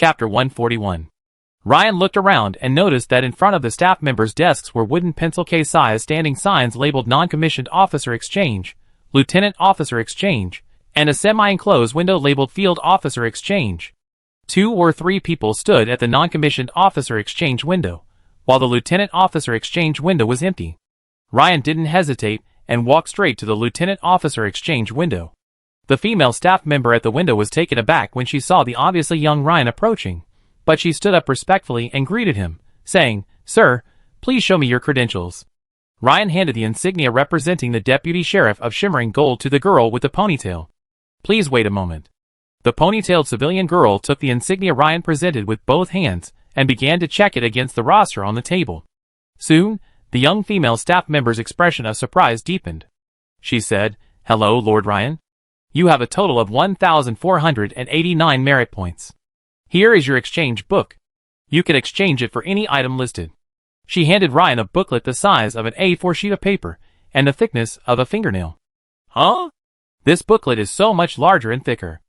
Chapter 141. Ryan looked around and noticed that in front of the staff members' desks were wooden pencil case-size standing signs labeled Non-Commissioned Officer Exchange, Lieutenant Officer Exchange, and a semi-enclosed window labeled Field Officer Exchange. 2 or 3 people stood at the Non-Commissioned Officer Exchange window, while the Lieutenant Officer Exchange window was empty. Ryan didn't hesitate and walked straight to the Lieutenant Officer Exchange window. The female staff member at the window was taken aback when she saw the obviously young Ryan approaching, but she stood up respectfully and greeted him, saying, "Sir, please show me your credentials." Ryan handed the insignia representing the Deputy Sheriff of Shimmering Gold to the girl with the ponytail. "Please wait a moment." The ponytailed civilian girl took the insignia Ryan presented with both hands and began to check it against the roster on the table. Soon, the young female staff member's expression of surprise deepened. She said, "Hello, Lord Ryan. You have a total of 1,489 merit points. Here is your exchange book. You can exchange it for any item listed." She handed Ryan a booklet the size of an A4 sheet of paper and the thickness of a fingernail. "Huh? This booklet is so much larger and thicker."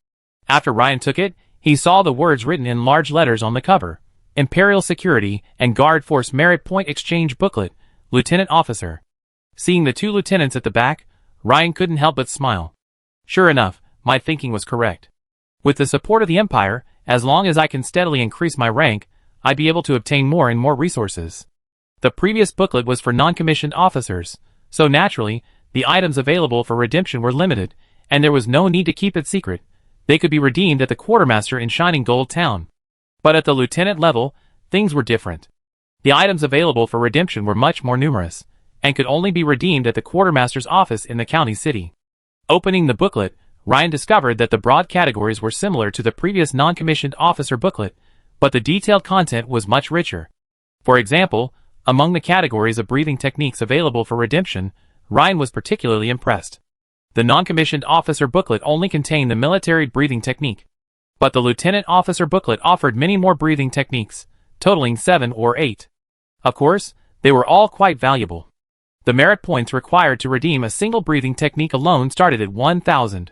After Ryan took it, he saw the words written in large letters on the cover: Imperial Security and Guard Force Merit Point Exchange Booklet, Lieutenant Officer. Seeing the 2 lieutenants at the back, Ryan couldn't help but smile. Sure enough, my thinking was correct. With the support of the Empire, as long as I can steadily increase my rank, I'd be able to obtain more and more resources. The previous booklet was for non-commissioned officers, so naturally, the items available for redemption were limited, and there was no need to keep it secret. They could be redeemed at the quartermaster in Shining Gold Town. But at the lieutenant level, things were different. The items available for redemption were much more numerous, and could only be redeemed at the quartermaster's office in the county city. Opening the booklet, Ryan discovered that the broad categories were similar to the previous non-commissioned officer booklet, but the detailed content was much richer. For example, among the categories of breathing techniques available for redemption, Ryan was particularly impressed. The non-commissioned officer booklet only contained the military breathing technique, but the lieutenant officer booklet offered many more breathing techniques, totaling 7 or 8. Of course, they were all quite valuable. The merit points required to redeem a single breathing technique alone started at 1,000.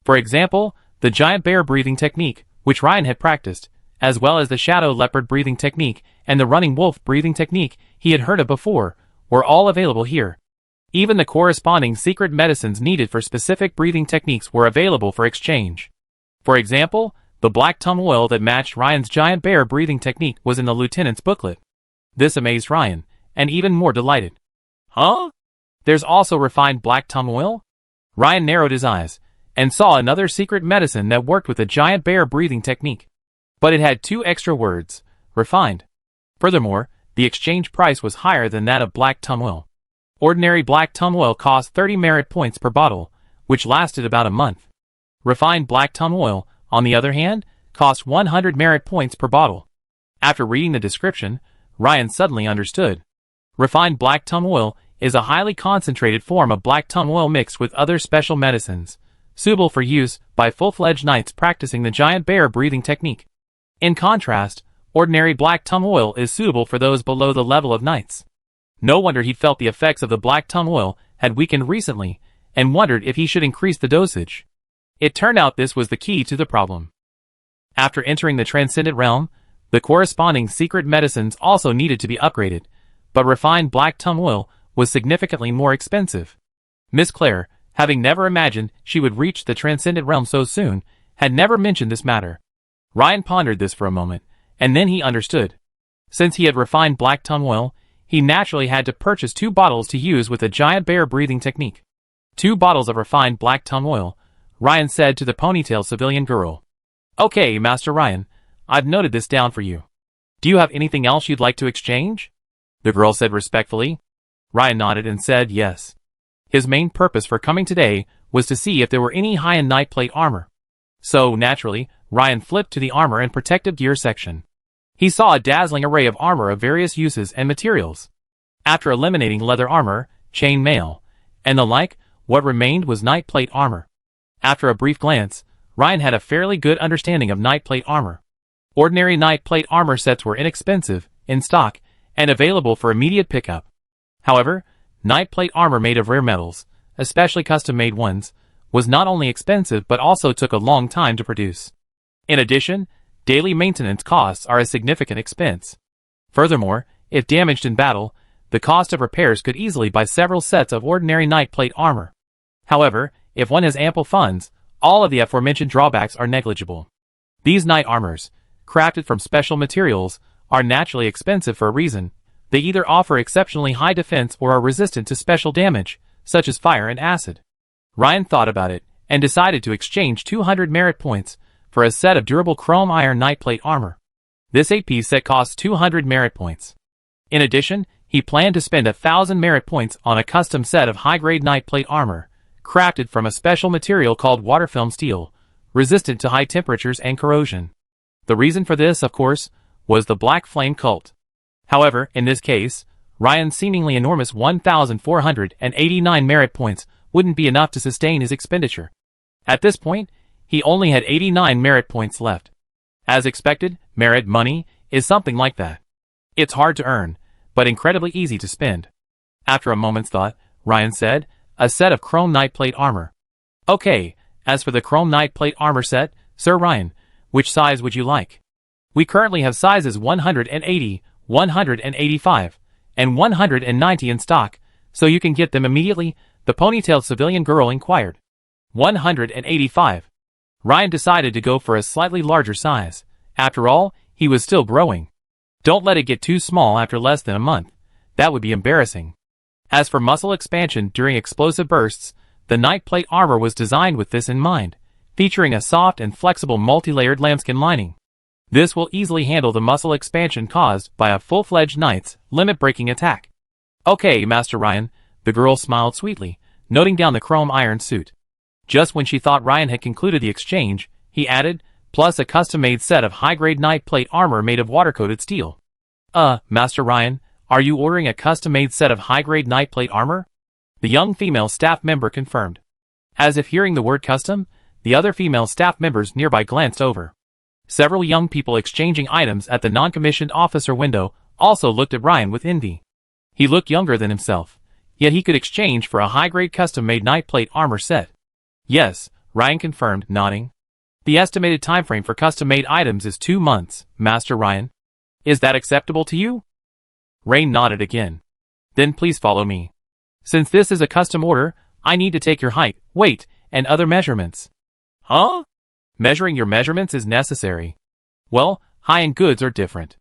For example, the giant bear breathing technique, which Ryan had practiced, as well as the shadow leopard breathing technique and the running wolf breathing technique he had heard of before, were all available here. Even the corresponding secret medicines needed for specific breathing techniques were available for exchange. For example, the black tongue oil that matched Ryan's giant bear breathing technique was in the lieutenant's booklet. This amazed Ryan, and even more delighted. "Huh? There's also refined black tongue oil?" Ryan narrowed his eyes, and saw another secret medicine that worked with the giant bear breathing technique. But it had 2 extra words: refined. Furthermore, the exchange price was higher than that of black tongue oil. Ordinary black tongue oil cost 30 merit points per bottle, which lasted about a month. Refined black tongue oil, on the other hand, cost 100 merit points per bottle. After reading the description, Ryan suddenly understood. Refined black tongue oil is a highly concentrated form of black tongue oil mixed with other special medicines, suitable for use by full-fledged knights practicing the giant bear breathing technique. In contrast, ordinary black tongue oil is suitable for those below the level of knights. No wonder he felt the effects of the black tongue oil had weakened recently, and wondered if he should increase the dosage. It turned out this was the key to the problem. After entering the transcendent realm, the corresponding secret medicines also needed to be upgraded, but refined black tongue oil was significantly more expensive. Miss Claire, having never imagined she would reach the transcendent realm so soon, had never mentioned this matter. Ryan pondered this for a moment, and then he understood. Since he had refined black tongue oil, he naturally had to purchase 2 bottles to use with the giant bear breathing technique. 2 bottles of refined black tongue oil, Ryan said to the ponytail civilian girl. "Okay, Master Ryan, I've noted this down for you. Do you have anything else you'd like to exchange?" the girl said respectfully. Ryan nodded and said yes. His main purpose for coming today was to see if there were any high-end knight plate armor. So, naturally, Ryan flipped to the armor and protective gear section. He saw a dazzling array of armor of various uses and materials. After eliminating leather armor, chain mail, and the like, what remained was knight plate armor. After a brief glance, Ryan had a fairly good understanding of knight plate armor. Ordinary knight plate armor sets were inexpensive, in stock, and available for immediate pickup. However, knight plate armor made of rare metals, especially custom-made ones, was not only expensive but also took a long time to produce. In addition, Daily maintenance costs are a significant expense. Furthermore, if damaged in battle, the cost of repairs could easily buy several sets of ordinary knight plate armor. However, if one has ample funds, all of the aforementioned drawbacks are negligible. These knight armors, crafted from special materials, are naturally expensive for a reason. They either offer exceptionally high defense or are resistant to special damage, such as fire and acid. Ryan thought about it, and decided to exchange 200 merit points for a set of durable chrome iron knight plate armor. This AP set costs 200 merit points. In addition, he planned to spend 1,000 merit points on a custom set of high-grade knight plate armor, crafted from a special material called waterfilm steel, resistant to high temperatures and corrosion. The reason for this, of course, was the Black Flame cult. However, in this case, Ryan's seemingly enormous 1,489 merit points wouldn't be enough to sustain his expenditure. At this point, he only had 89 merit points left. As expected, merit money is something like that. It's hard to earn, but incredibly easy to spend. After a moment's thought, Ryan said, "A set of chrome knight plate armor." "Okay, as for the chrome knight plate armor set, Sir Ryan, which size would you like? We currently have sizes 180, 185, and 190 in stock, so you can get them immediately," the ponytailed civilian girl inquired. 185. Ryan decided to go for a slightly larger size. After all, he was still growing. Don't let it get too small after less than a month. That would be embarrassing. As for muscle expansion during explosive bursts, the knight plate armor was designed with this in mind, featuring a soft and flexible multi-layered lambskin lining. This will easily handle the muscle expansion caused by a full-fledged knight's limit-breaking attack. "Okay, Master Ryan," the girl smiled sweetly, noting down the chrome iron suit. Just when she thought Ryan had concluded the exchange, he added, "plus a custom-made set of high-grade knight plate armor made of water-coated steel." Master Ryan, are you ordering a custom-made set of high-grade knight plate armor?" The young female staff member confirmed. As if hearing the word custom, the other female staff members nearby glanced over. Several young people exchanging items at the non-commissioned officer window also looked at Ryan with envy. He looked younger than himself, yet he could exchange for a high-grade custom-made knight plate armor set. "Yes," Ryan confirmed, nodding. "The estimated timeframe for custom-made items is 2 months, Master Ryan. Is that acceptable to you?" Rain nodded again. "Then please follow me. Since this is a custom order, I need to take your height, weight, and other measurements." "Huh? Measuring your measurements is necessary." "Well, high-end goods are different."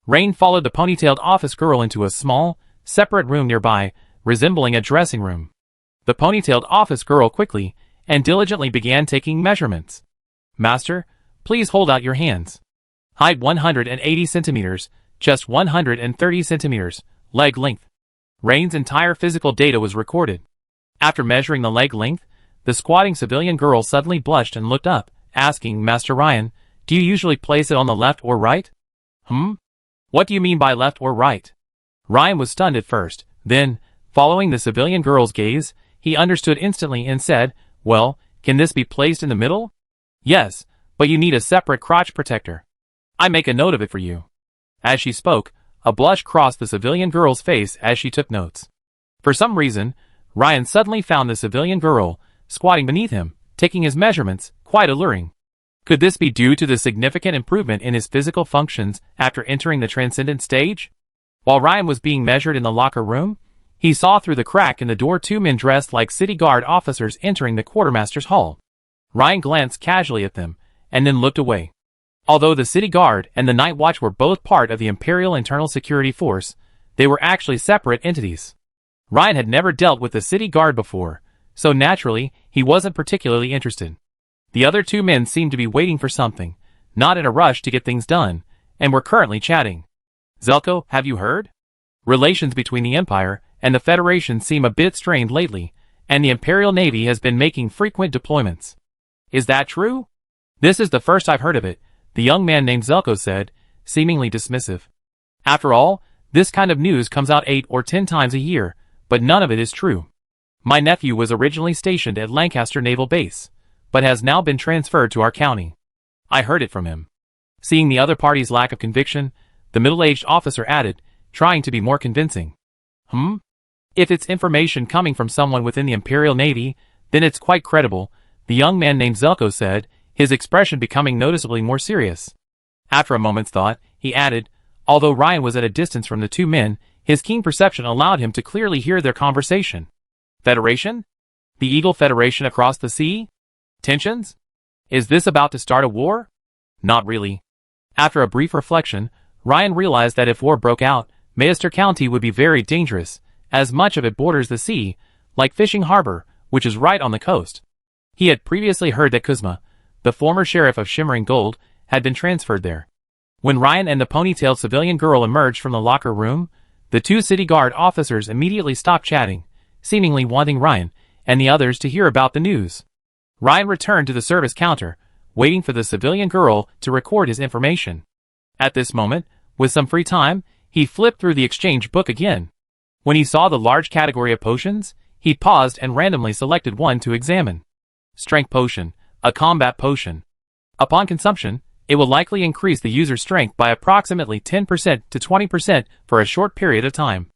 Rain followed the ponytailed office girl into a small, separate room nearby, resembling a dressing room. The ponytailed office girl quickly and diligently began taking measurements. "Master, please hold out your hands. Height 180 centimeters, chest 130 centimeters, leg length." Rain's entire physical data was recorded. After measuring the leg length, the squatting civilian girl suddenly blushed and looked up, asking, "Master Ryan, do you usually place it on the left or right?" What do you mean by left or right?" Ryan was stunned at first. Then, following the civilian girl's gaze, he understood instantly and said, "Well, can this be placed in the middle?" "Yes, but you need a separate crotch protector. I make a note of it for you." As she spoke, a blush crossed the civilian girl's face as she took notes. For some reason, Ryan suddenly found the civilian girl, squatting beneath him, taking his measurements, quite alluring. Could this be due to the significant improvement in his physical functions after entering the transcendent stage? While Ryan was being measured in the locker room, he saw through the crack in the door 2 men dressed like city guard officers entering the quartermaster's hall. Ryan glanced casually at them, and then looked away. Although the city guard and the night watch were both part of the Imperial Internal Security Force, they were actually separate entities. Ryan had never dealt with the city guard before, so naturally, he wasn't particularly interested. The other 2 men seemed to be waiting for something, not in a rush to get things done, and were currently chatting. "Zelko, have you heard? Relations between the Empire and the Federation seem a bit strained lately, and the Imperial Navy has been making frequent deployments." "Is that true?" "This is the first I've heard of it," the young man named Zelko said, seemingly dismissive. "After all, this kind of news comes out 8 or 10 times a year, but none of it is true. My nephew was originally stationed at Lancaster Naval Base, but has now been transferred to our county. I heard it from him." Seeing the other party's lack of conviction, the middle-aged officer added, trying to be more convincing. If it's information coming from someone within the Imperial Navy, then it's quite credible," the young man named Zelko said, his expression becoming noticeably more serious. After a moment's thought, he added, although Ryan was at a distance from the two men, his keen perception allowed him to clearly hear their conversation. Federation? The Eagle Federation across the sea? Tensions? Is this about to start a war? Not really. After a brief reflection, Ryan realized that if war broke out, Mayester County would be very dangerous, as much of it borders the sea, like Fishing Harbor, which is right on the coast. He had previously heard that Kuzma, the former sheriff of Shimmering Gold, had been transferred there. When Ryan and the ponytailed civilian girl emerged from the locker room, the two city guard officers immediately stopped chatting, seemingly wanting Ryan and the others to hear about the news. Ryan returned to the service counter, waiting for the civilian girl to record his information. At this moment, with some free time, he flipped through the exchange book again. When he saw the large category of potions, he paused and randomly selected one to examine. Strength Potion, a combat potion. Upon consumption, it will likely increase the user's strength by approximately 10% to 20% for a short period of time.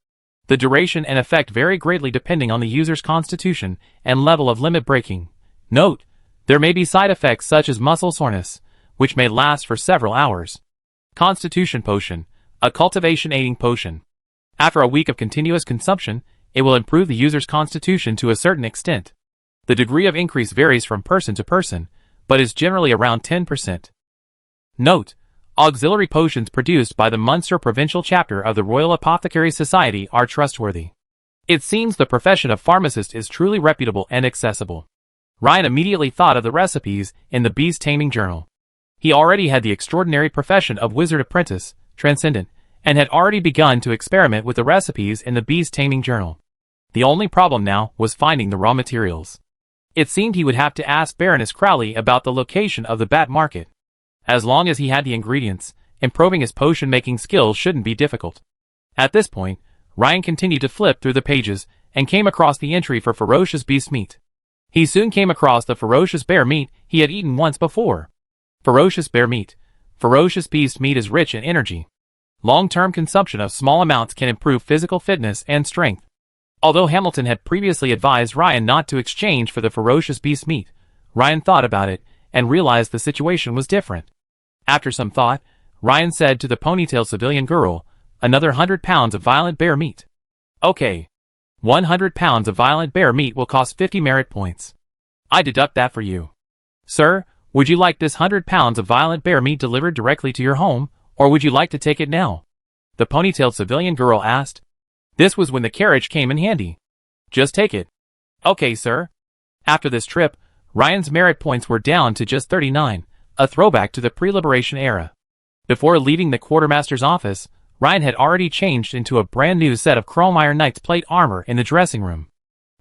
The duration and effect vary greatly depending on the user's constitution and level of limit breaking. Note, there may be side effects such as muscle soreness, which may last for several hours. Constitution Potion, a cultivation-aiding potion. After a week of continuous consumption, it will improve the user's constitution to a certain extent. The degree of increase varies from person to person, but is generally around 10%. Note, auxiliary potions produced by the Munster Provincial Chapter of the Royal Apothecary Society are trustworthy. It seems the profession of pharmacist is truly reputable and accessible. Ryan immediately thought of the recipes in the Beast Taming Journal. He already had the extraordinary profession of Wizard Apprentice, Transcendent, and had already begun to experiment with the recipes in the Beast Taming Journal. The only problem now was finding the raw materials. It seemed he would have to ask Baroness Crowley about the location of the Bat Market. As long as he had the ingredients, improving his potion-making skills shouldn't be difficult. At this point, Ryan continued to flip through the pages and came across the entry for ferocious beast meat. He soon came across the ferocious bear meat he had eaten once before. Ferocious bear meat. Ferocious beast meat is rich in energy. Long-term consumption of small amounts can improve physical fitness and strength. Although Hamilton had previously advised Ryan not to exchange for the ferocious beast meat, Ryan thought about it and realized the situation was different. After some thought, Ryan said to the ponytailed civilian girl, another 100 pounds of violent bear meat. Okay. 100 pounds of violent bear meat will cost 50 merit points. I deduct that for you. Sir, would you like this 100 pounds of violent bear meat delivered directly to your home, or would you like to take it now? The ponytailed civilian girl asked. This was when the carriage came in handy. Just take it. Okay, sir. After this trip, Ryan's merit points were down to just 39. A throwback to the pre-liberation era. Before leaving the quartermaster's office, Ryan had already changed into a brand new set of chrome iron knight's plate armor in the dressing room.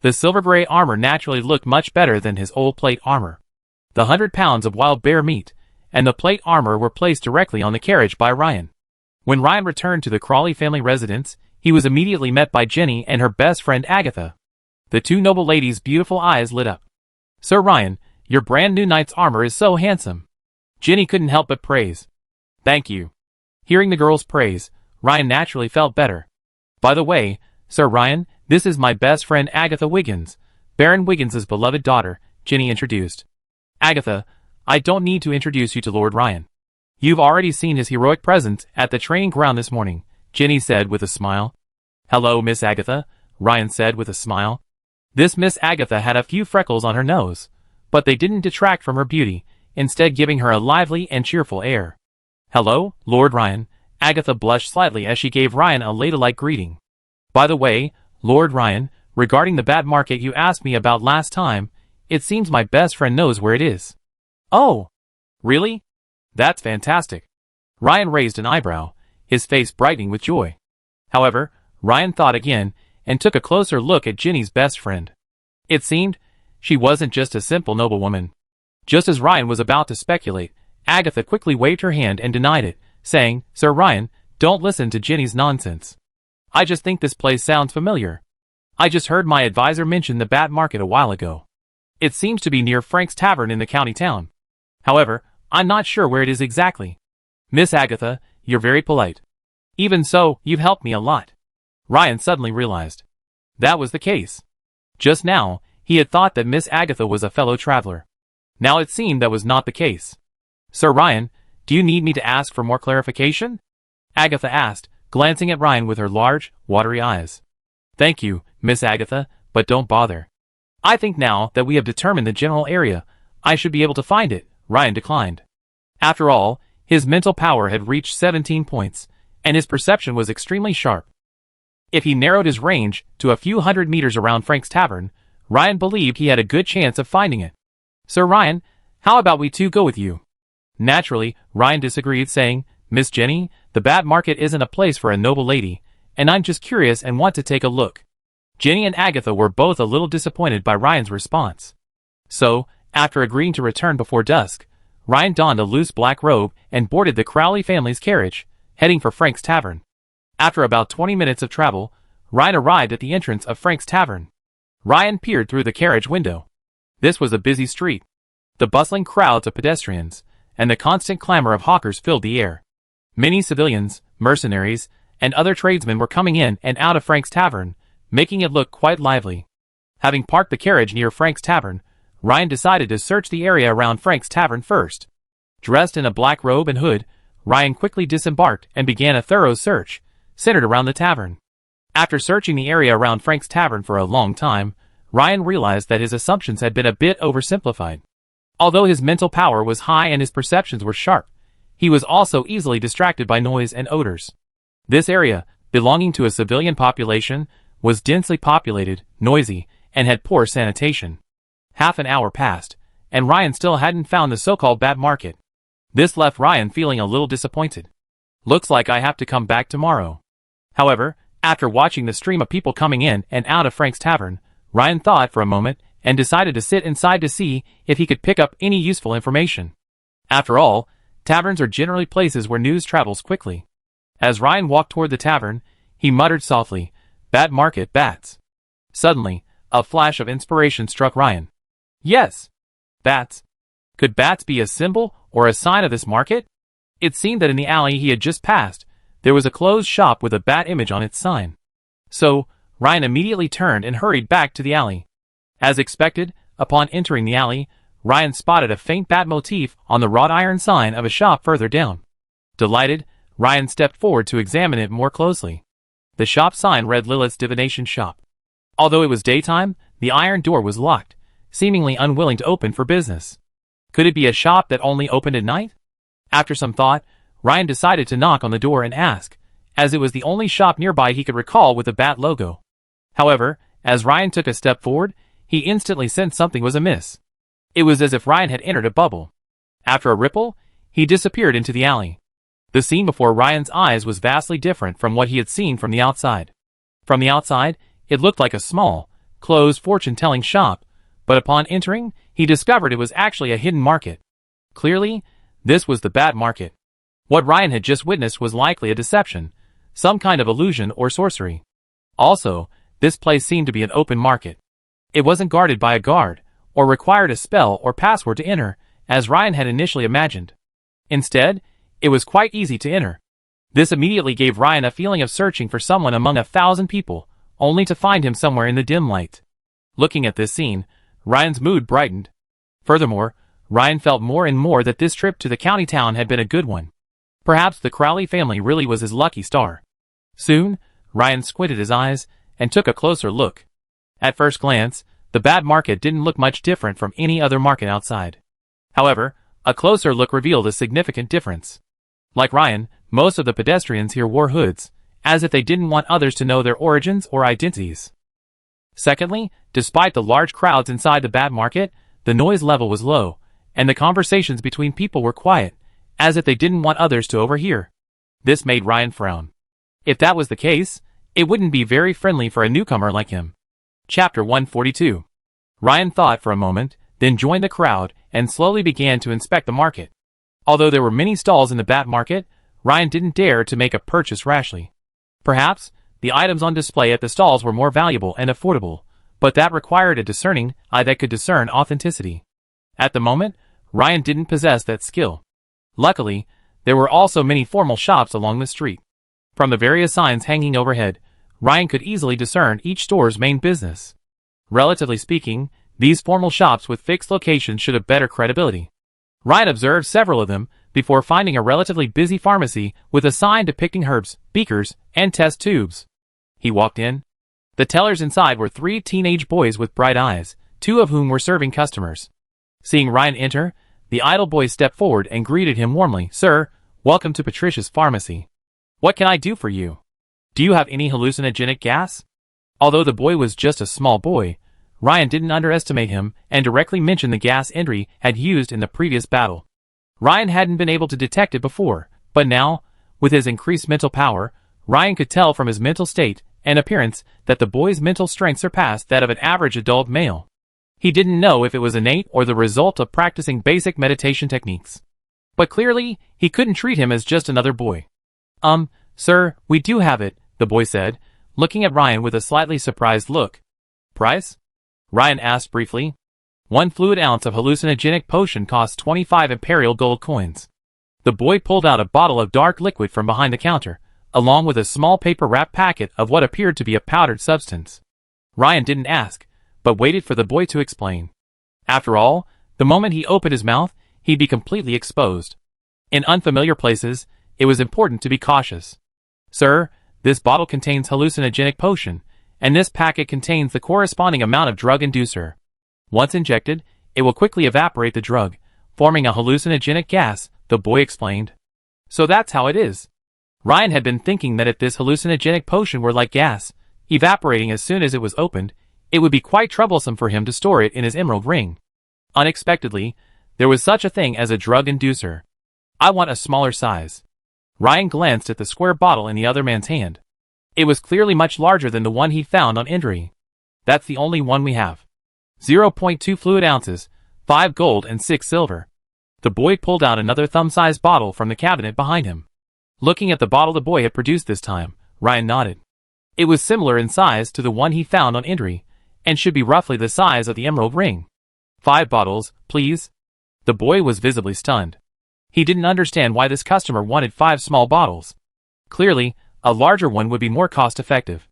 The silver gray armor naturally looked much better than his old plate armor. The 100 pounds of wild bear meat and the plate armor were placed directly on the carriage by Ryan. When Ryan returned to the Crawley family residence, he was immediately met by Jenny and her best friend Agatha. The two noble ladies' beautiful eyes lit up. Sir Ryan, your brand new knight's armor is so handsome. Jenny couldn't help but praise. Thank you. Hearing the girl's praise, Ryan naturally felt better. By the way, Sir Ryan, this is my best friend Agatha Wiggins, Baron Wiggins's beloved daughter, Jenny introduced. Agatha, I don't need to introduce you to Lord Ryan. You've already seen his heroic presence at the training ground this morning, Jenny said with a smile. Hello, Miss Agatha, Ryan said with a smile. This Miss Agatha had a few freckles on her nose, but they didn't detract from her beauty, instead giving her a lively and cheerful air. Hello, Lord Ryan. Agatha blushed slightly as she gave Ryan a ladylike greeting. By the way, Lord Ryan, regarding the Bat Market you asked me about last time, it seems my best friend knows where it is. Oh, really? That's fantastic. Ryan raised an eyebrow, his face brightening with joy. However, Ryan thought again and took a closer look at Jenny's best friend. It seemed she wasn't just a simple noblewoman. Just as Ryan was about to speculate, Agatha quickly waved her hand and denied it, saying, Sir Ryan, don't listen to Jenny's nonsense. I just think this place sounds familiar. I just heard my advisor mention the Bat Market a while ago. It seems to be near Frank's Tavern in the county town. However, I'm not sure where it is exactly. Miss Agatha, you're very polite. Even so, you've helped me a lot. Ryan suddenly realized. That was the case. Just now, he had thought that Miss Agatha was a fellow traveler. Now it seemed that was not the case. Sir Ryan, Do you need me to ask for more clarification? Agatha asked, glancing at Ryan with her large, watery eyes. Thank you, Miss Agatha, but don't bother. I think now that we have determined the general area, I should be able to find it, Ryan declined. After all, his mental power had reached 17 points, and his perception was extremely sharp. If he narrowed his range to a few hundred meters around Frank's tavern, Ryan believed he had a good chance of finding it. Sir Ryan, how about we two go with you? Naturally, Ryan disagreed, saying, Miss Jenny, the Bat Market isn't a place for a noble lady, and I'm just curious and want to take a look. Jenny and Agatha were both a little disappointed by Ryan's response. So, after agreeing to return before dusk, Ryan donned a loose black robe and boarded the Crowley family's carriage, heading for Frank's tavern. After about 20 minutes of travel, Ryan arrived at the entrance of Frank's tavern. Ryan peered through the carriage window. This was a busy street. The bustling crowds of pedestrians and the constant clamor of hawkers filled the air. Many civilians, mercenaries, and other tradesmen were coming in and out of Frank's tavern, making it look quite lively. Having parked the carriage near Frank's tavern, Ryan decided to search the area around Frank's tavern first. Dressed in a black robe and hood, Ryan quickly disembarked and began a thorough search, centered around the tavern. After searching the area around Frank's tavern for a long time, Ryan realized that his assumptions had been a bit oversimplified. Although his mental power was high and his perceptions were sharp, he was also easily distracted by noise and odors. This area, belonging to a civilian population, was densely populated, noisy, and had poor sanitation. Half an hour passed, and Ryan still hadn't found the so-called Bat Market. This left Ryan feeling a little disappointed. Looks like I have to come back tomorrow. However, after watching the stream of people coming in and out of Frank's tavern, Ryan thought for a moment and decided to sit inside to see if he could pick up any useful information. After all, taverns are generally places where news travels quickly. As Ryan walked toward the tavern, he muttered softly, Bat Market, bats. Suddenly, a flash of inspiration struck Ryan. Yes! Bats. Could bats be a symbol or a sign of this market? It seemed that in the alley he had just passed, there was a closed shop with a bat image on its sign. So, Ryan immediately turned and hurried back to the alley. As expected, upon entering the alley, Ryan spotted a faint bat motif on the wrought iron sign of a shop further down. Delighted, Ryan stepped forward to examine it more closely. The shop sign read Lilith's Divination Shop. Although it was daytime, the iron door was locked, seemingly unwilling to open for business. Could it be a shop that only opened at night? After some thought, Ryan decided to knock on the door and ask, as it was the only shop nearby he could recall with a bat logo. However, as Ryan took a step forward, he instantly sensed something was amiss. It was as if Ryan had entered a bubble. After a ripple, he disappeared into the alley. The scene before Ryan's eyes was vastly different from what he had seen from the outside. From the outside, it looked like a small, closed fortune-telling shop, but upon entering, he discovered it was actually a hidden market. Clearly, this was the Bat Market. What Ryan had just witnessed was likely a deception, some kind of illusion or sorcery. Also, this place seemed to be an open market. It wasn't guarded by a guard, or required a spell or password to enter, as Ryan had initially imagined. Instead, it was quite easy to enter. This immediately gave Ryan a feeling of searching for someone among 1,000 people, only to find him somewhere in the dim light. Looking at this scene, Ryan's mood brightened. Furthermore, Ryan felt more and more that this trip to the county town had been a good one. Perhaps the Crowley family really was his lucky star. Soon, Ryan squinted his eyes and took a closer look. At first glance, the Bat Market didn't look much different from any other market outside. However, a closer look revealed a significant difference. Like Ryan, most of the pedestrians here wore hoods, as if they didn't want others to know their origins or identities. Secondly, despite the large crowds inside the Bat Market, the noise level was low, and the conversations between people were quiet, as if they didn't want others to overhear. This made Ryan frown. If that was the case, it wouldn't be very friendly for a newcomer like him. Chapter 142. Ryan thought for a moment, then joined the crowd and slowly began to inspect the market. Although there were many stalls in the Bat Market, Ryan didn't dare to make a purchase rashly. Perhaps, the items on display at the stalls were more valuable and affordable, but that required a discerning eye that could discern authenticity. At the moment, Ryan didn't possess that skill. Luckily, there were also many formal shops along the street. From the various signs hanging overhead, Ryan could easily discern each store's main business. Relatively speaking, these formal shops with fixed locations should have better credibility. Ryan observed several of them, before finding a relatively busy pharmacy with a sign depicting herbs, beakers, and test tubes. He walked in. The tellers inside were 3 teenage boys with bright eyes, 2 of whom were serving customers. Seeing Ryan enter, the idle boy stepped forward and greeted him warmly. "Sir, welcome to Patricia's Pharmacy. What can I do for you? Do you have any hallucinogenic gas?" Although the boy was just a small boy, Ryan didn't underestimate him and directly mentioned the gas Indri had used in the previous battle. Ryan hadn't been able to detect it before, but now, with his increased mental power, Ryan could tell from his mental state and appearance that the boy's mental strength surpassed that of an average adult male. He didn't know if it was innate or the result of practicing basic meditation techniques. But clearly, he couldn't treat him as just another boy. Sir, we do have it," the boy said, looking at Ryan with a slightly surprised look. "Price?" Ryan asked briefly. 1 fluid ounce of hallucinogenic potion costs 25 imperial gold coins. The boy pulled out a bottle of dark liquid from behind the counter, along with a small paper-wrapped packet of what appeared to be a powdered substance. Ryan didn't ask, but waited for the boy to explain. After all, the moment he opened his mouth, he'd be completely exposed. In unfamiliar places, it was important to be cautious. "Sir, this bottle contains hallucinogenic potion, and this packet contains the corresponding amount of drug inducer. Once injected, it will quickly evaporate the drug, forming a hallucinogenic gas," the boy explained. So that's how it is. Ryan had been thinking that if this hallucinogenic potion were like gas, evaporating as soon as it was opened, it would be quite troublesome for him to store it in his emerald ring. Unexpectedly, there was such a thing as a drug inducer. "I want a smaller size." Ryan glanced at the square bottle in the other man's hand. It was clearly much larger than the one he found on Indri. "That's the only one we have. 0.2 fluid ounces, 5 gold and 6 silver. The boy pulled out another thumb-sized bottle from the cabinet behind him. Looking at the bottle the boy had produced this time, Ryan nodded. It was similar in size to the one he found on Indri, and should be roughly the size of the emerald ring. 5 bottles, please." The boy was visibly stunned. He didn't understand why this customer wanted 5 small bottles. Clearly, a larger one would be more cost-effective.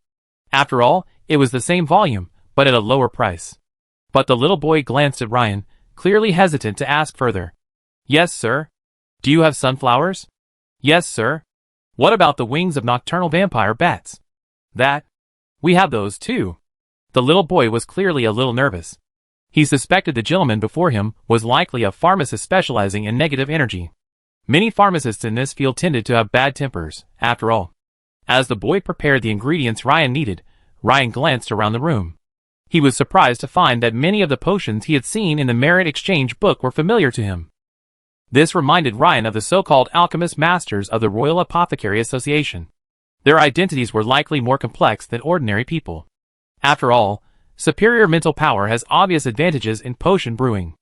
After all, it was the same volume, but at a lower price. But the little boy glanced at Ryan, clearly hesitant to ask further. "Yes, sir." "Do you have sunflowers?" "Yes, sir." "What about the wings of nocturnal vampire bats?" "That. We have those too." The little boy was clearly a little nervous. He suspected the gentleman before him was likely a pharmacist specializing in negative energy. Many pharmacists in this field tended to have bad tempers, after all. As the boy prepared the ingredients Ryan needed, Ryan glanced around the room. He was surprised to find that many of the potions he had seen in the merit exchange book were familiar to him. This reminded Ryan of the so-called alchemist masters of the Royal Apothecary Association. Their identities were likely more complex than ordinary people. After all, superior mental power has obvious advantages in potion brewing.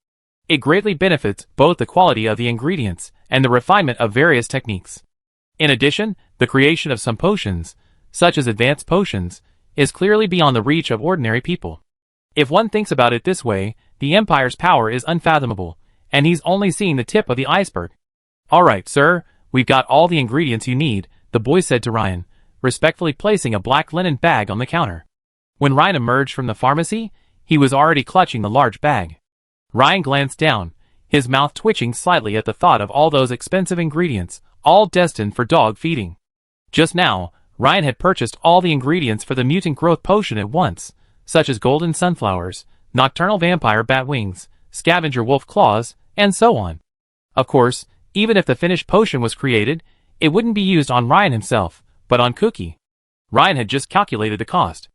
It greatly benefits both the quality of the ingredients and the refinement of various techniques. In addition, the creation of some potions, such as advanced potions, is clearly beyond the reach of ordinary people. If one thinks about it this way, the Empire's power is unfathomable, and he's only seeing the tip of the iceberg. "All right, sir, we've got all the ingredients you need," the boy said to Ryan, respectfully placing a black linen bag on the counter. When Ryan emerged from the pharmacy, he was already clutching the large bag. Ryan glanced down, his mouth twitching slightly at the thought of all those expensive ingredients, all destined for dog feeding. Just now, Ryan had purchased all the ingredients for the mutant growth potion at once, such as golden sunflowers, nocturnal vampire bat wings, scavenger wolf claws, and so on. Of course, even if the finished potion was created, it wouldn't be used on Ryan himself, but on Cookie. Ryan had just calculated the cost.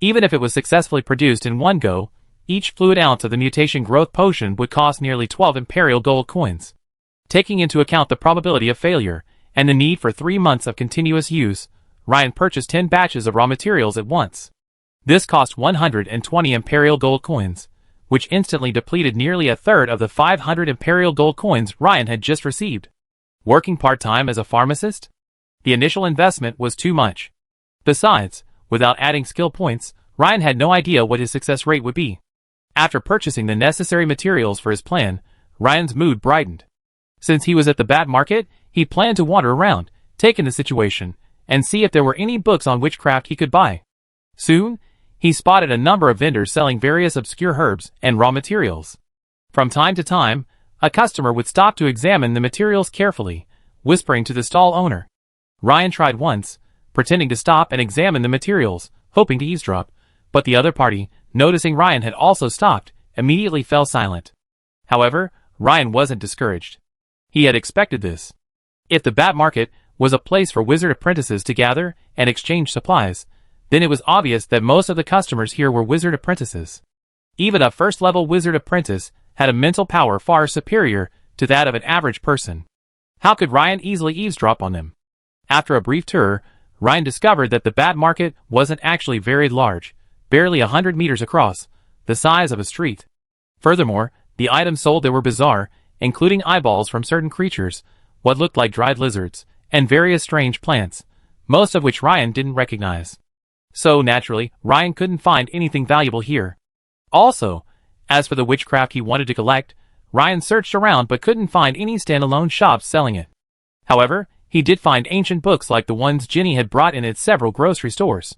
Even if it was successfully produced in one go, each fluid ounce of the mutation growth potion would cost nearly 12 imperial gold coins. Taking into account the probability of failure, and the need for 3 months of continuous use, Ryan purchased 10 batches of raw materials at once. This cost 120 imperial gold coins, which instantly depleted nearly a third of the 500 imperial gold coins Ryan had just received. Working part-time as a pharmacist? The initial investment was too much. Besides, without adding skill points, Ryan had no idea what his success rate would be. After purchasing the necessary materials for his plan, Ryan's mood brightened. Since he was at the bat market, he planned to wander around, take in the situation, and see if there were any books on witchcraft he could buy. Soon, he spotted a number of vendors selling various obscure herbs and raw materials. From time to time, a customer would stop to examine the materials carefully, whispering to the stall owner. Ryan tried once, pretending to stop and examine the materials, hoping to eavesdrop, but the other party, noticing Ryan had also stopped, immediately fell silent. However, Ryan wasn't discouraged. He had expected this. If the bat market was a place for wizard apprentices to gather and exchange supplies, then it was obvious that most of the customers here were wizard apprentices. Even a first-level wizard apprentice had a mental power far superior to that of an average person. How could Ryan easily eavesdrop on them? After a brief tour, Ryan discovered that the bat market wasn't actually very large, barely 100 meters across, the size of a street. Furthermore, the items sold there were bizarre, including eyeballs from certain creatures, what looked like dried lizards, and various strange plants, most of which Ryan didn't recognize. So naturally, Ryan couldn't find anything valuable here. Also, as for the witchcraft he wanted to collect, Ryan searched around but couldn't find any standalone shops selling it. However, he did find ancient books like the ones Ginny had brought in at several grocery stores.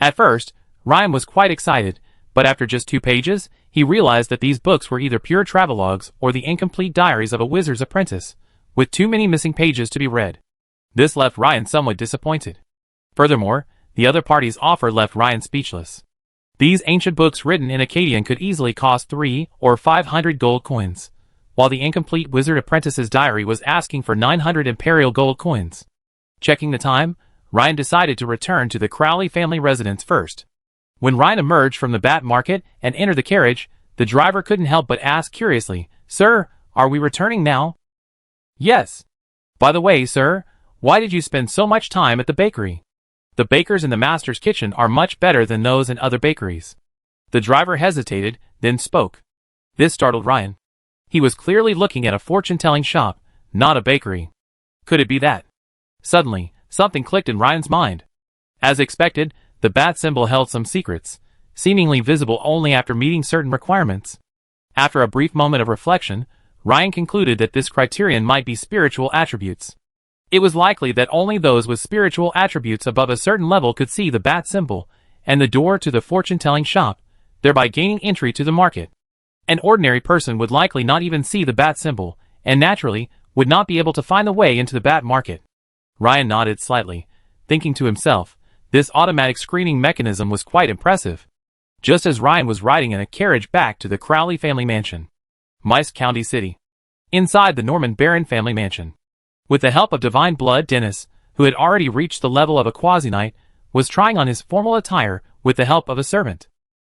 At first, Ryan was quite excited, but after just 2 pages, he realized that these books were either pure travelogues or the incomplete diaries of a wizard's apprentice, with too many missing pages to be read. This left Ryan somewhat disappointed. Furthermore, the other party's offer left Ryan speechless. These ancient books written in Akkadian could easily cost 300 or 500 gold coins, while the incomplete wizard apprentice's diary was asking for 900 imperial gold coins. Checking the time, Ryan decided to return to the Crowley family residence first. When Ryan emerged from the bat market and entered the carriage, the driver couldn't help but ask curiously, "Sir, are we returning now?" "Yes. By the way, sir, why did you spend so much time at the bakery? The bakers in the master's kitchen are much better than those in other bakeries." The driver hesitated, then spoke. This startled Ryan. He was clearly looking at a fortune-telling shop, not a bakery. Could it be that? Suddenly, something clicked in Ryan's mind. As expected, the bat symbol held some secrets, seemingly visible only after meeting certain requirements. After a brief moment of reflection, Ryan concluded that this criterion might be spiritual attributes. It was likely that only those with spiritual attributes above a certain level could see the bat symbol and the door to the fortune-telling shop, thereby gaining entry to the market. An ordinary person would likely not even see the bat symbol, and naturally, would not be able to find the way into the bat market. Ryan nodded slightly, thinking to himself, this automatic screening mechanism was quite impressive. Just as Ryan was riding in a carriage back to the Crowley family mansion. Mice County City. Inside the Norman Barron family mansion. With the help of divine blood, Dennis, who had already reached the level of a quasi-knight, was trying on his formal attire with the help of a servant.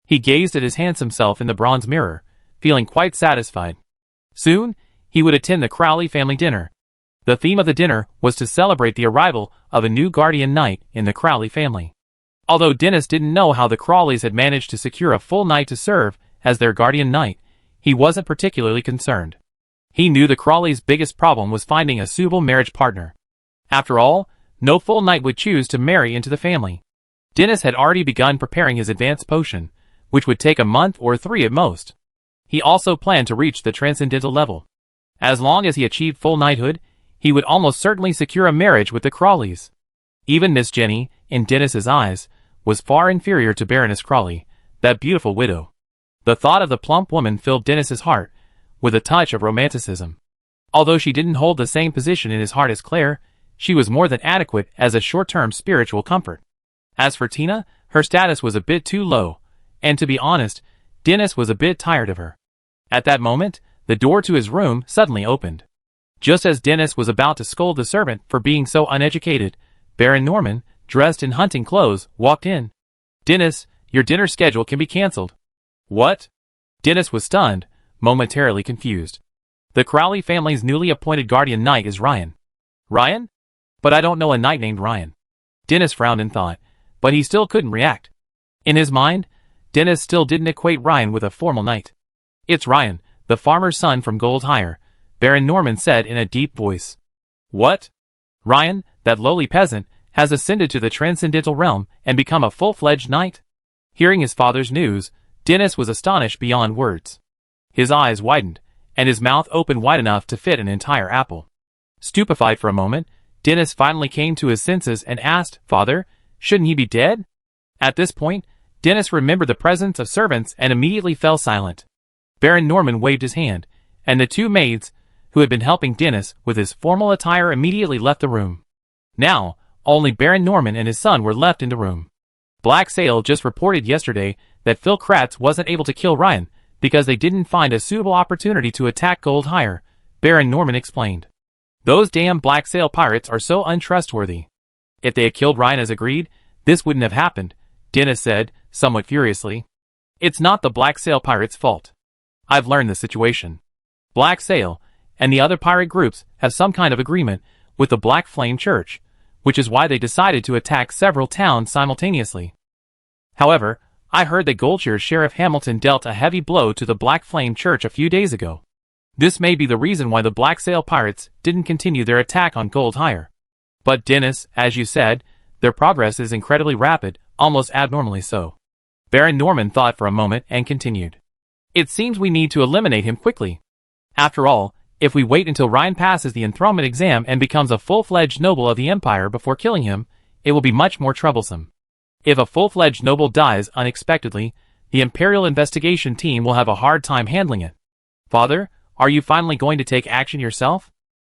He gazed at his handsome self in the bronze mirror, feeling quite satisfied. Soon, he would attend the Crowley family dinner. The theme of the dinner was to celebrate the arrival of a new guardian knight in the Crowley family. Although Dennis didn't know how the Crawleys had managed to secure a full knight to serve as their guardian knight, he wasn't particularly concerned. He knew the Crawleys' biggest problem was finding a suitable marriage partner. After all, no full knight would choose to marry into the family. Dennis had already begun preparing his advanced potion, which would take a month or 3 at most. He also planned to reach the transcendental level. As long as he achieved full knighthood, he would almost certainly secure a marriage with the Crawleys. Even Miss Jenny, in Dennis's eyes, was far inferior to Baroness Crawley, that beautiful widow. The thought of the plump woman filled Dennis's heart with a touch of romanticism. Although she didn't hold the same position in his heart as Claire, she was more than adequate as a short-term spiritual comfort. As for Tina, her status was a bit too low, and to be honest, Dennis was a bit tired of her. At that moment, the door to his room suddenly opened. Just as Dennis was about to scold the servant for being so uneducated, Baron Norman, dressed in hunting clothes, walked in. "Dennis, your dinner schedule can be cancelled." "What?" Dennis was stunned, momentarily confused. The Crowley family's newly appointed guardian knight is Ryan. Ryan? But I don't know a knight named Ryan. Dennis frowned in thought, but he still couldn't react. In his mind, Dennis still didn't equate Ryan with a formal knight. "It's Ryan, the farmer's son from Goldhire," Baron Norman said in a deep voice. "What?" "Ryan, that lowly peasant, has ascended to the transcendental realm and become a full-fledged knight." Hearing his father's news, Dennis was astonished beyond words. His eyes widened, and his mouth opened wide enough to fit an entire apple. Stupefied for a moment, Dennis finally came to his senses and asked, "Father, shouldn't he be dead?" At this point, Dennis remembered the presence of servants and immediately fell silent. Baron Norman waved his hand, and the two maids, who had been helping Dennis with his formal attire, immediately left the room. Now, only Baron Norman and his son were left in the room. Black Sail just reported yesterday that Phil Kratz wasn't able to kill Ryan because they didn't find a suitable opportunity to attack Gold Hire, Baron Norman explained. Those damn Black Sail pirates are so untrustworthy. If they had killed Ryan as agreed, this wouldn't have happened, Dennis said, somewhat furiously. It's not the Black Sail pirates' fault. I've learned the situation. Black Sail and the other pirate groups have some kind of agreement with the Black Flame Church, which is why they decided to attack several towns simultaneously. However, I heard that Goldshire's Sheriff Hamilton dealt a heavy blow to the Black Flame Church a few days ago. This may be the reason why the Black Sail pirates didn't continue their attack on Gold Hire. But Dennis, as you said, their progress is incredibly rapid, almost abnormally so. Baron Norman thought for a moment and continued. It seems we need to eliminate him quickly. After all, if we wait until Ryan passes the enthronement exam and becomes a full-fledged noble of the Empire before killing him, it will be much more troublesome. If a full-fledged noble dies unexpectedly, the Imperial investigation team will have a hard time handling it. Father, are you finally going to take action yourself?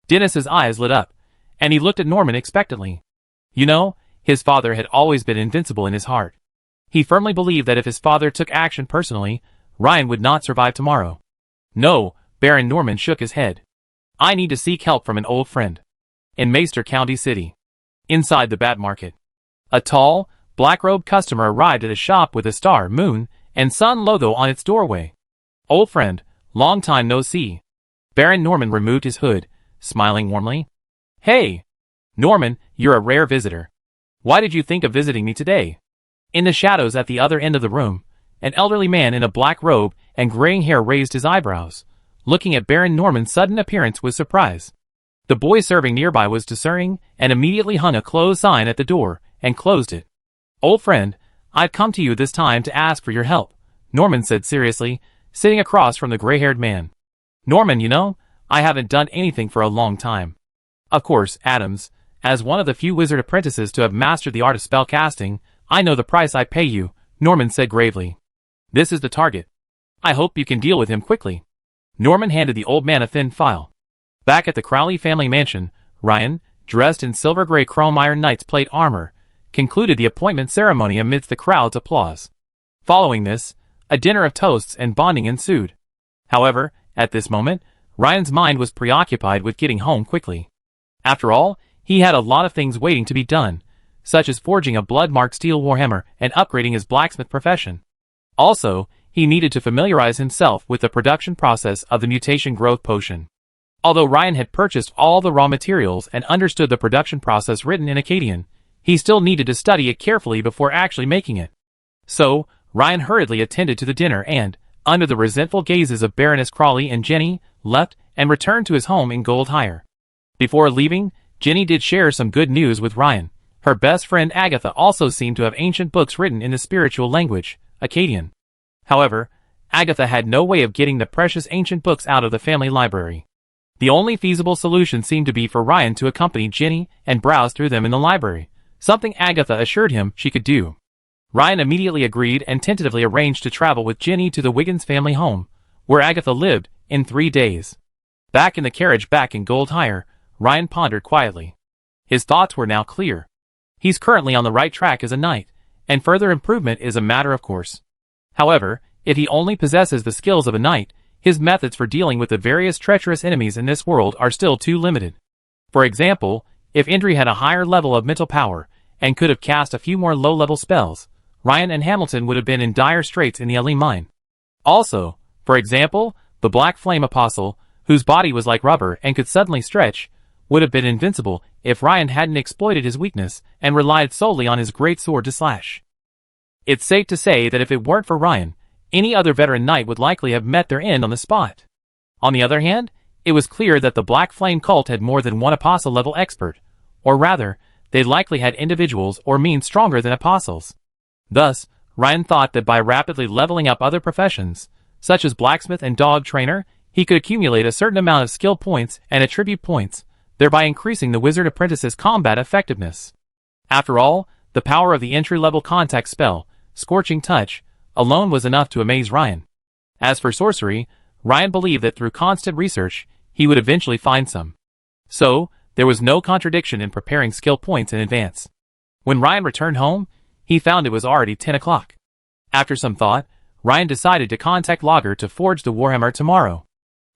Dennis's eyes lit up, and he looked at Norman expectantly. You know, his father had always been invincible in his heart. He firmly believed that if his father took action personally, Ryan would not survive tomorrow. No, Baron Norman shook his head. I need to seek help from an old friend. In Maester County City. Inside the Bat Market. A tall, black-robed customer arrived at a shop with a star, moon, and sun logo on its doorway. Old friend, long time no see. Baron Norman removed his hood, smiling warmly. Hey! Norman, you're a rare visitor. Why did you think of visiting me today? In the shadows at the other end of the room, an elderly man in a black robe and graying hair raised his eyebrows, looking at Baron Norman's sudden appearance with surprise. The boy serving nearby was discerning and immediately hung a closed sign at the door and closed it. Old friend, I've come to you this time to ask for your help, Norman said seriously, sitting across from the gray-haired man. Norman, you know, I haven't done anything for a long time. Of course, Adams, as one of the few wizard apprentices to have mastered the art of spellcasting, I know the price I pay you, Norman said gravely. This is the target. I hope you can deal with him quickly. Norman handed the old man a thin file. Back at the Crowley family mansion, Ryan, dressed in silver-gray chrome iron knight's plate armor, concluded the appointment ceremony amidst the crowd's applause. Following this, a dinner of toasts and bonding ensued. However, at this moment, Ryan's mind was preoccupied with getting home quickly. After all, he had a lot of things waiting to be done, such as forging a blood-marked steel warhammer and upgrading his blacksmith profession. Also, he needed to familiarize himself with the production process of the mutation growth potion. Although Ryan had purchased all the raw materials and understood the production process written in Akkadian, he still needed to study it carefully before actually making it. So, Ryan hurriedly attended to the dinner and, under the resentful gazes of Baroness Crawley and Jenny, left and returned to his home in Gold Hire. Before leaving, Jenny did share some good news with Ryan. Her best friend Agatha also seemed to have ancient books written in the spiritual language, Akkadian. However, Agatha had no way of getting the precious ancient books out of the family library. The only feasible solution seemed to be for Ryan to accompany Jenny and browse through them in the library, something Agatha assured him she could do. Ryan immediately agreed and tentatively arranged to travel with Jenny to the Wiggins family home, where Agatha lived, in 3 days. Back in the carriage back in Gold Hire, Ryan pondered quietly. His thoughts were now clear. He's currently on the right track as a knight, and further improvement is a matter of course. However, if he only possesses the skills of a knight, his methods for dealing with the various treacherous enemies in this world are still too limited. For example, if Indri had a higher level of mental power, and could have cast a few more low-level spells, Ryan and Hamilton would have been in dire straits in the Ellie mine. Also, for example, the Black Flame Apostle, whose body was like rubber and could suddenly stretch, would have been invincible if Ryan hadn't exploited his weakness and relied solely on his great sword to slash. It's safe to say that if it weren't for Ryan, any other veteran knight would likely have met their end on the spot. On the other hand, it was clear that the Black Flame cult had more than one apostle-level expert, or rather, they likely had individuals or means stronger than apostles. Thus, Ryan thought that by rapidly leveling up other professions, such as blacksmith and dog trainer, he could accumulate a certain amount of skill points and attribute points, thereby increasing the wizard apprentice's combat effectiveness. After all, the power of the entry-level contact spell, Scorching Touch, alone was enough to amaze Ryan. As for sorcery, Ryan believed that through constant research, he would eventually find some. So, there was no contradiction in preparing skill points in advance. When Ryan returned home, he found it was already 10 o'clock. After some thought, Ryan decided to contact Logger to forge the Warhammer tomorrow.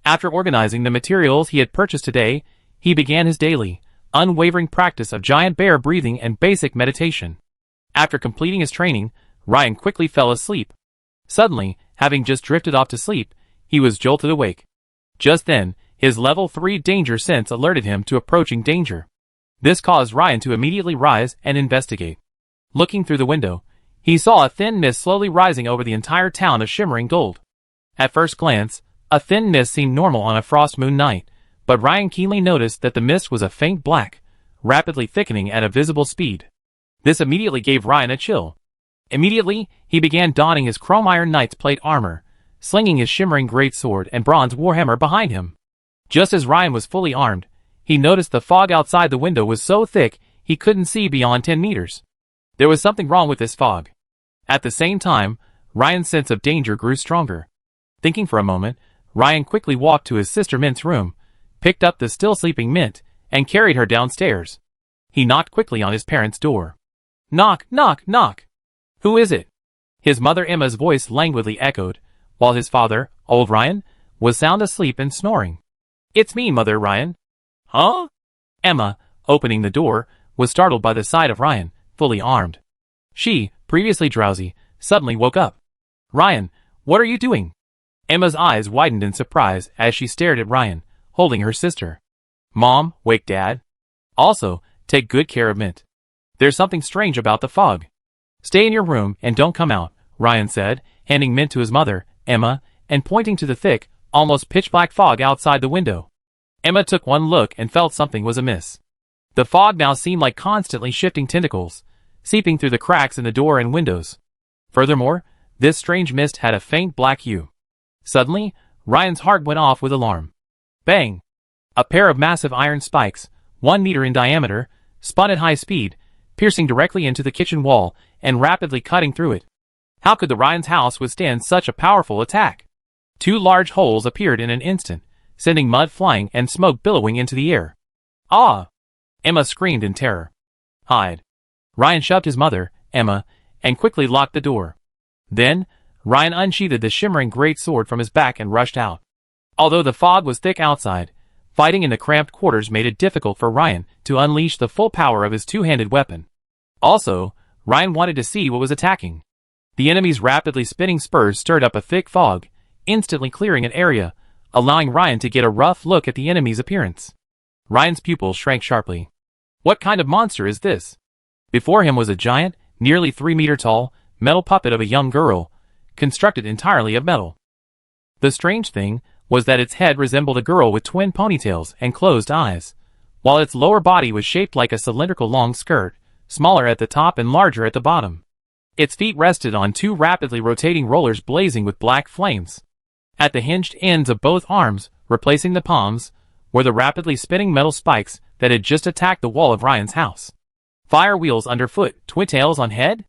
After organizing the materials he had purchased today, he began his daily, unwavering practice of giant bear breathing and basic meditation. After completing his training, Ryan quickly fell asleep. Suddenly, having just drifted off to sleep, he was jolted awake. Just then, his level 3 danger sense alerted him to approaching danger. This caused Ryan to immediately rise and investigate. Looking through the window, he saw a thin mist slowly rising over the entire town of shimmering gold. At first glance, a thin mist seemed normal on a frost moon night, but Ryan keenly noticed that the mist was a faint black, rapidly thickening at a visible speed. This immediately gave Ryan a chill. Immediately, he began donning his chrome iron knight's plate armor, slinging his shimmering greatsword and bronze warhammer behind him. Just as Ryan was fully armed, he noticed the fog outside the window was so thick he couldn't see beyond 10 meters. There was something wrong with this fog. At the same time, Ryan's sense of danger grew stronger. Thinking for a moment, Ryan quickly walked to his sister Mint's room, picked up the still sleeping Mint, and carried her downstairs. He knocked quickly on his parents' door. Knock, knock, knock. Who is it? His mother Emma's voice languidly echoed, while his father, old Ryan, was sound asleep and snoring. It's me, Mother Ryan. Huh? Emma, opening the door, was startled by the sight of Ryan, fully armed. She, previously drowsy, suddenly woke up. Ryan, what are you doing? Emma's eyes widened in surprise as she stared at Ryan, holding her sister. Mom, wake Dad. Also, take good care of Mint. There's something strange about the fog. Stay in your room and don't come out, Ryan said, handing Mint to his mother, Emma, and pointing to the thick, almost pitch-black fog outside the window. Emma took one look and felt something was amiss. The fog now seemed like constantly shifting tentacles, seeping through the cracks in the door and windows. Furthermore, this strange mist had a faint black hue. Suddenly, Ryan's heart went off with alarm. Bang! A pair of massive iron spikes, 1 meter in diameter, spun at high speed, piercing directly into the kitchen wall and rapidly cutting through it. How could the Ryan's house withstand such a powerful attack? 2 large holes appeared in an instant, sending mud flying and smoke billowing into the air. Ah! Emma screamed in terror. Hide. Ryan shoved his mother, Emma, and quickly locked the door. Then, Ryan unsheathed the shimmering great sword from his back and rushed out. Although the fog was thick outside, fighting in the cramped quarters made it difficult for Ryan to unleash the full power of his two-handed weapon. Also, Ryan wanted to see what was attacking. The enemy's rapidly spinning spurs stirred up a thick fog, instantly clearing an area, allowing Ryan to get a rough look at the enemy's appearance. Ryan's pupils shrank sharply. What kind of monster is this? Before him was a giant, nearly 3 meter tall, metal puppet of a young girl, constructed entirely of metal. The strange thing was that its head resembled a girl with twin ponytails and closed eyes, while its lower body was shaped like a cylindrical long skirt, smaller at the top and larger at the bottom. Its feet rested on 2 rapidly rotating rollers blazing with black flames. At the hinged ends of both arms, replacing the palms, were the rapidly spinning metal spikes that had just attacked the wall of Ryan's house. Fire wheels underfoot, twin tails on head?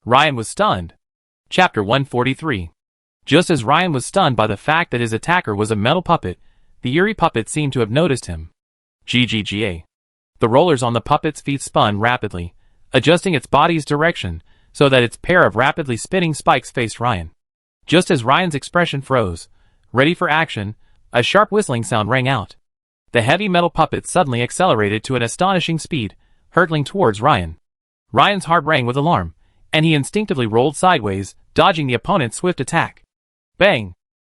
Ryan was stunned. Chapter 143. Just as Ryan was stunned by the fact that his attacker was a metal puppet, the eerie puppet seemed to have noticed him. GGGA. The rollers on the puppet's feet spun rapidly, adjusting its body's direction so that its pair of rapidly spinning spikes faced Ryan. Just as Ryan's expression froze, ready for action, a sharp whistling sound rang out. The heavy metal puppet suddenly accelerated to an astonishing speed, hurtling towards Ryan. Ryan's heart rang with alarm, and he instinctively rolled sideways, dodging the opponent's swift attack. Bang!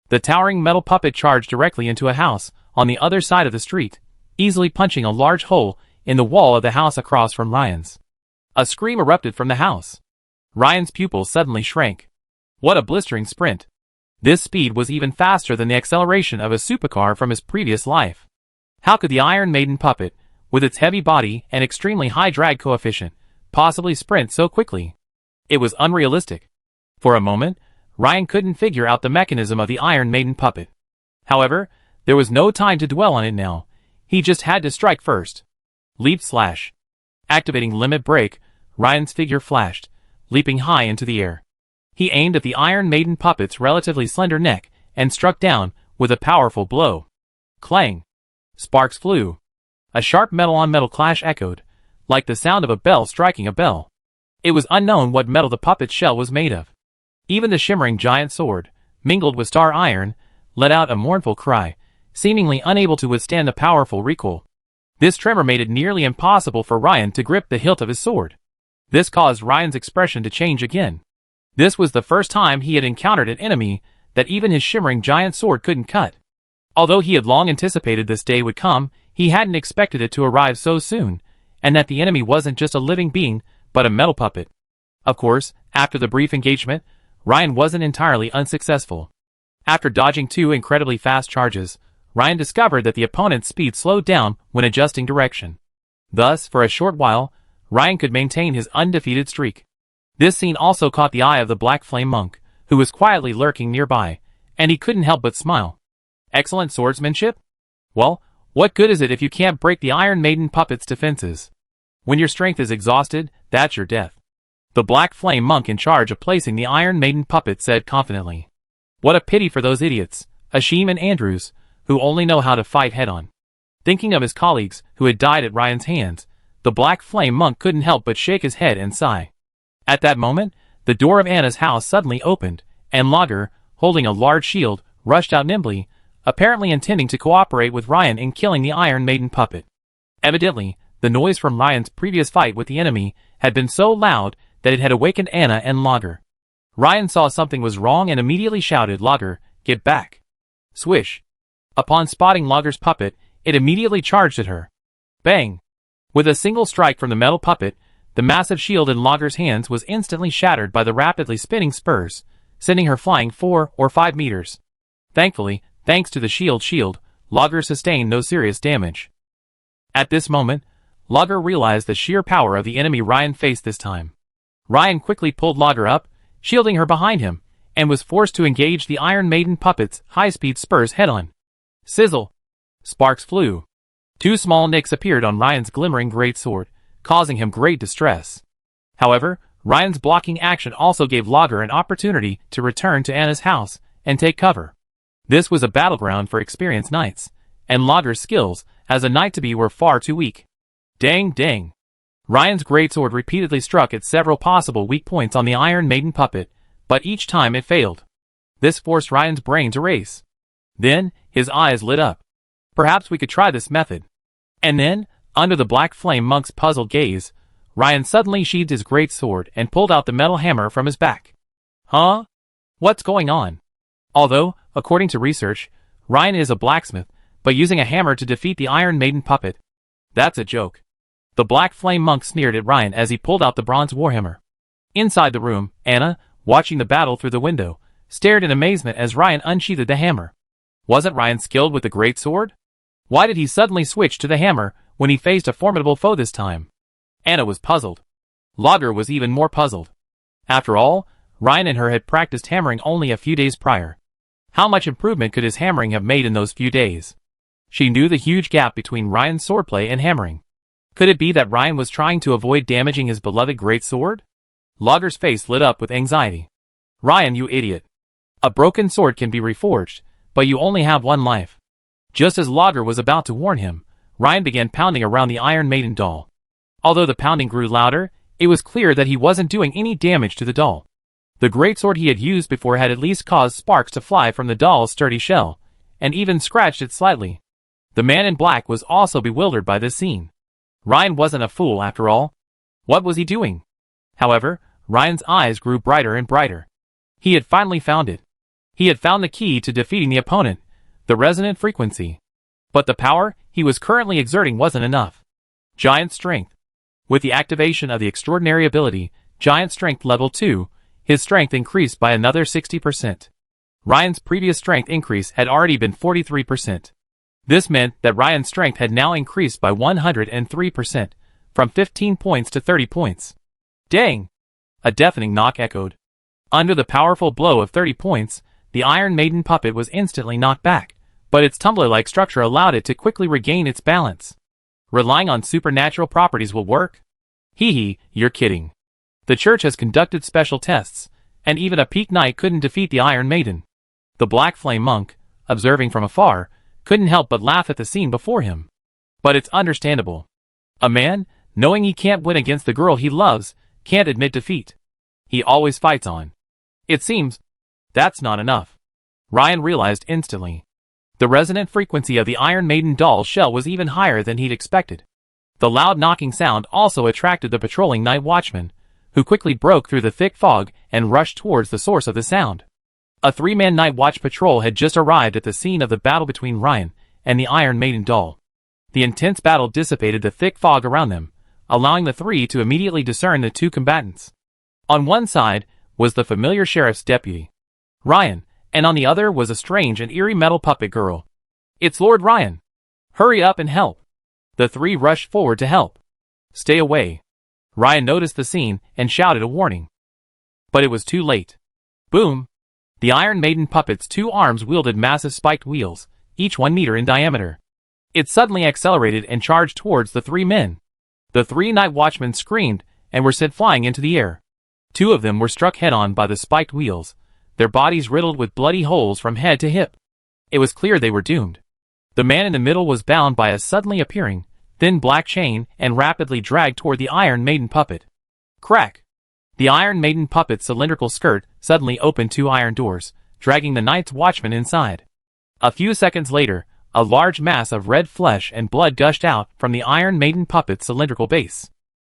The towering metal puppet charged directly into a house on the other side of the street, easily punching a large hole in the wall of the house across from Ryan's. A scream erupted from the house. Ryan's pupils suddenly shrank. What a blistering sprint! This speed was even faster than the acceleration of a supercar from his previous life. How could the Iron Maiden puppet, with its heavy body and extremely high drag coefficient, possibly sprint so quickly? It was unrealistic. For a moment, Ryan couldn't figure out the mechanism of the Iron Maiden puppet. However, there was no time to dwell on it now. He just had to strike first. Leap slash. Activating limit break, Ryan's figure flashed, leaping high into the air. He aimed at the Iron Maiden puppet's relatively slender neck and struck down with a powerful blow. Clang! Sparks flew. A sharp metal-on-metal clash echoed, like the sound of a bell striking a bell. It was unknown what metal the puppet's shell was made of. Even the shimmering giant sword, mingled with star iron, let out a mournful cry, seemingly unable to withstand the powerful recoil. This tremor made it nearly impossible for Ryan to grip the hilt of his sword. This caused Ryan's expression to change again. This was the first time he had encountered an enemy that even his shimmering giant sword couldn't cut. Although he had long anticipated this day would come, he hadn't expected it to arrive so soon, and that the enemy wasn't just a living being, but a metal puppet. Of course, after the brief engagement, Ryan wasn't entirely unsuccessful. After dodging 2 incredibly fast charges, Ryan discovered that the opponent's speed slowed down when adjusting direction. Thus, for a short while, Ryan could maintain his undefeated streak. This scene also caught the eye of the Black Flame Monk, who was quietly lurking nearby, and he couldn't help but smile. Excellent swordsmanship? Well, what good is it if you can't break the Iron Maiden puppet's defenses? When your strength is exhausted, that's your death. The Black Flame Monk in charge of placing the Iron Maiden puppet said confidently. What a pity for those idiots, Ashim and Andrews, who only know how to fight head-on. Thinking of his colleagues who had died at Ryan's hands, the Black Flame Monk couldn't help but shake his head and sigh. At that moment, the door of Anna's house suddenly opened, and Lager, holding a large shield, rushed out nimbly, apparently intending to cooperate with Ryan in killing the Iron Maiden puppet. Evidently, the noise from Ryan's previous fight with the enemy had been so loud that it had awakened Anna and Lager. Ryan saw something was wrong and immediately shouted, "Lager, get back!" Swish! Upon spotting Lager's puppet, it immediately charged at her. Bang! With a single strike from the metal puppet, the massive shield in Lager's hands was instantly shattered by the rapidly spinning spurs, sending her flying 4 or 5 meters. Thankfully, thanks to the shield, Lager sustained no serious damage. At this moment, Lager realized the sheer power of the enemy Ryan faced this time. Ryan quickly pulled Lager up, shielding her behind him, and was forced to engage the Iron Maiden puppet's high-speed spurs head-on. Sizzle! Sparks flew. 2 small nicks appeared on Ryan's glimmering greatsword, causing him great distress. However, Ryan's blocking action also gave Lager an opportunity to return to Anna's house and take cover. This was a battleground for experienced knights, and Lager's skills as a knight-to-be were far too weak. Dang dang! Ryan's greatsword repeatedly struck at several possible weak points on the Iron Maiden puppet, but each time it failed. This forced Ryan's brain to race. Then, his eyes lit up. Perhaps we could try this method. And then, under the Black Flame Monk's puzzled gaze, Ryan suddenly sheathed his greatsword and pulled out the metal hammer from his back. Huh? What's going on? Although, according to research, Ryan is a blacksmith, but using a hammer to defeat the Iron Maiden puppet? That's a joke. The Black Flame Monk sneered at Ryan as he pulled out the bronze warhammer. Inside the room, Anna, watching the battle through the window, stared in amazement as Ryan unsheathed the hammer. Wasn't Ryan skilled with the greatsword? Why did he suddenly switch to the hammer when he faced a formidable foe this time? Anna was puzzled. Lager was even more puzzled. After all, Ryan and her had practiced hammering only a few days prior. How much improvement could his hammering have made in those few days? She knew the huge gap between Ryan's swordplay and hammering. Could it be that Ryan was trying to avoid damaging his beloved greatsword? Lager's face lit up with anxiety. Ryan, you idiot. A broken sword can be reforged, but you only have one life. Just as Lager was about to warn him, Ryan began pounding around the Iron Maiden doll. Although the pounding grew louder, it was clear that he wasn't doing any damage to the doll. The greatsword he had used before had at least caused sparks to fly from the doll's sturdy shell, and even scratched it slightly. The man in black was also bewildered by this scene. Ryan wasn't a fool after all. What was he doing? However, Ryan's eyes grew brighter and brighter. He had finally found it. He had found the key to defeating the opponent, the resonant frequency. But the power he was currently exerting wasn't enough. Giant Strength. With the activation of the extraordinary ability, Giant Strength Level 2, his strength increased by another 60%. Ryan's previous strength increase had already been 43%. This meant that Ryan's strength had now increased by 103%, from 15 points to 30 points. Dang! A deafening knock echoed. Under the powerful blow of 30 points, the Iron Maiden puppet was instantly knocked back, but its tumbler-like structure allowed it to quickly regain its balance. Relying on supernatural properties will work? Hee hee, you're kidding. The church has conducted special tests, and even a peak knight couldn't defeat the Iron Maiden. The Black Flame Monk, observing from afar, couldn't help but laugh at the scene before him. But it's understandable. A man, knowing he can't win against the girl he loves, can't admit defeat. He always fights on. It seems that's not enough. Ryan realized instantly. The resonant frequency of the Iron Maiden doll shell was even higher than he'd expected. The loud knocking sound also attracted the patrolling night watchman, who quickly broke through the thick fog and rushed towards the source of the sound. A three-man night watch patrol had just arrived at the scene of the battle between Ryan and the Iron Maiden doll. The intense battle dissipated the thick fog around them, allowing the three to immediately discern the two combatants. On one side was the familiar sheriff's deputy, Ryan, and on the other was a strange and eerie metal puppet girl. "It's Lord Ryan! Hurry up and help!" The three rushed forward to help. "Stay away!" Ryan noticed the scene and shouted a warning. But it was too late. Boom! The Iron Maiden puppet's two arms wielded massive spiked wheels, each 1 meter in diameter. It suddenly accelerated and charged towards the three men. The three night watchmen screamed and were sent flying into the air. Two of them were struck head-on by the spiked wheels, their bodies riddled with bloody holes from head to hip. It was clear they were doomed. The man in the middle was bound by a suddenly appearing, thin black chain and rapidly dragged toward the Iron Maiden puppet. Crack! The Iron Maiden puppet's cylindrical skirt suddenly opened two iron doors, dragging the night's watchman inside. A few seconds later, a large mass of red flesh and blood gushed out from the Iron Maiden puppet's cylindrical base.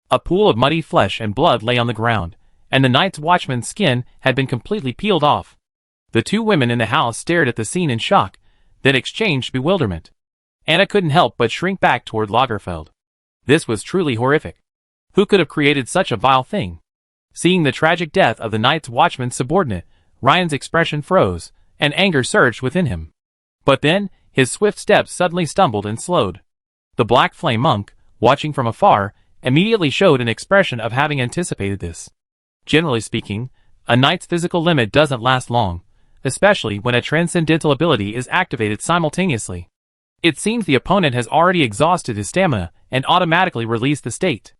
A pool of muddy flesh and blood lay on the ground, and the night's watchman's skin had been completely peeled off. The two women in the house stared at the scene in shock, then exchanged bewilderment. Anna couldn't help but shrink back toward Lagerfeld. This was truly horrific. Who could have created such a vile thing? Seeing the tragic death of the night's watchman's subordinate, Ryan's expression froze, and anger surged within him. But then, his swift steps suddenly stumbled and slowed. The Black Flame monk, watching from afar, immediately showed an expression of having anticipated this. Generally speaking, a knight's physical limit doesn't last long, especially when a transcendental ability is activated simultaneously. It seems the opponent has already exhausted his stamina and automatically released the state.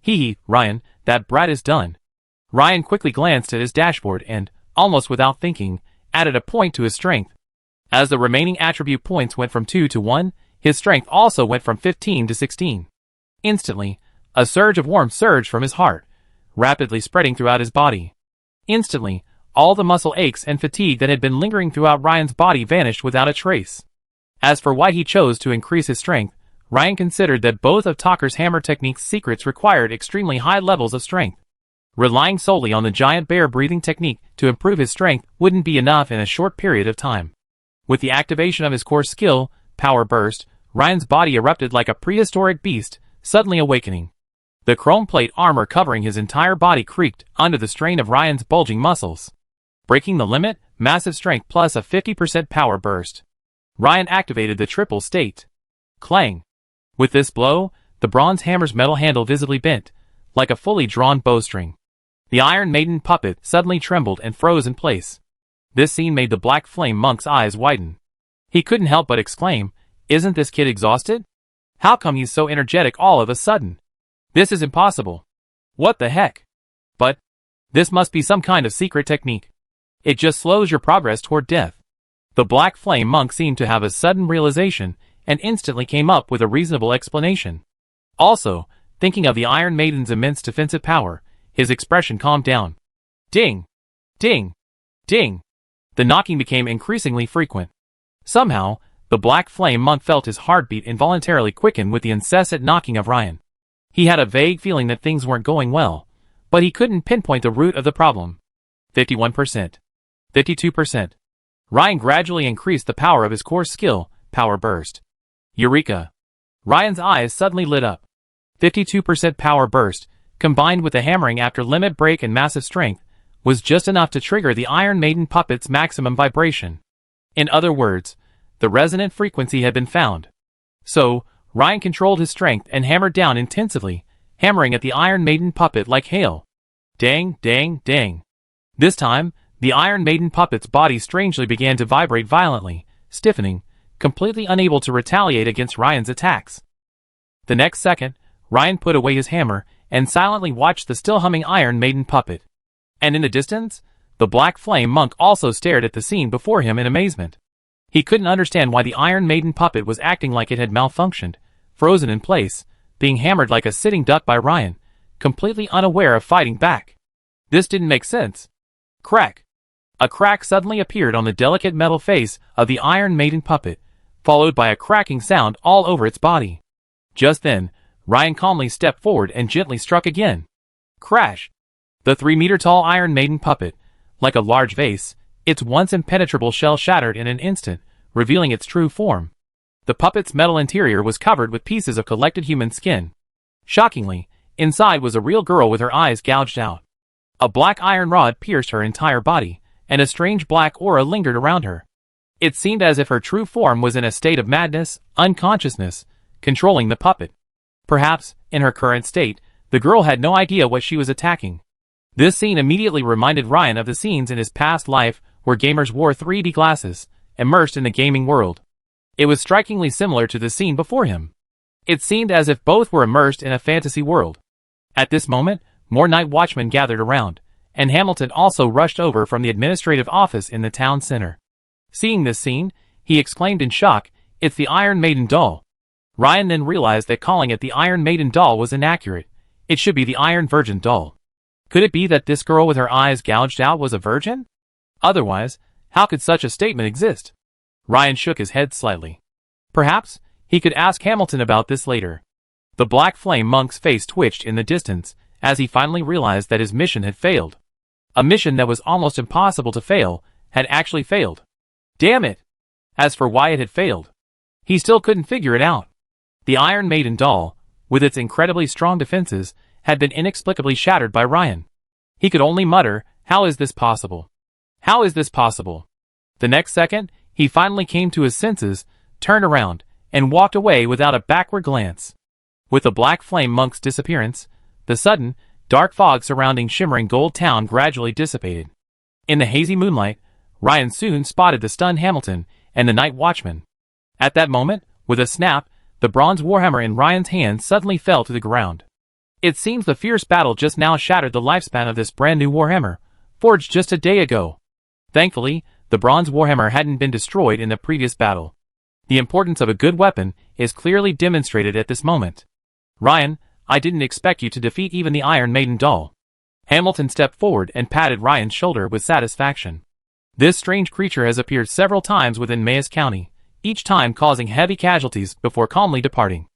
Hee, Ryan, that brat is done. Ryan quickly glanced at his dashboard and, almost without thinking, added a point to his strength. As the remaining attribute points went from 2 to 1, his strength also went from 15 to 16. Instantly, a surge of warmth surged from his heart, rapidly spreading throughout his body. Instantly, all the muscle aches and fatigue that had been lingering throughout Ryan's body vanished without a trace. As for why he chose to increase his strength, Ryan considered that both of Talker's hammer technique's secrets required extremely high levels of strength. Relying solely on the giant bear breathing technique to improve his strength wouldn't be enough in a short period of time. With the activation of his core skill, Power Burst, Ryan's body erupted like a prehistoric beast, suddenly awakening. The chrome plate armor covering his entire body creaked under the strain of Ryan's bulging muscles. Breaking the limit, massive strength plus a 50% power burst. Ryan activated the triple state. Clang! With this blow, the bronze hammer's metal handle visibly bent, like a fully drawn bowstring. The Iron Maiden puppet suddenly trembled and froze in place. This scene made the Black Flame monk's eyes widen. He couldn't help but exclaim, "Isn't this kid exhausted? How come he's so energetic all of a sudden? This is impossible. What the heck? But this must be some kind of secret technique. It just slows your progress toward death." The Black Flame monk seemed to have a sudden realization and instantly came up with a reasonable explanation. Also, thinking of the Iron Maiden's immense defensive power, his expression calmed down. Ding! Ding! Ding! The knocking became increasingly frequent. Somehow, the Black Flame monk felt his heartbeat involuntarily quicken with the incessant knocking of Ryan. He had a vague feeling that things weren't going well, but he couldn't pinpoint the root of the problem. 51%. 52%. Ryan gradually increased the power of his core skill, Power Burst. Eureka! Ryan's eyes suddenly lit up. 52% Power Burst, combined with the hammering after limit break and massive strength, was just enough to trigger the Iron Maiden puppet's maximum vibration. In other words, the resonant frequency had been found. So, Ryan controlled his strength and hammered down intensively, hammering at the Iron Maiden puppet like hail. Dang, dang, dang. This time, the Iron Maiden puppet's body strangely began to vibrate violently, stiffening, completely unable to retaliate against Ryan's attacks. The next second, Ryan put away his hammer and silently watched the still humming Iron Maiden puppet. And in the distance, the Black Flame monk also stared at the scene before him in amazement. He couldn't understand why the Iron Maiden puppet was acting like it had malfunctioned, frozen in place, being hammered like a sitting duck by Ryan, completely unaware of fighting back. This didn't make sense. Crack. A crack suddenly appeared on the delicate metal face of the Iron Maiden puppet, followed by a cracking sound all over its body. Just then, Ryan calmly stepped forward and gently struck again. Crash! The 3-meter-tall Iron Maiden puppet, like a large vase, its once impenetrable shell shattered in an instant, revealing its true form. The puppet's metal interior was covered with pieces of collected human skin. Shockingly, inside was a real girl with her eyes gouged out. A black iron rod pierced her entire body, and a strange black aura lingered around her. It seemed as if her true form was in a state of madness, unconsciousness, controlling the puppet. Perhaps, in her current state, the girl had no idea what she was attacking. This scene immediately reminded Ryan of the scenes in his past life where gamers wore 3D glasses, immersed in the gaming world. It was strikingly similar to the scene before him. It seemed as if both were immersed in a fantasy world. At this moment, more night watchmen gathered around, and Hamilton also rushed over from the administrative office in the town center. Seeing this scene, he exclaimed in shock, "It's the Iron Maiden doll." Ryan then realized that calling it the Iron Maiden doll was inaccurate. It should be the Iron Virgin doll. Could it be that this girl with her eyes gouged out was a virgin? Otherwise, how could such a statement exist? Ryan shook his head slightly. Perhaps, he could ask Hamilton about this later. The Black Flame monk's face twitched in the distance, as he finally realized that his mission had failed. A mission that was almost impossible to fail, had actually failed. Damn it! As for why it had failed, he still couldn't figure it out. The Iron Maiden doll, with its incredibly strong defenses, had been inexplicably shattered by Ryan. He could only mutter, "How is this possible? How is this possible?" The next second, he finally came to his senses, turned around, and walked away without a backward glance. With the Black Flame monk's disappearance, the sudden, dark fog surrounding shimmering gold town gradually dissipated. In the hazy moonlight, Ryan soon spotted the stunned Hamilton and the night watchman. At that moment, with a snap, the bronze warhammer in Ryan's hand suddenly fell to the ground. It seems the fierce battle just now shattered the lifespan of this brand new warhammer, forged just a day ago. Thankfully, the bronze warhammer hadn't been destroyed in the previous battle. The importance of a good weapon is clearly demonstrated at this moment. "Ryan, I didn't expect you to defeat even the Iron Maiden doll." Hamilton stepped forward and patted Ryan's shoulder with satisfaction. This strange creature has appeared several times within Mayes County, each time causing heavy casualties before calmly departing.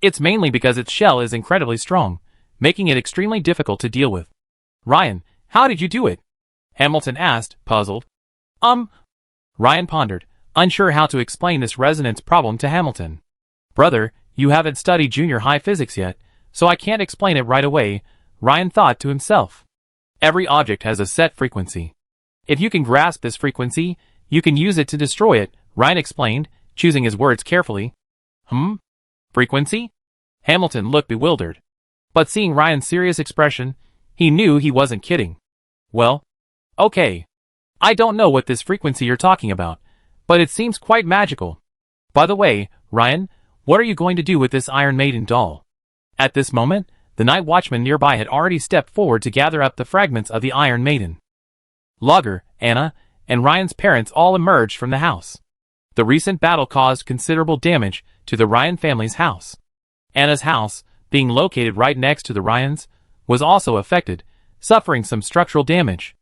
It's mainly because its shell is incredibly strong, making it extremely difficult to deal with. "Ryan, how did you do it?" Hamilton asked, puzzled. Ryan pondered, unsure how to explain this resonance problem to Hamilton. "Brother, you haven't studied junior high physics yet, so I can't explain it right away," Ryan thought to himself. "Every object has a set frequency. If you can grasp this frequency, you can use it to destroy it," Ryan explained, choosing his words carefully. Frequency? Hamilton looked bewildered. But seeing Ryan's serious expression, he knew he wasn't kidding. "Well, okay. I don't know what this frequency you're talking about, but it seems quite magical. By the way, Ryan, what are you going to do with this Iron Maiden doll?" At this moment, the night watchman nearby had already stepped forward to gather up the fragments of the Iron Maiden. Logger, Anna, and Ryan's parents all emerged from the house. The recent battle caused considerable damage to the Ryan family's house. Anna's house, being located right next to the Ryans, was also affected, suffering some structural damage.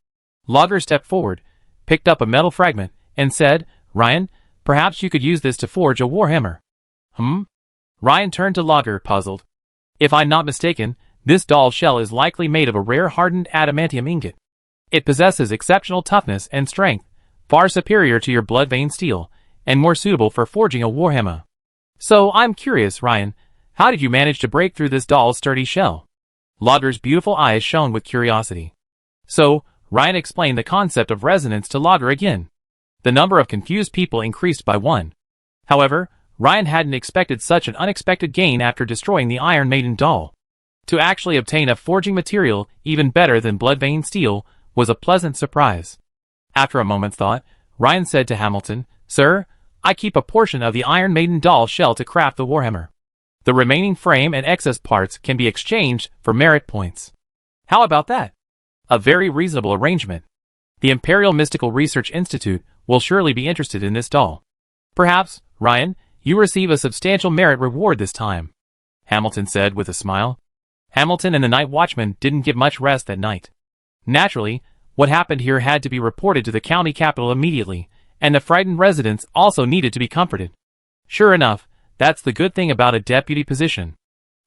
Logger stepped forward, picked up a metal fragment, and said, "Ryan, perhaps you could use this to forge a warhammer." Ryan turned to Logger, puzzled. "If I'm not mistaken, this doll shell is likely made of a rare hardened adamantium ingot. It possesses exceptional toughness and strength, far superior to your blood-vein steel, and more suitable for forging a warhammer. So I'm curious, Ryan, how did you manage to break through this doll's sturdy shell?" Logger's beautiful eyes shone with curiosity. So, Ryan explained the concept of resonance to Logger again. The number of confused people increased by 1. However, Ryan hadn't expected such an unexpected gain after destroying the Iron Maiden doll. To actually obtain a forging material even better than blood-vein steel was a pleasant surprise. After a moment's thought, Ryan said to Hamilton, "Sir, I keep a portion of the Iron Maiden doll shell to craft the warhammer. The remaining frame and excess parts can be exchanged for merit points. How about that? A very reasonable arrangement. The Imperial Mystical Research Institute will surely be interested in this doll." Perhaps, Ryan, you receive a substantial merit reward this time, Hamilton said with a smile. Hamilton and the night watchman didn't get much rest that night. Naturally, what happened here had to be reported to the county capital immediately, and the frightened residents also needed to be comforted. Sure enough, that's the good thing about a deputy position.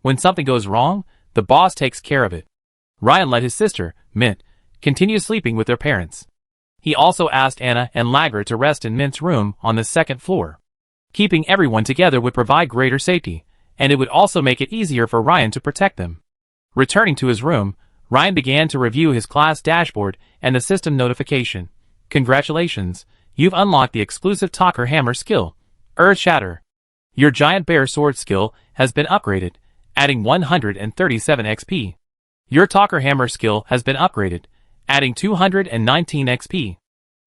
When something goes wrong, the boss takes care of it. Ryan let his sister, Mint, continue sleeping with their parents. He also asked Anna and Lagra to rest in Mint's room on the second floor. Keeping everyone together would provide greater safety, and it would also make it easier for Ryan to protect them. Returning to his room, Ryan began to review his class dashboard and the system notification. Congratulations, you've unlocked the exclusive Talker Hammer skill, Earth Shatter. Your Giant Bear Sword skill has been upgraded, adding 137 XP. Your Talker Hammer skill has been upgraded, adding 219 XP.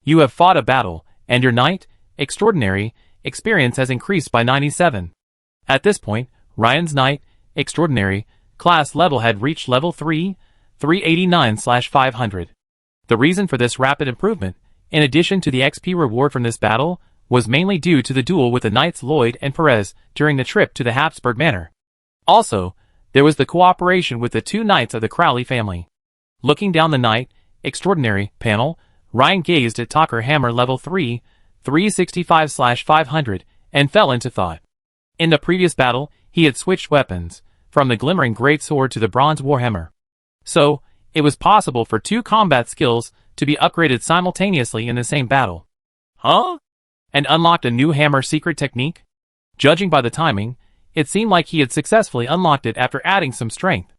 You have fought a battle, and your Knight, Extraordinary, experience has increased by 97. At this point, Ryan's Knight, Extraordinary, class level had reached level 3, 389/500. The reason for this rapid improvement, in addition to the XP reward from this battle, was mainly due to the duel with the Knights Lloyd and Perez during the trip to the Habsburg Manor. Also, there was the cooperation with the two Knights of the Crowley family. Looking down the Knight, Extraordinary panel, Ryan gazed at Talker Hammer level 3, 365/500, and fell into thought. In the previous battle, he had switched weapons, from the glimmering greatsword to the bronze warhammer. So, it was possible for two combat skills to be upgraded simultaneously in the same battle. Huh? And unlocked a new hammer secret technique? Judging by the timing, it seemed like he had successfully unlocked it after adding some strength.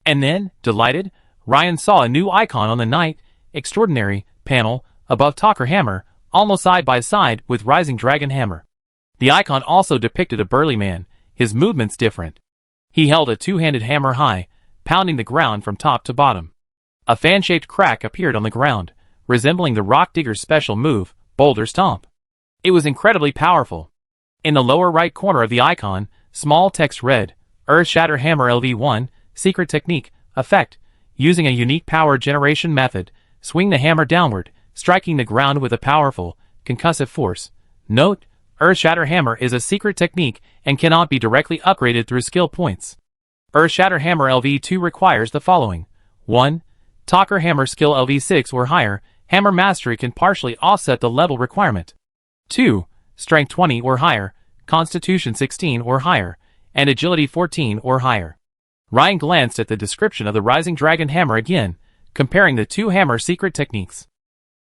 And then, delighted, Ryan saw a new icon on the Knight, Extraordinary, panel, above Talker Hammer, almost side by side with Rising Dragon Hammer. The icon also depicted a burly man, his movements different. He held a two-handed hammer high, pounding the ground from top to bottom. A fan-shaped crack appeared on the ground, resembling the rock digger's special move, Boulder Stomp. It was incredibly powerful. In the lower right corner of the icon, small text read, Earth Shatter Hammer LV1, Secret Technique, Effect. Using a unique power generation method, swing the hammer downward, striking the ground with a powerful, concussive force. Note, Earth Shatter Hammer is a secret technique and cannot be directly upgraded through skill points. Earth Shatter Hammer LV2 requires the following. 1. Talker Hammer skill LV6 or higher, Hammer Mastery can partially offset the level requirement. 2. Strength 20 or higher, Constitution 16 or higher, and Agility 14 or higher. Ryan glanced at the description of the Rising Dragon Hammer again, comparing the two hammer secret techniques.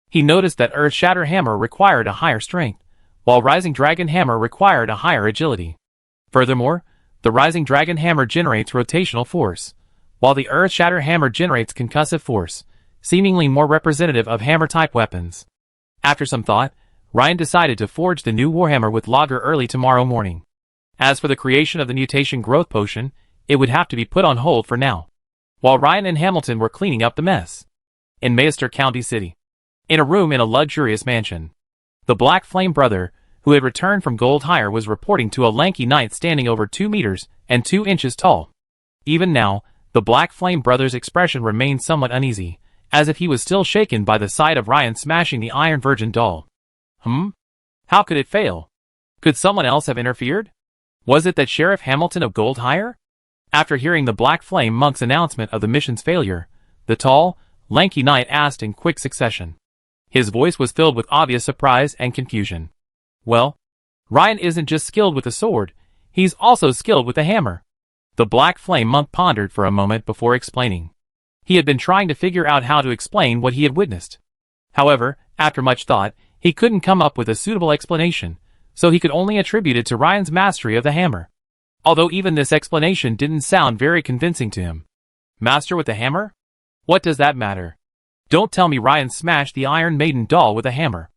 He noticed that Earth Shatter Hammer required a higher strength, while Rising Dragon Hammer required a higher agility. Furthermore, the Rising Dragon Hammer generates rotational force, while the Earth Shatter Hammer generates concussive force, seemingly more representative of hammer-type weapons. After some thought, Ryan decided to forge the new Warhammer with Lager early tomorrow morning. As for the creation of the mutation growth potion, it would have to be put on hold for now. While Ryan and Hamilton were cleaning up the mess. In Mayster County City. In a room in a luxurious mansion. The Black Flame brother, who had returned from Gold Hire, was reporting to a lanky knight standing over 2 meters and 2 inches tall. Even now, the Black Flame brother's expression remained somewhat uneasy, as if he was still shaken by the sight of Ryan smashing the Iron Virgin doll. How could it fail? Could someone else have interfered? Was it that Sheriff Hamilton of Gold Hire? After hearing the Black Flame monk's announcement of the mission's failure, the tall, lanky knight asked in quick succession. His voice was filled with obvious surprise and confusion. Well, Ryan isn't just skilled with the sword, he's also skilled with the hammer. The Black Flame monk pondered for a moment before explaining. He had been trying to figure out how to explain what he had witnessed. However, after much thought, he couldn't come up with a suitable explanation, so he could only attribute it to Ryan's mastery of the hammer. Although even this explanation didn't sound very convincing to him. Master with the hammer? What does that matter? Don't tell me Ryan smashed the Iron Maiden doll with a hammer.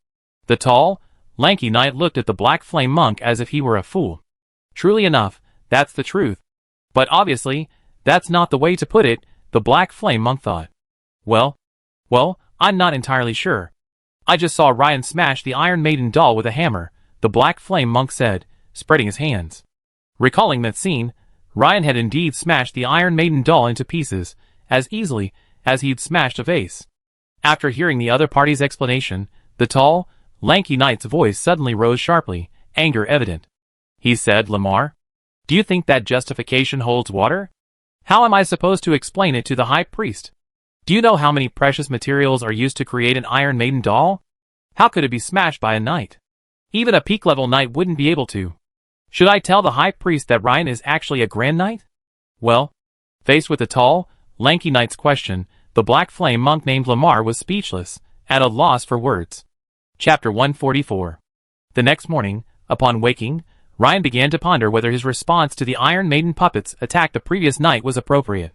The tall, lanky knight looked at the Black Flame monk as if he were a fool. Truly enough, that's the truth. But obviously, that's not the way to put it, the Black Flame monk thought. Well, I'm not entirely sure. I just saw Ryan smash the Iron Maiden doll with a hammer, the Black Flame monk said, spreading his hands. Recalling that scene, Ryan had indeed smashed the Iron Maiden doll into pieces, as easily as he'd smashed a vase. After hearing the other party's explanation, the tall, lanky knight's voice suddenly rose sharply, anger evident. He said, "Lamar, do you think that justification holds water? How am I supposed to explain it to the high priest? Do you know how many precious materials are used to create an Iron Maiden doll? How could it be smashed by a knight? Even a peak-level knight wouldn't be able to. Should I tell the high priest that Ryan is actually a grand knight?" Well, faced with the tall, lanky knight's question, the Black Flame monk named Lamar was speechless, at a loss for words. Chapter 144. The next morning, upon waking, Ryan began to ponder whether his response to the Iron Maiden puppets' attack the previous night was appropriate.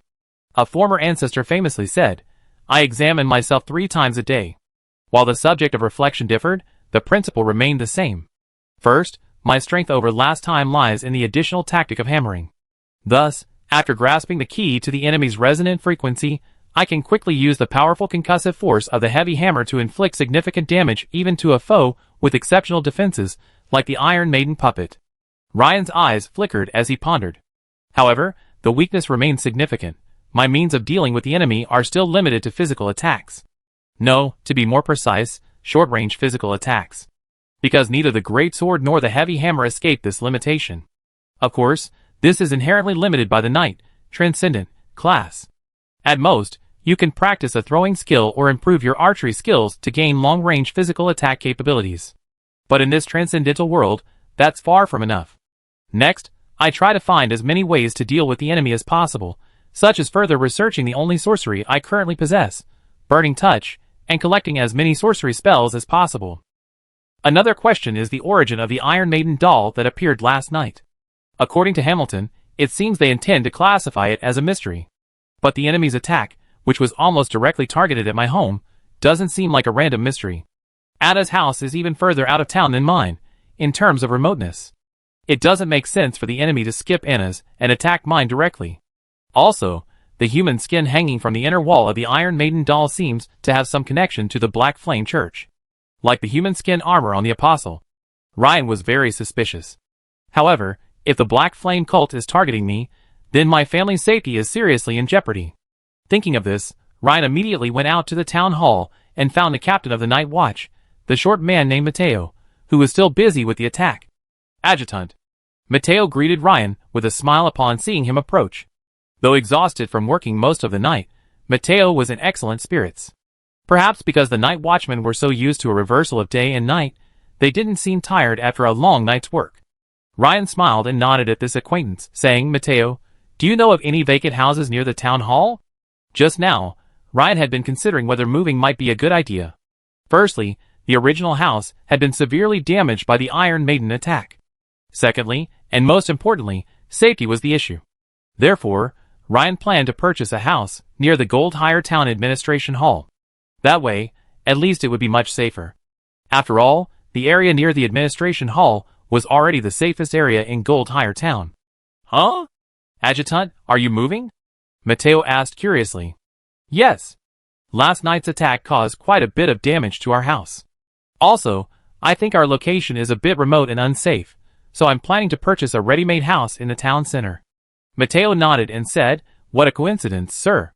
A former ancestor famously said, "I examine myself 3 times a day." While the subject of reflection differed, the principle remained the same. First, my strength over last time lies in the additional tactic of hammering. Thus, after grasping the key to the enemy's resonant frequency, I can quickly use the powerful concussive force of the heavy hammer to inflict significant damage even to a foe with exceptional defenses, like the Iron Maiden puppet. Ryan's eyes flickered as he pondered. However, the weakness remained significant. My means of dealing with the enemy are still limited to physical attacks. No, to be more precise, short-range physical attacks. Because neither the great sword nor the heavy hammer escape this limitation. Of course, this is inherently limited by the knight, transcendent, class. At most, you can practice a throwing skill or improve your archery skills to gain long-range physical attack capabilities. But in this transcendental world, that's far from enough. Next, I try to find as many ways to deal with the enemy as possible, such as further researching the only sorcery I currently possess, Burning Touch, and collecting as many sorcery spells as possible. Another question is the origin of the Iron Maiden doll that appeared last night. According to Hamilton, it seems they intend to classify it as a mystery. But the enemy's attack, which was almost directly targeted at my home, doesn't seem like a random mystery. Ada's house is even further out of town than mine, in terms of remoteness. It doesn't make sense for the enemy to skip Anna's and attack mine directly. Also, the human skin hanging from the inner wall of the Iron Maiden doll seems to have some connection to the Black Flame Church. Like the human skin armor on the Apostle. Ryan was very suspicious. However, if the Black Flame cult is targeting me, then my family's safety is seriously in jeopardy. Thinking of this, Ryan immediately went out to the town hall and found the captain of the night watch, the short man named Mateo, who was still busy with the attack. "Adjutant." Mateo greeted Ryan with a smile upon seeing him approach. Though exhausted from working most of the night, Mateo was in excellent spirits. Perhaps because the night watchmen were so used to a reversal of day and night, they didn't seem tired after a long night's work. Ryan smiled and nodded at this acquaintance, saying, "Mateo, do you know of any vacant houses near the town hall?" Just now, Ryan had been considering whether moving might be a good idea. Firstly, the original house had been severely damaged by the Iron Maiden attack. Secondly, and most importantly, safety was the issue. Therefore, Ryan planned to purchase a house near the Gold Hire Town Administration Hall. That way, at least it would be much safer. After all, the area near the Administration Hall was already the safest area in Gold Hire Town. "Huh? Adjutant, are you moving?" Mateo asked curiously. "Yes. Last night's attack caused quite a bit of damage to our house. Also, I think our location is a bit remote and unsafe, so I'm planning to purchase a ready-made house in the town center." Mateo nodded and said, "What a coincidence, sir.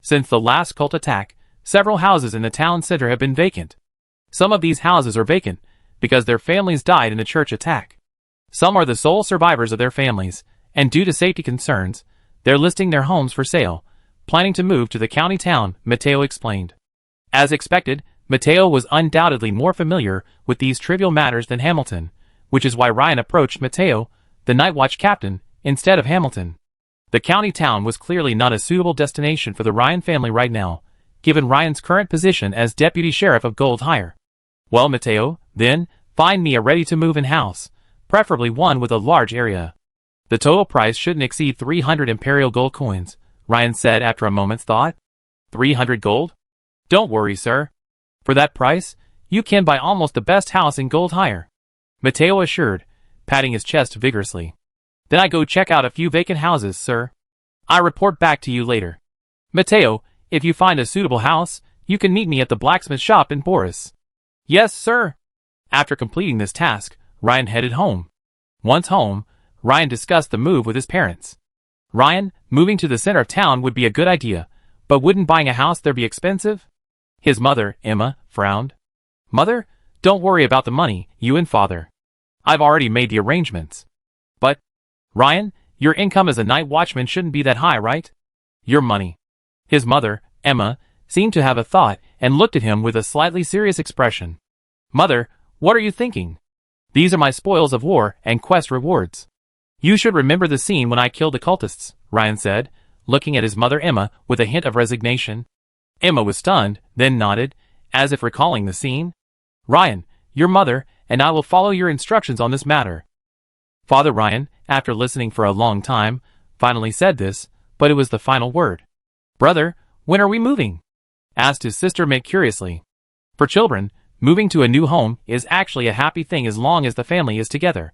Since the last cult attack, several houses in the town center have been vacant. Some of these houses are vacant because their families died in the church attack. Some are the sole survivors of their families, and due to safety concerns, they're listing their homes for sale, planning to move to the county town," Mateo explained. As expected, Mateo was undoubtedly more familiar with these trivial matters than Hamilton, which is why Ryan approached Mateo, the night watch captain, instead of Hamilton. The county town was clearly not a suitable destination for the Ryan family right now, given Ryan's current position as deputy sheriff of Gold Hire. "Well, Mateo, then, find me a ready-to-move-in house, preferably one with a large area. The total price shouldn't exceed 300 Imperial gold coins," Ryan said after a moment's thought. 300 gold? Don't worry, sir. For that price, you can buy almost the best house in Gold Hire," Mateo assured, patting his chest vigorously. "Then I go check out a few vacant houses, sir. I report back to you later. Mateo, if you find a suitable house, you can meet me at the blacksmith shop in Boris." "Yes, sir." After completing this task, Ryan headed home. Once home, Ryan discussed the move with his parents. "Ryan, moving to the center of town would be a good idea, but wouldn't buying a house there be expensive?" His mother, Emma, frowned. "Mother, don't worry about the money, you and father. I've already made the arrangements. But, Ryan, your income as a night watchman shouldn't be that high, right? Your money. His mother, Emma, seemed to have a thought and looked at him with a slightly serious expression. Mother, what are you thinking? These are my spoils of war and quest rewards. You should remember the scene when I killed the cultists, Ryan said, looking at his mother Emma with a hint of resignation. Emma was stunned, then nodded, as if recalling the scene. Ryan, your mother, and I will follow your instructions on this matter. Father Ryan, after listening for a long time, finally said this, but it was the final word. Brother, when are we moving? Asked his sister Mick curiously. For children, moving to a new home is actually a happy thing as long as the family is together.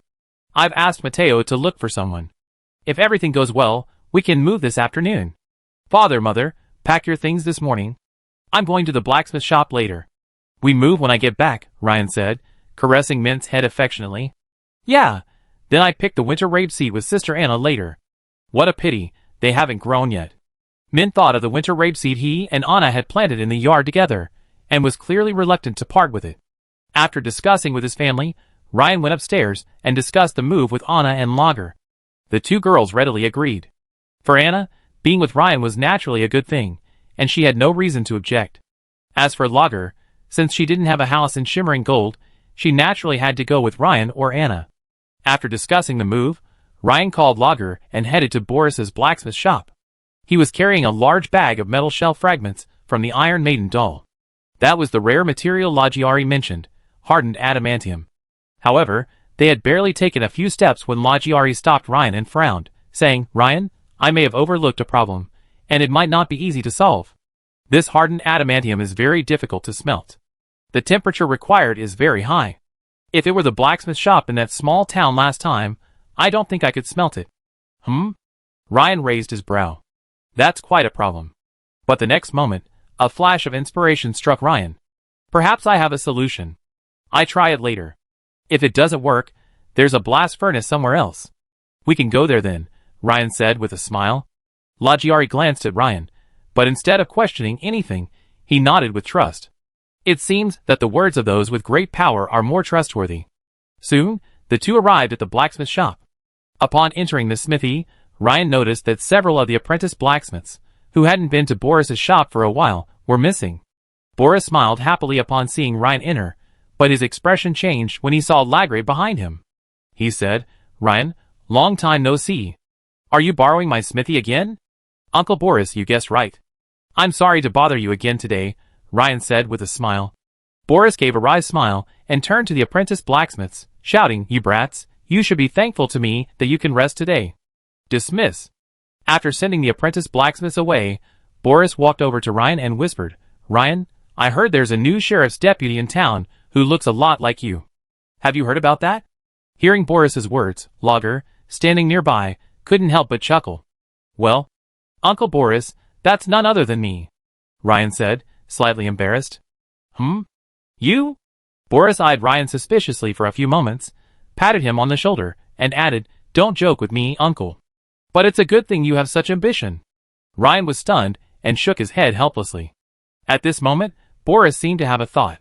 I've asked Mateo to look for someone. If everything goes well, we can move this afternoon. Father, Mother, pack your things this morning. I'm going to the blacksmith shop later. We move when I get back, Ryan said, caressing Mint's head affectionately. Yeah, then I pick the winter rape seat with Sister Anna later. What a pity, they haven't grown yet. Mint thought of the winter rape seed he and Anna had planted in the yard together, and was clearly reluctant to part with it. After discussing with his family, Ryan went upstairs and discussed the move with Anna and Lager. The two girls readily agreed. For Anna, being with Ryan was naturally a good thing, and she had no reason to object. As for Lager, since she didn't have a house in Shimmering Gold, she naturally had to go with Ryan or Anna. After discussing the move, Ryan called Lager and headed to Boris's blacksmith shop. He was carrying a large bag of metal shell fragments from the Iron Maiden doll. That was the rare material Lagiari mentioned, hardened adamantium. However, they had barely taken a few steps when Lagiari stopped Ryan and frowned, saying, Ryan, I may have overlooked a problem, and it might not be easy to solve. This hardened adamantium is very difficult to smelt. The temperature required is very high. If it were the blacksmith shop in that small town last time, I don't think I could smelt it. Ryan raised his brow. That's quite a problem. But the next moment, a flash of inspiration struck Ryan. Perhaps I have a solution. I try it later. If it doesn't work, there's a blast furnace somewhere else. We can go there then, Ryan said with a smile. Lagiari glanced at Ryan, but instead of questioning anything, he nodded with trust. It seems that the words of those with great power are more trustworthy. Soon, the two arrived at the blacksmith shop. Upon entering the smithy, Ryan noticed that several of the apprentice blacksmiths, who hadn't been to Boris's shop for a while, were missing. Boris smiled happily upon seeing Ryan enter, but his expression changed when he saw Lagrave behind him. He said, Ryan, long time no see. Are you borrowing my smithy again? Uncle Boris, you guessed right. I'm sorry to bother you again today, Ryan said with a smile. Boris gave a wry smile and turned to the apprentice blacksmiths, shouting, You brats, you should be thankful to me that you can rest today. Dismiss. After sending the apprentice blacksmiths away, Boris walked over to Ryan and whispered, Ryan, I heard there's a new sheriff's deputy in town who looks a lot like you. Have you heard about that? Hearing Boris's words, Lager, standing nearby, couldn't help but chuckle. Well, Uncle Boris, that's none other than me, Ryan said, slightly embarrassed. You? Boris eyed Ryan suspiciously for a few moments, patted him on the shoulder, and added, Don't joke with me, Uncle. But it's a good thing you have such ambition. Ryan was stunned and shook his head helplessly. At this moment, Boris seemed to have a thought.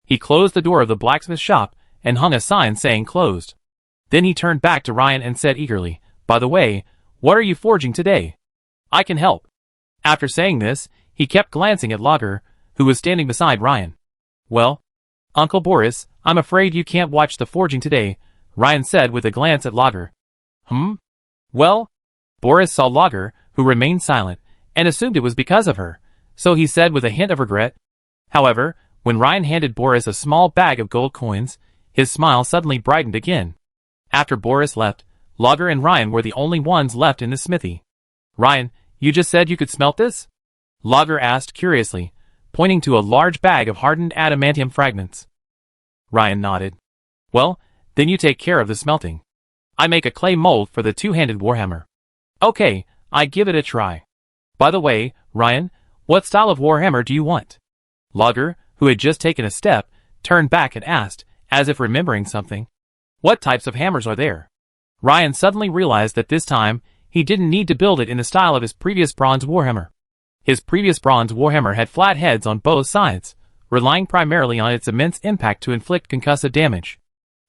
He closed the door of the blacksmith shop and hung a sign saying closed. Then he turned back to Ryan and said eagerly, By the way, what are you forging today? I can help. After saying this, he kept glancing at Lager, who was standing beside Ryan. Well, Uncle Boris, I'm afraid you can't watch the forging today, Ryan said with a glance at Lager. Well, Boris saw Lager, who remained silent, and assumed it was because of her, so he said with a hint of regret. However, when Ryan handed Boris a small bag of gold coins, his smile suddenly brightened again. After Boris left, Lager and Ryan were the only ones left in the smithy. Ryan, you just said you could smelt this? Lager asked curiously, pointing to a large bag of hardened adamantium fragments. Ryan nodded. Well, then you take care of the smelting. I make a clay mold for the two-handed warhammer. Okay, I give it a try. By the way, Ryan, what style of warhammer do you want? Lager, who had just taken a step, turned back and asked, as if remembering something. What types of hammers are there? Ryan suddenly realized that this time, he didn't need to build it in the style of his previous bronze warhammer. His previous bronze warhammer had flat heads on both sides, relying primarily on its immense impact to inflict concussive damage.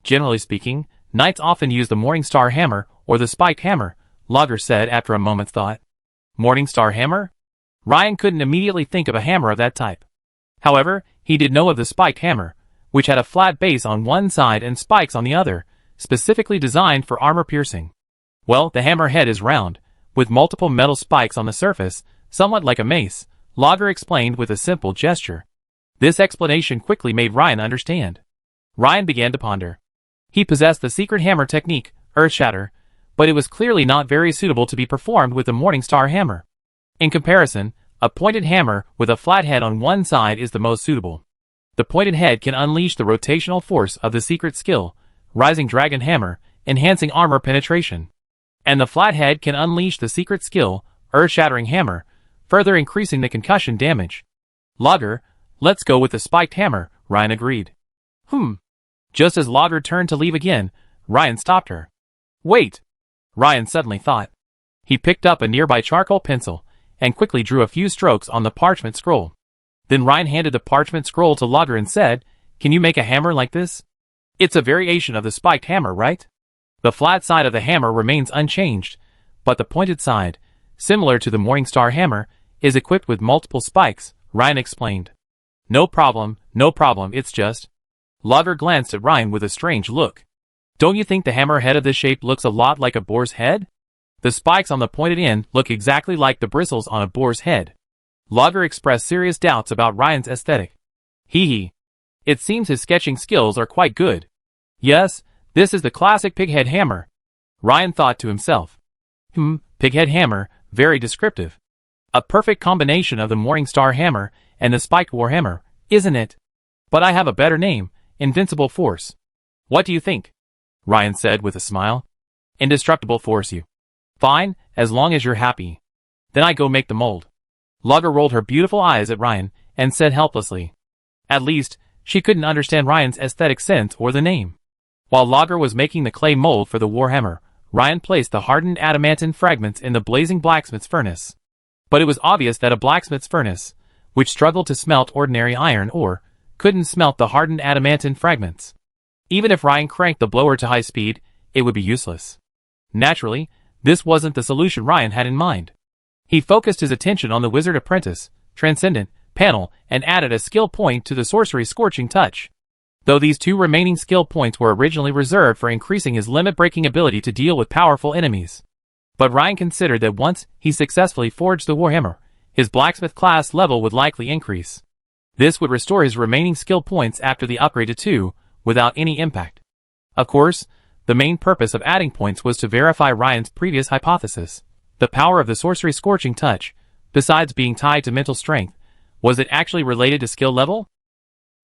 Generally speaking, Knights often use the Morningstar hammer or the spiked hammer, Logger said after a moment's thought. Morningstar hammer? Ryan couldn't immediately think of a hammer of that type. However, he did know of the spiked hammer, which had a flat base on one side and spikes on the other, specifically designed for armor piercing. Well, the hammer head is round, with multiple metal spikes on the surface, somewhat like a mace, Logger explained with a simple gesture. This explanation quickly made Ryan understand. Ryan began to ponder. He possessed the secret hammer technique, Earthshatter, but it was clearly not very suitable to be performed with the Morningstar hammer. In comparison, a pointed hammer with a flat head on one side is the most suitable. The pointed head can unleash the rotational force of the secret skill, Rising Dragon Hammer, enhancing armor penetration. And the flat head can unleash the secret skill, Earth-Shattering Hammer, further increasing the concussion damage. Logger, let's go with the spiked hammer, Ryan agreed. Just as Logger turned to leave again, Ryan stopped her. Wait! Ryan suddenly thought. He picked up a nearby charcoal pencil and quickly drew a few strokes on the parchment scroll. Then Ryan handed the parchment scroll to Logger and said, "Can you make a hammer like this? It's a variation of the spiked hammer, right? The flat side of the hammer remains unchanged, but the pointed side, similar to the Morningstar hammer, is equipped with multiple spikes," Ryan explained. No problem, it's just..." Logger glanced at Ryan with a strange look. "Don't you think the hammer head of this shape looks a lot like a boar's head? The spikes on the pointed end look exactly like the bristles on a boar's head." Logger expressed serious doubts about Ryan's aesthetic. It seems his sketching skills are quite good. Yes, this is the classic pighead hammer. Ryan thought to himself. Pighead hammer, very descriptive. A perfect combination of the Morningstar hammer and the spiked warhammer, isn't it? But I have a better name, Invincible Force. What do you think? Ryan said with a smile. Indestructible Force you. Fine, as long as you're happy. Then I go make the mold. Logger rolled her beautiful eyes at Ryan and said helplessly. At least, she couldn't understand Ryan's aesthetic sense or the name. While Logger was making the clay mold for the warhammer, Ryan placed the hardened adamantine fragments in the blazing blacksmith's furnace. But it was obvious that a blacksmith's furnace, which struggled to smelt ordinary iron ore, couldn't smelt the hardened adamantine fragments. Even if Ryan cranked the blower to high speed, it would be useless. Naturally, this wasn't the solution Ryan had in mind. He focused his attention on the Wizard Apprentice, Transcendent, panel and added a skill point to the Sorcery Scorching Touch. Though these two remaining skill points were originally reserved for increasing his limit-breaking ability to deal with powerful enemies. But Ryan considered that once he successfully forged the warhammer, his blacksmith class level would likely increase. This would restore his remaining skill points after the upgrade to 2, without any impact. Of course, the main purpose of adding points was to verify Ryan's previous hypothesis. The power of the Sorcery Scorching Touch, besides being tied to mental strength, was it actually related to skill level?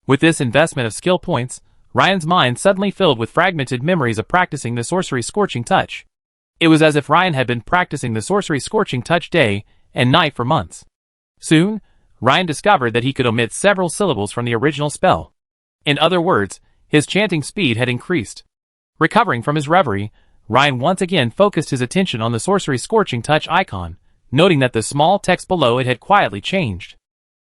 With this investment of skill points, Ryan's mind suddenly filled with fragmented memories of practicing the Sorcery Scorching Touch. It was as if Ryan had been practicing the Sorcery Scorching Touch day and night for months. Soon, Ryan discovered that he could omit several syllables from the original spell. In other words, his chanting speed had increased. Recovering from his reverie, Ryan once again focused his attention on the Sorcery Scorching Touch icon, noting that the small text below it had quietly changed.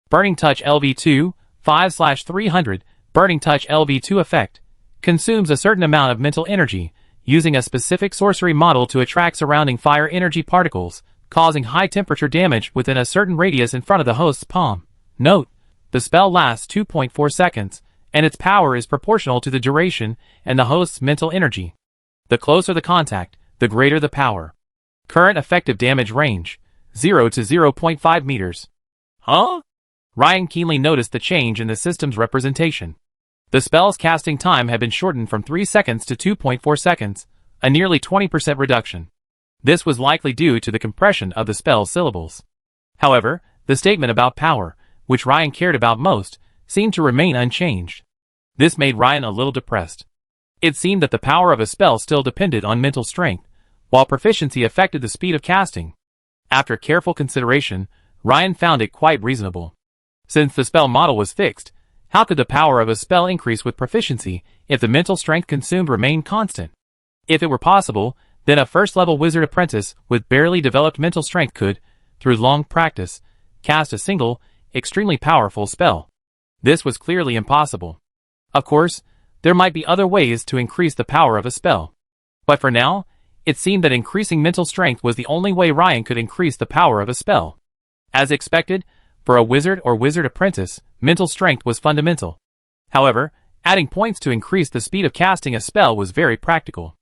Burning Touch LV2, 5/300, Burning Touch LV2 effect, consumes a certain amount of mental energy, using a specific sorcery model to attract surrounding fire energy particles, causing high temperature damage within a certain radius in front of the host's palm. Note, the spell lasts 2.4 seconds, and its power is proportional to the duration and the host's mental energy. The closer the contact, the greater the power. Current effective damage range, 0 to 0.5 meters. Huh? Ryan keenly noticed the change in the system's representation. The spell's casting time had been shortened from 3 seconds to 2.4 seconds, a nearly 20% reduction. This was likely due to the compression of the spell's syllables. However, the statement about power, which Ryan cared about most, seemed to remain unchanged. This made Ryan a little depressed. It seemed that the power of a spell still depended on mental strength, while proficiency affected the speed of casting. After careful consideration, Ryan found it quite reasonable. Since the spell model was fixed, how could the power of a spell increase with proficiency if the mental strength consumed remained constant? If it were possible, then a first-level wizard apprentice with barely developed mental strength could, through long practice, cast a single, extremely powerful spell. This was clearly impossible. Of course, there might be other ways to increase the power of a spell. But for now, it seemed that increasing mental strength was the only way Ryan could increase the power of a spell. As expected, for a wizard or wizard apprentice, mental strength was fundamental. However, adding points to increase the speed of casting a spell was very practical.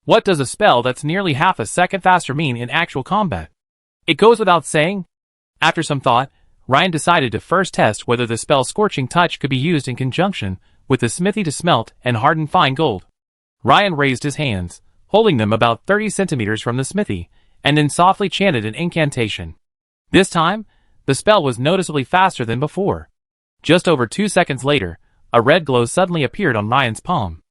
What does a spell that's nearly half a second faster mean in actual combat? It goes without saying. After some thought, Ryan decided to first test whether the spell Scorching Touch could be used in conjunction with the smithy to smelt and harden fine gold. Ryan raised his hands, holding them about 30 centimeters from the smithy, and then softly chanted an incantation. This time, the spell was noticeably faster than before. Just over 2 seconds later, a red glow suddenly appeared on Ryan's palm.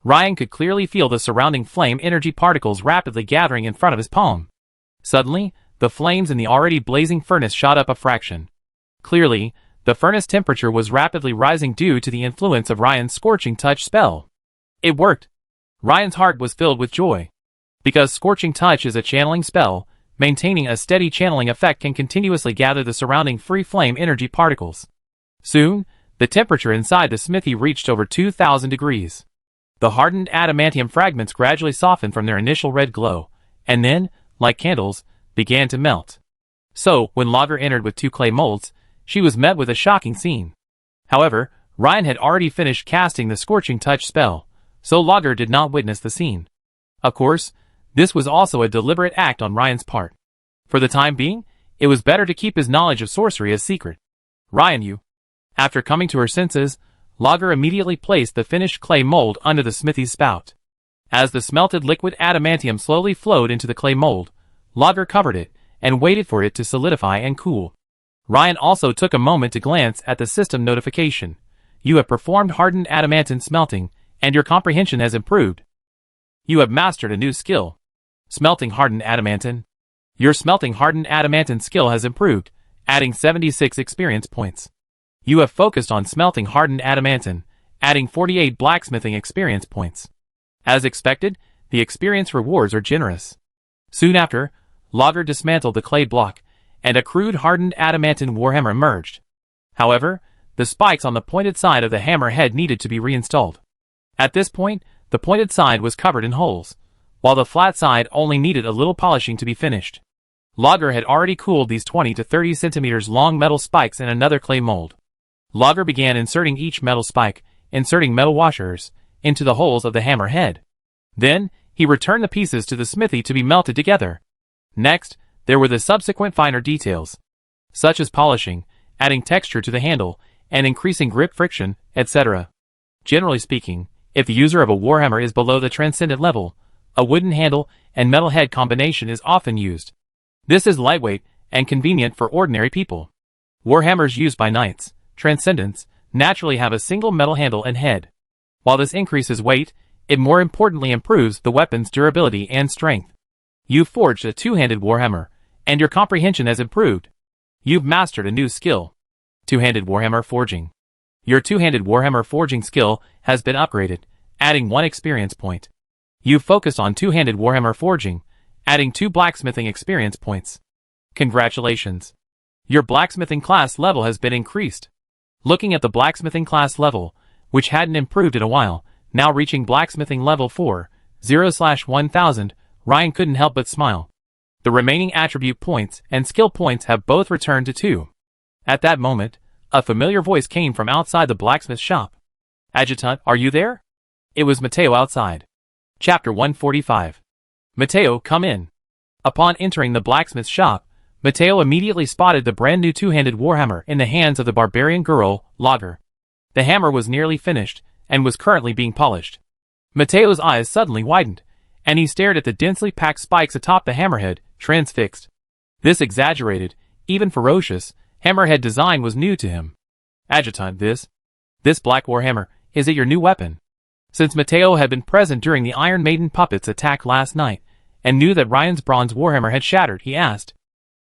Ryan could clearly feel the surrounding flame energy particles rapidly gathering in front of his palm. Suddenly, the flames in the already blazing furnace shot up a fraction. Clearly, the furnace temperature was rapidly rising due to the influence of Ryan's Scorching Touch spell. It worked. Ryan's heart was filled with joy. Because Scorching Touch is a channeling spell, maintaining a steady channeling effect can continuously gather the surrounding free flame energy particles. Soon, the temperature inside the smithy reached over 2,000 degrees. The hardened adamantium fragments gradually softened from their initial red glow, and then, like candles, began to melt. So, when Lager entered with 2 clay molds, she was met with a shocking scene. However, Ryan had already finished casting the Scorching Touch spell, so Lager did not witness the scene. Of course, this was also a deliberate act on Ryan's part. For the time being, it was better to keep his knowledge of sorcery a secret. Ryan, you. After coming to her senses, Lager immediately placed the finished clay mold under the smithy's spout. As the smelted liquid adamantium slowly flowed into the clay mold, Lager covered it and waited for it to solidify and cool. Ryan also took a moment to glance at the system notification. You have performed hardened adamantine smelting, and your comprehension has improved. You have mastered a new skill. Smelting hardened adamantine. Your smelting hardened adamantine skill has improved, adding 76 experience points. You have focused on smelting hardened adamantine, adding 48 blacksmithing experience points. As expected, the experience rewards are generous. Soon after, Lager dismantled the clay block, and a crude hardened adamantine warhammer emerged. However, the spikes on the pointed side of the hammer head needed to be reinstalled. At this point, the pointed side was covered in holes, while the flat side only needed a little polishing to be finished. Lager had already cooled these 20 to 30 centimeters long metal spikes in another clay mold. Lager began inserting each metal spike, inserting metal washers, into the holes of the hammer head. Then, he returned the pieces to the smithy to be melted together. Next, there were the subsequent finer details, such as polishing, adding texture to the handle, and increasing grip friction, etc. Generally speaking, if the user of a warhammer is below the transcendent level, a wooden handle and metal head combination is often used. This is lightweight and convenient for ordinary people. Warhammers used by knights, transcendents, naturally have a single metal handle and head. While this increases weight, it more importantly improves the weapon's durability and strength. You've forged a two-handed warhammer, and your comprehension has improved. You've mastered a new skill. Two-handed warhammer forging. Your two-handed warhammer forging skill has been upgraded, adding 1 experience point. You've focused on two-handed warhammer forging, adding 2 blacksmithing experience points. Congratulations. Your blacksmithing class level has been increased. Looking at the blacksmithing class level, which hadn't improved in a while, now reaching blacksmithing level 4, 0/1000, Ryan couldn't help but smile. The remaining attribute points and skill points have both returned to 2. At that moment, a familiar voice came from outside the blacksmith shop. Adjutant, are you there? It was Matteo outside. Chapter 145. Matteo, come in. Upon entering the blacksmith shop, Matteo immediately spotted the brand new two-handed warhammer in the hands of the barbarian girl, Lager. The hammer was nearly finished, and was currently being polished. Matteo's eyes suddenly widened, and he stared at the densely packed spikes atop the hammerhead, transfixed. This exaggerated, even ferocious, hammerhead design was new to him. Adjutant, this black warhammer, is it your new weapon? Since Matteo had been present during the Iron Maiden puppet's attack last night, and knew that Ryan's bronze warhammer had shattered, he asked.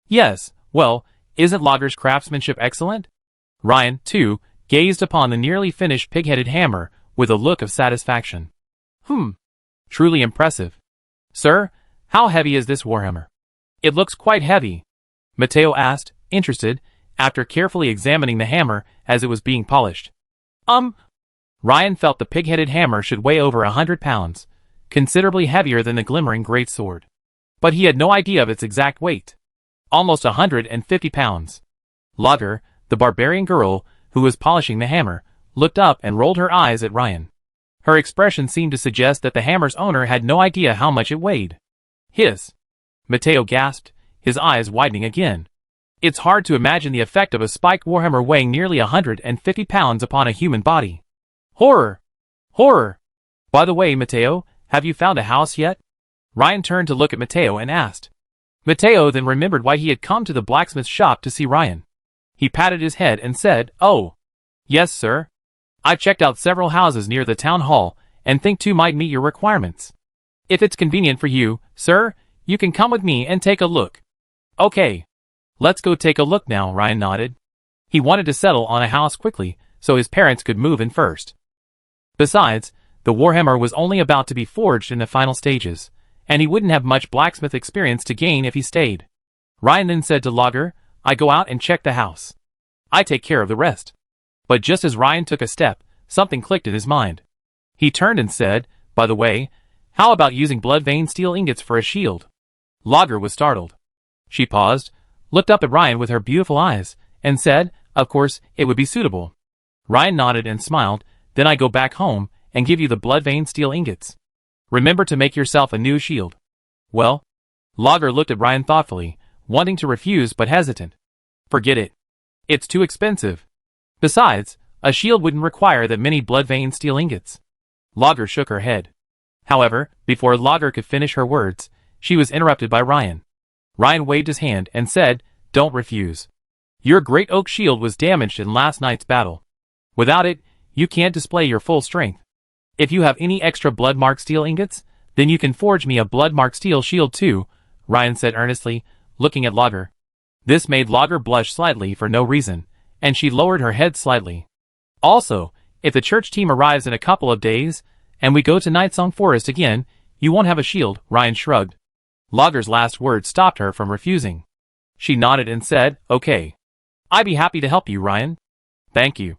Yes, well, isn't Lager's craftsmanship excellent? Ryan, too, gazed upon the nearly finished pig-headed hammer with a look of satisfaction. Truly impressive. Sir, how heavy is this warhammer? It looks quite heavy, Matteo asked, interested, after carefully examining the hammer as it was being polished. Ryan felt the pig-headed hammer should weigh over 100 pounds, considerably heavier than the glimmering greatsword. But he had no idea of its exact weight. Almost 150 pounds. Lager, the barbarian girl, who was polishing the hammer, looked up and rolled her eyes at Ryan. Her expression seemed to suggest that the hammer's owner had no idea how much it weighed. Hiss! Mateo gasped, his eyes widening again. It's hard to imagine the effect of a spiked warhammer weighing nearly 150 pounds upon a human body. Horror! Horror! By the way, Mateo, have you found a house yet? Ryan turned to look at Mateo and asked. Mateo then remembered why he had come to the blacksmith shop to see Ryan. He patted his head and said, "Oh, yes, sir. I've checked out several houses near the town hall, and think two might meet your requirements. If it's convenient for you, sir, you can come with me and take a look." "Okay. Let's go take a look now," Ryan nodded. He wanted to settle on a house quickly, so his parents could move in first. Besides, the warhammer was only about to be forged in the final stages, and he wouldn't have much blacksmith experience to gain if he stayed. Ryan then said to Lager, "I go out and check the house. I take care of the rest." But just as Ryan took a step, something clicked in his mind. He turned and said, "By the way, how about using blood-veined steel ingots for a shield?" Lager was startled. She paused, looked up at Ryan with her beautiful eyes, and said, "Of course, it would be suitable." Ryan nodded and smiled. "Then I go back home and give you the blood-veined steel ingots. Remember to make yourself a new shield." "Well?" Lager looked at Ryan thoughtfully, wanting to refuse but hesitant. "Forget it. It's too expensive. Besides, a shield wouldn't require that many blood-veined steel ingots." Lager shook her head. However, before Lager could finish her words, she was interrupted by Ryan. Ryan waved his hand and said, "Don't refuse. Your great oak shield was damaged in last night's battle. Without it, you can't display your full strength. If you have any extra blood-marked steel ingots, then you can forge me a blood-marked steel shield too," Ryan said earnestly, looking at Lager. This made Lager blush slightly for no reason, and she lowered her head slightly. "Also, if the church team arrives in a couple of days, and we go to Nightsong Forest again, you won't have a shield," Ryan shrugged. Lager's last words stopped her from refusing. She nodded and said, "Okay. I'd be happy to help you, Ryan." "Thank you."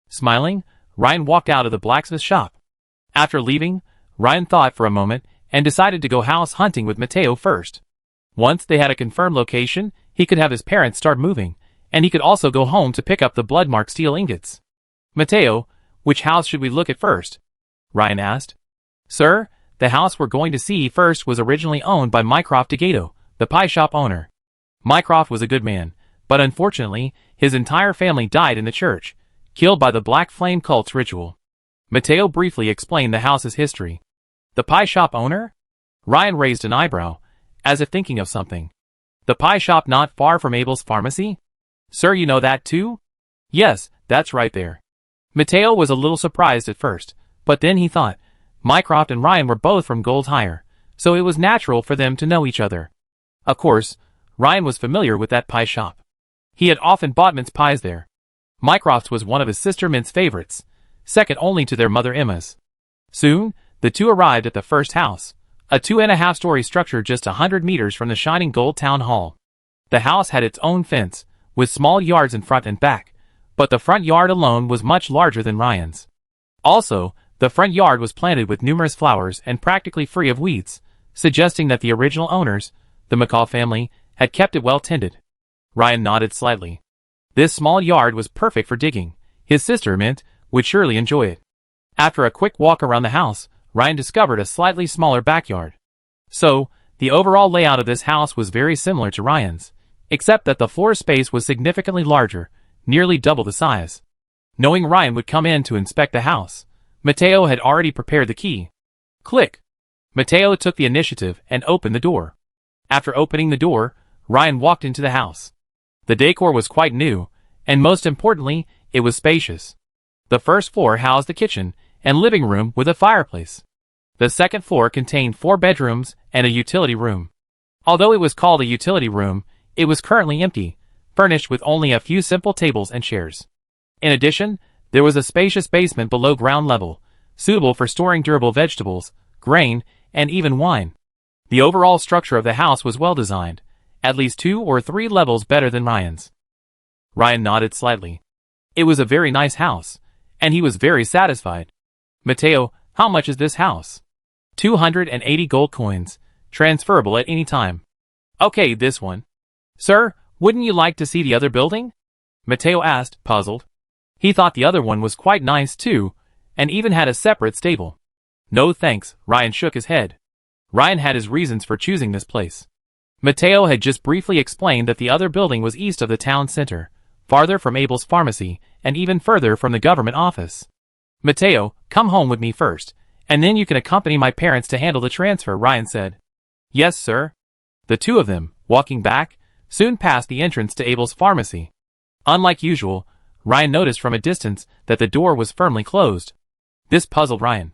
Smiling, Ryan walked out of the blacksmith shop. After leaving, Ryan thought for a moment and decided to go house hunting with Mateo first. Once they had a confirmed location, he could have his parents start moving, and he could also go home to pick up the blood-marked steel ingots. "Mateo, which house should we look at first?" Ryan asked. "Sir, the house we're going to see first was originally owned by Mycroft DeGato, the pie shop owner. Mycroft was a good man, but unfortunately, his entire family died in the church, killed by the Black Flame cult's ritual." Mateo briefly explained the house's history. "The pie shop owner?" Ryan raised an eyebrow, as if thinking of something. "The pie shop not far from Abel's pharmacy? Sir, you know that too?" "Yes, that's right there." Mateo was a little surprised at first, but then he thought, Mycroft and Ryan were both from Goldhire, so it was natural for them to know each other. Of course, Ryan was familiar with that pie shop. He had often bought mince pies there. Mycroft's was one of his sister Mint's favorites, second only to their mother Emma's. Soon, the two arrived at the first house, a 2.5-story structure just 100 meters from the shining gold town hall. The house had its own fence, with small yards in front and back, but the front yard alone was much larger than Ryan's. Also, the front yard was planted with numerous flowers and practically free of weeds, suggesting that the original owners, the McCall family, had kept it well tended. Ryan nodded slightly. This small yard was perfect for digging. His sister, Mint, would surely enjoy it. After a quick walk around the house, Ryan discovered a slightly smaller backyard. So, the overall layout of this house was very similar to Ryan's, except that the floor space was significantly larger, nearly double the size. Knowing Ryan would come in to inspect the house, Mateo had already prepared the key. Click! Mateo took the initiative and opened the door. After opening the door, Ryan walked into the house. The decor was quite new, and most importantly, it was spacious. The first floor housed the kitchen and living room with a fireplace. The second floor contained 4 bedrooms and a utility room. Although it was called a utility room, it was currently empty, furnished with only a few simple tables and chairs. In addition, there was a spacious basement below ground level, suitable for storing durable vegetables, grain, and even wine. The overall structure of the house was well designed, at least 2 or 3 levels better than Ryan's. Ryan nodded slightly. It was a very nice house, and he was very satisfied. "Mateo, how much is this house?" 280 gold coins, transferable at any time. Okay, this one. Sir, wouldn't you like to see the other building? Mateo asked, puzzled. He thought the other one was quite nice too, and even had a separate stable. No thanks, Ryan shook his head. Ryan had his reasons for choosing this place. Mateo had just briefly explained that the other building was east of the town center, farther from Abel's pharmacy, and even further from the government office. Mateo, come home with me first, and then you can accompany my parents to handle the transfer, Ryan said. Yes, sir. The two of them, walking back, soon passed the entrance to Abel's pharmacy. Unlike usual, Ryan noticed from a distance that the door was firmly closed. This puzzled Ryan.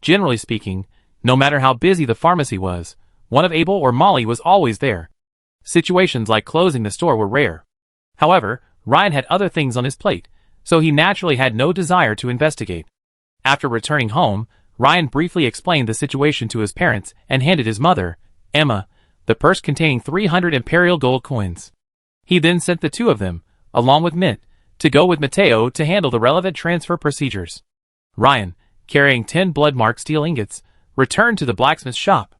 Generally speaking, no matter how busy the pharmacy was, one of Abel or Molly was always there. Situations like closing the store were rare. However, Ryan had other things on his plate, so he naturally had no desire to investigate. After returning home, Ryan briefly explained the situation to his parents and handed his mother, Emma, the purse containing 300 imperial gold coins. He then sent the two of them, along with Mint, to go with Mateo to handle the relevant transfer procedures. Ryan, carrying 10 blood-marked steel ingots, returned to the blacksmith shop.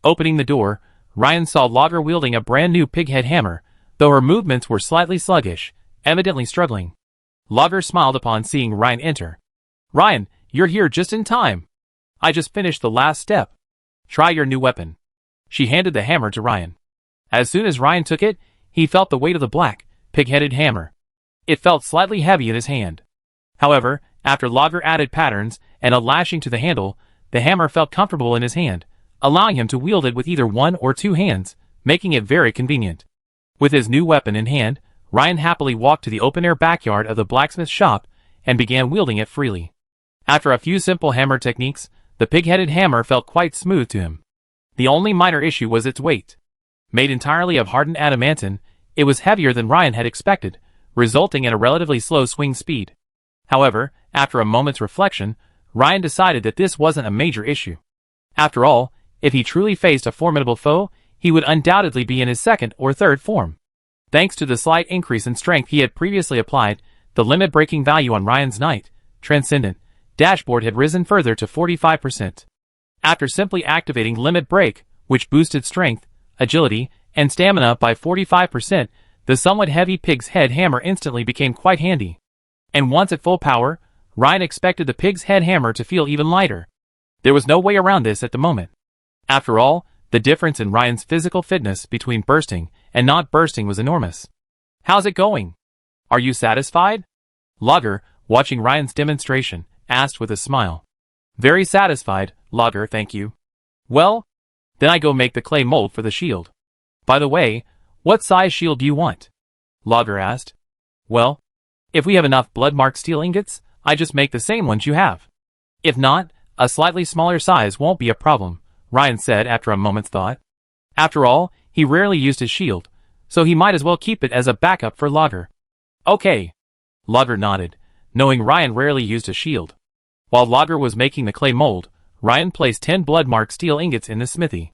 Opening the door, Ryan saw Lager wielding a brand-new pighead hammer, though her movements were slightly sluggish, evidently struggling. Lager smiled upon seeing Ryan enter. Ryan, you're here just in time. I just finished the last step. Try your new weapon. She handed the hammer to Ryan. As soon as Ryan took it, he felt the weight of the black, pig-headed hammer. It felt slightly heavy in his hand. However, after Lager added patterns and a lashing to the handle, the hammer felt comfortable in his hand, allowing him to wield it with either one or two hands, making it very convenient. With his new weapon in hand, Ryan happily walked to the open-air backyard of the blacksmith shop and began wielding it freely. After a few simple hammer techniques, the pig-headed hammer felt quite smooth to him. The only minor issue was its weight. Made entirely of hardened adamantine, it was heavier than Ryan had expected, resulting in a relatively slow swing speed. However, after a moment's reflection, Ryan decided that this wasn't a major issue. After all, if he truly faced a formidable foe, he would undoubtedly be in his second or third form. Thanks to the slight increase in strength he had previously applied, the limit-breaking value on Ryan's Knight, Transcendent, dashboard had risen further to 45%. After simply activating Limit Break, which boosted strength, agility, and stamina by 45%, the somewhat heavy pig's head hammer instantly became quite handy. And once at full power, Ryan expected the pig's head hammer to feel even lighter. There was no way around this at the moment. After all, the difference in Ryan's physical fitness between bursting and not bursting was enormous. How's it going? Are you satisfied? Lager, watching Ryan's demonstration, asked with a smile. Very satisfied, Lager, thank you. Well, then I go make the clay mold for the shield. By the way, what size shield do you want? Lager asked. Well, if we have enough blood-marked steel ingots, I just make the same ones you have. If not, a slightly smaller size won't be a problem, Ryan said after a moment's thought. After all, he rarely used his shield, so he might as well keep it as a backup for Lager. Okay. Lager nodded, knowing Ryan rarely used a shield. While Lager was making the clay mold, Ryan placed 10 blood-marked steel ingots in the smithy.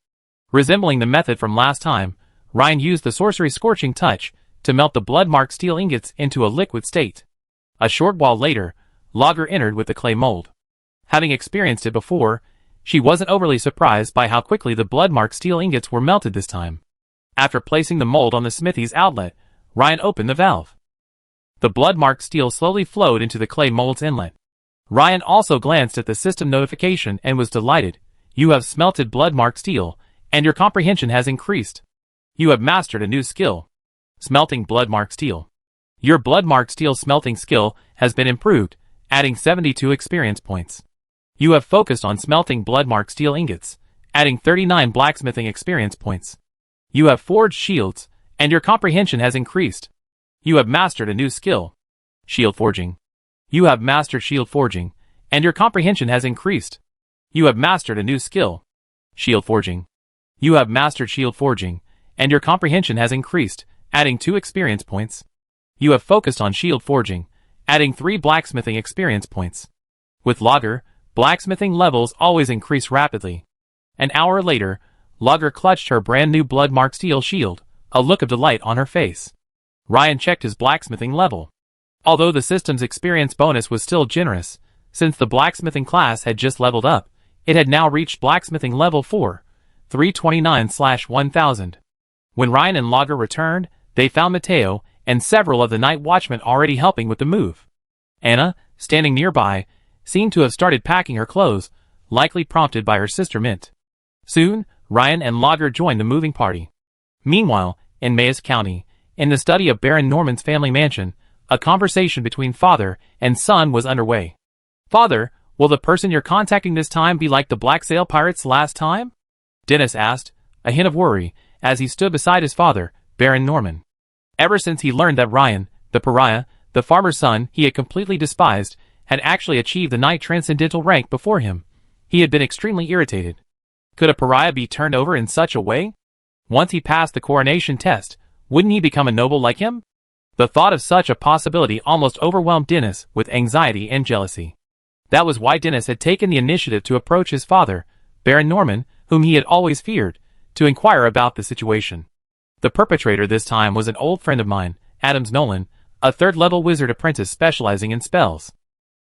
Resembling the method from last time, Ryan used the sorcery Scorching Touch to melt the blood-marked steel ingots into a liquid state. A short while later, Lager entered with the clay mold. Having experienced it before, she wasn't overly surprised by how quickly the blood-marked steel ingots were melted this time. After placing the mold on the smithy's outlet, Ryan opened the valve. The blood-marked steel slowly flowed into the clay mold's inlet. Ryan also glanced at the system notification and was delighted. You have smelted blood-marked steel, and your comprehension has increased. You have mastered a new skill. Smelting blood-marked steel. Your blood-marked steel smelting skill has been improved, adding 72 experience points. You have focused on smelting blood-marked steel ingots, adding 39 blacksmithing experience points. You have forged shields, and your comprehension has increased. You have mastered a new skill. Shield forging. You have mastered shield forging, and your comprehension has increased. You have mastered a new skill. Shield forging. You have mastered shield forging, and your comprehension has increased, adding 2 experience points. You have focused on shield forging, adding 3 blacksmithing experience points. With Lager, blacksmithing levels always increase rapidly. An hour later, Lager clutched her brand new blood-marked steel shield, a look of delight on her face. Ryan checked his blacksmithing level. Although the system's experience bonus was still generous, since the blacksmithing class had just leveled up, It had now reached blacksmithing level 4, 329/1000. When Ryan and Lager returned, they found Mateo and several of the night watchmen already helping with the move. Anna, standing nearby, seemed to have started packing her clothes, likely prompted by her sister Mint. Soon, Ryan and Lager joined the moving party. Meanwhile, in Mayes County, in the study of Baron Norman's family mansion, a conversation between father and son was underway. "Father, will the person you're contacting this time be like the Black Sail Pirates last time?" Dennis asked, a hint of worry, as he stood beside his father, Baron Norman. Ever since he learned that Ryan, the pariah, the farmer's son he had completely despised, had actually achieved the knight transcendental rank before him, he had been extremely irritated. Could a pariah be turned over in such a way? Once he passed the coronation test, wouldn't he become a noble like him? The thought of such a possibility almost overwhelmed Dennis with anxiety and jealousy. That was why Dennis had taken the initiative to approach his father, Baron Norman, whom he had always feared, to inquire about the situation. The perpetrator this time was an old friend of mine, Adams Nolan, a third-level wizard apprentice specializing in spells.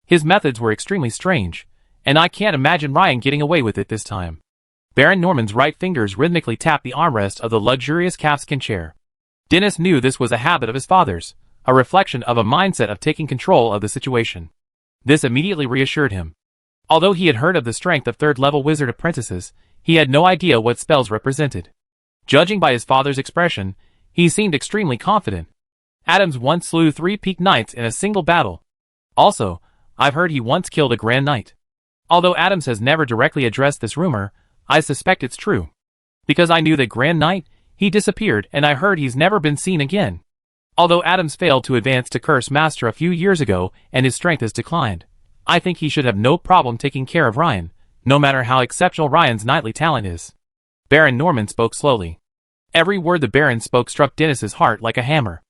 His methods were extremely strange, and I can't imagine Ryan getting away with it this time. Baron Norman's right fingers rhythmically tapped the armrest of the luxurious calfskin chair. Dennis knew this was a habit of his father's, a reflection of a mindset of taking control of the situation. This immediately reassured him. Although he had heard of the strength of third-level wizard apprentices, he had no idea what spells represented. Judging by his father's expression, he seemed extremely confident. Adams once slew 3 peak knights in a single battle. Also, I've heard he once killed a grand knight. Although Adams has never directly addressed this rumor, I suspect it's true. Because I knew that grand knight, he disappeared and I heard he's never been seen again. Although Adams failed to advance to Curse Master a few years ago and his strength has declined, I think he should have no problem taking care of Ryan, no matter how exceptional Ryan's knightly talent is. Baron Norman spoke slowly. Every word the Baron spoke struck Dennis's heart like a hammer.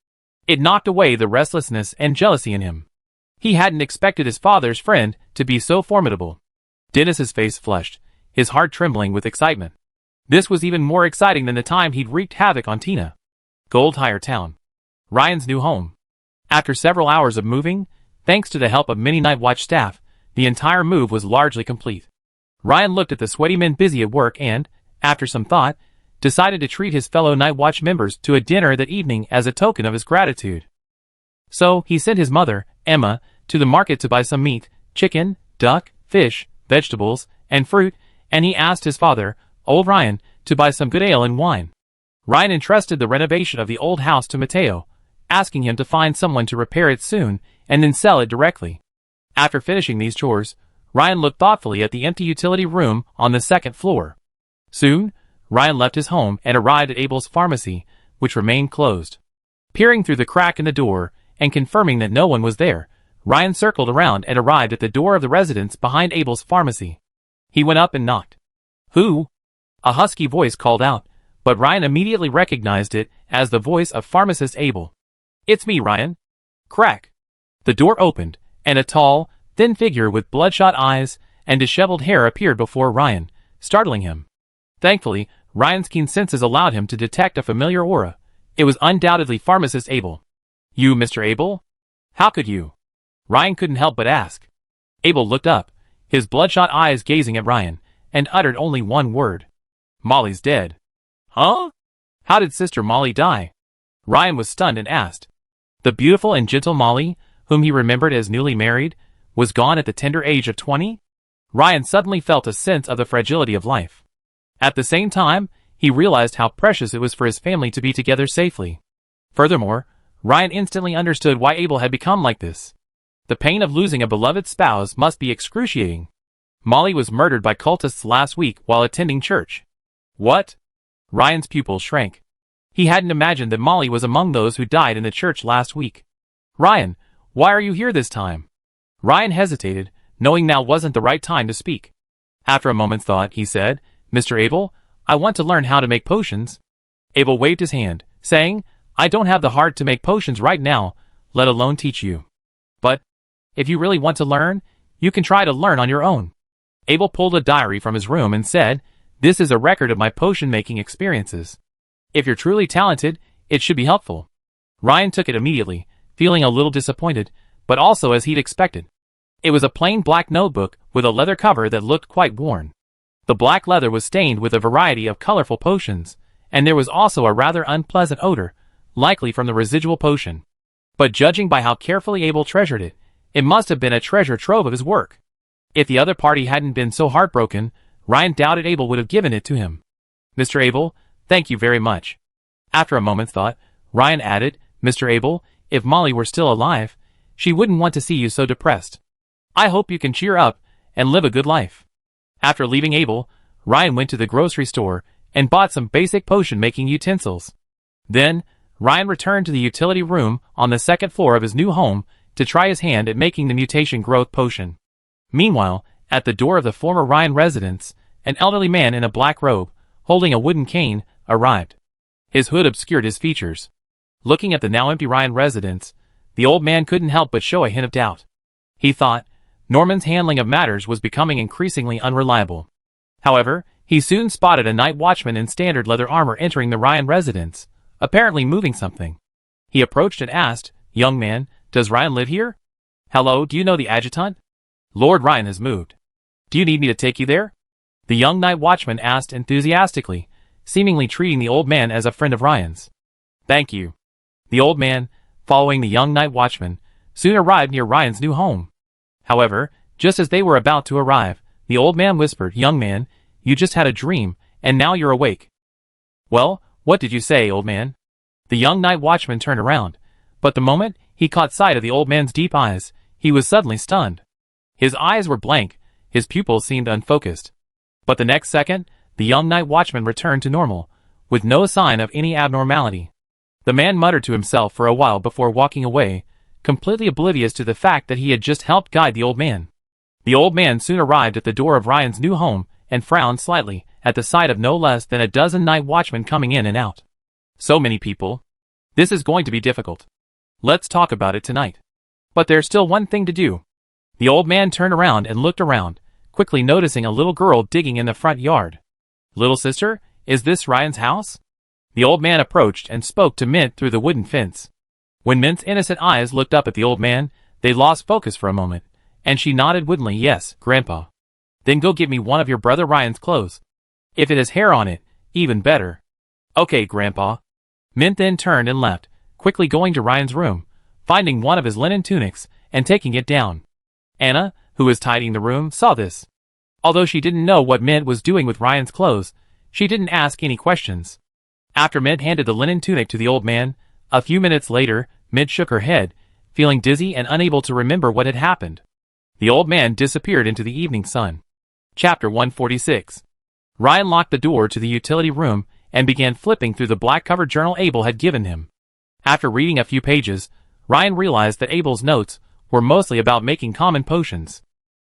It knocked away the restlessness and jealousy in him. He hadn't expected his father's friend to be so formidable. Dennis's face flushed, his heart trembling with excitement. This was even more exciting than the time he'd wreaked havoc on Tina. Goldhire Town. Ryan's new home. After several hours of moving, thanks to the help of many Night Watch staff, the entire move was largely complete. Ryan looked at the sweaty men busy at work and, after some thought, decided to treat his fellow Night Watch members to a dinner that evening as a token of his gratitude. So, he sent his mother, Emma, to the market to buy some meat, chicken, duck, fish, vegetables, and fruit, and he asked his father, old Ryan, to buy some good ale and wine. Ryan entrusted the renovation of the old house to Mateo, asking him to find someone to repair it soon and then sell it directly. After finishing these chores, Ryan looked thoughtfully at the empty utility room on the second floor. Soon, Ryan left his home and arrived at Abel's pharmacy, which remained closed. Peering through the crack in the door and confirming that no one was there, Ryan circled around and arrived at the door of the residence behind Abel's pharmacy. He went up and knocked. "Who?" A husky voice called out, but Ryan immediately recognized it as the voice of pharmacist Abel. "It's me, Ryan." Crack. The door opened, and a tall, thin figure with bloodshot eyes and disheveled hair appeared before Ryan, startling him. Thankfully, Ryan's keen senses allowed him to detect a familiar aura. It was undoubtedly pharmacist Abel. "You, Mr. Abel? How could you?" Ryan couldn't help but ask. Abel looked up, his bloodshot eyes gazing at Ryan, and uttered only one word. "Molly's dead." "Huh? How did Sister Molly die?" Ryan was stunned and asked. The beautiful and gentle Molly, whom he remembered as newly married, was gone at the tender age of 20? Ryan suddenly felt a sense of the fragility of life. At the same time, he realized how precious it was for his family to be together safely. Furthermore, Ryan instantly understood why Abel had become like this. The pain of losing a beloved spouse must be excruciating. Molly was murdered by cultists last week while attending church. What? Ryan's pupils shrank. He hadn't imagined that Molly was among those who died in the church last week. "Ryan, why are you here this time?" Ryan hesitated, knowing now wasn't the right time to speak. After a moment's thought, he said, "Mr. Abel, I want to learn how to make potions." Abel waved his hand, saying, "I don't have the heart to make potions right now, let alone teach you. But, if you really want to learn, you can try to learn on your own." Abel pulled a diary from his room and said, "This is a record of my potion-making experiences. If you're truly talented, it should be helpful." Ryan took it immediately, feeling a little disappointed, but also as he'd expected. It was a plain black notebook with a leather cover that looked quite worn. The black leather was stained with a variety of colorful potions, and there was also a rather unpleasant odor, likely from the residual potion. But judging by how carefully Abel treasured it, it must have been a treasure trove of his work. If the other party hadn't been so heartbroken, Ryan doubted Abel would have given it to him. Mr. Abel, thank you very much. After a moment's thought, Ryan added, Mr. Abel, if Molly were still alive, she wouldn't want to see you so depressed. I hope you can cheer up and live a good life. After leaving Abel, Ryan went to the grocery store and bought some basic potion-making utensils. Then, Ryan returned to the utility room on the second floor of his new home to try his hand at making the mutation growth potion. Meanwhile, at the door of the former Ryan residence, an elderly man in a black robe, holding a wooden cane, arrived. His hood obscured his features. Looking at the now empty Ryan residence, the old man couldn't help but show a hint of doubt. He thought Norman's handling of matters was becoming increasingly unreliable. However, he soon spotted a night watchman in standard leather armor entering the Ryan residence, apparently moving something. He approached and asked, Young man, does Ryan live here? Hello, do you know the adjutant? Lord Ryan has moved. Do you need me to take you there? The young night watchman asked enthusiastically, seemingly treating the old man as a friend of Ryan's. Thank you. The old man, following the young night watchman, soon arrived near Ryan's new home. However, just as they were about to arrive, the old man whispered, Young man, you just had a dream, and now you're awake. Well, what did you say, old man? The young night watchman turned around, but the moment he caught sight of the old man's deep eyes, he was suddenly stunned. His eyes were blank, his pupils seemed unfocused. But the next second, the young night watchman returned to normal, with no sign of any abnormality. The man muttered to himself for a while before walking away, completely oblivious to the fact that he had just helped guide the old man. The old man soon arrived at the door of Ryan's new home and frowned slightly at the sight of no less than a dozen night watchmen coming in and out. So many people. This is going to be difficult. Let's talk about it tonight. But there's still one thing to do. The old man turned around and looked around, quickly noticing a little girl digging in the front yard. Little sister, is this Ryan's house? The old man approached and spoke to Mint through the wooden fence. When Mint's innocent eyes looked up at the old man, they lost focus for a moment, and she nodded woodenly, Yes, Grandpa. Then go get me one of your brother Ryan's clothes. If it has hair on it, even better. Okay, Grandpa. Mint then turned and left, quickly going to Ryan's room, finding one of his linen tunics, and taking it down. Anna, who was tidying the room, saw this. Although she didn't know what Mint was doing with Ryan's clothes, she didn't ask any questions. After Mint handed the linen tunic to the old man, a few minutes later, Mint shook her head, feeling dizzy and unable to remember what had happened. The old man disappeared into the evening sun. Chapter 146. Ryan locked the door to the utility room and began flipping through the black-covered journal Abel had given him. After reading a few pages, Ryan realized that Abel's notes were mostly about making common potions.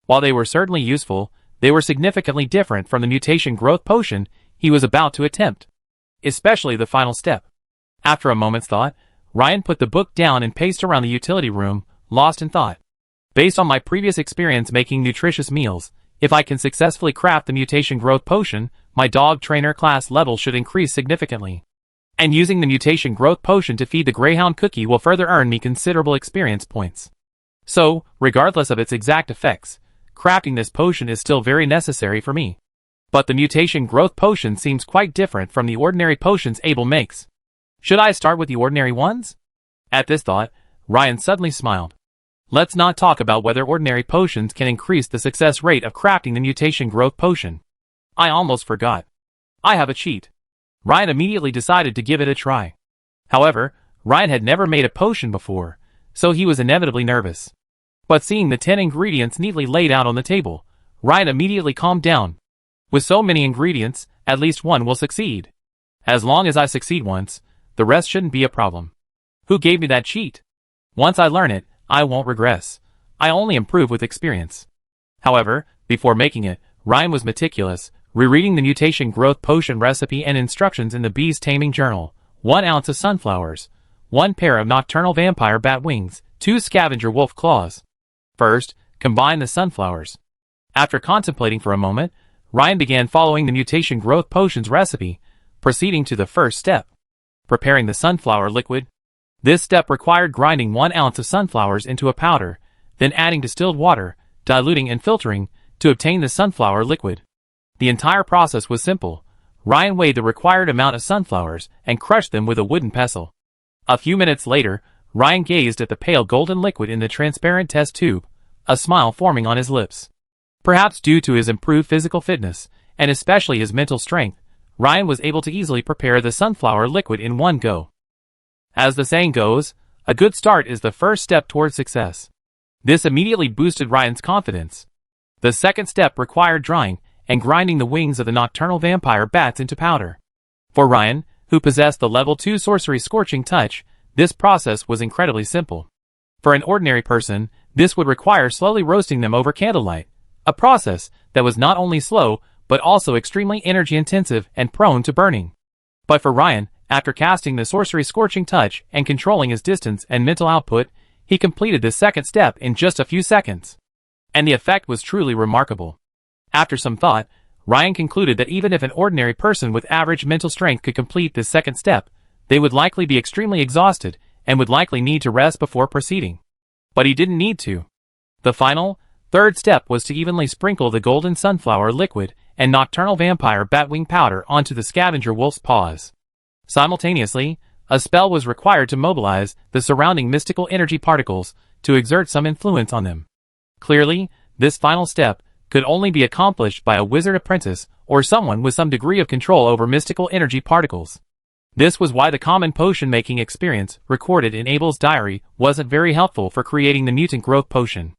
While they were certainly useful, they were significantly different from the mutation growth potion he was about to attempt. Especially the final step. After a moment's thought, Ryan put the book down and paced around the utility room, lost in thought. Based on my previous experience making nutritious meals, if I can successfully craft the mutation growth potion, my dog trainer class level should increase significantly. And using the mutation growth potion to feed the Greyhound cookie will further earn me considerable experience points. So, regardless of its exact effects, crafting this potion is still very necessary for me. But the mutation growth potion seems quite different from the ordinary potions Abel makes. Should I start with the ordinary ones? At this thought, Ryan suddenly smiled. Let's not talk about whether ordinary potions can increase the success rate of crafting the mutation growth potion. I almost forgot. I have a cheat. Ryan immediately decided to give it a try. However, Ryan had never made a potion before, so he was inevitably nervous. But seeing the 10 ingredients neatly laid out on the table, Ryan immediately calmed down. With so many ingredients, at least one will succeed. As long as I succeed once, the rest shouldn't be a problem. Who gave me that cheat? Once I learn it, I won't regress. I only improve with experience. However, before making it, Ryan was meticulous, rereading the mutation growth potion recipe and instructions in the Bee's Taming Journal. 1 ounce of sunflowers, 1 pair of nocturnal vampire bat wings, 2 scavenger wolf claws. First, combine the sunflowers. After contemplating for a moment, Ryan began following the mutation growth potion's recipe, proceeding to the first step. Preparing the sunflower liquid. This step required grinding 1 ounce of sunflowers into a powder, then adding distilled water, diluting and filtering, to obtain the sunflower liquid. The entire process was simple. Ryan weighed the required amount of sunflowers and crushed them with a wooden pestle. A few minutes later, Ryan gazed at the pale golden liquid in the transparent test tube, a smile forming on his lips. Perhaps due to his improved physical fitness, and especially his mental strength, Ryan was able to easily prepare the sunflower liquid in one go. As the saying goes, a good start is the first step towards success. This immediately boosted Ryan's confidence. The second step required drying and grinding the wings of the nocturnal vampire bats into powder. For Ryan, who possessed the level 2 sorcery scorching touch, this process was incredibly simple. For an ordinary person, this would require slowly roasting them over candlelight, a process that was not only slow, but also extremely energy intensive and prone to burning. But for Ryan, after casting the sorcery scorching touch and controlling his distance and mental output, he completed this second step in just a few seconds. And the effect was truly remarkable. After some thought, Ryan concluded that even if an ordinary person with average mental strength could complete this second step, they would likely be extremely exhausted and would likely need to rest before proceeding. But he didn't need to. The final, third step was to evenly sprinkle the golden sunflower liquid and nocturnal vampire batwing powder onto the scavenger wolf's paws. Simultaneously, a spell was required to mobilize the surrounding mystical energy particles to exert some influence on them. Clearly, this final step could only be accomplished by a wizard apprentice or someone with some degree of control over mystical energy particles. This was why the common potion-making experience recorded in Abel's diary wasn't very helpful for creating the mutant growth potion.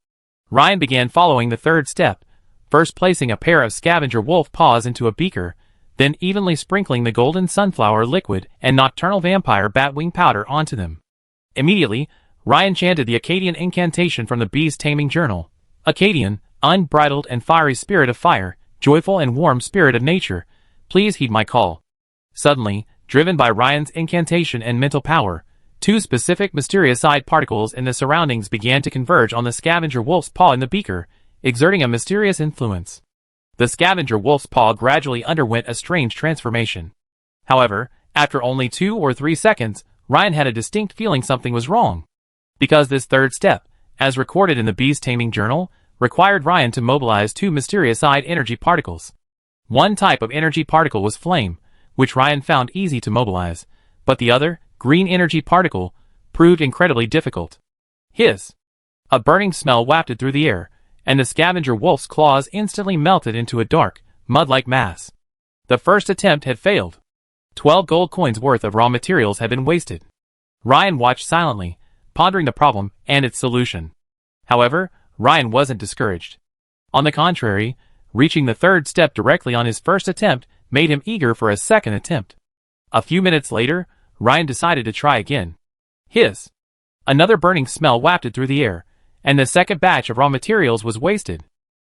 Ryan began following the third step, first placing a pair of scavenger wolf paws into a beaker, then evenly sprinkling the golden sunflower liquid and nocturnal vampire batwing powder onto them. Immediately, Ryan chanted the Akkadian incantation from the Beast Taming Journal. Akkadian, unbridled and fiery spirit of fire, joyful and warm spirit of nature, please heed my call. Suddenly, driven by Ryan's incantation and mental power, two specific mysterious side particles in the surroundings began to converge on the scavenger wolf's paw in the beaker, exerting a mysterious influence. The scavenger wolf's paw gradually underwent a strange transformation. However, after only 2 or 3 seconds, Ryan had a distinct feeling something was wrong. Because this third step, as recorded in the Beast Taming Journal, required Ryan to mobilize two mysterious side energy particles. One type of energy particle was flame, which Ryan found easy to mobilize, but the other, green energy particle, proved incredibly difficult. A burning smell wafted through the air, and the scavenger wolf's claws instantly melted into a dark, mud-like mass. The first attempt had failed. 12 gold coins worth of raw materials had been wasted. Ryan watched silently, pondering the problem and its solution. However, Ryan wasn't discouraged. On the contrary, reaching the third step directly on his first attempt made him eager for a second attempt. A few minutes later, Ryan decided to try again. Another burning smell wafted through the air, and the second batch of raw materials was wasted.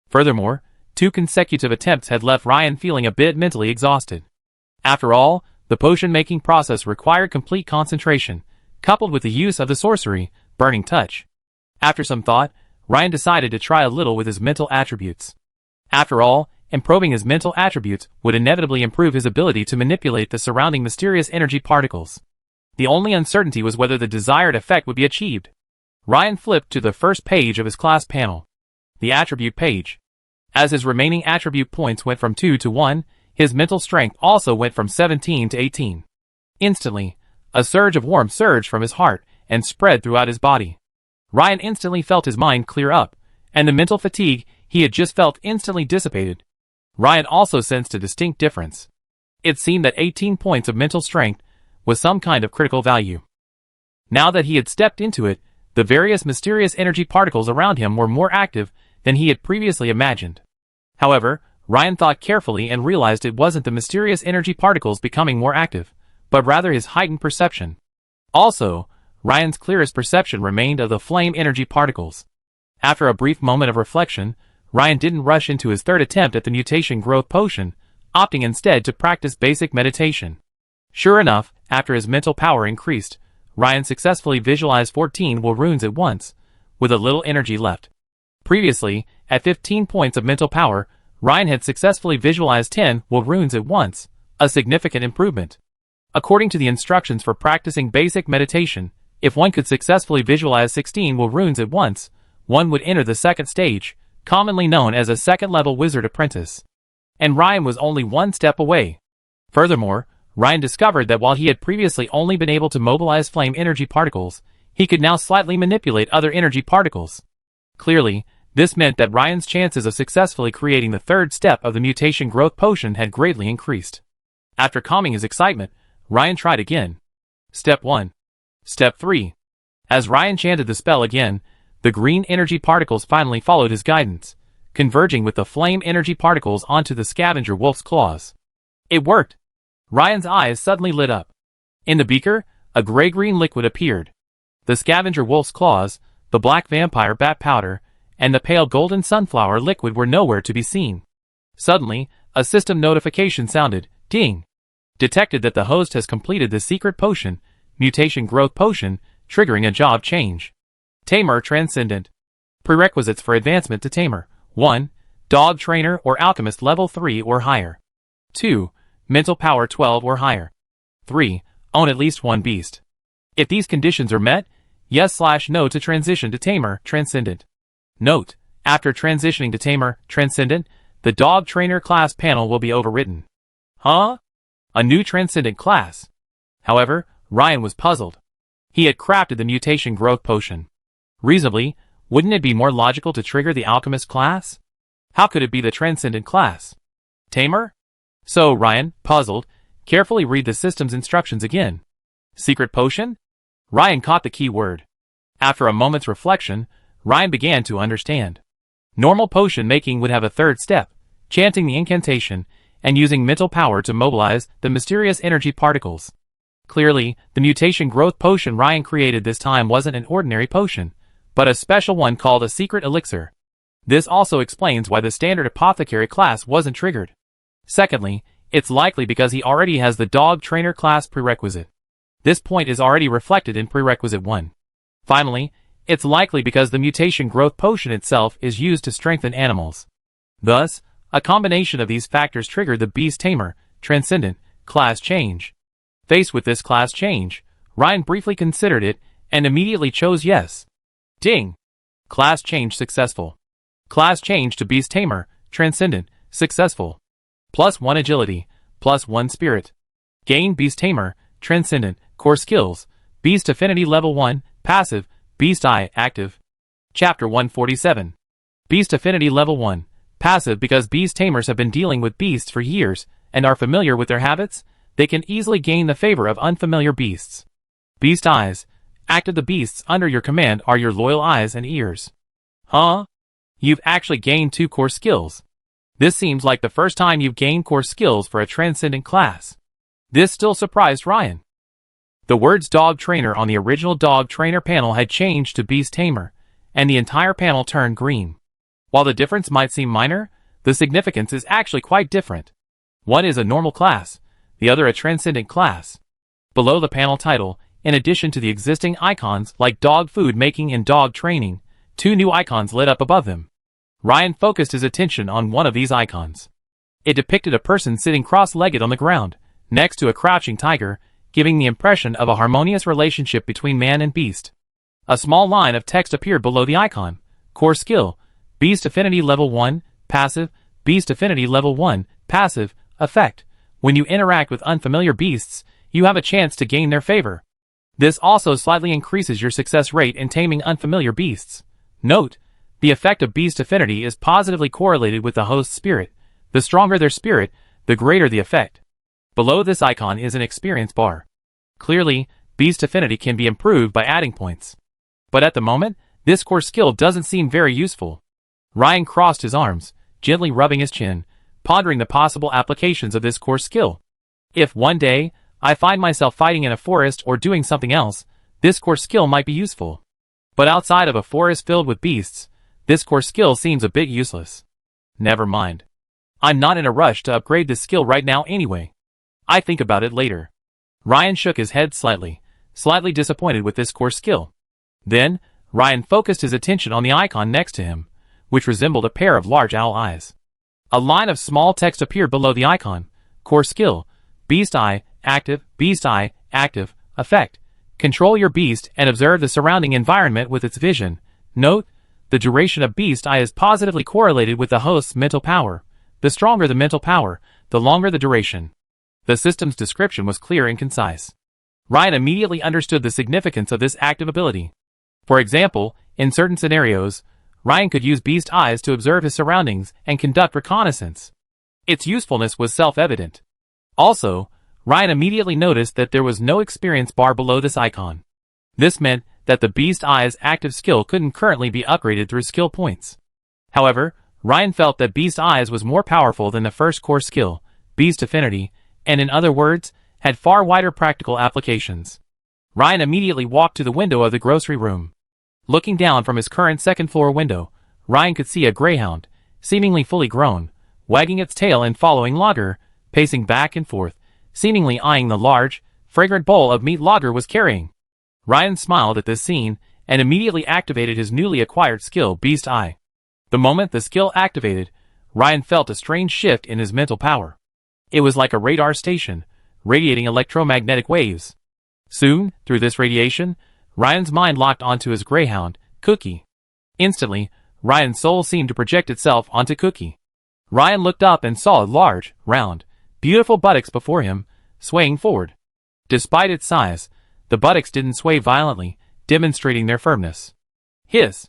Furthermore, 2 consecutive attempts had left Ryan feeling a bit mentally exhausted. After all, the potion-making process required complete concentration, coupled with the use of the sorcery, Burning Touch. After some thought, Ryan decided to try a little with his mental attributes. After all, improving his mental attributes would inevitably improve his ability to manipulate the surrounding mysterious energy particles. The only uncertainty was whether the desired effect would be achieved. Ryan flipped to the first page of his class panel, the attribute page. As his remaining attribute points went from 2 to 1, his mental strength also went from 17 to 18. Instantly, a surge of warmth surged from his heart and spread throughout his body. Ryan instantly felt his mind clear up, and the mental fatigue he had just felt instantly dissipated. Ryan also sensed a distinct difference. It seemed that 18 points of mental strength was some kind of critical value. Now that he had stepped into it, the various mysterious energy particles around him were more active than he had previously imagined. However, Ryan thought carefully and realized it wasn't the mysterious energy particles becoming more active, but rather his heightened perception. Also, Ryan's clearest perception remained of the flame energy particles. After a brief moment of reflection, Ryan didn't rush into his third attempt at the mutation growth potion, opting instead to practice basic meditation. Sure enough, after his mental power increased, Ryan successfully visualized 14 will runes at once, with a little energy left. Previously, at 15 points of mental power, Ryan had successfully visualized 10 will runes at once, a significant improvement. According to the instructions for practicing basic meditation, if one could successfully visualize 16 will runes at once, one would enter the second stage, commonly known as a second-level wizard apprentice. And Ryan was only one step away. Furthermore, Ryan discovered that while he had previously only been able to mobilize flame energy particles, he could now slightly manipulate other energy particles. Clearly, this meant that Ryan's chances of successfully creating the third step of the mutation growth potion had greatly increased. After calming his excitement, Ryan tried again. Step 1. Step 3. As Ryan chanted the spell again, the green energy particles finally followed his guidance, converging with the flame energy particles onto the scavenger wolf's claws. It worked! Ryan's eyes suddenly lit up. In the beaker, a gray-green liquid appeared. The scavenger wolf's claws, the black vampire bat powder, and the pale golden sunflower liquid were nowhere to be seen. Suddenly, a system notification sounded. Ding! Detected that the host has completed the secret potion, mutation growth potion, triggering a job change. Tamer Transcendent. Prerequisites for advancement to Tamer. 1. Dog Trainer or Alchemist level 3 or higher. 2. Mental Power 12 or higher. 3. Own at least one beast. If these conditions are met, yes/no to transition to Tamer Transcendent. Note: after transitioning to Tamer Transcendent, the Dog Trainer class panel will be overwritten. Huh? A new Transcendent class? However, Ryan was puzzled. He had crafted the mutation growth potion. Reasonably, wouldn't it be more logical to trigger the Alchemist class? How could it be the Transcendent class? Tamer? So Ryan, puzzled, carefully read the system's instructions again. Secret potion? Ryan caught the key word. After a moment's reflection, Ryan began to understand. Normal potion making would have a third step, chanting the incantation, and using mental power to mobilize the mysterious energy particles. Clearly, the mutation growth potion Ryan created this time wasn't an ordinary potion, but a special one called a secret elixir. This also explains why the standard apothecary class wasn't triggered. Secondly, it's likely because he already has the Dog Trainer class prerequisite. This point is already reflected in prerequisite 1. Finally, it's likely because the mutation growth potion itself is used to strengthen animals. Thus, a combination of these factors triggered the Beast Tamer Transcendent class change. Faced with this class change, Ryan briefly considered it and immediately chose yes. Ding! Class change successful. Class change to Beast Tamer Transcendent successful. +1 agility, +1 spirit. Gain Beast Tamer Transcendent core skills. Beast Affinity level 1 passive. Beast Eye active. Chapter 147. Beast Affinity level 1 passive. Because beast tamers have been dealing with beasts for years and are familiar with their habits, they can easily gain the favor of unfamiliar beasts. Beast Eyes active. The beasts under your command are your loyal eyes and ears. Huh? You've actually gained 2 core skills. This seems like the first time you've gained core skills for a transcendent class. This still surprised Ryan. The words Dog Trainer on the original Dog Trainer panel had changed to Beast Tamer, and the entire panel turned green. While the difference might seem minor, the significance is actually quite different. One is a normal class, the other a transcendent class. Below the panel title, in addition to the existing icons like dog food making and dog training, 2 new icons lit up above them. Ryan focused his attention on one of these icons. It depicted a person sitting cross-legged on the ground, next to a crouching tiger, giving the impression of a harmonious relationship between man and beast. A small line of text appeared below the icon. Core skill, Beast Affinity level 1, passive. Beast Affinity level 1, passive, effect. When you interact with unfamiliar beasts, you have a chance to gain their favor. This also slightly increases your success rate in taming unfamiliar beasts. Note: the effect of Beast Affinity is positively correlated with the host's spirit. The stronger their spirit, the greater the effect. Below this icon is an experience bar. Clearly, Beast Affinity can be improved by adding points. But at the moment, this core skill doesn't seem very useful. Ryan crossed his arms, gently rubbing his chin, pondering the possible applications of this core skill. If one day, I find myself fighting in a forest or doing something else, this core skill might be useful. But outside of a forest filled with beasts, this core skill seems a bit useless. Never mind. I'm not in a rush to upgrade this skill right now anyway. I think about it later. Ryan shook his head slightly disappointed with this core skill. Then, Ryan focused his attention on the icon next to him, which resembled a pair of large owl eyes. A line of small text appeared below the icon. Core skill, Beast Eye, active. Beast Eye, active, effect. Control your beast and observe the surrounding environment with its vision. Note: the duration of Beast Eye is positively correlated with the host's mental power. The stronger the mental power, the longer the duration. The system's description was clear and concise. Ryan immediately understood the significance of this active ability. For example, in certain scenarios, Ryan could use Beast Eyes to observe his surroundings and conduct reconnaissance. Its usefulness was self-evident. Also, Ryan immediately noticed that there was no experience bar below this icon. This meant that the Beast Eyes active skill couldn't currently be upgraded through skill points. However, Ryan felt that Beast Eyes was more powerful than the first core skill, Beast Affinity, and in other words, had far wider practical applications. Ryan immediately walked to the window of the grocery room. Looking down from his current second-floor window, Ryan could see a greyhound, seemingly fully grown, wagging its tail and following Lager, pacing back and forth, seemingly eyeing the large, fragrant bowl of meat Lager was carrying. Ryan smiled at this scene and immediately activated his newly acquired skill, Beast Eye. The moment the skill activated, Ryan felt a strange shift in his mental power. It was like a radar station, radiating electromagnetic waves. Soon, through this radiation, Ryan's mind locked onto his greyhound, Cookie. Instantly, Ryan's soul seemed to project itself onto Cookie. Ryan looked up and saw a large, round, beautiful buttocks before him, swaying forward. Despite its size, the buttocks didn't sway violently, demonstrating their firmness. Hiss!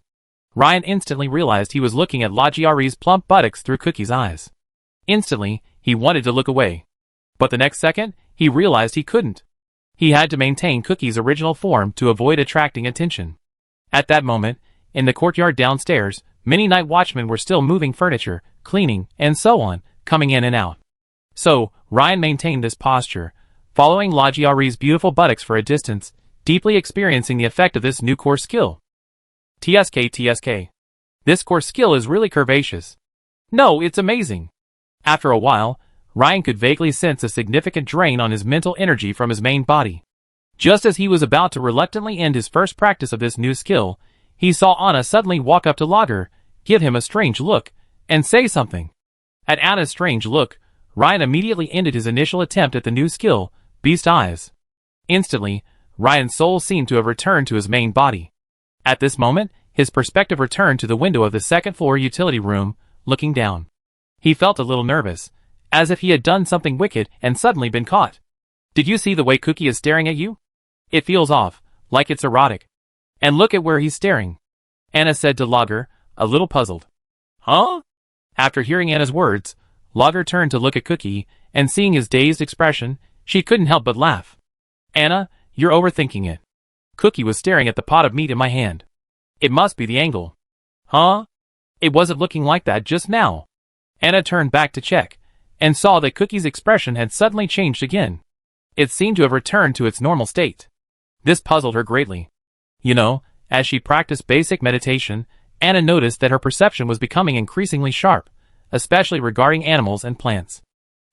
Ryan instantly realized he was looking at Lagiari's plump buttocks through Cookie's eyes. Instantly, he wanted to look away. But the next second, he realized he couldn't. He had to maintain Cookie's original form to avoid attracting attention. At that moment, in the courtyard downstairs, many night watchmen were still moving furniture, cleaning, and so on, coming in and out. So, Ryan maintained this posture, following Lagiari's beautiful buttocks for a distance, deeply experiencing the effect of this new core skill. TSK. This core skill is really curvaceous. No, it's amazing. After a while, Ryan could vaguely sense a significant drain on his mental energy from his main body. Just as he was about to reluctantly end his first practice of this new skill, he saw Anna suddenly walk up to Lager, give him a strange look, and say something. At Anna's strange look, Ryan immediately ended his initial attempt at the new skill, Beast Eyes. Instantly, Ryan's soul seemed to have returned to his main body. At this moment, his perspective returned to the window of the second-floor utility room, looking down. He felt a little nervous, as if he had done something wicked and suddenly been caught. Did you see the way Cookie is staring at you? It feels off, like it's erotic. And look at where he's staring. Anna said to Lager, a little puzzled. Huh? After hearing Anna's words, Lager turned to look at Cookie, and seeing his dazed expression, she couldn't help but laugh. Anna, you're overthinking it. Cookie was staring at the pot of meat in my hand. It must be the angle. Huh? It wasn't looking like that just now. Anna turned back to check, and saw that Cookie's expression had suddenly changed again. It seemed to have returned to its normal state. This puzzled her greatly. You know, as she practiced basic meditation, Anna noticed that her perception was becoming increasingly sharp, especially regarding animals and plants.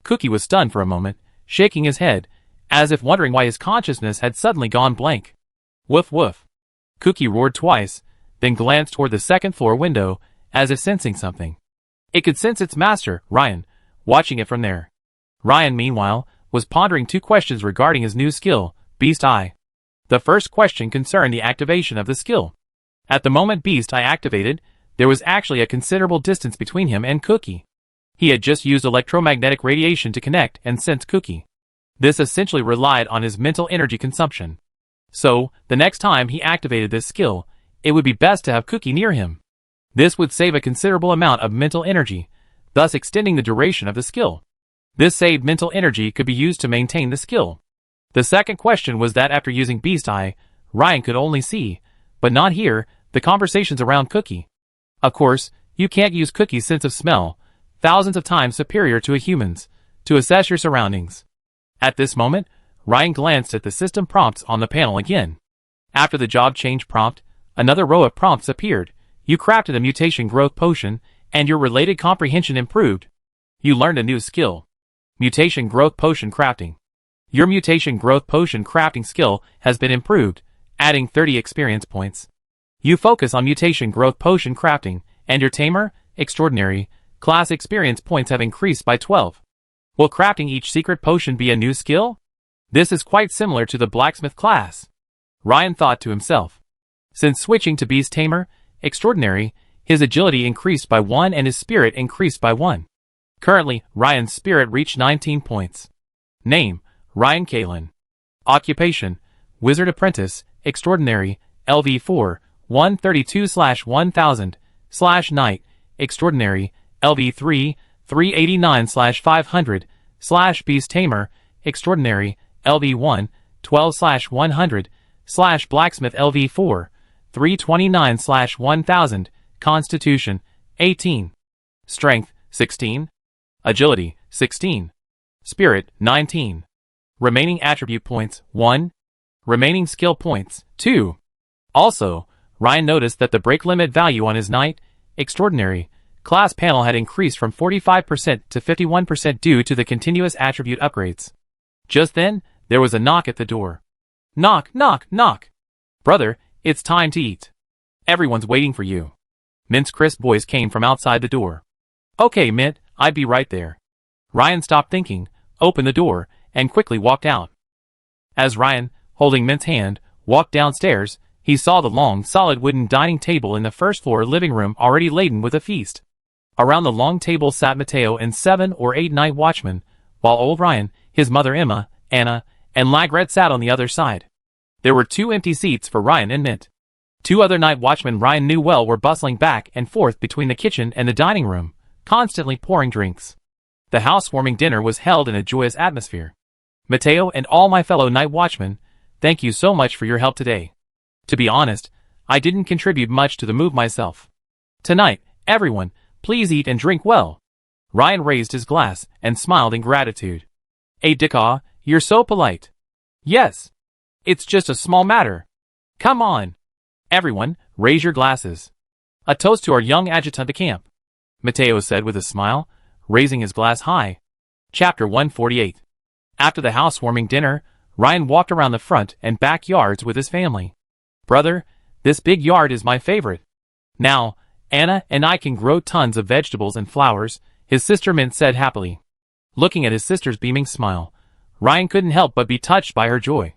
Cookie was stunned for a moment, shaking his head, as if wondering why his consciousness had suddenly gone blank. Woof woof. Cookie roared twice, then glanced toward the second-floor window, as if sensing something. It could sense its master, Ryan, watching it from there. Ryan, meanwhile, was pondering two questions regarding his new skill, Beast Eye. The first question concerned the activation of the skill. At the moment Beast Eye activated, there was actually a considerable distance between him and Cookie. He had just used electromagnetic radiation to connect and sense Cookie. This essentially relied on his mental energy consumption. So, the next time he activated this skill, it would be best to have Cookie near him. This would save a considerable amount of mental energy, thus extending the duration of the skill. This saved mental energy could be used to maintain the skill. The second question was that after using Beast Eye, Ryan could only see, but not hear, the conversations around Cookie. Of course, you can't use Cookie's sense of smell, thousands of times superior to a human's, to assess your surroundings. At this moment, Ryan glanced at the system prompts on the panel again. After the job change prompt, another row of prompts appeared. You crafted a mutation growth potion, and your related comprehension improved. You learned a new skill. Mutation growth potion crafting. Your mutation growth potion crafting skill has been improved, adding 30 experience points. You focus on mutation growth potion crafting, and your tamer, extraordinary, class experience points have increased by 12. Will crafting each secret potion be a new skill? This is quite similar to the Blacksmith class. Ryan thought to himself. Since switching to Beast Tamer, Extraordinary, his agility increased by 1 and his spirit increased by 1. Currently, Ryan's spirit reached 19 points. Name: Ryan Kalin. Occupation: Wizard Apprentice, Extraordinary, LV4, 132/1000/Knight, Extraordinary, LV3, 389/500/Beast Tamer, Extraordinary, LV1, 12/100/Blacksmith, LV4, 329/1000, Constitution, 18. Strength, 16. Agility, 16. Spirit, 19. Remaining attribute points, 1. Remaining skill points, 2. Also, Ryan noticed that the break limit value on his Knight, Extraordinary, class panel had increased from 45% to 51% due to the continuous attribute upgrades. Just then, there was a knock at the door. Knock, knock, knock. Brother, it's time to eat. Everyone's waiting for you. Mint's crisp voice came from outside the door. Okay, Mint, I'd be right there. Ryan stopped thinking, opened the door, and quickly walked out. As Ryan, holding Mint's hand, walked downstairs, he saw the long, solid wooden dining table in the first-floor living room already laden with a feast. Around the long table sat Mateo and 7 or 8 night watchmen, while old Ryan, his mother Emma, Anna, and Lagret sat on the other side. There were 2 empty seats for Ryan and Mint. 2 other night watchmen Ryan knew well were bustling back and forth between the kitchen and the dining room, constantly pouring drinks. The housewarming dinner was held in a joyous atmosphere. Mateo and all my fellow night watchmen, thank you so much for your help today. To be honest, I didn't contribute much to the move myself. Tonight, everyone, please eat and drink well. Ryan raised his glass and smiled in gratitude. Hey Dickaw, you're so polite. Yes. It's just a small matter. Come on. Everyone, raise your glasses. A toast to our young adjutant de camp, Mateo said with a smile, raising his glass high. Chapter 148. After the housewarming dinner, Ryan walked around the front and back yards with his family. Brother, this big yard is my favorite. Now, Anna and I can grow tons of vegetables and flowers, his sister Mint said happily. Looking at his sister's beaming smile, Ryan couldn't help but be touched by her joy.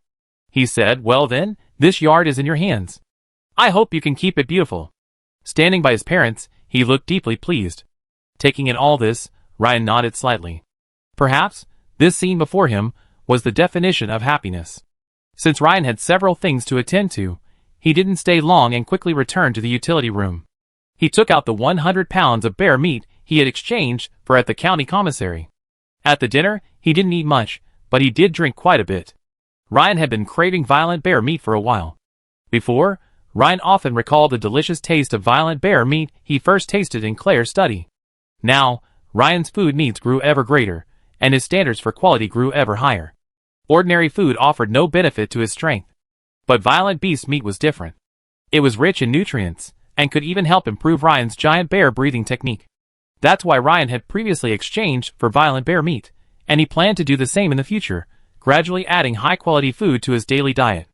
He said, well then, this yard is in your hands. I hope you can keep it beautiful. Standing by his parents, he looked deeply pleased. Taking in all this, Ryan nodded slightly. Perhaps, this scene before him was the definition of happiness. Since Ryan had several things to attend to, he didn't stay long and quickly returned to the utility room. He took out the 100 pounds of bear meat he had exchanged for at the county commissary. At the dinner, he didn't eat much, but he did drink quite a bit. Ryan had been craving violent bear meat for a while. Before, Ryan often recalled the delicious taste of violent bear meat he first tasted in Claire's study. Now, Ryan's food needs grew ever greater, and his standards for quality grew ever higher. Ordinary food offered no benefit to his strength. But violent beast meat was different. It was rich in nutrients, and could even help improve Ryan's giant bear breathing technique. That's why Ryan had previously exchanged for violent bear meat, and he planned to do the same in the future, gradually adding high-quality food to his daily diet.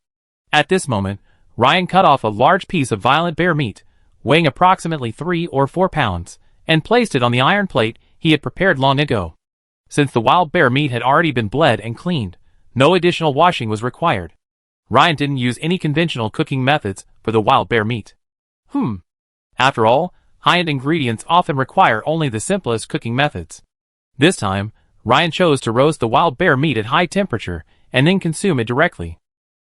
At this moment, Ryan cut off a large piece of violent bear meat, weighing approximately 3 or 4 pounds, and placed it on the iron plate he had prepared long ago. Since the wild bear meat had already been bled and cleaned, no additional washing was required. Ryan didn't use any conventional cooking methods for the wild bear meat. After all, high-end ingredients often require only the simplest cooking methods. This time, Ryan chose to roast the wild bear meat at high temperature and then consume it directly.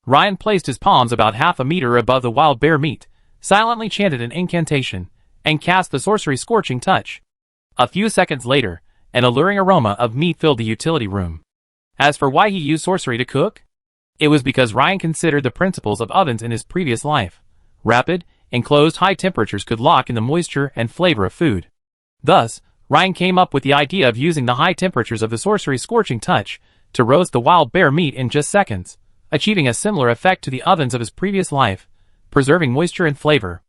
Ryan placed his palms about half a meter above the wild bear meat, silently chanted an incantation, and cast the sorcery scorching touch. A few seconds later, an alluring aroma of meat filled the utility room. As for why he used sorcery to cook, it was because Ryan considered the principles of ovens in his previous life. Rapid, enclosed high temperatures could lock in the moisture and flavor of food. Thus, Ryan came up with the idea of using the high temperatures of the sorcery scorching touch to roast the wild bear meat in just seconds, achieving a similar effect to the ovens of his previous life, preserving moisture and flavor.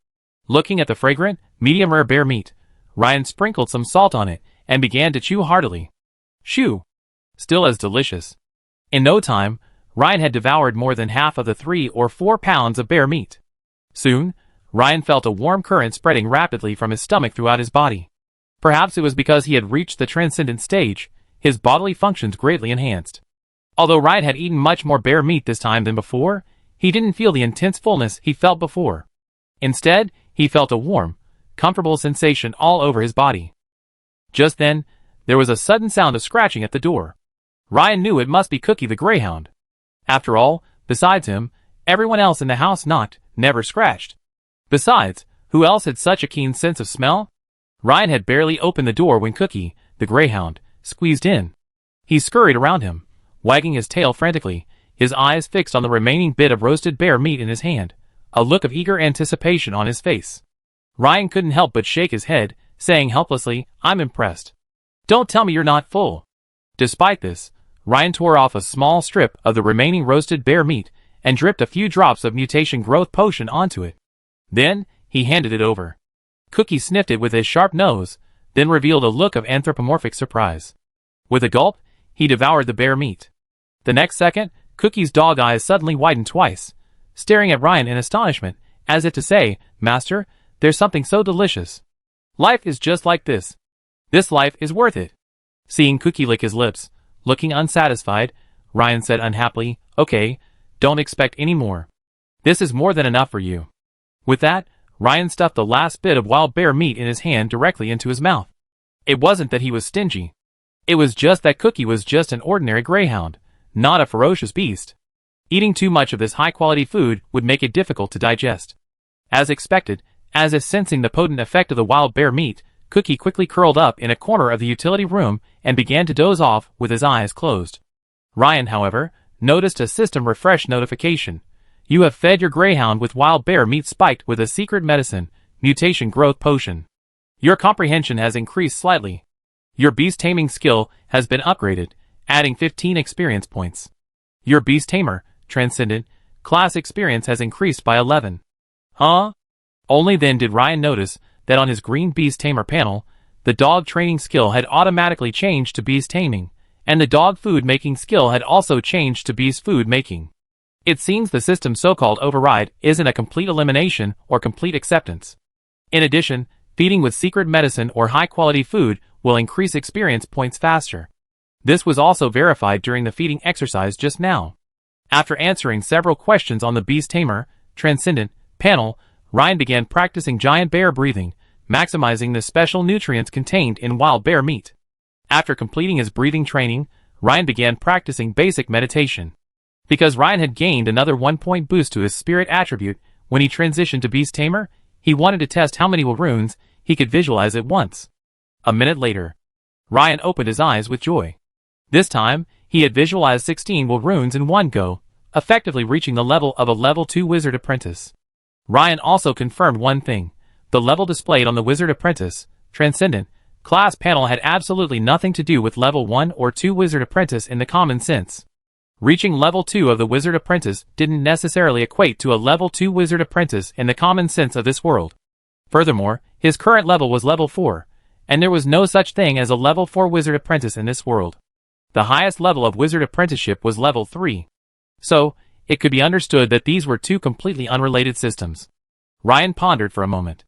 Looking at the fragrant, medium-rare bear meat, Ryan sprinkled some salt on it and began to chew heartily. Shoo! Still as delicious. In no time, Ryan had devoured more than half of the 3 or 4 pounds of bear meat. Soon, Ryan felt a warm current spreading rapidly from his stomach throughout his body. Perhaps it was because he had reached the transcendent stage, his bodily functions greatly enhanced. Although Ryan had eaten much more bear meat this time than before, he didn't feel the intense fullness he felt before. Instead, he felt a warm, comfortable sensation all over his body. Just then, There was a sudden sound of scratching at the door. Ryan knew it must be Cookie the Greyhound. After all, besides him, everyone else in the house never scratched. Besides, who else had such a keen sense of smell? Ryan had barely opened the door when Cookie, the Greyhound, squeezed in. He scurried around him, wagging his tail frantically, his eyes fixed on the remaining bit of roasted bear meat in his hand, a look of eager anticipation on his face. Ryan couldn't help but shake his head, saying helplessly, "I'm impressed. Don't tell me you're not full." Despite this, Ryan tore off a small strip of the remaining roasted bear meat and dripped a few drops of mutation growth potion onto it. Then, he handed it over. Cookie sniffed it with his sharp nose, then revealed a look of anthropomorphic surprise. With a gulp, he devoured the bear meat. The next second, Cookie's dog eyes suddenly widened twice, staring at Ryan in astonishment, as if to say, "Master, there's something so delicious. Life is just like this. This life is worth it." Seeing Cookie lick his lips, looking unsatisfied, Ryan said unhappily, "Okay, don't expect any more. This is more than enough for you." With that, Ryan stuffed the last bit of wild bear meat in his hand directly into his mouth. It wasn't that he was stingy. It was just that Cookie was just an ordinary greyhound, not a ferocious beast. Eating too much of this high-quality food would make it difficult to digest. As expected, as if sensing the potent effect of the wild bear meat, Cookie quickly curled up in a corner of the utility room and began to doze off with his eyes closed. Ryan, however, noticed a system refresh notification. "You have fed your greyhound with wild bear meat spiked with a secret medicine, mutation growth potion. Your comprehension has increased slightly. Your beast taming skill has been upgraded, adding 15 experience points. Your beast tamer, transcendent, class experience has increased by 11. Huh? Only then did Ryan notice that on his green beast tamer panel, the dog training skill had automatically changed to beast taming, and the dog food making skill had also changed to beast food making. It seems the system's so-called override isn't a complete elimination or complete acceptance. In addition, feeding with secret medicine or high-quality food will increase experience points faster. This was also verified during the feeding exercise just now. After answering several questions on the beast tamer, transcendent, panel, Ryan began practicing giant bear breathing, maximizing the special nutrients contained in wild bear meat. After completing his breathing training, Ryan began practicing basic meditation. Because Ryan had gained another 1-point boost to his spirit attribute when he transitioned to beast tamer, he wanted to test how many will runes he could visualize at once. A minute later, Ryan opened his eyes with joy. This time, he had visualized 16 will runes in one go, effectively reaching the level of a level 2 wizard apprentice. Ryan also confirmed one thing. The level displayed on the wizard apprentice, transcendent, class panel had absolutely nothing to do with level 1 or 2 wizard apprentice in the common sense. Reaching level 2 of the wizard apprentice didn't necessarily equate to a level 2 wizard apprentice in the common sense of this world. Furthermore, his current level was level 4, and there was no such thing as a level 4 wizard apprentice in this world. The highest level of wizard apprenticeship was level 3. So, it could be understood that these were two completely unrelated systems. Ryan pondered for a moment.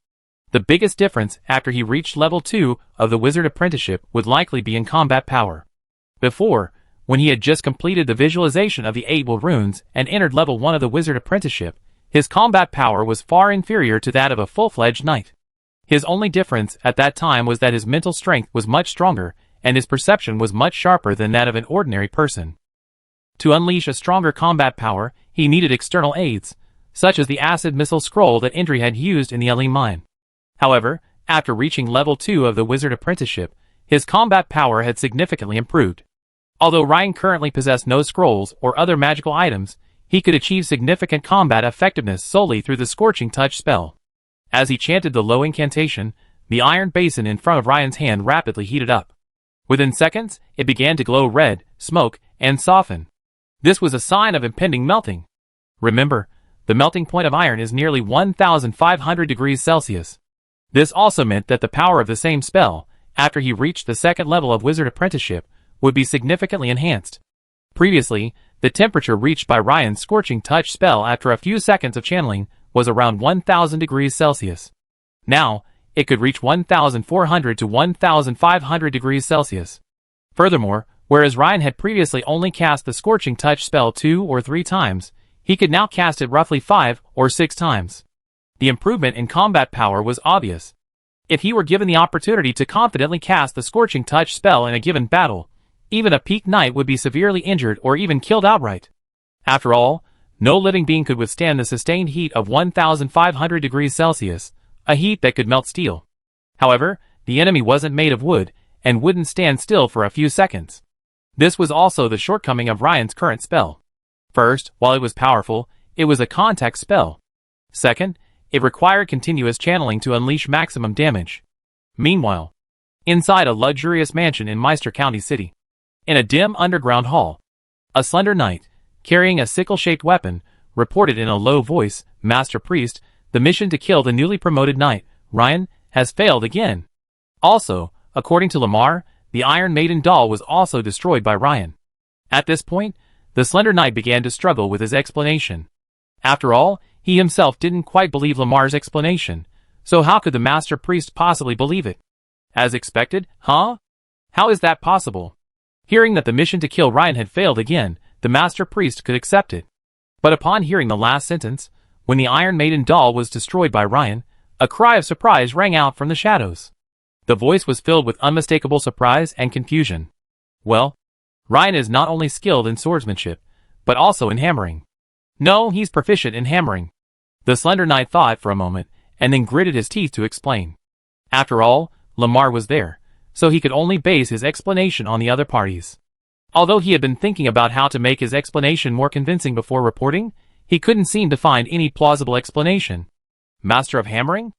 The biggest difference after he reached level 2 of the wizard apprenticeship would likely be in combat power. Before, when he had just completed the visualization of the 8 will runes and entered level 1 of the wizard apprenticeship, his combat power was far inferior to that of a full-fledged knight. His only difference at that time was that his mental strength was much stronger and his perception was much sharper than that of an ordinary person. To unleash a stronger combat power, he needed external aids, such as the acid missile scroll that Indri had used in the Elim mine. However, after reaching level 2 of the wizard apprenticeship, his combat power had significantly improved. Although Ryan currently possessed no scrolls or other magical items, he could achieve significant combat effectiveness solely through the Scorching Touch spell. As he chanted the low incantation, the iron basin in front of Ryan's hand rapidly heated up. Within seconds, it began to glow red, smoke, and soften. This was a sign of impending melting. Remember, the melting point of iron is nearly 1,500 degrees Celsius. This also meant that the power of the same spell, after he reached the second level of wizard apprenticeship, would be significantly enhanced. Previously, the temperature reached by Ryan's Scorching Touch spell after a few seconds of channeling was around 1,000 degrees Celsius. Now, it could reach 1,400 to 1,500 degrees Celsius. Furthermore, whereas Ryan had previously only cast the Scorching Touch spell 2 or 3 times, he could now cast it roughly 5 or 6 times. The improvement in combat power was obvious. If he were given the opportunity to confidently cast the Scorching Touch spell in a given battle, even a peak knight would be severely injured or even killed outright. After all, no living being could withstand the sustained heat of 1,500 degrees Celsius, a heat that could melt steel. However, the enemy wasn't made of wood, and wouldn't stand still for a few seconds. This was also the shortcoming of Ryan's current spell. First, while it was powerful, it was a contact spell. Second, it required continuous channeling to unleash maximum damage. Meanwhile, inside a luxurious mansion in Meister County City, in a dim underground hall, a slender knight, carrying a sickle-shaped weapon, reported in a low voice, "Master Priest, the mission to kill the newly promoted knight, Ryan, has failed again." Also, according to Lamar, the Iron Maiden doll was also destroyed by Ryan. At this point, the slender knight began to struggle with his explanation. After all, he himself didn't quite believe Lamar's explanation, so how could the Master Priest possibly believe it? As expected, huh? How is that possible? Hearing that the mission to kill Ryan had failed again, the Master Priest could accept it. But upon hearing the last sentence, when the Iron Maiden doll was destroyed by Ryan, a cry of surprise rang out from the shadows. The voice was filled with unmistakable surprise and confusion. Well, Ryan is not only skilled in swordsmanship, but also in hammering. No, he's proficient in hammering. The slender knight thought for a moment, and then gritted his teeth to explain. After all, Lamar was there, so he could only base his explanation on the other parties. Although he had been thinking about how to make his explanation more convincing before reporting, he couldn't seem to find any plausible explanation. Master of hammering?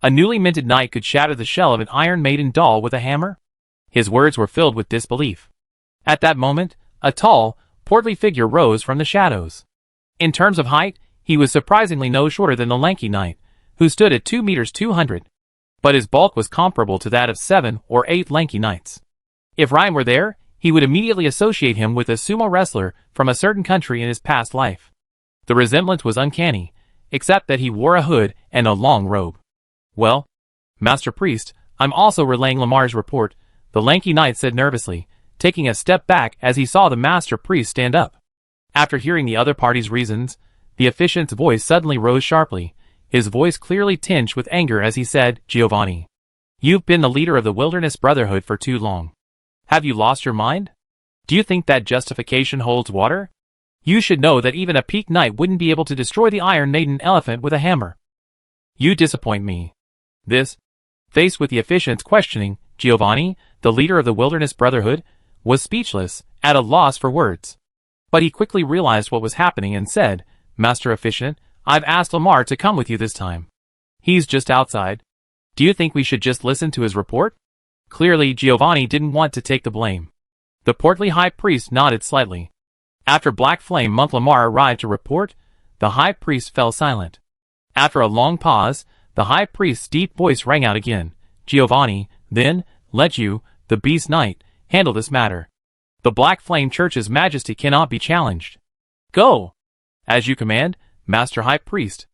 A newly minted knight could shatter the shell of an Iron Maiden doll with a hammer? His words were filled with disbelief. At that moment, a tall, portly figure rose from the shadows. In terms of height, he was surprisingly no shorter than the lanky knight, who stood at 2 meters 200. But his bulk was comparable to that of 7 or 8 lanky knights. If Ryan were there, he would immediately associate him with a sumo wrestler from a certain country in his past life. The resemblance was uncanny, except that he wore a hood and a long robe. "Well, Master Priest, I'm also relaying Lamar's report," the lanky knight said nervously, taking a step back as he saw the Master Priest stand up. After hearing the other party's reasons, the officiant's voice suddenly rose sharply, his voice clearly tinged with anger as he said, "Giovanni, you've been the leader of the Wilderness Brotherhood for too long. Have you lost your mind? Do you think that justification holds water? You should know that even a peak knight wouldn't be able to destroy the Iron Maiden elephant with a hammer. You disappoint me." This, faced with the officiant's questioning, Giovanni, the leader of the Wilderness Brotherhood, was speechless, at a loss for words. But he quickly realized what was happening and said, "Master Officiant, I've asked Lamar to come with you this time. He's just outside. Do you think we should just listen to his report?" Clearly, Giovanni didn't want to take the blame. The portly high priest nodded slightly. After Black Flame Monk Lamar arrived to report, the high priest fell silent. After a long pause, the high priest's deep voice rang out again. "Giovanni, then, let you, the Beast Knight, handle this matter. The Black Flame Church's majesty cannot be challenged. Go! As you command, Master High Priest."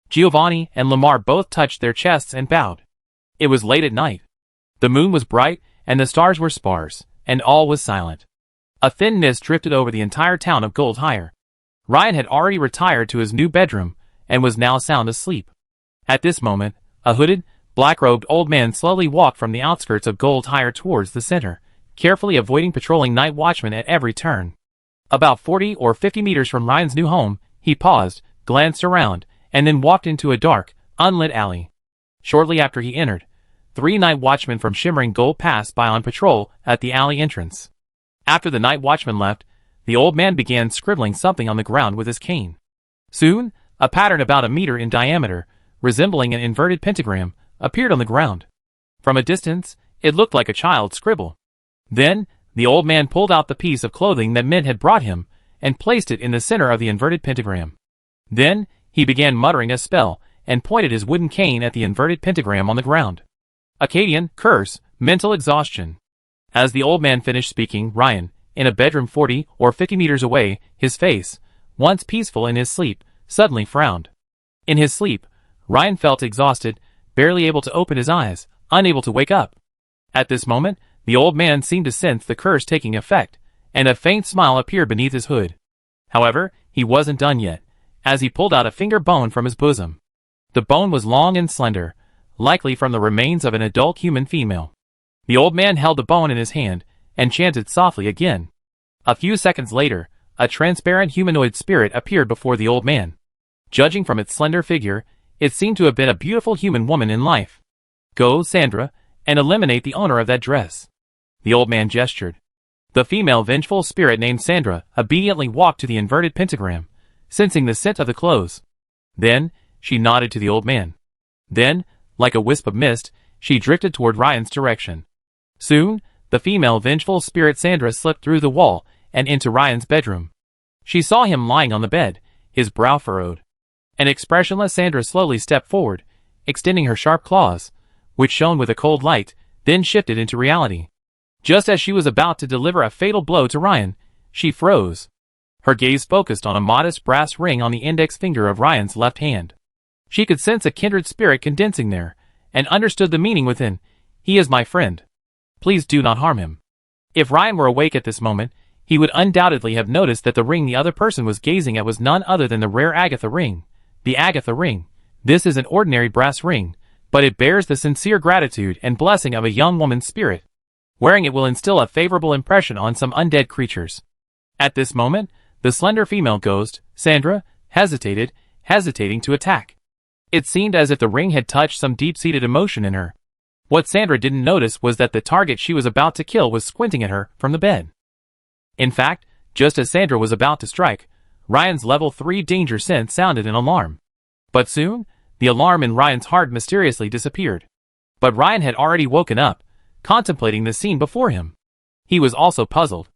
Giovanni and Lamar both touched their chests and bowed. It was late at night. The moon was bright, and the stars were sparse, and all was silent. A thin mist drifted over the entire town of Gold Hire. Ryan had already retired to his new bedroom, and was now sound asleep. At this moment, a hooded, black-robed old man slowly walked from the outskirts of Gold Hire towards the center, carefully avoiding patrolling night watchmen at every turn. About 40 or 50 meters from Ryan's new home, he paused, glanced around, and then walked into a dark, unlit alley. Shortly after he entered, 3 night watchmen from Shimmering Gold passed by on patrol at the alley entrance. After the night watchman left, the old man began scribbling something on the ground with his cane. Soon, a pattern about a meter in diameter, resembling an inverted pentagram, appeared on the ground. From a distance, it looked like a child's scribble. Then, the old man pulled out the piece of clothing that Mint had brought him, and placed it in the center of the inverted pentagram. Then, he began muttering a spell, and pointed his wooden cane at the inverted pentagram on the ground. Akkadian, curse, mental exhaustion. As the old man finished speaking, Ryan, in a bedroom 40 or 50 meters away, his face, once peaceful in his sleep, suddenly frowned. In his sleep, Ryan felt exhausted, barely able to open his eyes, unable to wake up. At this moment, the old man seemed to sense the curse taking effect, and a faint smile appeared beneath his hood. However, he wasn't done yet, as he pulled out a finger bone from his bosom. The bone was long and slender, likely from the remains of an adult human female. The old man held the bone in his hand and chanted softly again. A few seconds later, a transparent humanoid spirit appeared before the old man. Judging from its slender figure, it seemed to have been a beautiful human woman in life. "Go, Sandra, and eliminate the owner of that dress." The old man gestured. The female vengeful spirit named Sandra obediently walked to the inverted pentagram, sensing the scent of the clothes. Then, she nodded to the old man. Then, like a wisp of mist, she drifted toward Ryan's direction. Soon, the female vengeful spirit Sandra slipped through the wall and into Ryan's bedroom. She saw him lying on the bed, his brow furrowed. An expressionless Sandra slowly stepped forward, extending her sharp claws, which shone with a cold light, then shifted into reality. Just as she was about to deliver a fatal blow to Ryan, she froze. Her gaze focused on a modest brass ring on the index finger of Ryan's left hand. She could sense a kindred spirit condensing there, and understood the meaning within. "He is my friend. Please do not harm him." If Ryan were awake at this moment, he would undoubtedly have noticed that the ring the other person was gazing at was none other than the rare Agatha ring. The Agatha ring. This is an ordinary brass ring, but it bears the sincere gratitude and blessing of a young woman's spirit. Wearing it will instill a favorable impression on some undead creatures. At this moment, the slender female ghost, Sandra, hesitating to attack. It seemed as if the ring had touched some deep-seated emotion in her. What Sandra didn't notice was that the target she was about to kill was squinting at her from the bed. In fact, just as Sandra was about to strike, Ryan's level 3 danger sense sounded an alarm. But soon, the alarm in Ryan's heart mysteriously disappeared. But Ryan had already woken up, contemplating the scene before him. He was also puzzled.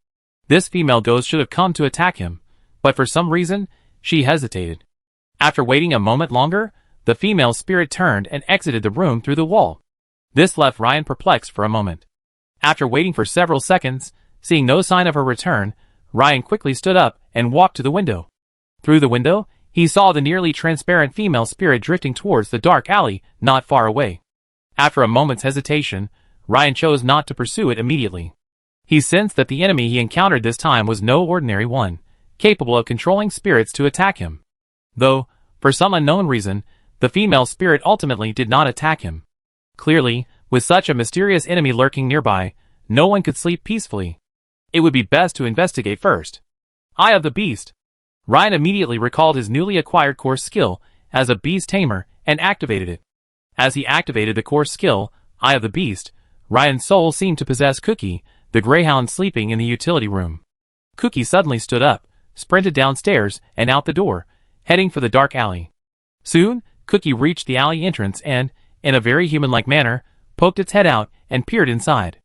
This female ghost should have come to attack him, but for some reason, she hesitated. After waiting a moment longer, the female spirit turned and exited the room through the wall. This left Ryan perplexed for a moment. After waiting for several seconds, seeing no sign of her return, Ryan quickly stood up and walked to the window. Through the window, he saw the nearly transparent female spirit drifting towards the dark alley not far away. After a moment's hesitation, Ryan chose not to pursue it immediately. He sensed that the enemy he encountered this time was no ordinary one, capable of controlling spirits to attack him. Though, for some unknown reason, the female spirit ultimately did not attack him. Clearly, with such a mysterious enemy lurking nearby, no one could sleep peacefully. It would be best to investigate first. Eye of the Beast. Ryan immediately recalled his newly acquired core skill as a beast tamer and activated it. As he activated the core skill, Eye of the Beast, Ryan's soul seemed to possess Cookie, the greyhound sleeping in the utility room. Cookie suddenly stood up, sprinted downstairs and out the door, heading for the dark alley. Soon, Cookie reached the alley entrance and, in a very human-like manner, poked its head out and peered inside.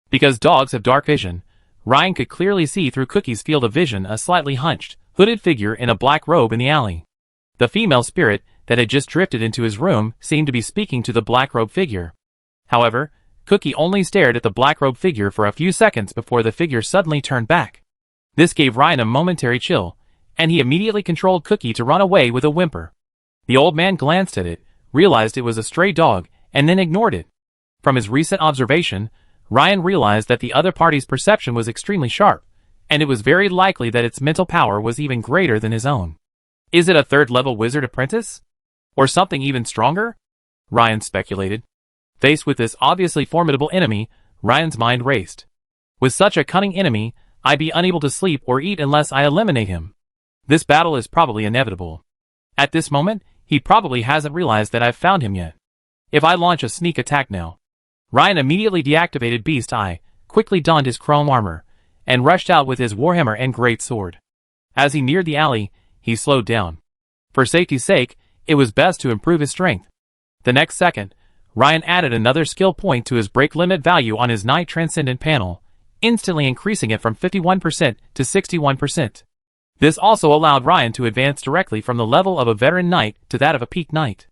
Because dogs have dark vision, Ryan could clearly see through Cookie's field of vision a slightly hunched, hooded figure in a black robe in the alley. The female spirit that had just drifted into his room seemed to be speaking to the black-robed figure. However, Cookie only stared at the black-robed figure for a few seconds before the figure suddenly turned back. This gave Ryan a momentary chill, and he immediately controlled Cookie to run away with a whimper. The old man glanced at it, realized it was a stray dog, and then ignored it. From his recent observation, Ryan realized that the other party's perception was extremely sharp, and it was very likely that its mental power was even greater than his own. Is it a third-level wizard apprentice? Or something even stronger? Ryan speculated. Faced with this obviously formidable enemy, Ryan's mind raced. With such a cunning enemy, I'd be unable to sleep or eat unless I eliminate him. This battle is probably inevitable. At this moment, he probably hasn't realized that I've found him yet. If I launch a sneak attack now. Ryan immediately deactivated Beast Eye, quickly donned his chrome armor, and rushed out with his warhammer and great sword. As he neared the alley, he slowed down. For safety's sake, it was best to improve his strength. The next second, Ryan added another skill point to his break limit value on his Knight Transcendent panel, instantly increasing it from 51% to 61%. This also allowed Ryan to advance directly from the level of a veteran knight to that of a peak knight.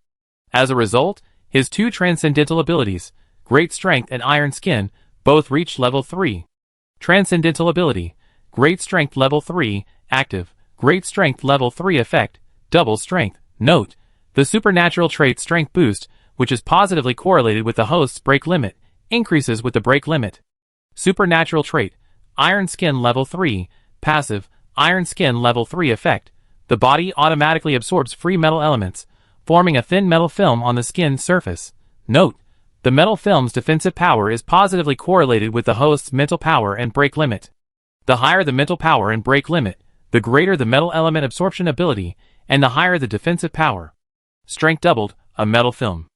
As a result, his two transcendental abilities, Great Strength and Iron Skin, both reached level 3. Transcendental ability, Great Strength level 3, active, Great Strength level 3 effect, Double Strength. Note, the supernatural trait Strength Boost, which is positively correlated with the host's break limit, increases with the break limit. Supernatural trait, Iron Skin level 3, passive, Iron Skin level 3 effect, the body automatically absorbs free metal elements, forming a thin metal film on the skin's surface. Note: the metal film's defensive power is positively correlated with the host's mental power and break limit. The higher the mental power and break limit, the greater the metal element absorption ability, and the higher the defensive power. Strength doubled, a metal film.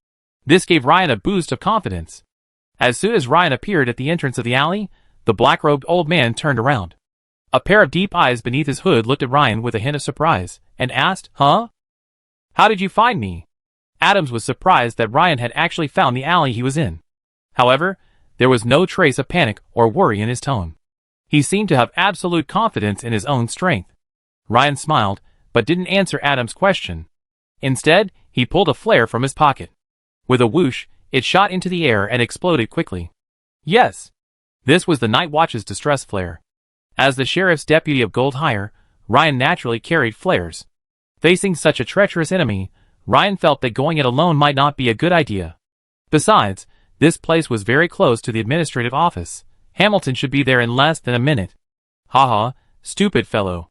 This gave Ryan a boost of confidence. As soon as Ryan appeared at the entrance of the alley, the black-robed old man turned around. A pair of deep eyes beneath his hood looked at Ryan with a hint of surprise, and asked, "Huh? How did you find me?" Adams was surprised that Ryan had actually found the alley he was in. However, there was no trace of panic or worry in his tone. He seemed to have absolute confidence in his own strength. Ryan smiled, but didn't answer Adams' question. Instead, he pulled a flare from his pocket. With a whoosh, it shot into the air and exploded quickly. Yes, this was the Night Watch's distress flare. As the sheriff's deputy of Gold Hire, Ryan naturally carried flares. Facing such a treacherous enemy, Ryan felt that going it alone might not be a good idea. Besides, this place was very close to the administrative office. Hamilton should be there in less than a minute. Haha, stupid fellow.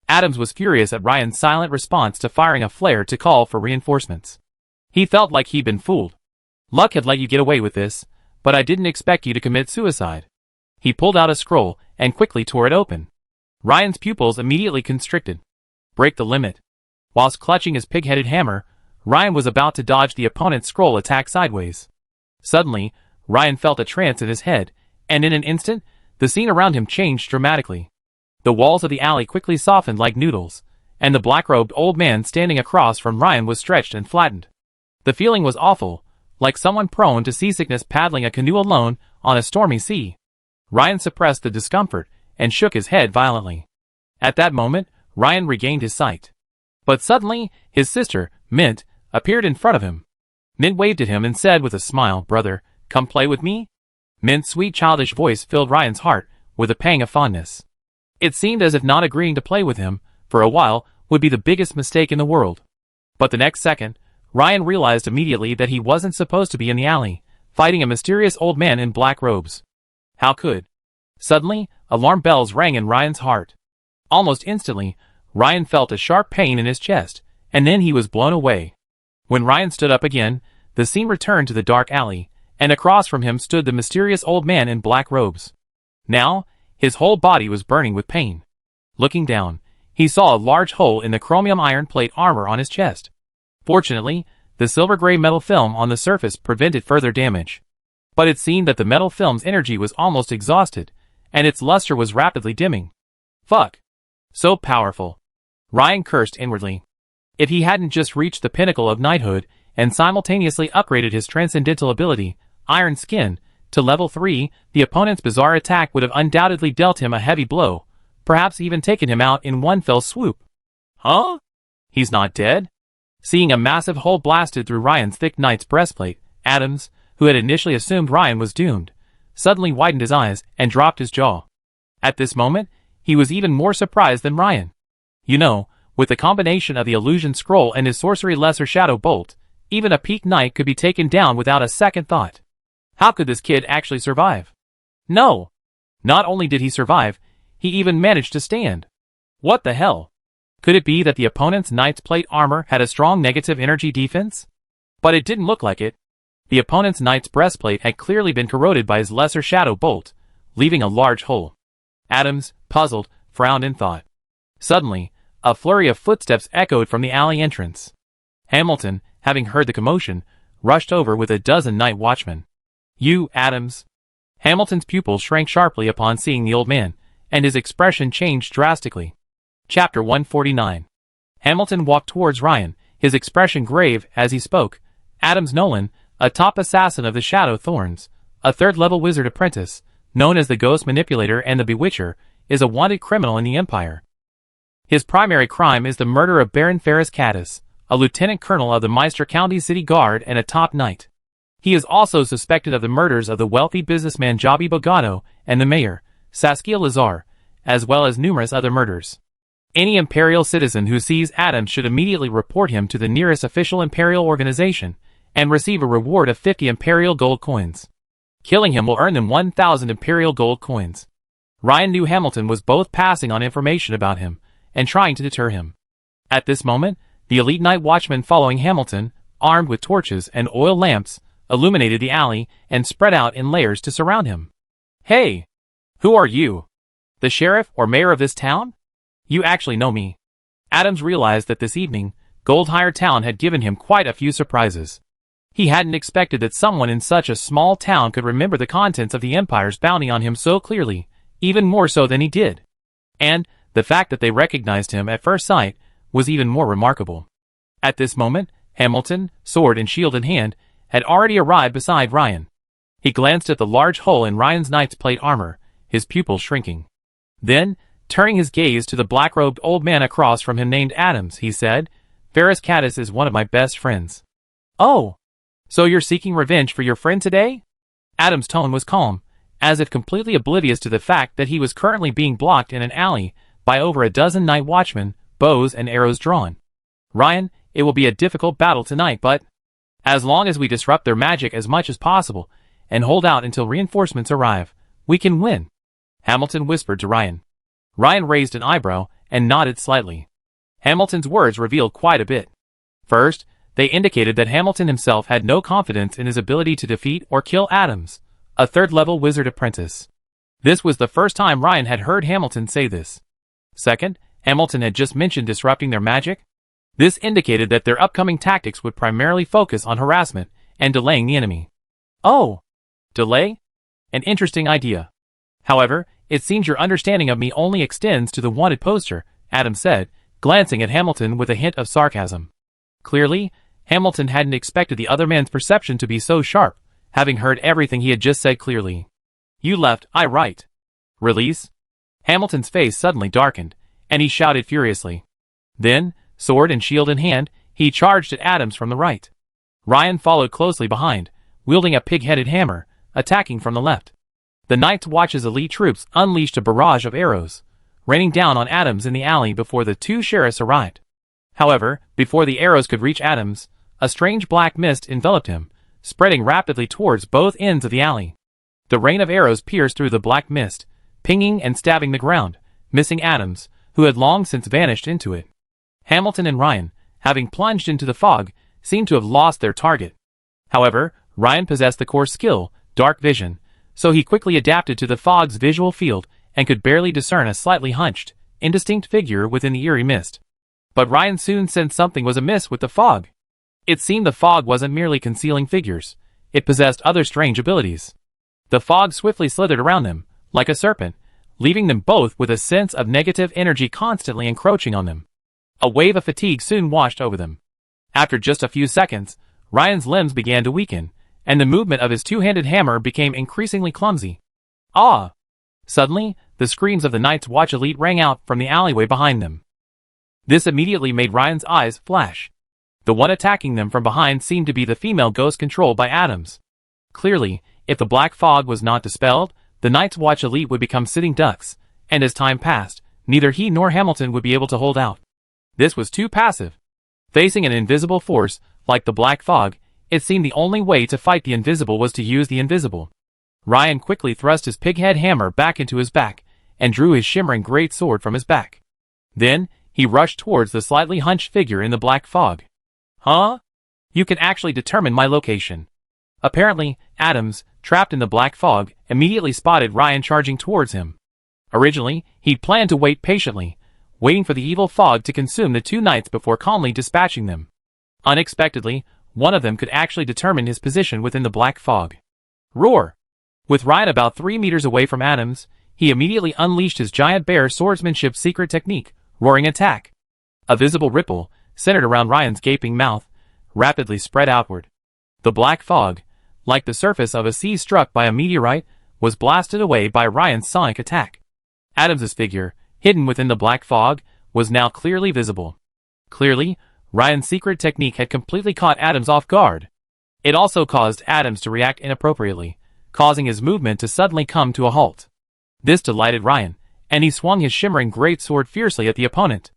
Adams was furious at Ryan's silent response to firing a flare to call for reinforcements. He felt like he'd been fooled. Luck had let you get away with this, but I didn't expect you to commit suicide. He pulled out a scroll and quickly tore it open. Ryan's pupils immediately constricted. Break the limit. Whilst clutching his pig-headed hammer, Ryan was about to dodge the opponent's scroll attack sideways. Suddenly, Ryan felt a trance in his head, and in an instant, the scene around him changed dramatically. The walls of the alley quickly softened like noodles, and the black-robed old man standing across from Ryan was stretched and flattened. The feeling was awful, like someone prone to seasickness paddling a canoe alone on a stormy sea. Ryan suppressed the discomfort and shook his head violently. At that moment, Ryan regained his sight. But suddenly, his sister, Mint, appeared in front of him. Mint waved at him and said with a smile, "Brother, come play with me?" Mint's sweet childish voice filled Ryan's heart with a pang of fondness. It seemed as if not agreeing to play with him, for a while, would be the biggest mistake in the world. But the next second, Ryan realized immediately that he wasn't supposed to be in the alley, fighting a mysterious old man in black robes. How could? Suddenly, alarm bells rang in Ryan's heart. Almost instantly, Ryan felt a sharp pain in his chest, and then he was blown away. When Ryan stood up again, the scene returned to the dark alley, and across from him stood the mysterious old man in black robes. Now, his whole body was burning with pain. Looking down, he saw a large hole in the chromium iron plate armor on his chest. Fortunately, the silver-gray metal film on the surface prevented further damage. But it seemed that the metal film's energy was almost exhausted, and its luster was rapidly dimming. Fuck. So powerful. Ryan cursed inwardly. If he hadn't just reached the pinnacle of knighthood and simultaneously upgraded his transcendental ability, Iron Skin, to level 3, the opponent's bizarre attack would have undoubtedly dealt him a heavy blow, perhaps even taken him out in one fell swoop. Huh? He's not dead? Seeing a massive hole blasted through Ryan's thick knight's breastplate, Adams, who had initially assumed Ryan was doomed, suddenly widened his eyes and dropped his jaw. At this moment, he was even more surprised than Ryan. You know, with the combination of the illusion scroll and his sorcery lesser shadow bolt, even a peak knight could be taken down without a second thought. How could this kid actually survive? No. Not only did he survive, he even managed to stand. What the hell? Could it be that the opponent's knight's plate armor had a strong negative energy defense? But it didn't look like it. The opponent's knight's breastplate had clearly been corroded by his lesser shadow bolt, leaving a large hole. Adams, puzzled, frowned in thought. Suddenly, a flurry of footsteps echoed from the alley entrance. Hamilton, having heard the commotion, rushed over with a dozen night watchmen. You, Adams. Hamilton's pupils shrank sharply upon seeing the old man, and his expression changed drastically. Chapter 149. Hamilton walked towards Ryan, his expression grave as he spoke. Adams Nolan, a top assassin of the Shadow Thorns, a third-level wizard apprentice, known as the Ghost Manipulator and the Bewitcher, is a wanted criminal in the Empire. His primary crime is the murder of Baron Ferris Caddis, a lieutenant colonel of the Meister County City Guard and a top knight. He is also suspected of the murders of the wealthy businessman Jobby Bogado and the mayor, Saskia Lazar, as well as numerous other murders. Any Imperial citizen who sees Adams should immediately report him to the nearest official Imperial organization and receive a reward of 50 Imperial gold coins. Killing him will earn them 1,000 Imperial gold coins. Ryan knew Hamilton was both passing on information about him and trying to deter him. At this moment, the elite night watchmen following Hamilton, armed with torches and oil lamps, illuminated the alley and spread out in layers to surround him. "Hey! Who are you? The sheriff or mayor of this town? You actually know me." Adams realized that this evening, Goldhire Town had given him quite a few surprises. He hadn't expected that someone in such a small town could remember the contents of the Empire's bounty on him so clearly, even more so than he did. And the fact that they recognized him at first sight was even more remarkable. At this moment, Hamilton, sword and shield in hand, had already arrived beside Ryan. He glanced at the large hole in Ryan's knight's plate armor, his pupils shrinking. Then, turning his gaze to the black-robed old man across from him named Adams, he said, "Ferris Caddis is one of my best friends." "Oh, so you're seeking revenge for your friend today?" Adams' tone was calm, as if completely oblivious to the fact that he was currently being blocked in an alley by over a dozen night watchmen, bows and arrows drawn. "Ryan, it will be a difficult battle tonight, but as long as we disrupt their magic as much as possible and hold out until reinforcements arrive, we can win," Hamilton whispered to Ryan. Ryan raised an eyebrow and nodded slightly. Hamilton's words revealed quite a bit. First, they indicated that Hamilton himself had no confidence in his ability to defeat or kill Adams, a third-level wizard apprentice. This was the first time Ryan had heard Hamilton say this. Second, Hamilton had just mentioned disrupting their magic. This indicated that their upcoming tactics would primarily focus on harassment and delaying the enemy. "Oh, delay? An interesting idea. However, it seems your understanding of me only extends to the wanted poster," Adams said, glancing at Hamilton with a hint of sarcasm. Clearly, Hamilton hadn't expected the other man's perception to be so sharp, having heard everything he had just said clearly. "You left, I right. Release?" Hamilton's face suddenly darkened, and he shouted furiously. Then, sword and shield in hand, he charged at Adams from the right. Ryan followed closely behind, wielding a pig-headed hammer, attacking from the left. The Night's Watch's elite troops unleashed a barrage of arrows, raining down on Adams in the alley before the two sheriffs arrived. However, before the arrows could reach Adams, a strange black mist enveloped him, spreading rapidly towards both ends of the alley. The rain of arrows pierced through the black mist, pinging and stabbing the ground, missing Adams, who had long since vanished into it. Hamilton and Ryan, having plunged into the fog, seemed to have lost their target. However, Ryan possessed the core skill, dark vision, so he quickly adapted to the fog's visual field and could barely discern a slightly hunched, indistinct figure within the eerie mist. But Ryan soon sensed something was amiss with the fog. It seemed the fog wasn't merely concealing figures, it possessed other strange abilities. The fog swiftly slithered around them, like a serpent, leaving them both with a sense of negative energy constantly encroaching on them. A wave of fatigue soon washed over them. After just a few seconds, Ryan's limbs began to weaken, and the movement of his two-handed hammer became increasingly clumsy. "Ah!" Suddenly, the screams of the Night's Watch elite rang out from the alleyway behind them. This immediately made Ryan's eyes flash. The one attacking them from behind seemed to be the female ghost controlled by Adams. Clearly, if the black fog was not dispelled, the Night's Watch elite would become sitting ducks, and as time passed, neither he nor Hamilton would be able to hold out. This was too passive. Facing an invisible force, like the black fog, it seemed the only way to fight the invisible was to use the invisible. Ryan quickly thrust his pighead hammer back into his back, and drew his shimmering great sword from his back. Then, he rushed towards the slightly hunched figure in the black fog. "Huh? You can actually determine my location." Apparently, Adams, trapped in the black fog, immediately spotted Ryan charging towards him. Originally, he'd planned to wait patiently, waiting for the evil fog to consume the two knights before calmly dispatching them. Unexpectedly, one of them could actually determine his position within the black fog. Roar! With Ryan about 3 meters away from Adams, he immediately unleashed his giant bear swordsmanship secret technique, Roaring Attack. A visible ripple, centered around Ryan's gaping mouth, rapidly spread outward. The black fog, like the surface of a sea struck by a meteorite, was blasted away by Ryan's sonic attack. Adams's figure, hidden within the black fog, was now clearly visible. Clearly, Ryan's secret technique had completely caught Adams off guard. It also caused Adams to react inappropriately, causing his movement to suddenly come to a halt. This delighted Ryan, and he swung his shimmering greatsword fiercely at the opponent.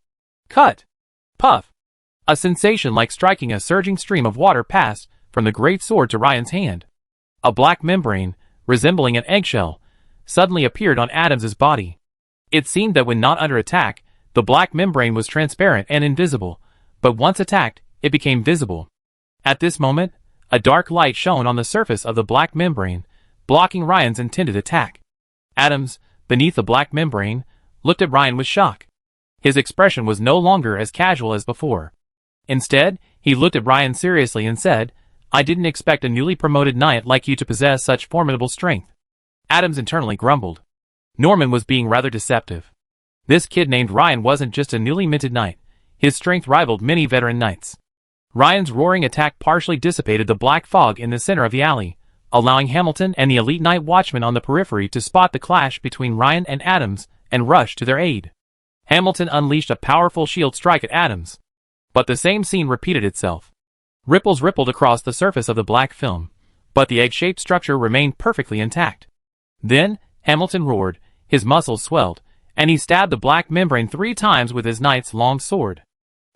Cut! Puff! A sensation like striking a surging stream of water passed from the greatsword to Ryan's hand. A black membrane, resembling an eggshell, suddenly appeared on Adams's body. It seemed that when not under attack, the black membrane was transparent and invisible, but once attacked, it became visible. At this moment, A dark light shone on the surface of the black membrane, blocking Ryan's intended attack. Adams, beneath the black membrane, looked at Ryan with shock. His expression was no longer as casual as before. Instead, he looked at Ryan seriously and said, "I didn't expect a newly promoted knight like you to possess such formidable strength." Adams internally grumbled. Norman was being rather deceptive. This kid named Ryan wasn't just a newly minted knight. His strength rivaled many veteran knights. Ryan's roaring attack partially dissipated the black fog in the center of the alley, allowing Hamilton and the elite night watchman on the periphery to spot the clash between Ryan and Adams and rush to their aid. Hamilton unleashed a powerful shield strike at Adams. But the same scene repeated itself. Ripples rippled across the surface of the black film, but the egg-shaped structure remained perfectly intact. Then, Hamilton roared, his muscles swelled, and he stabbed the black membrane 3 times with his knight's long sword.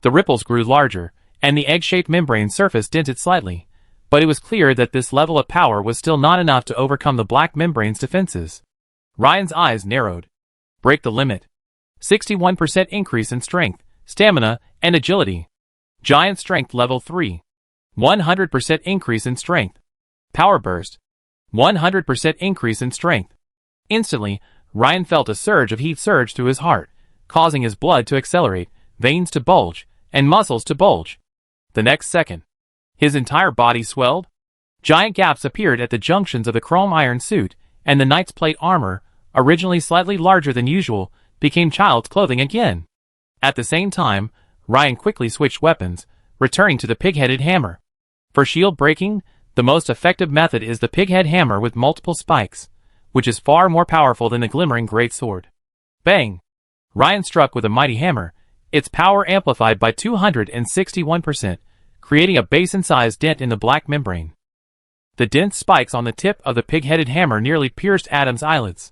The ripples grew larger, and the egg-shaped membrane surface dented slightly, but it was clear that this level of power was still not enough to overcome the black membrane's defenses. Ryan's eyes narrowed. Break the limit. 61% increase in strength, stamina, and agility. Giant strength level 3. 100% increase in strength. Power burst. 100% increase in strength. Instantly, Ryan felt a surge of heat surge through his heart, causing his blood to accelerate, veins to bulge, and muscles to bulge. The next second, his entire body swelled. Giant gaps appeared at the junctions of the chrome iron suit, and the knight's plate armor, originally slightly larger than usual, became child's clothing again. At the same time, Ryan quickly switched weapons, returning to the pig-headed hammer. For shield breaking, the most effective method is the pig-head hammer with multiple spikes, which is far more powerful than the glimmering greatsword. Bang! Ryan struck with a mighty hammer, its power amplified by 261%, creating a basin-sized dent in the black membrane. The dense spikes on the tip of the pig-headed hammer nearly pierced Adams' eyelids.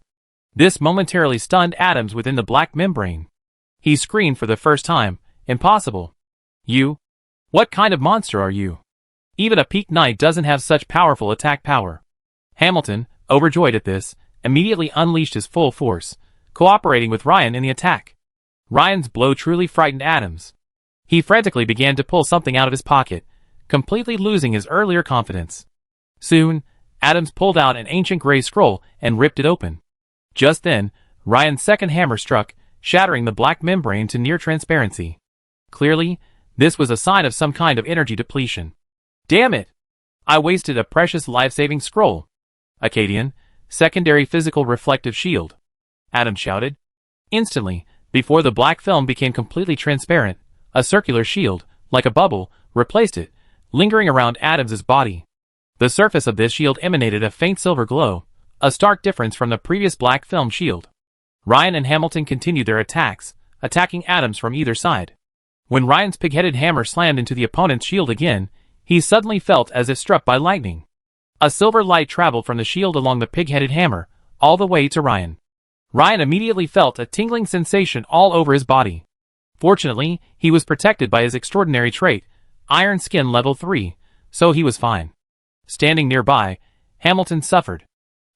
This momentarily stunned Adams within the black membrane. He screamed for the first time, "Impossible! You? What kind of monster are you? Even a peak knight doesn't have such powerful attack power." Hamilton, overjoyed at this, immediately unleashed his full force, cooperating with Ryan in the attack. Ryan's blow truly frightened Adams. He frantically began to pull something out of his pocket, completely losing his earlier confidence. Soon, Adams pulled out an ancient gray scroll and ripped it open. Just then, Ryan's second hammer struck, shattering the black membrane to near transparency. Clearly, this was a sign of some kind of energy depletion. "Damn it! I wasted a precious life-saving scroll." "Acadian, secondary physical reflective shield," Adams shouted. Instantly, before the black film became completely transparent, a circular shield, like a bubble, replaced it, lingering around Adams's body. The surface of this shield emanated a faint silver glow, a stark difference from the previous black film shield. Ryan and Hamilton continued their attacks, attacking Adams from either side. When Ryan's pig-headed hammer slammed into the opponent's shield again, he suddenly felt as if struck by lightning. A silver light traveled from the shield along the pig-headed hammer, all the way to Ryan. Ryan immediately felt a tingling sensation all over his body. Fortunately, he was protected by his extraordinary trait, Iron Skin Level 3, so he was fine. Standing nearby, Hamilton suffered.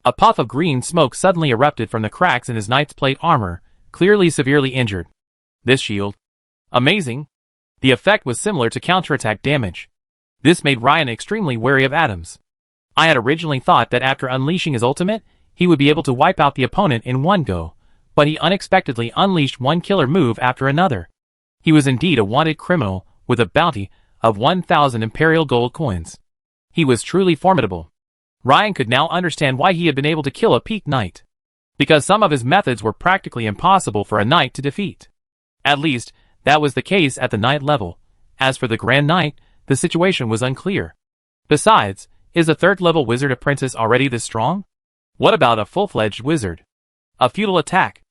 A puff of green smoke suddenly erupted from the cracks in his knight's plate armor, clearly severely injured. This shield. Amazing. The effect was similar to counterattack damage. This made Ryan extremely wary of Adams. I had originally thought that after unleashing his ultimate, he would be able to wipe out the opponent in one go, but he unexpectedly unleashed one killer move after another. He was indeed a wanted criminal, with a bounty of 1,000 Imperial gold coins. He was truly formidable. Ryan could now understand why he had been able to kill a peak knight. Because some of his methods were practically impossible for a knight to defeat. At least, that was the case at the knight level. As for the Grand Knight, the situation was unclear. Besides, is a third-level wizard apprentice already this strong? What about a full-fledged wizard? A futile attack.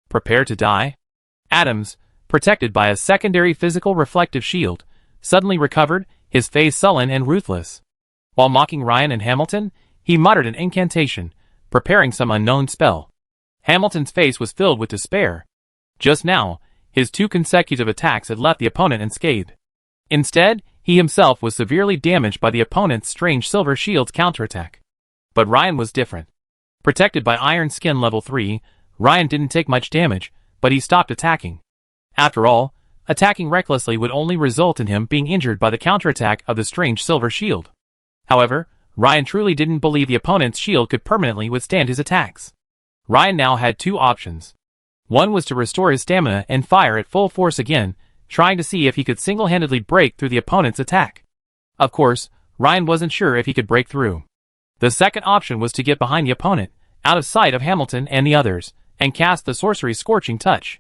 Prepare to die? Adams, protected by a secondary physical reflective shield, suddenly recovered, his face sullen and ruthless. While mocking Ryan and Hamilton, he muttered an incantation, preparing some unknown spell. Hamilton's face was filled with despair. Just now, his 2 consecutive attacks had left the opponent unscathed. Instead, he himself was severely damaged by the opponent's strange silver shield's counterattack. But Ryan was different. Protected by Iron Skin Level 3, Ryan didn't take much damage, but he stopped attacking. After all, attacking recklessly would only result in him being injured by the counterattack of the strange silver shield. However, Ryan truly didn't believe the opponent's shield could permanently withstand his attacks. Ryan now had two options. One was to restore his stamina and fire at full force again, trying to see if he could single-handedly break through the opponent's attack. Of course, Ryan wasn't sure if he could break through. The second option was to get behind the opponent, out of sight of Hamilton and the others, and cast the sorcery's Scorching Touch.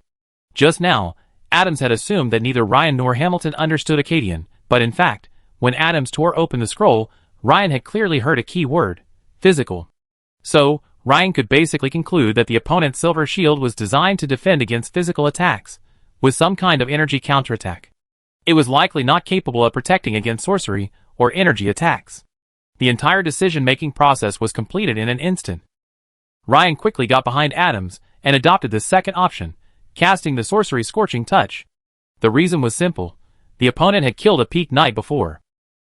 Just now, Adams had assumed that neither Ryan nor Hamilton understood Akkadian, but in fact, when Adams tore open the scroll, Ryan had clearly heard a key word: physical. So, Ryan could basically conclude that the opponent's silver shield was designed to defend against physical attacks, with some kind of energy counterattack. It was likely not capable of protecting against sorcery or energy attacks. The entire decision-making process was completed in an instant. Ryan quickly got behind Adams and adopted the second option, casting the sorcery's Scorching Touch. The reason was simple. The opponent had killed a Peak Knight before.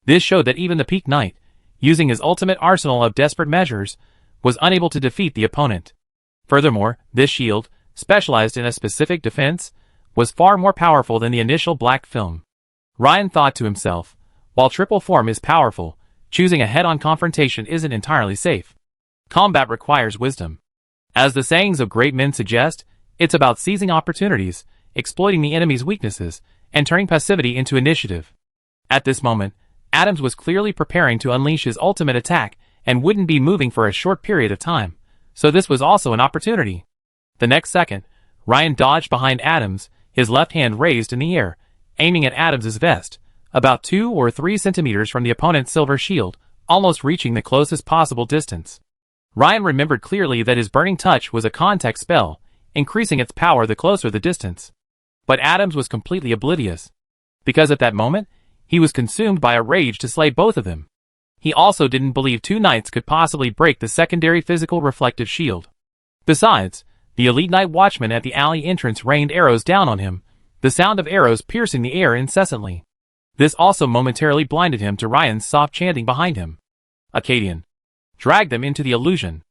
This showed that even the Peak Knight, using his ultimate arsenal of desperate measures, was unable to defeat the opponent. Furthermore, this shield, specialized in a specific defense, was far more powerful than the initial black film. Ryan thought to himself, while triple form is powerful, choosing a head-on confrontation isn't entirely safe. Combat requires wisdom. As the sayings of great men suggest, it's about seizing opportunities, exploiting the enemy's weaknesses, and turning passivity into initiative. At this moment, Adams was clearly preparing to unleash his ultimate attack and wouldn't be moving for a short period of time, so this was also an opportunity. The next second, Ryan dodged behind Adams, his left hand raised in the air, aiming at Adams's vest, about 2 or 3 centimeters from the opponent's silver shield, almost reaching the closest possible distance. Ryan remembered clearly that his Burning Touch was a contact spell, increasing its power the closer the distance. But Adams was completely oblivious, because at that moment, he was consumed by a rage to slay both of them. He also didn't believe two knights could possibly break the secondary physical reflective shield. Besides, the elite night watchman at the alley entrance rained arrows down on him, the sound of arrows piercing the air incessantly. This also momentarily blinded him to Ryan's soft chanting behind him. Akkadian. Dragged them into the illusion.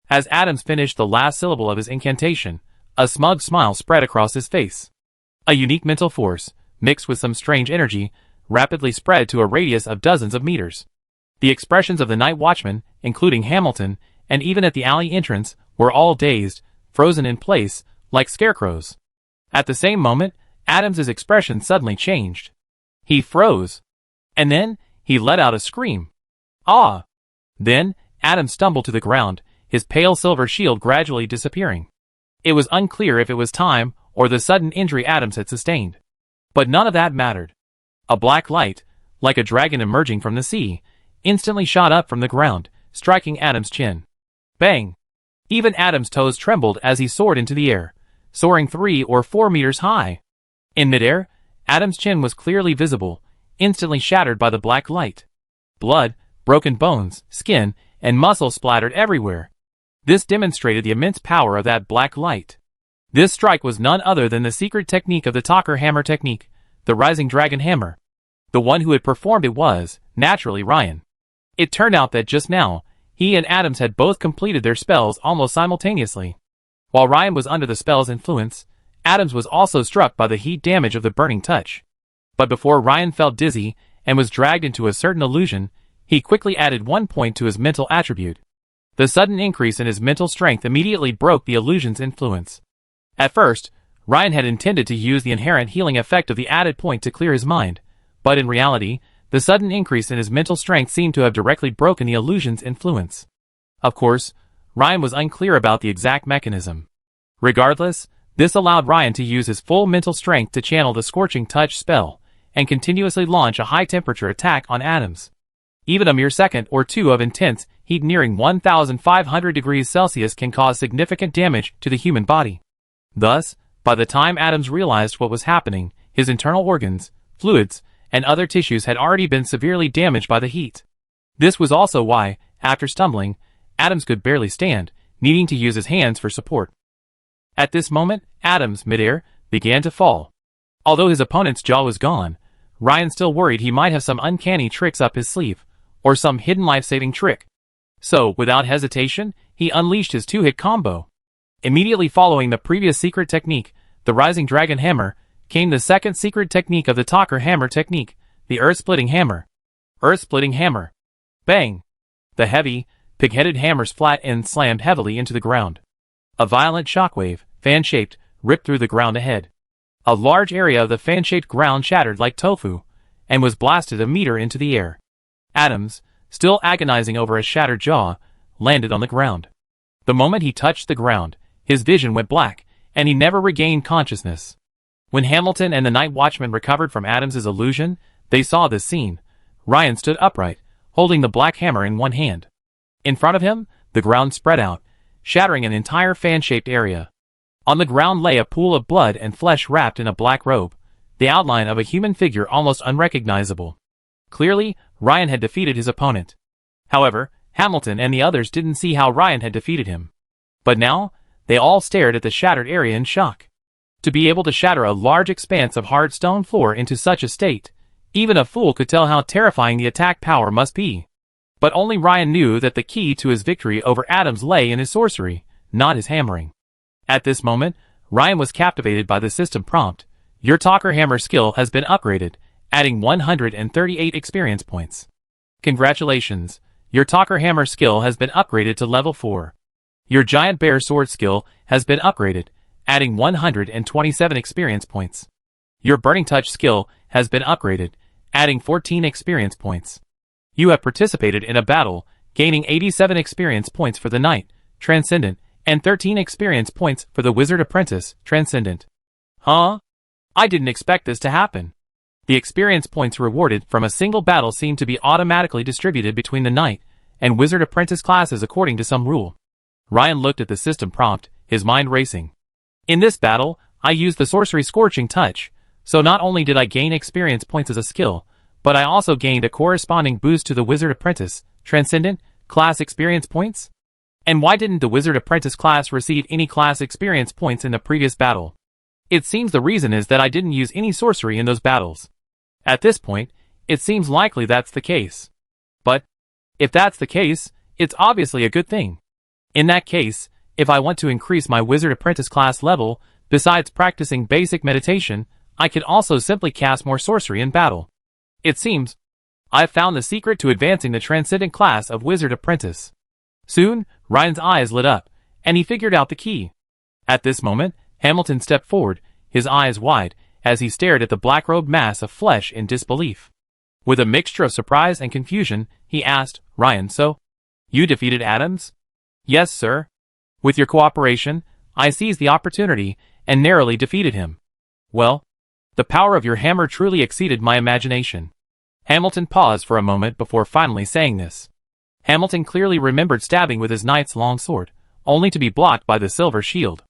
As Adams finished the last syllable of his incantation, a smug smile spread across his face. A unique mental force, mixed with some strange energy, rapidly spread to a radius of dozens of meters. The expressions of the night watchman, including Hamilton, and even at the alley entrance, were all dazed, frozen in place, like scarecrows. At the same moment, Adams's expression suddenly changed. He froze. And then, he let out a scream. Ah! Then, Adams stumbled to the ground, his pale silver shield gradually disappearing. It was unclear if it was time, or the sudden injury Adams had sustained. But none of that mattered. A black light, like a dragon emerging from the sea, instantly shot up from the ground, striking Adams' chin. Bang! Even Adams' toes trembled as he soared into the air, soaring 3 or 4 meters high. In midair, Adams' chin was clearly visible, instantly shattered by the black light. Blood, broken bones, skin, and muscle splattered everywhere. This demonstrated the immense power of that black light. This strike was none other than the secret technique of the Talker Hammer technique, the Rising Dragon Hammer. The one who had performed it was, naturally, Ryan. It turned out that just now, he and Adams had both completed their spells almost simultaneously. While Ryan was under the spell's influence, Adams was also struck by the heat damage of the Burning Touch. But before Ryan felt dizzy and was dragged into a certain illusion, he quickly added 1 point to his mental attribute. The sudden increase in his mental strength immediately broke the illusion's influence. At first, Ryan had intended to use the inherent healing effect of the added point to clear his mind, but in reality, the sudden increase in his mental strength seemed to have directly broken the illusion's influence. Of course, Ryan was unclear about the exact mechanism. Regardless, this allowed Ryan to use his full mental strength to channel the Scorching Touch spell, and continuously launch a high-temperature attack on Adams. Even a mere second or two of intense heat nearing 1,500 degrees Celsius can cause significant damage to the human body. Thus, by the time Adams realized what was happening, his internal organs, fluids, and other tissues had already been severely damaged by the heat. This was also why, after stumbling, Adams could barely stand, needing to use his hands for support. At this moment, Adams, midair, began to fall. Although his opponent's jaw was gone, Ryan still worried he might have some uncanny tricks up his sleeve, or some hidden life-saving trick. So, without hesitation, he unleashed his 2-hit combo. Immediately following the previous secret technique, the Rising Dragon Hammer, came the second secret technique of the Talker Hammer technique, the Earth-Splitting Hammer. Earth-Splitting Hammer. Bang! The heavy, pig-headed hammer's flat end slammed heavily into the ground. A violent shockwave, fan-shaped, ripped through the ground ahead. A large area of the fan-shaped ground shattered like tofu, and was blasted a meter into the air. Adams, still agonizing over a shattered jaw, landed on the ground. The moment he touched the ground, his vision went black, and he never regained consciousness. When Hamilton and the night watchman recovered from Adams's illusion, they saw this scene. Ryan stood upright, holding the black hammer in one hand. In front of him, the ground spread out, shattering an entire fan-shaped area. On the ground lay a pool of blood and flesh wrapped in a black robe, the outline of a human figure almost unrecognizable. Clearly, Ryan had defeated his opponent. However, Hamilton and the others didn't see how Ryan had defeated him. But now, they all stared at the shattered area in shock. To be able to shatter a large expanse of hard stone floor into such a state, even a fool could tell how terrifying the attack power must be. But only Ryan knew that the key to his victory over Adams lay in his sorcery, not his hammering. At this moment, Ryan was captivated by the system prompt. Your Talker Hammer skill has been upgraded, adding 138 experience points. Congratulations, your Talker Hammer skill has been upgraded to level 4. Your Giant Bear Sword skill has been upgraded, adding 127 experience points. Your Burning Touch skill has been upgraded, adding 14 experience points. You have participated in a battle, gaining 87 experience points for the Knight, Transcendent, and 13 experience points for the Wizard Apprentice, Transcendent. Huh? I didn't expect this to happen. The experience points rewarded from a single battle seem to be automatically distributed between the Knight and Wizard Apprentice classes according to some rule. Ryan looked at the system prompt, his mind racing. In this battle, I used the sorcery Scorching Touch, so not only did I gain experience points as a skill, but I also gained a corresponding boost to the Wizard Apprentice, Transcendent, class experience points? And why didn't the Wizard Apprentice class receive any class experience points in the previous battle? It seems the reason is that I didn't use any sorcery in those battles. At this point, it seems likely that's the case. But, if that's the case, it's obviously a good thing. In that case, if I want to increase my Wizard Apprentice class level, besides practicing basic meditation, I could also simply cast more sorcery in battle. It seems I've found the secret to advancing the Transcendent class of Wizard Apprentice. Soon, Ryan's eyes lit up, and he figured out the key. At this moment, Hamilton stepped forward, his eyes wide, as he stared at the black-robed mass of flesh in disbelief. With a mixture of surprise and confusion, he asked, Ryan, so? You defeated Adams? Yes, sir. With your cooperation, I seized the opportunity and narrowly defeated him. Well, the power of your hammer truly exceeded my imagination. Hamilton paused for a moment before finally saying this. Hamilton clearly remembered stabbing with his knight's long sword, only to be blocked by the silver shield.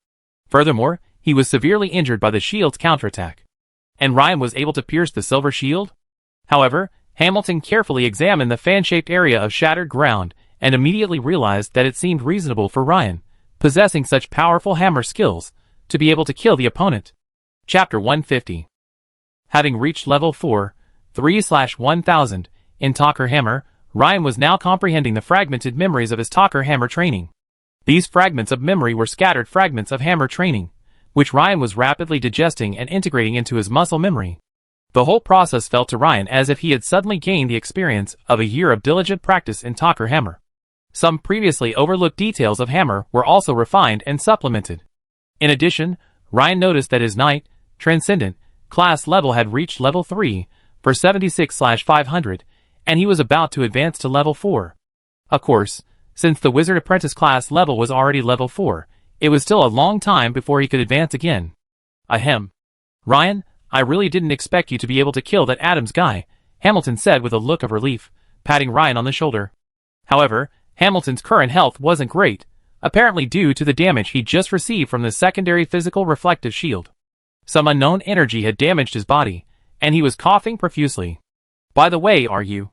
Furthermore, he was severely injured by the shield's counterattack. And Ryan was able to pierce the silver shield? However, Hamilton carefully examined the fan-shaped area of shattered ground and immediately realized that it seemed reasonable for Ryan, possessing such powerful hammer skills, to be able to kill the opponent. Chapter 150. Having reached level 4, 3/1000, in Talker Hammer, Ryan was now comprehending the fragmented memories of his Talker Hammer training. These fragments of memory were scattered fragments of hammer training, which Ryan was rapidly digesting and integrating into his muscle memory. The whole process felt to Ryan as if he had suddenly gained the experience of a year of diligent practice in Talker Hammer. Some previously overlooked details of Hammer were also refined and supplemented. In addition, Ryan noticed that his Knight, Transcendent, class level had reached level 3 for 76/500, and he was about to advance to level 4. Of course, since the Wizard Apprentice class level was already level 4, it was still a long time before he could advance again. Ahem. Ryan, I really didn't expect you to be able to kill that Adams guy, Hamilton said with a look of relief, patting Ryan on the shoulder. However, Hamilton's current health wasn't great, apparently due to the damage he just received from the secondary physical reflective shield. Some unknown energy had damaged his body, and he was coughing profusely. By the way, are you?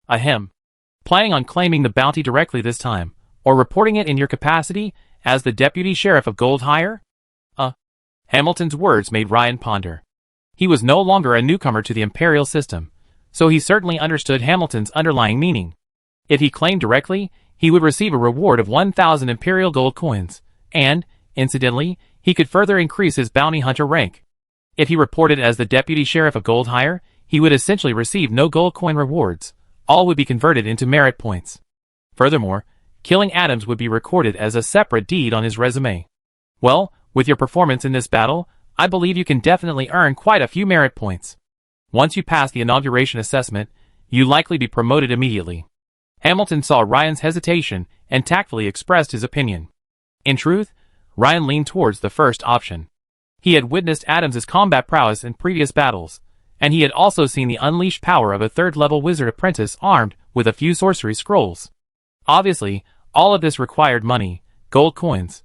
Ahem. Planning on claiming the bounty directly this time, or reporting it in your capacity as the Deputy Sheriff of Goldhire? Hamilton's words made Ryan ponder. He was no longer a newcomer to the Imperial system, so he certainly understood Hamilton's underlying meaning. If he claimed directly, he would receive a reward of 1,000 Imperial gold coins, and, incidentally, he could further increase his bounty hunter rank. If he reported as the Deputy Sheriff of Goldhire, he would essentially receive no gold coin rewards, all would be converted into merit points. Furthermore, killing Adams would be recorded as a separate deed on his resume. Well, with your performance in this battle, I believe you can definitely earn quite a few merit points. Once you pass the inauguration assessment, you'll likely be promoted immediately. Hamilton saw Ryan's hesitation and tactfully expressed his opinion. In truth, Ryan leaned towards the first option. He had witnessed Adams's combat prowess in previous battles, and he had also seen the unleashed power of a third-level wizard apprentice armed with a few sorcery scrolls. Obviously, all of this required money, gold coins.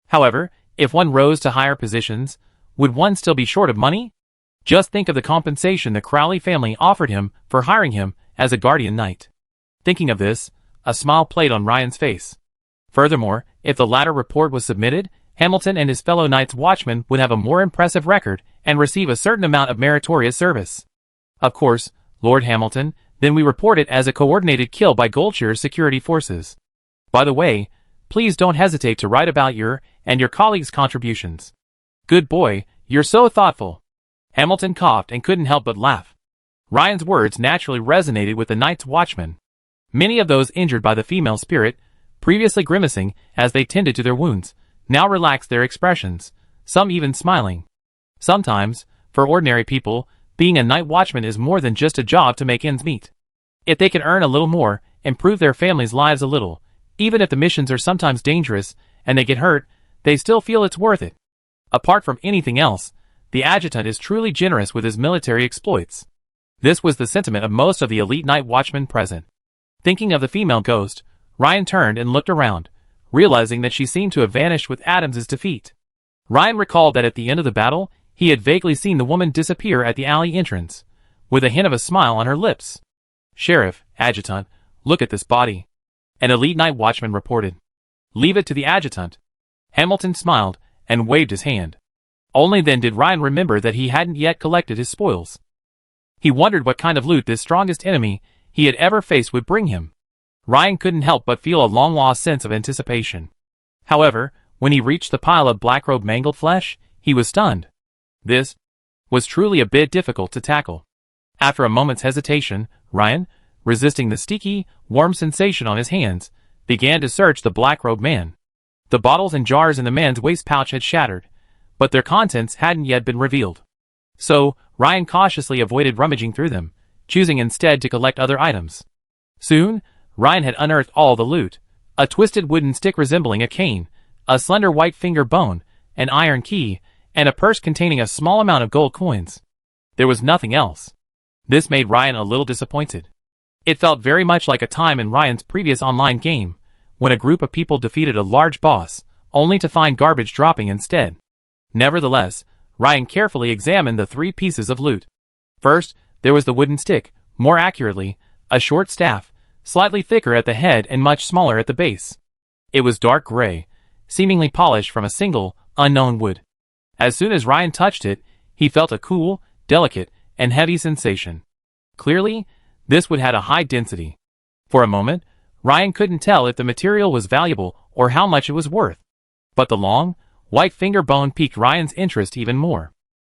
However, if one rose to higher positions, would one still be short of money? Just think of the compensation the Crowley family offered him for hiring him as a guardian knight. Thinking of this, a smile played on Ryan's face. Furthermore, if the latter report was submitted, Hamilton and his fellow Knights Watchmen would have a more impressive record and receive a certain amount of meritorious service. Of course, Lord Hamilton, then we report it as a coordinated kill by Goldshire's security forces. By the way, please don't hesitate to write about your and your colleagues' contributions. Good boy, you're so thoughtful. Hamilton coughed and couldn't help but laugh. Ryan's words naturally resonated with the Knights Watchmen. Many of those injured by the female spirit, previously grimacing as they tended to their wounds, now relaxed their expressions, some even smiling. Sometimes, for ordinary people, being a night watchman is more than just a job to make ends meet. If they can earn a little more, improve their families' lives a little, even if the missions are sometimes dangerous and they get hurt, they still feel it's worth it. Apart from anything else, the adjutant is truly generous with his military exploits. This was the sentiment of most of the elite night watchmen present. Thinking of the female ghost, Ryan turned and looked around, realizing that she seemed to have vanished with Adams's defeat. Ryan recalled that at the end of the battle, he had vaguely seen the woman disappear at the alley entrance, with a hint of a smile on her lips. "Sheriff, adjutant, look at this body," an elite night watchman reported. "Leave it to the adjutant." Hamilton smiled and waved his hand. Only then did Ryan remember that he hadn't yet collected his spoils. He wondered what kind of loot this strongest enemy he had ever faced would bring him. Ryan couldn't help but feel a long-lost sense of anticipation. However, when he reached the pile of black-robed mangled flesh, he was stunned. This was truly a bit difficult to tackle. After a moment's hesitation, Ryan, resisting the sticky, warm sensation on his hands, began to search the black-robed man. The bottles and jars in the man's waist pouch had shattered, but their contents hadn't yet been revealed. So, Ryan cautiously avoided rummaging through them, choosing instead to collect other items. Soon, Ryan had unearthed all the loot: a twisted wooden stick resembling a cane, a slender white finger bone, an iron key, and a purse containing a small amount of gold coins. There was nothing else. This made Ryan a little disappointed. It felt very much like a time in Ryan's previous online game, when a group of people defeated a large boss, only to find garbage dropping instead. Nevertheless, Ryan carefully examined the 3 pieces of loot. First, there was the wooden stick, more accurately, a short staff, slightly thicker at the head and much smaller at the base. It was dark gray, seemingly polished from a single, unknown wood. As soon as Ryan touched it, he felt a cool, delicate, and heavy sensation. Clearly, this wood had a high density. For a moment, Ryan couldn't tell if the material was valuable or how much it was worth. But the long, white finger bone piqued Ryan's interest even more.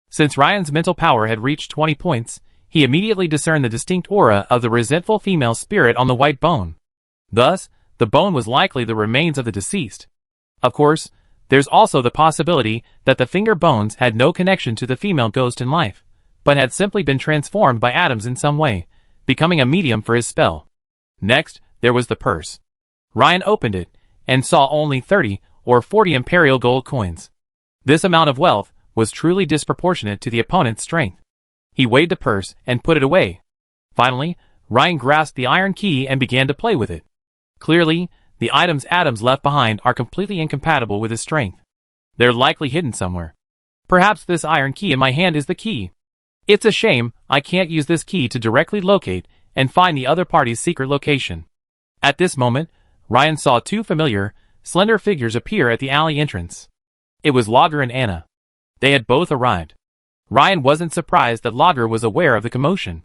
Since Ryan's mental power had reached 20 points, he immediately discerned the distinct aura of the resentful female spirit on the white bone. Thus, the bone was likely the remains of the deceased. Of course, there's also the possibility that the finger bones had no connection to the female ghost in life, but had simply been transformed by Adams in some way, becoming a medium for his spell. Next, there was the purse. Ryan opened it, and saw only 30 or 40 imperial gold coins. This amount of wealth was truly disproportionate to the opponent's strength. He weighed the purse and put it away. Finally, Ryan grasped the iron key and began to play with it. Clearly, the items Adams left behind are completely incompatible with his strength. They're likely hidden somewhere. Perhaps this iron key in my hand is the key. It's a shame I can't use this key to directly locate and find the other party's secret location. At this moment, Ryan saw 2 familiar, slender figures appear at the alley entrance. It was Lager and Anna. They had both arrived. Ryan wasn't surprised that Lager was aware of the commotion.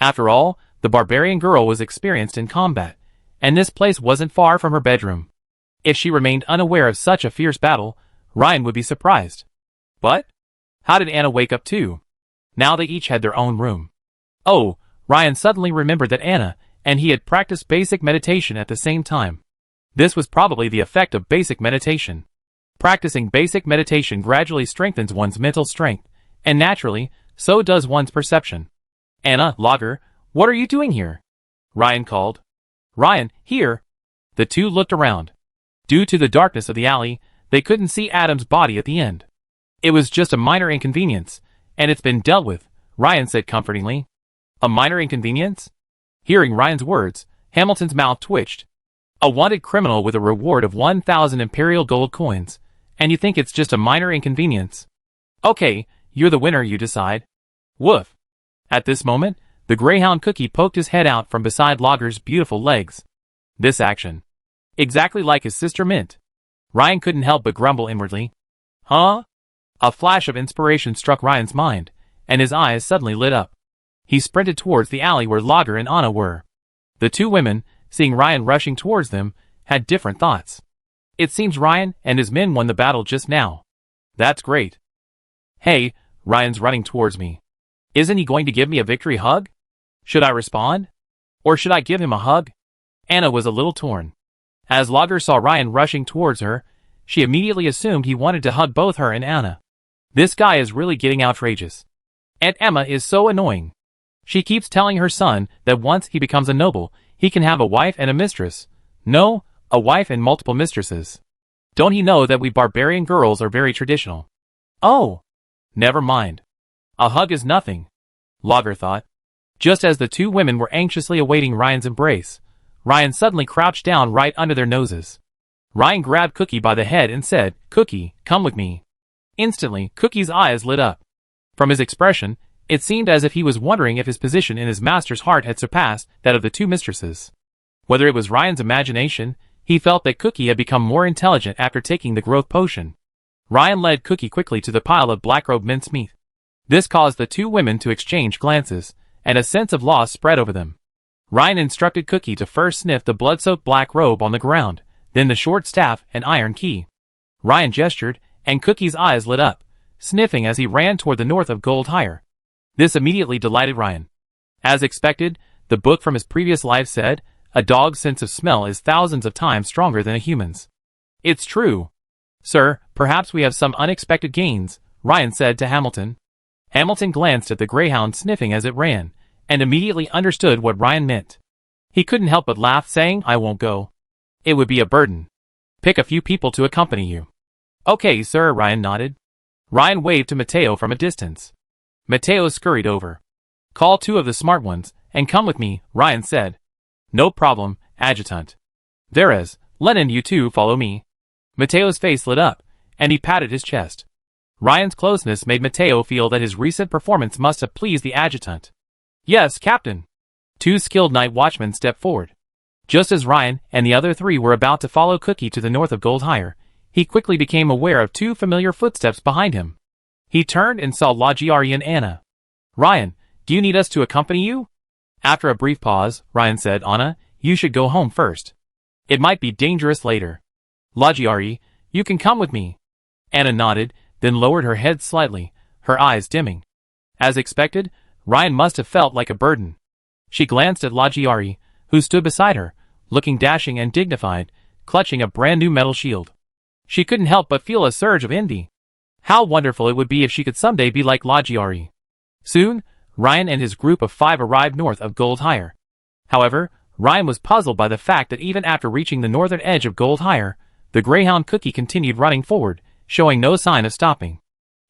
After all, the barbarian girl was experienced in combat, and this place wasn't far from her bedroom. If she remained unaware of such a fierce battle, Ryan would be surprised. But how did Anna wake up too? Now they each had their own room. Oh, Ryan suddenly remembered that Anna and he had practiced basic meditation at the same time. This was probably the effect of basic meditation. Practicing basic meditation gradually strengthens one's mental strength, and naturally, so does one's perception. "Anna, Lager, what are you doing here?" Ryan called. "Ryan, here." The two looked around. Due to the darkness of the alley, they couldn't see Adam's body at the end. "It was just a minor inconvenience, and it's been dealt with," Ryan said comfortingly. "A minor inconvenience?" Hearing Ryan's words, Hamilton's mouth twitched. "A wanted criminal with a reward of 1,000 Imperial gold coins, and you think it's just a minor inconvenience? Okay, you're the winner, you decide." Woof. At this moment, the Greyhound Cookie poked his head out from beside Lager's beautiful legs. This action. Exactly like his sister Mint. Ryan couldn't help but grumble inwardly. Huh? A flash of inspiration struck Ryan's mind, and his eyes suddenly lit up. He sprinted towards the alley where Lager and Anna were. The two women, seeing Ryan rushing towards them, had different thoughts. "It seems Ryan and his men won the battle just now. That's great." "Hey, Ryan's running towards me. Isn't he going to give me a victory hug? Should I respond? Or should I give him a hug?" Anna was a little torn. As Lager saw Ryan rushing towards her, she immediately assumed he wanted to hug both her and Anna. This guy is really getting outrageous. Aunt Emma is so annoying. She keeps telling her son that once he becomes a noble, he can have a wife and a mistress. No, a wife and multiple mistresses. Don't he know that we barbarian girls are very traditional? Oh, never mind. A hug is nothing, Lager thought. Just as the two women were anxiously awaiting Ryan's embrace, Ryan suddenly crouched down right under their noses. Ryan grabbed Cookie by the head and said, "Cookie, come with me." Instantly, Cookie's eyes lit up. From his expression, it seemed as if he was wondering if his position in his master's heart had surpassed that of the two mistresses. Whether it was Ryan's imagination, he felt that Cookie had become more intelligent after taking the growth potion. Ryan led Cookie quickly to the pile of black-robed mincemeat. This caused the two women to exchange glances, and a sense of loss spread over them. Ryan instructed Cookie to first sniff the blood-soaked black robe on the ground, then the short staff and iron key. Ryan gestured, and Cookie's eyes lit up, sniffing as he ran toward the north of Gold Hire. This immediately delighted Ryan. As expected, the book from his previous life said, "A dog's sense of smell is thousands of times stronger than a human's." It's true. "Sir, perhaps we have some unexpected gains," Ryan said to Hamilton. Hamilton glanced at the greyhound sniffing as it ran, and immediately understood what Ryan meant. He couldn't help but laugh, saying, "I won't go. It would be a burden. Pick a few people to accompany you." "Okay, sir," Ryan nodded. Ryan waved to Mateo from a distance. Mateo scurried over. "Call two of the smart ones, and come with me," Ryan said. "No problem, adjutant." "Veres, Lenin, you two follow me." Mateo's face lit up, and he patted his chest. Ryan's closeness made Mateo feel that his recent performance must have pleased the adjutant. "Yes, Captain." Two skilled night watchmen stepped forward. Just as Ryan and the other three were about to follow Cookie to the north of Gold Hire, he quickly became aware of two familiar footsteps behind him. He turned and saw Lagiari and Anna. "Ryan, do you need us to accompany you?" After a brief pause, Ryan said, "Anna, you should go home first. It might be dangerous later." "Lagiari, you can come with me." Anna nodded, then lowered her head slightly, her eyes dimming. As expected, Ryan must have felt like a burden. She glanced at Lagiari, who stood beside her, looking dashing and dignified, clutching a brand new metal shield. She couldn't help but feel a surge of envy. How wonderful it would be if she could someday be like Lagiari. Soon, Ryan and his group of 5 arrived north of Gold Hire. However, Ryan was puzzled by the fact that even after reaching the northern edge of Gold Hire, the Greyhound Cookie continued running forward, showing no sign of stopping.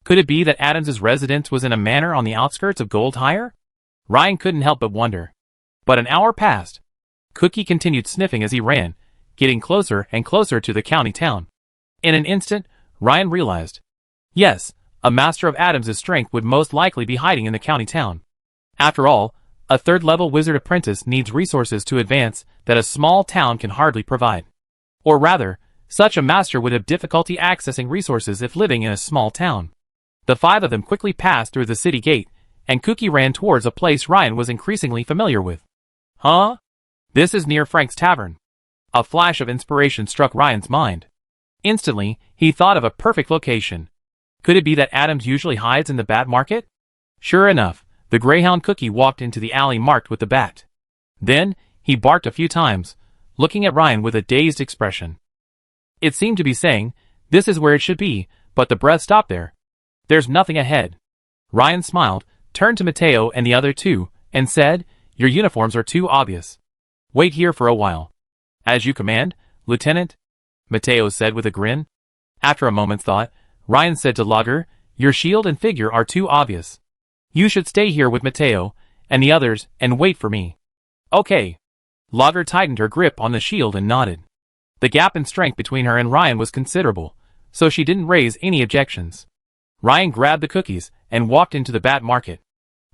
Could it be that Adams's residence was in a manor on the outskirts of Gold Hire? Ryan couldn't help but wonder. But an hour passed. Cookie continued sniffing as he ran, getting closer and closer to the county town. In an instant, Ryan realized. Yes, a master of Adams's strength would most likely be hiding in the county town. After all, a third-level wizard apprentice needs resources to advance that a small town can hardly provide. Or rather, such a master would have difficulty accessing resources if living in a small town. The 5 of them quickly passed through the city gate, and Cookie ran towards a place Ryan was increasingly familiar with. Huh? This is near Frank's Tavern. A flash of inspiration struck Ryan's mind. Instantly, he thought of a perfect location. Could it be that Adams usually hides in the bat market? Sure enough, the Greyhound Cookie walked into the alley marked with the bat. Then, He barked a few times, looking at Ryan with a dazed expression. It seemed to be saying, "This is where it should be," but the breath stopped there. "There's nothing ahead." Ryan smiled, turned to Mateo and the other two, and said, "Your uniforms are too obvious. Wait here for a while." "As you command, Lieutenant," Mateo said with a grin. After a moment's thought, Ryan said to Lager, "Your shield and figure are too obvious. You should stay here with Mateo and the others and wait for me." "Okay." Lager tightened her grip on the shield and nodded. The gap in strength between her and Ryan was considerable, so she didn't raise any objections. Ryan grabbed the cookies and walked into the bat market.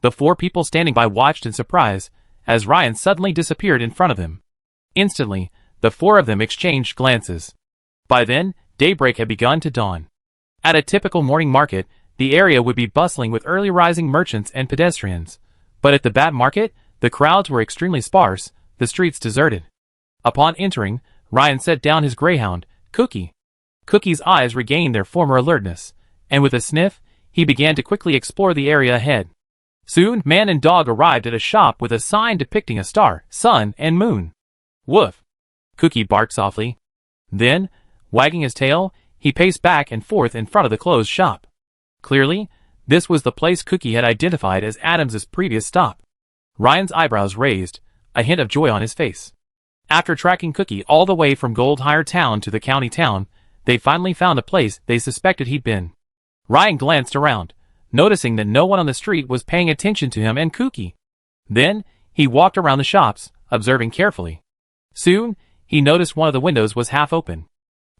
The four people standing by watched in surprise as Ryan suddenly disappeared in front of them. Instantly, the four of them exchanged glances. By then, daybreak had begun to dawn. At a typical morning market, the area would be bustling with early rising merchants and pedestrians. But at the bat market, the crowds were extremely sparse, the streets deserted. Upon entering, Ryan set down his greyhound, Cookie. Cookie's eyes regained their former alertness, and with a sniff, he began to quickly explore the area ahead. Soon, man and dog arrived at a shop with a sign depicting a star, sun, and moon. "Woof!" Cookie barked softly. Then, wagging his tail, he paced back and forth in front of the closed shop. Clearly, this was the place Cookie had identified as Adams's previous stop. Ryan's eyebrows raised, a hint of joy on his face. After tracking Cookie all the way from Goldhire Town to the county town, they finally found a place they suspected he'd been. Ryan glanced around, noticing that no one on the street was paying attention to him and Cookie. Then, he walked around the shops, observing carefully. Soon, he noticed one of the windows was half open.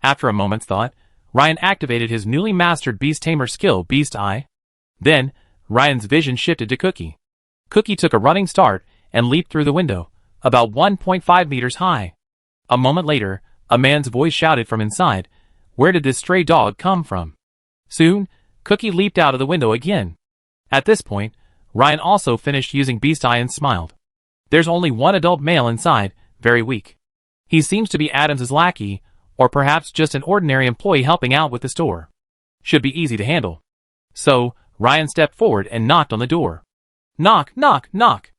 After a moment's thought, Ryan activated his newly mastered Beast Tamer skill, Beast Eye. Then, Ryan's vision shifted to Cookie. Cookie took a running start and leaped through the window, about 1.5 meters high. A moment later, a man's voice shouted from inside, "Where did this stray dog come from?" Soon, Cookie leaped out of the window again. At this point, Ryan also finished using Beast Eye and smiled. "There's only one adult male inside, very weak. He seems to be Adams's lackey, or perhaps just an ordinary employee helping out with the store. Should be easy to handle." So, Ryan stepped forward and knocked on the door. "Knock, knock, knock."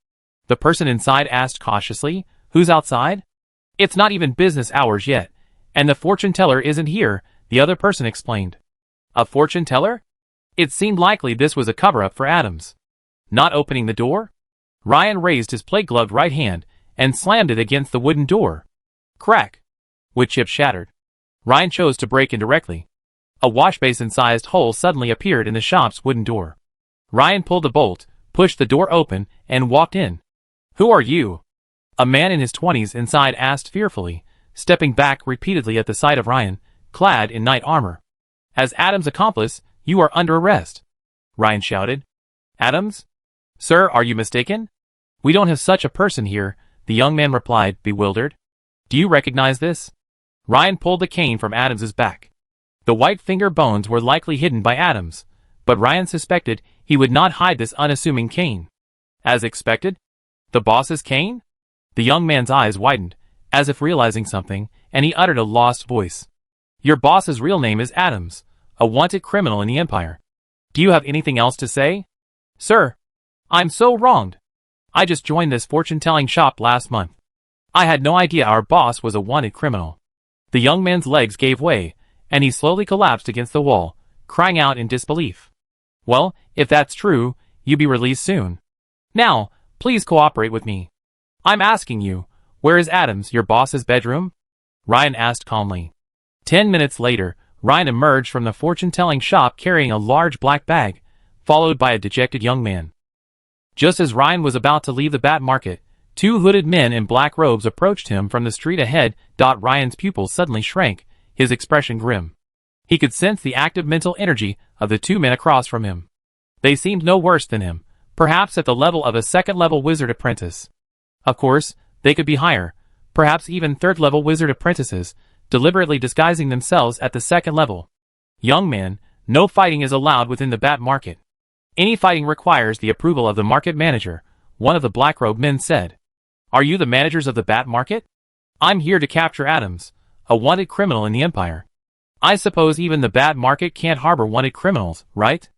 The person inside asked cautiously, "Who's outside?" "It's not even business hours yet, and the fortune teller isn't here," the other person explained. "A fortune teller?" It seemed likely this was a cover-up for Adams. Not opening the door? Ryan raised his plate-gloved right hand and slammed it against the wooden door. Crack! Wood chips shattered. Ryan chose to break in directly. A wash-basin-sized hole suddenly appeared in the shop's wooden door. Ryan pulled the bolt, pushed the door open, and walked in. "Who are you?" A man in his 20s inside asked fearfully, stepping back repeatedly at the sight of Ryan, clad in knight armor. "As Adams' accomplice, you are under arrest," Ryan shouted. "Adams? Sir, are you mistaken? We don't have such a person here," the young man replied, bewildered. "Do you recognize this?" Ryan pulled the cane from Adams's back. The white finger bones were likely hidden by Adams, but Ryan suspected he would not hide this unassuming cane. As expected? The boss's cane? The young man's eyes widened, as if realizing something, and he uttered a lost voice. "Your boss's real name is Adams, a wanted criminal in the Empire. Do you have anything else to say?" "Sir, I'm so wronged. I just joined this fortune-telling shop last month. I had no idea our boss was a wanted criminal." The young man's legs gave way, and he slowly collapsed against the wall, crying out in disbelief. "Well, if that's true, you'll be released soon. Now, please cooperate with me. I'm asking you, where is Adams, your boss's bedroom?" Ryan asked calmly. 10 minutes later, Ryan emerged from the fortune-telling shop carrying a large black bag, followed by a dejected young man. Just as Ryan was about to leave the bat market, two hooded men in black robes approached him from the street ahead. Ryan's pupils suddenly shrank, his expression grim. He could sense the active mental energy of the two men across from him. They seemed no worse than him, perhaps at the level of a second-level wizard apprentice. Of course, they could be higher, perhaps even third-level wizard apprentices, deliberately disguising themselves at the second level. "Young man, no fighting is allowed within the bat market. Any fighting requires the approval of the market manager," one of the black-robed men said. "Are you the managers of the bat market?" "I'm here to capture Adams, a wanted criminal in the Empire." "I suppose even the bat market can't harbor wanted criminals, right?"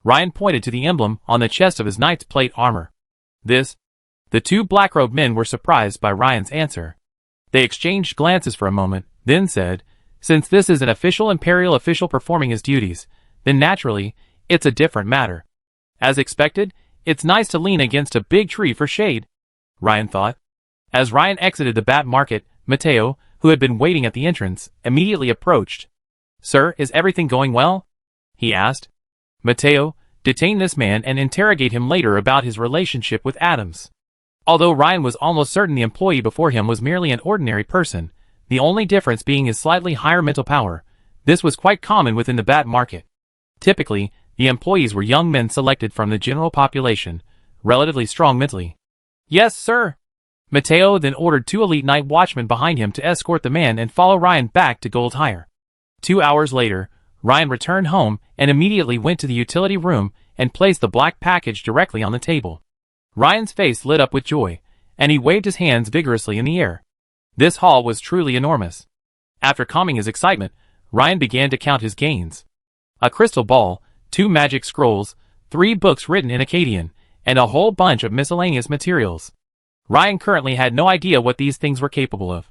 Ryan pointed to the emblem on the chest of his knight's plate armor. This The two black-robed men were surprised by Ryan's answer. They exchanged glances for a moment, then said, "Since this is an official Imperial official performing his duties, then naturally, it's a different matter. As expected, it's nice to lean against a big tree for shade," Ryan thought. As Ryan exited the bat market, Mateo, who had been waiting at the entrance, immediately approached. "Sir, is everything going well?" he asked. Mateo, detain this man and interrogate him later about his relationship with Adams. Although Ryan was almost certain the employee before him was merely an ordinary person, the only difference being his slightly higher mental power, this was quite common within the bat market. Typically, the employees were young men selected from the general population, relatively strong mentally. "Yes, sir." Mateo then ordered 2 elite night watchmen behind him to escort the man and follow Ryan back to Gold Hire. 2 hours later, Ryan returned home and immediately went to the utility room and placed the black package directly on the table. Ryan's face lit up with joy, and he waved his hands vigorously in the air. This haul was truly enormous. After calming his excitement, Ryan began to count his gains. A crystal ball, 2 magic scrolls, 3 books written in Akkadian, and a whole bunch of miscellaneous materials. Ryan currently had no idea what these things were capable of.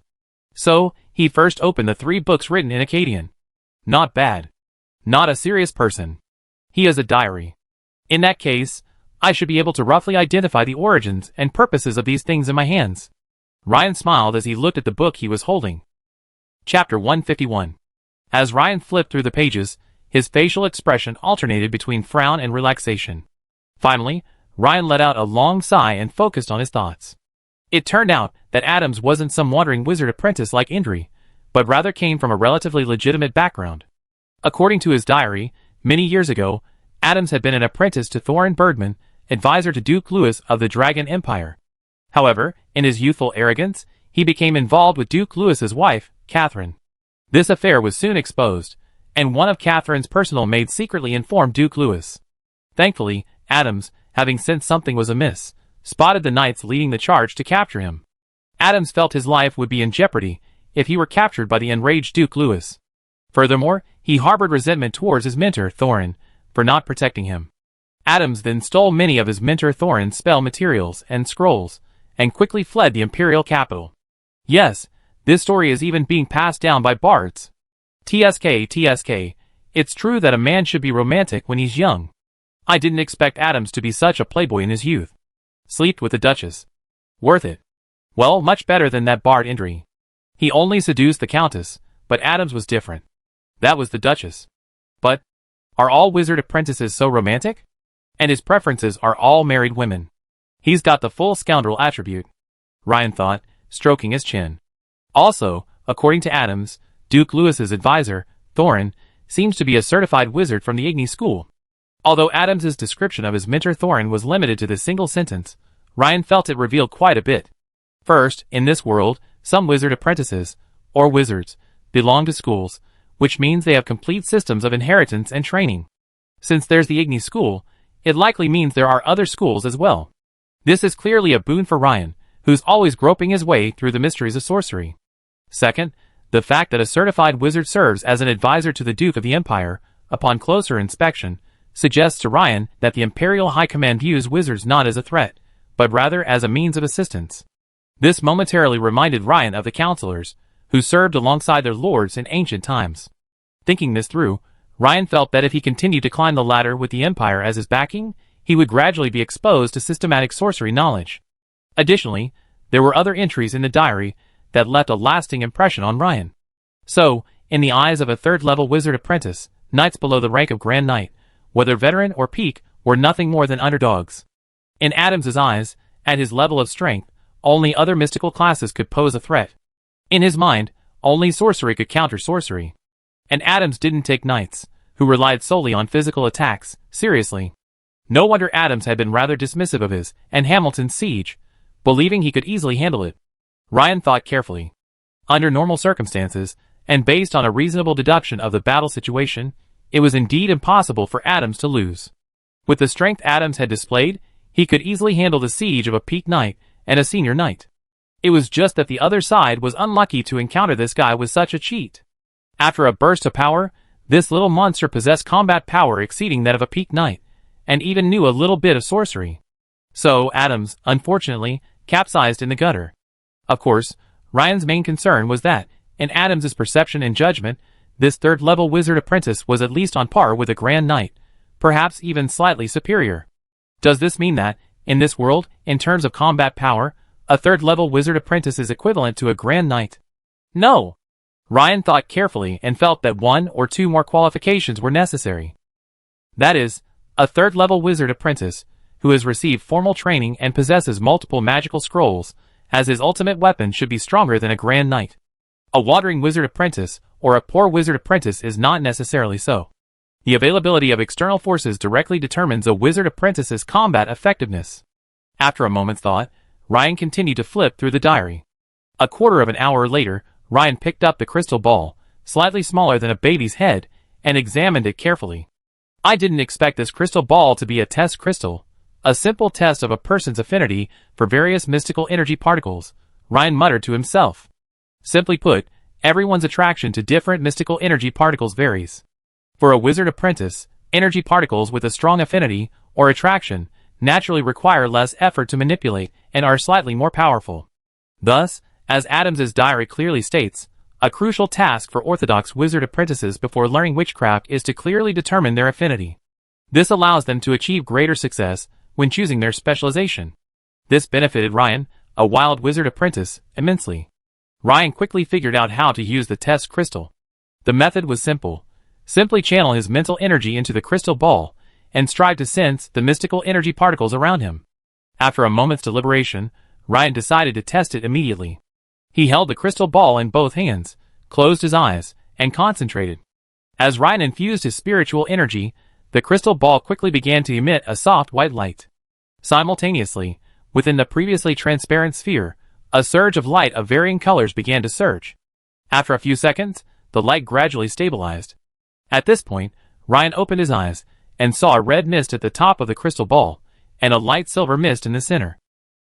So, he first opened the 3 books written in Akkadian. Not bad. Not a serious person. He has a diary. In that case, I should be able to roughly identify the origins and purposes of these things in my hands. Ryan smiled as he looked at the book he was holding. Chapter 151. As Ryan flipped through the pages, his facial expression alternated between frown and relaxation. Finally, Ryan let out a long sigh and focused on his thoughts. It turned out that Adams wasn't some wandering wizard apprentice like Indri, but rather came from a relatively legitimate background. According to his diary, many years ago, Adams had been an apprentice to Thorin Birdman, advisor to Duke Louis of the Dragon Empire. However, in his youthful arrogance, he became involved with Duke Louis's wife, Catherine. This affair was soon exposed, and one of Catherine's personal maids secretly informed Duke Louis. Thankfully, Adams, having sensed something was amiss, spotted the knights leading the charge to capture him. Adams felt his life would be in jeopardy if he were captured by the enraged Duke Louis. Furthermore, he harbored resentment towards his mentor, Thorin, for not protecting him. Adams then stole many of his mentor Thorin's spell materials and scrolls, and quickly fled the imperial capital. Yes, this story is even being passed down by bards. TSK, it's true that a man should be romantic when he's young. I didn't expect Adams to be such a playboy in his youth. Slept with the Duchess. Worth it. Well, much better than that bard Indri. He only seduced the Countess, but Adams was different. That was the Duchess. But, are all wizard apprentices so romantic? And his preferences are all married women. He's got the full scoundrel attribute, Ryan thought, stroking his chin. Also, according to Adams, Duke Louis's advisor, Thorin, seems to be a certified wizard from the Igni school. Although Adams's description of his mentor Thorin was limited to this single sentence, Ryan felt it revealed quite a bit. First, in this world, some wizard apprentices, or wizards, belong to schools, which means they have complete systems of inheritance and training. Since there's the Igni school, it likely means there are other schools as well. This is clearly a boon for Ryan, who's always groping his way through the mysteries of sorcery. Second, the fact that a certified wizard serves as an advisor to the Duke of the Empire, upon closer inspection, suggests to Ryan that the Imperial High Command views wizards not as a threat, but rather as a means of assistance. This momentarily reminded Ryan of the counselors, who served alongside their lords in ancient times. Thinking this through, Ryan felt that if he continued to climb the ladder with the Empire as his backing, he would gradually be exposed to systematic sorcery knowledge. Additionally, there were other entries in the diary that left a lasting impression on Ryan. So, in the eyes of a third-level wizard apprentice, knights below the rank of Grand Knight, whether veteran or peak, were nothing more than underdogs. In Adams's eyes, at his level of strength, only other mystical classes could pose a threat. In his mind, only sorcery could counter sorcery. And Adams didn't take knights, who relied solely on physical attacks, seriously. No wonder Adams had been rather dismissive of his and Hamilton's siege, believing he could easily handle it. Ryan thought carefully. Under normal circumstances, and based on a reasonable deduction of the battle situation, it was indeed impossible for Adams to lose. With the strength Adams had displayed, he could easily handle the siege of a peak knight and a senior knight. It was just that the other side was unlucky to encounter this guy with such a cheat. After a burst of power, this little monster possessed combat power exceeding that of a peak knight, and even knew a little bit of sorcery. So, Adams, unfortunately, capsized in the gutter. Of course, Ryan's main concern was that, in Adams's perception and judgment, this third-level wizard apprentice was at least on par with a Grand Knight, perhaps even slightly superior. Does this mean that, in this world, in terms of combat power, a third-level wizard apprentice is equivalent to a Grand Knight? No. Ryan thought carefully and felt that one or two more qualifications were necessary. That is, a third-level wizard apprentice, who has received formal training and possesses multiple magical scrolls, as his ultimate weapon should be stronger than a Grand Knight. A wandering wizard apprentice, or a poor wizard apprentice is not necessarily so. The availability of external forces directly determines a wizard apprentice's combat effectiveness. After a moment's thought, Ryan continued to flip through the diary. A quarter of an hour later, Ryan picked up the crystal ball, slightly smaller than a baby's head, and examined it carefully. I didn't expect this crystal ball to be a test crystal, a simple test of a person's affinity for various mystical energy particles, Ryan muttered to himself. Simply put, everyone's attraction to different mystical energy particles varies. For a wizard apprentice, energy particles with a strong affinity, or attraction, naturally require less effort to manipulate and are slightly more powerful. Thus, as Adams's diary clearly states, a crucial task for orthodox wizard apprentices before learning witchcraft is to clearly determine their affinity. This allows them to achieve greater success when choosing their specialization. This benefited Ryan, a wild wizard apprentice, immensely. Ryan quickly figured out how to use the test crystal. The method was simple. Simply channel his mental energy into the crystal ball, and strive to sense the mystical energy particles around him. After a moment's deliberation, Ryan decided to test it immediately. He held the crystal ball in both hands, closed his eyes, and concentrated. As Ryan infused his spiritual energy, the crystal ball quickly began to emit a soft white light. Simultaneously, within the previously transparent sphere, a surge of light of varying colors began to surge. After a few seconds, the light gradually stabilized. At this point, Ryan opened his eyes, and saw a red mist at the top of the crystal ball, and a light silver mist in the center.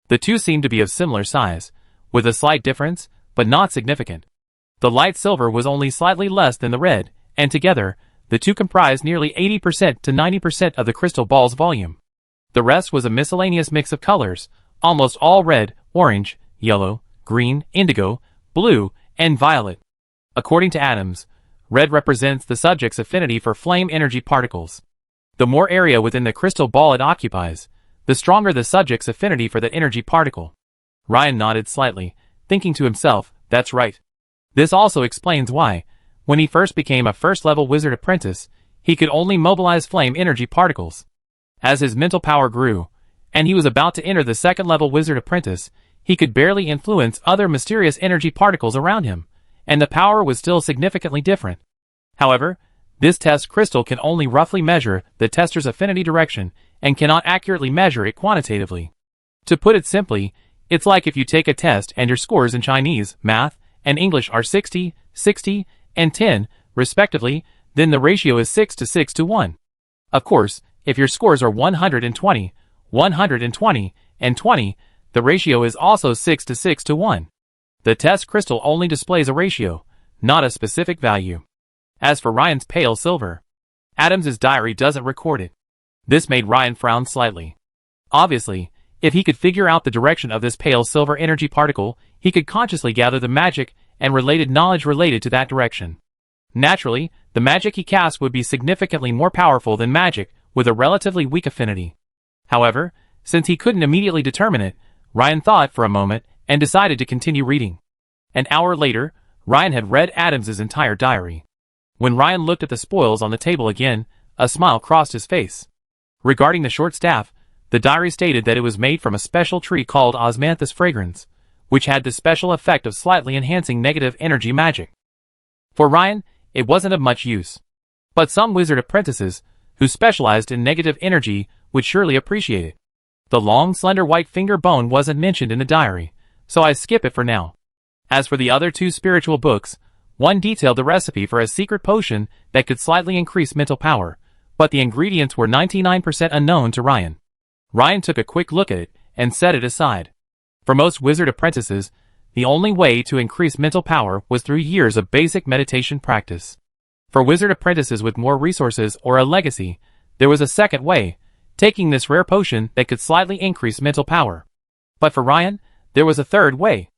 The two seemed to be of similar size, with a slight difference, but not significant. The light silver was only slightly less than the red, and together, the two comprised nearly 80% to 90% of the crystal ball's volume. The rest was a miscellaneous mix of colors, almost all red, orange, yellow, green, indigo, blue, and violet. According to Adams, red represents the subject's affinity for flame energy particles. The more area within the crystal ball it occupies, the stronger the subject's affinity for that energy particle. Ryan nodded slightly, thinking to himself, that's right. This also explains why, when he first became a first-level wizard apprentice, he could only mobilize flame energy particles. As his mental power grew, and he was about to enter the second-level wizard apprentice, he could barely influence other mysterious energy particles around him, and the power was still significantly different. However, this test crystal can only roughly measure the tester's affinity direction and cannot accurately measure it quantitatively. To put it simply, it's like if you take a test and your scores in Chinese, math, and English are 60, 60, and 10, respectively, then the ratio is 6 to 6 to 1. Of course, if your scores are 120, 120, and 20, the ratio is also 6 to 6 to 1. The test crystal only displays a ratio, not a specific value. As for Ryan's pale silver, Adams's diary doesn't record it. This made Ryan frown slightly. Obviously, if he could figure out the direction of this pale silver energy particle, he could consciously gather the magic and related knowledge related to that direction. Naturally, the magic he cast would be significantly more powerful than magic with a relatively weak affinity. However, since he couldn't immediately determine it, Ryan thought for a moment and decided to continue reading. An hour later, Ryan had read Adams's entire diary. When Ryan looked at the spoils on the table again, a smile crossed his face. Regarding the short staff, the diary stated that it was made from a special tree called Osmanthus fragrans, which had the special effect of slightly enhancing negative energy magic. For Ryan, it wasn't of much use. But some wizard apprentices, who specialized in negative energy, would surely appreciate it. The long, slender white finger bone wasn't mentioned in the diary, so I skip it for now. As for the other two spiritual books, one detailed the recipe for a secret potion that could slightly increase mental power, but the ingredients were 99% unknown to Ryan. Ryan took a quick look at it and set it aside. For most wizard apprentices, the only way to increase mental power was through years of basic meditation practice. For wizard apprentices with more resources or a legacy, there was a second way, taking this rare potion that could slightly increase mental power. But for Ryan, there was a third way.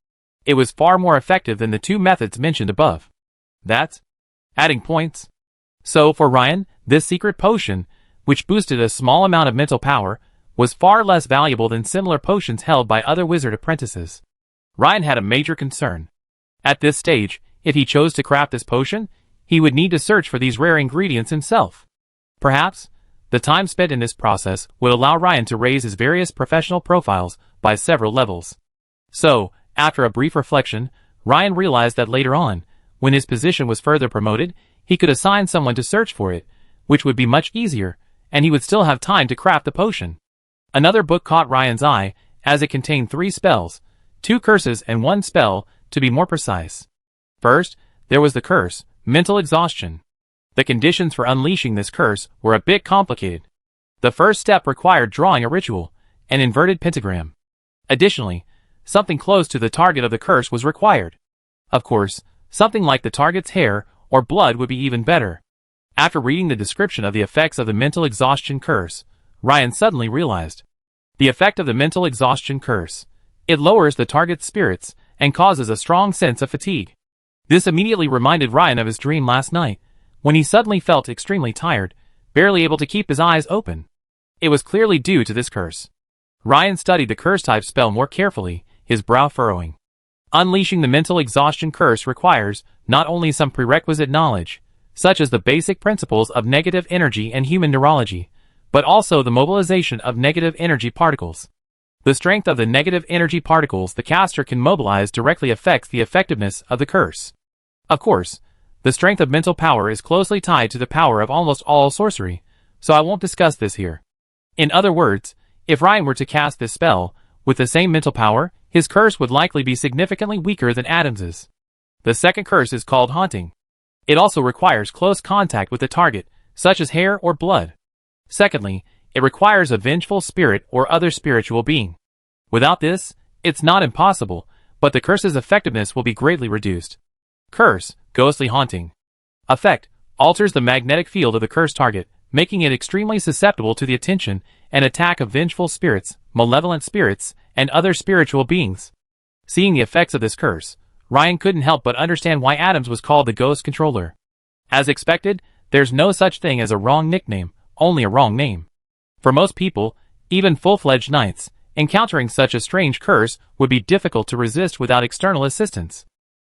It was far more effective than the two methods mentioned above. That's adding points. So for Ryan, this secret potion, which boosted a small amount of mental power, was far less valuable than similar potions held by other wizard apprentices. Ryan had a major concern. At this stage, if he chose to craft this potion, he would need to search for these rare ingredients himself. Perhaps, the time spent in this process would allow Ryan to raise his various professional profiles by several levels. So, after a brief reflection, Ryan realized that later on, when his position was further promoted, he could assign someone to search for it, which would be much easier, and he would still have time to craft the potion. Another book caught Ryan's eye, as it contained 3 spells, 2 curses and 1 spell, to be more precise. First, there was the curse, mental exhaustion. The conditions for unleashing this curse were a bit complicated. The first step required drawing a ritual, an inverted pentagram. Additionally, something close to the target of the curse was required. Of course, something like the target's hair or blood would be even better. After reading the description of the effects of the mental exhaustion curse, Ryan suddenly realized. The effect of the mental exhaustion curse. It lowers the target's spirits and causes a strong sense of fatigue. This immediately reminded Ryan of his dream last night, when he suddenly felt extremely tired, barely able to keep his eyes open. It was clearly due to this curse. Ryan studied the curse-type spell more carefully, his brow furrowing. Unleashing the mental exhaustion curse requires not only some prerequisite knowledge, such as the basic principles of negative energy and human neurology, but also the mobilization of negative energy particles. The strength of the negative energy particles the caster can mobilize directly affects the effectiveness of the curse. Of course, the strength of mental power is closely tied to the power of almost all sorcery, so I won't discuss this here. In other words, if Ryan were to cast this spell, with the same mental power, his curse would likely be significantly weaker than Adams's. The second curse is called haunting. It also requires close contact with the target, such as hair or blood. Secondly, it requires a vengeful spirit or other spiritual being. Without this, it's not impossible, but the curse's effectiveness will be greatly reduced. Curse, ghostly haunting. Effect, alters the magnetic field of the curse target, making it extremely susceptible to the attention and attack of vengeful spirits, malevolent spirits, and other spiritual beings. Seeing the effects of this curse, Ryan couldn't help but understand why Adams was called the Ghost Controller. As expected, there's no such thing as a wrong nickname, only a wrong name. For most people, even full-fledged knights, encountering such a strange curse would be difficult to resist without external assistance.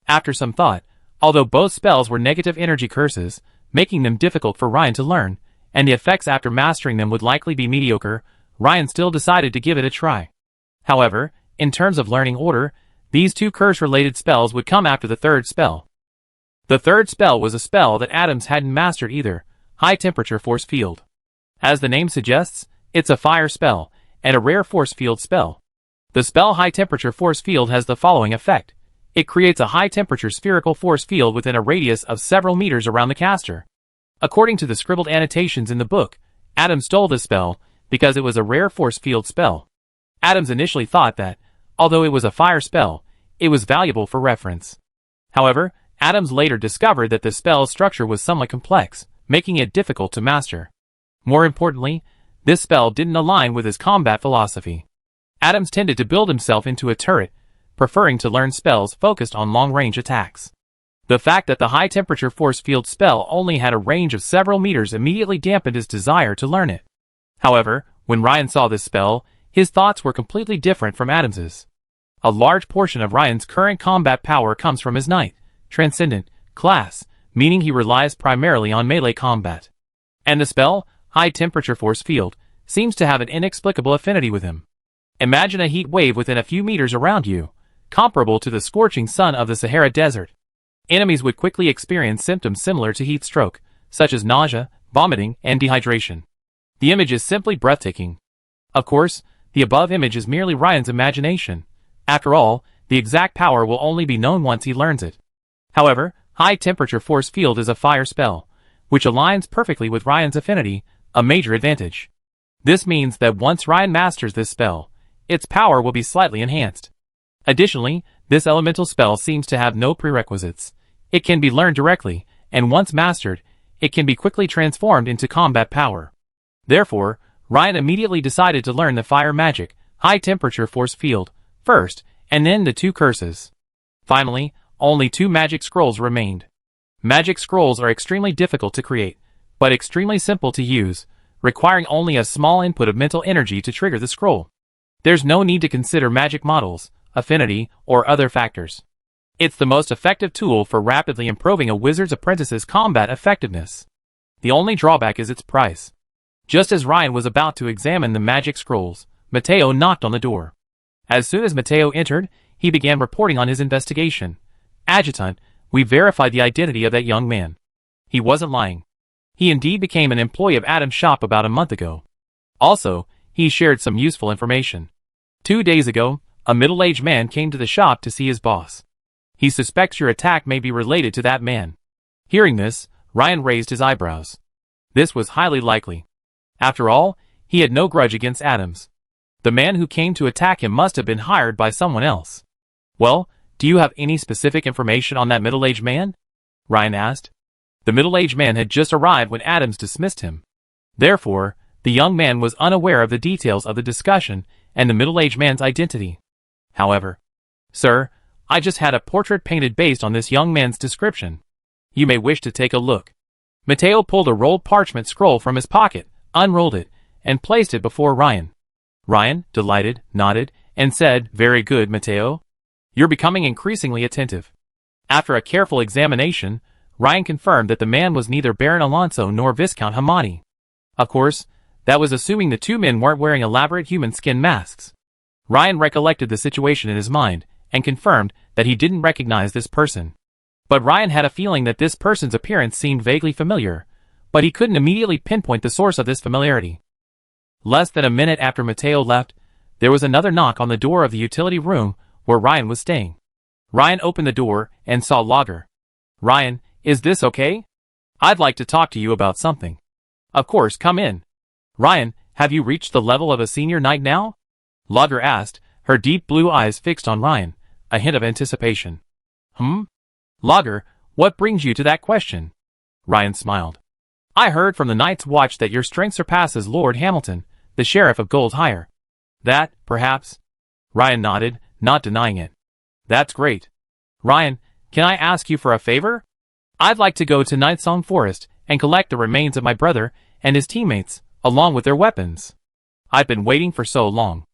After some thought, although both spells were negative energy curses, making them difficult for Ryan to learn, and the effects after mastering them would likely be mediocre, Ryan still decided to give it a try. However, in terms of learning order, these 2 curse-related spells would come after the third spell. The third spell was a spell that Adams hadn't mastered either, High Temperature Force Field. As the name suggests, it's a fire spell, and a rare force field spell. The spell High Temperature Force Field has the following effect. It creates a high-temperature spherical force field within a radius of several meters around the caster. According to the scribbled annotations in the book, Adams stole this spell because it was a rare force field spell. Adams initially thought that, although it was a fire spell, it was valuable for reference. However, Adams later discovered that the spell's structure was somewhat complex, making it difficult to master. More importantly, this spell didn't align with his combat philosophy. Adams tended to build himself into a turret, preferring to learn spells focused on long-range attacks. The fact that the high-temperature force field spell only had a range of several meters immediately dampened his desire to learn it. However, when Ryan saw this spell, his thoughts were completely different from Adams's. A large portion of Ryan's current combat power comes from his Knight, Transcendent, class, meaning he relies primarily on melee combat. And the spell, High Temperature Force Field, seems to have an inexplicable affinity with him. Imagine a heat wave within a few meters around you, comparable to the scorching sun of the Sahara Desert. Enemies would quickly experience symptoms similar to heat stroke, such as nausea, vomiting, and dehydration. The image is simply breathtaking. Of course, the above image is merely Ryan's imagination. After all, the exact power will only be known once he learns it. However, High Temperature Force Field is a fire spell, which aligns perfectly with Ryan's affinity, a major advantage. This means that once Ryan masters this spell, its power will be slightly enhanced. Additionally, this elemental spell seems to have no prerequisites. It can be learned directly, and once mastered, it can be quickly transformed into combat power. Therefore, Ryan immediately decided to learn the fire magic, high-temperature force field, first, and then the 2 curses. Finally, only 2 magic scrolls remained. Magic scrolls are extremely difficult to create, but extremely simple to use, requiring only a small input of mental energy to trigger the scroll. There's no need to consider magic models, affinity, or other factors. It's the most effective tool for rapidly improving a wizard's apprentice's combat effectiveness. The only drawback is its price. Just as Ryan was about to examine the magic scrolls, Mateo knocked on the door. As soon as Mateo entered, he began reporting on his investigation. "Adjutant, we verified the identity of that young man. He wasn't lying. He indeed became an employee of Adam's shop about a month ago. Also, he shared some useful information. 2 days ago, a middle-aged man came to the shop to see his boss. He suspects your attack may be related to that man." Hearing this, Ryan raised his eyebrows. This was highly likely. After all, he had no grudge against Adams. The man who came to attack him must have been hired by someone else. "Well, do you have any specific information on that middle-aged man?" Ryan asked. The middle-aged man had just arrived when Adams dismissed him. Therefore, the young man was unaware of the details of the discussion and the middle-aged man's identity. However, "Sir, I just had a portrait painted based on this young man's description. You may wish to take a look." Mateo pulled a rolled parchment scroll from his pocket, unrolled it, and placed it before Ryan. Ryan, delighted, nodded, and said, "Very good, Mateo. You're becoming increasingly attentive." After a careful examination, Ryan confirmed that the man was neither Baron Alonso nor Viscount Hamani. Of course, that was assuming the 2 men weren't wearing elaborate human skin masks. Ryan recollected the situation in his mind, and confirmed that he didn't recognize this person. But Ryan had a feeling that this person's appearance seemed vaguely familiar, but he couldn't immediately pinpoint the source of this familiarity. Less than a minute after Mateo left, there was another knock on the door of the utility room where Ryan was staying. Ryan opened the door and saw Lager. "Ryan, is this okay? I'd like to talk to you about something." "Of course, come in." "Ryan, have you reached the level of a senior knight now?" Lager asked, her deep blue eyes fixed on Ryan, a hint of anticipation. Lager, what brings you to that question?" Ryan smiled. "I heard from the Night's Watch that your strength surpasses Lord Hamilton, the Sheriff of Goldhire. That, perhaps?" Ryan nodded, not denying it. "That's great. Ryan, can I ask you for a favor? I'd like to go to Nightsong Forest and collect the remains of my brother and his teammates, along with their weapons. I've been waiting for so long."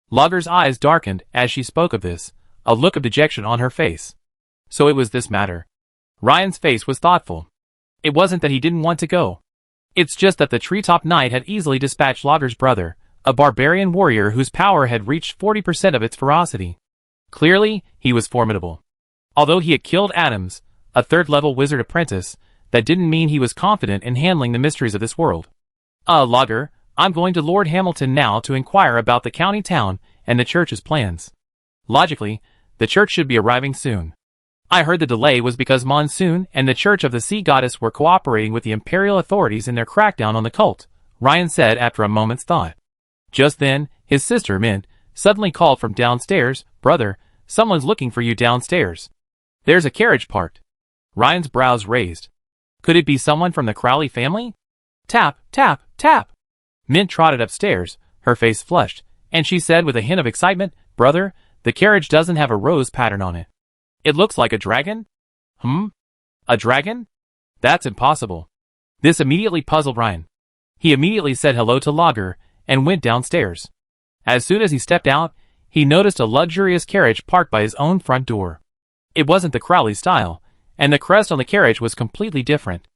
Lager's eyes darkened as she spoke of this, a look of dejection on her face. So it was this matter. Ryan's face was thoughtful. It wasn't that he didn't want to go. It's just that the Treetop Knight had easily dispatched Lager's brother, a barbarian warrior whose power had reached 40% of its ferocity. Clearly, he was formidable. Although he had killed Adams, a 3rd-level wizard apprentice, that didn't mean he was confident in handling the mysteries of this world. Lager, I'm going to Lord Hamilton now to inquire about the county town and the church's plans. Logically, the church should be arriving soon. I heard the delay was because Monsoon and the Church of the Sea Goddess were cooperating with the imperial authorities in their crackdown on the cult," Ryan said after a moment's thought. Just then, his sister, Mint, suddenly called from downstairs, "Brother, someone's looking for you downstairs. There's a carriage parked." Ryan's brows raised. Could it be someone from the Crowley family? Tap, tap, tap. Mint trotted upstairs, her face flushed, and she said with a hint of excitement, "Brother, the carriage doesn't have a rose pattern on it. It looks like a dragon?" A dragon? That's impossible. This immediately puzzled Ryan. He immediately said hello to Lager and went downstairs. As soon as he stepped out, he noticed a luxurious carriage parked by his own front door. It wasn't the Crowley style, and the crest on the carriage was completely different.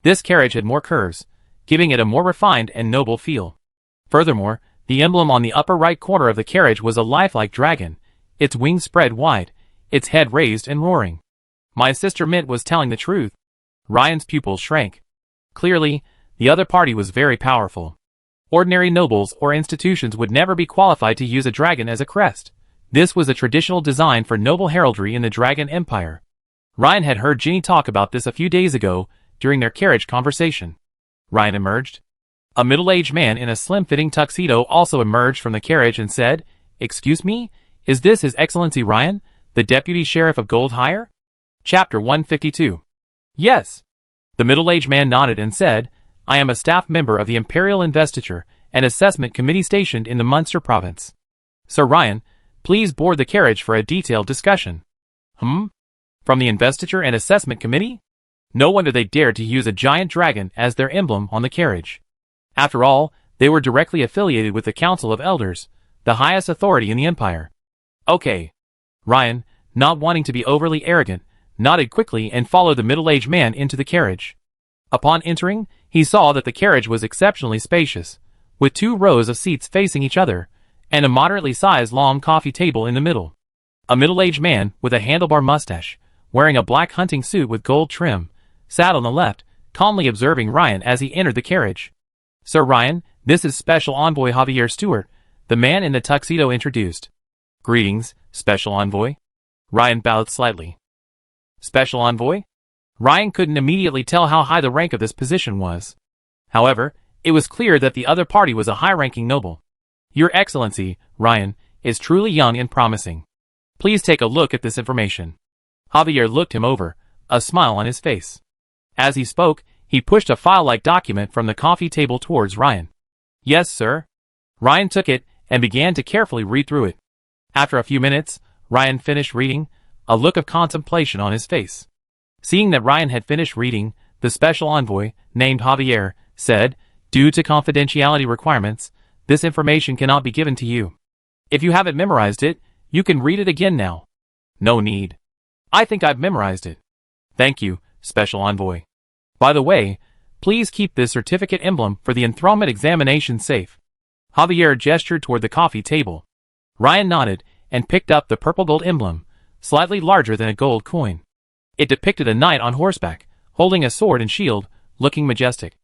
This carriage had more curves, giving it a more refined and noble feel. Furthermore, the emblem on the upper right corner of the carriage was a lifelike dragon, its wings spread wide, its head raised and roaring. My sister Mint was telling the truth. Ryan's pupils shrank. Clearly, the other party was very powerful. Ordinary nobles or institutions would never be qualified to use a dragon as a crest. This was a traditional design for noble heraldry in the Dragon Empire. Ryan had heard Ginny talk about this a few days ago during their carriage conversation. Ryan emerged. A middle-aged man in a slim-fitting tuxedo also emerged from the carriage and said, "Excuse me, is this His Excellency Ryan, the Deputy Sheriff of Goldhire?" Chapter 152. Yes. The middle-aged man nodded and said, "I am a staff member of the Imperial Investiture, and Assessment Committee stationed in the Munster province. Sir Ryan, please board the carriage for a detailed discussion. From the Investiture and Assessment Committee? No wonder they dared to use a giant dragon as their emblem on the carriage. After all, they were directly affiliated with the Council of Elders, the highest authority in the Empire. Okay. Ryan, not wanting to be overly arrogant, nodded quickly and followed the middle-aged man into the carriage. Upon entering, he saw that the carriage was exceptionally spacious, with 2 rows of seats facing each other, and a moderately sized long coffee table in the middle. A middle-aged man with a handlebar mustache, wearing a black hunting suit with gold trim, sat on the left, calmly observing Ryan as he entered the carriage. Sir Ryan, this is Special Envoy Javier Stewart, the man in the tuxedo introduced. Greetings, Special Envoy. Ryan bowed slightly. Special Envoy? Ryan couldn't immediately tell how high the rank of this position was. However, it was clear that the other party was a high-ranking noble. Your Excellency, Ryan, is truly young and promising. Please take a look at this information. Javier looked him over, a smile on his face. As he spoke, he pushed a file-like document from the coffee table towards Ryan. Yes, sir. Ryan took it and began to carefully read through it. After a few minutes, Ryan finished reading, a look of contemplation on his face. Seeing that Ryan had finished reading, the special envoy, named Javier, said, "Due to confidentiality requirements, this information cannot be given to you. If you haven't memorized it, you can read it again now." "No need. I think I've memorized it." "Thank you, Special Envoy. By the way, please keep this certificate emblem for the enthronement examination safe." Javier gestured toward the coffee table. Ryan nodded and picked up the purple gold emblem, slightly larger than a gold coin. It depicted a knight on horseback, holding a sword and shield, looking majestic.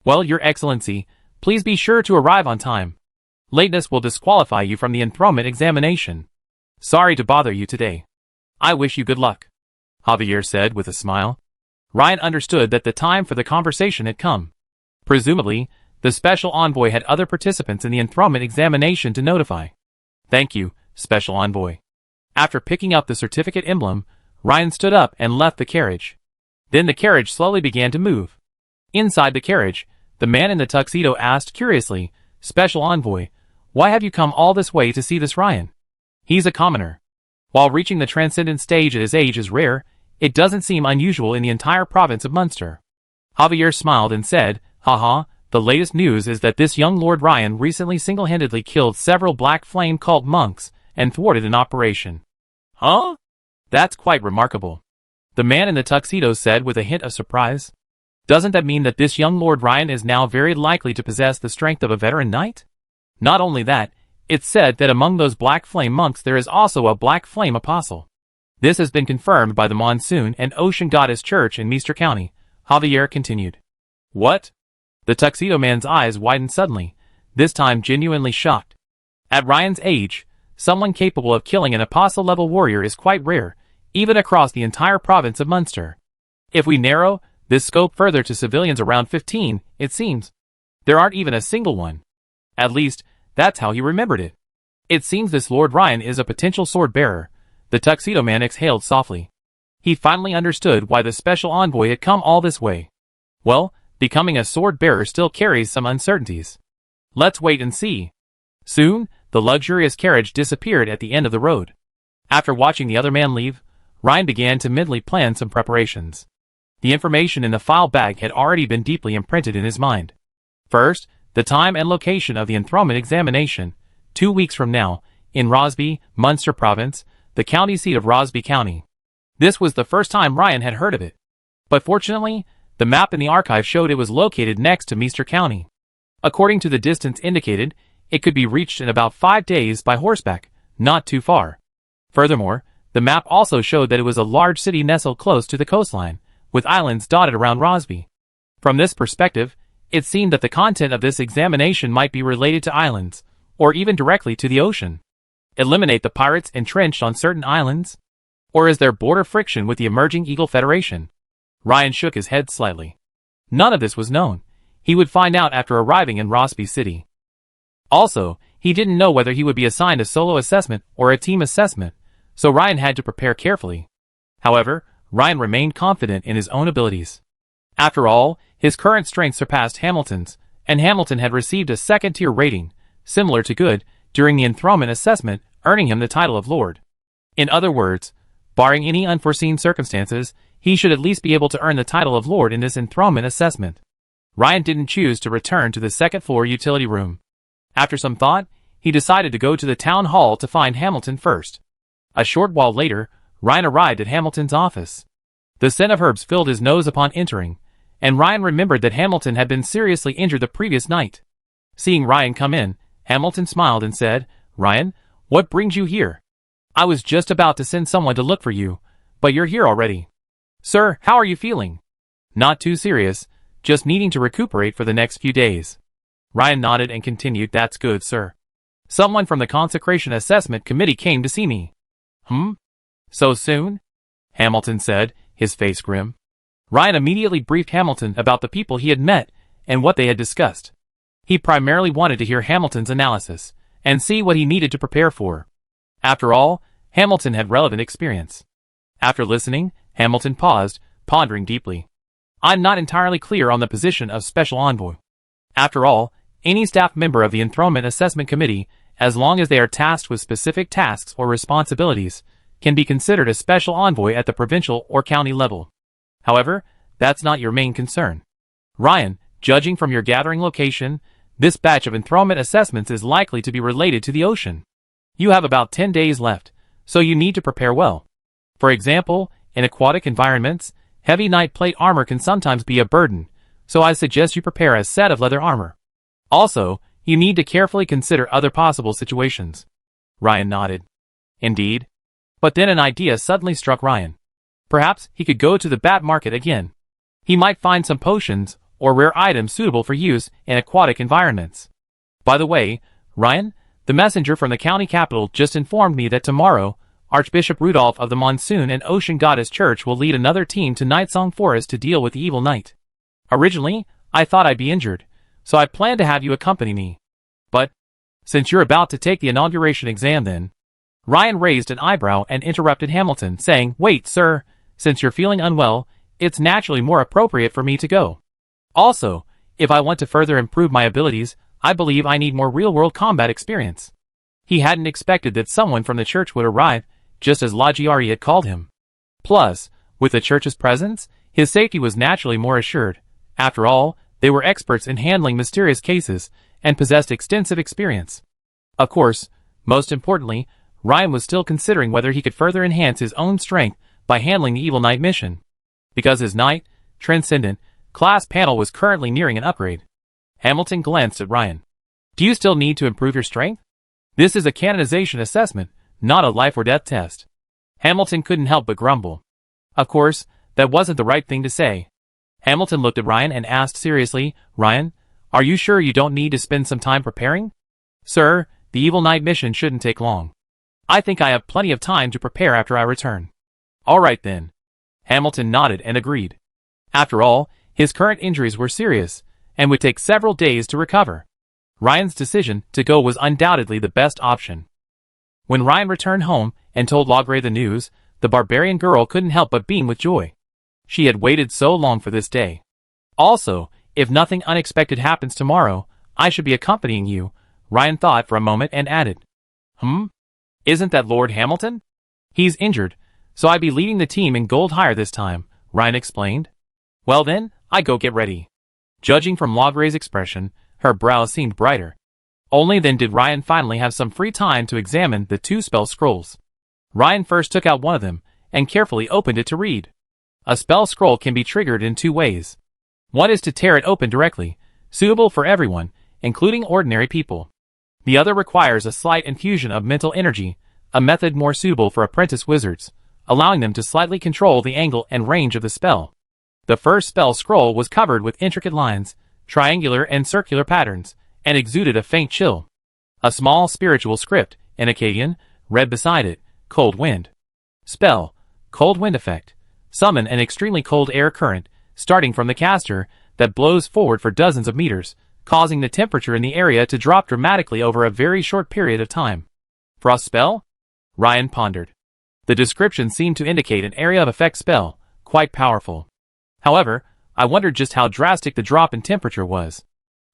"Well, Your Excellency, please be sure to arrive on time. Lateness will disqualify you from the enthronement examination. Sorry to bother you today. I wish you good luck," Javier said with a smile. Ryan understood that the time for the conversation had come. Presumably, the special envoy had other participants in the enthronement examination to notify. "Thank you, Special Envoy." After picking up the certificate emblem, Ryan stood up and left the carriage. Then the carriage slowly began to move. Inside the carriage, the man in the tuxedo asked curiously, "Special Envoy, why have you come all this way to see this Ryan? He's a commoner. While reaching the transcendent stage at his age is rare, it doesn't seem unusual in the entire province of Munster." Javier smiled and said, "Haha, the latest news is that this young Lord Ryan recently single-handedly killed several Black Flame cult monks and thwarted an operation." "Huh? That's quite remarkable," the man in the tuxedo said with a hint of surprise. "Doesn't that mean that this young Lord Ryan is now very likely to possess the strength of a veteran knight? Not only that, it's said that among those Black Flame monks there is also a Black Flame apostle. This has been confirmed by the Monsoon and Ocean Goddess Church in Meester County," Javier continued. "What?" The tuxedo man's eyes widened suddenly, this time genuinely shocked. At Ryan's age, someone capable of killing an apostle-level warrior is quite rare, even across the entire province of Munster. If we narrow this scope further to civilians around 15, it seems there aren't even a single one. At least, that's how he remembered it. It seems this Lord Ryan is a potential sword-bearer. The tuxedo man exhaled softly. He finally understood why the special envoy had come all this way. Well, becoming a sword-bearer still carries some uncertainties. Let's wait and see. Soon, the luxurious carriage disappeared at the end of the road. After watching the other man leave, Ryan began to mentally plan some preparations. The information in the file bag had already been deeply imprinted in his mind. First, the time and location of the enthronement examination, 2 weeks from now, in Rosby, Munster Province, the county seat of Rosby County. This was the first time Ryan had heard of it. But fortunately, the map in the archive showed it was located next to Meester County. According to the distance indicated, it could be reached in about 5 days by horseback, not too far. Furthermore, the map also showed that it was a large city nestled close to the coastline, with islands dotted around Rosby. From this perspective, it seemed that the content of this examination might be related to islands, or even directly to the ocean. Eliminate the pirates entrenched on certain islands? Or is there border friction with the emerging Eagle Federation? Ryan shook his head slightly. None of this was known. He would find out after arriving in Rosby City. Also, he didn't know whether he would be assigned a solo assessment or a team assessment, so Ryan had to prepare carefully. However, Ryan remained confident in his own abilities. After all, his current strength surpassed Hamilton's, and Hamilton had received a second-tier rating, similar to good, during the enthronement assessment, earning him the title of Lord. In other words, barring any unforeseen circumstances, he should at least be able to earn the title of Lord in this enthronement assessment. Ryan didn't choose to return to the second-floor utility room. After some thought, he decided to go to the town hall to find Hamilton first. A short while later, Ryan arrived at Hamilton's office. The scent of herbs filled his nose upon entering, and Ryan remembered that Hamilton had been seriously injured the previous night. Seeing Ryan come in, Hamilton smiled and said, "Ryan, what brings you here? I was just about to send someone to look for you, but you're here already. Sir, how are you feeling?" "Not too serious, just needing to recuperate for the next few days." Ryan nodded and continued, "That's good, sir. Someone from the Consecration Assessment Committee came to see me." So soon?" Hamilton said, his face grim. Ryan immediately briefed Hamilton about the people he had met and what they had discussed. He primarily wanted to hear Hamilton's analysis and see what he needed to prepare for. After all, Hamilton had relevant experience. After listening, Hamilton paused, pondering deeply. "I'm not entirely clear on the position of Special Envoy. After all, any staff member of the Enthronement Assessment Committee, as long as they are tasked with specific tasks or responsibilities, can be considered a Special Envoy at the provincial or county level. However, that's not your main concern. Ryan, judging from your gathering location, this batch of enthronement assessments is likely to be related to the ocean. You have about 10 days left, so you need to prepare well. For example, in aquatic environments, heavy night plate armor can sometimes be a burden, so I suggest you prepare a set of leather armor. Also, you need to carefully consider other possible situations." Ryan nodded. Indeed. But then an idea suddenly struck Ryan. Perhaps he could go to the bat market again. He might find some potions or rare items suitable for use in aquatic environments. "By the way, Ryan, the messenger from the county capital just informed me that tomorrow, Archbishop Rudolph of the Monsoon and Ocean Goddess Church will lead another team to Nightsong Forest to deal with the evil night. Originally, I thought I'd be injured, so I planned to have you accompany me. But, since you're about to take the inauguration exam then..." Ryan raised an eyebrow and interrupted Hamilton, saying, "Wait, sir, since you're feeling unwell, it's naturally more appropriate for me to go. Also, if I want to further improve my abilities, I believe I need more real-world combat experience." He hadn't expected that someone from the church would arrive, just as Lagiari had called him. Plus, with the church's presence, his safety was naturally more assured. After all, they were experts in handling mysterious cases and possessed extensive experience. Of course, most importantly, Ryan was still considering whether he could further enhance his own strength by handling the Evil Knight mission, because his Knight, Transcendent, class panel was currently nearing an upgrade. Hamilton glanced at Ryan. "Do you still need to improve your strength? This is a canonization assessment, not a life-or-death test." Hamilton couldn't help but grumble. Of course, that wasn't the right thing to say. Hamilton looked at Ryan and asked seriously, "Ryan, are you sure you don't need to spend some time preparing?" "Sir, the Evil Knight mission shouldn't take long. I think I have plenty of time to prepare after I return." "All right then." Hamilton nodded and agreed. After all, his current injuries were serious, and would take several days to recover. Ryan's decision to go was undoubtedly the best option. When Ryan returned home and told Logray the news, the barbarian girl couldn't help but beam with joy. She had waited so long for this day. "Also, if nothing unexpected happens tomorrow, I should be accompanying you," Ryan thought for a moment and added, "Isn't that Lord Hamilton?" "He's injured, so I'd be leading the team in Gold Hire this time," Ryan explained. "Well then, I go get ready." Judging from Lagray's expression, her brows seemed brighter. Only then did Ryan finally have some free time to examine the 2 spell scrolls. Ryan first took out one of them and carefully opened it to read. A spell scroll can be triggered in 2 ways. One is to tear it open directly, suitable for everyone, including ordinary people. The other requires a slight infusion of mental energy, a method more suitable for apprentice wizards, allowing them to slightly control the angle and range of the spell. The first spell scroll was covered with intricate lines, triangular and circular patterns, and exuded a faint chill. A small spiritual script, in Akkadian, read beside it, "Cold Wind." Spell, Cold Wind Effect. Summon an extremely cold air current, starting from the caster, that blows forward for dozens of meters, causing the temperature in the area to drop dramatically over a very short period of time. Frost spell? Ryan pondered. The description seemed to indicate an area of effect spell, quite powerful. However, I wondered just how drastic the drop in temperature was.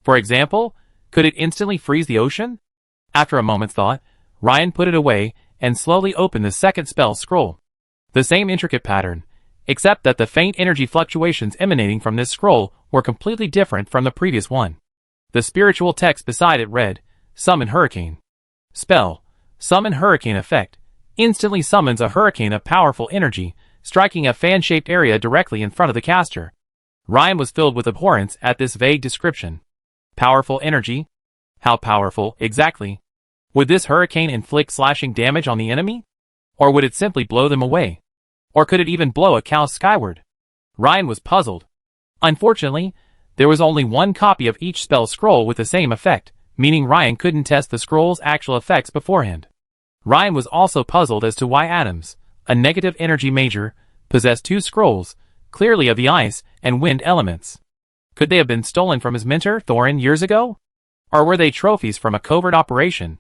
For example, could it instantly freeze the ocean? After a moment's thought, Ryan put it away and slowly opened the second spell scroll. The same intricate pattern, except that the faint energy fluctuations emanating from this scroll were completely different from the previous one. The spiritual text beside it read, Summon Hurricane. Spell, Summon Hurricane effect, instantly summons a hurricane of powerful energy, striking a fan-shaped area directly in front of the caster. Ryan was filled with abhorrence at this vague description. Powerful energy? How powerful, exactly? Would this hurricane inflict slashing damage on the enemy? Or would it simply blow them away? Or could it even blow a cow skyward? Ryan was puzzled. Unfortunately, there was only one copy of each spell scroll with the same effect, meaning Ryan couldn't test the scroll's actual effects beforehand. Ryan was also puzzled as to why Adams, a negative energy major, possessed two scrolls, clearly of the ice and wind elements. Could they have been stolen from his mentor, Thorin, years ago? Or were they trophies from a covert operation?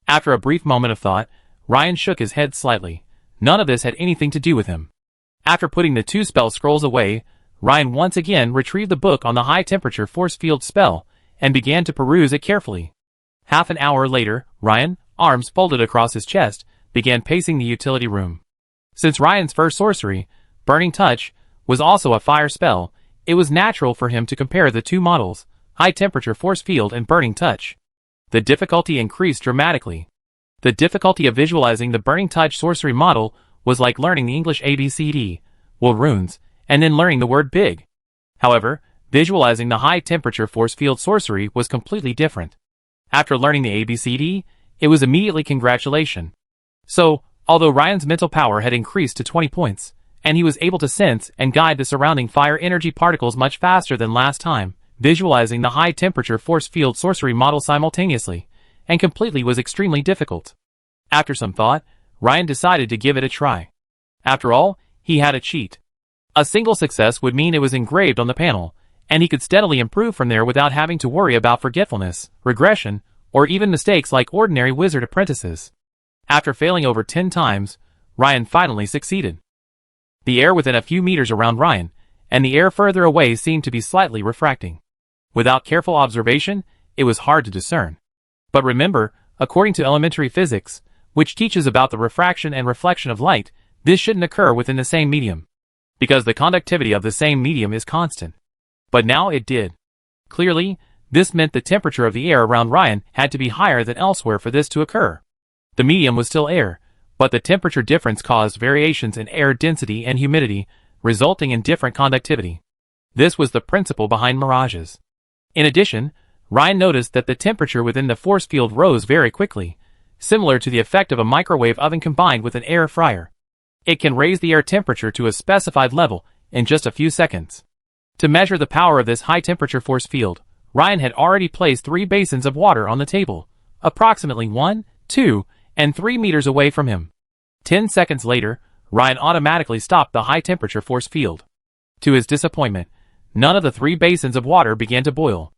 After a brief moment of thought, Ryan shook his head slightly. None of this had anything to do with him. After putting the two spell scrolls away, Ryan once again retrieved the book on the high-temperature force field spell and began to peruse it carefully. Half an hour later, Ryan, arms folded across his chest, began pacing the utility room. Since Ryan's first sorcery, Burning Touch, was also a fire spell, it was natural for him to compare the two models, high-temperature force field and Burning Touch. The difficulty increased dramatically. The difficulty of visualizing the Burning Touch sorcery model was like learning the English ABCD, well runes, and then learning the word big. However, visualizing the high-temperature force field sorcery was completely different. After learning the ABCD, it was immediately congratulation. So, although Ryan's mental power had increased to 20 points, and he was able to sense and guide the surrounding fire energy particles much faster than last time, visualizing the high-temperature force field sorcery model simultaneously and completely was extremely difficult. After some thought, Ryan decided to give it a try. After all, he had a cheat. A single success would mean it was engraved on the panel, and he could steadily improve from there without having to worry about forgetfulness, regression, or even mistakes like ordinary wizard apprentices. After failing over 10 times, Ryan finally succeeded. The air within a few meters around Ryan, and the air further away seemed to be slightly refracting. Without careful observation, it was hard to discern. But remember, according to elementary physics, which teaches about the refraction and reflection of light, this shouldn't occur within the same medium, because the conductivity of the same medium is constant. But now it did. Clearly, this meant the temperature of the air around Ryan had to be higher than elsewhere for this to occur. The medium was still air, but the temperature difference caused variations in air density and humidity, resulting in different conductivity. This was the principle behind mirages. In addition, Ryan noticed that the temperature within the force field rose very quickly, similar to the effect of a microwave oven combined with an air fryer. It can raise the air temperature to a specified level in just a few seconds. To measure the power of this high-temperature force field, Ryan had already placed 3 basins of water on the table, approximately 1, 2, and 3 meters away from him. 10 seconds later, Ryan automatically stopped the high-temperature force field. To his disappointment, none of the 3 basins of water began to boil.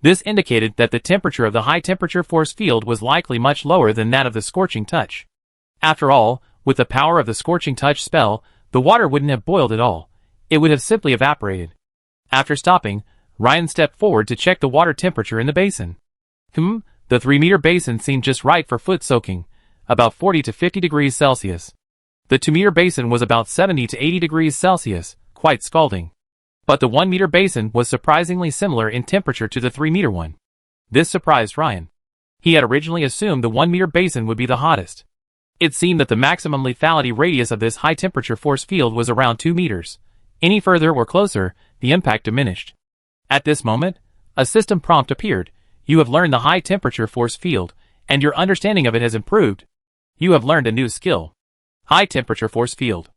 This indicated that the temperature of the high-temperature force field was likely much lower than that of the Scorching Touch. After all, with the power of the Scorching Touch spell, the water wouldn't have boiled at all. It would have simply evaporated. After stopping, Ryan stepped forward to check the water temperature in the basin. The 3-meter basin seemed just right for foot soaking, about 40 to 50 degrees Celsius. The 2-meter basin was about 70 to 80 degrees Celsius, quite scalding. But the 1-meter basin was surprisingly similar in temperature to the 3-meter one. This surprised Ryan. He had originally assumed the 1-meter basin would be the hottest. It seemed that the maximum lethality radius of this high-temperature force field was around 2 meters. Any further or closer, the impact diminished. At this moment, a system prompt appeared. You have learned the high-temperature force field, and your understanding of it has improved. You have learned a new skill. High-temperature force field.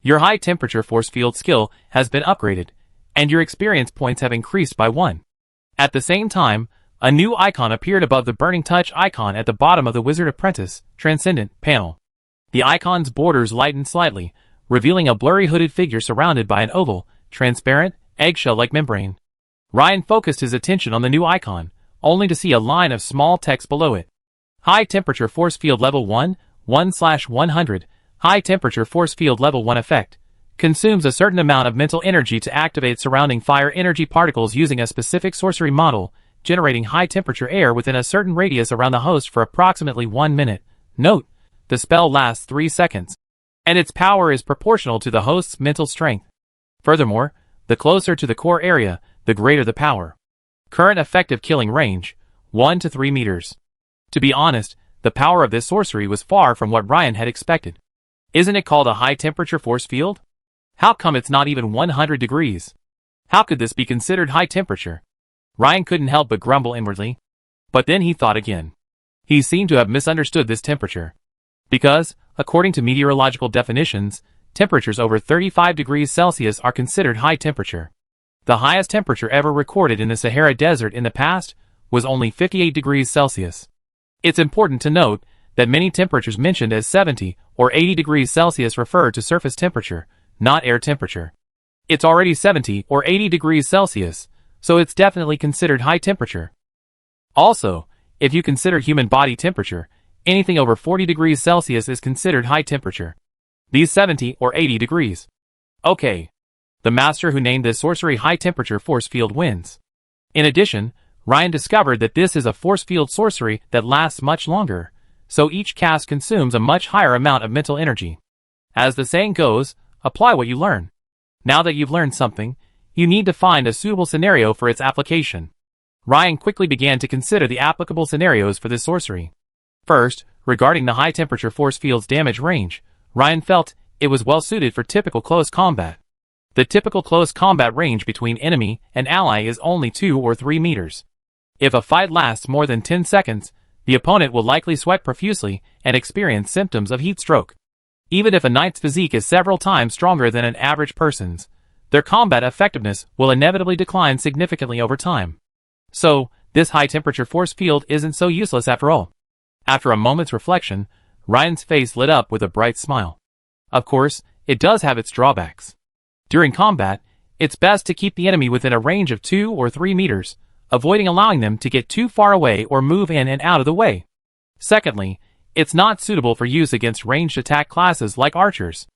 Your high-temperature force field skill has been upgraded, and your experience points have increased by 1. At the same time, a new icon appeared above the Burning Touch icon at the bottom of the Wizard Apprentice Transcendent panel. The icon's borders lightened slightly, revealing a blurry hooded figure surrounded by an oval, transparent, eggshell-like membrane. Ryan focused his attention on the new icon, only to see a line of small text below it. High Temperature Force Field Level 1, 1/100, High Temperature Force Field Level 1 Effect. Consumes a certain amount of mental energy to activate surrounding fire energy particles using a specific sorcery model. generating high-temperature air within a certain radius around the host for approximately 1 minute. Note, the spell lasts 3 seconds, and its power is proportional to the host's mental strength. Furthermore, the closer to the core area, the greater the power. Current effective killing range, 1 to 3 meters. To be honest, the power of this sorcery was far from what Ryan had expected. Isn't it called a high-temperature force field? How come it's not even 100 degrees? How could this be considered high temperature? Ryan couldn't help but grumble inwardly. But then he thought again. He seemed to have misunderstood this temperature. Because, according to meteorological definitions, temperatures over 35 degrees Celsius are considered high temperature. The highest temperature ever recorded in the Sahara Desert in the past was only 58 degrees Celsius. It's important to note that many temperatures mentioned as 70 or 80 degrees Celsius refer to surface temperature, not air temperature. It's already 70 or 80 degrees Celsius, so it's definitely considered high temperature. Also, if you consider human body temperature, anything over 40 degrees Celsius is considered high temperature. These 70 or 80 degrees. Okay. The master who named this sorcery high temperature force field wins. In addition, Ryan discovered that this is a force field sorcery that lasts much longer, so each cast consumes a much higher amount of mental energy. As the saying goes, apply what you learn. Now that you've learned something, you need to find a suitable scenario for its application. Ryan quickly began to consider the applicable scenarios for this sorcery. First, regarding the high temperature force field's damage range, Ryan felt it was well suited for typical close combat. The typical close combat range between enemy and ally is only 2 or 3 meters. If a fight lasts more than 10 seconds, the opponent will likely sweat profusely and experience symptoms of heat stroke. Even if a knight's physique is several times stronger than an average person's, their combat effectiveness will inevitably decline significantly over time. So, this high-temperature force field isn't so useless after all. After a moment's reflection, Ryan's face lit up with a bright smile. Of course, it does have its drawbacks. During combat, it's best to keep the enemy within a range of 2 or 3 meters, avoiding allowing them to get too far away or move in and out of the way. Secondly, it's not suitable for use against ranged attack classes like archers.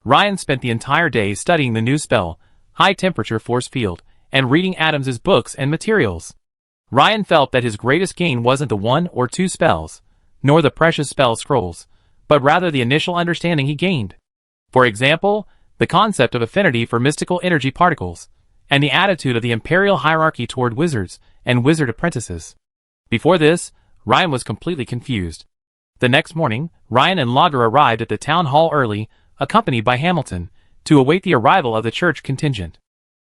Ryan spent the entire day studying the new spell, High Temperature Force Field, and reading Adams's books and materials. Ryan felt that his greatest gain wasn't the 1 or 2 spells, nor the precious spell scrolls, but rather the initial understanding he gained. For example, the concept of affinity for mystical energy particles, and the attitude of the imperial hierarchy toward wizards and wizard apprentices. Before this, Ryan was completely confused. The next morning, Ryan and Lager arrived at the town hall early, accompanied by Hamilton, to await the arrival of the church contingent.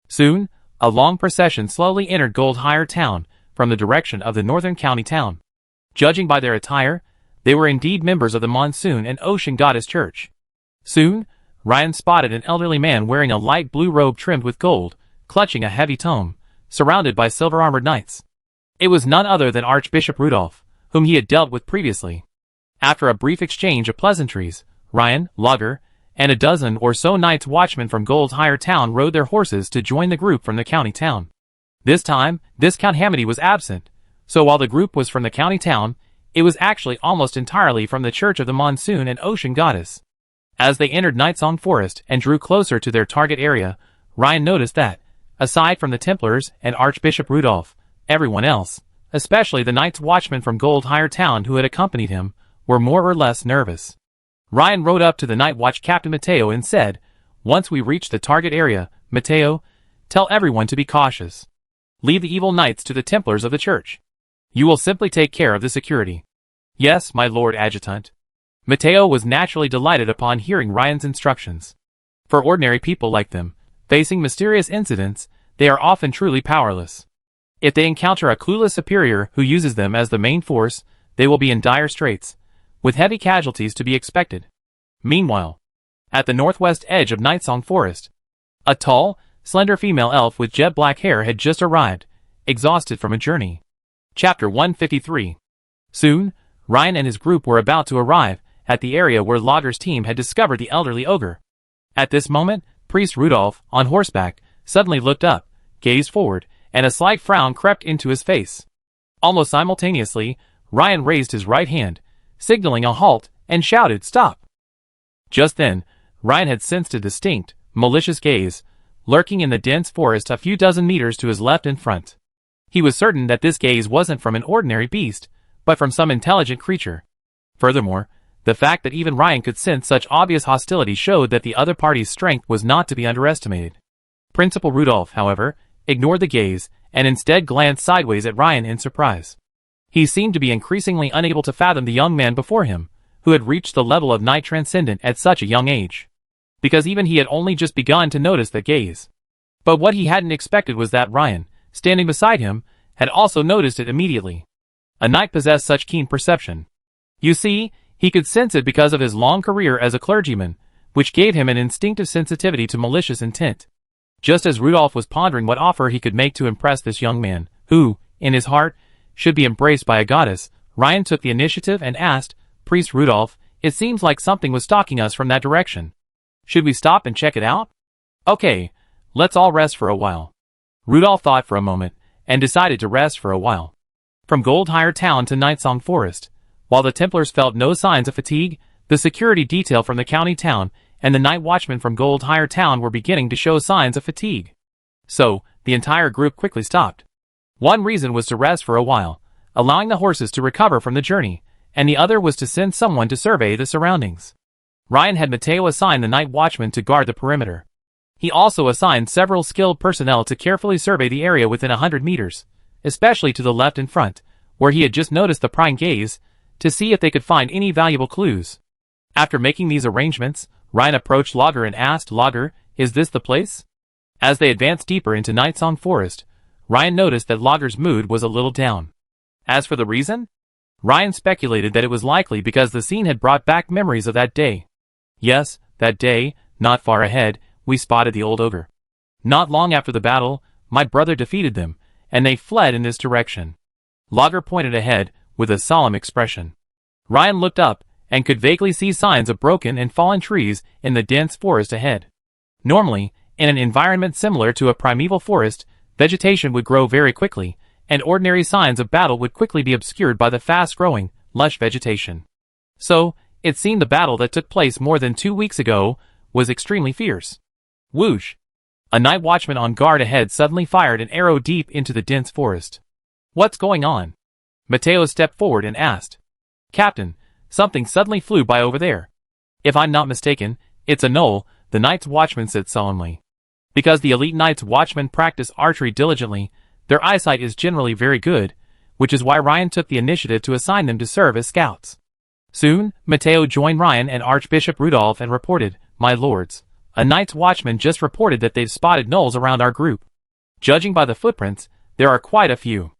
Soon, a long procession slowly entered Goldhire town from the direction of the northern county town. Judging by their attire, they were indeed members of the Monsoon and Ocean Goddess Church. Soon, Ryan spotted an elderly man wearing a light blue robe trimmed with gold, clutching a heavy tome, surrounded by silver-armored knights. It was none other than Archbishop Rudolph, whom he had dealt with previously. After a brief exchange of pleasantries, Ryan, Lager, and a dozen or so Knights Watchmen from Goldhire town rode their horses to join the group from the county town. This time, Viscount Hamity was absent, so while the group was from the county town, it was actually almost entirely from the Church of the Monsoon and Ocean Goddess. As they entered Nightsong Forest and drew closer to their target area, Ryan noticed that, aside from the Templars and Archbishop Rudolph, everyone else, especially the Knights Watchmen from Goldhire town who had accompanied him, were more or less nervous. Ryan rode up to the Night Watch Captain Mateo and said, "Once we reach the target area, Mateo, tell everyone to be cautious. Leave the evil knights to the Templars of the Church. You will simply take care of the security." "Yes, my Lord Adjutant." Mateo was naturally delighted upon hearing Ryan's instructions. For ordinary people like them, facing mysterious incidents, they are often truly powerless. If they encounter a clueless superior who uses them as the main force, they will be in dire straits, with heavy casualties to be expected. Meanwhile, at the northwest edge of Nightsong Forest, a tall, slender female elf with jet black hair had just arrived, exhausted from a journey. Chapter 153. Soon, Ryan and his group were about to arrive at the area where Lager's team had discovered the elderly ogre. At this moment, Priest Rudolph, on horseback, suddenly looked up, gazed forward, and a slight frown crept into his face. Almost simultaneously, Ryan raised his right hand, signaling a halt, and shouted, "Stop!" Just then, Ryan had sensed a distinct, malicious gaze, lurking in the dense forest a few dozen meters to his left and front. He was certain that this gaze wasn't from an ordinary beast, but from some intelligent creature. Furthermore, the fact that even Ryan could sense such obvious hostility showed that the other party's strength was not to be underestimated. Principal Rudolph, however, ignored the gaze, and instead glanced sideways at Ryan in surprise. He seemed to be increasingly unable to fathom the young man before him, who had reached the level of Knight Transcendent at such a young age. Because even he had only just begun to notice the gaze. But what he hadn't expected was that Ryan, standing beside him, had also noticed it immediately. A knight possessed such keen perception. You see, he could sense it because of his long career as a clergyman, which gave him an instinctive sensitivity to malicious intent. Just as Rudolph was pondering what offer he could make to impress this young man, who, in his heart, should be embraced by a goddess, Ryan took the initiative and asked, "Priest Rudolph, it seems like something was stalking us from that direction. Should we stop and check it out?" "Okay, let's all rest for a while." Rudolph thought for a moment, and decided to rest for a while. From Goldhire Town to Nightsong Forest, while the Templars felt no signs of fatigue, the security detail from the county town and the night watchman from Goldhire Town were beginning to show signs of fatigue. So, the entire group quickly stopped. One reason was to rest for a while, allowing the horses to recover from the journey, and the other was to send someone to survey the surroundings. Ryan had Mateo assign the night watchman to guard the perimeter. He also assigned several skilled personnel to carefully survey the area within 100 meters, especially to the left and front, where he had just noticed the prying gaze, to see if they could find any valuable clues. After making these arrangements, Ryan approached Lager and asked, "Lager, is this the place?" As they advanced deeper into Nightsong Forest, Ryan noticed that Lager's mood was a little down. As for the reason, Ryan speculated that it was likely because the scene had brought back memories of that day. Yes, that day, not far ahead, we spotted the old ogre. Not long after the battle, my brother defeated them, and they fled in this direction. Lager pointed ahead, with a solemn expression. Ryan looked up, and could vaguely see signs of broken and fallen trees in the dense forest ahead. Normally, in an environment similar to a primeval forest, vegetation would grow very quickly, and ordinary signs of battle would quickly be obscured by the fast-growing, lush vegetation. So, it seemed the battle that took place more than 2 weeks ago was extremely fierce. Whoosh! A night watchman on guard ahead suddenly fired an arrow deep into the dense forest. "What's going on?" Mateo stepped forward and asked. "Captain, something suddenly flew by over there." "If I'm not mistaken, it's a knoll," the night's watchman said solemnly. Because the elite night's watchmen practice archery diligently, their eyesight is generally very good, which is why Ryan took the initiative to assign them to serve as scouts. Soon, Mateo joined Ryan and Archbishop Rudolph and reported, "My lords, a night's watchman just reported that they've spotted gnolls around our group. Judging by the footprints, there are quite a few."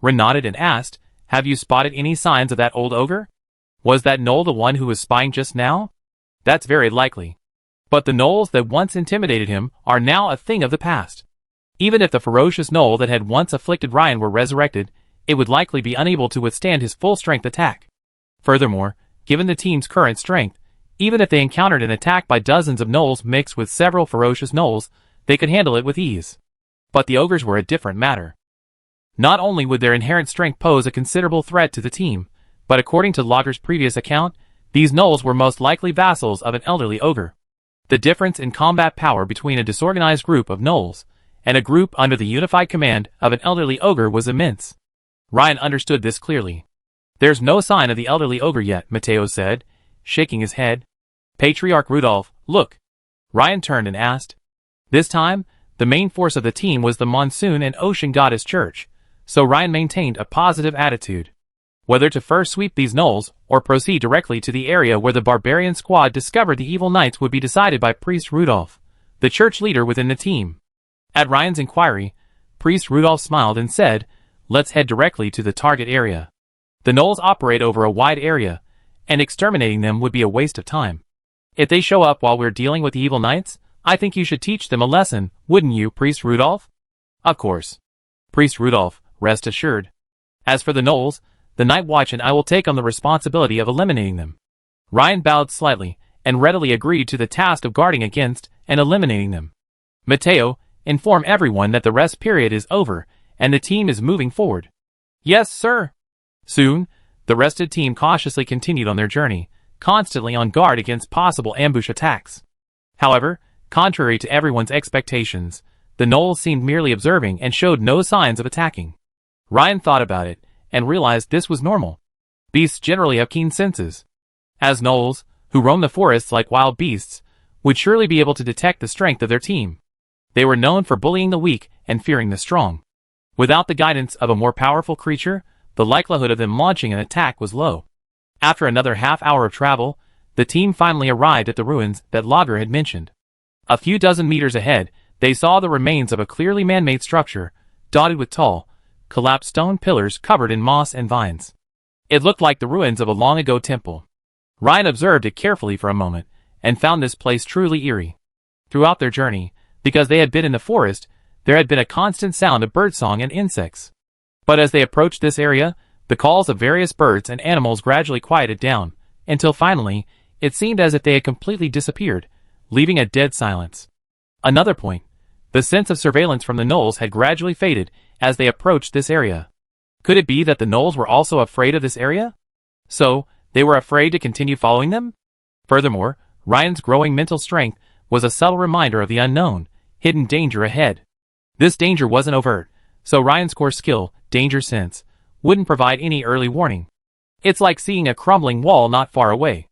Ren nodded and asked, "Have you spotted any signs of that old ogre? Was that gnoll the one who was spying just now?" "That's very likely. But the gnolls that once intimidated him are now a thing of the past. Even if the ferocious gnoll that had once afflicted Ryan were resurrected, it would likely be unable to withstand his full-strength attack. Furthermore, given the team's current strength, even if they encountered an attack by dozens of gnolls mixed with several ferocious gnolls, they could handle it with ease. But the ogres were a different matter. Not only would their inherent strength pose a considerable threat to the team, but according to Lager's previous account, these gnolls were most likely vassals of an elderly ogre. The difference in combat power between a disorganized group of gnolls and a group under the unified command of an elderly ogre was immense. Ryan understood this clearly. "There's no sign of the elderly ogre yet," Mateo said, shaking his head. "Patriarch Rudolph, look." Ryan turned and asked. This time, the main force of the team was the Monsoon and Ocean Goddess Church, so Ryan maintained a positive attitude. Whether to first sweep these gnolls or proceed directly to the area where the barbarian squad discovered the evil knights would be decided by Priest Rudolph, the church leader within the team. At Ryan's inquiry, Priest Rudolph smiled and said, "Let's head directly to the target area. The gnolls operate over a wide area, and exterminating them would be a waste of time. If they show up while we're dealing with the evil knights, I think you should teach them a lesson, wouldn't you, Priest Rudolph?" "Of course. Priest Rudolph, rest assured. As for the gnolls, the night watch and I will take on the responsibility of eliminating them." Ryan bowed slightly, and readily agreed to the task of guarding against and eliminating them. "Mateo, inform everyone that the rest period is over, and the team is moving forward." "Yes, sir." Soon, the rested team cautiously continued on their journey, constantly on guard against possible ambush attacks. However, contrary to everyone's expectations, the gnolls seemed merely observing and showed no signs of attacking. Ryan thought about it, and realized this was normal. Beasts generally have keen senses. As gnolls, who roam the forests like wild beasts, would surely be able to detect the strength of their team. They were known for bullying the weak and fearing the strong. Without the guidance of a more powerful creature, the likelihood of them launching an attack was low. After another half-hour of travel, the team finally arrived at the ruins that Lager had mentioned. A few dozen meters ahead, they saw the remains of a clearly man-made structure, dotted with tall, collapsed stone pillars covered in moss and vines. It looked like the ruins of a long-ago temple. Ryan observed it carefully for a moment, and found this place truly eerie. Throughout their journey, because they had been in the forest, there had been a constant sound of birdsong and insects. But as they approached this area, the calls of various birds and animals gradually quieted down, until finally, it seemed as if they had completely disappeared, leaving a dead silence. Another point. The sense of surveillance from the gnolls had gradually faded as they approached this area. Could it be that the gnolls were also afraid of this area? So, they were afraid to continue following them? Furthermore, Ryan's growing mental strength was a subtle reminder of the unknown, hidden danger ahead. This danger wasn't overt, so Ryan's core skill, danger sense, wouldn't provide any early warning. It's like seeing a crumbling wall not far away.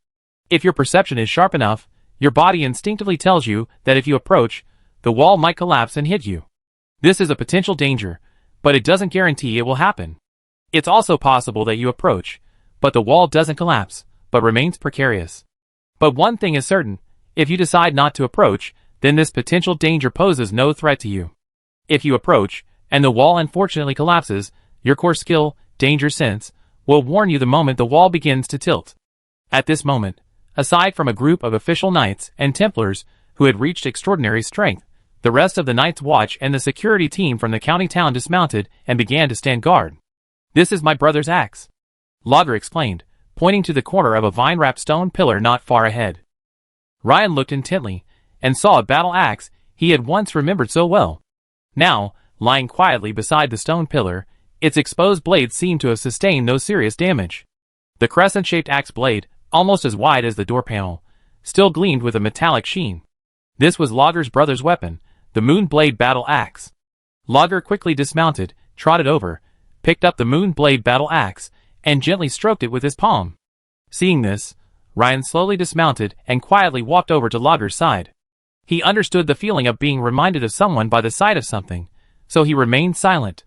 If your perception is sharp enough, your body instinctively tells you that if you approach, the wall might collapse and hit you. This is a potential danger, but it doesn't guarantee it will happen. It's also possible that you approach, but the wall doesn't collapse, but remains precarious. But one thing is certain, if you decide not to approach, then this potential danger poses no threat to you. If you approach, and the wall unfortunately collapses, your core skill, danger sense, will warn you the moment the wall begins to tilt. At this moment, aside from a group of official knights and Templars who had reached extraordinary strength, the rest of the Night's Watch and the security team from the county town dismounted and began to stand guard. "This is my brother's axe," Lager explained, pointing to the corner of a vine-wrapped stone pillar not far ahead. Ryan looked intently, and saw a battle axe he had once remembered so well. Now, lying quietly beside the stone pillar, its exposed blade seemed to have sustained no serious damage. The crescent-shaped axe blade, almost as wide as the door panel, still gleamed with a metallic sheen. This was Lager's brother's weapon, the Moon Blade Battle Axe. Lager quickly dismounted, trotted over, picked up the Moon Blade Battle Axe, and gently stroked it with his palm. Seeing this, Ryan slowly dismounted and quietly walked over to Lager's side. He understood the feeling of being reminded of someone by the sight of something, so he remained silent.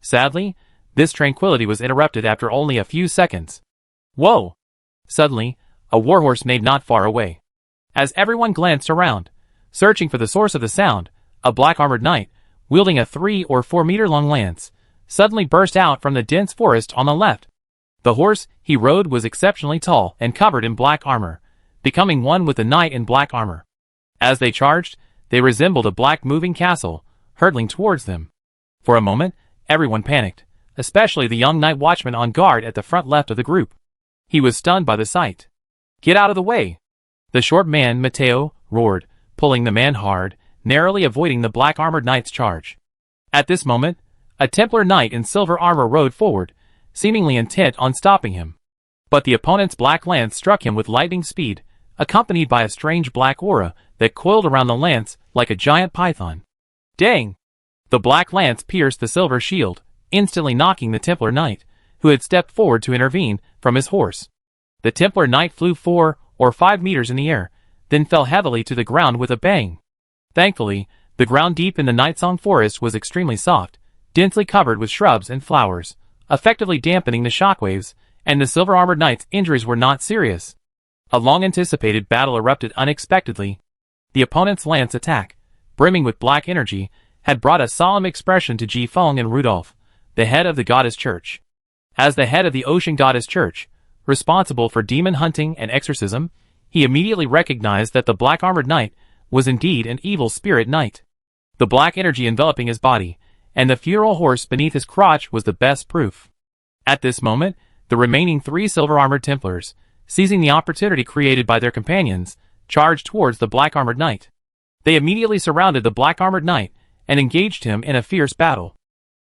Sadly, this tranquility was interrupted after only a few seconds. Whoa! Suddenly, a warhorse neighed not far away. As everyone glanced around, searching for the source of the sound, a black-armored knight, wielding a 3 or 4 meter long lance, suddenly burst out from the dense forest on the left. The horse he rode was exceptionally tall and covered in black armor, becoming one with the knight in black armor. As they charged, they resembled a black moving castle, hurtling towards them. For a moment, everyone panicked, especially the young night watchman on guard at the front left of the group. He was stunned by the sight. "Get out of the way!" The short man, Matteo, roared, pulling the man hard, narrowly avoiding the black-armored knight's charge. At this moment, a Templar knight in silver armor rode forward, seemingly intent on stopping him. But the opponent's black lance struck him with lightning speed, accompanied by a strange black aura that coiled around the lance like a giant python. Dang! The black lance pierced the silver shield, instantly knocking the Templar knight, who had stepped forward to intervene, from his horse. The Templar knight flew 4 or 5 meters in the air, then fell heavily to the ground with a bang. Thankfully, the ground deep in the Nightsong forest was extremely soft, densely covered with shrubs and flowers, effectively dampening the shockwaves, and the silver-armored knight's injuries were not serious. A long-anticipated battle erupted unexpectedly. The opponent's lance attack, brimming with black energy, had brought a solemn expression to Ji Feng and Rudolph, the head of the Goddess Church. As the head of the Ocean Goddess Church, responsible for demon hunting and exorcism, he immediately recognized that the black-armored knight was indeed an evil spirit knight. The black energy enveloping his body, and the funeral horse beneath his crotch was the best proof. At this moment, the remaining 3 silver-armored Templars, seizing the opportunity created by their companions, charged towards the black-armored knight. They immediately surrounded the black-armored knight and engaged him in a fierce battle.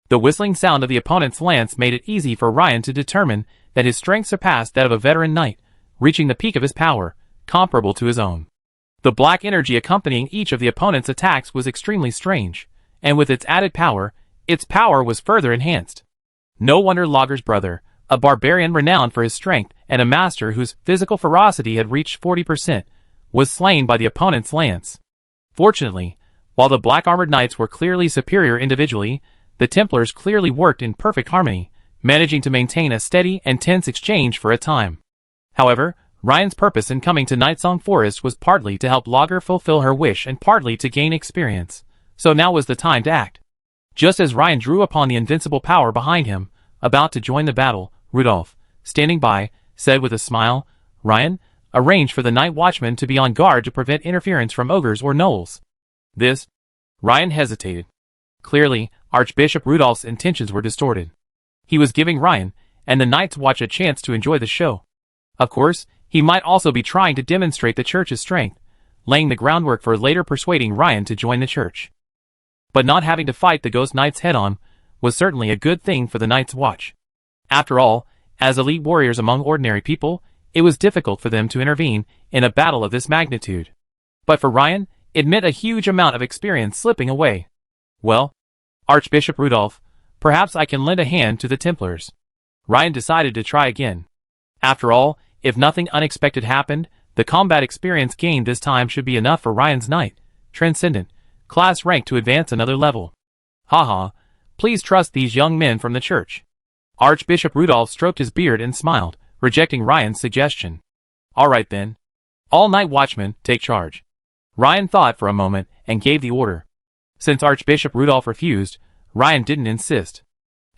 The whistling sound of the opponent's lance made it easy for Ryan to determine that his strength surpassed that of a veteran knight, reaching the peak of his power, comparable to his own. The black energy accompanying each of the opponent's attacks was extremely strange, and with its added power, its power was further enhanced. No wonder Logger's brother, a barbarian renowned for his strength and a master whose physical ferocity had reached 40%, was slain by the opponent's lance. Fortunately, while the black-armored knights were clearly superior individually, the Templars clearly worked in perfect harmony, managing to maintain a steady and tense exchange for a time. However, Ryan's purpose in coming to Nightsong Forest was partly to help Logger fulfill her wish and partly to gain experience, so now was the time to act. Just as Ryan drew upon the invincible power behind him, about to join the battle, Rudolph, standing by, said with a smile, "Ryan, arrange for the night watchman to be on guard to prevent interference from ogres or gnolls." This? Ryan hesitated. Clearly, Archbishop Rudolph's intentions were distorted. He was giving Ryan and the Night's Watch a chance to enjoy the show. Of course, he might also be trying to demonstrate the church's strength, laying the groundwork for later persuading Ryan to join the church. But not having to fight the Ghost Knights head-on was certainly a good thing for the Night's Watch. After all, as elite warriors among ordinary people, it was difficult for them to intervene in a battle of this magnitude. But for Ryan, it meant a huge amount of experience slipping away. Well, Archbishop Rudolph, perhaps I can lend a hand to the Templars. Ryan decided to try again. After all, if nothing unexpected happened, the combat experience gained this time should be enough for Ryan's Knight, Transcendent, class rank to advance another level. Haha, please trust these young men from the church. Archbishop Rudolph stroked his beard and smiled, rejecting Ryan's suggestion. Alright then. All night watchmen, take charge. Ryan thought for a moment and gave the order. Since Archbishop Rudolph refused, Ryan didn't insist.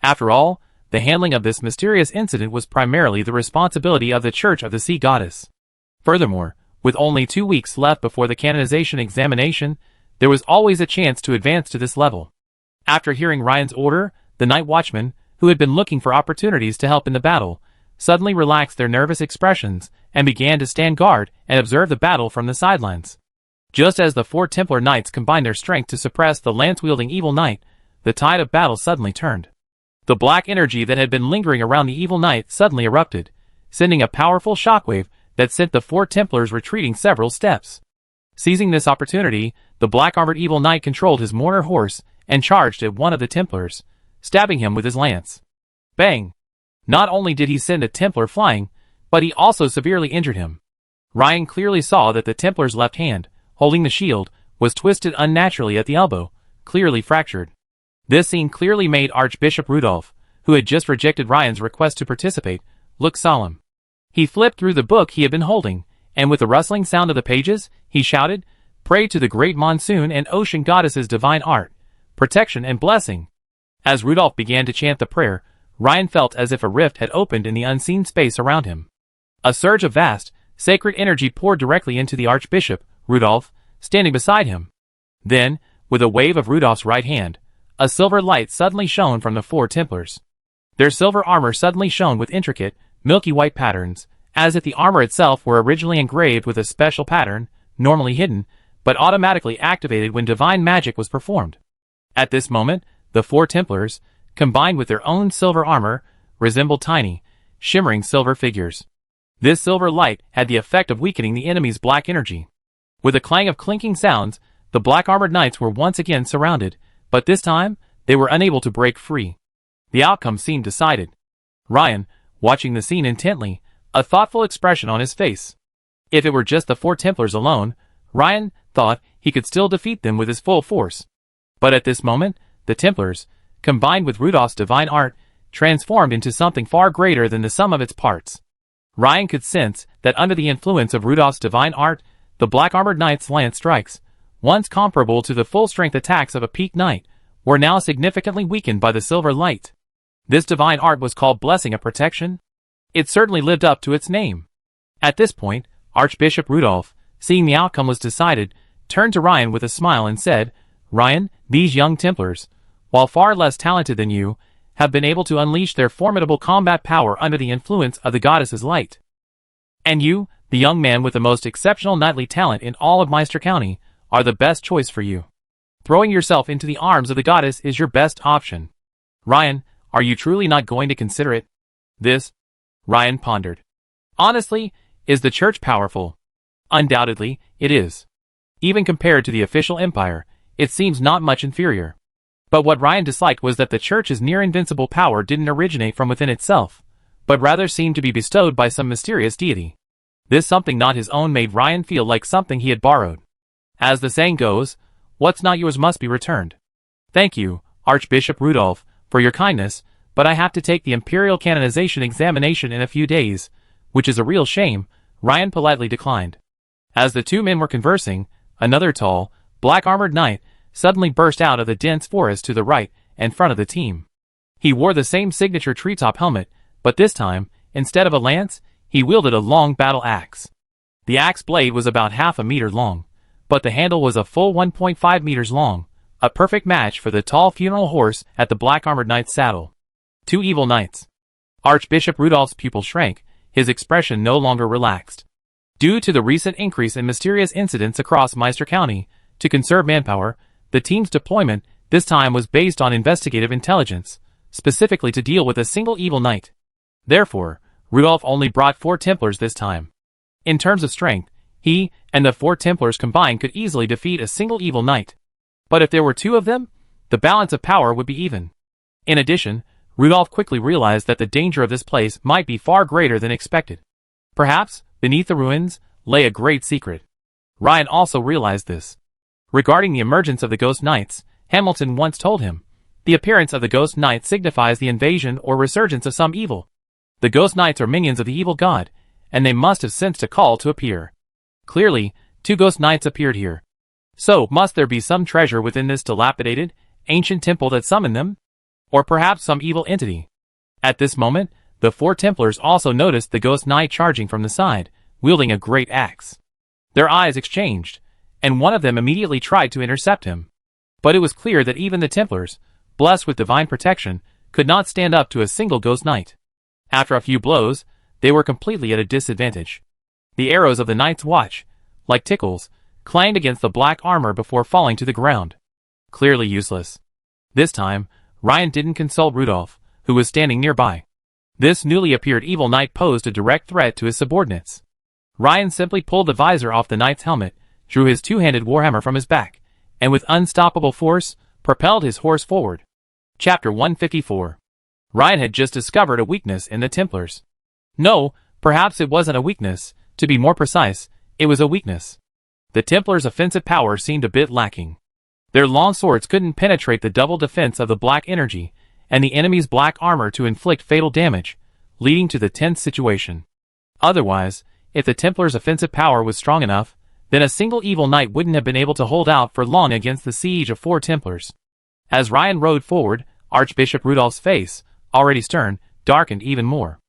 After all, the handling of this mysterious incident was primarily the responsibility of the Church of the Sea Goddess. Furthermore, with only 2 weeks left before the canonization examination, there was always a chance to advance to this level. After hearing Ryan's order, the night watchmen, who had been looking for opportunities to help in the battle, suddenly relaxed their nervous expressions and began to stand guard and observe the battle from the sidelines. Just as the 4 Templar knights combined their strength to suppress the lance-wielding evil knight, the tide of battle suddenly turned. The black energy that had been lingering around the evil knight suddenly erupted, sending a powerful shockwave that sent the 4 Templars retreating several steps. Seizing this opportunity, the black-armored evil knight controlled his mourner horse and charged at one of the Templars, stabbing him with his lance. Bang! Not only did he send a Templar flying, but he also severely injured him. Ryan clearly saw that the Templar's left hand, holding the shield, was twisted unnaturally at the elbow, clearly fractured. This scene clearly made Archbishop Rudolph, who had just rejected Ryan's request to participate, look solemn. He flipped through the book he had been holding, and with the rustling sound of the pages, he shouted, "Pray to the great monsoon and ocean goddess's divine art, protection and blessing." As Rudolph began to chant the prayer, Ryan felt as if a rift had opened in the unseen space around him. A surge of vast, sacred energy poured directly into the Archbishop, Rudolph, standing beside him. Then, with a wave of Rudolph's right hand, a silver light suddenly shone from the 4 Templars. Their silver armor suddenly shone with intricate, milky white patterns, as if the armor itself were originally engraved with a special pattern, normally hidden, but automatically activated when divine magic was performed. At this moment, the 4 Templars, combined with their own silver armor, resembled tiny, shimmering silver figures. This silver light had the effect of weakening the enemy's black energy. With a clang of clinking sounds, the black-armored knights were once again surrounded, but this time, they were unable to break free. The outcome seemed decided. Ryan, watching the scene intently, a thoughtful expression on his face. If it were just the 4 Templars alone, Ryan thought he could still defeat them with his full force. But at this moment, the Templars, combined with Rudolph's divine art, transformed into something far greater than the sum of its parts. Ryan could sense that under the influence of Rudolph's divine art, the black-armored knight's lance strikes, once comparable to the full-strength attacks of a peaked knight, were now significantly weakened by the silver light. This divine art was called Blessing of Protection. It certainly lived up to its name. At this point, Archbishop Rudolph, seeing the outcome was decided, turned to Ryan with a smile and said, "Ryan, these young Templars, while far less talented than you, have been able to unleash their formidable combat power under the influence of the goddess's light. And you, the young man with the most exceptional knightly talent in all of Meister County, are the best choice for you. Throwing yourself into the arms of the goddess is your best option. Ryan, are you truly not going to consider it?" This, Ryan pondered. Honestly, is the church powerful? Undoubtedly, it is. Even compared to the official empire, it seems not much inferior. But what Ryan disliked was that the church's near-invincible power didn't originate from within itself, but rather seemed to be bestowed by some mysterious deity. This something not his own made Ryan feel like something he had borrowed. As the saying goes, what's not yours must be returned. Thank you, Archbishop Rudolph, for your kindness, but I have to take the imperial canonization examination in a few days, which is a real shame, Ryan politely declined. As the two men were conversing, another tall, black-armored knight suddenly burst out of the dense forest to the right and front of the team. He wore the same signature treetop helmet, but this time, instead of a lance, he wielded a long battle axe. The axe blade was about half a meter long, but the handle was a full 1.5 meters long, a perfect match for the tall funeral horse at the black-armored knight's saddle. Two evil knights. Archbishop Rudolph's pupil shrank, his expression no longer relaxed. Due to the recent increase in mysterious incidents across Meister County, to conserve manpower, the team's deployment this time was based on investigative intelligence, specifically to deal with a single evil knight. Therefore, Rudolph only brought 4 Templars this time. In terms of strength, he and the 4 Templars combined could easily defeat a single evil knight. But if there were 2 of them, the balance of power would be even. In addition, Rudolph quickly realized that the danger of this place might be far greater than expected. Perhaps, beneath the ruins, lay a great secret. Ryan also realized this. Regarding the emergence of the Ghost Knights, Hamilton once told him, the appearance of the Ghost Knight signifies the invasion or resurgence of some evil. The Ghost Knights are minions of the evil god, and they must have sensed a call to appear. Clearly, 2 Ghost Knights appeared here. So, must there be some treasure within this dilapidated, ancient temple that summoned them? Or perhaps some evil entity? At this moment, the 4 Templars also noticed the Ghost Knight charging from the side, wielding a great axe. Their eyes exchanged, and one of them immediately tried to intercept him. But it was clear that even the Templars, blessed with divine protection, could not stand up to a single Ghost Knight. After a few blows, they were completely at a disadvantage. The arrows of the Knight's Watch, like tickles, clanged against the black armor before falling to the ground. Clearly useless. This time, Ryan didn't consult Rudolph, who was standing nearby. This newly appeared evil knight posed a direct threat to his subordinates. Ryan simply pulled the visor off the knight's helmet, drew his 2-handed warhammer from his back, and with unstoppable force, propelled his horse forward. Chapter 154. Ryan had just discovered a weakness in the Templars. No, perhaps it wasn't a weakness. To be more precise, it was a weakness. The Templars' offensive power seemed a bit lacking. Their long swords couldn't penetrate the double defense of the black energy, and the enemy's black armor to inflict fatal damage, leading to the tense situation. Otherwise, if the Templars' offensive power was strong enough, then a single evil knight wouldn't have been able to hold out for long against the siege of 4 Templars. As Ryan rode forward, Archbishop Rudolph's face, already stern, darkened even more.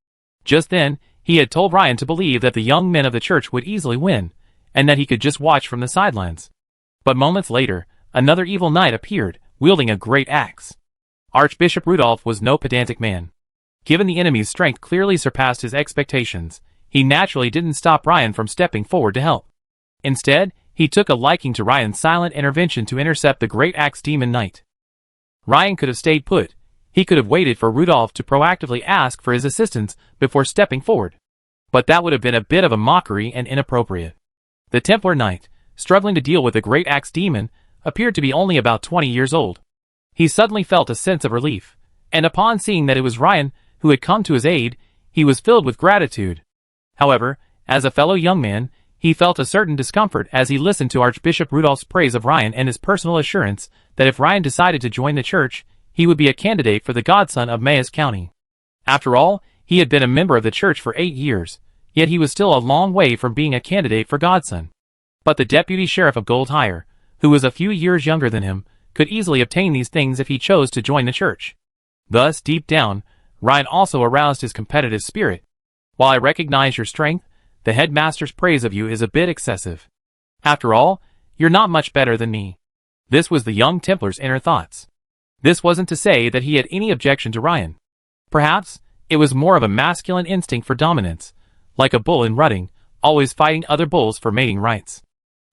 Just then, he had told Ryan to believe that the young men of the church would easily win, and that he could just watch from the sidelines. But moments later, another evil knight appeared, wielding a great axe. Archbishop Rudolph was no pedantic man. Given the enemy's strength clearly surpassed his expectations, he naturally didn't stop Ryan from stepping forward to help. Instead, he took a liking to Ryan's silent intervention to intercept the great axe demon knight. Ryan could have stayed put. He could have waited for Rudolph to proactively ask for his assistance before stepping forward. But that would have been a bit of a mockery and inappropriate. The Templar knight, struggling to deal with the great axe demon, appeared to be only about 20 years old. He suddenly felt a sense of relief, and upon seeing that it was Ryan who had come to his aid, he was filled with gratitude. However, as a fellow young man, he felt a certain discomfort as he listened to Archbishop Rudolph's praise of Ryan and his personal assurance that if Ryan decided to join the church, he would be a candidate for the godson of Mayes County. After all, he had been a member of the church for 8 years, yet he was still a long way from being a candidate for godson. But the deputy sheriff of Goldhire, who was a few years younger than him, could easily obtain these things if he chose to join the church. Thus, deep down, Ryan also aroused his competitive spirit. While I recognize your strength, the headmaster's praise of you is a bit excessive. After all, you're not much better than me. This was the young Templar's inner thoughts. This wasn't to say that he had any objection to Ryan. Perhaps, it was more of a masculine instinct for dominance, like a bull in rutting, always fighting other bulls for mating rights.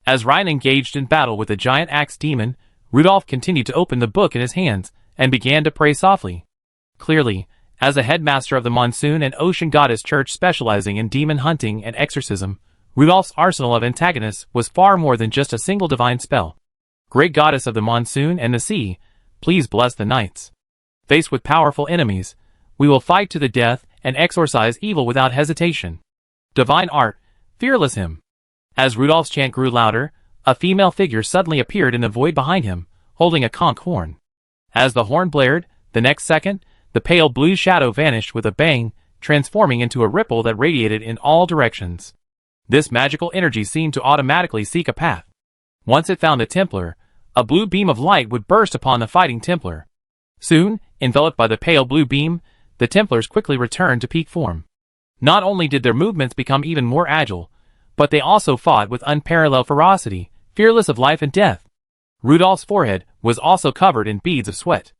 As Ryan engaged in battle with the giant axe demon, Rudolph continued to open the book in his hands and began to pray softly. Clearly, as a headmaster of the Monsoon and Ocean Goddess Church specializing in demon hunting and exorcism, Rudolph's arsenal of antagonists was far more than just a single divine spell. Great Goddess of the Monsoon and the Sea, please bless the knights. Faced with powerful enemies, we will fight to the death and exorcise evil without hesitation. Divine art, fearless him. As Rudolph's chant grew louder, a female figure suddenly appeared in the void behind him, holding a conch horn. As the horn blared, the next second, the pale blue shadow vanished with a bang, transforming into a ripple that radiated in all directions. This magical energy seemed to automatically seek a path. Once it found a Templar, a blue beam of light would burst upon the fighting Templar. Soon, enveloped by the pale blue beam, the Templars quickly returned to peak form. Not only did their movements become even more agile, but they also fought with unparalleled ferocity, fearless of life and death. Rudolph's forehead was also covered in beads of sweat.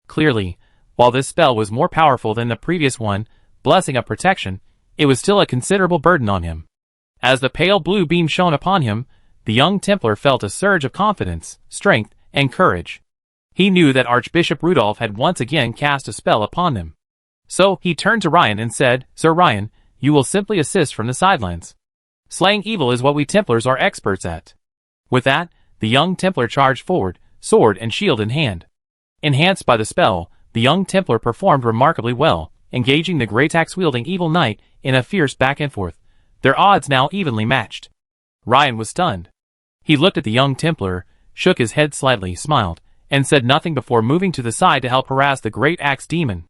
Clearly, while this spell was more powerful than the previous one, blessing of protection, it was still a considerable burden on him. As the pale blue beam shone upon him, the young Templar felt a surge of confidence, strength, and courage. He knew that Archbishop Rudolph had once again cast a spell upon him. So he turned to Ryan and said, "Sir Ryan, you will simply assist from the sidelines. Slaying evil is what we Templars are experts at." With that, the young Templar charged forward, sword and shield in hand. Enhanced by the spell, the young Templar performed remarkably well, engaging the great axe-wielding evil knight in a fierce back and forth, their odds now evenly matched. Ryan was stunned. He looked at the young Templar, shook his head slightly, smiled, and said nothing before moving to the side to help harass the great axe demon.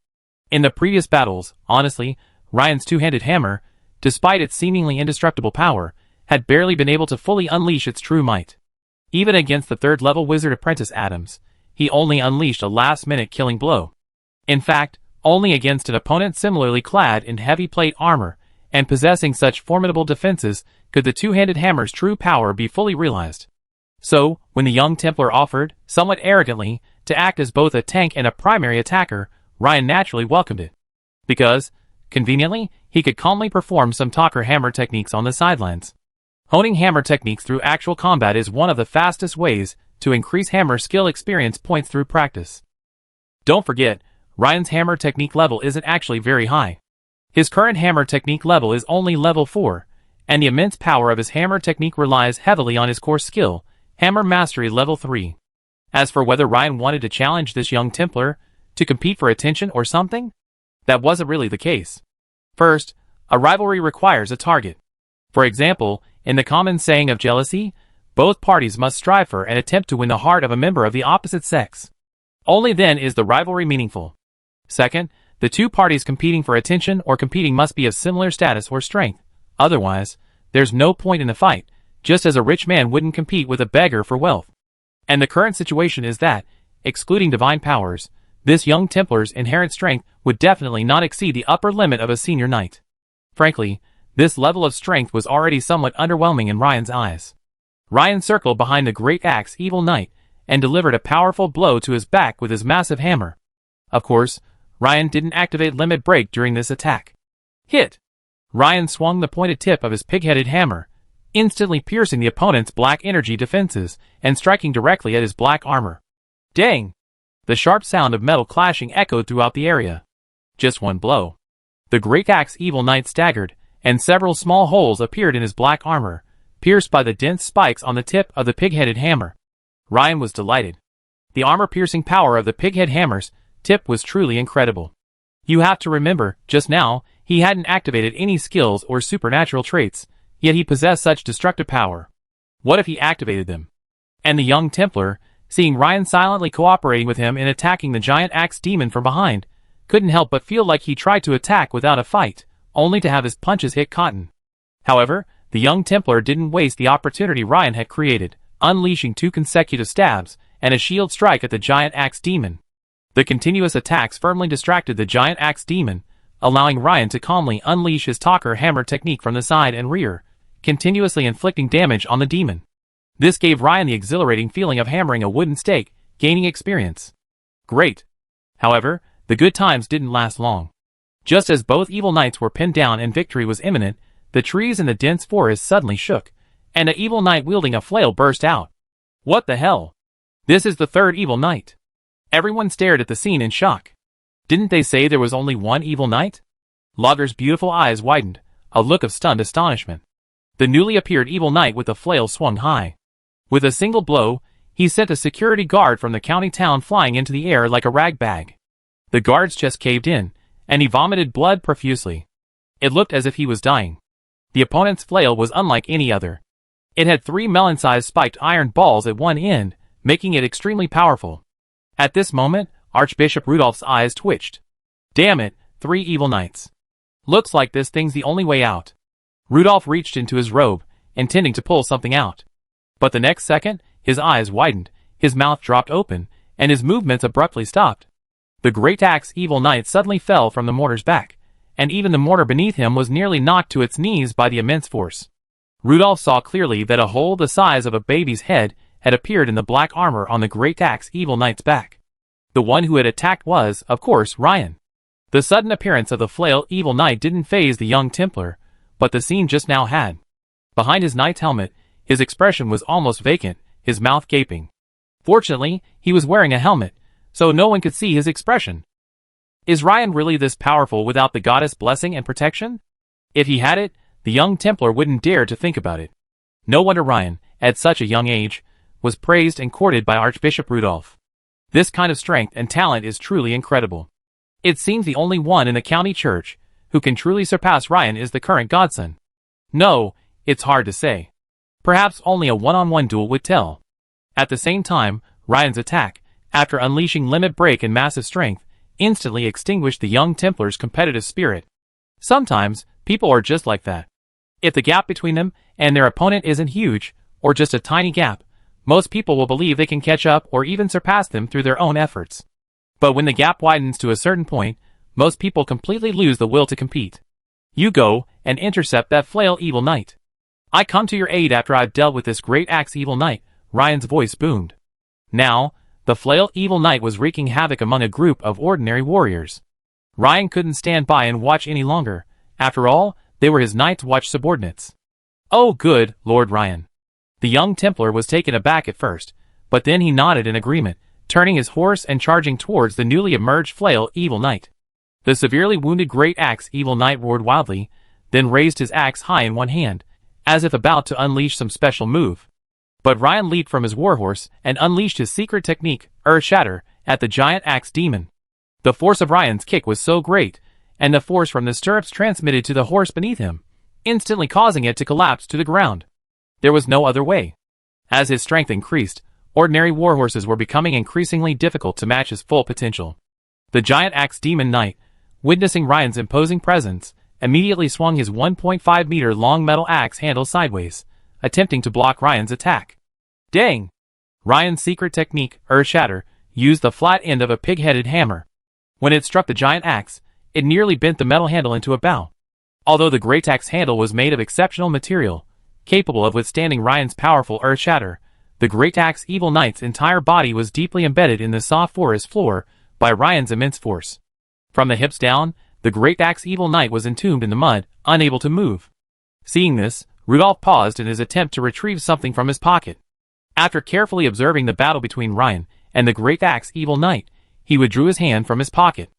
In the previous battles, honestly, Ryan's two-handed hammer, despite its seemingly indestructible power, had barely been able to fully unleash its true might. Even against the third-level wizard Apprentice Adams, he only unleashed a last-minute killing blow. In fact, only against an opponent similarly clad in heavy plate armor and possessing such formidable defenses could the two-handed hammer's true power be fully realized. So, when the young Templar offered, somewhat arrogantly, to act as both a tank and a primary attacker, Ryan naturally welcomed it. Because, conveniently, he could calmly perform some talker hammer techniques on the sidelines. Honing hammer techniques through actual combat is one of the fastest ways to increase hammer skill experience points through practice. Don't forget, Ryan's hammer technique level isn't actually very high. His current hammer technique level is only level 4, and the immense power of his hammer technique relies heavily on his core skill, hammer mastery level 3. As for whether Ryan wanted to challenge this young Templar, to compete for attention or something, that wasn't really the case. First, a rivalry requires a target. For example, in the common saying of jealousy, both parties must strive for and attempt to win the heart of a member of the opposite sex. Only then is the rivalry meaningful. Second, the two parties competing for attention or competing must be of similar status or strength. Otherwise, there's no point in the fight, just as a rich man wouldn't compete with a beggar for wealth. And the current situation is that, excluding divine powers, this young Templar's inherent strength would definitely not exceed the upper limit of a senior knight. Frankly, this level of strength was already somewhat underwhelming in Ryan's eyes. Ryan circled behind the great axe evil knight and delivered a powerful blow to his back with his massive hammer. Of course, Ryan didn't activate limit break during this attack. Hit! Ryan swung the pointed tip of his pig-headed hammer, instantly piercing the opponent's black energy defenses and striking directly at his black armor. Dang! The sharp sound of metal clashing echoed throughout the area. Just one blow. The great axe evil knight staggered, and several small holes appeared in his black armor, pierced by the dense spikes on the tip of the pig-headed hammer. Ryan was delighted. The armor-piercing power of the pig-head hammer's tip was truly incredible. You have to remember, just now, he hadn't activated any skills or supernatural traits, yet he possessed such destructive power. What if he activated them? And the young Templar, seeing Ryan silently cooperating with him in attacking the giant axe demon from behind, couldn't help but feel like he tried to attack without a fight, only to have his punches hit cotton. However, the young Templar didn't waste the opportunity Ryan had created, unleashing 2 consecutive stabs and a shield strike at the giant axe demon. The continuous attacks firmly distracted the giant axe demon, allowing Ryan to calmly unleash his talker hammer technique from the side and rear, continuously inflicting damage on the demon. This gave Ryan the exhilarating feeling of hammering a wooden stake, gaining experience. Great. However, the good times didn't last long. Just as both evil knights were pinned down and victory was imminent, the trees in the dense forest suddenly shook, and an evil knight wielding a flail burst out. What the hell? This is the third evil knight. Everyone stared at the scene in shock. Didn't they say there was only one evil knight? Logger's beautiful eyes widened, a look of stunned astonishment. The newly appeared evil knight with the flail swung high. With a single blow, He sent a security guard from the county town flying into the air like a rag bag. The guard's chest caved in, and he vomited blood profusely. It looked as if he was dying. The opponent's flail was unlike any other. It had 3 melon-sized spiked iron balls at one end, making it extremely powerful. At this moment, Archbishop Rudolph's eyes twitched. Damn it, 3 evil knights. Looks like this thing's the only way out. Rudolph reached into his robe, intending to pull something out. But the next second, his eyes widened, his mouth dropped open, and his movements abruptly stopped. The great axe evil knight suddenly fell from the mortar's back, and even the mortar beneath him was nearly knocked to its knees by the immense force. Rudolph saw clearly that a hole the size of a baby's head had appeared in the black armor on the great axe evil knight's back. The one who had attacked was, of course, Ryan. The sudden appearance of the flail evil knight didn't faze the young Templar, but the scene just now had. Behind his knight's helmet, his expression was almost vacant, his mouth gaping. Fortunately, he was wearing a helmet, so no one could see his expression. Is Ryan really this powerful without the goddess' blessing and protection? If he had it, the young Templar wouldn't dare to think about it. No wonder Ryan, at such a young age, was praised and courted by Archbishop Rudolph. This kind of strength and talent is truly incredible. It seems the only one in the county church who can truly surpass Ryan is the current godson. No, it's hard to say. Perhaps only a one-on-one duel would tell. At the same time, Ryan's attack, after unleashing limit break and massive strength, instantly extinguished the young Templar's competitive spirit. Sometimes, people are just like that. If the gap between them and their opponent isn't huge, or just a tiny gap, most people will believe they can catch up or even surpass them through their own efforts. But when the gap widens to a certain point, most people completely lose the will to compete. You go and intercept that flail evil knight. I come to your aid after I've dealt with this great axe evil knight, Ryan's voice boomed. Now, the flail evil knight was wreaking havoc among a group of ordinary warriors. Ryan couldn't stand by and watch any longer. After all, they were his Night's Watch subordinates. Oh good, Lord Ryan. The young Templar was taken aback at first, but then he nodded in agreement, turning his horse and charging towards the newly emerged flail evil knight. The severely wounded great axe evil knight roared wildly, then raised his axe high in one hand, as if about to unleash some special move. But Ryan leaped from his warhorse and unleashed his secret technique, Earth Shatter, at the giant axe demon. The force of Ryan's kick was so great, and the force from the stirrups transmitted to the horse beneath him, instantly causing it to collapse to the ground. There was no other way. As his strength increased, ordinary warhorses were becoming increasingly difficult to match his full potential. The giant axe demon knight, witnessing Ryan's imposing presence, immediately swung his 1.5-meter long metal axe handle sideways, attempting to block Ryan's attack. Dang! Ryan's secret technique, Earth Shatter, used the flat end of a pig-headed hammer. When it struck the giant axe, it nearly bent the metal handle into a bow. Although the great axe handle was made of exceptional material, capable of withstanding Ryan's powerful Earth Shatter, the great axe evil knight's entire body was deeply embedded in the soft forest floor by Ryan's immense force. From the hips down, the great axe evil knight was entombed in the mud, unable to move. Seeing this, Rudolph paused in his attempt to retrieve something from his pocket. After carefully observing the battle between Ryan and the great axe evil knight, he withdrew his hand from his pocket.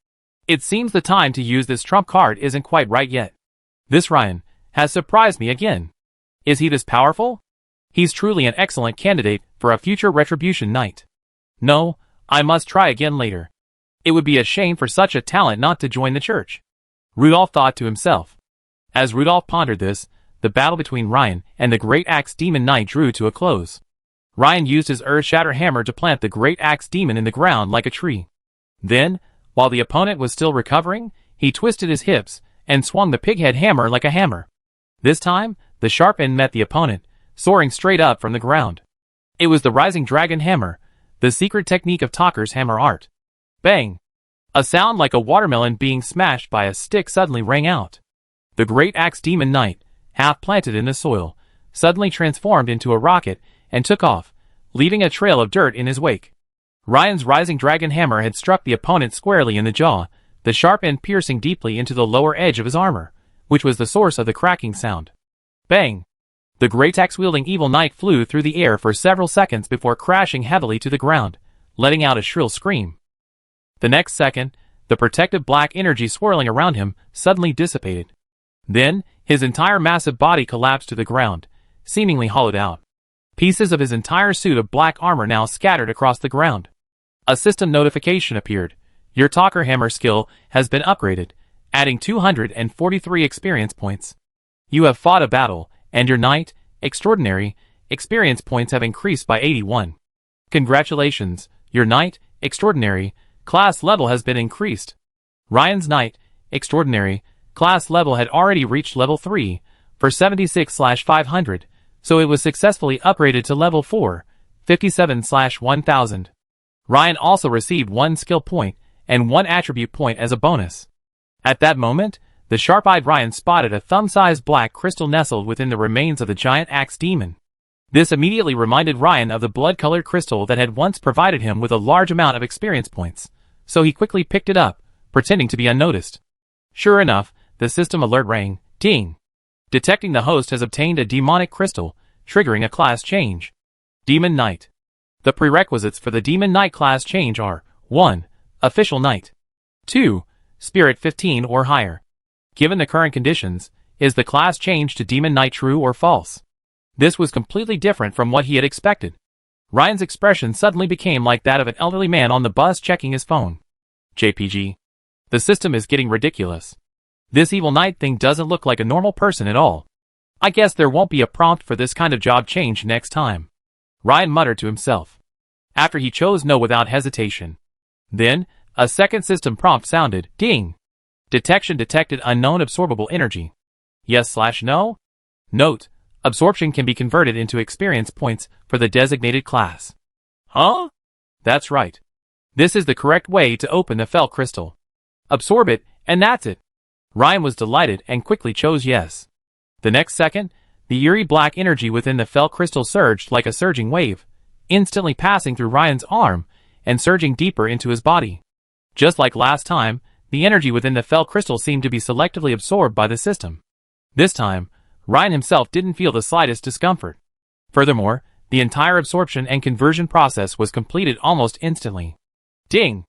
It seems the time to use this trump card isn't quite right yet. This Ryan has surprised me again. Is he this powerful? He's truly an excellent candidate for a future Retribution Knight. No, I must try again later. It would be a shame for such a talent not to join the church. Rudolph thought to himself. As Rudolph pondered this, the battle between Ryan and the great axe demon knight drew to a close. Ryan used his Earth Shatter hammer to plant the great axe demon in the ground like a tree. Then, while the opponent was still recovering, he twisted his hips and swung the pighead hammer like a hammer. This time, the sharp end met the opponent, soaring straight up from the ground. It was the Rising Dragon Hammer, the secret technique of Talker's hammer art. Bang! A sound like a watermelon being smashed by a stick suddenly rang out. The great axe demon knight, half planted in the soil, suddenly transformed into a rocket and took off, leaving a trail of dirt in his wake. Ryan's Rising Dragon Hammer had struck the opponent squarely in the jaw, the sharp end piercing deeply into the lower edge of his armor, which was the source of the cracking sound. Bang! The great axe-wielding evil knight flew through the air for several seconds before crashing heavily to the ground, letting out a shrill scream. The next second, the protective black energy swirling around him suddenly dissipated. Then, his entire massive body collapsed to the ground, seemingly hollowed out. Pieces of his entire suit of black armor now scattered across the ground. A system notification appeared. Your Talker Hammer skill has been upgraded, adding 243 experience points. You have fought a battle, and your Knight, Extraordinary, experience points have increased by 81. Congratulations, your Knight, Extraordinary, class level has been increased. Ryan's Knight, Extraordinary, class level had already reached level 3, for 76/500, so it was successfully upgraded to level 4, 57/1000. Ryan also received 1 skill point and 1 attribute point as a bonus. At that moment, the sharp-eyed Ryan spotted a thumb-sized black crystal nestled within the remains of the giant axe demon. This immediately reminded Ryan of the blood-colored crystal that had once provided him with a large amount of experience points, so he quickly picked it up, pretending to be unnoticed. Sure enough, the system alert rang. Ding! Detecting the host has obtained a demonic crystal, triggering a class change. Demon Knight. The prerequisites for the Demon Knight class change are 1. Official Knight. 2. Spirit 15 or higher. Given the current conditions, is the class change to Demon Knight true or false? This was completely different from what he had expected. Ryan's expression suddenly became like that of an elderly man on the bus checking his phone. JPG. The system is getting ridiculous. This evil knight thing doesn't look like a normal person at all. I guess there won't be a prompt for this kind of job change next time. Ryan muttered to himself, after he chose no without hesitation. Then, a second system prompt sounded. Ding! Detection detected unknown absorbable energy. Yes/no? Note, absorption can be converted into experience points for the designated class. Huh? That's right. This is the correct way to open the Fel crystal. Absorb it, and that's it. Ryan was delighted and quickly chose yes. The next second, the eerie black energy within the Fel crystal surged like a surging wave, instantly passing through Ryan's arm and surging deeper into his body. Just like last time, the energy within the Fel crystal seemed to be selectively absorbed by the system. This time, Ryan himself didn't feel the slightest discomfort. Furthermore, the entire absorption and conversion process was completed almost instantly. Ding!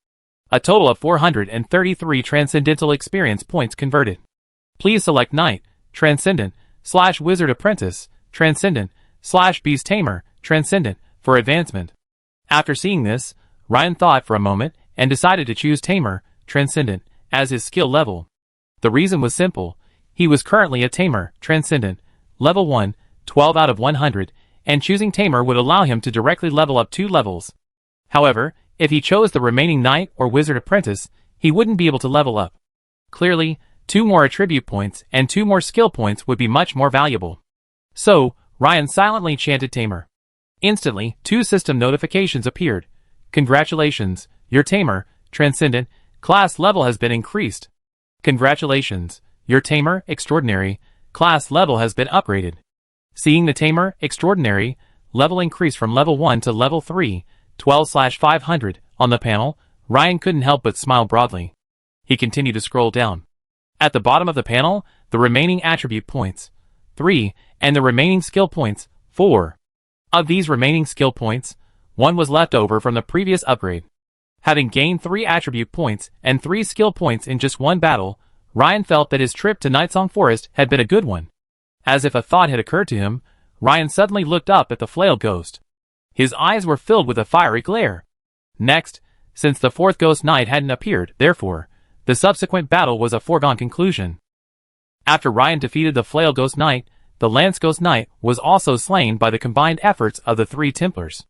A total of 433 Transcendental Experience points converted. Please select Knight, Transcendent, /Wizard Apprentice, Transcendent, /Beast Tamer, Transcendent, for advancement. After seeing this, Ryan thought for a moment and decided to choose Tamer, Transcendent, as his skill level. The reason was simple. He was currently a Tamer, Transcendent, level 1, 12 out of 100, and choosing Tamer would allow him to directly level up 2 levels. However, if he chose the remaining Knight or Wizard Apprentice, he wouldn't be able to level up. Clearly, 2 more attribute points and 2 more skill points would be much more valuable. So, Ryan silently chanted Tamer. Instantly, 2 system notifications appeared. Congratulations, your Tamer, Transcendent, class level has been increased. Congratulations, your Tamer, Extraordinary, class level has been upgraded. Seeing the Tamer, Extraordinary, level increase from level 1 to level 3, 12/500, on the panel, Ryan couldn't help but smile broadly. He continued to scroll down. At the bottom of the panel, the remaining attribute points, 3, and the remaining skill points, 4. Of these remaining skill points, 1 was left over from the previous upgrade. Having gained 3 attribute points and 3 skill points in just one battle, Ryan felt that his trip to Nightsong Forest had been a good one. As if a thought had occurred to him, Ryan suddenly looked up at the flail ghost. His eyes were filled with a fiery glare. Next, since the 4th Ghost Knight hadn't appeared, therefore, the subsequent battle was a foregone conclusion. After Ryan defeated the Flail Ghost Knight, the Lance Ghost Knight was also slain by the combined efforts of the 3 Templars.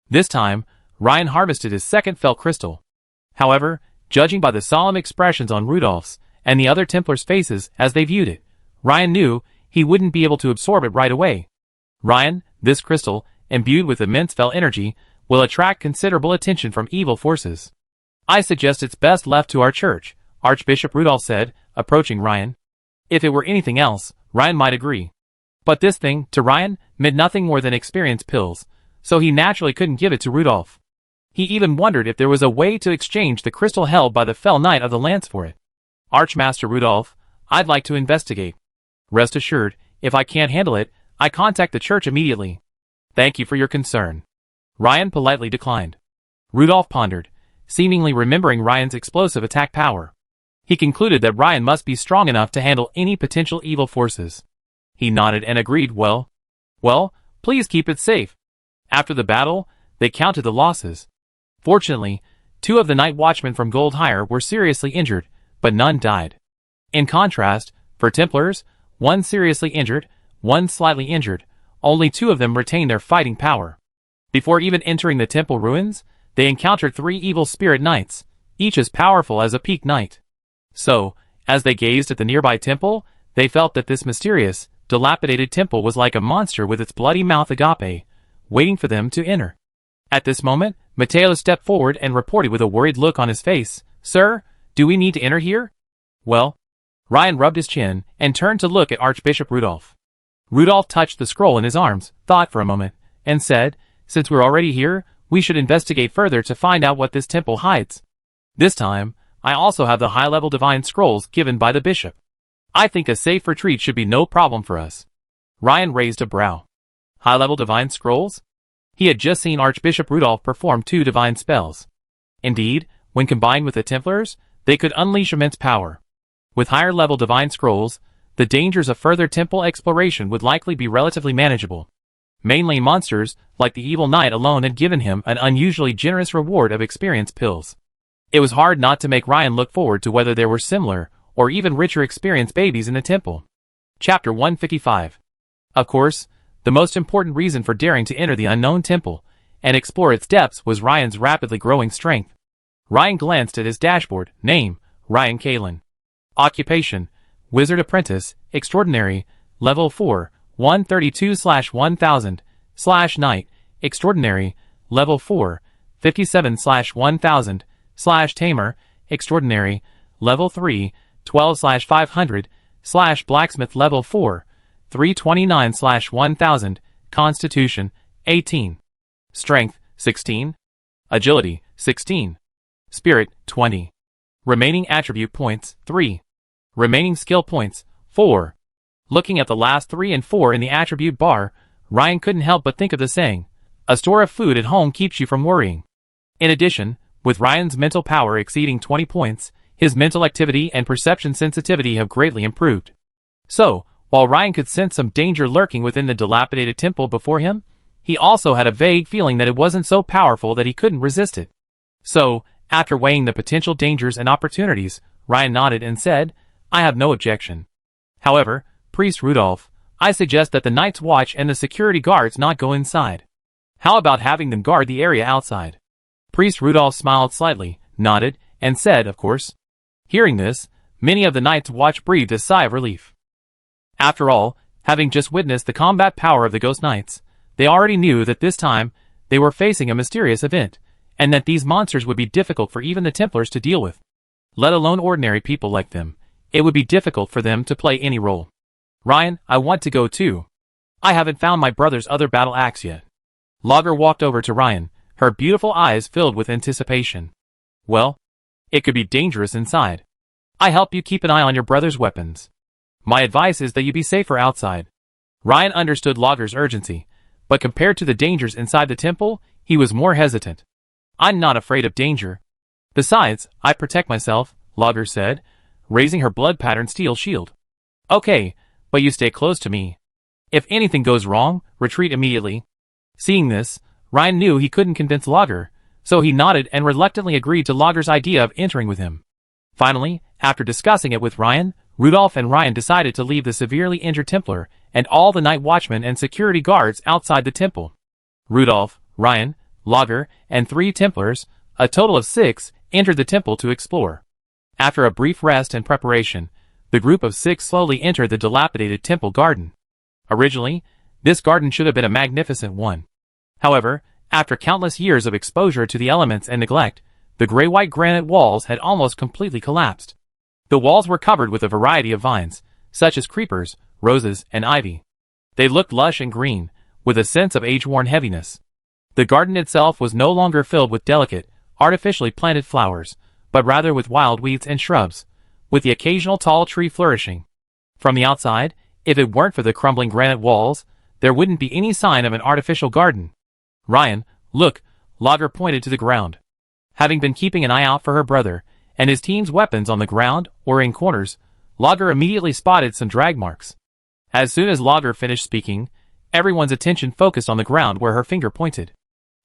This time, Ryan harvested his second Fel crystal. However, judging by the solemn expressions on Rudolph's and the other Templars' faces as they viewed it, Ryan knew he wouldn't be able to absorb it right away. Ryan, this crystal, imbued with immense Fel energy, will attract considerable attention from evil forces. I suggest it's best left to our church, Archbishop Rudolph said, approaching Ryan. If it were anything else, Ryan might agree. But this thing, to Ryan, meant nothing more than experience pills, so he naturally couldn't give it to Rudolph. He even wondered if there was a way to exchange the crystal held by the Fel Knight of the Lance for it. Archmaster Rudolph, I'd like to investigate. Rest assured, if I can't handle it, I contact the church immediately. Thank you for your concern. Ryan politely declined. Rudolph pondered, seemingly remembering Ryan's explosive attack power. He concluded that Ryan must be strong enough to handle any potential evil forces. He nodded and agreed, well, please keep it safe, After the battle, they counted the losses. Fortunately, 2 of the night watchmen from Gold Hire were seriously injured, but none died. In contrast, for Templars, 1 seriously injured, 1 slightly injured, only 2 of them retained their fighting power. Before even entering the temple ruins, they encountered 3 evil spirit knights, each as powerful as a peak knight. So, as they gazed at the nearby temple, they felt that this mysterious, dilapidated temple was like a monster with its bloody mouth agape, waiting for them to enter. At this moment, Mateo stepped forward and reported with a worried look on his face, "Sir, do we need to enter here?" "Well." Ryan rubbed his chin and turned to look at Archbishop Rudolph. Rudolph touched the scroll in his arms, thought for a moment, and said, "Since we're already here, we should investigate further to find out what this temple hides. This time, I also have the high-level divine scrolls given by the bishop. I think a safe retreat should be no problem for us." Ryan raised a brow. High-level divine scrolls? He had just seen Archbishop Rudolph perform 2 divine spells. Indeed, when combined with the Templars, they could unleash immense power. With higher-level divine scrolls, the dangers of further temple exploration would likely be relatively manageable. Mainly monsters, like the evil knight alone had given him an unusually generous reward of experience pills. It was hard not to make Ryan look forward to whether there were similar, or even richer experience babies in the temple. Chapter 155. Of course, the most important reason for daring to enter the unknown temple and explore its depths was Ryan's rapidly growing strength. Ryan glanced at his dashboard. Name, Ryan Kalin. Occupation, Wizard Apprentice, Extraordinary, Level 4, 132/1000/Knight, Extraordinary, Level 4, 57/1000/Tamer, Extraordinary, Level 3, 12/500/Blacksmith, Level 4, 329/1000, Constitution, 18. Strength, 16. Agility, 16. Spirit, 20. Remaining attribute points, 3. Remaining skill points, 4. Looking at the last 3 and 4 in the attribute bar, Ryan couldn't help but think of the saying, "A store of food at home keeps you from worrying." In addition, with Ryan's mental power exceeding 20 points, his mental activity and perception sensitivity have greatly improved. So, while Ryan could sense some danger lurking within the dilapidated temple before him, he also had a vague feeling that it wasn't so powerful that he couldn't resist it. So, after weighing the potential dangers and opportunities, Ryan nodded and said, "I have no objection. However, Priest Rudolph, I suggest that the Night's Watch and the security guards not go inside. How about having them guard the area outside?" Priest Rudolph smiled slightly, nodded, and said, "Of course." Hearing this, many of the Night's Watch breathed a sigh of relief. After all, having just witnessed the combat power of the Ghost Knights, they already knew that this time they were facing a mysterious event, and that these monsters would be difficult for even the Templars to deal with. Let alone ordinary people like them. It would be difficult for them to play any role. "Ryan, I want to go too. I haven't found my brother's other battle axe yet." Lager walked over to Ryan, her beautiful eyes filled with anticipation. "Well, it could be dangerous inside. I help you keep an eye on your brother's weapons. My advice is that you be safer outside." Ryan understood Lager's urgency, but compared to the dangers inside the temple, he was more hesitant. "I'm not afraid of danger. Besides, I protect myself," Lager said, raising her blood-patterned steel shield. "Okay, but you stay close to me. If anything goes wrong, retreat immediately." Seeing this, Ryan knew he couldn't convince Lager, so he nodded and reluctantly agreed to Lager's idea of entering with him. Finally, after discussing it with Ryan, Rudolph and Ryan decided to leave the severely injured Templar and all the night watchmen and security guards outside the temple. Rudolph, Ryan, Lager, and 3 Templars, a total of 6, entered the temple to explore. After a brief rest and preparation, the group of 6 slowly entered the dilapidated temple garden. Originally, this garden should have been a magnificent one. However, after countless years of exposure to the elements and neglect, the gray-white granite walls had almost completely collapsed. The walls were covered with a variety of vines, such as creepers, roses, and ivy. They looked lush and green, with a sense of age-worn heaviness. The garden itself was no longer filled with delicate, artificially planted flowers, but rather with wild weeds and shrubs, with the occasional tall tree flourishing. From the outside, if it weren't for the crumbling granite walls, there wouldn't be any sign of an artificial garden. "Ryan, look," Lager pointed to the ground. Having been keeping an eye out for her brother and his team's weapons on the ground or in corners, Lager immediately spotted some drag marks. As soon as Lager finished speaking, Everyone's attention focused on the ground where her finger pointed.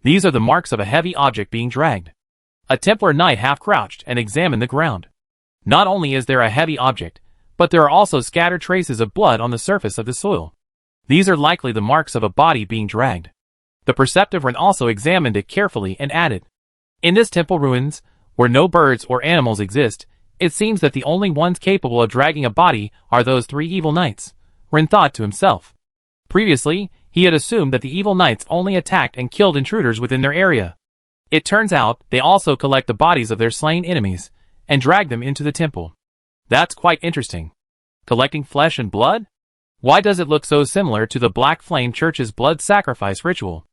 These are the marks of a heavy object being dragged. A Templar knight half-crouched and examined the ground. Not only is there a heavy object, but there are also scattered traces of blood on the surface of the soil. These are likely the marks of a body being dragged. The perceptive one also examined it carefully and added, "In this temple ruins, where no birds or animals exist, it seems that the only ones capable of dragging a body are those 3 evil knights," Ren thought to himself. Previously, he had assumed that the evil knights only attacked and killed intruders within their area. It turns out they also collect the bodies of their slain enemies and drag them into the temple. That's quite interesting. Collecting flesh and blood? Why does it look so similar to the Black Flame Church's blood sacrifice ritual?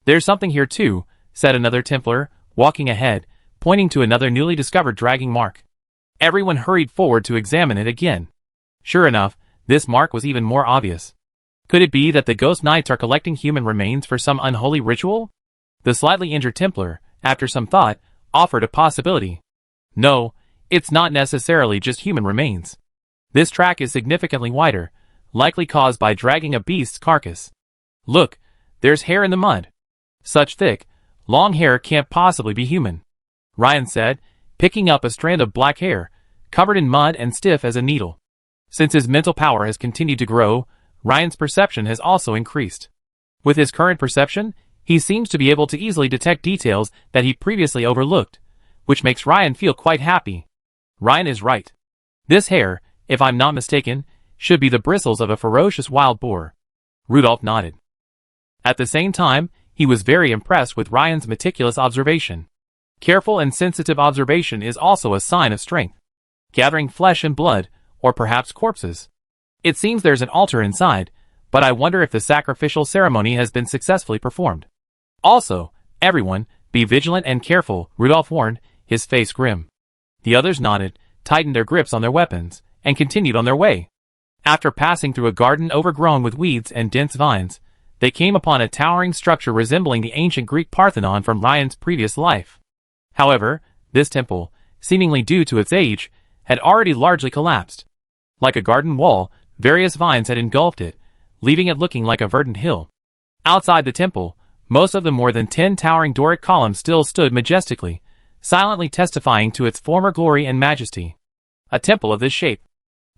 "There's something here too," said another Templar, walking ahead, pointing to another newly discovered dragging mark. Everyone hurried forward to examine it again. Sure enough, this mark was even more obvious. Could it be that the Ghost Knights are collecting human remains for some unholy ritual? The slightly injured Templar, after some thought, offered a possibility. "No, it's not necessarily just human remains. This track is significantly wider, likely caused by dragging a beast's carcass. Look, there's hair in the mud. Such thick, long hair can't possibly be human," Ryan said, picking up a strand of black hair, covered in mud and stiff as a needle. Since his mental power has continued to grow, Ryan's perception has also increased. With his current perception, he seems to be able to easily detect details that he previously overlooked, which makes Ryan feel quite happy. Ryan is right. This hair, if I'm not mistaken, should be the bristles of a ferocious wild boar. Rudolph nodded. At the same time, he was very impressed with Ryan's meticulous observation. Careful and sensitive observation is also a sign of strength. Gathering flesh and blood, or perhaps corpses. It seems there's an altar inside, but I wonder if the sacrificial ceremony has been successfully performed. Also, everyone, be vigilant and careful, Rudolph warned, his face grim. The others nodded, tightened their grips on their weapons, and continued on their way. After passing through a garden overgrown with weeds and dense vines, they came upon a towering structure resembling the ancient Greek Parthenon from Ryan's previous life. However, this temple, seemingly due to its age, had already largely collapsed. Like a garden wall, various vines had engulfed it, leaving it looking like a verdant hill. Outside the temple, most of the more than 10 towering Doric columns still stood majestically, silently testifying to its former glory and majesty. A temple of this shape.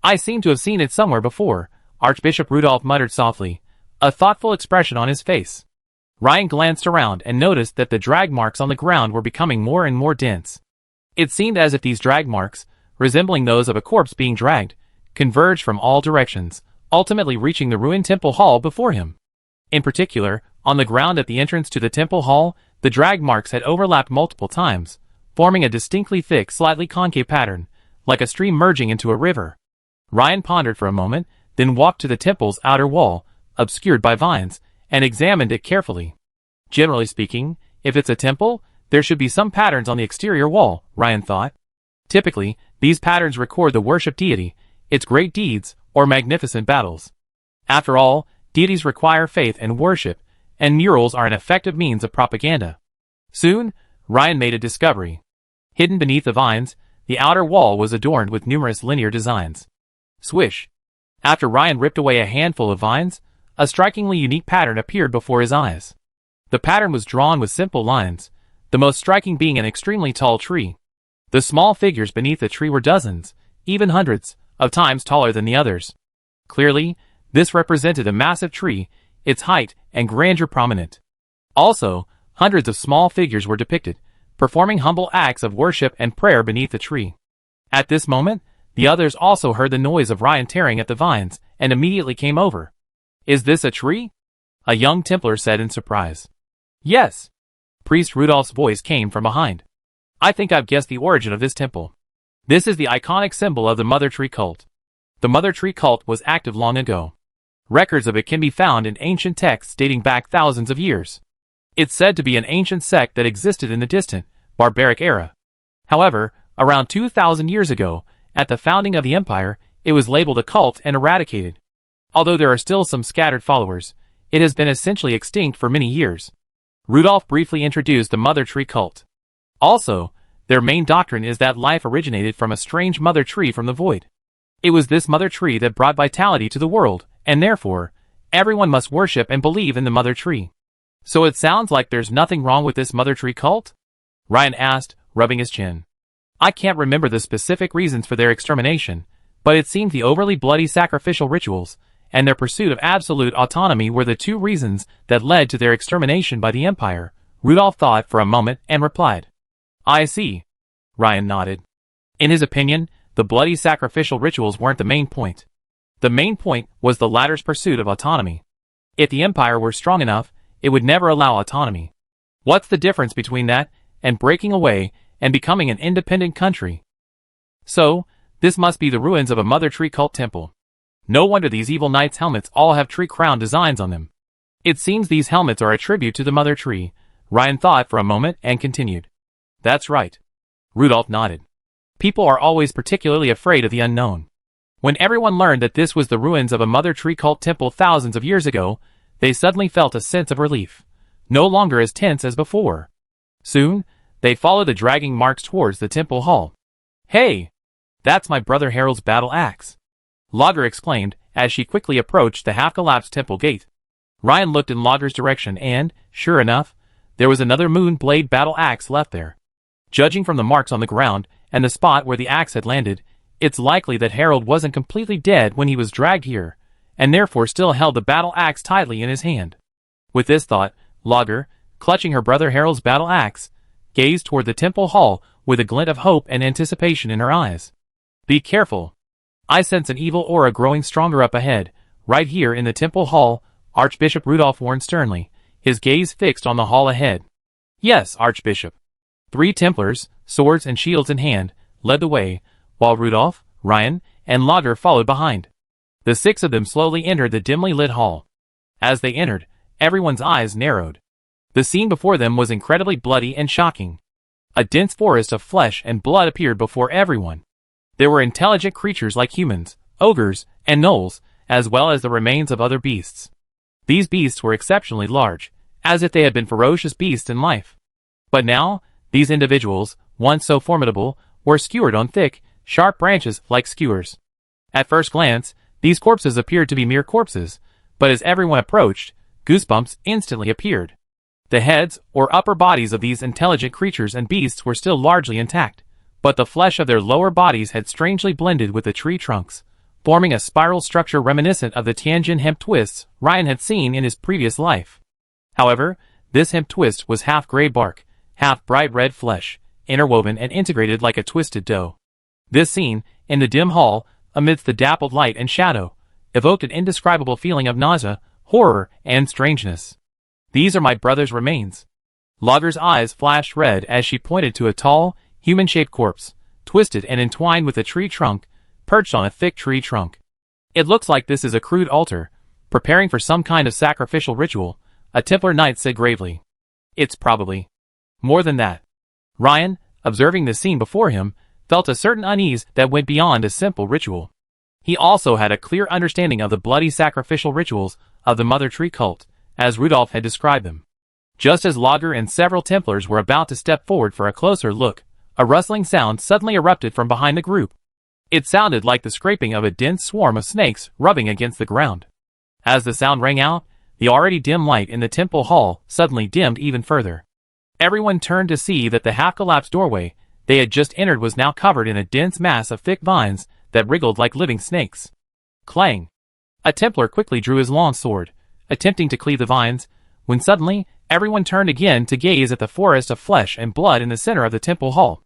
"I seem to have seen it somewhere before," Archbishop Rudolph muttered softly, a thoughtful expression on his face. Ryan glanced around and noticed that the drag marks on the ground were becoming more and more dense. It seemed as if these drag marks, resembling those of a corpse being dragged, converged from all directions, ultimately reaching the ruined temple hall before him. In particular, on the ground at the entrance to the temple hall, the drag marks had overlapped multiple times, forming a distinctly thick, slightly concave pattern, like a stream merging into a river. Ryan pondered for a moment, then walked to the temple's outer wall, obscured by vines, and examined it carefully. Generally speaking, if it's a temple, there should be some patterns on the exterior wall, Ryan thought. Typically, these patterns record the worshipped deity, its great deeds, or magnificent battles. After all, deities require faith and worship, and murals are an effective means of propaganda. Soon, Ryan made a discovery. Hidden beneath the vines, the outer wall was adorned with numerous linear designs. Swish! After Ryan ripped away a handful of vines, a strikingly unique pattern appeared before his eyes. The pattern was drawn with simple lines, the most striking being an extremely tall tree. The small figures beneath the tree were dozens, even hundreds, of times taller than the others. Clearly, this represented a massive tree, its height and grandeur prominent. Also, hundreds of small figures were depicted, performing humble acts of worship and prayer beneath the tree. At this moment, the others also heard the noise of Ryan tearing at the vines, and immediately came over. "Is this a tree?" a young Templar said in surprise. "Yes." Priest Rudolph's voice came from behind. "I think I've guessed the origin of this temple. This is the iconic symbol of the Mother Tree cult. The Mother Tree cult was active long ago. Records of it can be found in ancient texts dating back thousands of years. It's said to be an ancient sect that existed in the distant, barbaric era. However, around 2,000 years ago, at the founding of the empire, it was labeled a cult and eradicated. Although there are still some scattered followers, it has been essentially extinct for many years." Rudolph briefly introduced the Mother Tree cult. Also, their main doctrine is that life originated from a strange mother tree from the void. It was this mother tree that brought vitality to the world, and therefore, Everyone must worship and believe in the mother tree. So it sounds like there's nothing wrong with this mother tree cult? Ryan asked, rubbing his chin. I can't remember the specific reasons for their extermination, but it seemed the overly bloody sacrificial rituals and their pursuit of absolute autonomy were the two reasons that led to their extermination by the Empire. Rudolph thought for a moment and replied. I see. Ryan nodded. In his opinion, the bloody sacrificial rituals weren't the main point. The main point was the latter's pursuit of autonomy. If the Empire were strong enough, it would never allow autonomy. What's the difference between that and breaking away and becoming an independent country? So, this must be the ruins of a mother tree cult temple. No wonder these evil knights' helmets all have tree crown designs on them. It seems these helmets are a tribute to the mother tree. Ryan thought for a moment and continued. That's right. Rudolph nodded. People are always particularly afraid of the unknown. When everyone learned that this was the ruins of a mother tree cult temple thousands of years ago, they suddenly felt a sense of relief. No longer as tense as before. Soon, they followed the dragging marks towards the temple hall. Hey! That's my brother Harold's battle axe. Lager exclaimed as she quickly approached the half-collapsed temple gate. Ryan looked in Lager's direction and, sure enough, there was another moon blade battle axe left there. Judging from the marks on the ground and the spot where the axe had landed, it's likely that Harold wasn't completely dead when he was dragged here, and therefore still held the battle axe tightly in his hand. With this thought, Lager, clutching her brother Harold's battle axe, gazed toward the temple hall with a glint of hope and anticipation in her eyes. Be careful. I sense an evil aura growing stronger up ahead, right here in the temple hall, Archbishop Rudolph warned sternly, his gaze fixed on the hall ahead. Yes, Archbishop. 3 Templars, swords and shields in hand, led the way, while Rudolph, Ryan, and Lager followed behind. The 6 of them slowly entered the dimly lit hall. As they entered, everyone's eyes narrowed. The scene before them was incredibly bloody and shocking. A dense forest of flesh and blood appeared before everyone. There were intelligent creatures like humans, ogres, and gnolls, as well as the remains of other beasts. These beasts were exceptionally large, as if they had been ferocious beasts in life. But now, these individuals, once so formidable, were skewered on thick, sharp branches like skewers. At first glance, these corpses appeared to be mere corpses, but as everyone approached, goosebumps instantly appeared. The heads or upper bodies of these intelligent creatures and beasts were still largely intact, but the flesh of their lower bodies had strangely blended with the tree trunks, forming a spiral structure reminiscent of the Tianjin hemp twists Ryan had seen in his previous life. However, this hemp twist was half gray bark, half bright red flesh, interwoven and integrated like a twisted dough. This scene, in the dim hall, amidst the dappled light and shadow, evoked an indescribable feeling of nausea, horror, and strangeness. These are my brother's remains. Lager's eyes flashed red as she pointed to a tall, human-shaped corpse, twisted and entwined with a tree trunk, perched on a thick tree trunk. It looks like this is a crude altar, preparing for some kind of sacrificial ritual, a Templar knight said gravely. It's probably more than that. Ryan, observing the scene before him, felt a certain unease that went beyond a simple ritual. He also had a clear understanding of the bloody sacrificial rituals of the Mother Tree cult, as Rudolph had described them. Just as Lager and several Templars were about to step forward for a closer look, a rustling sound suddenly erupted from behind the group. It sounded like the scraping of a dense swarm of snakes rubbing against the ground. As the sound rang out, the already dim light in the temple hall suddenly dimmed even further. Everyone turned to see that the half-collapsed doorway they had just entered was now covered in a dense mass of thick vines that wriggled like living snakes. Clang! A Templar quickly drew his long sword, attempting to cleave the vines, when suddenly, everyone turned again to gaze at the forest of flesh and blood in the center of the temple hall.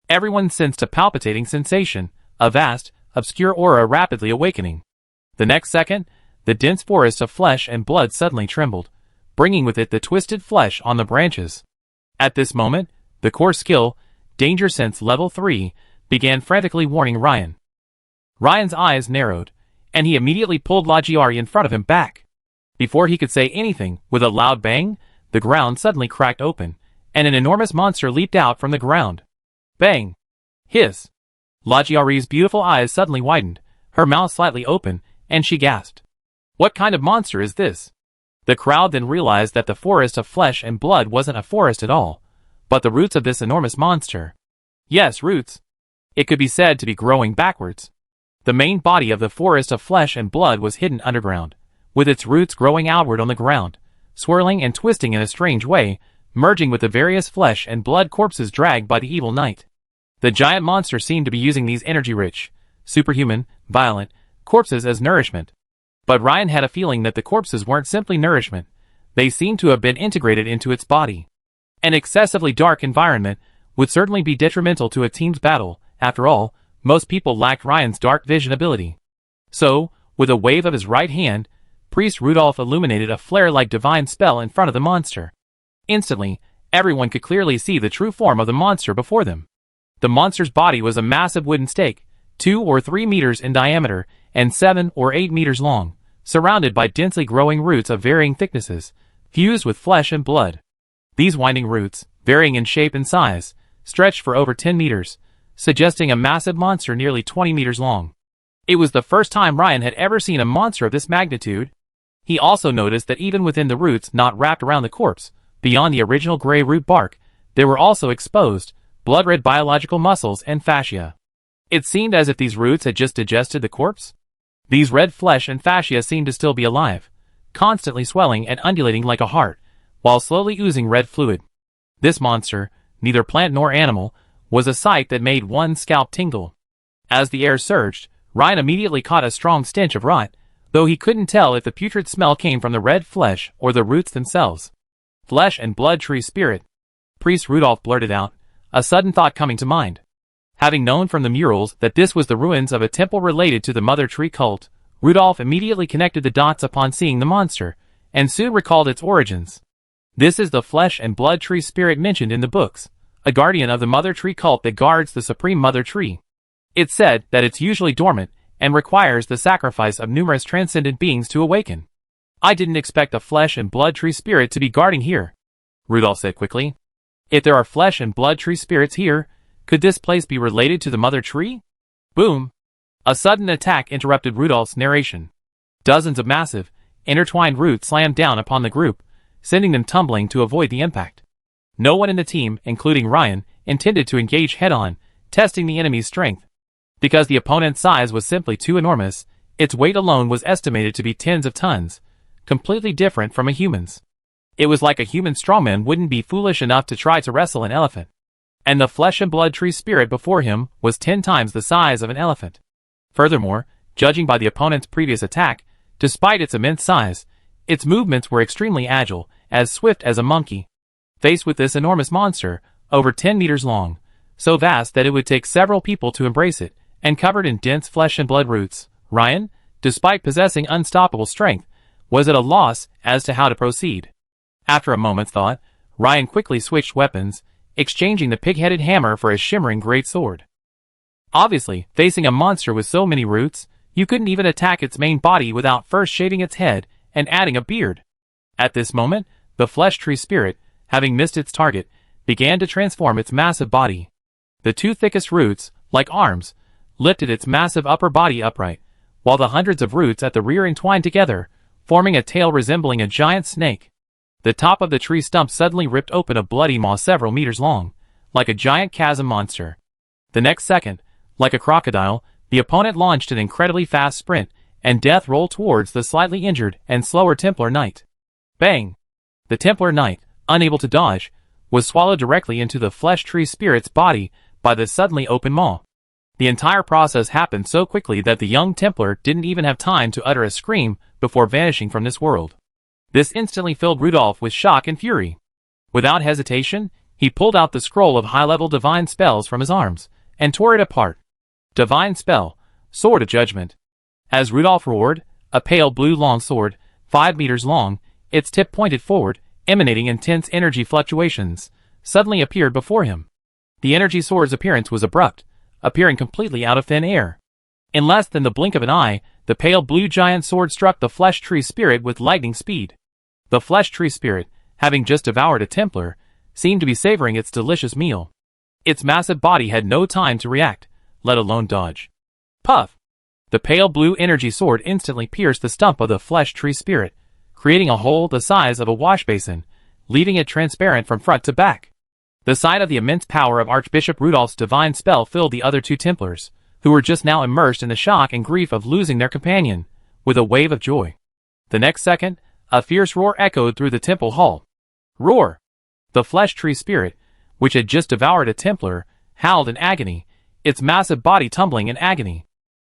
Everyone sensed a palpitating sensation, a vast, obscure aura rapidly awakening. The next second, the dense forest of flesh and blood suddenly trembled, bringing with it the twisted flesh on the branches. At this moment, the core skill, Danger Sense Level 3, began frantically warning Ryan. Ryan's eyes narrowed, and he immediately pulled Lagiari in front of him back. Before he could say anything, with a loud bang, the ground suddenly cracked open, and an enormous monster leaped out from the ground. Bang! Hiss! Lagiari's beautiful eyes suddenly widened, her mouth slightly open, and she gasped. What kind of monster is this? The crowd then realized that the forest of flesh and blood wasn't a forest at all, but the roots of this enormous monster. Yes, roots. It could be said to be growing backwards. The main body of the forest of flesh and blood was hidden underground, with its roots growing outward on the ground, swirling and twisting in a strange way, merging with the various flesh and blood corpses dragged by the evil knight. The giant monster seemed to be using these energy-rich, superhuman, violent corpses as nourishment. But Ryan had a feeling that the corpses weren't simply nourishment. They seemed to have been integrated into its body. An excessively dark environment would certainly be detrimental to a team's battle. After all, most people lacked Ryan's dark vision ability. So, with a wave of his right hand, Priest Rudolph illuminated a flare-like divine spell in front of the monster. Instantly, everyone could clearly see the true form of the monster before them. The monster's body was a massive wooden stake, 2 or 3 meters in diameter and 7 or 8 meters long, surrounded by densely growing roots of varying thicknesses, fused with flesh and blood. These winding roots, varying in shape and size, stretched for over 10 meters, suggesting a massive monster nearly 20 meters long. It was the first time Ryan had ever seen a monster of this magnitude. He also noticed that even within the roots not wrapped around the corpse, beyond the original gray root bark, there were also exposed, blood-red biological muscles and fascia. It seemed as if these roots had just digested the corpse. These red flesh and fascia seemed to still be alive, constantly swelling and undulating like a heart, while slowly oozing red fluid. This monster, neither plant nor animal, was a sight that made one's scalp tingle. As the air surged, Ryan immediately caught a strong stench of rot, though he couldn't tell if the putrid smell came from the red flesh or the roots themselves. Flesh and blood tree spirit, Priest Rudolph blurted out, a sudden thought coming to mind. Having known from the murals that this was the ruins of a temple related to the Mother Tree cult, Rudolph immediately connected the dots upon seeing the monster, and soon recalled its origins. This is the flesh and blood tree spirit mentioned in the books, a guardian of the Mother Tree cult that guards the supreme Mother Tree. It's said that it's usually dormant, and requires the sacrifice of numerous transcendent beings to awaken. I didn't expect the flesh and blood tree spirit to be guarding here, Rudolph said quickly. If there are flesh and blood tree spirits here, could this place be related to the Mother Tree? Boom! A sudden attack interrupted Rudolph's narration. Dozens of massive, intertwined roots slammed down upon the group, sending them tumbling to avoid the impact. No one in the team, including Ryan, intended to engage head-on, testing the enemy's strength. Because the opponent's size was simply too enormous, its weight alone was estimated to be tens of tons, completely different from a human's. It was like a human strongman wouldn't be foolish enough to try to wrestle an elephant. And the flesh and blood tree spirit before him was 10 times the size of an elephant. Furthermore, judging by the opponent's previous attack, despite its immense size, its movements were extremely agile, as swift as a monkey. Faced with this enormous monster, over 10 meters long, so vast that it would take several people to embrace it, and covered in dense flesh and blood roots, Ryan, despite possessing unstoppable strength, was at a loss as to how to proceed. After a moment's thought, Ryan quickly switched weapons, exchanging the pig-headed hammer for his shimmering great sword. Obviously, facing a monster with so many roots, you couldn't even attack its main body without first shaving its head and adding a beard. At this moment, the flesh tree spirit, having missed its target, began to transform its massive body. The 2 thickest roots, like arms, lifted its massive upper body upright, while the hundreds of roots at the rear entwined together, forming a tail resembling a giant snake. The top of the tree stump suddenly ripped open a bloody maw several meters long, like a giant chasm monster. The next second, like a crocodile, the opponent launched an incredibly fast sprint, and death rolled towards the slightly injured and slower Templar Knight. Bang! The Templar Knight, unable to dodge, was swallowed directly into the flesh tree spirit's body by the suddenly open maw. The entire process happened so quickly that the young Templar didn't even have time to utter a scream before vanishing from this world. This instantly filled Rudolph with shock and fury. Without hesitation, he pulled out the scroll of high-level divine spells from his arms, and tore it apart. Divine spell, Sword of Judgment. As Rudolph roared, a pale blue long sword, 5 meters long, its tip pointed forward, emanating intense energy fluctuations, suddenly appeared before him. The energy sword's appearance was abrupt, appearing completely out of thin air. In less than the blink of an eye, the pale blue giant sword struck the flesh tree spirit with lightning speed. The flesh tree spirit, having just devoured a Templar, seemed to be savoring its delicious meal. Its massive body had no time to react, let alone dodge. Puff! The pale blue energy sword instantly pierced the stump of the flesh tree spirit, creating a hole the size of a wash basin, leaving it transparent from front to back. The sight of the immense power of Archbishop Rudolph's divine spell filled the other 2 Templars, who were just now immersed in the shock and grief of losing their companion, with a wave of joy. The next second, a fierce roar echoed through the temple hall. Roar! The flesh tree spirit, which had just devoured a Templar, howled in agony, its massive body tumbling in agony.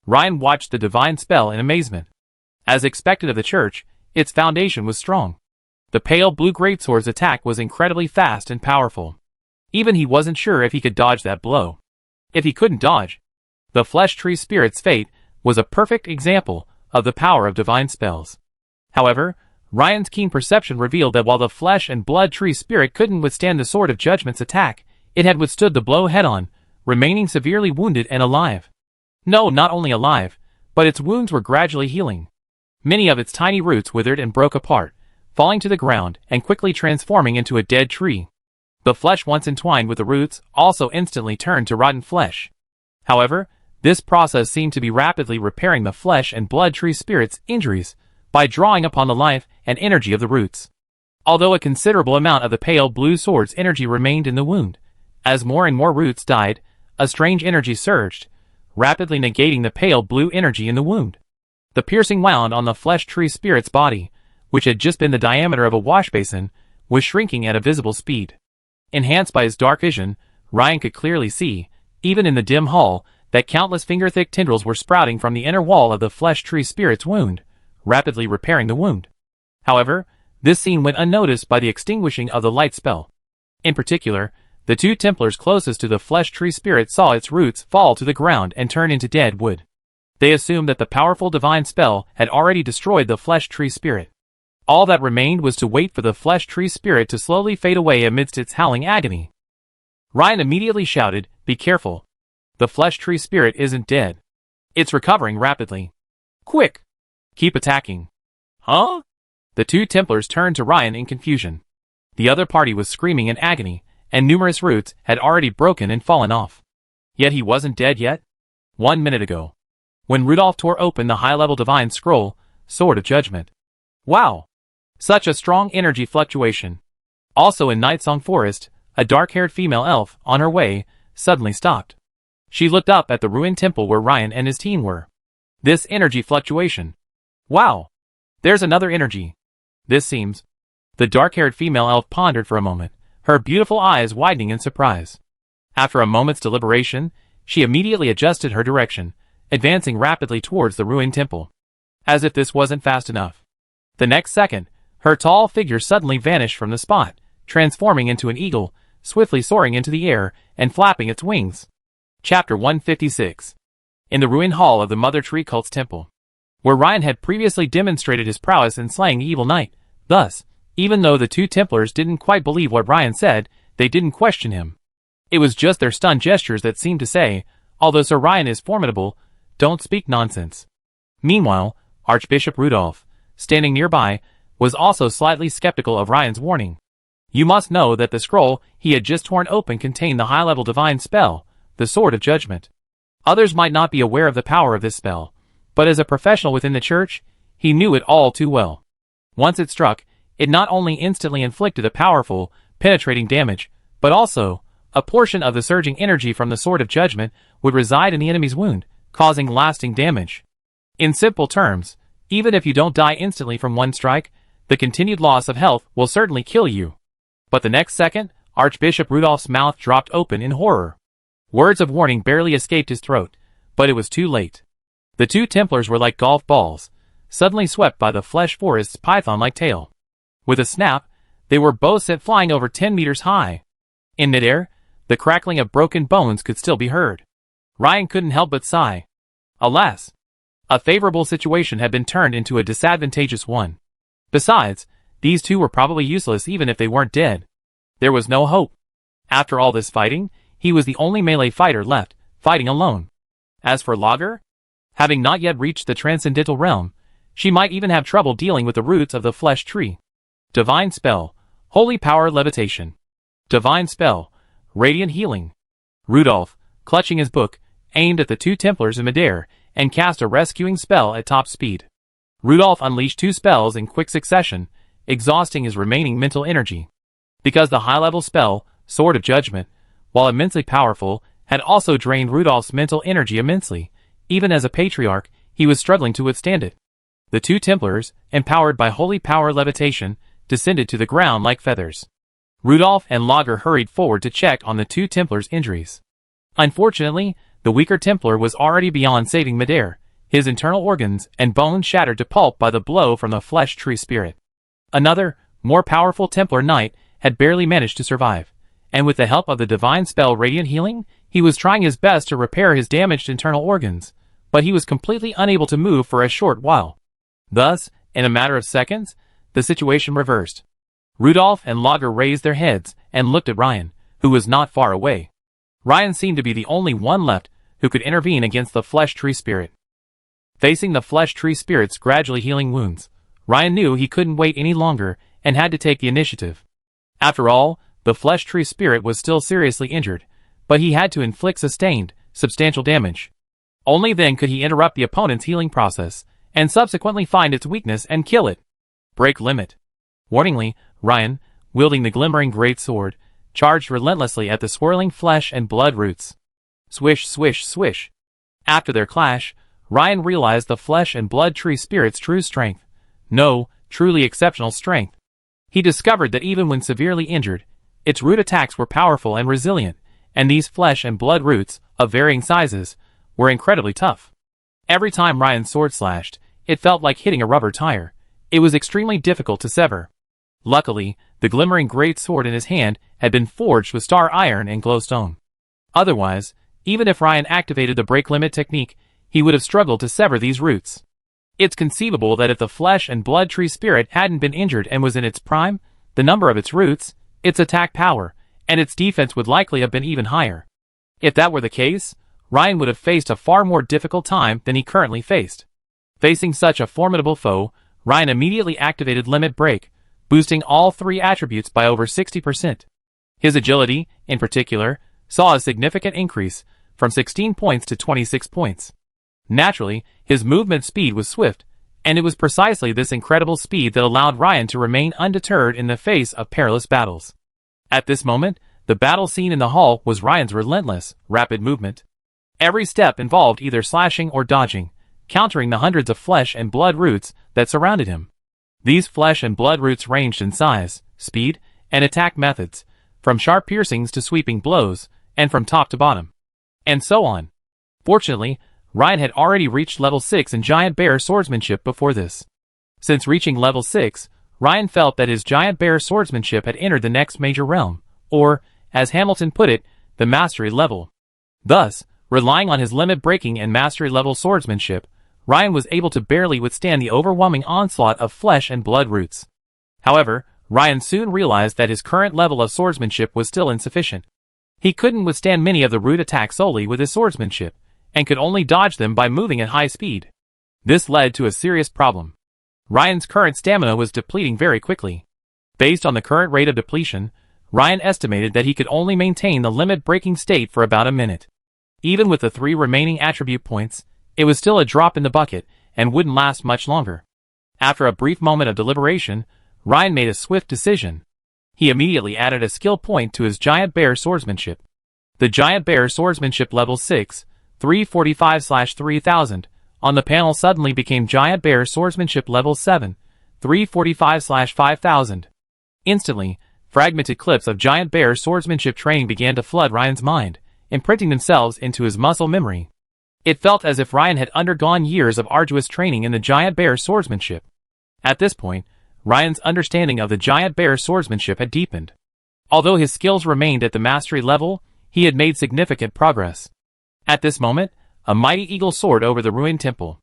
Ryan watched the divine spell in amazement. As expected of the church, its foundation was strong. The pale blue greatsword's attack was incredibly fast and powerful. Even he wasn't sure if he could dodge that blow. If he couldn't dodge, the flesh tree spirit's fate was a perfect example of the power of divine spells. However, Ryan's keen perception revealed that while the flesh and blood tree spirit couldn't withstand the Sword of Judgment's attack, it had withstood the blow head-on, remaining severely wounded and alive. No, not only alive, but its wounds were gradually healing. Many of its tiny roots withered and broke apart, falling to the ground and quickly transforming into a dead tree. The flesh once entwined with the roots also instantly turned to rotten flesh. However, this process seemed to be rapidly repairing the flesh and blood tree spirit's injuries by drawing upon the life and energy of the roots. Although a considerable amount of the pale blue sword's energy remained in the wound, as more and more roots died, a strange energy surged, rapidly negating the pale blue energy in the wound. The piercing wound on the flesh tree spirit's body, which had just been the diameter of a wash basin, was shrinking at a visible speed. Enhanced by his dark vision, Ryan could clearly see, even in the dim hall, that countless finger-thick tendrils were sprouting from the inner wall of the flesh tree spirit's wound, rapidly repairing the wound. However, this scene went unnoticed by the extinguishing of the light spell. In particular, the two Templars closest to the flesh tree spirit saw its roots fall to the ground and turn into dead wood. They assumed that the powerful divine spell had already destroyed the flesh tree spirit. All that remained was to wait for the flesh tree spirit to slowly fade away amidst its howling agony. Ryan immediately shouted, "Be careful. The flesh tree spirit isn't dead. It's recovering rapidly. Quick! Keep attacking." Huh? The two Templars turned to Ryan in confusion. The other party was screaming in agony, and numerous roots had already broken and fallen off. Yet he wasn't dead yet? 1 minute ago, when Rudolph tore open the high-level divine scroll, Sword of Judgment. Wow! Such a strong energy fluctuation. Also in Nightsong Forest, a dark-haired female elf, on her way, suddenly stopped. She looked up at the ruined temple where Ryan and his team were. This energy fluctuation. Wow! There's another energy. This seems... The dark-haired female elf pondered for a moment, her beautiful eyes widening in surprise. After a moment's deliberation, she immediately adjusted her direction, advancing rapidly towards the ruined temple. As if this wasn't fast enough. The next second, her tall figure suddenly vanished from the spot, transforming into an eagle, swiftly soaring into the air and flapping its wings. Chapter 156. In the ruined hall of the Mother Tree Cult's temple, where Ryan had previously demonstrated his prowess in slaying the evil knight. Thus, even though the two Templars didn't quite believe what Ryan said, they didn't question him. It was just their stunned gestures that seemed to say, although Sir Ryan is formidable, don't speak nonsense. Meanwhile, Archbishop Rudolph, standing nearby, was also slightly skeptical of Ryan's warning. You must know that the scroll he had just torn open contained the high-level divine spell, the Sword of Judgment. Others might not be aware of the power of this spell, but as a professional within the church, he knew it all too well. Once it struck, it not only instantly inflicted a powerful, penetrating damage, but also, a portion of the surging energy from the Sword of Judgment would reside in the enemy's wound, causing lasting damage. In simple terms, even if you don't die instantly from one strike, the continued loss of health will certainly kill you. But the next second, Archbishop Rudolph's mouth dropped open in horror. Words of warning barely escaped his throat, but it was too late. The two Templars were like golf balls, suddenly swept by the flesh forest's python-like tail. With a snap, they were both sent flying over 10 meters high. In midair, the crackling of broken bones could still be heard. Ryan couldn't help but sigh. Alas! A favorable situation had been turned into a disadvantageous one. Besides, these two were probably useless even if they weren't dead. There was no hope. After all this fighting, he was the only melee fighter left, fighting alone. As for Lager, having not yet reached the transcendental realm, she might even have trouble dealing with the roots of the flesh tree. Divine Spell, Holy Power Levitation. Divine Spell, Radiant Healing. Rudolph, clutching his book, aimed at the two Templars in midair, and cast a rescuing spell at top speed. Rudolph unleashed two spells in quick succession, exhausting his remaining mental energy. Because the high-level spell, Sword of Judgment, while immensely powerful, had also drained Rudolph's mental energy immensely. Even as a patriarch, he was struggling to withstand it. The two Templars, empowered by holy power levitation, descended to the ground like feathers. Rudolph and Lager hurried forward to check on the two Templars' injuries. Unfortunately, the weaker Templar was already beyond saving midair, his internal organs and bones shattered to pulp by the blow from the flesh tree spirit. Another, more powerful Templar knight had barely managed to survive, and with the help of the divine spell Radiant Healing, he was trying his best to repair his damaged internal organs, but he was completely unable to move for a short while. Thus, in a matter of seconds, the situation reversed. Rudolph and Lager raised their heads and looked at Ryan, who was not far away. Ryan seemed to be the only one left who could intervene against the flesh tree spirit. Facing the flesh tree spirit's gradually healing wounds, Ryan knew he couldn't wait any longer and had to take the initiative. After all, the flesh tree spirit was still seriously injured, but he had to inflict sustained, substantial damage. Only then could he interrupt the opponent's healing process, and subsequently find its weakness and kill it. Break limit. Warningly, Ryan, wielding the glimmering greatsword, charged relentlessly at the swirling flesh and blood roots. Swish, swish, swish. After their clash, Ryan realized the flesh and blood tree spirit's true strength. No, truly exceptional strength. He discovered that even when severely injured, its root attacks were powerful and resilient, and these flesh and blood roots, of varying sizes, were incredibly tough. Every time Ryan's sword slashed, it felt like hitting a rubber tire. It was extremely difficult to sever. Luckily, the glimmering great sword in his hand had been forged with star iron and glowstone. Otherwise, even if Ryan activated the break limit technique, he would have struggled to sever these roots. It's conceivable that if the flesh and blood tree spirit hadn't been injured and was in its prime, the number of its roots, its attack power, and its defense would likely have been even higher. If that were the case, Ryan would have faced a far more difficult time than he currently faced. Facing such a formidable foe, Ryan immediately activated Limit Break, boosting all three attributes by over 60%. His agility, in particular, saw a significant increase, from 16 points to 26 points. Naturally, his movement speed was swift, and it was precisely this incredible speed that allowed Ryan to remain undeterred in the face of perilous battles. At this moment, the battle scene in the hall was Ryan's relentless, rapid movement. Every step involved either slashing or dodging, countering the hundreds of flesh and blood roots that surrounded him. These flesh and blood roots ranged in size, speed, and attack methods, from sharp piercings to sweeping blows, and from top to bottom. And so on. Fortunately, Ryan had already reached level 6 in Giant Bear Swordsmanship before this. Since reaching level 6, Ryan felt that his Giant Bear Swordsmanship had entered the next major realm, or, as Hamilton put it, the Mastery level. Thus, relying on his limit-breaking and Mastery-level swordsmanship, Ryan was able to barely withstand the overwhelming onslaught of flesh and blood roots. However, Ryan soon realized that his current level of swordsmanship was still insufficient. He couldn't withstand many of the root attacks solely with his swordsmanship, and could only dodge them by moving at high speed. This led to a serious problem. Ryan's current stamina was depleting very quickly. Based on the current rate of depletion, Ryan estimated that he could only maintain the limit-breaking state for about a minute. Even with the 3 remaining attribute points, it was still a drop in the bucket, and wouldn't last much longer. After a brief moment of deliberation, Ryan made a swift decision. He immediately added a skill point to his Giant Bear Swordsmanship. The Giant Bear Swordsmanship level 6, 345/3000, on the panel suddenly became Giant Bear Swordsmanship level 7, 345/5000. Instantly, fragmented clips of Giant Bear Swordsmanship training began to flood Ryan's mind, imprinting themselves into his muscle memory. It felt as if Ryan had undergone years of arduous training in the Giant Bear Swordsmanship. At this point, Ryan's understanding of the Giant Bear Swordsmanship had deepened. Although his skills remained at the mastery level, he had made significant progress. At this moment, a mighty eagle soared over the ruined temple.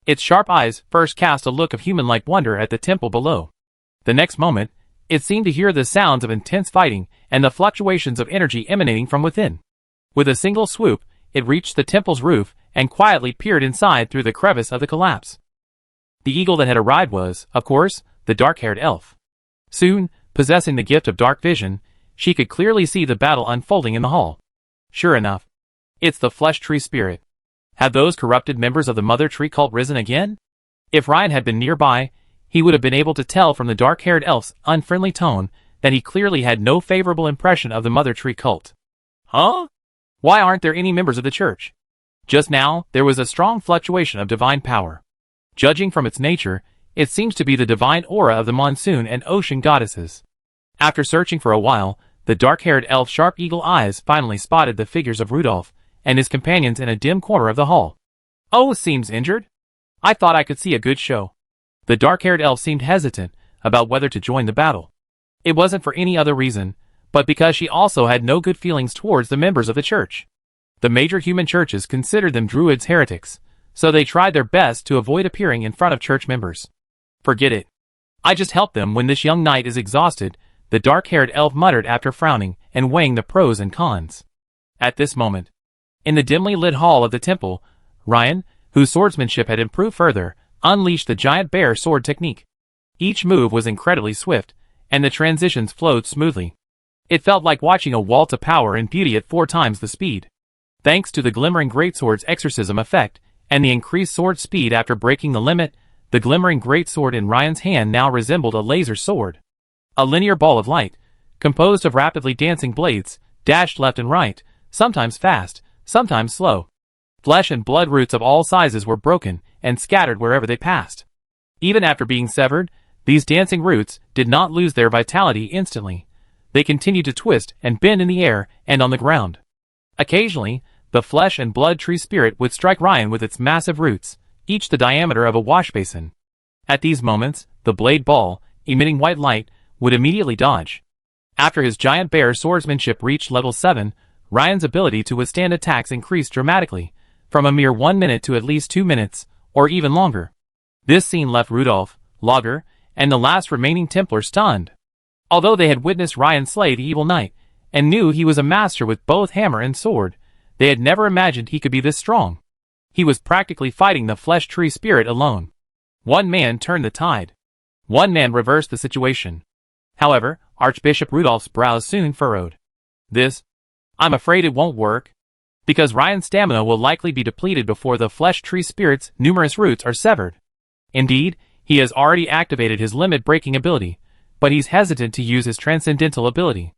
Its sharp eyes first cast a look of human-like wonder at the temple below. The next moment, it seemed to hear the sounds of intense fighting and the fluctuations of energy emanating from within. With a single swoop, it reached the temple's roof and quietly peered inside through the crevice of the collapse. The eagle that had arrived was, of course, the dark-haired elf. Soon, possessing the gift of dark vision, she could clearly see the battle unfolding in the hall. Sure enough, it's the flesh tree spirit. Had those corrupted members of the Mother Tree cult risen again? If Ryan had been nearby, he would have been able to tell from the dark-haired elf's unfriendly tone that he clearly had no favorable impression of the Mother Tree cult. Huh? Why aren't there any members of the church? Just now, there was a strong fluctuation of divine power. Judging from its nature, it seems to be the divine aura of the monsoon and ocean goddesses. After searching for a while, the dark-haired elf's sharp eagle eyes finally spotted the figures of Rudolph and his companions in a dim corner of the hall. "Oh, seems injured? I thought I could see a good show." The dark-haired elf seemed hesitant about whether to join the battle. It wasn't for any other reason, but because she also had no good feelings towards the members of the church. The major human churches considered them druids heretics, so they tried their best to avoid appearing in front of church members. "Forget it. I just help them when this young knight is exhausted," the dark-haired elf muttered after frowning and weighing the pros and cons. At this moment, in the dimly lit hall of the temple, Ryan, whose swordsmanship had improved further, unleashed the giant bear sword technique. Each move was incredibly swift, and the transitions flowed smoothly. It felt like watching a waltz of power and beauty at 4 times the speed. Thanks to the glimmering greatsword's exorcism effect, and the increased sword speed after breaking the limit, the glimmering greatsword in Ryan's hand now resembled a laser sword. A linear ball of light, composed of rapidly dancing blades, dashed left and right, sometimes fast, sometimes slow. Flesh and blood roots of all sizes were broken and scattered wherever they passed. Even after being severed, these dancing roots did not lose their vitality instantly. They continued to twist and bend in the air and on the ground. Occasionally, the flesh and blood tree spirit would strike Ryan with its massive roots, each the diameter of a wash basin. At these moments, the blade ball, emitting white light, would immediately dodge. After his giant bear swordsmanship reached level 7, Ryan's ability to withstand attacks increased dramatically, from a mere 1 minute to at least 2 minutes, or even longer. This scene left Rudolph, Lager, and the last remaining Templar stunned. Although they had witnessed Ryan slay the evil knight, and knew he was a master with both hammer and sword, they had never imagined he could be this strong. He was practically fighting the flesh tree spirit alone. One man turned the tide. One man reversed the situation. However, Archbishop Rudolph's brows soon furrowed. I'm afraid it won't work. Because Ryan's stamina will likely be depleted before the flesh tree spirit's numerous roots are severed. Indeed, he has already activated his limit-breaking ability, but he's hesitant to use his transcendental ability.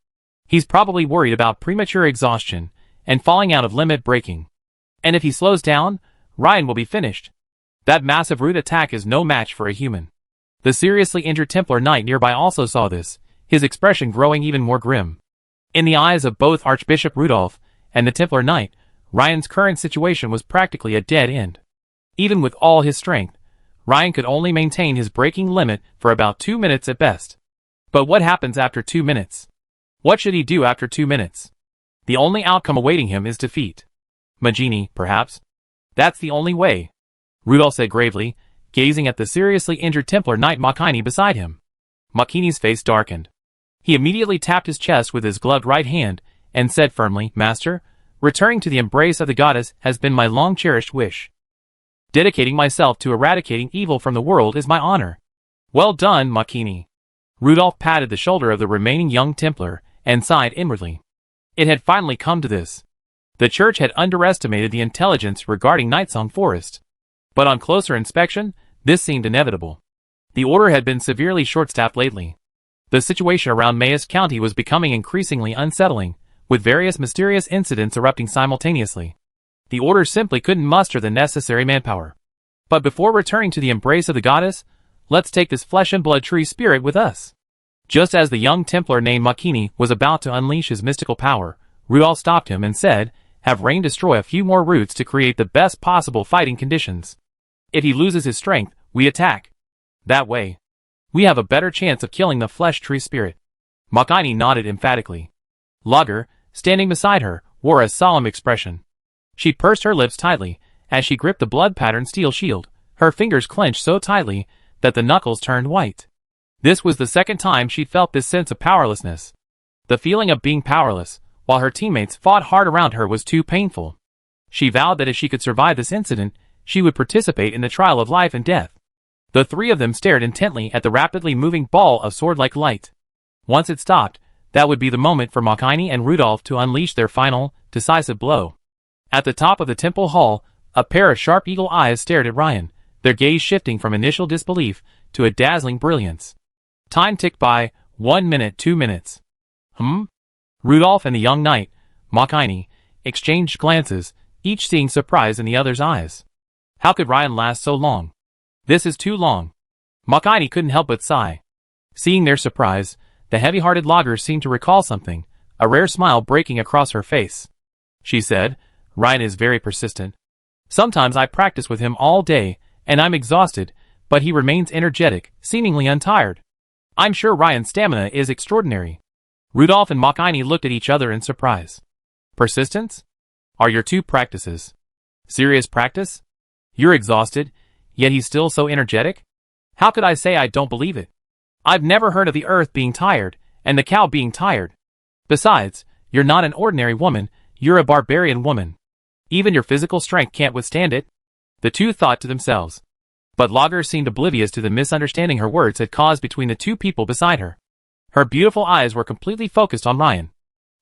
He's probably worried about premature exhaustion and falling out of limit breaking. And if he slows down, Ryan will be finished. That massive root attack is no match for a human. The seriously injured Templar knight nearby also saw this, his expression growing even more grim. In the eyes of both Archbishop Rudolph and the Templar knight, Ryan's current situation was practically a dead end. Even with all his strength, Ryan could only maintain his breaking limit for about 2 minutes at best. But what happens after 2 minutes? What should he do after 2 minutes? The only outcome awaiting him is defeat. Magini, perhaps? That's the only way, Rudolph said gravely, gazing at the seriously injured Templar knight Makini beside him. Makini's face darkened. He immediately tapped his chest with his gloved right hand and said firmly, "Master, returning to the embrace of the goddess has been my long-cherished wish. Dedicating myself to eradicating evil from the world is my honor." "Well done, Makini." Rudolph patted the shoulder of the remaining young Templar and sighed inwardly. It had finally come to this. The church had underestimated the intelligence regarding Nightsong Forest. But on closer inspection, this seemed inevitable. The order had been severely short-staffed lately. The situation around Mayes County was becoming increasingly unsettling, with various mysterious incidents erupting simultaneously. The order simply couldn't muster the necessary manpower. But before returning to the embrace of the goddess, let's take this flesh and blood tree spirit with us. Just as the young Templar named Makini was about to unleash his mystical power, Rudolph stopped him and said, "Have Rain destroy a few more roots to create the best possible fighting conditions. If he loses his strength, we attack. That way, we have a better chance of killing the flesh tree spirit." Makini nodded emphatically. Lager, standing beside her, wore a solemn expression. She pursed her lips tightly as she gripped the blood-patterned steel shield, her fingers clenched so tightly that the knuckles turned white. This was the second time she'd felt this sense of powerlessness. The feeling of being powerless, while her teammates fought hard around her, was too painful. She vowed that if she could survive this incident, she would participate in the trial of life and death. The three of them stared intently at the rapidly moving ball of sword-like light. Once it stopped, that would be the moment for Makini and Rudolph to unleash their final, decisive blow. At the top of the temple hall, a pair of sharp eagle eyes stared at Ryan, their gaze shifting from initial disbelief to a dazzling brilliance. Time ticked by, 1 minute, 2 minutes. Rudolph and the young knight, Makini, exchanged glances, each seeing surprise in the other's eyes. How could Ryan last so long? This is too long. Makini couldn't help but sigh. Seeing their surprise, the heavy-hearted logger seemed to recall something, a rare smile breaking across her face. She said, Ryan is very persistent. Sometimes I practice with him all day, and I'm exhausted, but he remains energetic, seemingly untired. I'm sure Ryan's stamina is extraordinary. Rudolph and Makini looked at each other in surprise. Persistence? Are your two practices serious practice? You're exhausted, yet he's still so energetic? How could I say I don't believe it? I've never heard of the earth being tired, and the cow being tired. Besides, you're not an ordinary woman, you're a barbarian woman. Even your physical strength can't withstand it. The two thought to themselves. But Lager seemed oblivious to the misunderstanding her words had caused between the two people beside her. Her beautiful eyes were completely focused on Ryan.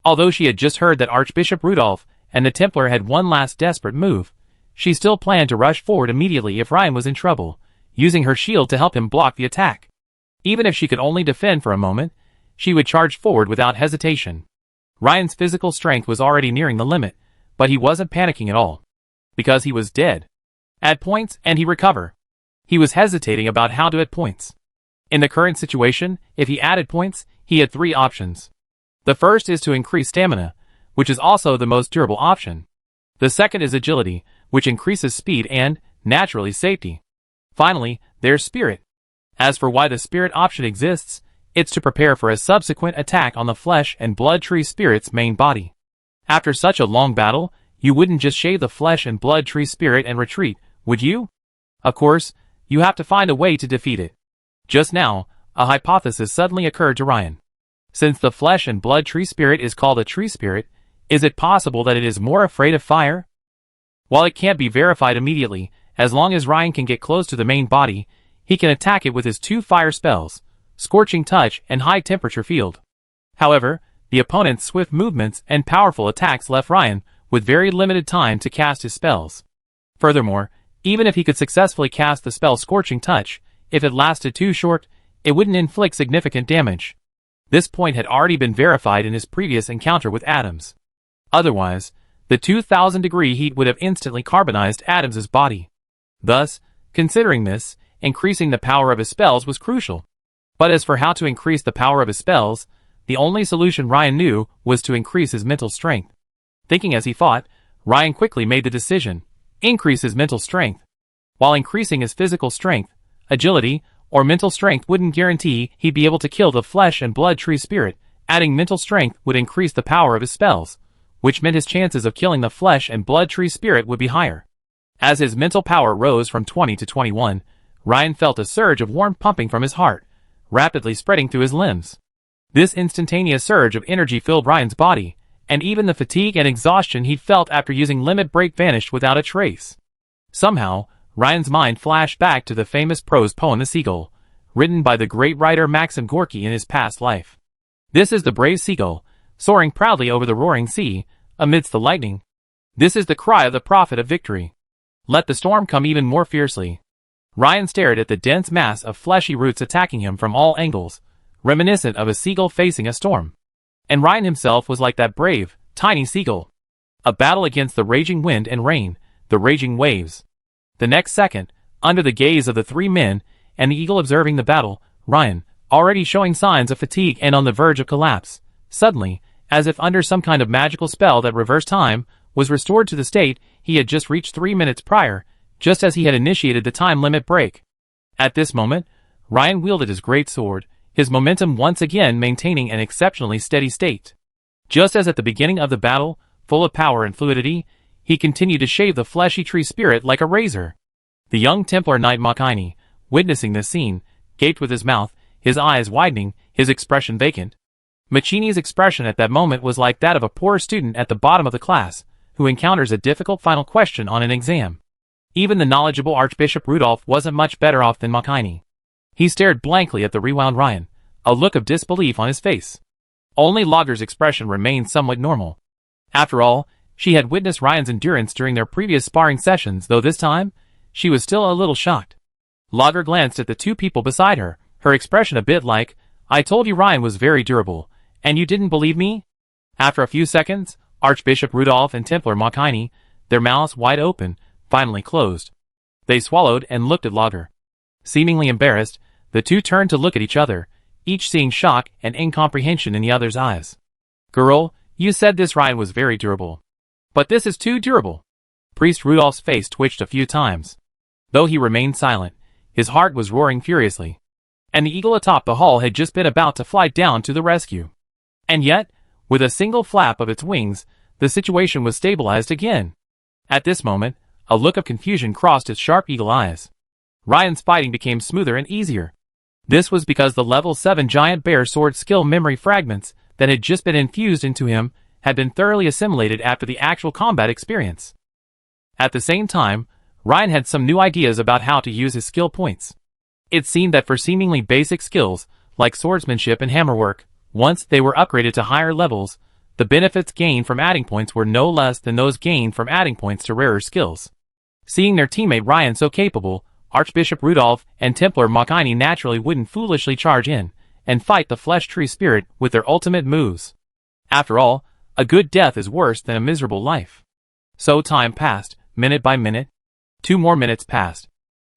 Although she had just heard that Archbishop Rudolph and the Templar had one last desperate move, she still planned to rush forward immediately if Ryan was in trouble, using her shield to help him block the attack. Even if she could only defend for a moment, she would charge forward without hesitation. Ryan's physical strength was already nearing the limit, but he wasn't panicking at all. Because he was dead. Add points and he recover. He was hesitating about how to add points. In the current situation, if he added points, he had three options. The first is to increase stamina, which is also the most durable option. The second is agility, which increases speed and, naturally, safety. Finally, there's spirit. As for why the spirit option exists, it's to prepare for a subsequent attack on the flesh and blood tree spirit's main body. After such a long battle, you wouldn't just shave the flesh and blood tree spirit and retreat, would you? Of course, you have to find a way to defeat it. Just now, a hypothesis suddenly occurred to Ryan. Since the flesh and blood tree spirit is called a tree spirit, is it possible that it is more afraid of fire? While it can't be verified immediately, as long as Ryan can get close to the main body, he can attack it with his two fire spells, Scorching Touch and High Temperature Field. However, the opponent's swift movements and powerful attacks left Ryan with very limited time to cast his spells. Furthermore, even if he could successfully cast the spell Scorching Touch, if it lasted too short, it wouldn't inflict significant damage. This point had already been verified in his previous encounter with Adams. Otherwise, the 2,000-degree heat would have instantly carbonized Adams's body. Thus, considering this, increasing the power of his spells was crucial. But as for how to increase the power of his spells, the only solution Ryan knew was to increase his mental strength. Thinking as he thought, Ryan quickly made the decision: increase his mental strength. While increasing his physical strength, agility, or mental strength wouldn't guarantee he'd be able to kill the flesh and blood tree spirit, adding mental strength would increase the power of his spells, which meant his chances of killing the flesh and blood tree spirit would be higher. As his mental power rose from 20 to 21, Ryan felt a surge of warmth pumping from his heart, rapidly spreading through his limbs. This instantaneous surge of energy filled Ryan's body, and even the fatigue and exhaustion he'd felt after using Limit Break vanished without a trace. Somehow, Ryan's mind flashed back to the famous prose poem The Seagull, written by the great writer Maxim Gorky in his past life. This is the brave seagull, soaring proudly over the roaring sea, amidst the lightning. This is the cry of the prophet of victory. Let the storm come even more fiercely. Ryan stared at the dense mass of fleshy roots attacking him from all angles, reminiscent of a seagull facing a storm. And Ryan himself was like that brave, tiny seagull. A battle against the raging wind and rain, the raging waves. The next second, under the gaze of the three men, and the eagle observing the battle, Ryan, already showing signs of fatigue and on the verge of collapse, suddenly, as if under some kind of magical spell that reversed time, was restored to the state he had just reached 3 minutes prior, just as he had initiated the time limit break. At this moment, Ryan wielded his great sword, his momentum once again maintaining an exceptionally steady state. Just as at the beginning of the battle, full of power and fluidity, he continued to shave the fleshy tree spirit like a razor. The young Templar knight Makini, witnessing this scene, gaped with his mouth, his eyes widening, his expression vacant. Macini's expression at that moment was like that of a poor student at the bottom of the class, who encounters a difficult final question on an exam. Even the knowledgeable Archbishop Rudolph wasn't much better off than Makini. He stared blankly at the rewound Ryan, a look of disbelief on his face. Only Lager's expression remained somewhat normal. After all, she had witnessed Ryan's endurance during their previous sparring sessions, though this time, she was still a little shocked. Lager glanced at the two people beside her, her expression a bit like, "I told you Ryan was very durable, and you didn't believe me?" After a few seconds, Archbishop Rudolph and Templar Makini, their mouths wide open, finally closed. They swallowed and looked at Lager. Seemingly embarrassed, the two turned to look at each other, each seeing shock and incomprehension in the other's eyes. "Girl, you said this Ryan was very durable. But this is too durable." Priest Rudolph's face twitched a few times. Though he remained silent, his heart was roaring furiously. And the eagle atop the hall had just been about to fly down to the rescue. And yet, with a single flap of its wings, the situation was stabilized again. At this moment, a look of confusion crossed its sharp eagle eyes. Ryan's fighting became smoother and easier. This was because the level 7 giant bear sword skill memory fragments that had just been infused into him had been thoroughly assimilated after the actual combat experience. At the same time, Ryan had some new ideas about how to use his skill points. It seemed that for seemingly basic skills, like swordsmanship and hammerwork, once they were upgraded to higher levels, the benefits gained from adding points were no less than those gained from adding points to rarer skills. Seeing their teammate Ryan so capable, Archbishop Rudolph and Templar Makini naturally wouldn't foolishly charge in and fight the Flesh Tree Spirit with their ultimate moves. After all, a good death is worse than a miserable life. So time passed, minute by minute. 2 more minutes passed.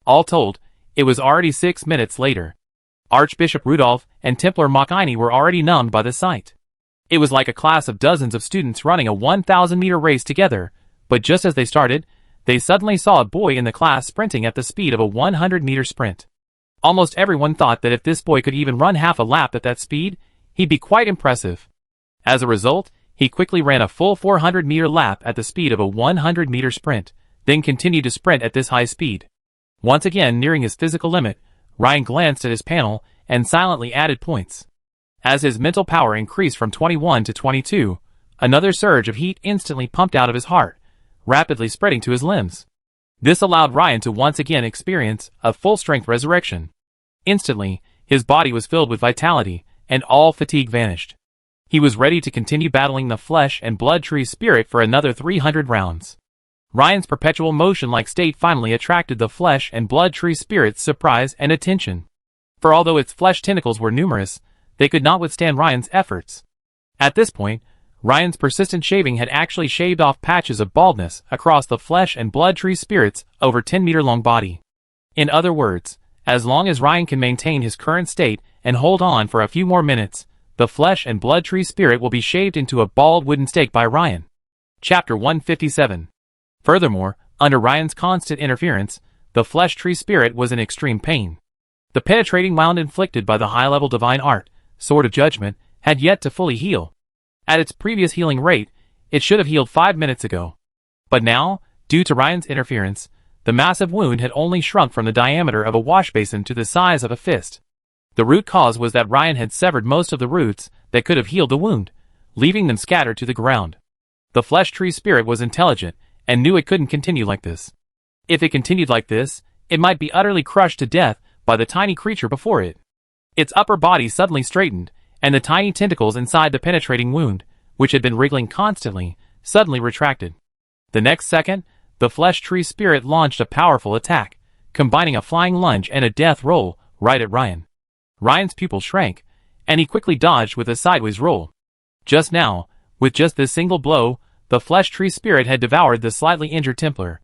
All told, it was already 6 minutes later. Archbishop Rudolph and Templar Makini were already numbed by the sight. It was like a class of dozens of students running a 1,000-meter race together, but just as they started, they suddenly saw a boy in the class sprinting at the speed of a 100-meter sprint. Almost everyone thought that if this boy could even run half a lap at that speed, he'd be quite impressive. As a result, he quickly ran a full 400-meter lap at the speed of a 100-meter sprint, then continued to sprint at this high speed. Once again nearing his physical limit, Ryan glanced at his panel and silently added points. As his mental power increased from 21 to 22, another surge of heat instantly pumped out of his heart, rapidly spreading to his limbs. This allowed Ryan to once again experience a full-strength resurrection. Instantly, his body was filled with vitality, and all fatigue vanished. He was ready to continue battling the Flesh and Blood Tree Spirit for another 300 rounds. Ryan's perpetual motion-like state finally attracted the Flesh and Blood Tree Spirit's surprise and attention. For although its flesh tentacles were numerous, they could not withstand Ryan's efforts. At this point, Ryan's persistent shaving had actually shaved off patches of baldness across the Flesh and Blood Tree Spirit's over 10-meter-long body. In other words, as long as Ryan can maintain his current state and hold on for a few more minutes, the Flesh and Blood Tree Spirit will be shaved into a bald wooden stake by Ryan. Chapter 157. Furthermore, under Ryan's constant interference, the Flesh Tree Spirit was in extreme pain. The penetrating wound inflicted by the high-level divine art, Sword of Judgment, had yet to fully heal. At its previous healing rate, it should have healed 5 minutes ago. But now, due to Ryan's interference, the massive wound had only shrunk from the diameter of a wash basin to the size of a fist. The root cause was that Ryan had severed most of the roots that could have healed the wound, leaving them scattered to the ground. The Flesh Tree Spirit was intelligent and knew it couldn't continue like this. If it continued like this, it might be utterly crushed to death by the tiny creature before it. Its upper body suddenly straightened, and the tiny tentacles inside the penetrating wound, which had been wriggling constantly, suddenly retracted. The next second, the Flesh Tree Spirit launched a powerful attack, combining a flying lunge and a death roll right at Ryan. Ryan's pupil shrank, and he quickly dodged with a sideways roll. Just now, with just this single blow, the Flesh Tree Spirit had devoured the slightly injured Templar.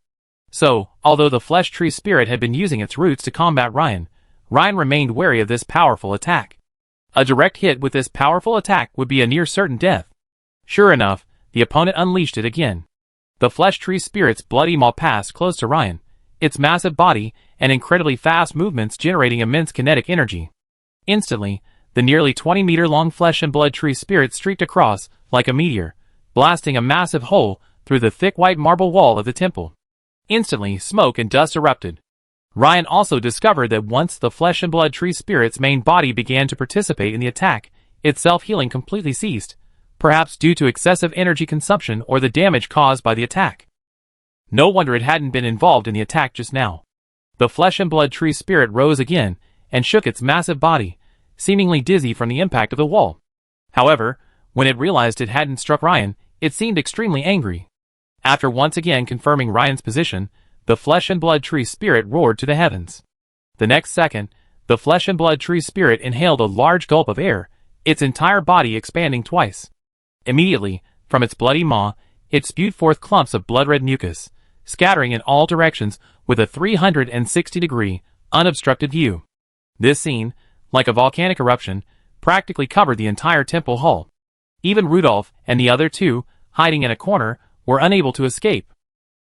So, although the Flesh Tree Spirit had been using its roots to combat Ryan remained wary of this powerful attack. A direct hit with this powerful attack would be a near certain death. Sure enough, the opponent unleashed it again. The Flesh Tree Spirit's bloody maw passed close to Ryan, its massive body and incredibly fast movements generating immense kinetic energy. Instantly, the nearly 20-meter-long Flesh and Blood Tree Spirit streaked across like a meteor, blasting a massive hole through the thick white marble wall of the temple. Instantly, smoke and dust erupted. Ryan also discovered that once the Flesh and Blood Tree Spirit's main body began to participate in the attack, its self-healing completely ceased, perhaps due to excessive energy consumption or the damage caused by the attack. No wonder it hadn't been involved in the attack just now. The Flesh and Blood Tree Spirit rose again and shook its massive body, seemingly dizzy from the impact of the wall. However, when it realized it hadn't struck Ryan, it seemed extremely angry. After once again confirming Ryan's position, the Flesh and Blood Tree Spirit roared to the heavens. The next second, the Flesh and Blood Tree Spirit inhaled a large gulp of air, its entire body expanding twice. Immediately, from its bloody maw, it spewed forth clumps of blood-red mucus, scattering in all directions with a 360-degree, unobstructed view. This scene, like a volcanic eruption, practically covered the entire temple hall. Even Rudolph and the other two, hiding in a corner, were unable to escape.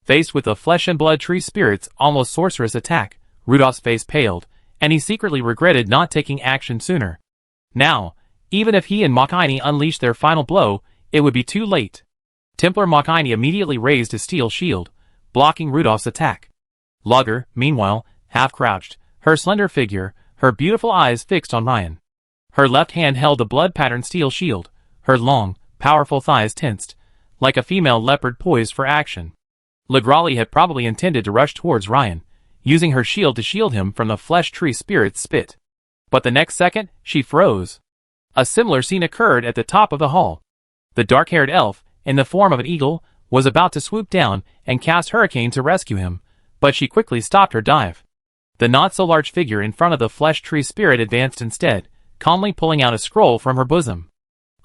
Faced with the flesh and blood tree spirit's almost sorcerous attack, Rudolph's face paled, and he secretly regretted not taking action sooner. Now, even if he and Makini unleashed their final blow, it would be too late. Templar Makini immediately raised his steel shield, blocking Rudolph's attack. Lugger, meanwhile, half-crouched, her slender figure, her beautiful eyes fixed on Ryan. Her left hand held the blood-patterned steel shield, her long, powerful thighs tensed, like a female leopard poised for action. Legrali had probably intended to rush towards Ryan, using her shield to shield him from the flesh tree spirit's spit. But the next second, she froze. A similar scene occurred at the top of the hall. The dark-haired elf, in the form of an eagle, was about to swoop down and cast Hurricane to rescue him, but she quickly stopped her dive. The not-so-large figure in front of the flesh tree spirit advanced instead, calmly pulling out a scroll from her bosom.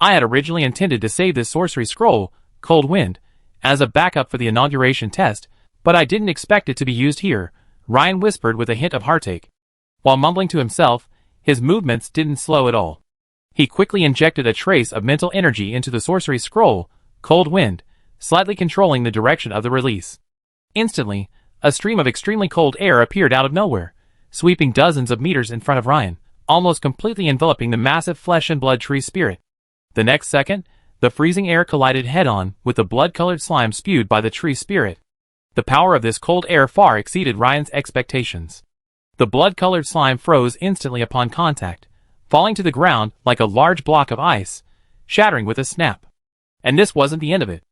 I had originally intended to save this sorcery scroll, Cold Wind, as a backup for the inauguration test, but I didn't expect it to be used here, Ryan whispered with a hint of heartache. While mumbling to himself, his movements didn't slow at all. He quickly injected a trace of mental energy into the sorcery scroll, Cold Wind, slightly controlling the direction of the release. Instantly, a stream of extremely cold air appeared out of nowhere, sweeping dozens of meters in front of Ryan, almost completely enveloping the massive flesh and blood tree spirit. The next second, the freezing air collided head-on with the blood-colored slime spewed by the tree spirit. The power of this cold air far exceeded Ryan's expectations. The blood-colored slime froze instantly upon contact, falling to the ground like a large block of ice, shattering with a snap. And this wasn't the end of it.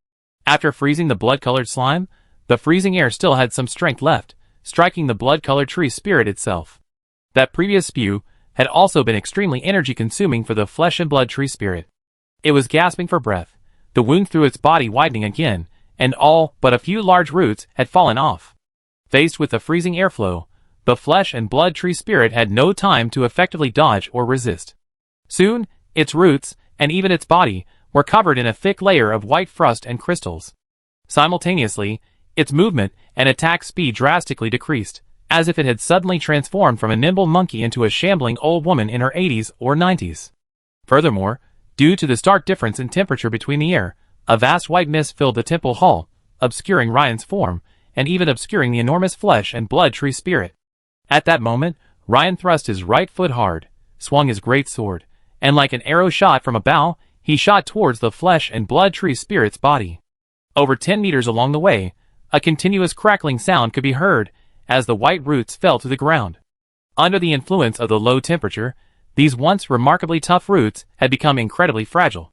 After freezing the blood-colored slime, the freezing air still had some strength left, striking the blood-colored tree spirit itself. That previous spew had also been extremely energy-consuming for the flesh and blood tree spirit. It was gasping for breath, the wound through its body widening again, and all but a few large roots had fallen off. Faced with the freezing airflow, the flesh and blood tree spirit had no time to effectively dodge or resist. Soon, its roots, and even its body, were covered in a thick layer of white frost and crystals. Simultaneously, its movement and attack speed drastically decreased, as if it had suddenly transformed from a nimble monkey into a shambling old woman in her 80s or 90s. Furthermore, due to the stark difference in temperature between the air, a vast white mist filled the temple hall, obscuring Ryan's form, and even obscuring the enormous flesh and blood tree spirit. At that moment, Ryan thrust his right foot hard, swung his great sword, and like an arrow shot from a bow, he shot towards the flesh and blood tree spirit's body. Over 10 meters along the way, a continuous crackling sound could be heard as the white roots fell to the ground. Under the influence of the low temperature, these once remarkably tough roots had become incredibly fragile.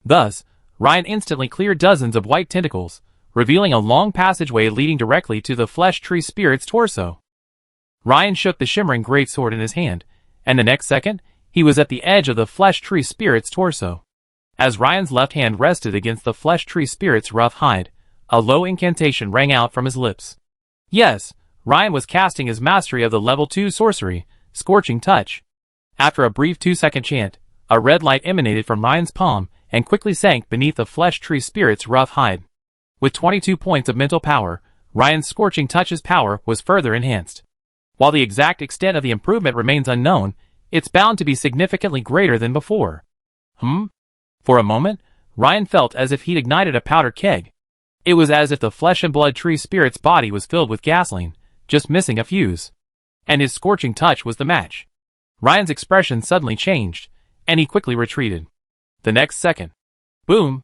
Thus, Ryan instantly cleared dozens of white tentacles, revealing a long passageway leading directly to the flesh tree spirit's torso. Ryan shook the shimmering greatsword in his hand, and the next second, he was at the edge of the flesh tree spirit's torso. As Ryan's left hand rested against the flesh tree spirit's rough hide, a low incantation rang out from his lips. Yes, Ryan was casting his mastery of the level 2 sorcery, Scorching Touch. After a brief 2-second chant, a red light emanated from Ryan's palm and quickly sank beneath the flesh tree spirit's rough hide. With 22 points of mental power, Ryan's Scorching Touch's power was further enhanced. While the exact extent of the improvement remains unknown, it's bound to be significantly greater than before. For a moment, Ryan felt as if he'd ignited a powder keg. It was as if the flesh and blood tree spirit's body was filled with gasoline, just missing a fuse. And his Scorching Touch was the match. Ryan's expression suddenly changed, and he quickly retreated. The next second, boom!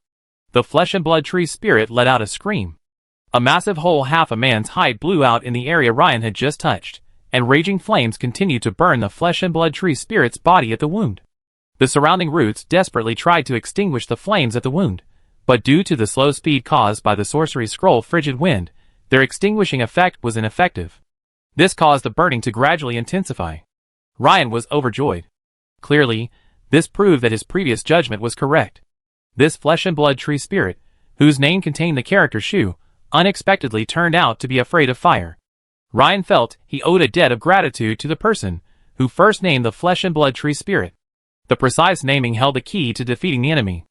The flesh and blood tree spirit let out a scream. A massive hole half a man's height blew out in the area Ryan had just touched, and raging flames continued to burn the flesh and blood tree spirit's body at the wound. The surrounding roots desperately tried to extinguish the flames at the wound, but due to the slow speed caused by the sorcery scroll Frigid Wind, their extinguishing effect was ineffective. This caused the burning to gradually intensify. Ryan was overjoyed. Clearly, this proved that his previous judgment was correct. This flesh and blood tree spirit, whose name contained the character Shu, unexpectedly turned out to be afraid of fire. Ryan felt he owed a debt of gratitude to the person who first named the flesh and blood tree spirit. The precise naming held the key to defeating the enemy.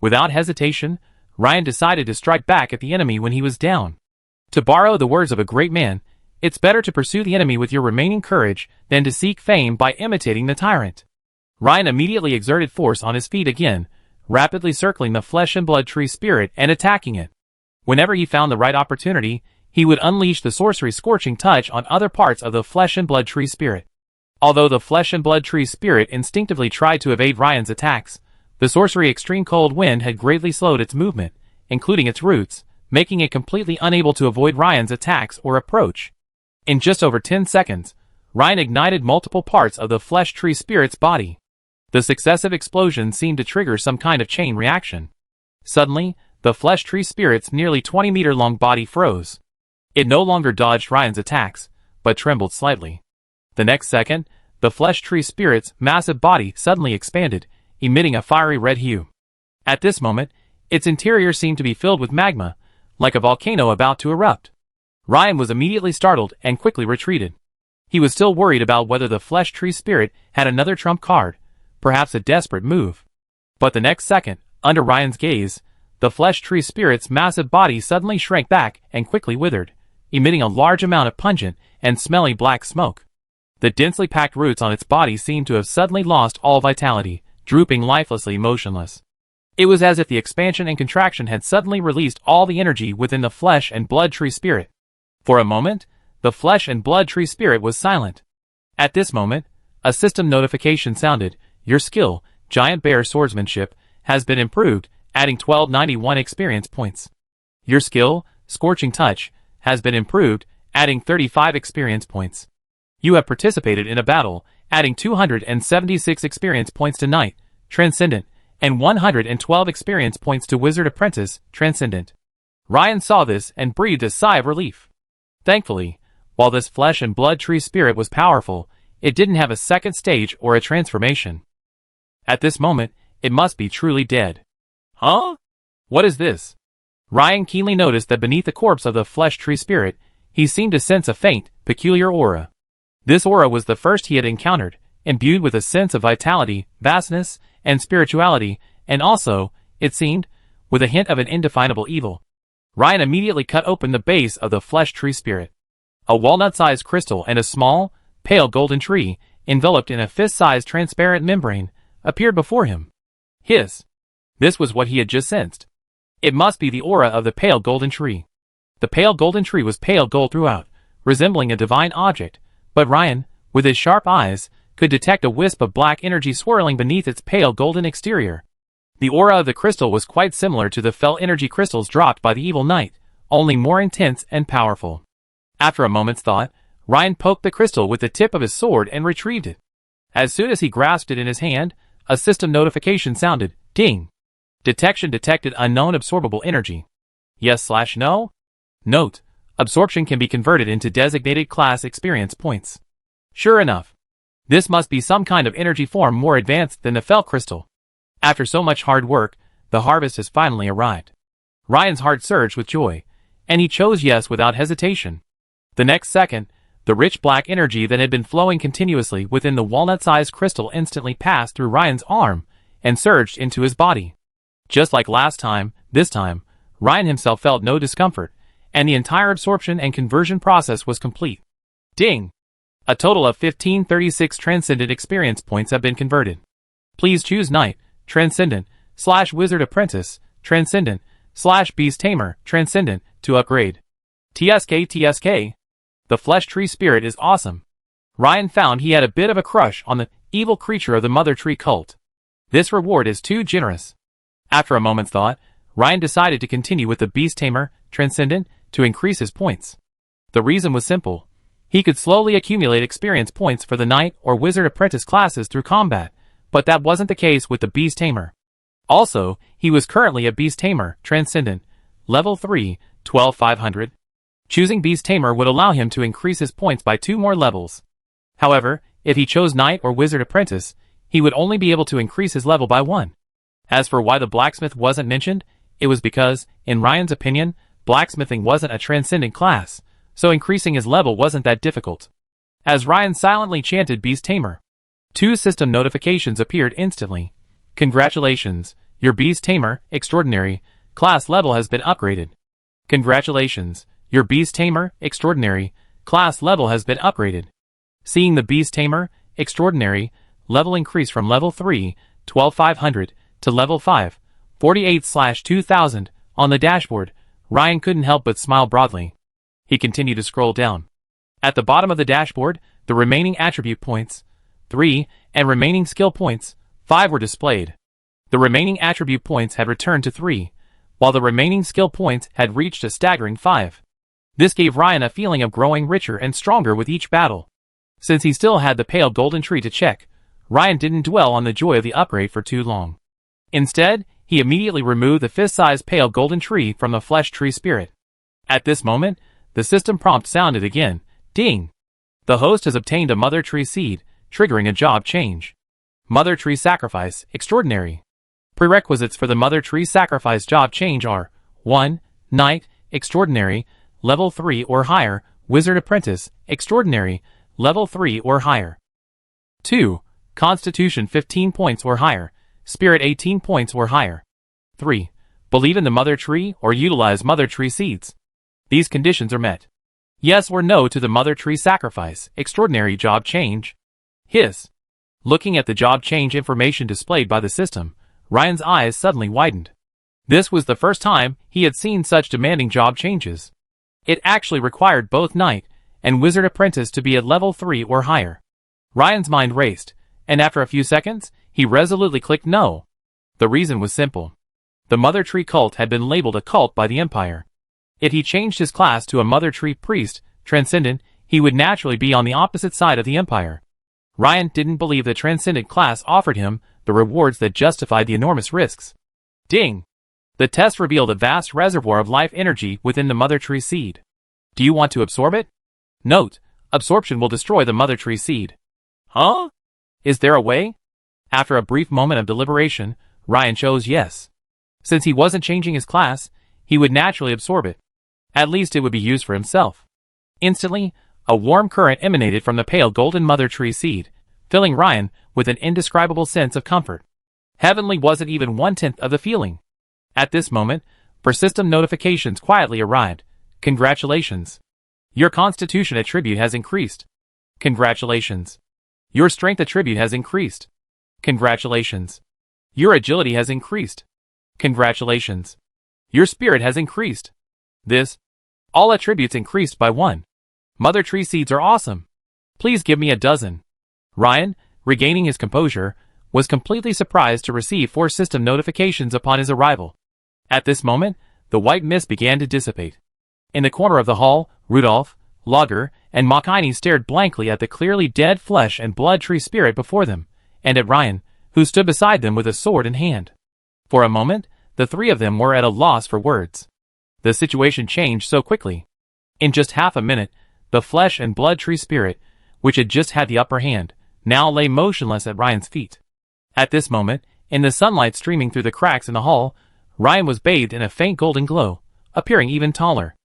Without hesitation, Ryan decided to strike back at the enemy when he was down. To borrow the words of a great man, It's better to pursue the enemy with your remaining courage than to seek fame by imitating the tyrant. Ryan immediately exerted force on his feet again, rapidly circling the flesh and blood tree spirit and attacking it. Whenever he found the right opportunity, he would unleash the sorcery scorching touch on other parts of the flesh and blood tree spirit. Although the flesh and blood tree spirit instinctively tried to evade Ryan's attacks, the sorcery extreme cold wind had greatly slowed its movement, including its roots, making it completely unable to avoid Ryan's attacks or approach. In just over 10 seconds, Ryan ignited multiple parts of the flesh tree spirit's body. The successive explosions seemed to trigger some kind of chain reaction. Suddenly, the flesh tree spirit's nearly 20-meter-long body froze. It no longer dodged Ryan's attacks, but trembled slightly. The next second, the flesh tree spirit's massive body suddenly expanded, emitting a fiery red hue. At this moment, its interior seemed to be filled with magma, like a volcano about to erupt. Ryan was immediately startled and quickly retreated. He was still worried about whether the flesh tree spirit had another trump card, perhaps a desperate move. But the next second, under Ryan's gaze, the flesh tree spirit's massive body suddenly shrank back and quickly withered, emitting a large amount of pungent and smelly black smoke. The densely packed roots on its body seemed to have suddenly lost all vitality, drooping lifelessly motionless. It was as if the expansion and contraction had suddenly released all the energy within the flesh and blood tree spirit. For a moment, the flesh and blood tree spirit was silent. At this moment, a system notification sounded. Your skill, Giant Bear Swordsmanship, has been improved, adding 1291 experience points. Your skill, Scorching Touch, has been improved, adding 35 experience points. You have participated in a battle, adding 276 experience points to Knight, Transcendent, and 112 experience points to Wizard Apprentice, Transcendent. Ryan saw this and breathed a sigh of relief. Thankfully, while this flesh and blood tree spirit was powerful, it didn't have a second stage or a transformation. At this moment, it must be truly dead. Huh? What is this? Ryan keenly noticed that beneath the corpse of the flesh tree spirit, he seemed to sense a faint, peculiar aura. This aura was the first he had encountered, imbued with a sense of vitality, vastness, and spirituality, and also, it seemed, with a hint of an indefinable evil. Ryan immediately cut open the base of the flesh tree spirit. A walnut-sized crystal and a small, pale golden tree, enveloped in a fist-sized transparent membrane, appeared before him. This was what he had just sensed. It must be the aura of the pale golden tree. The pale golden tree was pale gold throughout, resembling a divine object, but Ryan, with his sharp eyes, could detect a wisp of black energy swirling beneath its pale golden exterior. The aura of the crystal was quite similar to the fell energy crystals dropped by the evil knight, only more intense and powerful. After a moment's thought, Ryan poked the crystal with the tip of his sword and retrieved it. As soon as he grasped it in his hand, a system notification sounded. Ding! Detection detected unknown absorbable energy. Yes/no? Note: absorption can be converted into designated class experience points. Sure enough. This must be some kind of energy form more advanced than the fell crystal. After so much hard work, the harvest has finally arrived. Ryan's heart surged with joy, and he chose yes without hesitation. The next second, the rich black energy that had been flowing continuously within the walnut-sized crystal instantly passed through Ryan's arm and surged into his body. Just like last time, this time, Ryan himself felt no discomfort, and the entire absorption and conversion process was complete. Ding! A total of 1536 Transcendent experience points have been converted. Please choose Knight, Transcendent, /Wizard Apprentice, Transcendent, /Beast Tamer, Transcendent, to upgrade. TSK. The flesh tree spirit is awesome. Ryan found he had a bit of a crush on the evil creature of the Mother Tree cult. This reward is too generous. After a moment's thought, Ryan decided to continue with the Beast Tamer, Transcendent, to increase his points. The reason was simple. He could slowly accumulate experience points for the Knight or Wizard Apprentice classes through combat, but that wasn't the case with the Beast Tamer. Also, he was currently a Beast Tamer, Transcendent, level 3, 12,500. Choosing Beast Tamer would allow him to increase his points by 2 more levels. However, if he chose Knight or Wizard Apprentice, he would only be able to increase his level by 1. As for why the Blacksmith wasn't mentioned, it was because, in Ryan's opinion, blacksmithing wasn't a transcendent class, so increasing his level wasn't that difficult. As Ryan silently chanted Beast Tamer, 2 system notifications appeared instantly. Congratulations, your Beast Tamer, Extraordinary, class level has been upgraded. Congratulations, your Beast Tamer, Extraordinary, Class level has been upgraded. Seeing the Beast Tamer, Extraordinary, level increase from level 3, 12,500, to level 5, 48/2000, on the dashboard, Ryan couldn't help but smile broadly. He continued to scroll down. At the bottom of the dashboard, the remaining attribute points, 3, and remaining skill points, 5 were displayed. The remaining attribute points had returned to 3, while the remaining skill points had reached a staggering 5. This gave Ryan a feeling of growing richer and stronger with each battle. Since he still had the pale golden tree to check, Ryan didn't dwell on the joy of the upgrade for too long. Instead, he immediately removed the fist-sized pale golden tree from the flesh tree spirit. At this moment, the system prompt sounded again. Ding! The host has obtained a Mother Tree seed, triggering a job change. Mother Tree Sacrifice, Extraordinary. Prerequisites for the Mother Tree Sacrifice job change are 1. Knight, Extraordinary, level 3 or higher, Wizard Apprentice, Extraordinary, level 3 or higher. 2. Constitution 15 points or higher, Spirit 18 points or higher. 3. Believe in the Mother Tree or utilize Mother Tree seeds. These conditions are met. Yes or no to the Mother Tree Sacrifice, Extraordinary job change. Hiss. Looking at the job change information displayed by the system, Ryan's eyes suddenly widened. This was the first time he had seen such demanding job changes. It actually required both Knight and Wizard Apprentice to be at level 3 or higher. Ryan's mind raced, and after a few seconds, he resolutely clicked no. The reason was simple. The Mother Tree cult had been labeled a cult by the Empire. If he changed his class to a Mother Tree priest, Transcendent, he would naturally be on the opposite side of the Empire. Ryan didn't believe the Transcendent class offered him the rewards that justified the enormous risks. Ding! The test revealed a vast reservoir of life energy within the Mother Tree seed. Do you want to absorb it? Note, absorption will destroy the Mother Tree seed. Huh? Is there a way? After a brief moment of deliberation, Ryan chose yes. Since he wasn't changing his class, he would naturally absorb it. At least it would be used for himself. Instantly, a warm current emanated from the pale golden Mother Tree seed, filling Ryan with an indescribable sense of comfort. Heavenly wasn't even 1/10 of the feeling. At this moment, persistent notifications quietly arrived. Congratulations. Your Constitution attribute has increased. Congratulations. Your Strength attribute has increased. Congratulations. Your Agility has increased. Congratulations. Your Spirit has increased. All attributes increased by 1. Mother Tree seeds are awesome. Please give me a dozen. Ryan, regaining his composure, was completely surprised to receive 4 system notifications upon his arrival. At this moment, the white mist began to dissipate. In the corner of the hall, Rudolph, Logger, and Makini stared blankly at the clearly dead flesh and blood tree spirit before them, and at Ryan, who stood beside them with a sword in hand. For a moment, the 3 of them were at a loss for words. The situation changed so quickly. In just half a minute, the flesh and blood tree spirit, which had just had the upper hand, now lay motionless at Ryan's feet. At this moment, in the sunlight streaming through the cracks in the hall, Ryan was bathed in a faint golden glow, appearing even taller.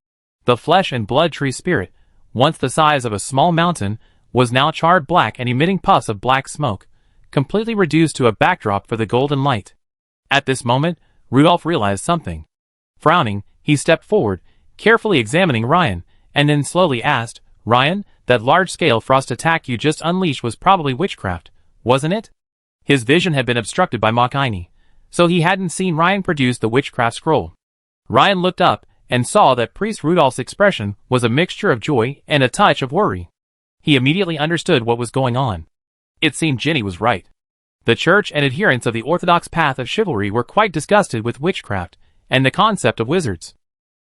The flesh and blood tree spirit, once the size of a small mountain, was now charred black and emitting puffs of black smoke, completely reduced to a backdrop for the golden light. At this moment, Rudolph realized something. Frowning, he stepped forward, carefully examining Ryan, and then slowly asked, Ryan, that large-scale frost attack you just unleashed was probably witchcraft, wasn't it? His vision had been obstructed by Makini, so he hadn't seen Ryan produce the witchcraft scroll. Ryan looked up and saw that Priest Rudolph's expression was a mixture of joy and a touch of worry. He immediately understood what was going on. It seemed Ginny was right. The church and adherents of the orthodox path of chivalry were quite disgusted with witchcraft and the concept of wizards.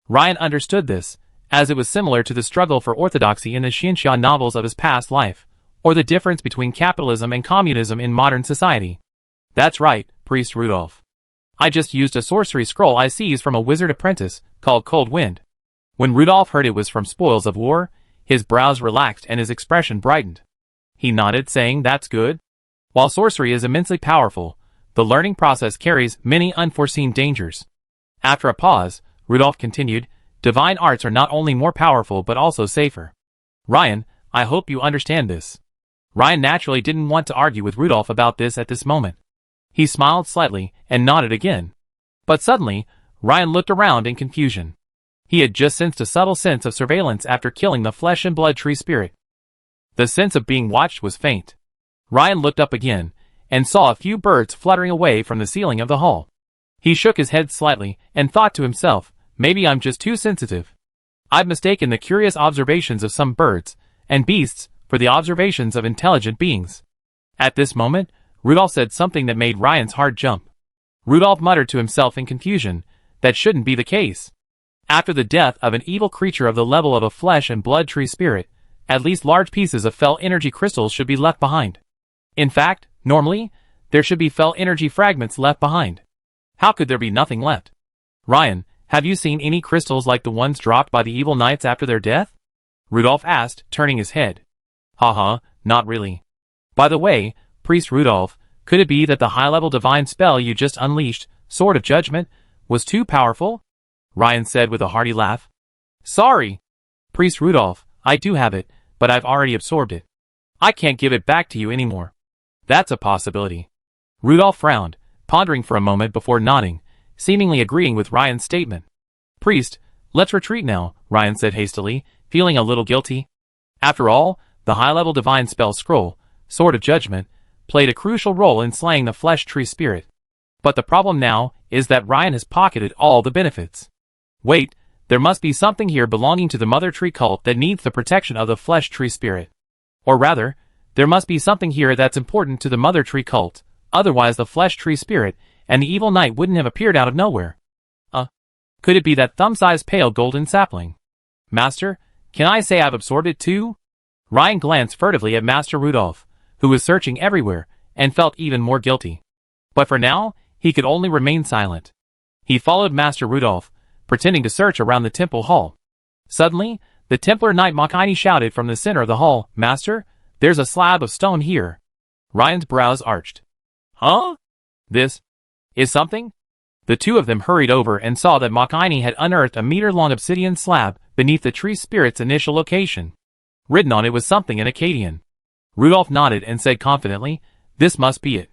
Ryan understood this, as it was similar to the struggle for orthodoxy in the Xianxia novels of his past life, or the difference between capitalism and communism in modern society. That's right, Priest Rudolph. I just used a sorcery scroll I seized from a wizard apprentice, called Cold Wind. When Rudolph heard it was from spoils of war, his brows relaxed and his expression brightened. He nodded, saying, that's good. While sorcery is immensely powerful, the learning process carries many unforeseen dangers. After a pause, Rudolph continued, divine arts are not only more powerful but also safer. Ryan, I hope you understand this. Ryan naturally didn't want to argue with Rudolph about this at this moment. He smiled slightly and nodded again. But suddenly, Ryan looked around in confusion. He had just sensed a subtle sense of surveillance after killing the flesh and blood tree spirit. The sense of being watched was faint. Ryan looked up again, and saw a few birds fluttering away from the ceiling of the hall. He shook his head slightly, and thought to himself, maybe I'm just too sensitive. I've mistaken the curious observations of some birds and beasts for the observations of intelligent beings. At this moment, Rudolph said something that made Ryan's heart jump. Rudolph muttered to himself in confusion, that shouldn't be the case. After the death of an evil creature of the level of a flesh and blood tree spirit, at least large pieces of fell energy crystals should be left behind. In fact, normally, there should be fell energy fragments left behind. How could there be nothing left? Ryan, have you seen any crystals like the ones dropped by the evil knights after their death? Rudolph asked, turning his head. Haha, not really. By the way, Priest Rudolph, could it be that the high-level divine spell you just unleashed, Sword of Judgment, was too powerful? Ryan said with a hearty laugh. Sorry, Priest Rudolph, I do have it, but I've already absorbed it. I can't give it back to you anymore. That's a possibility. Rudolph frowned, pondering for a moment before nodding, seemingly agreeing with Ryan's statement. Priest, let's retreat now, Ryan said hastily, feeling a little guilty. After all, the high-level divine spell scroll, Sword of Judgment, played a crucial role in slaying the flesh tree spirit. But the problem now is that Ryan has pocketed all the benefits. Wait, there must be something here belonging to the Mother Tree cult that needs the protection of the flesh tree spirit. Or rather, there must be something here that's important to the Mother Tree cult, otherwise the flesh tree spirit and the evil knight wouldn't have appeared out of nowhere. Could it be that thumb-sized pale golden sapling? Master, can I say I've absorbed it too? Ryan glanced furtively at Master Rudolph, who was searching everywhere, and felt even more guilty. But for now, he could only remain silent. He followed Master Rudolph, pretending to search around the temple hall. Suddenly, the Templar Knight Makini shouted from the center of the hall, Master, there's a slab of stone here. Ryan's brows arched. Huh? This is something? The two of them hurried over and saw that Makini had unearthed a meter-long obsidian slab beneath the tree spirit's initial location. Written on it was something in Akkadian. Rudolph nodded and said confidently, this must be it.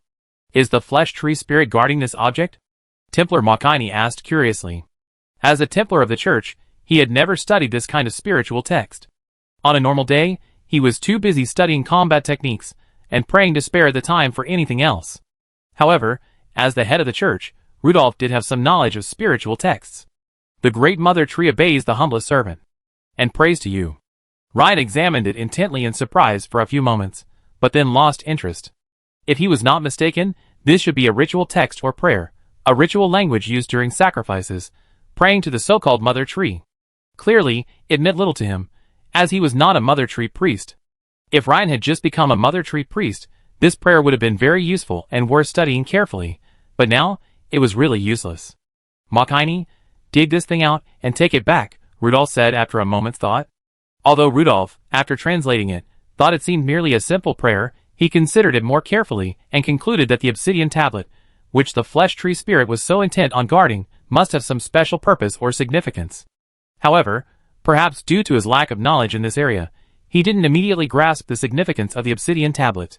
Is the flesh tree spirit guarding this object? Templar Makini asked curiously. As a Templar of the Church, he had never studied this kind of spiritual text. On a normal day, he was too busy studying combat techniques and praying to spare the time for anything else. However, as the head of the Church, Rudolph did have some knowledge of spiritual texts. The Great Mother Tree obeys the humblest servant. And prays to you. Ryan examined it intently in surprise for a few moments, but then lost interest. If he was not mistaken, this should be a ritual text or prayer, a ritual language used during sacrifices, praying to the so-called Mother Tree. Clearly, it meant little to him, as he was not a Mother Tree priest. If Ryan had just become a Mother Tree priest, this prayer would have been very useful and worth studying carefully, but now, it was really useless. Makini, dig this thing out and take it back, Rudolph said after a moment's thought. Although Rudolph, after translating it, thought it seemed merely a simple prayer, he considered it more carefully and concluded that the obsidian tablet, which the flesh tree spirit was so intent on guarding, must have some special purpose or significance. However, perhaps due to his lack of knowledge in this area, he didn't immediately grasp the significance of the obsidian tablet.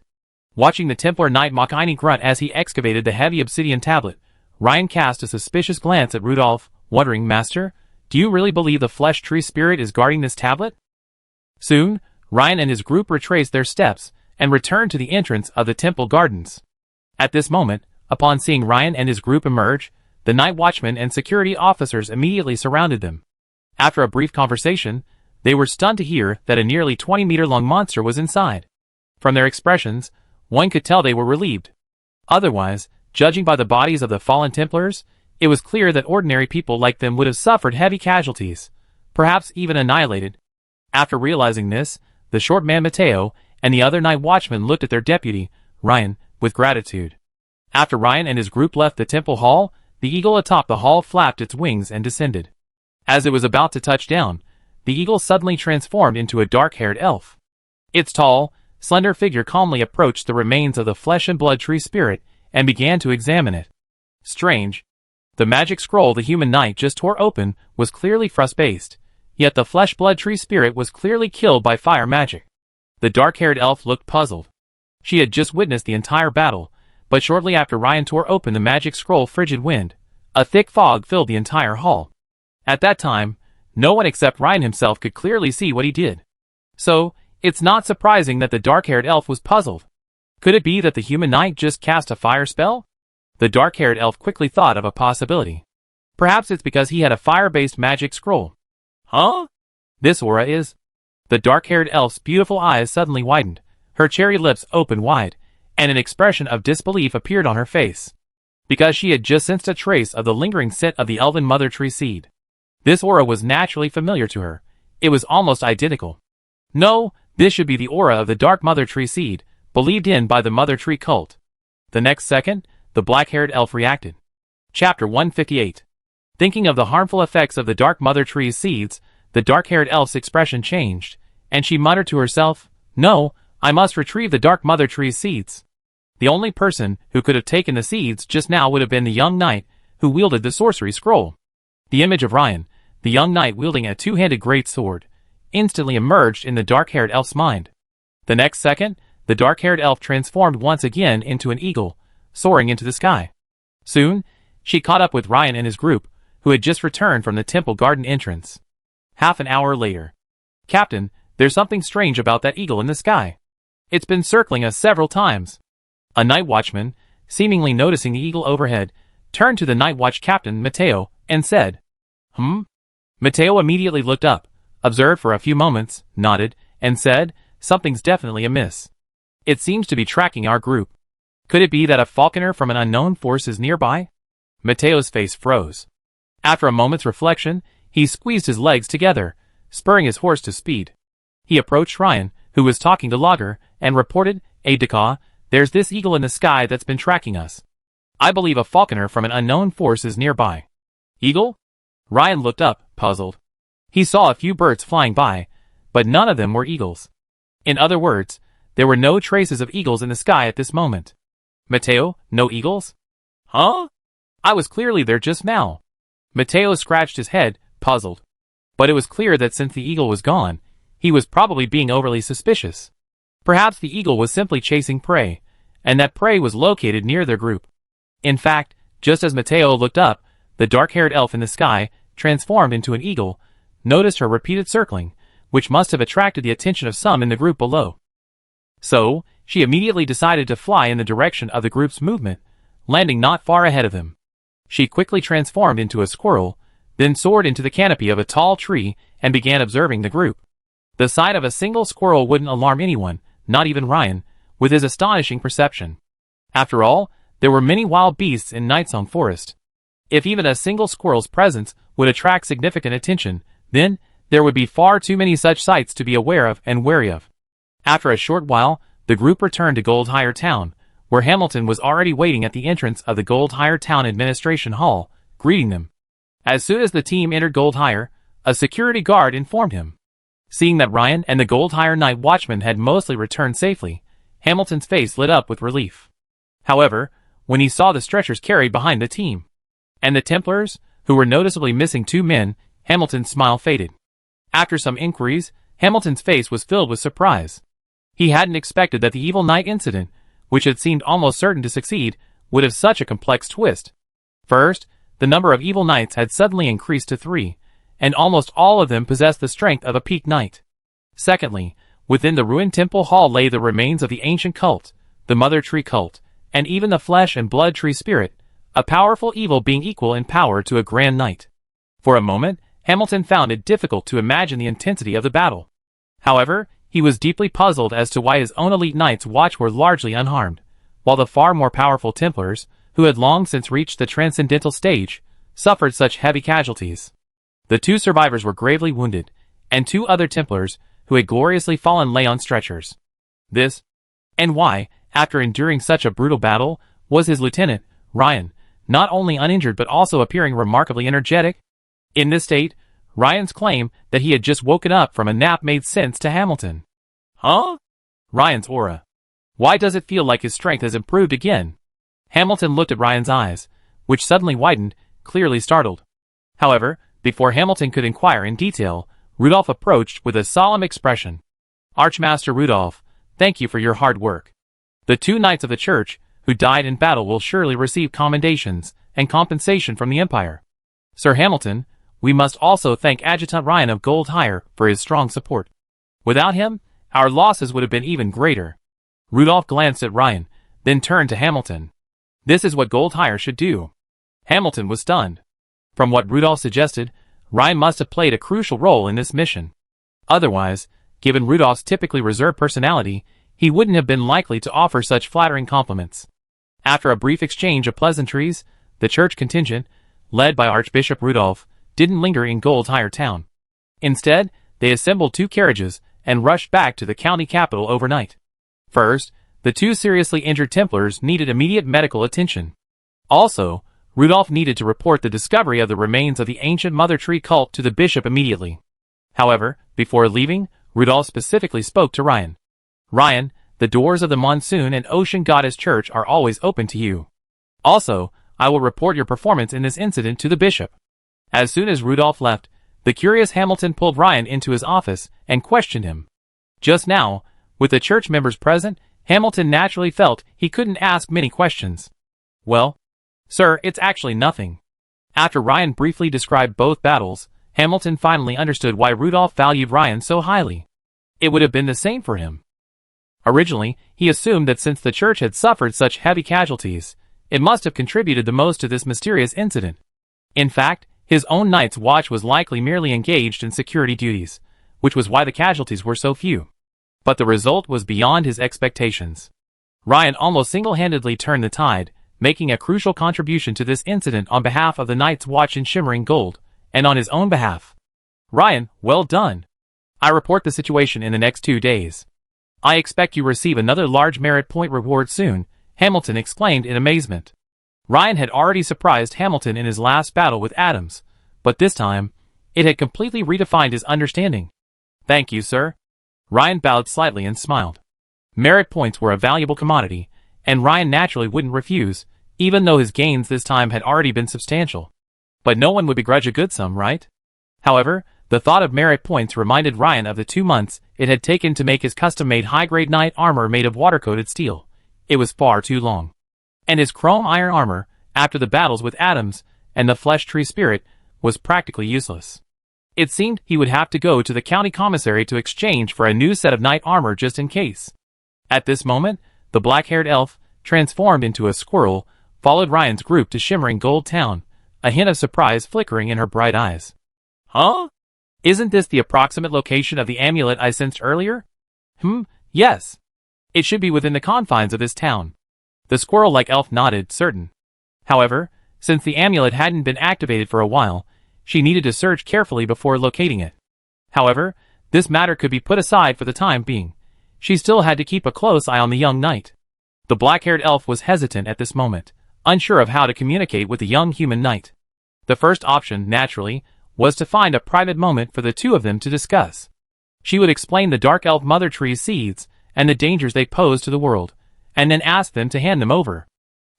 Watching the Templar Knight Makini grunt as he excavated the heavy obsidian tablet, Ryan cast a suspicious glance at Rudolph, wondering, Master, do you really believe the flesh tree spirit is guarding this tablet? Soon, Ryan and his group retraced their steps and returned to the entrance of the temple gardens. At this moment, upon seeing Ryan and his group emerge, the night watchmen and security officers immediately surrounded them. After a brief conversation, they were stunned to hear that a nearly 20-meter-long monster was inside. From their expressions, one could tell they were relieved. Otherwise, judging by the bodies of the fallen Templars, it was clear that ordinary people like them would have suffered heavy casualties, perhaps even annihilated. After realizing this, the short man Mateo and the other night watchmen looked at their deputy, Ryan, with gratitude. After Ryan and his group left the temple hall, the eagle atop the hall flapped its wings and descended. As it was about to touch down, the eagle suddenly transformed into a dark-haired elf. Its tall, slender figure calmly approached the remains of the flesh and blood tree spirit and began to examine it. Strange. The magic scroll the human knight just tore open was clearly frost-based, yet the flesh blood tree spirit was clearly killed by fire magic. The dark-haired elf looked puzzled. She had just witnessed the entire battle, but shortly after Ryan tore open the magic scroll frigid wind, a thick fog filled the entire hall. At that time, No one except Ryan himself could clearly see what he did. So, it's not surprising that the dark-haired elf was puzzled. Could it be that the human knight just cast a fire spell? The dark-haired elf quickly thought of a possibility. Perhaps it's because he had a fire-based magic scroll. Huh? This aura is... The dark-haired elf's beautiful eyes suddenly widened, her cherry lips opened wide, and an expression of disbelief appeared on her face. Because she had just sensed a trace of the lingering scent of the elven mother tree seed. This aura was naturally familiar to her. It was almost identical. No, this should be the aura of the dark mother tree seed, believed in by the mother tree cult. The next second, the black-haired elf reacted. Chapter 158. Thinking of the harmful effects of the dark mother tree's seeds, the dark-haired elf's expression changed, and she muttered to herself, "No, I must retrieve the dark mother tree's seeds." The only person who could have taken the seeds just now would have been the young knight who wielded the sorcery scroll. The image of Ryan, the young knight wielding a two-handed great sword, instantly emerged in the dark-haired elf's mind. The next second, the dark-haired elf transformed once again into an eagle, soaring into the sky. Soon, she caught up with Ryan and his group, who had just returned from the temple garden entrance. Half an hour later. "Captain, there's something strange about that eagle in the sky. It's been circling us several times." A night watchman, seemingly noticing the eagle overhead, turned to the night watch captain, Matteo, and said, Matteo immediately looked up, observed for a few moments, nodded, and said, "Something's definitely amiss. It seems to be tracking our group. Could it be that a falconer from an unknown force is nearby?" Matteo's face froze. After a moment's reflection, he squeezed his legs together, spurring his horse to speed. He approached Ryan, who was talking to Lager, and reported, "Aide-de-camp, there's this eagle in the sky that's been tracking us. I believe a falconer from an unknown force is nearby." "Eagle?" Ryan looked up, puzzled. He saw a few birds flying by, but none of them were eagles. In other words, there were no traces of eagles in the sky at this moment. "Matteo, no eagles?" "Huh? I was clearly there just now." Matteo scratched his head, puzzled. But it was clear that since the eagle was gone, he was probably being overly suspicious. Perhaps the eagle was simply chasing prey, and that prey was located near their group. In fact, just as Matteo looked up, the dark-haired elf in the sky, transformed into an eagle, noticed her repeated circling, which must have attracted the attention of some in the group below. So, she immediately decided to fly in the direction of the group's movement, landing not far ahead of them. She quickly transformed into a squirrel, then soared into the canopy of a tall tree and began observing the group. The sight of a single squirrel wouldn't alarm anyone, not even Ryan, with his astonishing perception. After all, there were many wild beasts in Nightsong Forest. If even a single squirrel's presence would attract significant attention, then there would be far too many such sights to be aware of and wary of. After a short while, the group returned to Goldhire Town, where Hamilton was already waiting at the entrance of the Goldhire Town Administration Hall, greeting them. As soon as the team entered Goldhire, a security guard informed him. Seeing that Ryan and the Goldhire night watchman had mostly returned safely, Hamilton's face lit up with relief. However, when he saw the stretchers carried behind the team, and the Templars, who were noticeably missing 2 men, Hamilton's smile faded. After some inquiries, Hamilton's face was filled with surprise. He hadn't expected that the evil night incident, which had seemed almost certain to succeed, would have such a complex twist. First, the number of evil knights had suddenly increased to 3, and almost all of them possessed the strength of a peak knight. Secondly, within the ruined temple hall lay the remains of the ancient cult, the Mother Tree cult, and even the flesh and blood tree spirit, a powerful evil being equal in power to a grand knight. For a moment, Hamilton found it difficult to imagine the intensity of the battle. However, he was deeply puzzled as to why his own elite knights watch were largely unharmed, while the far more powerful Templars, who had long since reached the transcendental stage, suffered such heavy casualties. The 2 survivors were gravely wounded, and 2 other Templars, who had gloriously fallen, lay on stretchers. This, and why, after enduring such a brutal battle, was his lieutenant, Ryan, not only uninjured but also appearing remarkably energetic? In this state, Ryan's claim that he had just woken up from a nap made sense to Hamilton. Huh? Ryan's aura. Why does it feel like his strength has improved again? Hamilton looked at Ryan's eyes, which suddenly widened, clearly startled. However, before Hamilton could inquire in detail, Rudolph approached with a solemn expression. "Archmaster Rudolph, thank you for your hard work. The 2 knights of the church, who died in battle, will surely receive commendations and compensation from the Empire. Sir Hamilton, we must also thank Adjutant Ryan of Gold Hire for his strong support. Without him, our losses would have been even greater. Rudolph glanced at Ryan, then turned to Hamilton. This is what Gold Hire should do. Hamilton was stunned. From what Rudolph suggested, Ryan must have played a crucial role in this mission. Otherwise, given Rudolph's typically reserved personality, he wouldn't have been likely to offer such flattering compliments. After a brief exchange of pleasantries, the church contingent, led by Archbishop Rudolph, didn't linger in Gold Hire town. Instead, they assembled 2 carriages and rushed back to the county capital overnight. First, the 2 seriously injured Templars needed immediate medical attention. Also, Rudolph needed to report the discovery of the remains of the ancient Mother Tree cult to the bishop immediately. However, before leaving, Rudolph specifically spoke to Ryan. Ryan, the doors of the Monsoon and Ocean Goddess Church are always open to you. Also, I will report your performance in this incident to the bishop. As soon as Rudolph left, the curious Hamilton pulled Ryan into his office and questioned him. Just now, with the church members present, Hamilton naturally felt he couldn't ask many questions. Well, sir, it's actually nothing. After Ryan briefly described both battles, Hamilton finally understood why Rudolph valued Ryan so highly. It would have been the same for him. Originally, he assumed that since the church had suffered such heavy casualties, it must have contributed the most to this mysterious incident. In fact, his own Night's Watch was likely merely engaged in security duties, which was why the casualties were so few. But the result was beyond his expectations. Ryan almost single-handedly turned the tide, making a crucial contribution to this incident on behalf of the Night's Watch in shimmering gold, and on his own behalf. Ryan, well done. I report the situation in the next 2 days. I expect you receive another large merit point reward soon, Hamilton exclaimed in amazement. Ryan had already surprised Hamilton in his last battle with Adams, but this time, it had completely redefined his understanding. Thank you, sir. Ryan bowed slightly and smiled. Merit points were a valuable commodity, and Ryan naturally wouldn't refuse, even though his gains this time had already been substantial. But no one would begrudge a good sum, right? However, the thought of merit points reminded Ryan of the 2 months it had taken to make his custom-made high-grade knight armor made of water-coated steel. It was far too long. And his chrome iron armor, after the battles with Adams and the Flesh Tree Spirit, was practically useless. It seemed he would have to go to the county commissary to exchange for a new set of knight armor just in case. At this moment, the black-haired elf, transformed into a squirrel, followed Ryan's group to shimmering gold town, a hint of surprise flickering in her bright eyes. Huh? Isn't this the approximate location of the amulet I sensed earlier? Yes. It should be within the confines of this town. The squirrel-like elf nodded, certain. However, since the amulet hadn't been activated for a while, she needed to search carefully before locating it. However, this matter could be put aside for the time being. She still had to keep a close eye on the young knight. The black-haired elf was hesitant at this moment, unsure of how to communicate with the young human knight. The first option, naturally, was to find a private moment for the 2 of them to discuss. She would explain the dark elf mother tree's seeds and the dangers they pose to the world, and then ask them to hand them over.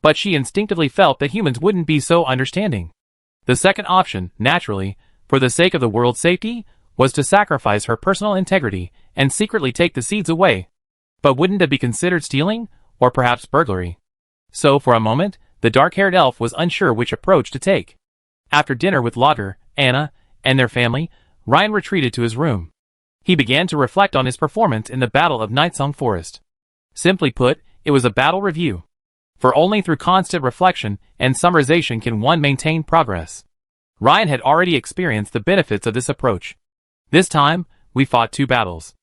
But she instinctively felt that humans wouldn't be so understanding. The second option, naturally, for the sake of the world's safety, was to sacrifice her personal integrity and secretly take the seeds away. But wouldn't that be considered stealing, or perhaps burglary? So for a moment, the dark-haired elf was unsure which approach to take. After dinner with Lauder, Anna, and their family, Ryan retreated to his room. He began to reflect on his performance in the Battle of Nightsong Forest. Simply put, it was a battle review. For only through constant reflection and summarization can one maintain progress. Ryan had already experienced the benefits of this approach. This time, we fought 2 battles.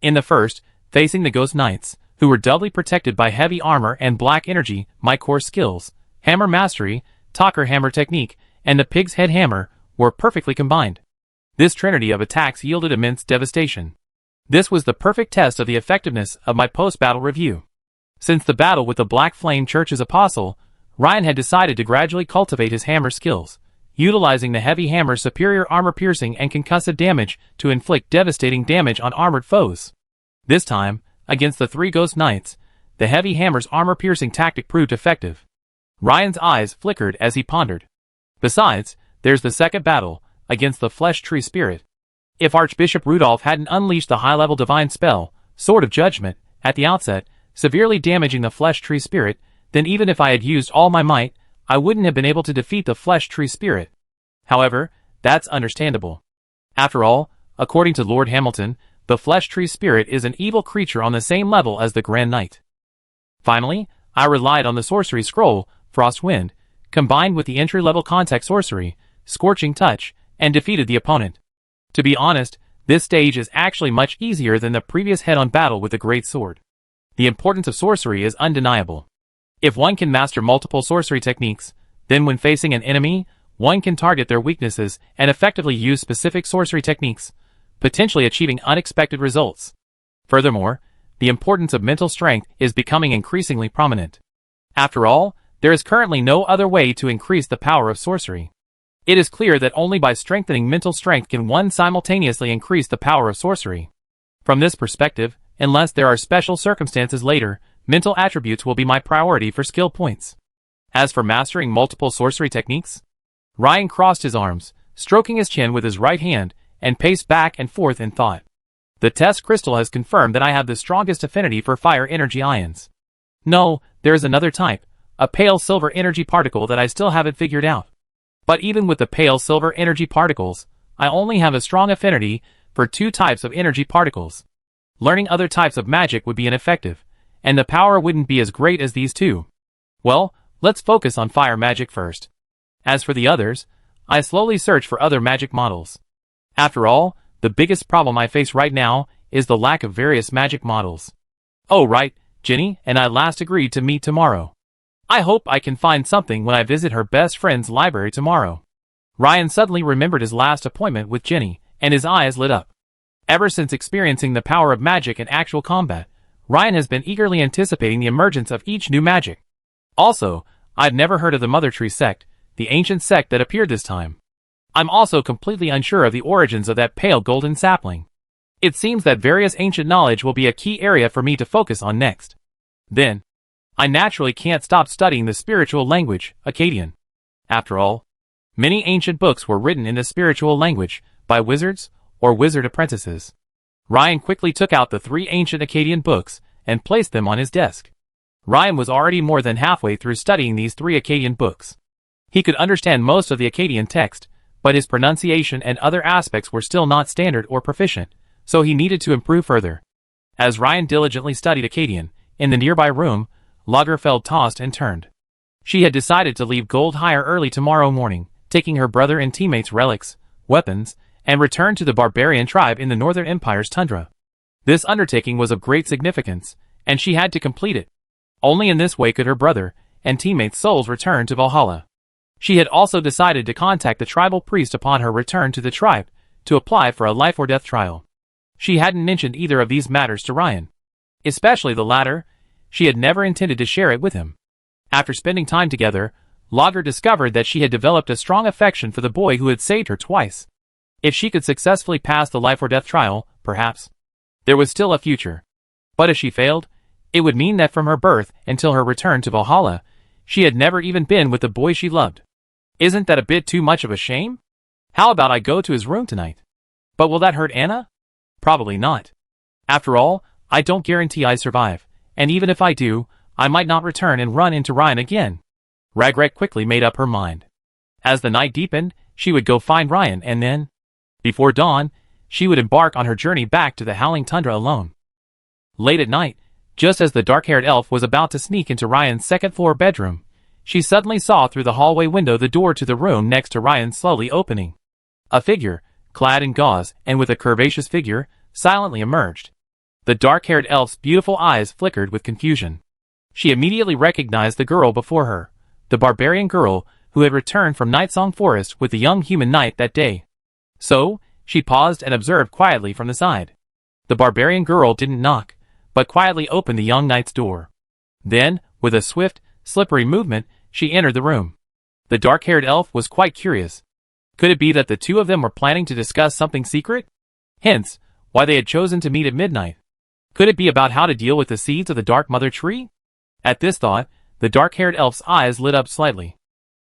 In the first, facing the Ghost Knights, who were doubly protected by heavy armor and black energy, my core skills, hammer mastery, talker hammer technique, and the pig's head hammer, were perfectly combined. This trinity of attacks yielded immense devastation. This was the perfect test of the effectiveness of my post-battle review. Since the battle with the Black Flame Church's apostle, Ryan had decided to gradually cultivate his hammer skills, utilizing the heavy hammer's superior armor-piercing and concussive damage to inflict devastating damage on armored foes. This time, against the 3 Ghost Knights, the heavy hammer's armor-piercing tactic proved effective. Ryan's eyes flickered as he pondered. Besides, there's the second battle, against the Flesh Tree Spirit. If Archbishop Rudolph hadn't unleashed the high-level divine spell, Sword of Judgment, at the outset, severely damaging the Flesh Tree Spirit, then even if I had used all my might, I wouldn't have been able to defeat the Flesh Tree Spirit. However, That's understandable. After all, according to Lord Hamilton, the flesh tree spirit is an evil creature on the same level as the Grand Knight. Finally, I relied on the sorcery scroll, Frost Wind, combined with the entry-level contact sorcery, Scorching Touch, and defeated the opponent. To be honest, this stage is actually much easier than the previous head-on battle with the Great Sword. The importance of sorcery is undeniable. If one can master multiple sorcery techniques, then when facing an enemy, one can target their weaknesses and effectively use specific sorcery techniques, potentially achieving unexpected results. Furthermore, the importance of mental strength is becoming increasingly prominent. After all, there is currently no other way to increase the power of sorcery. It is clear that only by strengthening mental strength can one simultaneously increase the power of sorcery. From this perspective, unless there are special circumstances later, mental attributes will be my priority for skill points. As for mastering multiple sorcery techniques, Ryan crossed his arms, stroking his chin with his right hand, and paced back and forth in thought. The test crystal has confirmed that I have the strongest affinity for fire energy ions. No, there is another type, a pale silver energy particle that I still haven't figured out. But even with the pale silver energy particles, I only have a strong affinity for 2 types of energy particles. Learning other types of magic would be ineffective, and the power wouldn't be as great as these 2. Well, let's focus on fire magic first. As for the others, I slowly search for other magic models. After all, the biggest problem I face right now is the lack of various magic models. Oh right, Jenny and I last agreed to meet tomorrow. I hope I can find something when I visit her best friend's library tomorrow. Ryan suddenly remembered his last appointment with Jenny, and his eyes lit up. Ever since experiencing the power of magic in actual combat, Ryan has been eagerly anticipating the emergence of each new magic. Also, I'd never heard of the Mother Tree sect, the ancient sect that appeared this time. I'm also completely unsure of the origins of that pale golden sapling. It seems that various ancient knowledge will be a key area for me to focus on next. Then, I naturally can't stop studying the spiritual language, Akkadian. After all, many ancient books were written in the spiritual language, by wizards, or wizard apprentices. Ryan quickly took out the 3 ancient Akkadian books, and placed them on his desk. Ryan was already more than halfway through studying these 3 Akkadian books. He could understand most of the Akkadian text, but his pronunciation and other aspects were still not standard or proficient, so he needed to improve further. As Ryan diligently studied Akkadian, in the nearby room, Lagerfeld tossed and turned. She had decided to leave Gold Hire early tomorrow morning, taking her brother and teammates' relics, weapons, and return to the barbarian tribe in the Northern Empire's tundra. This undertaking was of great significance, and she had to complete it. Only in this way could her brother and teammates' souls return to Valhalla. She had also decided to contact the tribal priest upon her return to the tribe, to apply for a life or death trial. She hadn't mentioned either of these matters to Ryan. Especially the latter, she had never intended to share it with him. After spending time together, Lager discovered that she had developed a strong affection for the boy who had saved her twice. If she could successfully pass the life or death trial, perhaps, there was still a future. But if she failed, it would mean that from her birth until her return to Valhalla, she had never even been with the boy she loved. Isn't that a bit too much of a shame? How about I go to his room tonight? But will that hurt Anna? Probably not. After all, I don't guarantee I survive, and even if I do, I might not return and run into Ryan again. Ragrek quickly made up her mind. As the night deepened, she would go find Ryan and then, before dawn, she would embark on her journey back to the Howling Tundra alone. Late at night, just as the dark-haired elf was about to sneak into Ryan's second-floor bedroom, she suddenly saw through the hallway window the door to the room next to Ryan slowly opening. A figure, clad in gauze and with a curvaceous figure, silently emerged. The dark-haired elf's beautiful eyes flickered with confusion. She immediately recognized the girl before her, the barbarian girl who had returned from Nightsong Forest with the young human knight that day. So, she paused and observed quietly from the side. The barbarian girl didn't knock, but quietly opened the young knight's door. Then, with a swift, slippery movement, she entered the room. The dark-haired elf was quite curious. Could it be that the two of them were planning to discuss something secret? Hence, why they had chosen to meet at midnight. Could it be about how to deal with the seeds of the Dark Mother Tree? At this thought, the dark-haired elf's eyes lit up slightly.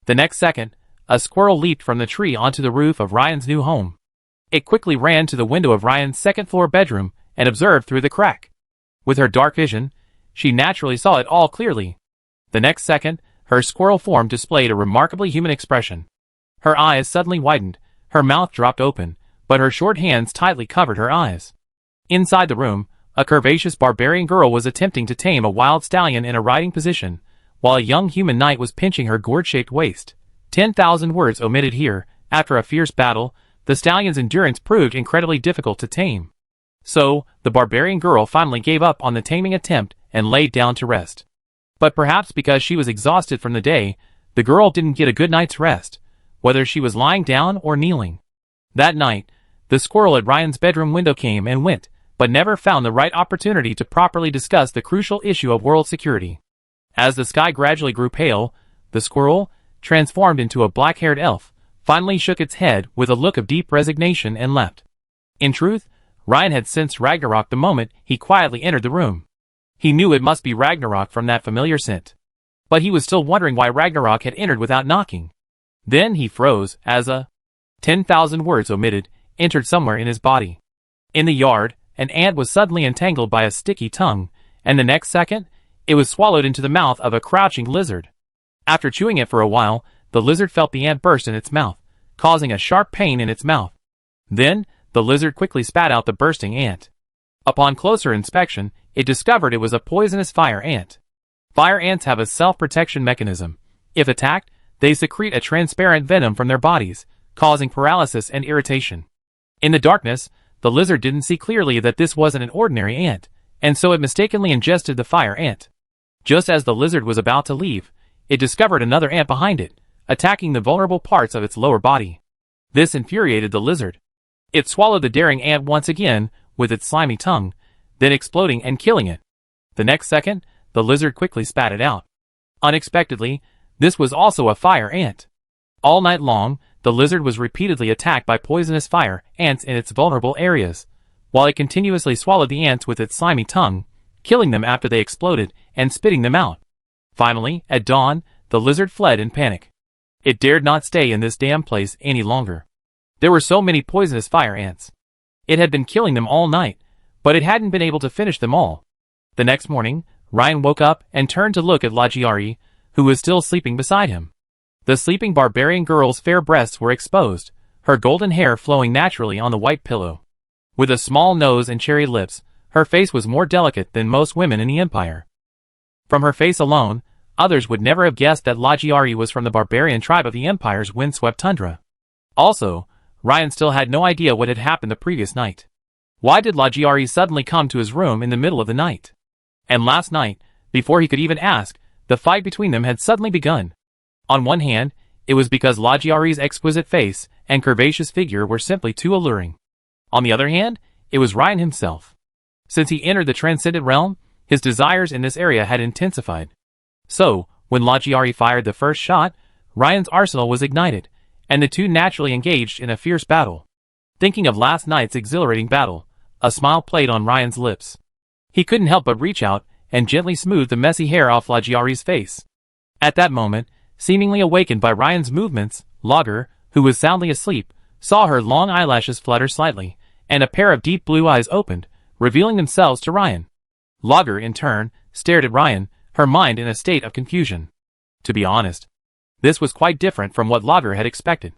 The next second, a squirrel leaped from the tree onto the roof of Ryan's new home. It quickly ran to the window of Ryan's second-floor bedroom and observed through the crack. With her dark vision, she naturally saw it all clearly. The next second, her squirrel form displayed a remarkably human expression. Her eyes suddenly widened, Her mouth dropped open, but her short hands tightly covered her eyes. Inside the room, a curvaceous barbarian girl was attempting to tame a wild stallion in a riding position, while a young human knight was pinching her gourd-shaped waist. 10,000 words omitted here. After a fierce battle, the stallion's endurance proved incredibly difficult to tame. So, the barbarian girl finally gave up on the taming attempt and laid down to rest. But perhaps because she was exhausted from the day, the girl didn't get a good night's rest, whether she was lying down or kneeling. That night, the squirrel at Ryan's bedroom window came and went, but never found the right opportunity to properly discuss the crucial issue of world security. As the sky gradually grew pale, the squirrel, transformed into a black-haired elf, finally shook its head with a look of deep resignation and left. In truth, Ryan had sensed Ragnarok the moment he quietly entered the room. He knew it must be Ragnarok from that familiar scent. But he was still wondering why Ragnarok had entered without knocking. Then he froze as a 10,000 words omitted entered somewhere in his body. In the yard, an ant was suddenly entangled by a sticky tongue, and the next second, it was swallowed into the mouth of a crouching lizard. After chewing it for a while, the lizard felt the ant burst in its mouth, causing a sharp pain in its mouth. Then, the lizard quickly spat out the bursting ant. Upon closer inspection, it discovered it was a poisonous fire ant. Fire ants have a self-protection mechanism. If attacked, they secrete a transparent venom from their bodies, causing paralysis and irritation. In the darkness, the lizard didn't see clearly that this wasn't an ordinary ant, and so it mistakenly ingested the fire ant. Just as the lizard was about to leave, it discovered another ant behind it, attacking the vulnerable parts of its lower body. This infuriated the lizard. It swallowed the daring ant once again with its slimy tongue, then exploding and killing it. The next second, the lizard quickly spat it out. Unexpectedly, this was also a fire ant. All night long, the lizard was repeatedly attacked by poisonous fire ants in its vulnerable areas, while it continuously swallowed the ants with its slimy tongue, killing them after they exploded and spitting them out. Finally, at dawn, the lizard fled in panic. It dared not stay in this damn place any longer. There were so many poisonous fire ants. It had been killing them all night, but it hadn't been able to finish them all. The next morning, Ryan woke up and turned to look at Lagiari, who was still sleeping beside him. The sleeping barbarian girl's fair breasts were exposed, her golden hair flowing naturally on the white pillow. With a small nose and cherry lips, her face was more delicate than most women in the Empire. From her face alone, others would never have guessed that Lagiari was from the barbarian tribe of the Empire's windswept tundra. Also, Ryan still had no idea what had happened the previous night. Why did Lagiari suddenly come to his room in the middle of the night? And last night, before he could even ask, the fight between them had suddenly begun. On one hand, it was because Lagiari's exquisite face and curvaceous figure were simply too alluring. On the other hand, it was Ryan himself. Since he entered the transcendent realm, his desires in this area had intensified. So, when Lagiari fired the first shot, Ryan's arsenal was ignited, and the two naturally engaged in a fierce battle. Thinking of last night's exhilarating battle, a smile played on Ryan's lips. He couldn't help but reach out and gently smooth the messy hair off Lagiari's face. At that moment, seemingly awakened by Ryan's movements, Lager, who was soundly asleep, saw her long eyelashes flutter slightly, and a pair of deep blue eyes opened, revealing themselves to Ryan. Lager, in turn, stared at Ryan, her mind in a state of confusion. To be honest, this was quite different from what Lager had expected.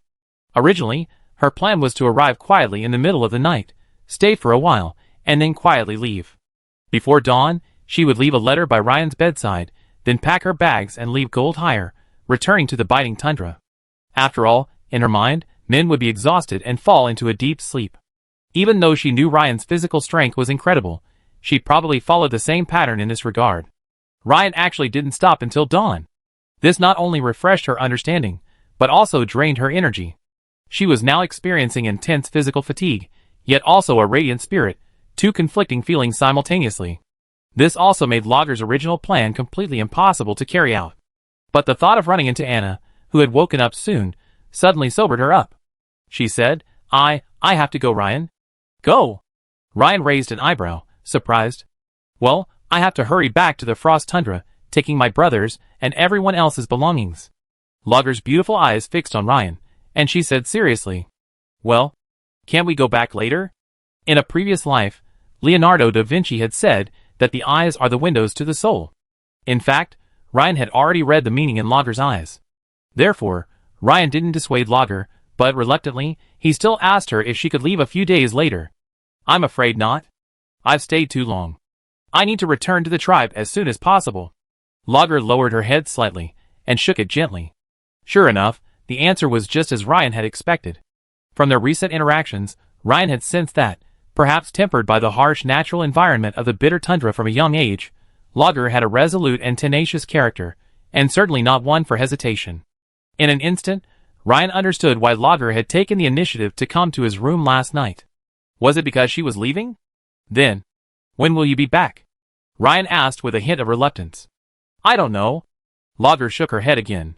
Originally, her plan was to arrive quietly in the middle of the night, stay for a while, and then quietly leave. Before dawn, she would leave a letter by Ryan's bedside, then pack her bags and leave Gold Hire, returning to the biting tundra. After all, in her mind, men would be exhausted and fall into a deep sleep. Even though she knew Ryan's physical strength was incredible, she'd probably follow the same pattern in this regard. Ryan actually didn't stop until dawn. This not only refreshed her understanding, but also drained her energy. She was now experiencing intense physical fatigue, yet also a radiant spirit, two conflicting feelings simultaneously. This also made Lager's original plan completely impossible to carry out. But the thought of running into Anna, who had woken up soon, suddenly sobered her up. She said, I have to go, Ryan. Go! Ryan raised an eyebrow, surprised. Well, I have to hurry back to the Frost Tundra, taking my brother's and everyone else's belongings. Lager's beautiful eyes fixed on Ryan, and she said seriously, well, can't we go back later? In a previous life, Leonardo da Vinci had said that the eyes are the windows to the soul. In fact, Ryan had already read the meaning in Lager's eyes. Therefore, Ryan didn't dissuade Lager, but reluctantly, he still asked her if she could leave a few days later. "I'm afraid not. I've stayed too long. I need to return to the tribe as soon as possible." Lager lowered her head slightly and shook it gently. Sure enough, the answer was just as Ryan had expected. From their recent interactions, Ryan had sensed that, perhaps tempered by the harsh natural environment of the bitter tundra from a young age, Lager had a resolute and tenacious character, and certainly not one for hesitation. In an instant, Ryan understood why Lager had taken the initiative to come to his room last night. Was it because she was leaving? Then, when will you be back? Ryan asked with a hint of reluctance. "I don't know." Lager shook her head again.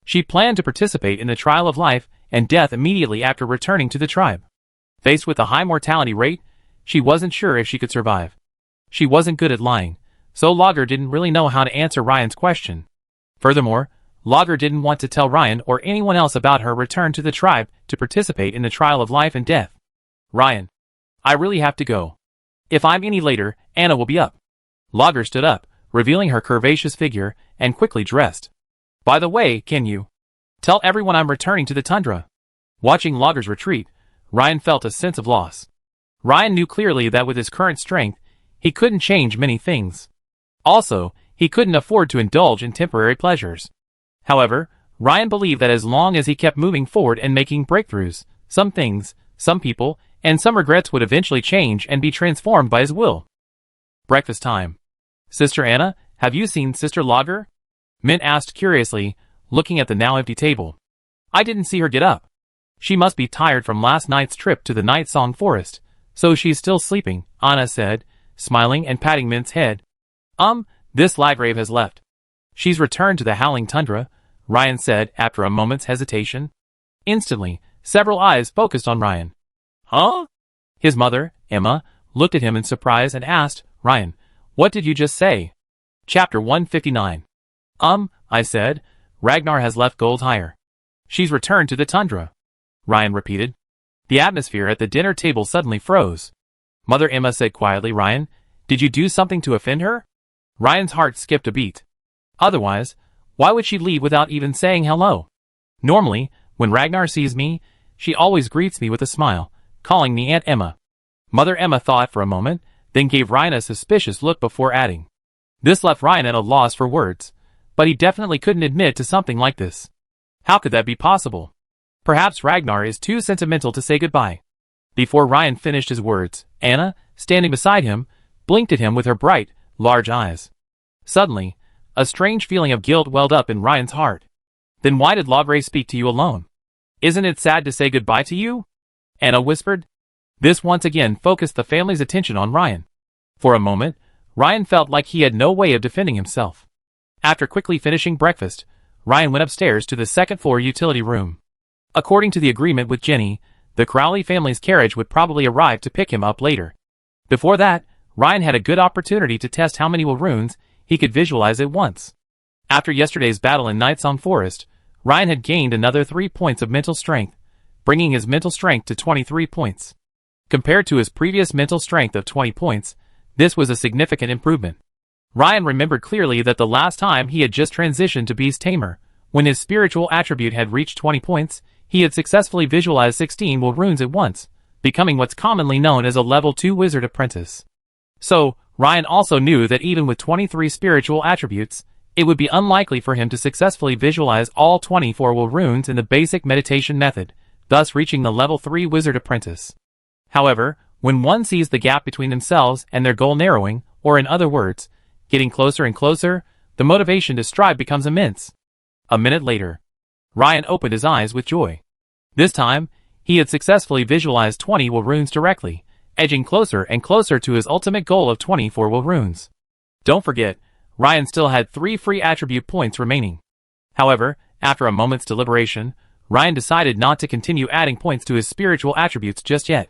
She planned to participate in the trial of life and death immediately after returning to the tribe. Faced with a high mortality rate, she wasn't sure if she could survive. She wasn't good at lying, so Lager didn't really know how to answer Ryan's question. Furthermore, Lager didn't want to tell Ryan or anyone else about her return to the tribe to participate in the trial of life and death. "Ryan, I really have to go. If I'm any later, Anna will be up." Lager stood up, revealing her curvaceous figure, and quickly dressed. "By the way, can you tell everyone I'm returning to the tundra?" Watching Lager's retreat, Ryan felt a sense of loss. Ryan knew clearly that with his current strength, he couldn't change many things. Also, he couldn't afford to indulge in temporary pleasures. However, Ryan believed that as long as he kept moving forward and making breakthroughs, some things, some people, and some regrets would eventually change and be transformed by his will. Breakfast time. "Sister Anna, have you seen Sister Lager?" Mint asked curiously, looking at the now empty table. "I didn't see her get up. She must be tired from last night's trip to the Night Song Forest, so she's still sleeping," Anna said, smiling and patting Mint's head. This Lagrave has left. She's returned to the Howling Tundra," Ryan said after a moment's hesitation. Instantly, several eyes focused on Ryan. "Huh?" His mother, Emma, looked at him in surprise and asked, "Ryan, what did you just say?" Chapter 159. I said, Ragnar has left Gold Higher. She's returned to the tundra," Ryan repeated. The atmosphere at the dinner table suddenly froze. Mother Emma said quietly, "Ryan, did you do something to offend her?" Ryan's heart skipped a beat. Otherwise, why would she leave without even saying hello? Normally, when Ragnar sees me, she always greets me with a smile, calling me Aunt Emma. Mother Emma thought for a moment, then gave Ryan a suspicious look before adding. This left Ryan at a loss for words, but he definitely couldn't admit to something like this. How could that be possible? Perhaps Ragnar is too sentimental to say goodbye. Before Ryan finished his words, Anna, standing beside him, blinked at him with her bright, large eyes. Suddenly, a strange feeling of guilt welled up in Ryan's heart. "Then why did Logray speak to you alone? Isn't it sad to say goodbye to you?" Anna whispered. This once again focused the family's attention on Ryan. For a moment, Ryan felt like he had no way of defending himself. After quickly finishing breakfast, Ryan went upstairs to the second-floor utility room. According to the agreement with Jenny, the Crowley family's carriage would probably arrive to pick him up later. Before that, Ryan had a good opportunity to test how many runes he could visualize at once. After yesterday's battle in Nightsong Forest, Ryan had gained another 3 points of mental strength, bringing his mental strength to 23 points. Compared to his previous mental strength of 20 points, this was a significant improvement. Ryan remembered clearly that the last time he had just transitioned to Beast Tamer, when his spiritual attribute had reached 20 points, he had successfully visualized 16 runes at once, becoming what's commonly known as a level 2 wizard apprentice. So, Ryan also knew that even with 23 spiritual attributes, it would be unlikely for him to successfully visualize all 24 runes in the basic meditation method, thus reaching the level 3 wizard apprentice. However, when one sees the gap between themselves and their goal narrowing, or in other words, getting closer and closer, the motivation to strive becomes immense. A minute later, Ryan opened his eyes with joy. This time, he had successfully visualized 20 runes directly, edging closer and closer to his ultimate goal of 24 runes. Don't forget, Ryan still had 3 free attribute points remaining. However, after a moment's deliberation, Ryan decided not to continue adding points to his spiritual attributes just yet.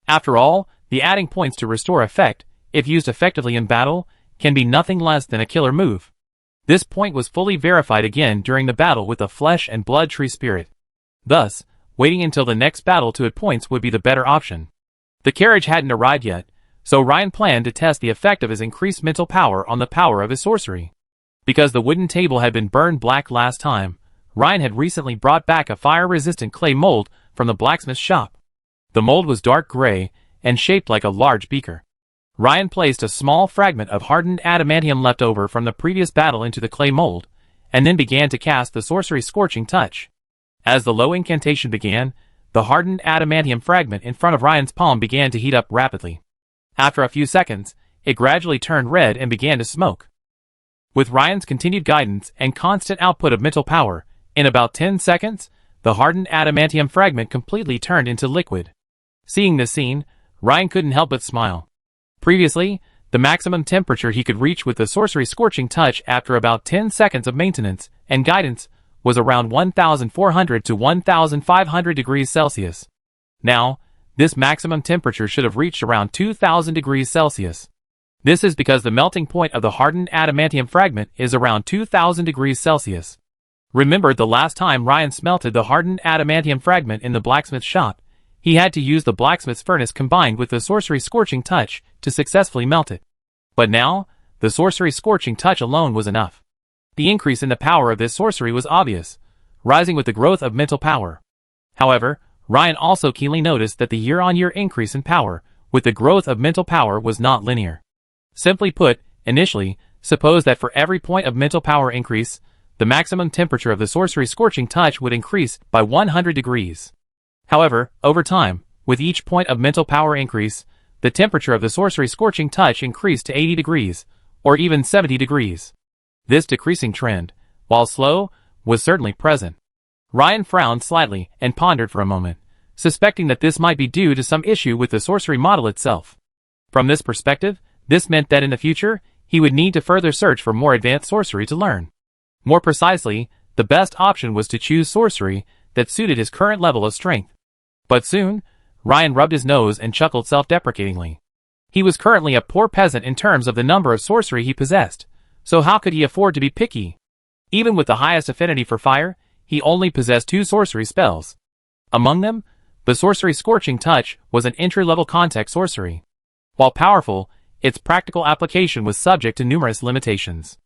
After all, the adding points to restore effect, if used effectively in battle, can be nothing less than a killer move. This point was fully verified again during the battle with the Flesh and Blood Tree Spirit. Thus, waiting until the next battle to add points would be the better option. The carriage hadn't arrived yet, so Ryan planned to test the effect of his increased mental power on the power of his sorcery. Because the wooden table had been burned black last time, Ryan had recently brought back a fire-resistant clay mold from the blacksmith shop. The mold was dark gray and shaped like a large beaker. Ryan placed a small fragment of hardened adamantium left over from the previous battle into the clay mold, and then began to cast the sorcery Scorching Touch. As the low incantation began, the hardened adamantium fragment in front of Ryan's palm began to heat up rapidly. After a few seconds, it gradually turned red and began to smoke. With Ryan's continued guidance and constant output of mental power, in about 10 seconds, the hardened adamantium fragment completely turned into liquid. Seeing this scene, Ryan couldn't help but smile. Previously, the maximum temperature he could reach with the sorcery Scorching Touch after about 10 seconds of maintenance and guidance was around 1,400 to 1,500 degrees Celsius. Now, this maximum temperature should have reached around 2,000 degrees Celsius. This is because the melting point of the hardened adamantium fragment is around 2,000 degrees Celsius. Remember the last time Ryan smelted the hardened adamantium fragment in the blacksmith shop, he had to use the blacksmith's furnace combined with the sorcery Scorching Touch to successfully melt it. But now, the sorcery Scorching Touch alone was enough. The increase in the power of this sorcery was obvious, rising with the growth of mental power. However, Ryan also keenly noticed that the year-on-year increase in power with the growth of mental power was not linear. Simply put, initially, suppose that for every point of mental power increase, the maximum temperature of the sorcery Scorching Touch would increase by 100 degrees. However, over time, with each point of mental power increase, the temperature of the sorcery Scorching Touch increased to 80 degrees, or even 70 degrees. This decreasing trend, while slow, was certainly present. Ryan frowned slightly and pondered for a moment, suspecting that this might be due to some issue with the sorcery model itself. From this perspective, this meant that in the future, he would need to further search for more advanced sorcery to learn. More precisely, the best option was to choose sorcery that suited his current level of strength. But soon, Ryan rubbed his nose and chuckled self-deprecatingly. He was currently a poor peasant in terms of the number of sorcery he possessed, so how could he afford to be picky? Even with the highest affinity for fire, he only possessed 2 sorcery spells. Among them, the sorcery Scorching Touch was an entry-level contact sorcery. While powerful, its practical application was subject to numerous limitations.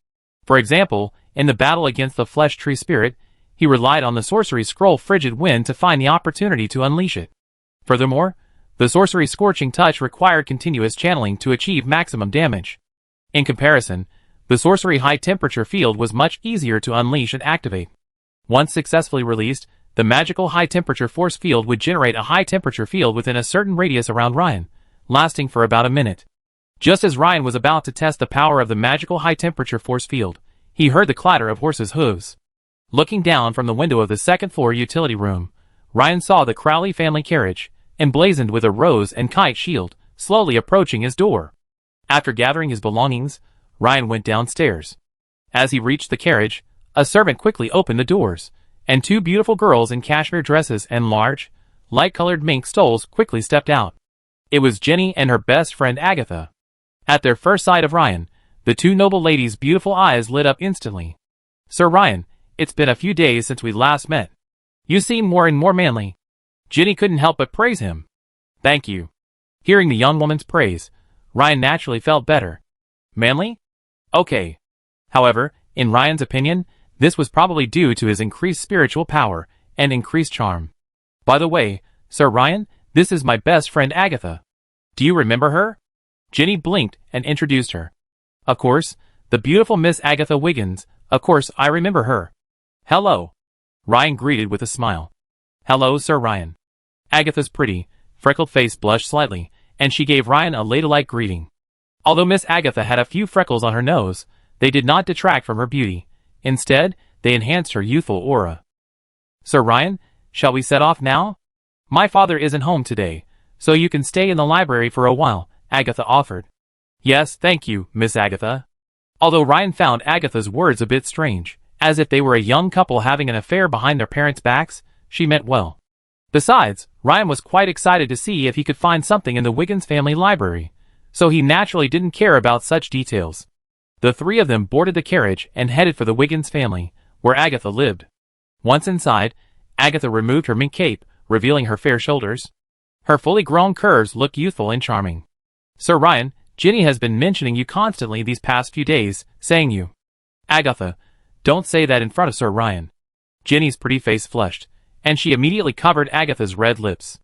For example, in the battle against the flesh tree spirit, he relied on the sorcery scroll Frigid Wind to find the opportunity to unleash it. Furthermore, the sorcery Scorching Touch required continuous channeling to achieve maximum damage. In comparison, the sorcery High Temperature Field was much easier to unleash and activate. Once successfully released, the magical High Temperature Force Field would generate a high temperature field within a certain radius around Ryan, lasting for about a minute. Just as Ryan was about to test the power of the magical High Temperature Force Field, he heard the clatter of horses' hooves. Looking down from the window of the second-floor utility room, Ryan saw the Crowley family carriage, emblazoned with a rose and kite shield, slowly approaching his door. After gathering his belongings, Ryan went downstairs. As he reached the carriage, a servant quickly opened the doors, and 2 beautiful girls in cashmere dresses and large, light-colored mink stoles quickly stepped out. It was Jenny and her best friend Agatha. At their first sight of Ryan, the 2 noble ladies' beautiful eyes lit up instantly. "Sir Ryan, it's been a few days since we last met. You seem more and more manly." Jenny couldn't help but praise him. "Thank you." Hearing the young woman's praise, Ryan naturally felt better. Manly? Okay. However, in Ryan's opinion, this was probably due to his increased spiritual power and increased charm. "By the way, Sir Ryan, this is my best friend Agatha. Do you remember her?" Jenny blinked and introduced her. "Of course, the beautiful Miss Agatha Wiggins, of course I remember her." "Hello," Ryan greeted with a smile. "Hello, Sir Ryan." Agatha's pretty, freckled face blushed slightly, and she gave Ryan a ladylike greeting. Although Miss Agatha had a few freckles on her nose, they did not detract from her beauty. Instead, they enhanced her youthful aura. "Sir Ryan, shall we set off now? My father isn't home today, so you can stay in the library for a while," Agatha offered. "Yes, thank you, Miss Agatha." Although Ryan found Agatha's words a bit strange, as if they were a young couple having an affair behind their parents' backs, she meant well. Besides, Ryan was quite excited to see if he could find something in the Wiggins family library, so he naturally didn't care about such details. The 3 of them boarded the carriage and headed for the Wiggins family, where Agatha lived. Once inside, Agatha removed her mink cape, revealing her fair shoulders. Her fully grown curves looked youthful and charming. "Sir Ryan, Jenny has been mentioning you constantly these past few days, saying you." "Agatha, don't say that in front of Sir Ryan." Ginny's pretty face flushed, and she immediately covered Agatha's red lips.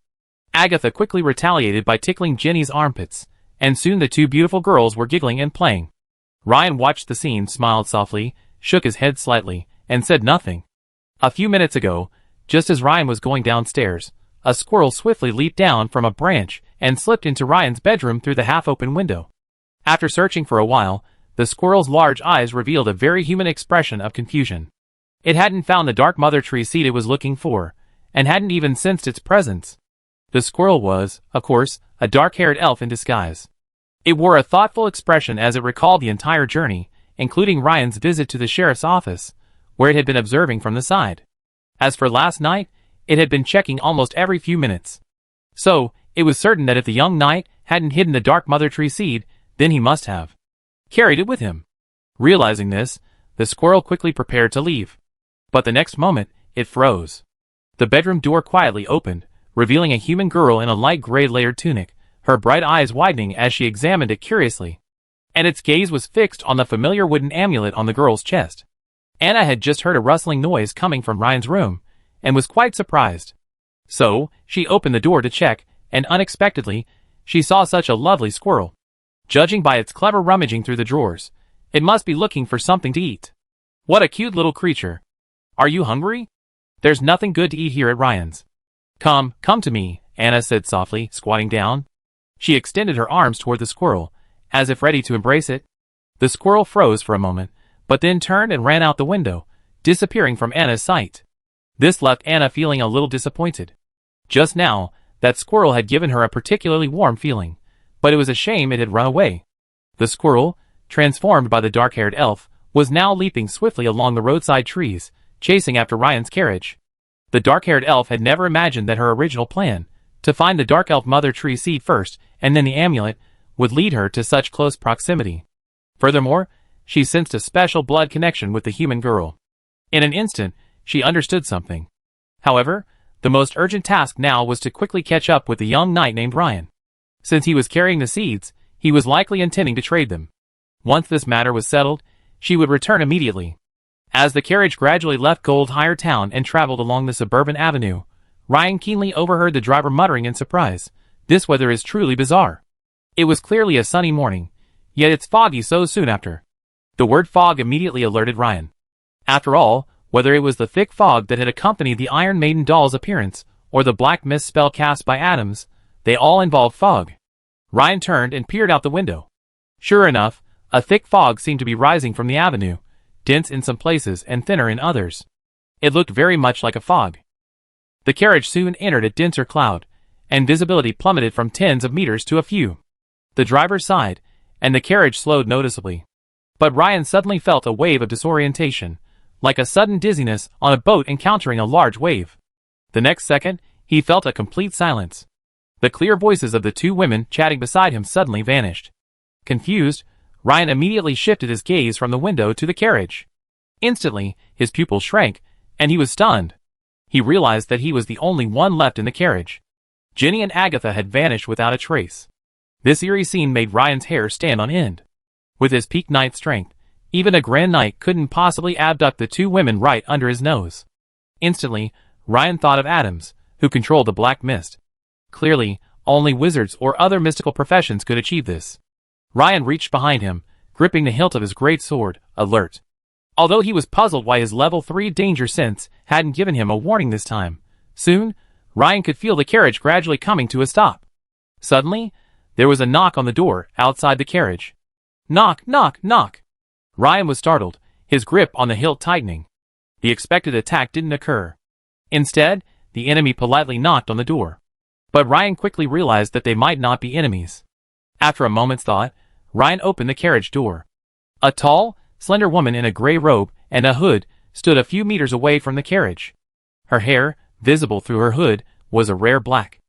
Agatha quickly retaliated by tickling Ginny's armpits, and soon the two beautiful girls were giggling and playing. Ryan watched the scene, smiled softly, shook his head slightly, and said nothing. A few minutes ago, just as Ryan was going downstairs, a squirrel swiftly leaped down from a branch and slipped into Ryan's bedroom through the half-open window. After searching for a while, the squirrel's large eyes revealed a very human expression of confusion. It hadn't found the dark mother tree seed it was looking for, and hadn't even sensed its presence. The squirrel was, of course, a dark-haired elf in disguise. It wore a thoughtful expression as it recalled the entire journey, including Ryan's visit to the sheriff's office, where it had been observing from the side. As for last night, it had been checking almost every few minutes. So, it was certain that if the young knight hadn't hidden the dark mother tree seed, then he must have carried it with him. Realizing this, the squirrel quickly prepared to leave. But the next moment, it froze. The bedroom door quietly opened, revealing a human girl in a light gray layered tunic, her bright eyes widening as she examined it curiously. And its gaze was fixed on the familiar wooden amulet on the girl's chest. Anna had just heard a rustling noise coming from Ryan's room, and was quite surprised. So, she opened the door to check, and unexpectedly, she saw such a lovely squirrel. Judging by its clever rummaging through the drawers, it must be looking for something to eat. What a cute little creature. Are you hungry? There's nothing good to eat here at Ryan's. Come to me, Anna said softly, squatting down. She extended her arms toward the squirrel, as if ready to embrace it. The squirrel froze for a moment, but then turned and ran out the window, disappearing from Anna's sight. This left Anna feeling a little disappointed. Just now, that squirrel had given her a particularly warm feeling, but it was a shame it had run away. The squirrel, transformed by the dark-haired elf, was now leaping swiftly along the roadside trees, chasing after Ryan's carriage. The dark-haired elf had never imagined that her original plan, to find the dark elf mother tree seed first and then the amulet, would lead her to such close proximity. Furthermore, she sensed a special blood connection with the human girl. In an instant, she understood something. However, the most urgent task now was to quickly catch up with the young knight named Ryan. Since he was carrying the seeds, he was likely intending to trade them. Once this matter was settled, she would return immediately. As the carriage gradually left Gold-Hire Town and traveled along the suburban avenue, Ryan keenly overheard the driver muttering in surprise, "This weather is truly bizarre." It was clearly a sunny morning, yet it's foggy so soon after. The word fog immediately alerted Ryan. After all, whether it was the thick fog that had accompanied the Iron Maiden doll's appearance, or the black mist spell cast by Adams, they all involved fog. Ryan turned and peered out the window. Sure enough, a thick fog seemed to be rising from the avenue, dense in some places and thinner in others. It looked very much like a fog. The carriage soon entered a denser cloud, and visibility plummeted from tens of meters to a few. The driver sighed, and the carriage slowed noticeably. But Ryan suddenly felt a wave of disorientation, like a sudden dizziness on a boat encountering a large wave. The next second, he felt a complete silence. The clear voices of the two women chatting beside him suddenly vanished. Confused, Ryan immediately shifted his gaze from the window to the carriage. Instantly, his pupils shrank, and he was stunned. He realized that he was the only one left in the carriage. Ginny and Agatha had vanished without a trace. This eerie scene made Ryan's hair stand on end. With his peak knight strength, even a grand knight couldn't possibly abduct the two women right under his nose. Instantly, Ryan thought of Adams, who controlled the black mist. Clearly, only wizards or other mystical professions could achieve this. Ryan reached behind him, gripping the hilt of his great sword, alert. Although he was puzzled why his level 3 danger sense hadn't given him a warning this time, soon, Ryan could feel the carriage gradually coming to a stop. Suddenly, there was a knock on the door outside the carriage. Knock, knock, knock. Ryan was startled, his grip on the hilt tightening. The expected attack didn't occur. Instead, the enemy politely knocked on the door. But Ryan quickly realized that they might not be enemies. After a moment's thought, Ryan opened the carriage door. A tall, slender woman in a gray robe and a hood stood a few meters away from the carriage. Her hair, visible through her hood, was a rare black.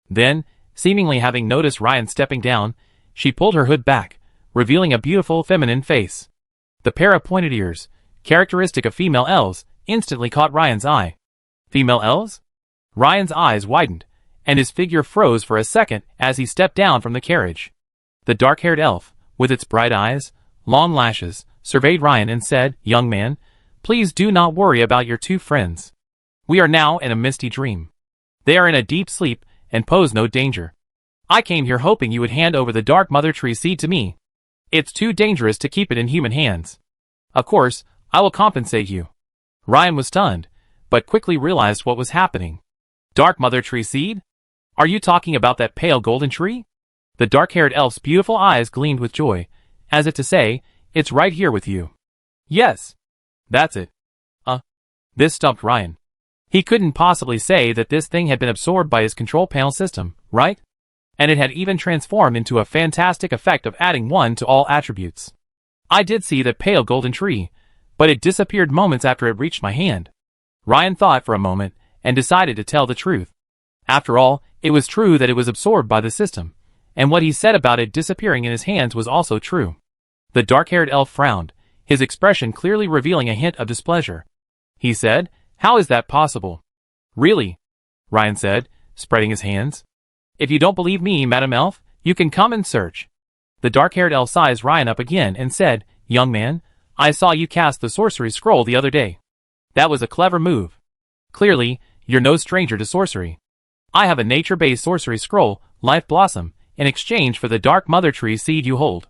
Then, seemingly having noticed Ryan stepping down, she pulled her hood back, revealing a beautiful feminine face. The pair of pointed ears, characteristic of female elves, instantly caught Ryan's eye. Female elves? Ryan's eyes widened, and his figure froze for a second as he stepped down from the carriage. The dark-haired elf, with its bright eyes, long lashes, surveyed Ryan and said, "Young man, Please do not worry about your two friends. We are now in a misty dream. They are in a deep sleep and pose no danger. I came here hoping you would hand over the Dark Mother Tree seed to me. It's too dangerous to keep it in human hands. Of course, I will compensate you." Ryan was stunned, but quickly realized what was happening. Dark Mother Tree seed? Are you talking about that pale golden tree? The dark-haired elf's beautiful eyes gleamed with joy, as if to say, "It's right here with you." "Yes. That's it." This stumped Ryan. He couldn't possibly say that this thing had been absorbed by his control panel system, right? And it had even transformed into a fantastic effect of adding 1 to all attributes. "I did see the pale golden tree, but it disappeared moments after it reached my hand." Ryan thought for a moment, and decided to tell the truth. After all, it was true that it was absorbed by the system, and what he said about it disappearing in his hands was also true. The dark-haired elf frowned, his expression clearly revealing a hint of displeasure. He said, "How is that possible?" "Really?" Ryan said, spreading his hands. "If you don't believe me, Madam Elf, you can come and search." The dark-haired elf sized Ryan up again and said, "Young man, I saw you cast the sorcery scroll the other day. That was a clever move. Clearly, you're no stranger to sorcery. I have a nature-based sorcery scroll, Life Blossom, in exchange for the Dark Mother Tree seed you hold.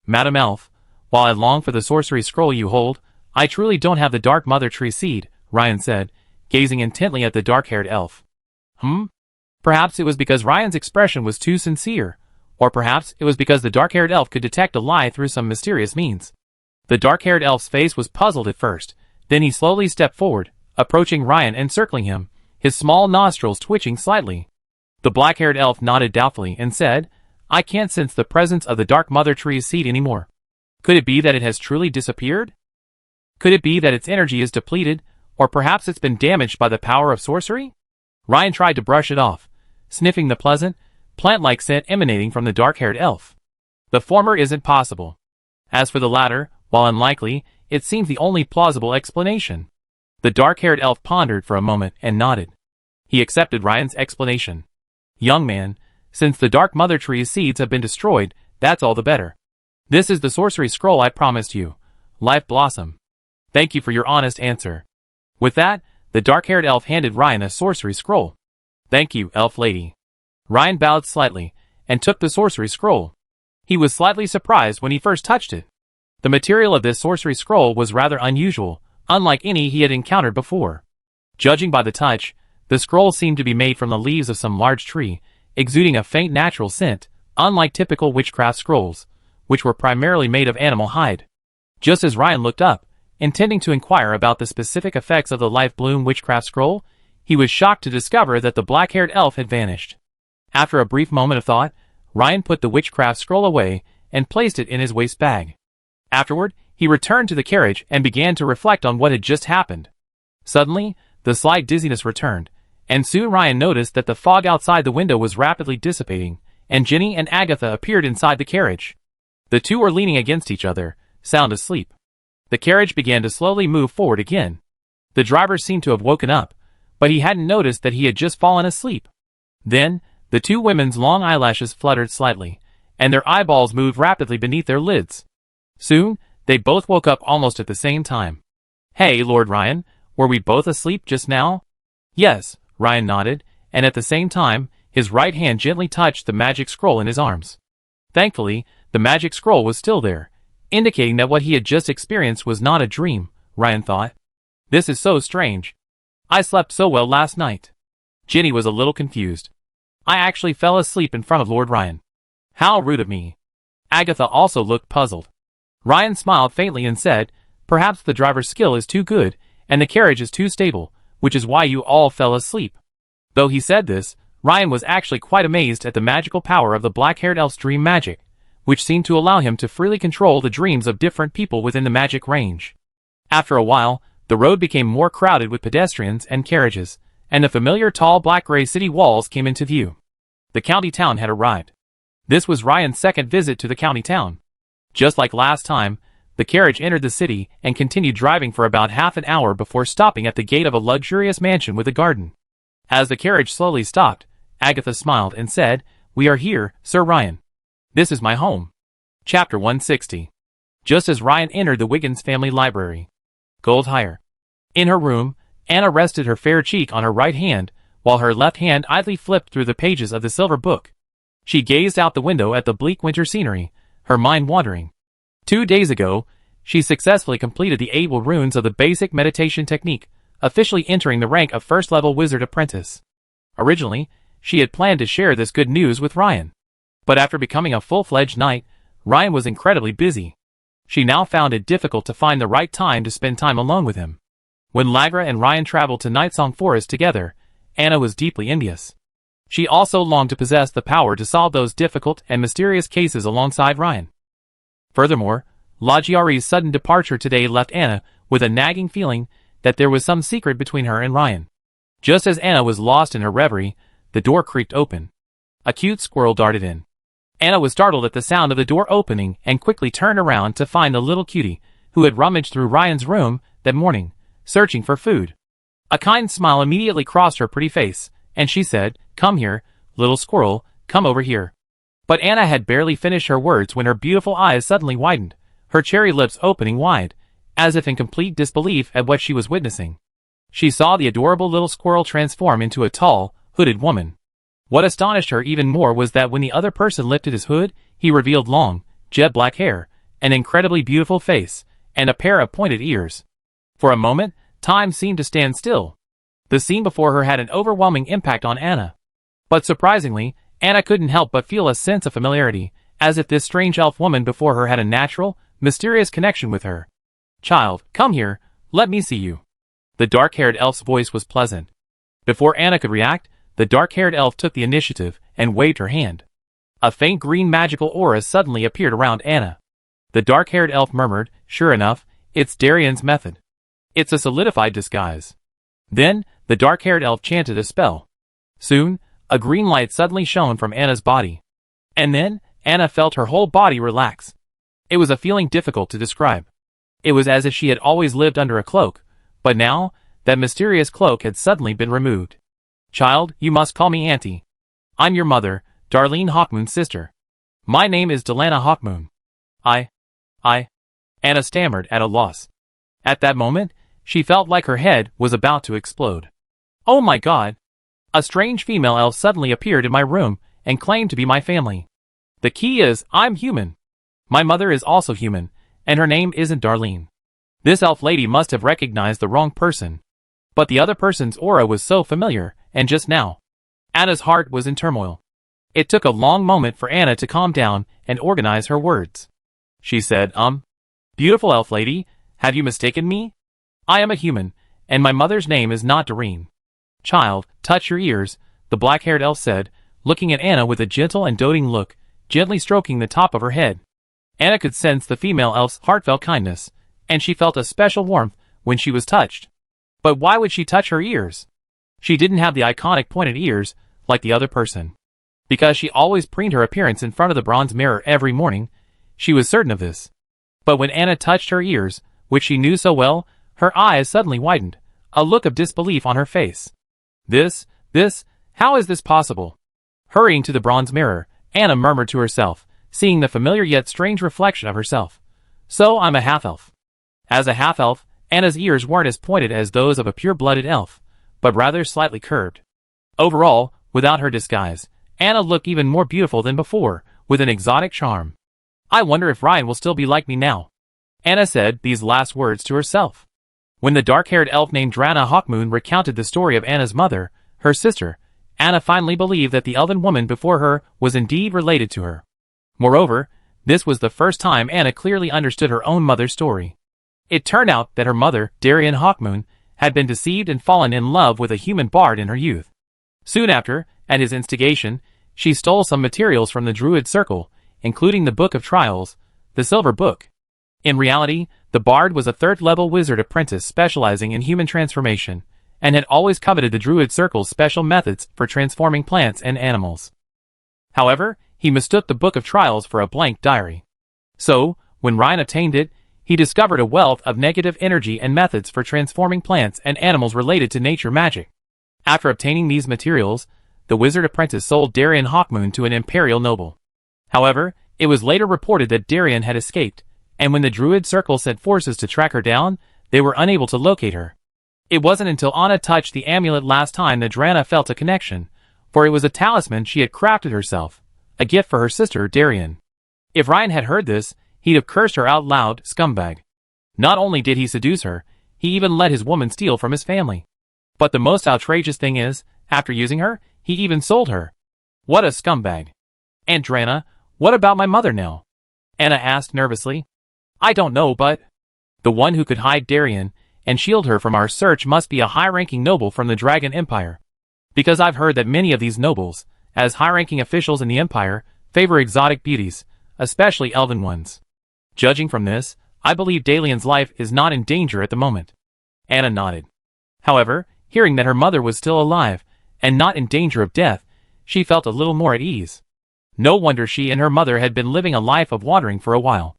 Madam Elf, while I long for the sorcery scroll you hold, I truly don't have the Dark Mother Tree seed," Ryan said, gazing intently at the dark-haired elf. Perhaps it was because Ryan's expression was too sincere, or perhaps it was because the dark-haired elf could detect a lie through some mysterious means. The dark-haired elf's face was puzzled at first, then he slowly stepped forward, approaching Ryan and circling him, his small nostrils twitching slightly. The black-haired elf nodded doubtfully and said, "I can't sense the presence of the Dark Mother Tree's seed anymore. Could it be that it has truly disappeared? Could it be that its energy is depleted, or perhaps it's been damaged by the power of sorcery?" Ryan tried to brush it off, sniffing the pleasant, plant-like scent emanating from the dark-haired elf. The former isn't possible. As for the latter, while unlikely, it seems the only plausible explanation. The dark-haired elf pondered for a moment and nodded. He accepted Ryan's explanation. "Young man, since the Dark Mother Tree's seeds have been destroyed, that's all the better. This is the sorcery scroll I promised you, Life Blossom. Thank you for your honest answer." With that, the dark-haired elf handed Ryan a sorcery scroll. "Thank you, elf lady." Ryan bowed slightly, and took the sorcery scroll. He was slightly surprised when he first touched it. The material of this sorcery scroll was rather unusual, unlike any he had encountered before. Judging by the touch, the scroll seemed to be made from the leaves of some large tree, exuding a faint natural scent, unlike typical witchcraft scrolls, which were primarily made of animal hide. Just as Ryan looked up, intending to inquire about the specific effects of the Life Bloom witchcraft scroll, he was shocked to discover that the black-haired elf had vanished. After a brief moment of thought, Ryan put the witchcraft scroll away and placed it in his waist bag. Afterward, he returned to the carriage and began to reflect on what had just happened. Suddenly, the slight dizziness returned, and soon Ryan noticed that the fog outside the window was rapidly dissipating, and Ginny and Agatha appeared inside the carriage. The two were leaning against each other, sound asleep. The carriage began to slowly move forward again. The driver seemed to have woken up, but he hadn't noticed that he had just fallen asleep. Then, the two women's long eyelashes fluttered slightly, and their eyeballs moved rapidly beneath their lids. Soon, they both woke up almost at the same time. "Hey, Lord Ryan, were we both asleep just now?" "Yes," Ryan nodded, and at the same time, his right hand gently touched the magic scroll in his arms. Thankfully, the magic scroll was still there, indicating that what he had just experienced was not a dream, Ryan thought. "This is so strange. I slept so well last night." Ginny was a little confused. "I actually fell asleep in front of Lord Ryan. How rude of me." Agatha also looked puzzled. Ryan smiled faintly and said, "Perhaps the driver's skill is too good, and the carriage is too stable, which is why you all fell asleep." Though he said this, Ryan was actually quite amazed at the magical power of the black-haired elf's dream magic, which seemed to allow him to freely control the dreams of different people within the magic range. After a while, the road became more crowded with pedestrians and carriages, and the familiar tall black-gray city walls came into view. The county town had arrived. This was Ryan's second visit to the county town. Just like last time, the carriage entered the city and continued driving for about half an hour before stopping at the gate of a luxurious mansion with a garden. As the carriage slowly stopped, Agatha smiled and said, "We are here, Sir Ryan. This is my home." Chapter 160. Just as Ryan entered the Wiggins family library. gold higher. In her room, Anna rested her fair cheek on her right hand, while her left hand idly flipped through the pages of the silver book. She gazed out the window at the bleak winter scenery, her mind wandering. 2 days ago, she successfully completed the 8 runes of the basic meditation technique, officially entering the rank of first-level wizard apprentice. Originally, she had planned to share this good news with Ryan. But after becoming a full-fledged knight, Ryan was incredibly busy. She now found it difficult to find the right time to spend time alone with him. When Lagra and Ryan traveled to Nightsong Forest together, Anna was deeply envious. She also longed to possess the power to solve those difficult and mysterious cases alongside Ryan. Furthermore, Lagiari's sudden departure today left Anna with a nagging feeling that there was some secret between her and Ryan. Just as Anna was lost in her reverie, the door creaked open. A cute squirrel darted in. Anna was startled at the sound of the door opening and quickly turned around to find the little cutie, who had rummaged through Ryan's room that morning, searching for food. A kind smile immediately crossed her pretty face, and she said, "Come here, little squirrel, come over here." But Anna had barely finished her words when her beautiful eyes suddenly widened, her cherry lips opening wide, as if in complete disbelief at what she was witnessing. She saw the adorable little squirrel transform into a tall, hooded woman. What astonished her even more was that when the other person lifted his hood, he revealed long, jet-black hair, an incredibly beautiful face, and a pair of pointed ears. For a moment, time seemed to stand still. The scene before her had an overwhelming impact on Anna. But surprisingly, Anna couldn't help but feel a sense of familiarity, as if this strange elf woman before her had a natural, mysterious connection with her. "Child, come here, let me see you." The dark-haired elf's voice was pleasant. Before Anna could react, the dark-haired elf took the initiative and waved her hand. A faint green magical aura suddenly appeared around Anna. The dark-haired elf murmured, "Sure enough, it's Darian's method. It's a solidified disguise." Then, the dark-haired elf chanted a spell. Soon, a green light suddenly shone from Anna's body. And then, Anna felt her whole body relax. It was a feeling difficult to describe. It was as if she had always lived under a cloak, but now, that mysterious cloak had suddenly been removed. "Child, you must call me Auntie. I'm your mother, Darlene Hawkmoon's sister. My name is Delana Hawkmoon." I... Anna stammered at a loss. At that moment, she felt like her head was about to explode. "Oh my God! A strange female elf suddenly appeared in my room and claimed to be my family. The key is, I'm human. My mother is also human, and her name isn't Darlene. This elf lady must have recognized the wrong person. But the other person's aura was so familiar, and just now." Anna's heart was in turmoil. It took a long moment for Anna to calm down and organize her words. She said, "Beautiful elf lady, have you mistaken me? I am a human, and my mother's name is not Doreen." "Child, touch your ears," the black-haired elf said, looking at Anna with a gentle and doting look, gently stroking the top of her head. Anna could sense the female elf's heartfelt kindness, and she felt a special warmth when she was touched. But why would she touch her ears? She didn't have the iconic pointed ears like the other person. Because she always preened her appearance in front of the bronze mirror every morning, she was certain of this. But when Anna touched her ears, which she knew so well, her eyes suddenly widened, a look of disbelief on her face. How is this possible?" Hurrying to the bronze mirror, Anna murmured to herself, seeing the familiar yet strange reflection of herself. "So I'm a half-elf." As a half-elf, Anna's ears weren't as pointed as those of a pure-blooded elf, but rather slightly curved. Overall, without her disguise, Anna looked even more beautiful than before, with an exotic charm. "I wonder if Ryan will still be like me now." Anna said these last words to herself. When the dark-haired elf named Drana Hawkmoon recounted the story of Anna's mother, her sister, Anna finally believed that the elven woman before her was indeed related to her. Moreover, this was the first time Anna clearly understood her own mother's story. It turned out that her mother, Darian Hawkmoon, had been deceived and fallen in love with a human bard in her youth. Soon after, at his instigation, she stole some materials from the Druid Circle, including the Book of Trials, the Silver Book. In reality, the bard was a third-level wizard apprentice specializing in human transformation, and had always coveted the Druid Circle's special methods for transforming plants and animals. However, he mistook the Book of Trials for a blank diary. So, when Ryan obtained it, he discovered a wealth of negative energy and methods for transforming plants and animals related to nature magic. After obtaining these materials, the wizard apprentice sold Darian Hawkmoon to an imperial noble. However, it was later reported that Darian had escaped, and when the Druid Circle sent forces to track her down, they were unable to locate her. It wasn't until Anna touched the amulet last time that Drana felt a connection, for it was a talisman she had crafted herself, a gift for her sister, Darian. If Ryan had heard this, he'd have cursed her out loud, scumbag. Not only did he seduce her, he even let his woman steal from his family. But the most outrageous thing is, after using her, he even sold her. What a scumbag. And Drana, what about my mother now? Anna asked nervously. I don't know, but the one who could hide Darian and shield her from our search must be a high-ranking noble from the Dragon Empire. Because I've heard that many of these nobles, as high-ranking officials in the Empire, favor exotic beauties, especially elven ones. Judging from this, I believe Dalian's life is not in danger at the moment. Anna nodded. However, hearing that her mother was still alive, and not in danger of death, she felt a little more at ease. No wonder she and her mother had been living a life of wandering for a while.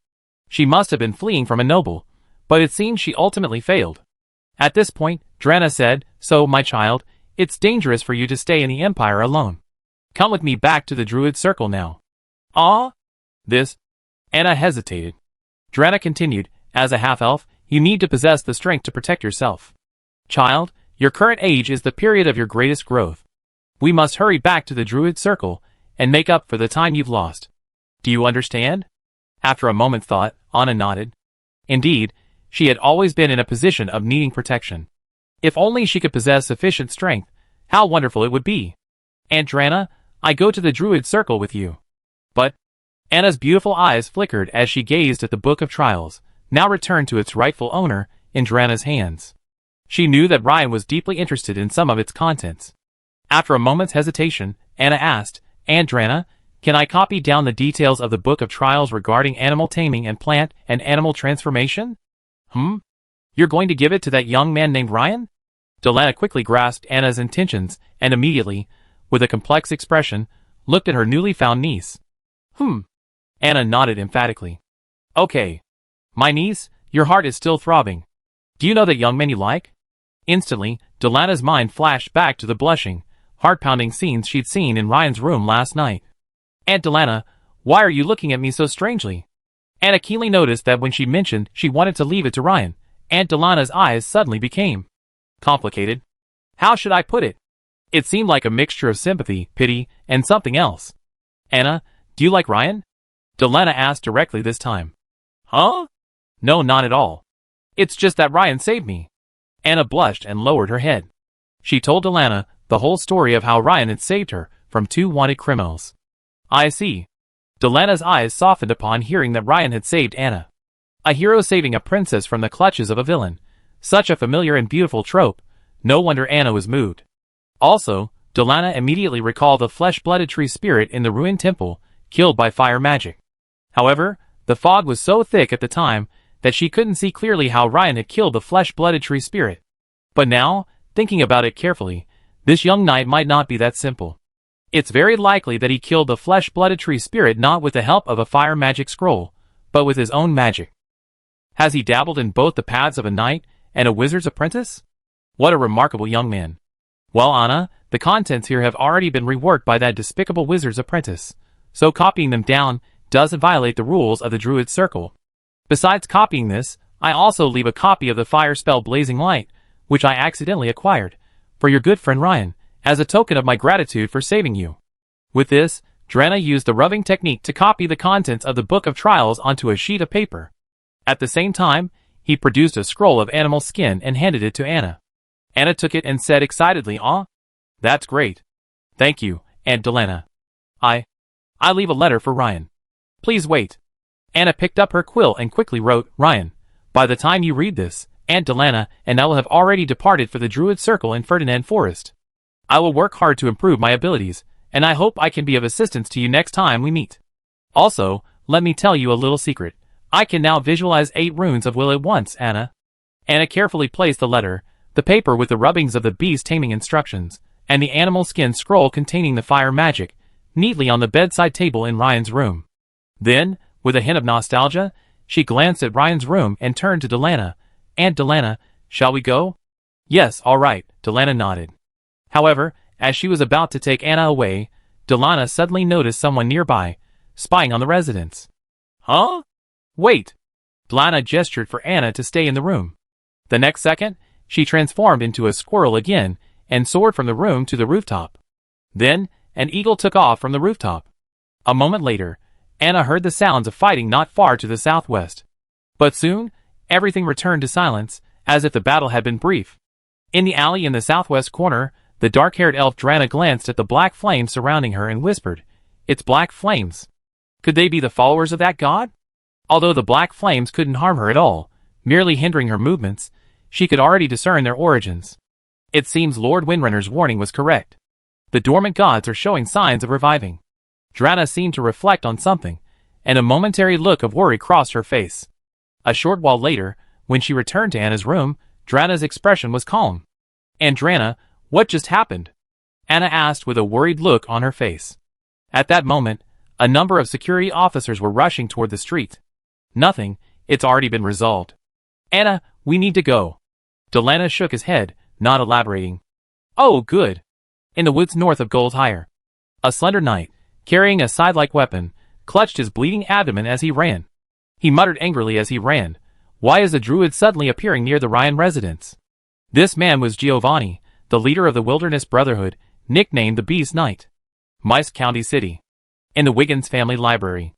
She must have been fleeing from a noble, but it seems she ultimately failed. At this point, Drana said, So, my child, it's dangerous for you to stay in the Empire alone. Come with me back to the Druid Circle now. Ah? This? Anna hesitated. Drana continued, As a half-elf, you need to possess the strength to protect yourself. Child, your current age is the period of your greatest growth. We must hurry back to the Druid Circle and make up for the time you've lost. Do you understand? After a moment's thought, Anna nodded. Indeed, she had always been in a position of needing protection. If only she could possess sufficient strength, how wonderful it would be. Aunt Drana, I go to the Druid Circle with you. But Anna's beautiful eyes flickered as she gazed at the Book of Trials, now returned to its rightful owner, in Drana's hands. She knew that Ryan was deeply interested in some of its contents. After a moment's hesitation, Anna asked, Aunt Drana, can I copy down the details of the Book of Trials regarding animal taming and plant and animal transformation? You're going to give it to that young man named Ryan? Delana quickly grasped Anna's intentions and immediately, with a complex expression, looked at her newly found niece. Anna nodded emphatically. Okay. My niece, your heart is still throbbing. Do you know that young man you like? Instantly, Delana's mind flashed back to the blushing, heart-pounding scenes she'd seen in Ryan's room last night. Aunt Delana, why are you looking at me so strangely? Anna keenly noticed that when she mentioned she wanted to leave it to Ryan, Aunt Delana's eyes suddenly became complicated. How should I put it? It seemed like a mixture of sympathy, pity, and something else. Anna, do you like Ryan? Delana asked directly this time. Huh? No, not at all. It's just that Ryan saved me. Anna blushed and lowered her head. She told Delana the whole story of how Ryan had saved her from two wanted criminals. I see. Delana's eyes softened upon hearing that Ryan had saved Anna. A hero saving a princess from the clutches of a villain. Such a familiar and beautiful trope. No wonder Anna was moved. Also, Delana immediately recalled the flesh-blooded tree spirit in the ruined temple, killed by fire magic. However, the fog was so thick at the time that she couldn't see clearly how Ryan had killed the flesh-blooded tree spirit. But now, thinking about it carefully, this young knight might not be that simple. It's very likely that he killed the flesh-blooded tree spirit not with the help of a fire magic scroll, but with his own magic. Has he dabbled in both the paths of a knight and a wizard's apprentice? What a remarkable young man. Well, Anna, the contents here have already been reworked by that despicable wizard's apprentice, so copying them down doesn't violate the rules of the Druid Circle. Besides copying this, I also leave a copy of the fire spell Blazing Light, which I accidentally acquired, for your good friend Ryan, as a token of my gratitude for saving you. With this, Drana used the rubbing technique to copy the contents of the Book of Trials onto a sheet of paper. At the same time, he produced a scroll of animal skin and handed it to Anna. Anna took it and said excitedly, That's great. Thank you, Aunt Delana. I leave a letter for Ryan. Please wait. Anna picked up her quill and quickly wrote, Ryan, by the time you read this, Aunt Delana and I will have already departed for the Druid Circle in Ferdinand Forest. I will work hard to improve my abilities, and I hope I can be of assistance to you next time we meet. Also, let me tell you a little secret. I can now visualize 8 runes of will at once, Anna. Anna carefully placed the letter, the paper with the rubbings of the beast taming instructions, and the animal skin scroll containing the fire magic, neatly on the bedside table in Ryan's room. Then, with a hint of nostalgia, she glanced at Ryan's room and turned to Delana. Aunt Delana, shall we go? Yes, all right, Delana nodded. However, as she was about to take Anna away, Delana suddenly noticed someone nearby, spying on the residents. Huh? Wait! Delana gestured for Anna to stay in the room. The next second, she transformed into a squirrel again and soared from the room to the rooftop. Then, an eagle took off from the rooftop. A moment later, Anna heard the sounds of fighting not far to the southwest. But soon, everything returned to silence, as if the battle had been brief. In the alley in the southwest corner, the dark-haired elf Drana glanced at the black flames surrounding her and whispered, "It's black flames. Could they be the followers of that god?" Although the black flames couldn't harm her at all, merely hindering her movements, she could already discern their origins. It seems Lord Windrunner's warning was correct. The dormant gods are showing signs of reviving. Drana seemed to reflect on something, and a momentary look of worry crossed her face. A short while later, when she returned to Anna's room, Drana's expression was calm. "And Drana, what just happened?" Anna asked with a worried look on her face. At that moment, a number of security officers were rushing toward the street. "Nothing, it's already been resolved." "Anna, we need to go." Delana shook his head, not elaborating. "Oh, good." In the woods north of Goldhire, a slender knight, carrying a scythe-like weapon, clutched his bleeding abdomen as he ran. He muttered angrily as he ran, "Why is a druid suddenly appearing near the Ryan residence?" This man was Giovanni, the leader of the Wilderness Brotherhood, nicknamed the Beast Knight. Mice County City. In the Wiggins family library.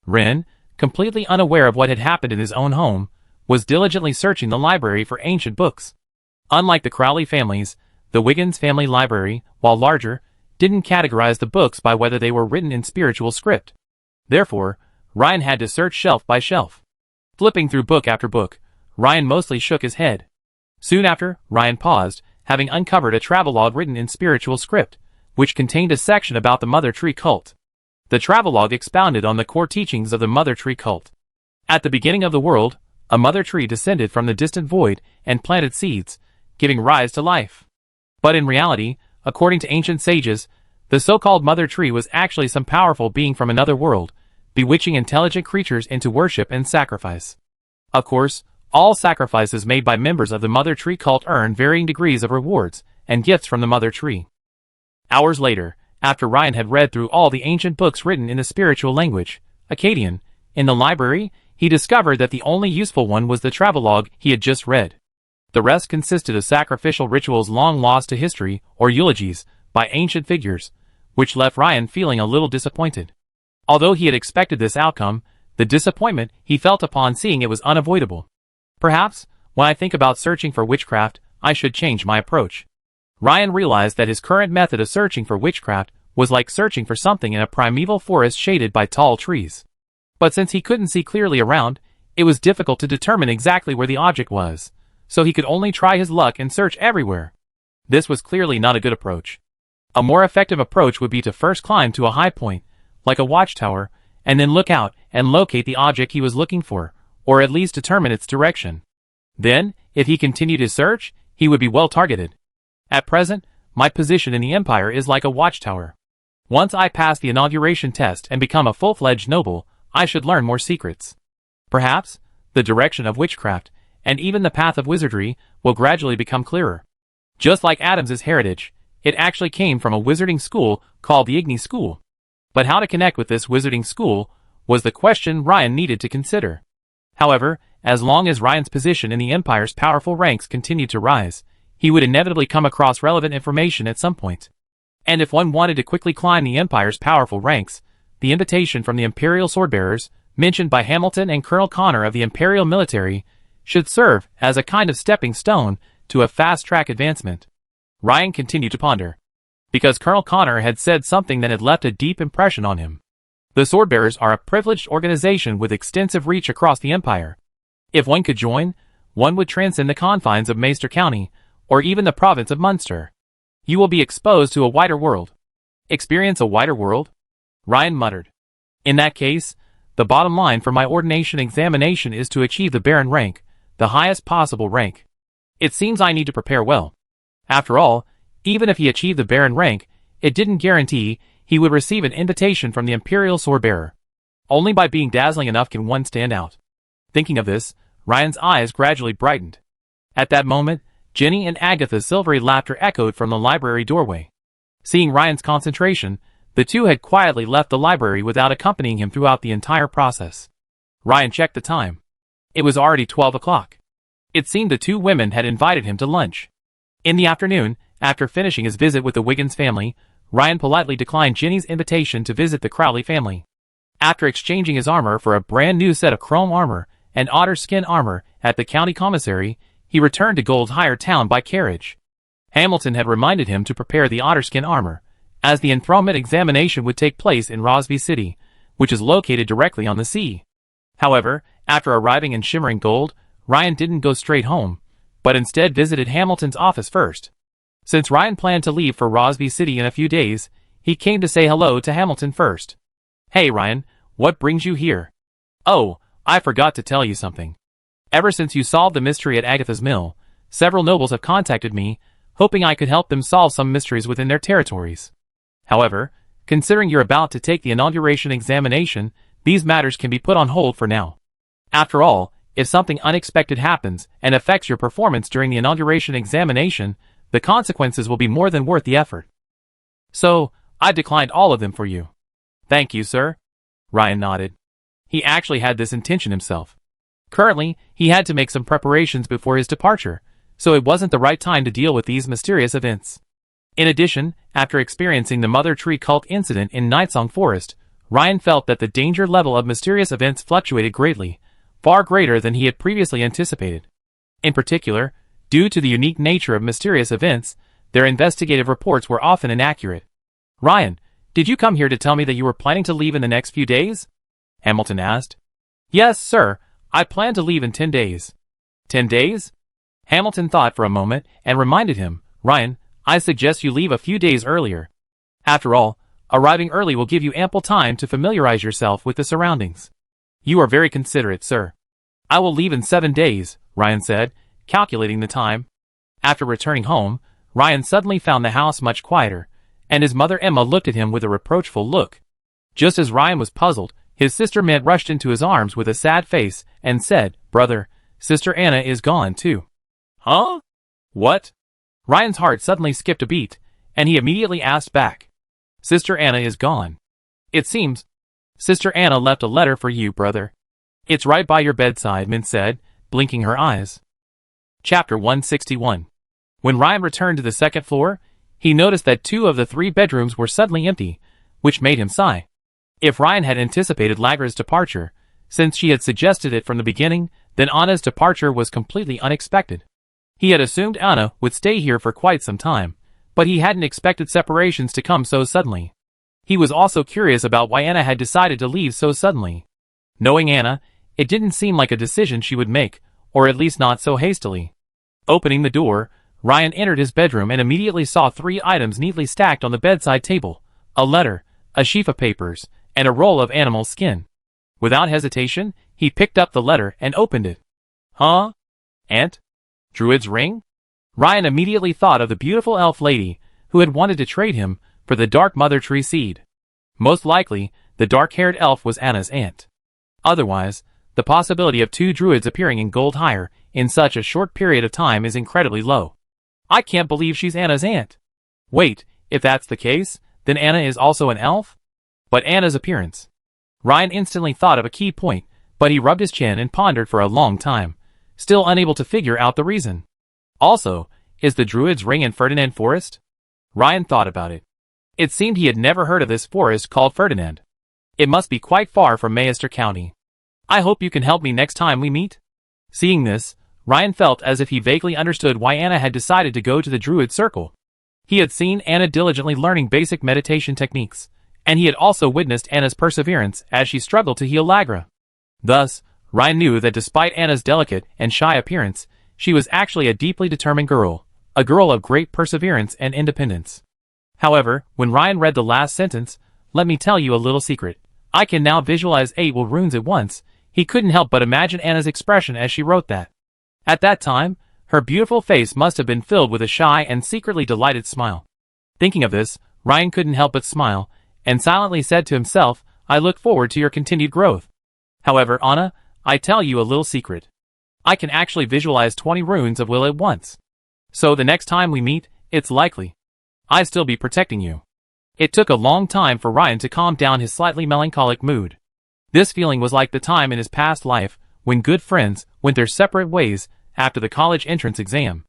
Wren, completely unaware of what had happened in his own home, was diligently searching the library for ancient books. Unlike the Crowley families, the Wiggins family library, while larger, didn't categorize the books by whether they were written in spiritual script. Therefore, Ryan had to search shelf by shelf. Flipping through book after book, Ryan mostly shook his head. Soon after, Ryan paused, having uncovered a travelogue written in spiritual script, which contained a section about the Mother Tree cult. The travelogue expounded on the core teachings of the Mother Tree cult. At the beginning of the world, a mother tree descended from the distant void and planted seeds, giving rise to life. But in reality, according to ancient sages, the so-called mother tree was actually some powerful being from another world, bewitching intelligent creatures into worship and sacrifice. Of course, all sacrifices made by members of the Mother Tree cult earn varying degrees of rewards and gifts from the Mother Tree. Hours later, after Ryan had read through all the ancient books written in the spiritual language, Akkadian, in the library, he discovered that the only useful one was the travelogue he had just read. The rest consisted of sacrificial rituals long lost to history or eulogies by ancient figures, which left Ryan feeling a little disappointed. Although he had expected this outcome, the disappointment he felt upon seeing it was unavoidable. Perhaps, when I think about searching for witchcraft, I should change my approach. Ryan realized that his current method of searching for witchcraft was like searching for something in a primeval forest shaded by tall trees. But since he couldn't see clearly around, it was difficult to determine exactly where the object was, so he could only try his luck and search everywhere. This was clearly not a good approach. A more effective approach would be to first climb to a high point, like a watchtower, and then look out and locate the object he was looking for, or at least determine its direction. Then, if he continued his search, he would be well targeted. At present, my position in the Empire is like a watchtower. Once I pass the inauguration test and become a full-fledged noble, I should learn more secrets. Perhaps, the direction of witchcraft, and even the path of wizardry, will gradually become clearer. Just like Adams's heritage, it actually came from a wizarding school called the Igni School. But how to connect with this wizarding school was the question Ryan needed to consider. However, as long as Ryan's position in the Empire's powerful ranks continued to rise, he would inevitably come across relevant information at some point. And if one wanted to quickly climb the Empire's powerful ranks, the invitation from the Imperial Swordbearers, mentioned by Hamilton and Colonel Connor of the Imperial Military, should serve as a kind of stepping stone to a fast-track advancement. Ryan continued to ponder, because Colonel Connor had said something that had left a deep impression on him. The Swordbearers are a privileged organization with extensive reach across the Empire. If one could join, one would transcend the confines of Maester County, or even the province of Munster. You will be exposed to a wider world. Experience a wider world? Ryan muttered. In that case, the bottom line for my ordination examination is to achieve the Baron rank, the highest possible rank. It seems I need to prepare well. After all, even if he achieved the Baron rank, it didn't guarantee he would receive an invitation from the Imperial Swordbearer. Only by being dazzling enough can one stand out. Thinking of this, Ryan's eyes gradually brightened. At that moment, Jenny and Agatha's silvery laughter echoed from the library doorway. Seeing Ryan's concentration, the two had quietly left the library without accompanying him throughout the entire process. Ryan checked the time. It was already 12 o'clock. It seemed the two women had invited him to lunch. In the afternoon, after finishing his visit with the Wiggins family, Ryan politely declined Ginny's invitation to visit the Crowley family. After exchanging his armor for a brand new set of chrome armor and otter skin armor at the county commissary, he returned to Gold's Hire town by carriage. Hamilton had reminded him to prepare the otter skin armor, as the enthronement examination would take place in Rosby City, which is located directly on the sea. However, after arriving in Shimmering Gold, Ryan didn't go straight home, but instead visited Hamilton's office first. Since Ryan planned to leave for Rosby City in a few days, he came to say hello to Hamilton first. "Hey Ryan, what brings you here?" "Oh, I forgot to tell you something. Ever since you solved the mystery at Agatha's mill, several nobles have contacted me, hoping I could help them solve some mysteries within their territories. However, considering you're about to take the inauguration examination, these matters can be put on hold for now. After all, if something unexpected happens and affects your performance during the inauguration examination, the consequences will be more than worth the effort. So, I declined all of them for you." "Thank you, sir." Ryan nodded. He actually had this intention himself. Currently, he had to make some preparations before his departure, so it wasn't the right time to deal with these mysterious events. In addition, after experiencing the Mother Tree Cult incident in Nightsong Forest, Ryan felt that the danger level of mysterious events fluctuated greatly, far greater than he had previously anticipated. In particular, due to the unique nature of mysterious events, their investigative reports were often inaccurate. "Ryan, did you come here to tell me that you were planning to leave in the next few days?" Hamilton asked. "Yes, sir, I plan to leave in 10 days. 10 days? Hamilton thought for a moment and reminded him, "Ryan, I suggest you leave a few days earlier. After all, arriving early will give you ample time to familiarize yourself with the surroundings." "You are very considerate, sir. I will leave in 7 days, Ryan said, calculating the time. After returning home, Ryan suddenly found the house much quieter, and his mother Emma looked at him with a reproachful look. Just as Ryan was puzzled, his sister Mint rushed into his arms with a sad face and said, "Brother, Sister Anna is gone too." "Huh? What?" Ryan's heart suddenly skipped a beat, and he immediately asked back. "Sister Anna is gone. It seems Sister Anna left a letter for you, brother. It's right by your bedside," Mint said, blinking her eyes. Chapter 161. When Ryan returned to the second floor, he noticed that 2 of the 3 bedrooms were suddenly empty, which made him sigh. If Ryan had anticipated Lagra's departure, since she had suggested it from the beginning, then Anna's departure was completely unexpected. He had assumed Anna would stay here for quite some time, but he hadn't expected separations to come so suddenly. He was also curious about why Anna had decided to leave so suddenly. Knowing Anna, it didn't seem like a decision she would make, or at least not so hastily. Opening the door, Ryan entered his bedroom and immediately saw 3 items neatly stacked on the bedside table: a letter, a sheaf of papers, and a roll of animal skin. Without hesitation, he picked up the letter and opened it. "Huh? Aunt? Druid's ring?" Ryan immediately thought of the beautiful elf lady who had wanted to trade him for the dark mother tree seed. Most likely, the dark-haired elf was Anna's aunt. Otherwise, the possibility of 2 druids appearing in Gold Hire in such a short period of time is incredibly low. "I can't believe she's Anna's aunt." Wait, if that's the case, then Anna is also an elf? But Anna's appearance. Ryan instantly thought of a key point, but he rubbed his chin and pondered for a long time, still unable to figure out the reason. Also, is the druid's ring in Ferdinand Forest? Ryan thought about it. It seemed he had never heard of this forest called Ferdinand. It must be quite far from Mayester County. "I hope you can help me next time we meet." Seeing this, Ryan felt as if he vaguely understood why Anna had decided to go to the Druid Circle. He had seen Anna diligently learning basic meditation techniques, and he had also witnessed Anna's perseverance as she struggled to heal Lagra. Thus, Ryan knew that despite Anna's delicate and shy appearance, she was actually a deeply determined girl, a girl of great perseverance and independence. However, when Ryan read the last sentence, "Let me tell you a little secret. I can now visualize 8 runes at once," he couldn't help but imagine Anna's expression as she wrote that. At that time, her beautiful face must have been filled with a shy and secretly delighted smile. Thinking of this, Ryan couldn't help but smile, and silently said to himself, "I look forward to your continued growth. However, Anna, I tell you a little secret. I can actually visualize 20 runes of will at once. So the next time we meet, it's likely I'll still be protecting you." It took a long time for Ryan to calm down his slightly melancholic mood. This feeling was like the time in his past life when good friends went their separate ways, after the college entrance exam.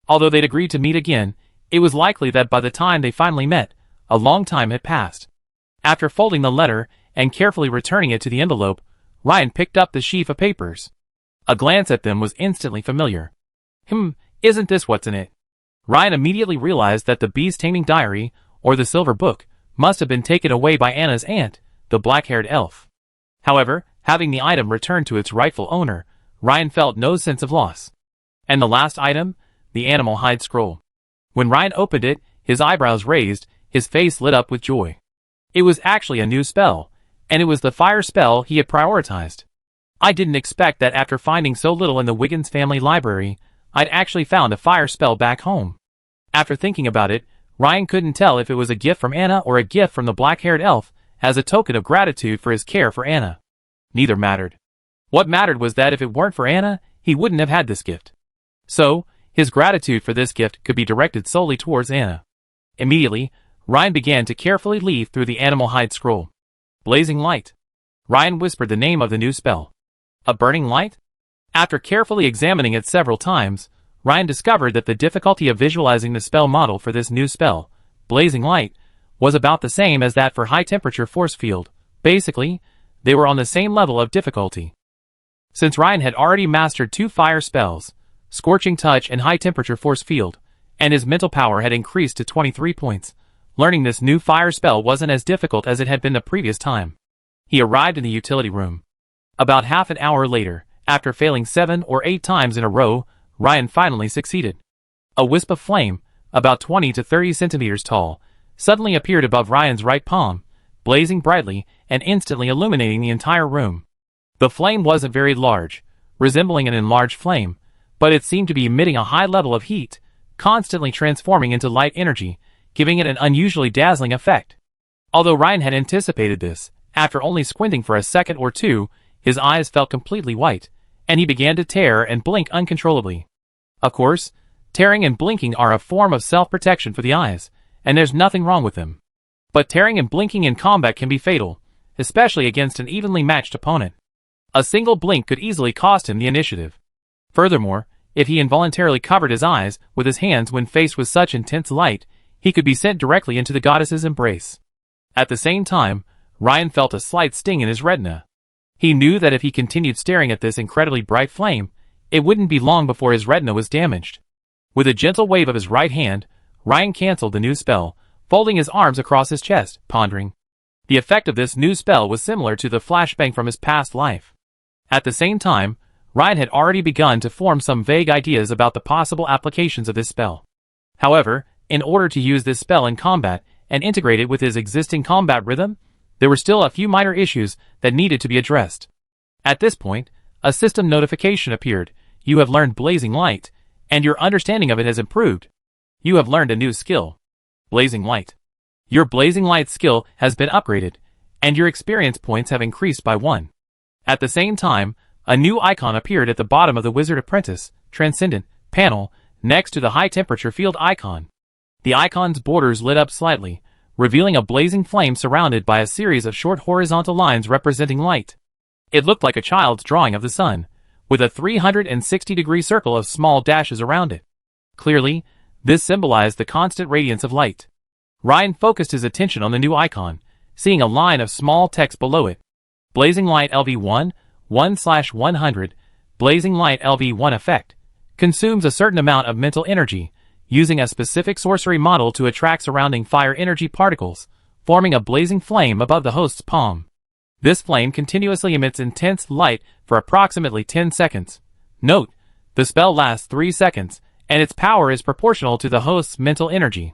Although they'd agreed to meet again, it was likely that by the time they finally met, a long time had passed. After folding the letter and carefully returning it to the envelope, Ryan picked up the sheaf of papers. A glance at them was instantly familiar. Isn't this what's in it? Ryan immediately realized that the Beast Taming Diary, or the Silver Book, must have been taken away by Anna's aunt, the black-haired elf. However, having the item returned to its rightful owner, Ryan felt no sense of loss. And the last item? The animal hide scroll. When Ryan opened it, his eyebrows raised, his face lit up with joy. It was actually a new spell, and it was the fire spell he had prioritized. I didn't expect that after finding so little in the Wiggins family library, I'd actually found a fire spell back home. After thinking about it, Ryan couldn't tell if it was a gift from Anna or a gift from the black-haired elf as a token of gratitude for his care for Anna. Neither mattered. What mattered was that if it weren't for Anna, he wouldn't have had this gift. So, his gratitude for this gift could be directed solely towards Anna. Immediately, Ryan began to carefully leaf through the animal hide scroll. Blazing Light. Ryan whispered the name of the new spell. A burning light? After carefully examining it several times, Ryan discovered that the difficulty of visualizing the spell model for this new spell, Blazing Light, was about the same as that for High Temperature Force Field. Basically, they were on the same level of difficulty. Since Ryan had already mastered 2 fire spells, Scorching Touch and High Temperature Force Field, and his mental power had increased to 23 points, learning this new fire spell wasn't as difficult as it had been the previous time. He arrived in the utility room. About half an hour later, after failing 7 or 8 times in a row, Ryan finally succeeded. A wisp of flame, about 20 to 30 centimeters tall, suddenly appeared above Ryan's right palm, blazing brightly and instantly illuminating the entire room. The flame wasn't very large, resembling an enlarged flame, but it seemed to be emitting a high level of heat, constantly transforming into light energy, giving it an unusually dazzling effect. Although Ryan had anticipated this, after only squinting for a second or two, his eyes felt completely white, and he began to tear and blink uncontrollably. Of course, tearing and blinking are a form of self-protection for the eyes, and there's nothing wrong with them. But tearing and blinking in combat can be fatal, especially against an evenly matched opponent. A single blink could easily cost him the initiative. Furthermore, if he involuntarily covered his eyes with his hands when faced with such intense light, he could be sent directly into the goddess's embrace. At the same time, Ryan felt a slight sting in his retina. He knew that if he continued staring at this incredibly bright flame, it wouldn't be long before his retina was damaged. With a gentle wave of his right hand, Ryan canceled the new spell, folding his arms across his chest, pondering. The effect of this new spell was similar to the flashbang from his past life. At the same time, Ryan had already begun to form some vague ideas about the possible applications of this spell. However, in order to use this spell in combat and integrate it with his existing combat rhythm, there were still a few minor issues that needed to be addressed. At this point, a system notification appeared. You have learned Blazing Light, and your understanding of it has improved. You have learned a new skill. Blazing Light. Your Blazing Light skill has been upgraded, and your experience points have increased by 1. At the same time, a new icon appeared at the bottom of the Wizard Apprentice, Transcendent, panel, next to the High Temperature Field icon. The icon's borders lit up slightly, revealing a blazing flame surrounded by a series of short horizontal lines representing light. It looked like a child's drawing of the sun, with a 360-degree circle of small dashes around it. Clearly, this symbolized the constant radiance of light. Ryan focused his attention on the new icon, seeing a line of small text below it. Blazing Light LV1, 1/100, Blazing Light LV1 effect. Consumes a certain amount of mental energy, using a specific sorcery model to attract surrounding fire energy particles, forming a blazing flame above the host's palm. This flame continuously emits intense light for approximately 10 seconds. Note, the spell lasts 3 seconds, and its power is proportional to the host's mental energy.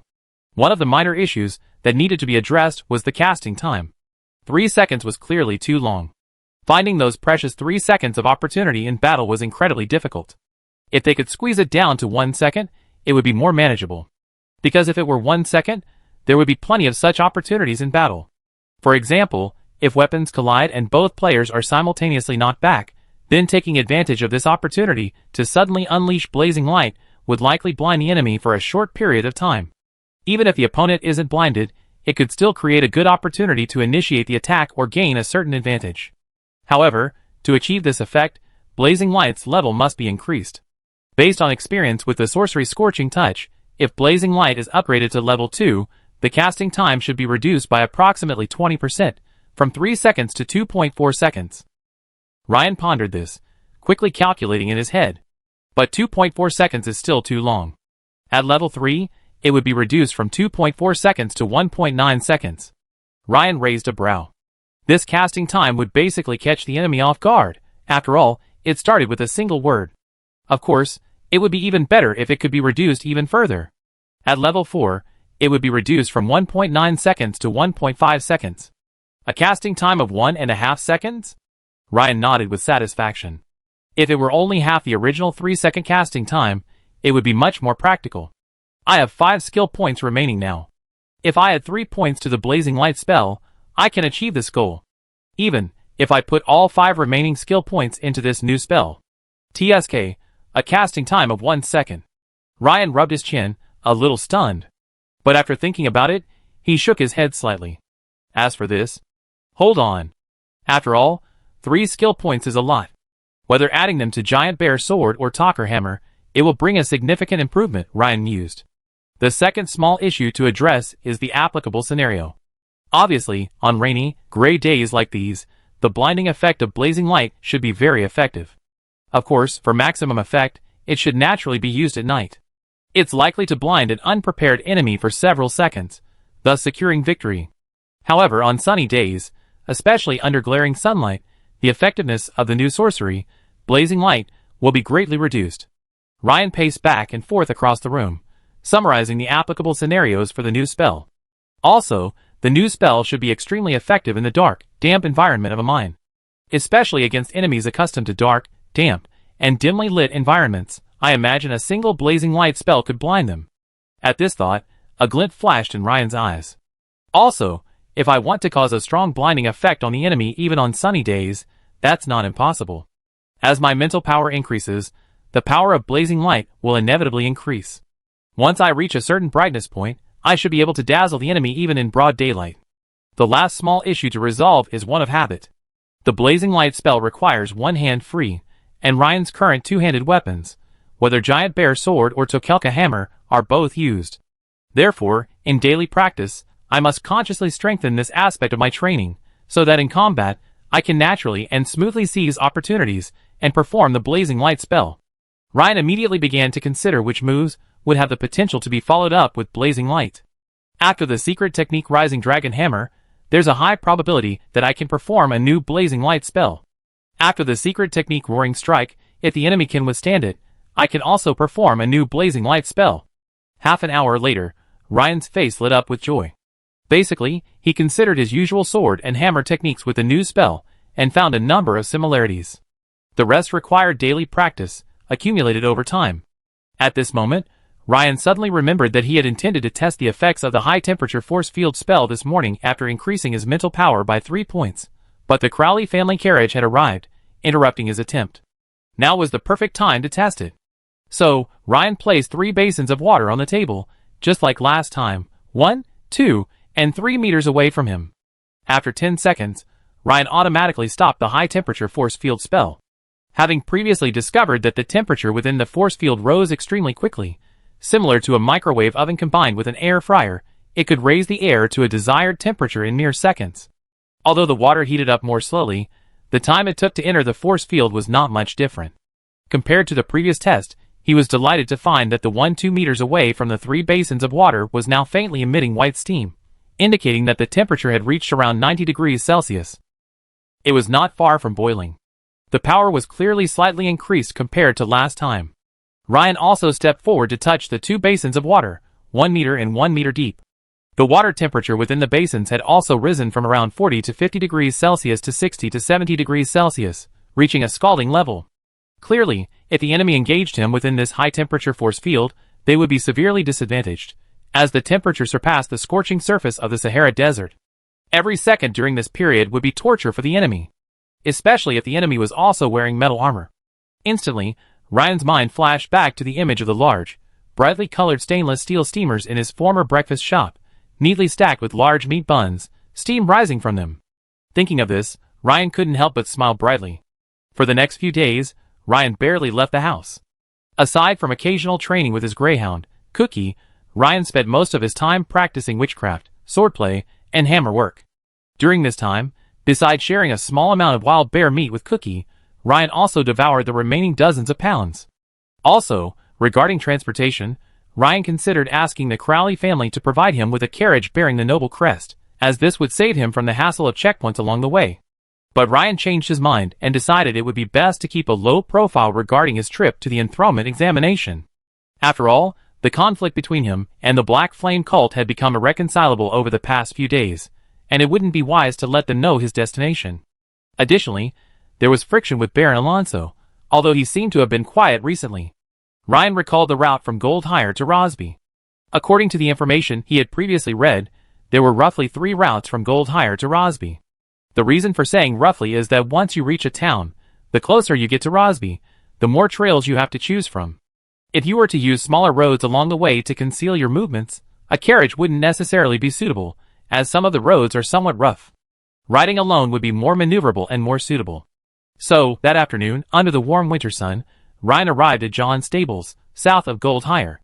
One of the minor issues that needed to be addressed was the casting time. 3 seconds was clearly too long. Finding those precious 3 seconds of opportunity in battle was incredibly difficult. If they could squeeze it down to 1 second, it would be more manageable. Because if it were 1 second, there would be plenty of such opportunities in battle. For example, if weapons collide and both players are simultaneously knocked back, then taking advantage of this opportunity to suddenly unleash blazing light would likely blind the enemy for a short period of time. Even if the opponent isn't blinded, it could still create a good opportunity to initiate the attack or gain a certain advantage. However, to achieve this effect, blazing light's level must be increased. Based on experience with the sorcery Scorching Touch, if Blazing Light is upgraded to level 2, the casting time should be reduced by approximately 20%, from 3 seconds to 2.4 seconds. Ryan pondered this, quickly calculating in his head. But 2.4 seconds is still too long. At level 3, it would be reduced from 2.4 seconds to 1.9 seconds. Ryan raised a brow. This casting time would basically catch the enemy off guard. After all, it started with a single word. Of course, it would be even better if it could be reduced even further. At level 4, it would be reduced from 1.9 seconds to 1.5 seconds. A casting time of 1.5 seconds? Ryan nodded with satisfaction. If it were only half the original 3-second casting time, it would be much more practical. I have 5 skill points remaining now. If I add 3 points to the Blazing Light spell, I can achieve this goal. Even if I put all 5 remaining skill points into this new spell. TSK, a casting time of 1 second. Ryan rubbed his chin, a little stunned. But after thinking about it, he shook his head slightly. As for this, hold on. After all, 3 skill points is a lot. Whether adding them to Giant Bear Sword or Talker Hammer, it will bring a significant improvement, Ryan mused. The second small issue to address is the applicable scenario. Obviously, on rainy, gray days like these, the blinding effect of Blazing Light should be very effective. Of course, for maximum effect, it should naturally be used at night. It's likely to blind an unprepared enemy for several seconds, thus securing victory. However, on sunny days, especially under glaring sunlight, the effectiveness of the new sorcery, Blazing Light, will be greatly reduced. Ryan paced back and forth across the room, summarizing the applicable scenarios for the new spell. Also, the new spell should be extremely effective in the dark, damp environment of a mine. Especially against enemies accustomed to dark, damp, and dimly lit environments, I imagine a single Blazing Light spell could blind them. At this thought, a glint flashed in Ryan's eyes. Also, if I want to cause a strong blinding effect on the enemy even on sunny days, that's not impossible. As my mental power increases, the power of Blazing Light will inevitably increase. Once I reach a certain brightness point, I should be able to dazzle the enemy even in broad daylight. The last small issue to resolve is one of habit. The Blazing Light spell requires one hand free, and Ryan's current two-handed weapons, whether Giant Bear Sword or Tokelka Hammer, are both used. Therefore, in daily practice, I must consciously strengthen this aspect of my training, so that in combat, I can naturally and smoothly seize opportunities and perform the Blazing Light spell. Ryan immediately began to consider which moves would have the potential to be followed up with Blazing Light. After the secret technique Rising Dragon Hammer, there's a high probability that I can perform a new Blazing Light spell. After the secret technique Roaring Strike, if the enemy can withstand it, I can also perform a new Blazing Light spell. Half an hour later, Ryan's face lit up with joy. Basically, he considered his usual sword and hammer techniques with the new spell, and found a number of similarities. The rest required daily practice, accumulated over time. At this moment, Ryan suddenly remembered that he had intended to test the effects of the high-temperature force field spell this morning after increasing his mental power by 3 points. But the Crowley family carriage had arrived, interrupting his attempt. Now was the perfect time to test it. So, Ryan placed 3 basins of water on the table, just like last time, 1, 2, and 3 meters away from him. After 10 seconds, Ryan automatically stopped the high-temperature force field spell. Having previously discovered that the temperature within the force field rose extremely quickly, similar to a microwave oven combined with an air fryer, it could raise the air to a desired temperature in mere seconds. Although the water heated up more slowly, the time it took to enter the force field was not much different. Compared to the previous test, he was delighted to find that the 1-2 meters away from the 3 basins of water was now faintly emitting white steam, indicating that the temperature had reached around 90 degrees Celsius. It was not far from boiling. The power was clearly slightly increased compared to last time. Ryan also stepped forward to touch the 2 basins of water, 1 meter and 1 meter deep. The water temperature within the basins had also risen from around 40 to 50 degrees Celsius to 60 to 70 degrees Celsius, reaching a scalding level. Clearly, if the enemy engaged him within this high-temperature force field, they would be severely disadvantaged, as the temperature surpassed the scorching surface of the Sahara Desert. Every second during this period would be torture for the enemy, especially if the enemy was also wearing metal armor. Instantly, Ryan's mind flashed back to the image of the large, brightly colored stainless steel steamers in his former breakfast shop, neatly stacked with large meat buns, steam rising from them. Thinking of this, Ryan couldn't help but smile brightly. For the next few days, Ryan barely left the house. Aside from occasional training with his greyhound, Cookie, Ryan spent most of his time practicing witchcraft, swordplay, and hammer work. During this time, besides sharing a small amount of wild bear meat with Cookie, Ryan also devoured the remaining dozens of pounds. Also, regarding transportation, Ryan considered asking the Crowley family to provide him with a carriage bearing the noble crest, as this would save him from the hassle of checkpoints along the way. But Ryan changed his mind and decided it would be best to keep a low profile regarding his trip to the enthronement examination. After all, the conflict between him and the Black Flame cult had become irreconcilable over the past few days, and it wouldn't be wise to let them know his destination. Additionally, there was friction with Baron Alonso, although he seemed to have been quiet recently. Ryan recalled the route from Goldhire to Rosby. According to the information he had previously read, there were roughly 3 routes from Goldhire to Rosby. The reason for saying roughly is that once you reach a town, the closer you get to Rosby, the more trails you have to choose from. If you were to use smaller roads along the way to conceal your movements, a carriage wouldn't necessarily be suitable, as some of the roads are somewhat rough. Riding alone would be more maneuverable and more suitable. So, that afternoon, under the warm winter sun, Ryan arrived at John's stables, south of Goldhire.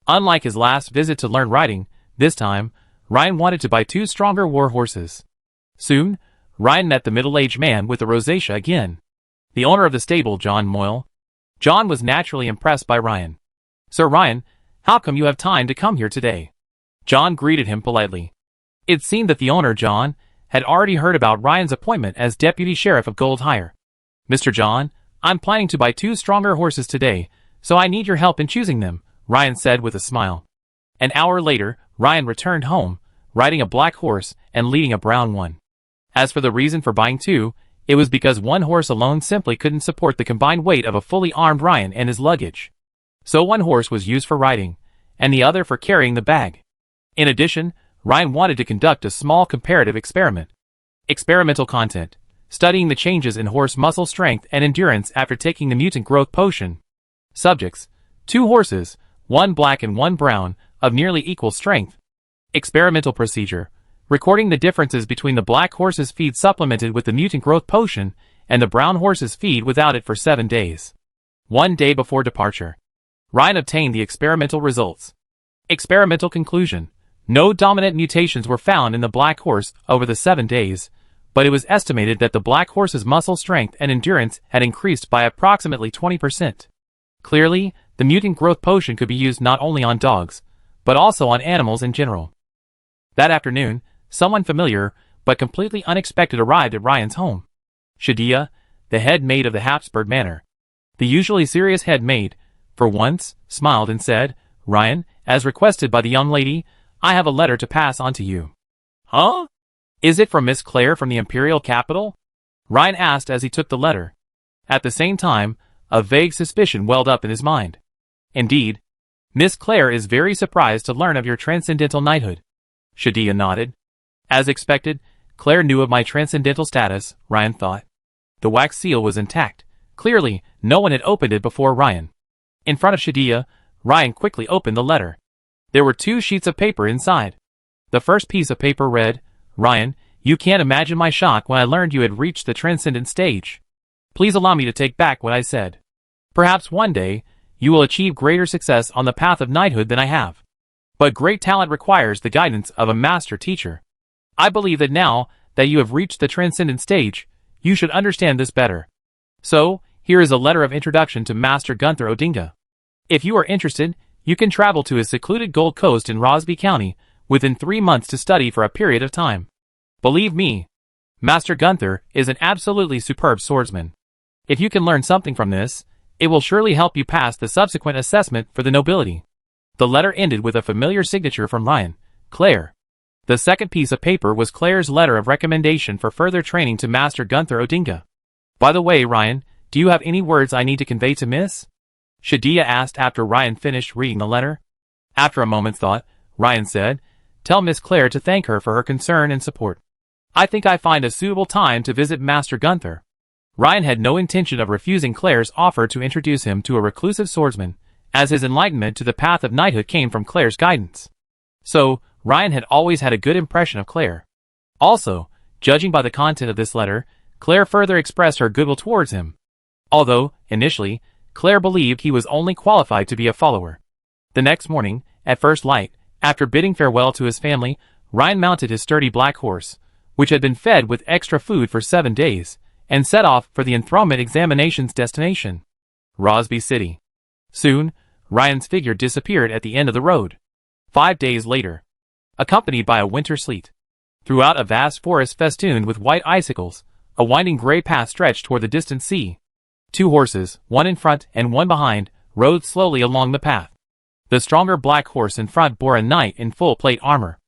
Unlike his last visit to learn riding, this time, Ryan wanted to buy 2 stronger war horses. Soon, Ryan met the middle-aged man with the rosacea again. The owner of the stable, John Moyle. John was naturally impressed by Ryan. "Sir Ryan, how come you have time to come here today?" John greeted him politely. It seemed that the owner, John, had already heard about Ryan's appointment as deputy sheriff of Goldhire. "Mr. John, I'm planning to buy 2 stronger horses today, so I need your help in choosing them," Ryan said with a smile. An hour later, Ryan returned home, riding a black horse and leading a brown one. As for the reason for buying 2, it was because one horse alone simply couldn't support the combined weight of a fully armed Ryan and his luggage. So one horse was used for riding, and the other for carrying the bag. In addition, Ryan wanted to conduct a small comparative experiment. Experimental content: studying the changes in horse muscle strength and endurance after taking the mutant growth potion. Subjects: 2 horses, 1 black and 1 brown, of nearly equal strength. Experimental procedure: recording the differences between the black horse's feed supplemented with the mutant growth potion and the brown horse's feed without it for 7 days. 1 day before departure, Ryan obtained the experimental results. Experimental conclusion: no dominant mutations were found in the black horse over the 7 days, but it was estimated that the black horse's muscle strength and endurance had increased by approximately 20%. Clearly, the mutant growth potion could be used not only on dogs, but also on animals in general. That afternoon, someone familiar, but completely unexpected arrived at Ryan's home. Shadia, the head maid of the Habsburg Manor. The usually serious head maid, for once, smiled and said, "Ryan, as requested by the young lady, I have a letter to pass on to you." "Huh? Is it from Miss Claire from the Imperial capital?" Ryan asked as he took the letter. At the same time, a vague suspicion welled up in his mind. "Indeed. Miss Claire is very surprised to learn of your transcendental knighthood." Shadia nodded. As expected, Claire knew of my transcendental status, Ryan thought. The wax seal was intact. Clearly, no one had opened it before Ryan. In front of Shadia, Ryan quickly opened the letter. There were 2 sheets of paper inside. The first piece of paper read, "Ryan, you can't imagine my shock when I learned you had reached the transcendent stage. Please allow me to take back what I said. Perhaps one day, you will achieve greater success on the path of knighthood than I have. But great talent requires the guidance of a master teacher. I believe that now that you have reached the transcendent stage, you should understand this better. So, here is a letter of introduction to Master Gunther Odinga. If you are interested, you can travel to his secluded Gold Coast in Rosby County within 3 months to study for a period of time. Believe me, Master Gunther is an absolutely superb swordsman. If you can learn something from this, it will surely help you pass the subsequent assessment for the nobility." The letter ended with a familiar signature from Ryan, Claire. The second piece of paper was Claire's letter of recommendation for further training to Master Gunther Odinga. "By the way, Ryan, do you have any words I need to convey to Miss?" Shadia asked after Ryan finished reading the letter. After a moment's thought, Ryan said, "Tell Miss Claire to thank her for her concern and support. I think I find a suitable time to visit Master Gunther." Ryan had no intention of refusing Claire's offer to introduce him to a reclusive swordsman, as his enlightenment to the path of knighthood came from Claire's guidance. So, Ryan had always had a good impression of Claire. Also, judging by the content of this letter, Claire further expressed her goodwill towards him. Although, initially, Claire believed he was only qualified to be a follower. The next morning, at first light, after bidding farewell to his family, Ryan mounted his sturdy black horse, which had been fed with extra food for 7 days, and set off for the enthronement examination's destination, Rosby City. Soon, Ryan's figure disappeared at the end of the road. 5 days later, accompanied by a winter sleet, throughout a vast forest festooned with white icicles, a winding gray path stretched toward the distant sea. 2 horses, one in front and one behind, rode slowly along the path. The stronger black horse in front bore a knight in full plate armor.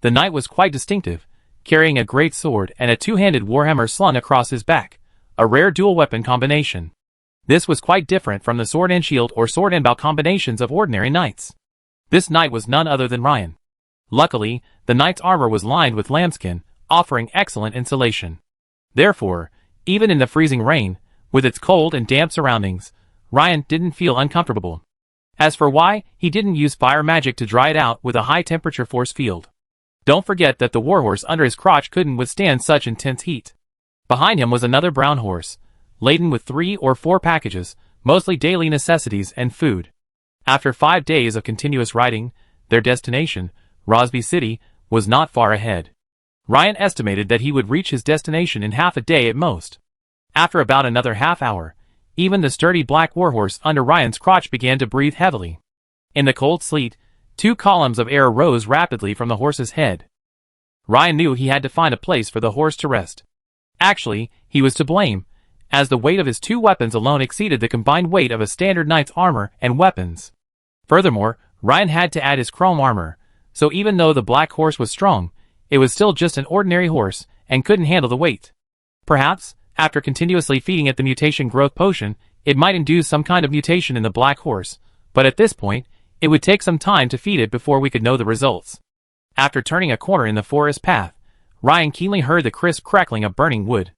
The knight was quite distinctive, carrying a great sword and a 2-handed warhammer slung across his back, a rare dual-weapon combination. This was quite different from the sword and shield or sword and bow combinations of ordinary knights. This knight was none other than Ryan. Luckily, the knight's armor was lined with lambskin, offering excellent insulation. Therefore, even in the freezing rain, with its cold and damp surroundings, Ryan didn't feel uncomfortable. As for why, he didn't use fire magic to dry it out with a high-temperature force field. Don't forget that the warhorse under his crotch couldn't withstand such intense heat. Behind him was another brown horse, laden with 3 or 4 packages, mostly daily necessities and food. After 5 days of continuous riding, their destination, Rosby City, was not far ahead. Ryan estimated that he would reach his destination in half a day at most. After about another half hour, even the sturdy black warhorse under Ryan's crotch began to breathe heavily. In the cold sleet, 2 columns of air rose rapidly from the horse's head. Ryan knew he had to find a place for the horse to rest. Actually, he was to blame, as the weight of his 2 weapons alone exceeded the combined weight of a standard knight's armor and weapons. Furthermore, Ryan had to add his chrome armor, so even though the black horse was strong, it was still just an ordinary horse and couldn't handle the weight. Perhaps, after continuously feeding it the mutation growth potion, it might induce some kind of mutation in the black horse, but at this point, it would take some time to feed it before we could know the results. After turning a corner in the forest path, Ryan keenly heard the crisp crackling of burning wood.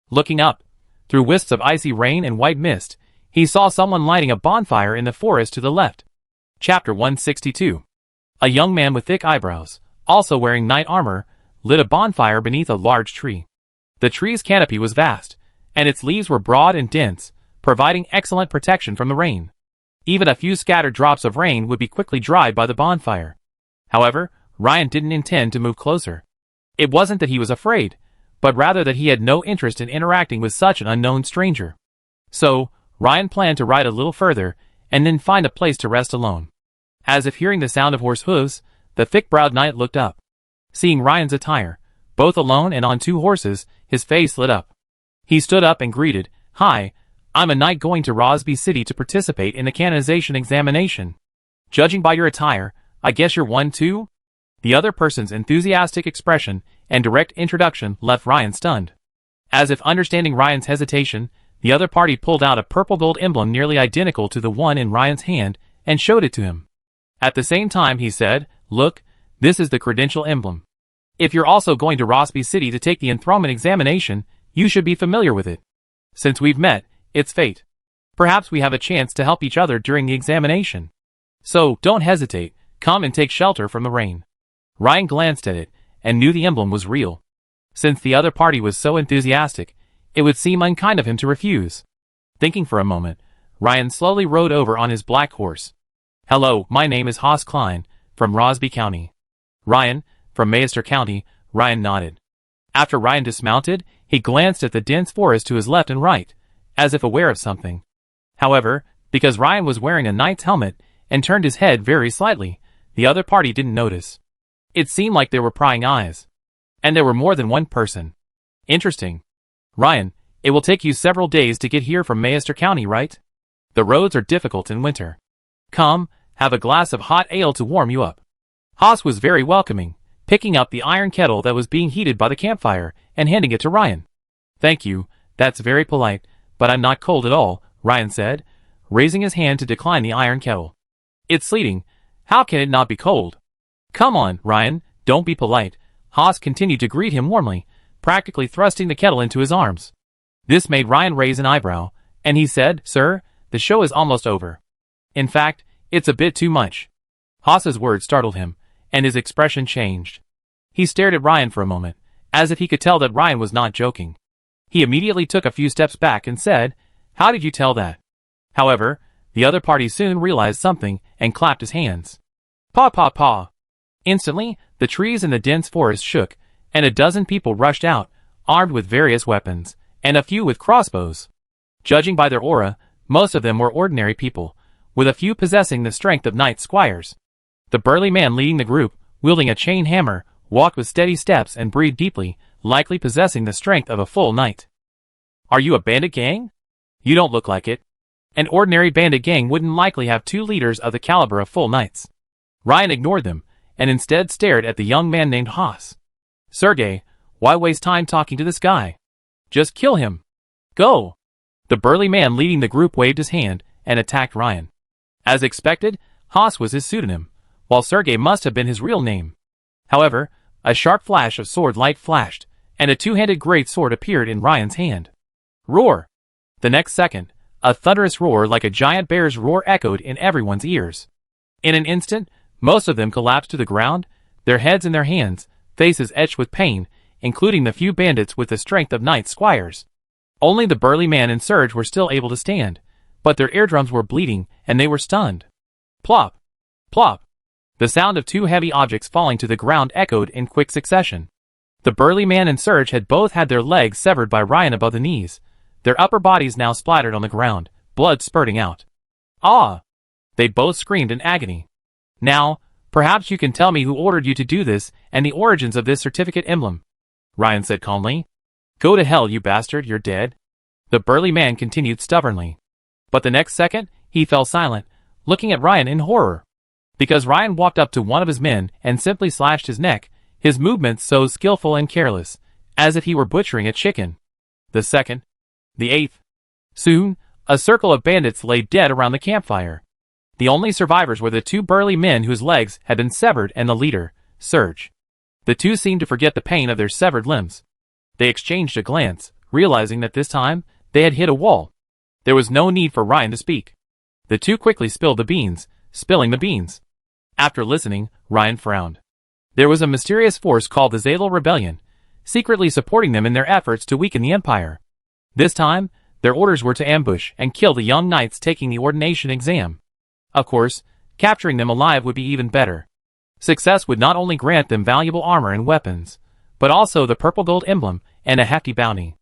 Looking up, through wisps of icy rain and white mist, he saw someone lighting a bonfire in the forest to the left. Chapter 162. A young man with thick eyebrows, also wearing knight armor, lit a bonfire beneath a large tree. The tree's canopy was vast, and its leaves were broad and dense, providing excellent protection from the rain. Even a few scattered drops of rain would be quickly dried by the bonfire. However, Ryan didn't intend to move closer. It wasn't that he was afraid, but rather that he had no interest in interacting with such an unknown stranger. So, Ryan planned to ride a little further, and then find a place to rest alone. As if hearing the sound of horse hooves, the thick-browed knight looked up. Seeing Ryan's attire, both alone and on 2 horses, his face lit up. He stood up and greeted, "Hi, I'm a knight going to Rosby City to participate in the canonization examination. Judging by your attire, I guess you're one too?" The other person's enthusiastic expression and direct introduction left Ryan stunned. As if understanding Ryan's hesitation, the other party pulled out a purple-gold emblem nearly identical to the one in Ryan's hand and showed it to him. At the same time he said, "Look, this is the credential emblem. If you're also going to Rosby City to take the enthronement examination, you should be familiar with it. Since we've met, it's fate. Perhaps we have a chance to help each other during the examination. So, don't hesitate, come and take shelter from the rain." Ryan glanced at it, and knew the emblem was real. Since the other party was so enthusiastic, it would seem unkind of him to refuse. Thinking for a moment, Ryan slowly rode over on his black horse. "Hello, my name is Haas Klein, from Rosby County." "Ryan, from Mayester County," Ryan nodded. After Ryan dismounted, he glanced at the dense forest to his left and right, as if aware of something. However, because Ryan was wearing a knight's helmet and turned his head very slightly, the other party didn't notice. It seemed like there were prying eyes. And there were more than one person. "Interesting. Ryan, it will take you several days to get here from Mayester County, right? The roads are difficult in winter. Come, have a glass of hot ale to warm you up." Haas was very welcoming, picking up the iron kettle that was being heated by the campfire and handing it to Ryan. "Thank you, that's very polite, but I'm not cold at all," Ryan said, raising his hand to decline the iron kettle. "It's sleeting. How can it not be cold?" "Come on, Ryan, don't be polite." Haas continued to greet him warmly, practically thrusting the kettle into his arms. This made Ryan raise an eyebrow, and he said, "Sir, the show is almost over. In fact, it's a bit too much." Haas's words startled him, and his expression changed. He stared at Ryan for a moment, as if he could tell that Ryan was not joking. He immediately took a few steps back and said, "How did you tell that?" However, the other party soon realized something and clapped his hands. Paw paw paw! Instantly, the trees in the dense forest shook, and a dozen people rushed out, armed with various weapons, and a few with crossbows. Judging by their aura, most of them were ordinary people, with a few possessing the strength of knight squires. The burly man leading the group, wielding a chain hammer, walked with steady steps and breathed deeply, likely possessing the strength of a full knight. Are you a bandit gang? You don't look like it. An ordinary bandit gang wouldn't likely have 2 leaders of the caliber of full knights. Ryan ignored them, and instead stared at the young man named Haas. Sergey, why waste time talking to this guy? Just kill him. Go! The burly man leading the group waved his hand and attacked Ryan. As expected, Haas was his pseudonym, while Sergey must have been his real name. However, a sharp flash of sword light flashed, and a 2-handed great sword appeared in Ryan's hand. Roar! The next second, a thunderous roar like a giant bear's roar echoed in everyone's ears. In an instant, most of them collapsed to the ground, their heads in their hands, faces etched with pain, including the few bandits with the strength of knight squires. Only the burly man and Serge were still able to stand, but their eardrums were bleeding and they were stunned. Plop! Plop! The sound of 2 heavy objects falling to the ground echoed in quick succession. The burly man and Serge had both had their legs severed by Ryan above the knees, their upper bodies now splattered on the ground, blood spurting out. Ah! They both screamed in agony. Now, perhaps you can tell me who ordered you to do this and the origins of this certificate emblem, Ryan said calmly. Go to hell, you bastard, you're dead. The burly man continued stubbornly. But the next second, he fell silent, looking at Ryan in horror. Because Ryan walked up to one of his men and simply slashed his neck, his movements so skillful and careless, as if he were butchering a chicken. The second. The 8th. Soon, a circle of bandits lay dead around the campfire. The only survivors were the 2 burly men whose legs had been severed and the leader, Serge. The 2 seemed to forget the pain of their severed limbs. They exchanged a glance, realizing that this time, they had hit a wall. There was no need for Ryan to speak. The 2 quickly spilled the beans, spilling the beans. After listening, Ryan frowned. There was a mysterious force called the Zalal Rebellion, secretly supporting them in their efforts to weaken the Empire. This time, their orders were to ambush and kill the young knights taking the ordination exam. Of course, capturing them alive would be even better. Success would not only grant them valuable armor and weapons, but also the purple gold emblem and a hefty bounty.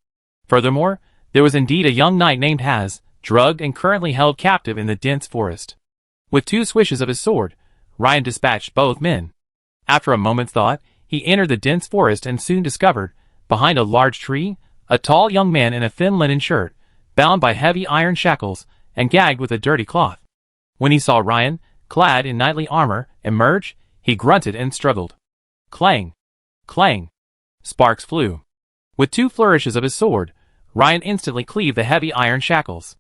Furthermore, there was indeed a young knight named Haz, drugged and currently held captive in the dense forest. With 2 swishes of his sword, Ryan dispatched both men. After a moment's thought, he entered the dense forest and soon discovered, behind a large tree, a tall young man in a thin linen shirt, bound by heavy iron shackles and gagged with a dirty cloth. When he saw Ryan, clad in knightly armor, emerge, he grunted and struggled. Clang! Clang! Sparks flew. With 2 flourishes of his sword, Ryan instantly cleaved the heavy iron shackles.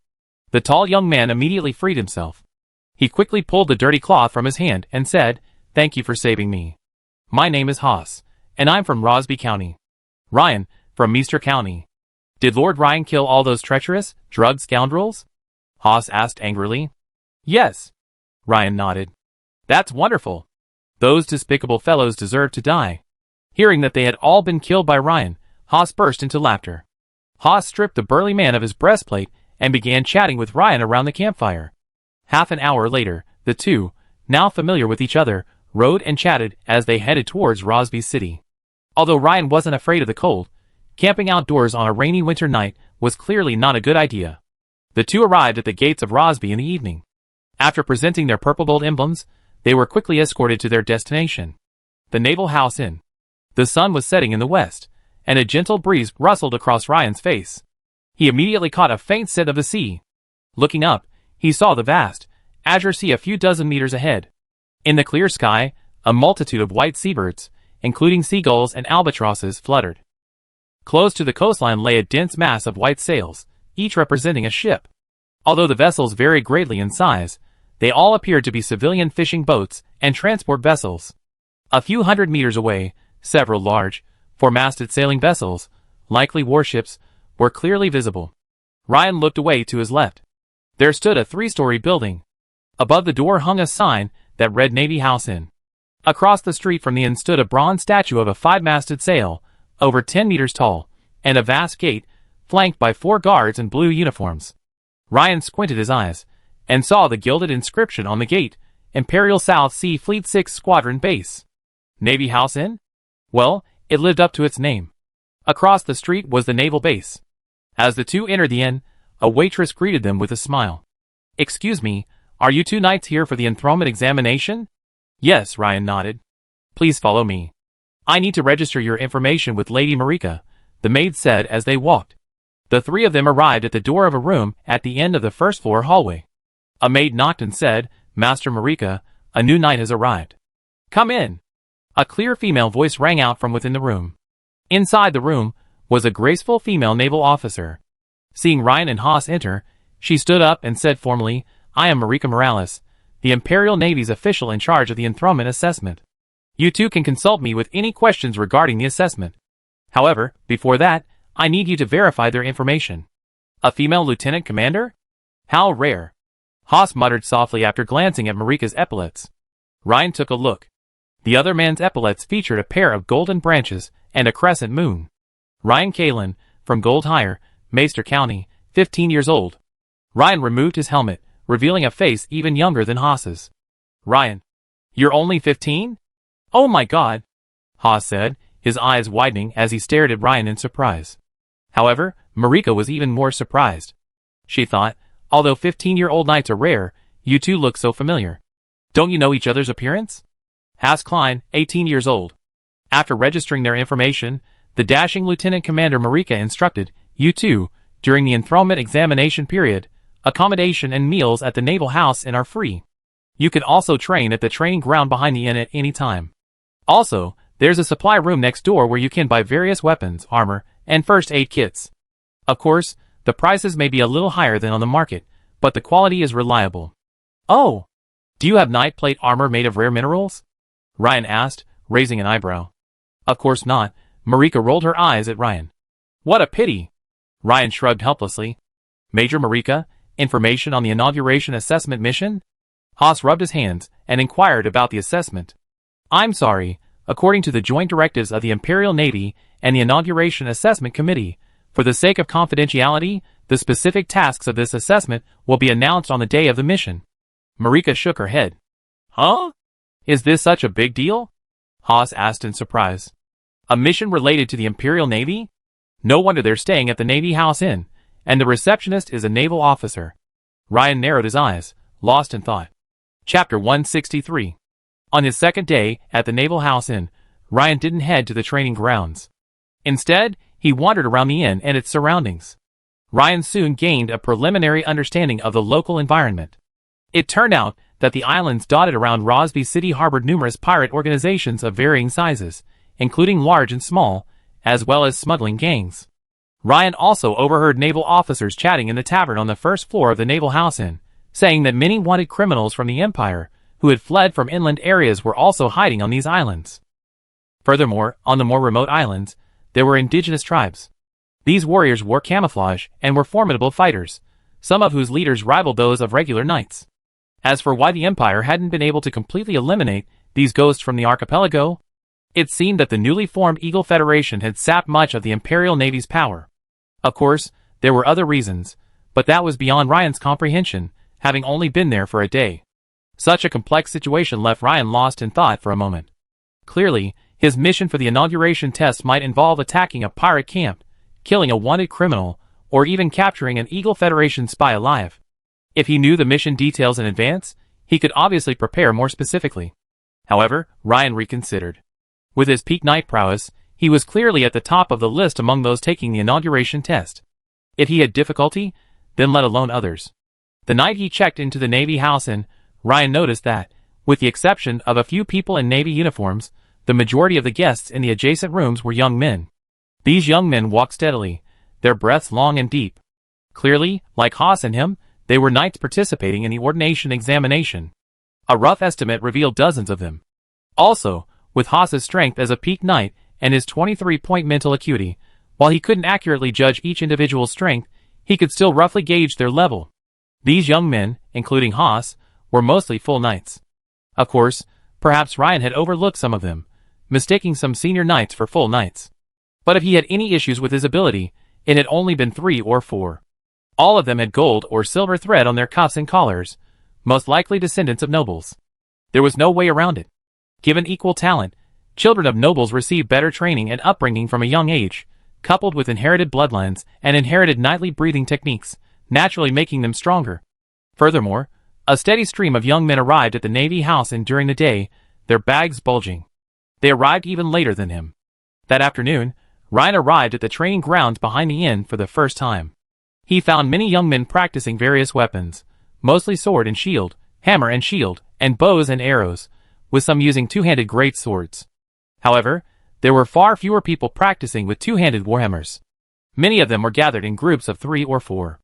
The tall young man immediately freed himself. He quickly pulled the dirty cloth from his hand and said, "Thank you for saving me. My name is Haas, and I'm from Rosby County. Ryan, from Meester County. Did Lord Ryan kill all those treacherous, drugged scoundrels?" Haas asked angrily. "Yes." Ryan nodded. "That's wonderful. Those despicable fellows deserve to die." Hearing that they had all been killed by Ryan, Haas burst into laughter. Haas stripped the burly man of his breastplate and began chatting with Ryan around the campfire. Half an hour later, the 2, now familiar with each other, rode and chatted as they headed towards Rosby City. Although Ryan wasn't afraid of the cold, camping outdoors on a rainy winter night was clearly not a good idea. The 2 arrived at the gates of Rosby in the evening. After presenting their purple gold emblems, they were quickly escorted to their destination, the Naval House Inn. The sun was setting in the west, and a gentle breeze rustled across Ryan's face. He immediately caught a faint scent of the sea. Looking up, he saw the vast, azure sea a few dozen meters ahead. In the clear sky, a multitude of white seabirds, including seagulls and albatrosses, fluttered. Close to the coastline lay a dense mass of white sails, each representing a ship. Although the vessels varied greatly in size, they all appeared to be civilian fishing boats and transport vessels. A few hundred meters away, several large, four-masted sailing vessels, likely warships, were clearly visible. Ryan looked away to his left. There stood a 3-story building. Above the door hung a sign that read Navy House Inn. Across the street from the inn stood a bronze statue of a 5-masted sail, over 10 meters tall, and a vast gate, flanked by 4 guards in blue uniforms. Ryan squinted his eyes, and saw the gilded inscription on the gate, Imperial South Sea Fleet 6 Squadron Base. Navy House Inn? Well, it lived up to its name. Across the street was the naval base. As the two entered the inn, a waitress greeted them with a smile. "Excuse me, are you two knights here for the enthronement examination?" "Yes," Ryan nodded. "Please follow me. I need to register your information with Lady Marika," the maid said as they walked. The three of them arrived at the door of a room at the end of the first floor hallway. A maid knocked and said, "Master Marika, a new knight has arrived." "Come in." A clear female voice rang out from within the room. Inside the room was a graceful female naval officer. Seeing Ryan and Haas enter, she stood up and said formally, "I am Marika Morales, the Imperial Navy's official in charge of the enthronement assessment. You two can consult me with any questions regarding the assessment. However, before that, I need you to verify their information." "A female lieutenant commander? How rare." Haas muttered softly after glancing at Marika's epaulets. Ryan took a look. The other man's epaulets featured a pair of golden branches and a crescent moon. Ryan Kalin, from Goldhire, Maester County, 15 years old. Ryan removed his helmet, revealing a face even younger than Haas's. "Ryan, you're only 15? Oh my god," Haas said, his eyes widening as he stared at Ryan in surprise. However, Marika was even more surprised. She thought, although 15-year-old knights are rare, you two look so familiar. "Don't you know each other's appearance?" Haas Klein, 18 years old. After registering their information, the dashing Lieutenant Commander Marika instructed, "You two, during the enthronement examination period, accommodation and meals at the Naval House Inn are free. You can also train at the training ground behind the inn at any time. Also, there's a supply room next door where you can buy various weapons, armor, and first aid kits. Of course, the prices may be a little higher than on the market, but the quality is reliable." "Oh, do you have knight plate armor made of rare minerals?" Ryan asked, raising an eyebrow. "Of course not." Marika rolled her eyes at Ryan. "What a pity." Ryan shrugged helplessly. "Major Marika, information on the inauguration assessment mission?" Haas rubbed his hands and inquired about the assessment. "I'm sorry, according to the joint directives of the Imperial Navy and the Inauguration Assessment Committee, for the sake of confidentiality, the specific tasks of this assessment will be announced on the day of the mission." Marika shook her head. "Huh? Is this such a big deal?" Haas asked in surprise. "A mission related to the Imperial Navy? No wonder they're staying at the Navy House Inn, and the receptionist is a naval officer." Ryan narrowed his eyes, lost in thought. Chapter 163. On his second day at the Naval House Inn, Ryan didn't head to the training grounds. Instead, he wandered around the inn and its surroundings. Ryan soon gained a preliminary understanding of the local environment. It turned out that the islands dotted around Rosby City harbored numerous pirate organizations of varying sizes, including large and small, as well as smuggling gangs. Ryan also overheard naval officers chatting in the tavern on the first floor of the Naval House Inn, saying that many wanted criminals from the Empire, who had fled from inland areas, were also hiding on these islands. Furthermore, on the more remote islands, there were indigenous tribes. These warriors wore camouflage and were formidable fighters, some of whose leaders rivaled those of regular knights. As for why the Empire hadn't been able to completely eliminate these ghosts from the archipelago, it seemed that the newly formed Eagle Federation had sapped much of the Imperial Navy's power. Of course, there were other reasons, but that was beyond Ryan's comprehension, having only been there for a day. Such a complex situation left Ryan lost in thought for a moment. Clearly, his mission for the inauguration test might involve attacking a pirate camp, killing a wanted criminal, or even capturing an Eagle Federation spy alive. If he knew the mission details in advance, he could obviously prepare more specifically. However, Ryan reconsidered. With his peak knight prowess, he was clearly at the top of the list among those taking the inauguration test. If he had difficulty, then let alone others. The night he checked into the Navy House Inn, Ryan noticed that, with the exception of a few people in Navy uniforms, the majority of the guests in the adjacent rooms were young men. These young men walked steadily, their breaths long and deep. Clearly, like Haas and him, they were knights participating in the ordination examination. A rough estimate revealed dozens of them. Also, with Haas's strength as a peak knight and his 23-point mental acuity, while he couldn't accurately judge each individual's strength, he could still roughly gauge their level. These young men, including Haas, were mostly full knights. Of course, perhaps Ryan had overlooked some of them, mistaking some senior knights for full knights. But if he had any issues with his ability, it had only been 3 or 4. All of them had gold or silver thread on their cuffs and collars, most likely descendants of nobles. There was no way around it. Given equal talent, children of nobles receive better training and upbringing from a young age, coupled with inherited bloodlines and inherited nightly breathing techniques, naturally making them stronger. Furthermore, a steady stream of young men arrived at the Navy House and during the day, their bags bulging. They arrived even later than him. That afternoon, Ryan arrived at the training grounds behind the inn for the first time. He found many young men practicing various weapons, mostly sword and shield, hammer and shield, and bows and arrows, with some using two-handed great swords. However, there were far fewer people practicing with two-handed warhammers. Many of them were gathered in groups of 3 or 4.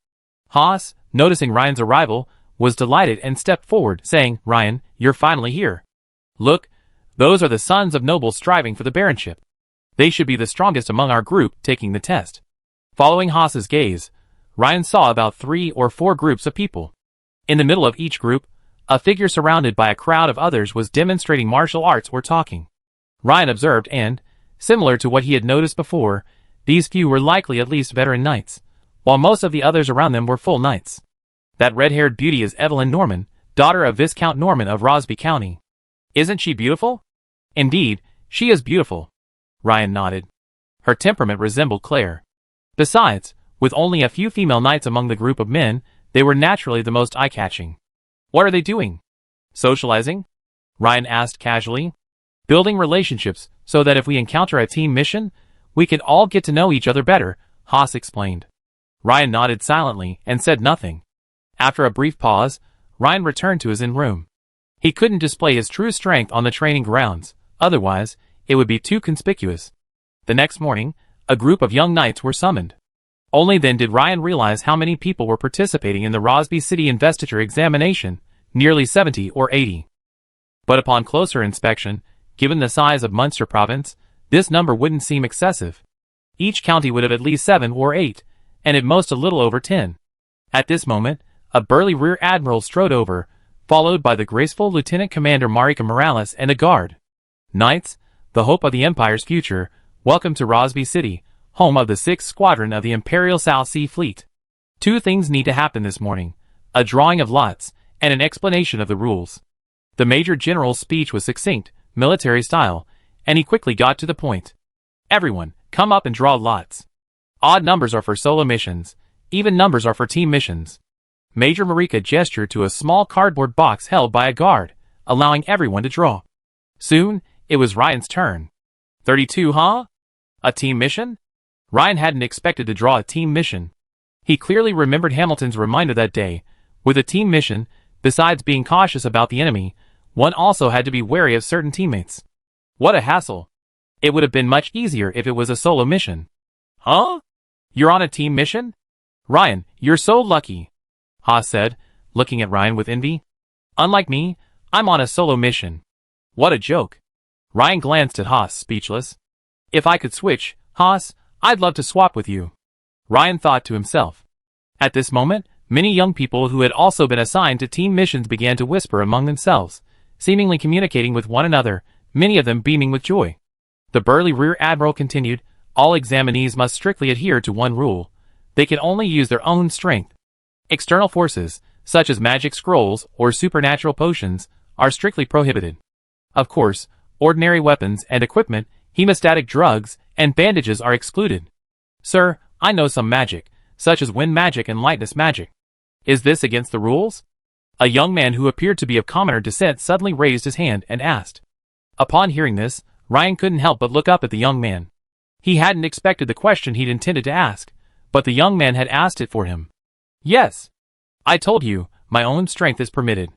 Haas, noticing Ryan's arrival, was delighted and stepped forward, saying, "Ryan, you're finally here. Look, those are the sons of nobles striving for the baronship. They should be the strongest among our group taking the test." Following Haas's gaze, Ryan saw about 3 or 4 groups of people. In the middle of each group, a figure surrounded by a crowd of others was demonstrating martial arts or talking. Ryan observed and, similar to what he had noticed before, these few were likely at least veteran knights, while most of the others around them were full knights. "That red-haired beauty is Evelyn Norman, daughter of Viscount Norman of Rosby County. Isn't she beautiful?" "Indeed, she is beautiful." Ryan nodded. Her temperament resembled Claire. Besides, with only a few female knights among the group of men, they were naturally the most eye-catching. "What are they doing?" "Socializing?" Ryan asked casually. "Building relationships, so that if we encounter a team mission, we can all get to know each other better," Haas explained. Ryan nodded silently and said nothing. After a brief pause, Ryan returned to his inn room. He couldn't display his true strength on the training grounds, otherwise, it would be too conspicuous. The next morning, a group of young knights were summoned. Only then did Ryan realize how many people were participating in the Rosby City investiture examination, nearly 70 or 80. But upon closer inspection, given the size of Munster province, this number wouldn't seem excessive. Each county would have at least 7 or 8, and at most a little over 10. At this moment, a burly rear admiral strode over, followed by the graceful Lieutenant Commander Marika Morales and a guard. "Knights, the hope of the Empire's future, welcome to Rosby City, home of the 6th Squadron of the Imperial South Sea Fleet. 2 things need to happen this morning: a drawing of lots, and an explanation of the rules." The Major General's speech was succinct, military style, and he quickly got to the point. "Everyone, come up and draw lots. Odd numbers are for solo missions, even numbers are for team missions." Major Marika gestured to a small cardboard box held by a guard, allowing everyone to draw. Soon, it was Ryan's turn. 32, huh? A team mission? Ryan hadn't expected to draw a team mission. He clearly remembered Hamilton's reminder that day. With a team mission, besides being cautious about the enemy, one also had to be wary of certain teammates. What a hassle. It would have been much easier if it was a solo mission. Huh? You're on a team mission? Ryan, you're so lucky, Haas said, looking at Ryan with envy. Unlike me, I'm on a solo mission. What a joke. Ryan glanced at Haas, speechless. If I could switch, Haas, I'd love to swap with you. Ryan thought to himself. At this moment, many young people who had also been assigned to team missions began to whisper among themselves, seemingly communicating with one another, many of them beaming with joy. The burly rear admiral continued, all examinees must strictly adhere to one rule. They can only use their own strength. External forces, such as magic scrolls or supernatural potions, are strictly prohibited. Of course, ordinary weapons and equipment, hemostatic drugs, and bandages are excluded. Sir, I know some magic, such as wind magic and lightness magic. Is this against the rules? A young man who appeared to be of commoner descent suddenly raised his hand and asked. Upon hearing this, Ryan couldn't help but look up at the young man. He hadn't expected the question he'd intended to ask, but the young man had asked it for him. Yes. I told you, my own strength is permitted.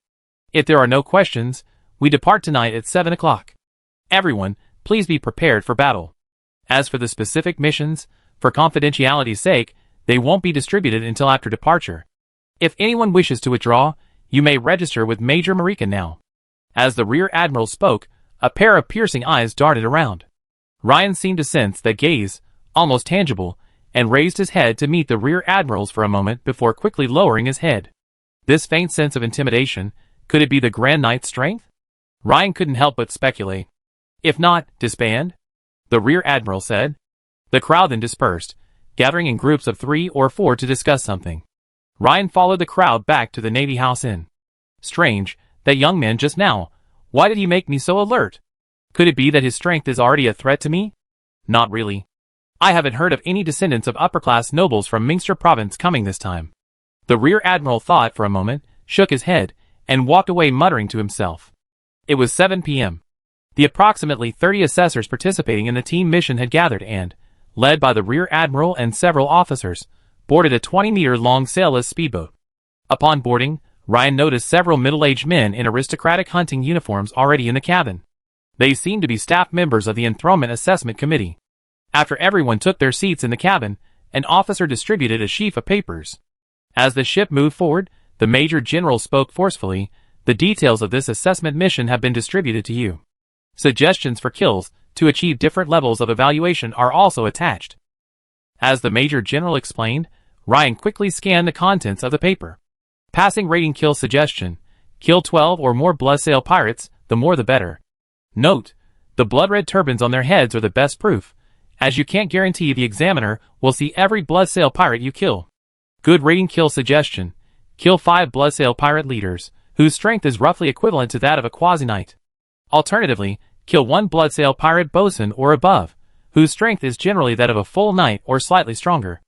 If there are no questions, we depart tonight at 7 o'clock. Everyone, please be prepared for battle. As for the specific missions, for confidentiality's sake, they won't be distributed until after departure. If anyone wishes to withdraw, you may register with Major Marika now. As the rear admiral spoke, a pair of piercing eyes darted around. Ryan seemed to sense that gaze, almost tangible, and raised his head to meet the rear admiral's for a moment before quickly lowering his head. This faint sense of intimidation, could it be the Grand Knight's strength? Ryan couldn't help but speculate. If not, disband? The rear admiral said. The crowd then dispersed, gathering in groups of 3 or 4 to discuss something. Ryan followed the crowd back to the Navy House Inn. Strange, that young man just now. Why did he make me so alert? Could it be that his strength is already a threat to me? Not really. I haven't heard of any descendants of upper-class nobles from Minster Province coming this time. The Rear Admiral thought for a moment, shook his head, and walked away muttering to himself. It was 7 p.m. The approximately 30 assessors participating in the team mission had gathered and, led by the Rear Admiral and several officers, boarded a 20-meter-long sailless speedboat. Upon boarding, Ryan noticed several middle-aged men in aristocratic hunting uniforms already in the cabin. They seemed to be staff members of the Enthronement Assessment Committee. After everyone took their seats in the cabin, an officer distributed a sheaf of papers. As the ship moved forward, the Major General spoke forcefully, "The details of this assessment mission have been distributed to you. Suggestions for kills to achieve different levels of evaluation are also attached." As the Major General explained, Ryan quickly scanned the contents of the paper. Passing rating kill suggestion: kill 12 or more bloodsail pirates, the more the better. Note: the blood-red turbans on their heads are the best proof, as you can't guarantee the examiner will see every bloodsail pirate you kill. Good rating kill suggestion: kill 5 bloodsail pirate leaders, whose strength is roughly equivalent to that of a quasi-knight. Alternatively, kill 1 bloodsail pirate bosun or above, whose strength is generally that of a full knight or slightly stronger.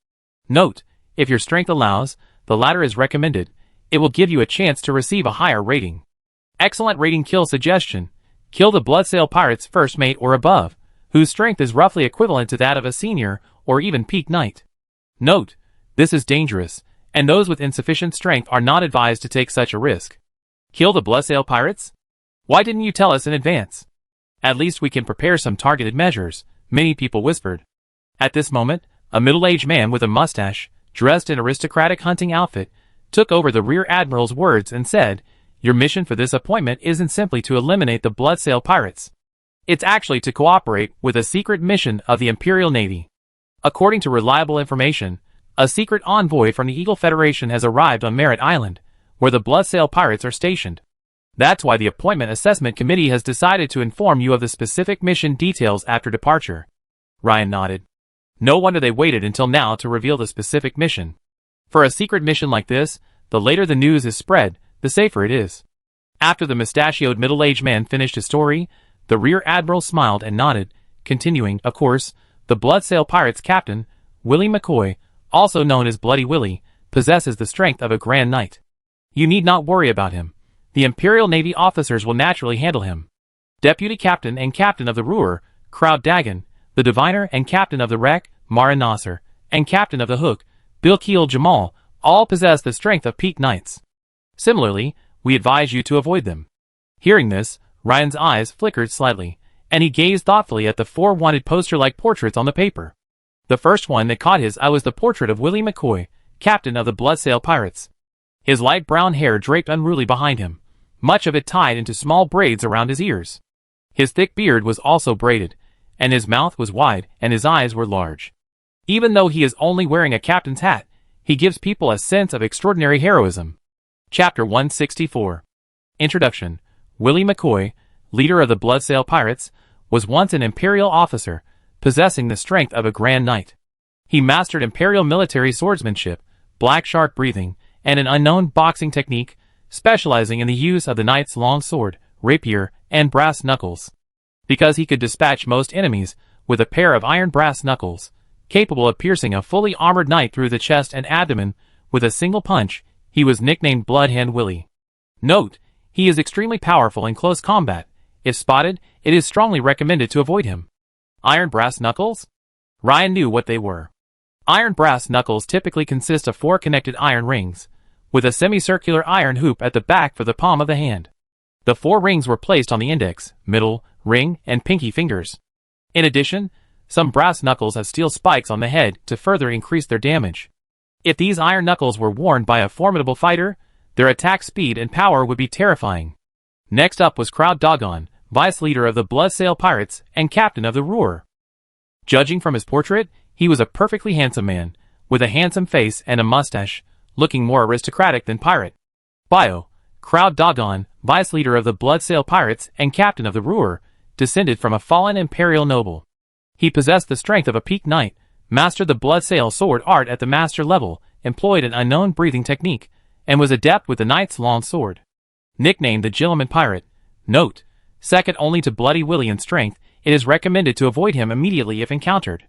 Note: if your strength allows, the latter is recommended. It will give you a chance to receive a higher rating. Excellent rating kill suggestion: kill the bloodsail pirate's first mate or above, whose strength is roughly equivalent to that of a senior or even peak knight. Note: this is dangerous, and those with insufficient strength are not advised to take such a risk. Kill the bloodsail pirates? Why didn't you tell us in advance? At least we can prepare some targeted measures, many people whispered. At this moment, a middle-aged man with a mustache, dressed in aristocratic hunting outfit, took over the Rear Admiral's words and said, "Your mission for this appointment isn't simply to eliminate the bloodsail pirates. It's actually to cooperate with a secret mission of the Imperial Navy. According to reliable information, a secret envoy from the Eagle Federation has arrived on Merritt Island, where the bloodsail pirates are stationed. That's why the Appointment Assessment Committee has decided to inform you of the specific mission details after departure." Ryan nodded. No wonder they waited until now to reveal the specific mission. For a secret mission like this, the later the news is spread, the safer it is. After the mustachioed middle-aged man finished his story, the Rear Admiral smiled and nodded, continuing, "Of course, the bloodsail pirates' captain, Willie McCoy, also known as Bloody Willie, possesses the strength of a Grand Knight. You need not worry about him. The Imperial Navy officers will naturally handle him. Deputy Captain and Captain of the Ruhr, Crowd Dagon, the Diviner and Captain of the Wreck, Mara Nasser, and Captain of the Hook, Bilkeel Jamal, all possess the strength of peak knights. Similarly, we advise you to avoid them." Hearing this, Ryan's eyes flickered slightly, and he gazed thoughtfully at the 4 wanted poster-like portraits on the paper. The first one that caught his eye was the portrait of Willie McCoy, captain of the bloodsail pirates. His light brown hair draped unruly behind him, much of it tied into small braids around his ears. His thick beard was also braided, and his mouth was wide and his eyes were large. Even though he is only wearing a captain's hat, he gives people a sense of extraordinary heroism. Chapter 164. Introduction. Willie McCoy, leader of the bloodsail pirates, was once an imperial officer, possessing the strength of a Grand Knight. He mastered imperial military swordsmanship, black shark breathing, and an unknown boxing technique, specializing in the use of the knight's long sword, rapier, and brass knuckles. Because he could dispatch most enemies with a pair of iron brass knuckles, capable of piercing a fully armored knight through the chest and abdomen with a single punch, he was nicknamed Bloodhand Willie. Note: he is extremely powerful in close combat. If spotted, it is strongly recommended to avoid him. Iron brass knuckles? Ryan knew what they were. Iron brass knuckles typically consist of 4 connected iron rings, with a semicircular iron hoop at the back for the palm of the hand. The 4 rings were placed on the index, middle, ring, and pinky fingers. In addition, some brass knuckles have steel spikes on the head to further increase their damage. If these iron knuckles were worn by a formidable fighter, their attack speed and power would be terrifying. Next up was Crowd Dagon, vice leader of the bloodsail pirates and captain of the Ruhr. Judging from his portrait, he was a perfectly handsome man, with a handsome face and a mustache, looking more aristocratic than pirate. Bio: Crowd Dagon, vice leader of the bloodsail pirates and captain of the Ruhr, descended from a fallen imperial noble. He possessed the strength of a peak knight, mastered the bloodsail sword art at the master level, employed an unknown breathing technique, and was adept with the knight's long sword. Nicknamed the Gilliman Pirate. Note: second only to Bloody Willie in strength, it is recommended to avoid him immediately if encountered.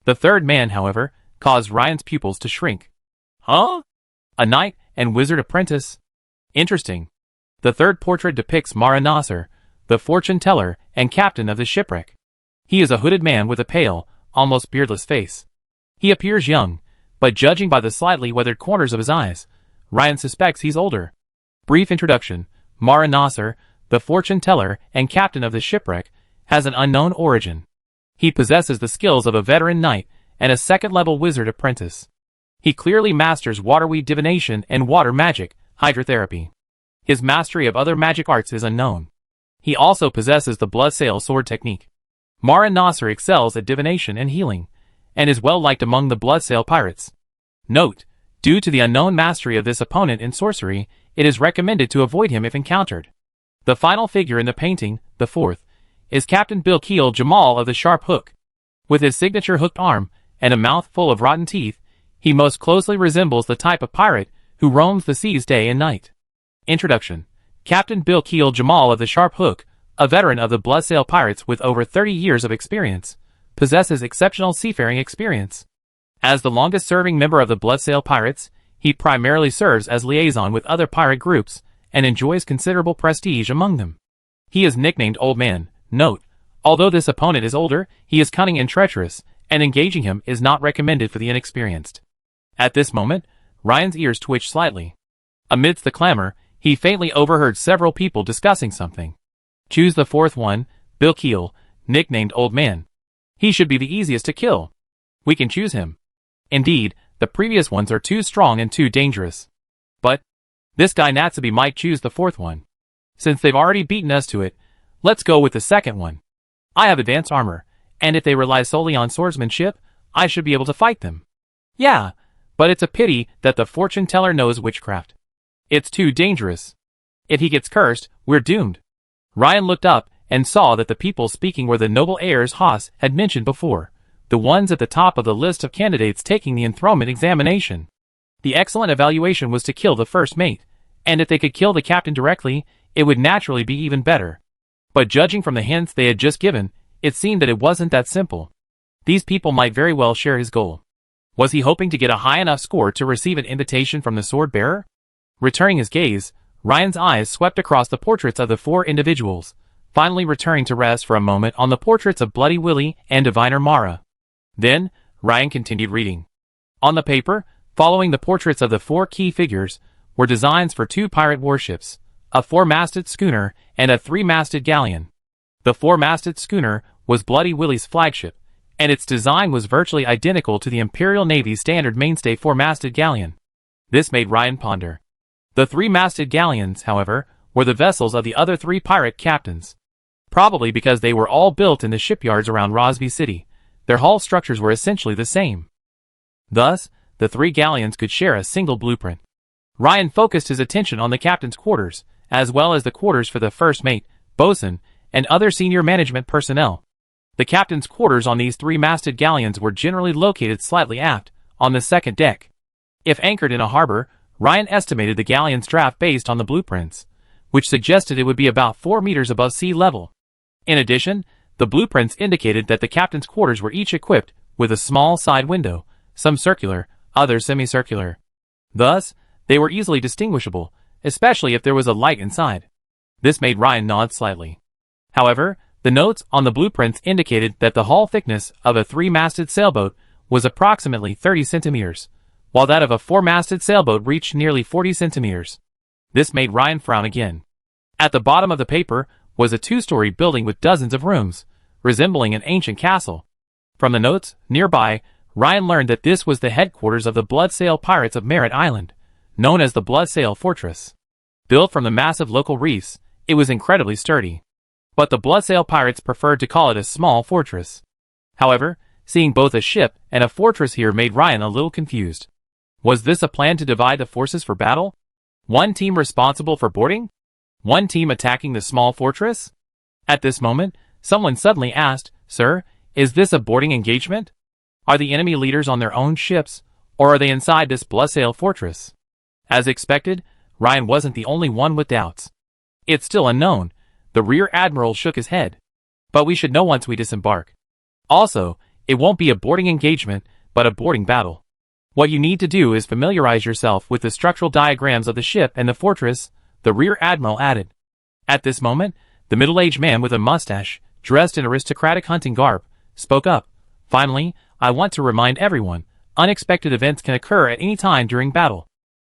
The third man, however, caused Ryan's pupils to shrink. Huh? A knight and wizard apprentice? Interesting. The third portrait depicts Mara Nasser, the fortune teller and captain of the shipwreck. He is a hooded man with a pale, almost beardless face. He appears young, but judging by the slightly weathered corners of his eyes, Ryan suspects he's older. Brief introduction: Mara Nasser, the fortune teller and captain of the shipwreck, has an unknown origin. He possesses the skills of a veteran knight and a second-level wizard apprentice. He clearly masters waterweed divination and water magic, hydrotherapy. His mastery of other magic arts is unknown. He also possesses the bloodsail sword technique. Mara Nasser excels at divination and healing, and is well liked among the bloodsail pirates. Note: due to the unknown mastery of this opponent in sorcery, it is recommended to avoid him if encountered. The final figure in the painting, the fourth, is Captain Bill Keel Jamal of the Sharp Hook. With his signature hooked arm and a mouth full of rotten teeth, he most closely resembles the type of pirate who roams the seas day and night. Introduction: Captain Bill Keel Jamal of the Sharp Hook, a veteran of the bloodsail pirates with over 30 years of experience, possesses exceptional seafaring experience. As the longest-serving member of the bloodsail pirates, he primarily serves as liaison with other pirate groups and enjoys considerable prestige among them. He is nicknamed Old Man. Note: although this opponent is older, he is cunning and treacherous, and engaging him is not recommended for the inexperienced. At this moment, Ryan's ears twitched slightly. Amidst the clamor, he faintly overheard several people discussing something. Choose the fourth one, Bill Keel, nicknamed Old Man. He should be the easiest to kill. We can choose him. Indeed, the previous ones are too strong and too dangerous. But this guy Natsubi might choose the fourth one. Since they've already beaten us to it, let's go with the second one. I have advanced armor, and if they rely solely on swordsmanship, I should be able to fight them. Yeah, but it's a pity that the fortune teller knows witchcraft. It's too dangerous. If he gets cursed, we're doomed. Ryan looked up and saw that the people speaking were the noble heirs Haas had mentioned before, the ones at the top of the list of candidates taking the enthronement examination. The excellent evaluation was to kill the first mate, and if they could kill the captain directly, it would naturally be even better. But judging from the hints they had just given, it seemed that it wasn't that simple. These people might very well share his goal. Was he hoping to get a high enough score to receive an invitation from the sword bearer? Returning his gaze, Ryan's eyes swept across the portraits of the four individuals, finally returning to rest for a moment on the portraits of Bloody Willie and Diviner Mara. Then, Ryan continued reading. On the paper, following the portraits of the four key figures, were designs for two pirate warships, a four-masted schooner and a three-masted galleon. The four-masted schooner was Bloody Willie's flagship, and its design was virtually identical to the Imperial Navy's standard mainstay four-masted galleon. This made Ryan ponder. The three-masted galleons, however, were the vessels of the other three pirate captains. Probably because they were all built in the shipyards around Rosby City, their hull structures were essentially the same. Thus, the three galleons could share a single blueprint. Ryan focused his attention on the captain's quarters, as well as the quarters for the first mate, bosun, and other senior management personnel. The captain's quarters on these three-masted galleons were generally located slightly aft, on the second deck. If anchored in a harbor, Ryan estimated the galleon's draft based on the blueprints, which suggested it would be about 4 meters above sea level. In addition, the blueprints indicated that the captain's quarters were each equipped with a small side window, some circular, others semicircular. Thus, they were easily distinguishable, especially if there was a light inside. This made Ryan nod slightly. However, the notes on the blueprints indicated that the hull thickness of a three-masted sailboat was approximately 30 centimeters, while that of a four-masted sailboat reached nearly 40 centimeters. This made Ryan frown again. At the bottom of the paper was a two-story building with dozens of rooms, resembling an ancient castle. From the notes nearby, Ryan learned that this was the headquarters of the Bloodsail Pirates of Merritt Island, known as the Bloodsail Fortress. Built from the massive local reefs, it was incredibly sturdy. But the Bloodsail Pirates preferred to call it a small fortress. However, seeing both a ship and a fortress here made Ryan a little confused. Was this a plan to divide the forces for battle? One team responsible for boarding? One team attacking the small fortress? At this moment, someone suddenly asked, "Sir, is this a boarding engagement? Are the enemy leaders on their own ships, Or are they inside this Bloodsail fortress? As expected, Ryan wasn't the only one with doubts. It's still unknown. The Rear Admiral shook his head. But we should know once we disembark. Also, it won't be a boarding engagement, but a boarding battle. What you need to do is familiarize yourself with the structural diagrams of the ship and the fortress, the Rear Admiral added. At this moment, the middle-aged man with a mustache, dressed in aristocratic hunting garb, spoke up. Finally, I want to remind everyone, unexpected events can occur at any time during battle.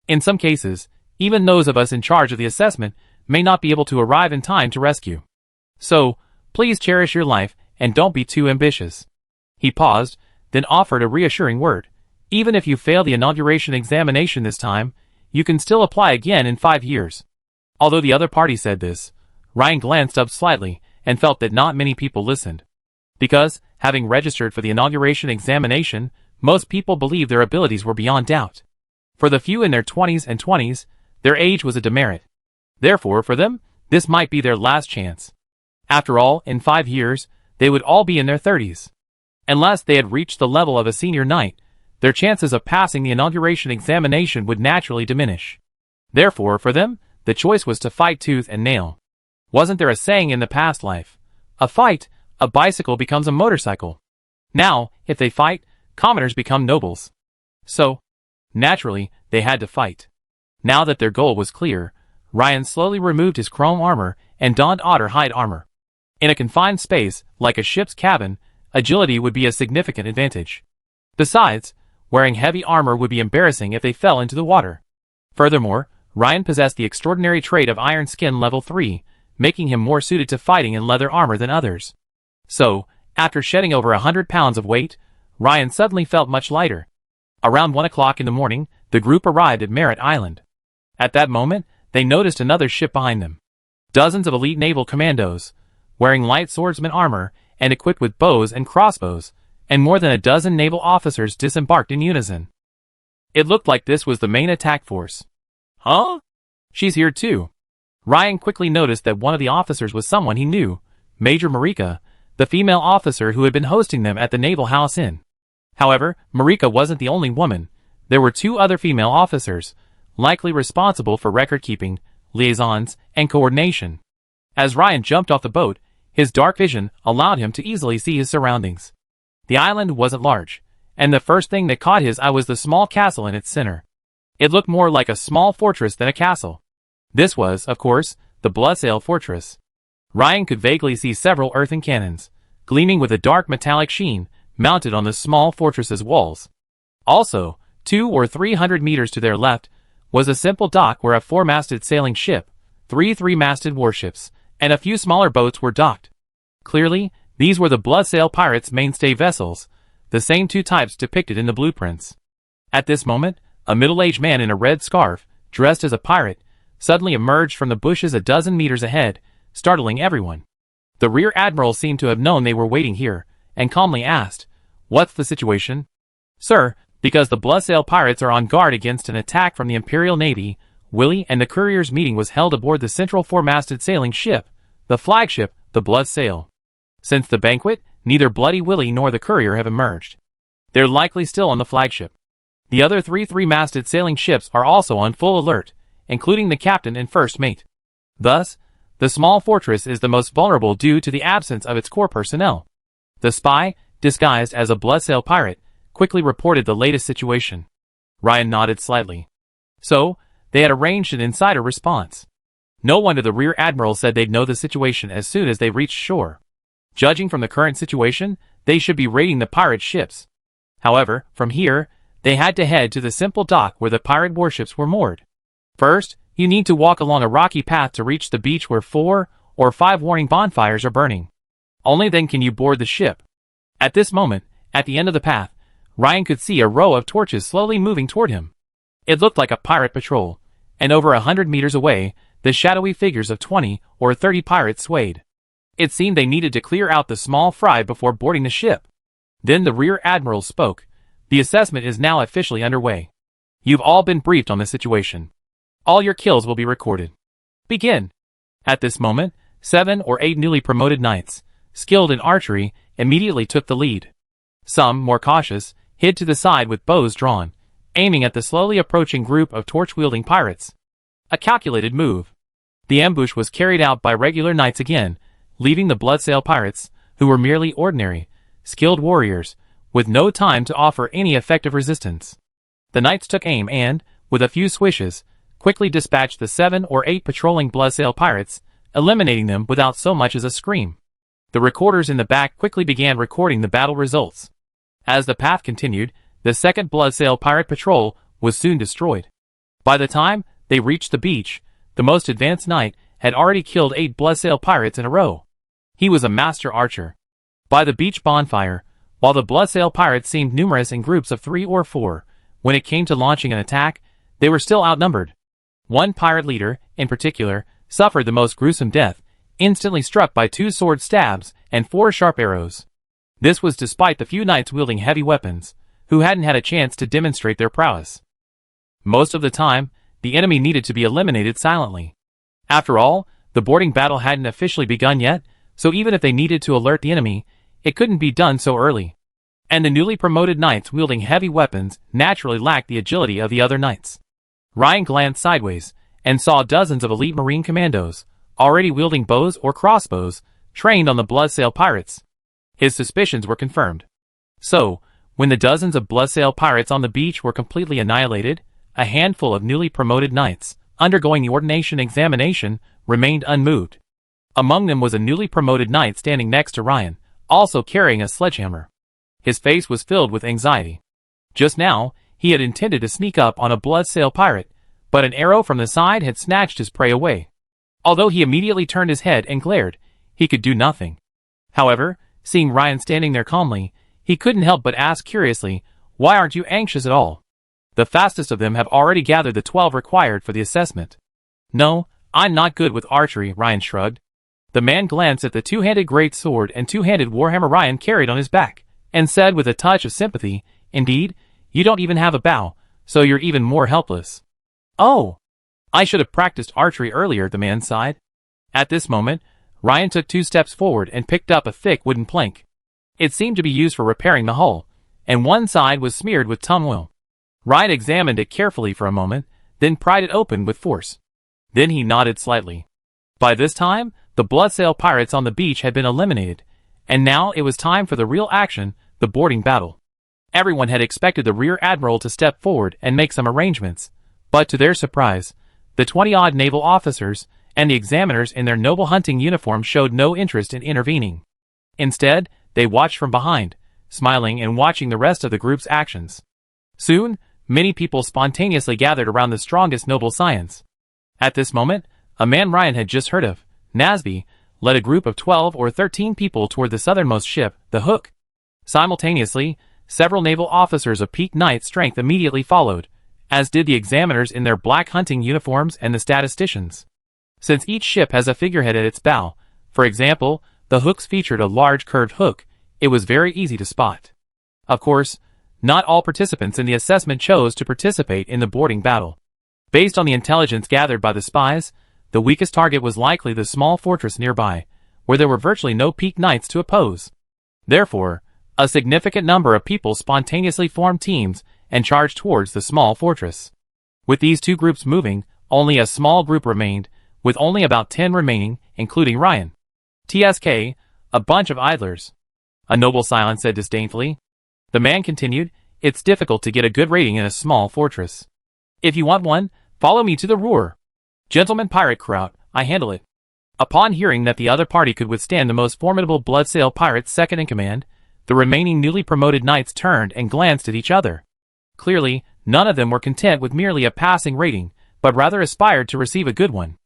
In some cases, even those of us in charge of the assessment may not be able to arrive in time to rescue. So, please cherish your life and don't be too ambitious. He paused, then offered a reassuring word. Even if you fail the inauguration examination this time, you can still apply again in 5 years. Although the other party said this, Ryan glanced up slightly and felt that not many people listened. Because, having registered for the inauguration examination, most people believed their abilities were beyond doubt. For the few in their 20s, their age was a demerit. Therefore, for them, this might be their last chance. After all, in 5 years, they would all be in their 30s. Unless they had reached the level of a senior knight, their chances of passing the inauguration examination would naturally diminish. Therefore, for them, the choice was to fight tooth and nail. Wasn't there a saying in the past life? A fight, a bicycle becomes a motorcycle. Now, if they fight, commoners become nobles. So, naturally, they had to fight. Now that their goal was clear, Ryan slowly removed his chrome armor and donned otter hide armor. In a confined space, like a ship's cabin, agility would be a significant advantage. Besides, wearing heavy armor would be embarrassing if they fell into the water. Furthermore, Ryan possessed the extraordinary trait of Iron Skin level 3, making him more suited to fighting in leather armor than others. So, after shedding over 100 pounds of weight, Ryan suddenly felt much lighter. Around 1 o'clock in the morning, the group arrived at Merritt Island. At that moment, they noticed another ship behind them. Dozens of elite naval commandos, wearing light swordsman armor and equipped with bows and crossbows, and more than a dozen naval officers disembarked in unison. It looked like this was the main attack force. Huh? She's here too. Ryan quickly noticed that one of the officers was someone he knew, Major Marika, the female officer who had been hosting them at the Naval House Inn. However, Marika wasn't the only woman. There were 2 other female officers, likely responsible for record-keeping, liaisons, and coordination. As Ryan jumped off the boat, his dark vision allowed him to easily see his surroundings. The island wasn't large, and the first thing that caught his eye was the small castle in its center. It looked more like a small fortress than a castle. This was, of course, the Bloodsail fortress. Ryan could vaguely see several earthen cannons, gleaming with a dark metallic sheen, mounted on the small fortress's walls. Also, 200 or 300 meters to their left, was a simple dock where a 4-masted sailing ship, 3 3-masted warships, and a few smaller boats were docked. Clearly, these were the Bloodsail pirates' mainstay vessels, the same 2 types depicted in the blueprints. At this moment, a middle-aged man in a red scarf, dressed as a pirate, suddenly emerged from the bushes a dozen meters ahead, startling everyone. The Rear Admiral seemed to have known they were waiting here, and calmly asked, "What's the situation?" "Sir, because the Bloodsail pirates are on guard against an attack from the Imperial Navy, Willie and the courier's meeting was held aboard the central 4-masted sailing ship, the flagship, the Bloodsail. Since the banquet, neither Bloody Willie nor the courier have emerged. They're likely still on the flagship. The other 3 3-masted sailing ships are also on full alert, including the captain and first mate. Thus, the small fortress is the most vulnerable due to the absence of its core personnel." The spy, disguised as a Bloodsail pirate, quickly reported the latest situation. Ryan nodded slightly. So, they had arranged an insider response. No wonder the Rear Admiral said they'd know the situation as soon as they reached shore. Judging from the current situation, they should be raiding the pirate ships. However, from here, they had to head to the simple dock where the pirate warships were moored. First, you need to walk along a rocky path to reach the beach where 4 or 5 warning bonfires are burning. Only then can you board the ship. At this moment, at the end of the path, Ryan could see a row of torches slowly moving toward him. It looked like a pirate patrol, and over 100 meters away, the shadowy figures of 20 or 30 pirates swayed. It seemed they needed to clear out the small fry before boarding the ship. Then the Rear Admiral spoke. "The assessment is now officially underway. You've all been briefed on the situation. All your kills will be recorded. Begin." At this moment, 7 or 8 newly promoted knights, skilled in archery, immediately took the lead. Some, more cautious, hid to the side with bows drawn, aiming at the slowly approaching group of torch-wielding pirates. A calculated move. The ambush was carried out by regular knights again, leaving the Bloodsail pirates, who were merely ordinary, skilled warriors, with no time to offer any effective resistance. The knights took aim and, with a few swishes, quickly dispatched the 7 or 8 patrolling Bloodsail pirates, eliminating them without so much as a scream. The recorders in the back quickly began recording the battle results. As the path continued, the second Bloodsail pirate patrol was soon destroyed. By the time they reached the beach, the most advanced knight had already killed 8 Bloodsail pirates in a row. He was a master archer. By the beach bonfire, while the Bloodsail pirates seemed numerous in groups of 3 or 4, when it came to launching an attack, they were still outnumbered. One pirate leader, in particular, suffered the most gruesome death, instantly struck by 2 sword stabs and 4 sharp arrows. This was despite the few knights wielding heavy weapons, who hadn't had a chance to demonstrate their prowess. Most of the time, the enemy needed to be eliminated silently. After all, the boarding battle hadn't officially begun yet, so even if they needed to alert the enemy, it couldn't be done so early. And the newly promoted knights wielding heavy weapons naturally lacked the agility of the other knights. Ryan glanced sideways, and saw dozens of elite marine commandos, already wielding bows or crossbows, trained on the Bloodsail pirates. His suspicions were confirmed. So, when the dozens of Bloodsail pirates on the beach were completely annihilated, a handful of newly promoted knights, undergoing the ordination examination, remained unmoved. Among them was a newly promoted knight standing next to Ryan, also carrying a sledgehammer. His face was filled with anxiety. Just now, he had intended to sneak up on a Bloodsail pirate, but an arrow from the side had snatched his prey away. Although he immediately turned his head and glared, he could do nothing. However, seeing Ryan standing there calmly, he couldn't help but ask curiously, "Why aren't you anxious at all? The fastest of them have already gathered the 12 required for the assessment." "No, I'm not good with archery," Ryan shrugged. The man glanced at the 2-handed great sword and 2-handed warhammer Ryan carried on his back, and said with a touch of sympathy, "Indeed, you don't even have a bow, so you're even more helpless." "Oh, I should have practiced archery earlier," the man sighed. At this moment, Ryan took 2 steps forward and picked up a thick wooden plank. It seemed to be used for repairing the hull, and one side was smeared with tung-oil. Ryan examined it carefully for a moment, then pried it open with force. Then he nodded slightly. By this time, the Bloodsail pirates on the beach had been eliminated, and now it was time for the real action, the boarding battle. Everyone had expected the rear admiral to step forward and make some arrangements, but to their surprise, the 20-odd naval officers and the examiners in their noble hunting uniforms showed no interest in intervening. Instead, they watched from behind, smiling and watching the rest of the group's actions. Soon, many people spontaneously gathered around the strongest noble scions. At this moment, a man Ryan had just heard of, Nasby, led a group of 12 or 13 people toward the southernmost ship, the Hook. Simultaneously, several naval officers of peak knight strength immediately followed, as did the examiners in their black hunting uniforms and the statisticians. Since each ship has a figurehead at its bow, for example, the Hooks featured a large curved hook, it was very easy to spot. Of course, not all participants in the assessment chose to participate in the boarding battle. Based on the intelligence gathered by the spies, the weakest target was likely the small fortress nearby, where there were virtually no peak knights to oppose. Therefore, a significant number of people spontaneously formed teams and charged towards the small fortress. With these 2 groups moving, only a small group remained, with only about 10 remaining, including Ryan. "TSK, a bunch of idlers," a noble scion said disdainfully. The man continued, "It's difficult to get a good rating in a small fortress. If you want one, follow me to the Roar. Gentlemen pirate crowd, I handle it." Upon hearing that the other party could withstand the most formidable Bloodsail pirates second in command, the remaining newly promoted knights turned and glanced at each other. Clearly, none of them were content with merely a passing rating, but rather aspired to receive a good one.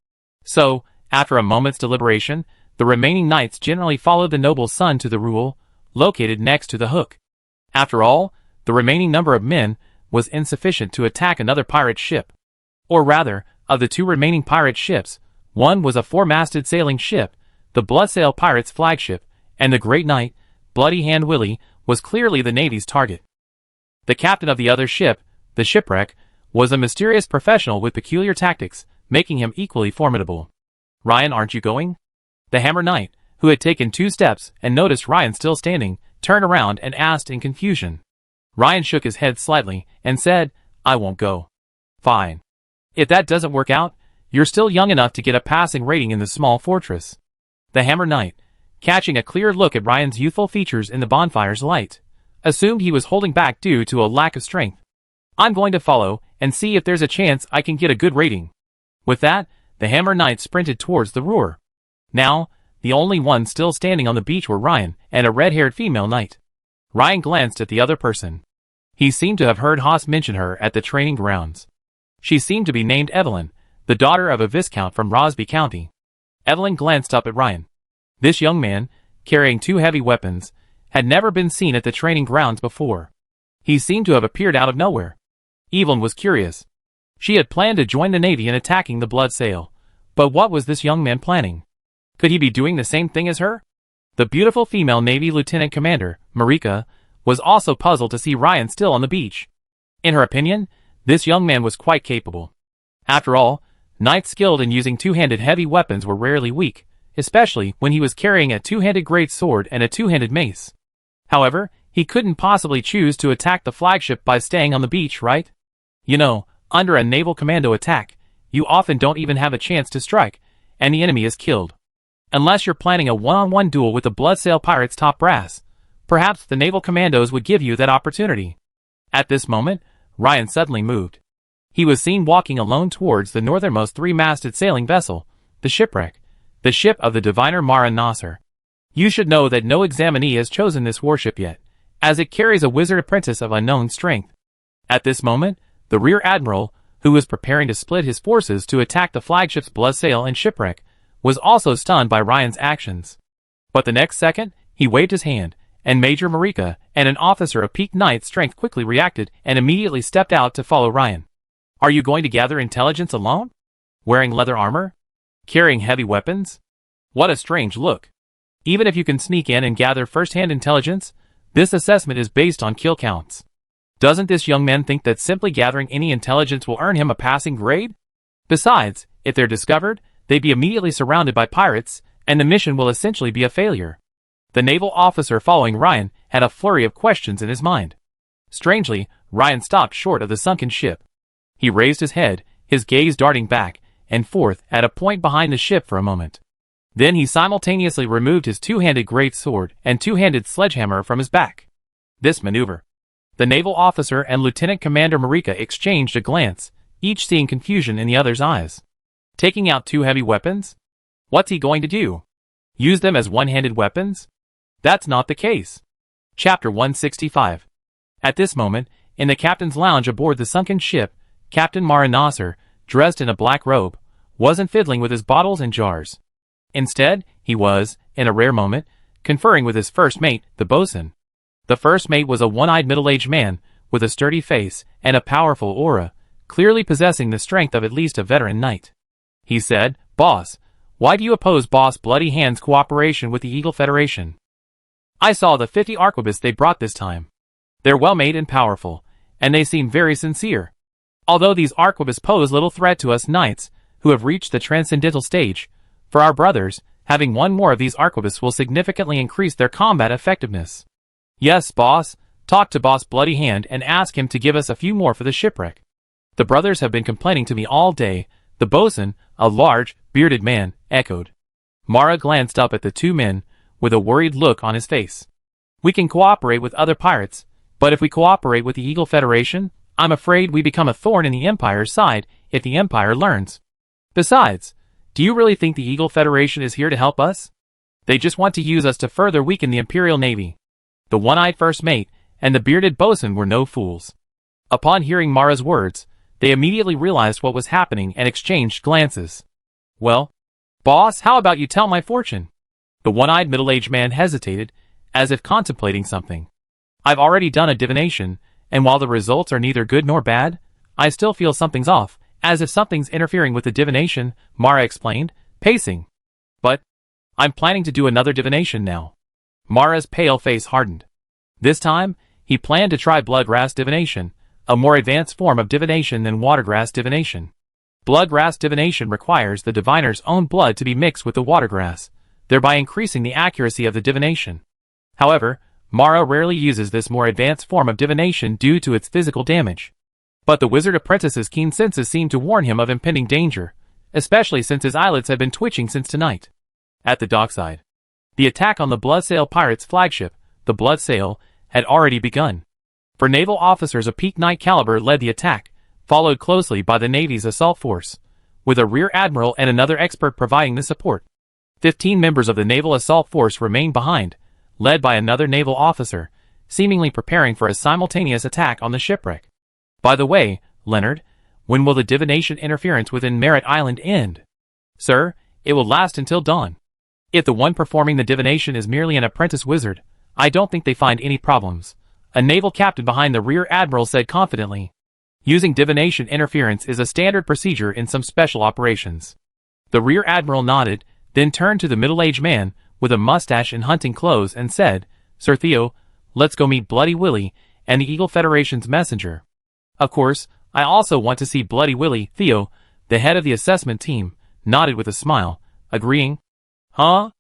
So, after a moment's deliberation, the remaining knights generally followed the noble's son to the Rule, located next to the Hook. After all, the remaining number of men was insufficient to attack another pirate ship. Or rather, of the 2 remaining pirate ships, one was a 4-masted sailing ship, the Bloodsail pirates' flagship, and the Great Knight, Bloody Hand Willie, was clearly the Navy's target. The captain of the other ship, the Shipwreck, was a mysterious professional with peculiar tactics, making him equally formidable. "Ryan, aren't you going?" The Hammer Knight, who had taken 2 steps and noticed Ryan still standing, turned around and asked in confusion. Ryan shook his head slightly and said, I won't go. Fine. If that doesn't work out, you're still young enough to get a passing rating in the small fortress. The Hammer Knight, catching a clear look at Ryan's youthful features in the bonfire's light, assumed he was holding back due to a lack of strength. I'm going to follow and see if there's a chance I can get a good rating. With that, the Hammer Knight sprinted towards the roar. Now, the only ones still standing on the beach were Ryan and a red-haired female knight. Ryan glanced at the other person. He seemed to have heard Haas mention her at the training grounds. She seemed to be named Evelyn, the daughter of a viscount from Rosby County. Evelyn glanced up at Ryan. This young man, carrying 2 heavy weapons, had never been seen at the training grounds before. He seemed to have appeared out of nowhere. Evelyn was curious. She had planned to join the Navy in attacking the blood sale, but what was this young man planning? Could he be doing the same thing as her? The beautiful female Navy Lieutenant Commander, Marika, was also puzzled to see Ryan still on the beach. In her opinion, this young man was quite capable. After all, knights skilled in using 2-handed heavy weapons were rarely weak, especially when he was carrying a 2-handed great sword and a 2-handed mace. However, he couldn't possibly choose to attack the flagship by staying on the beach, right? You know, under a naval commando attack, you often don't even have a chance to strike, and the enemy is killed. Unless you're planning a one-on-one duel with the Bloodsail Pirates top brass, perhaps the naval commandos would give you that opportunity. At this moment, Ryan suddenly moved. He was seen walking alone towards the northernmost 3-masted sailing vessel, the shipwreck, the ship of the diviner Mara Nasser. You should know that no examinee has chosen this warship yet, as it carries a wizard apprentice of unknown strength. At this moment, the rear admiral, who was preparing to split his forces to attack the flagship's bloodsail and shipwreck, was also stunned by Ryan's actions. But the next second, he waved his hand, and Major Marika and an officer of peaked knight strength quickly reacted and immediately stepped out to follow Ryan. Are you going to gather intelligence alone? Wearing leather armor? Carrying heavy weapons? What a strange look. Even if you can sneak in and gather first-hand intelligence, this assessment is based on kill counts. Doesn't this young man think that simply gathering any intelligence will earn him a passing grade? Besides, if they're discovered, they'd be immediately surrounded by pirates, and the mission will essentially be a failure. The naval officer following Ryan had a flurry of questions in his mind. Strangely, Ryan stopped short of the sunken ship. He raised his head, his gaze darting back and forth at a point behind the ship for a moment. Then he simultaneously removed his 2-handed great sword and 2-handed sledgehammer from his back. This maneuver. The naval officer and Lieutenant Commander Marika exchanged a glance, each seeing confusion in the other's eyes. Taking out 2 heavy weapons? What's he going to do? Use them as one-handed weapons? That's not the case. Chapter 165. At this moment, in the captain's lounge aboard the sunken ship, Captain Mara Nasser, dressed in a black robe, wasn't fiddling with his bottles and jars. Instead, he was, in a rare moment, conferring with his first mate, the bosun. The first mate was a one-eyed middle-aged man, with a sturdy face and a powerful aura, clearly possessing the strength of at least a veteran knight. He said, "Boss, why do you oppose Boss Bloody Hand's cooperation with the Eagle Federation? I saw the 50 arquebuses they brought this time. They're well-made and powerful, and they seem very sincere. Although these arquebuses pose little threat to us knights, who have reached the transcendental stage, for our brothers, having one more of these arquebuses will significantly increase their combat effectiveness. Yes, boss, talk to Boss Bloody Hand and ask him to give us a few more for the shipwreck. The brothers have been complaining to me all day," the bosun, a large, bearded man, echoed. Mara glanced up at the 2 men, with a worried look on his face. "We can cooperate with other pirates, but if we cooperate with the Eagle Federation, I'm afraid we become a thorn in the Empire's side if the Empire learns. Besides, do you really think the Eagle Federation is here to help us? They just want to use us to further weaken the Imperial Navy." The one-eyed first mate and the bearded bosun were no fools. Upon hearing Mara's words, they immediately realized what was happening and exchanged glances. "Well, boss, how about you tell my fortune?" The one-eyed middle-aged man hesitated, as if contemplating something. "I've already done a divination, and while the results are neither good nor bad, I still feel something's off, as if something's interfering with the divination," Mara explained, pacing. "But I'm planning to do another divination now." Mara's pale face hardened. This time, he planned to try bloodgrass divination, a more advanced form of divination than watergrass divination. Bloodgrass divination requires the diviner's own blood to be mixed with the watergrass, thereby increasing the accuracy of the divination. However, Mara rarely uses this more advanced form of divination due to its physical damage. But the wizard apprentice's keen senses seemed to warn him of impending danger, especially since his eyelids had been twitching since tonight. At the dockside, the attack on the Bloodsail pirates' flagship, the Bloodsail, had already begun. For naval officers of peak knight caliber led the attack, followed closely by the Navy's assault force, with a rear admiral and another expert providing the support. 15 members of the naval assault force remained behind, led by another naval officer, seemingly preparing for a simultaneous attack on the shipwreck. By the way, Leonard, when will the divination interference within Merritt Island end? Sir, it will last until dawn. If the one performing the divination is merely an apprentice wizard, I don't think they find any problems, a naval captain behind the rear admiral said confidently. Using divination interference is a standard procedure in some special operations. The rear admiral nodded, then turned to the middle-aged man, with a mustache and hunting clothes and said, Sir Theo, let's go meet Bloody Willie and the Eagle Federation's messenger. Of course, I also want to see Bloody Willie. Theo, the head of the assessment team, nodded with a smile, agreeing. Huh?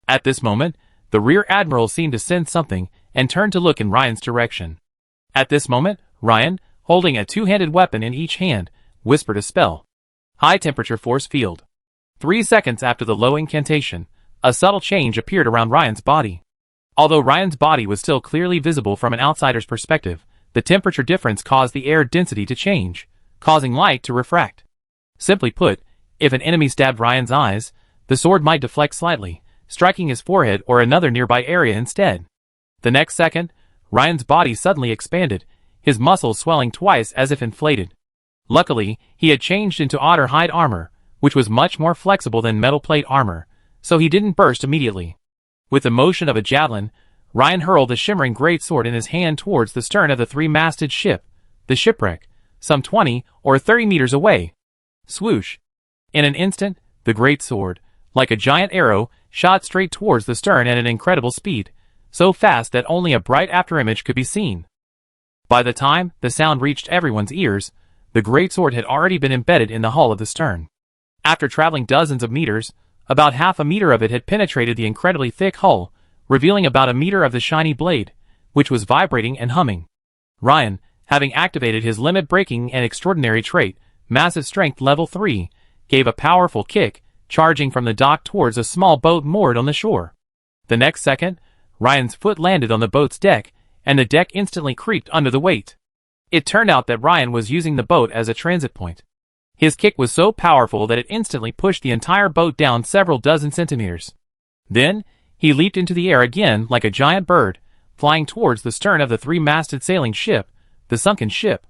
At this moment, the rear admiral seemed to sense something and turned to look in Ryan's direction. At this moment, Ryan, holding a two-handed weapon in each hand, whispered a spell. High-temperature force field. 3 seconds after the low incantation, a subtle change appeared around Ryan's body. Although Ryan's body was still clearly visible from an outsider's perspective, the temperature difference caused the air density to change, causing light to refract. Simply put, if an enemy stabbed Ryan's eyes, the sword might deflect slightly, striking his forehead or another nearby area instead. The next second, Ryan's body suddenly expanded, his muscles swelling twice as if inflated. Luckily, he had changed into otter hide armor, which was much more flexible than metal plate armor, so he didn't burst immediately. With the motion of a javelin, Ryan hurled the shimmering greatsword in his hand towards the stern of the three-masted ship, the shipwreck, some 20 or 30 meters away. Swoosh! In an instant, the greatsword, like a giant arrow, shot straight towards the stern at an incredible speed, so fast that only a bright afterimage could be seen. By the time the sound reached everyone's ears, the greatsword had already been embedded in the hull of the stern. After traveling dozens of meters, about half a meter of it had penetrated the incredibly thick hull, revealing about a meter of the shiny blade, which was vibrating and humming. Ryan, having activated his limit-breaking and extraordinary trait, Massive Strength Level 3, gave a powerful kick, charging from the dock towards a small boat moored on the shore. The next second, Ryan's foot landed on the boat's deck, and the deck instantly creaked under the weight. It turned out that Ryan was using the boat as a transit point. His kick was so powerful that it instantly pushed the entire boat down several dozen centimeters. Then, he leaped into the air again like a giant bird, flying towards the stern of the three-masted sailing ship, the sunken ship.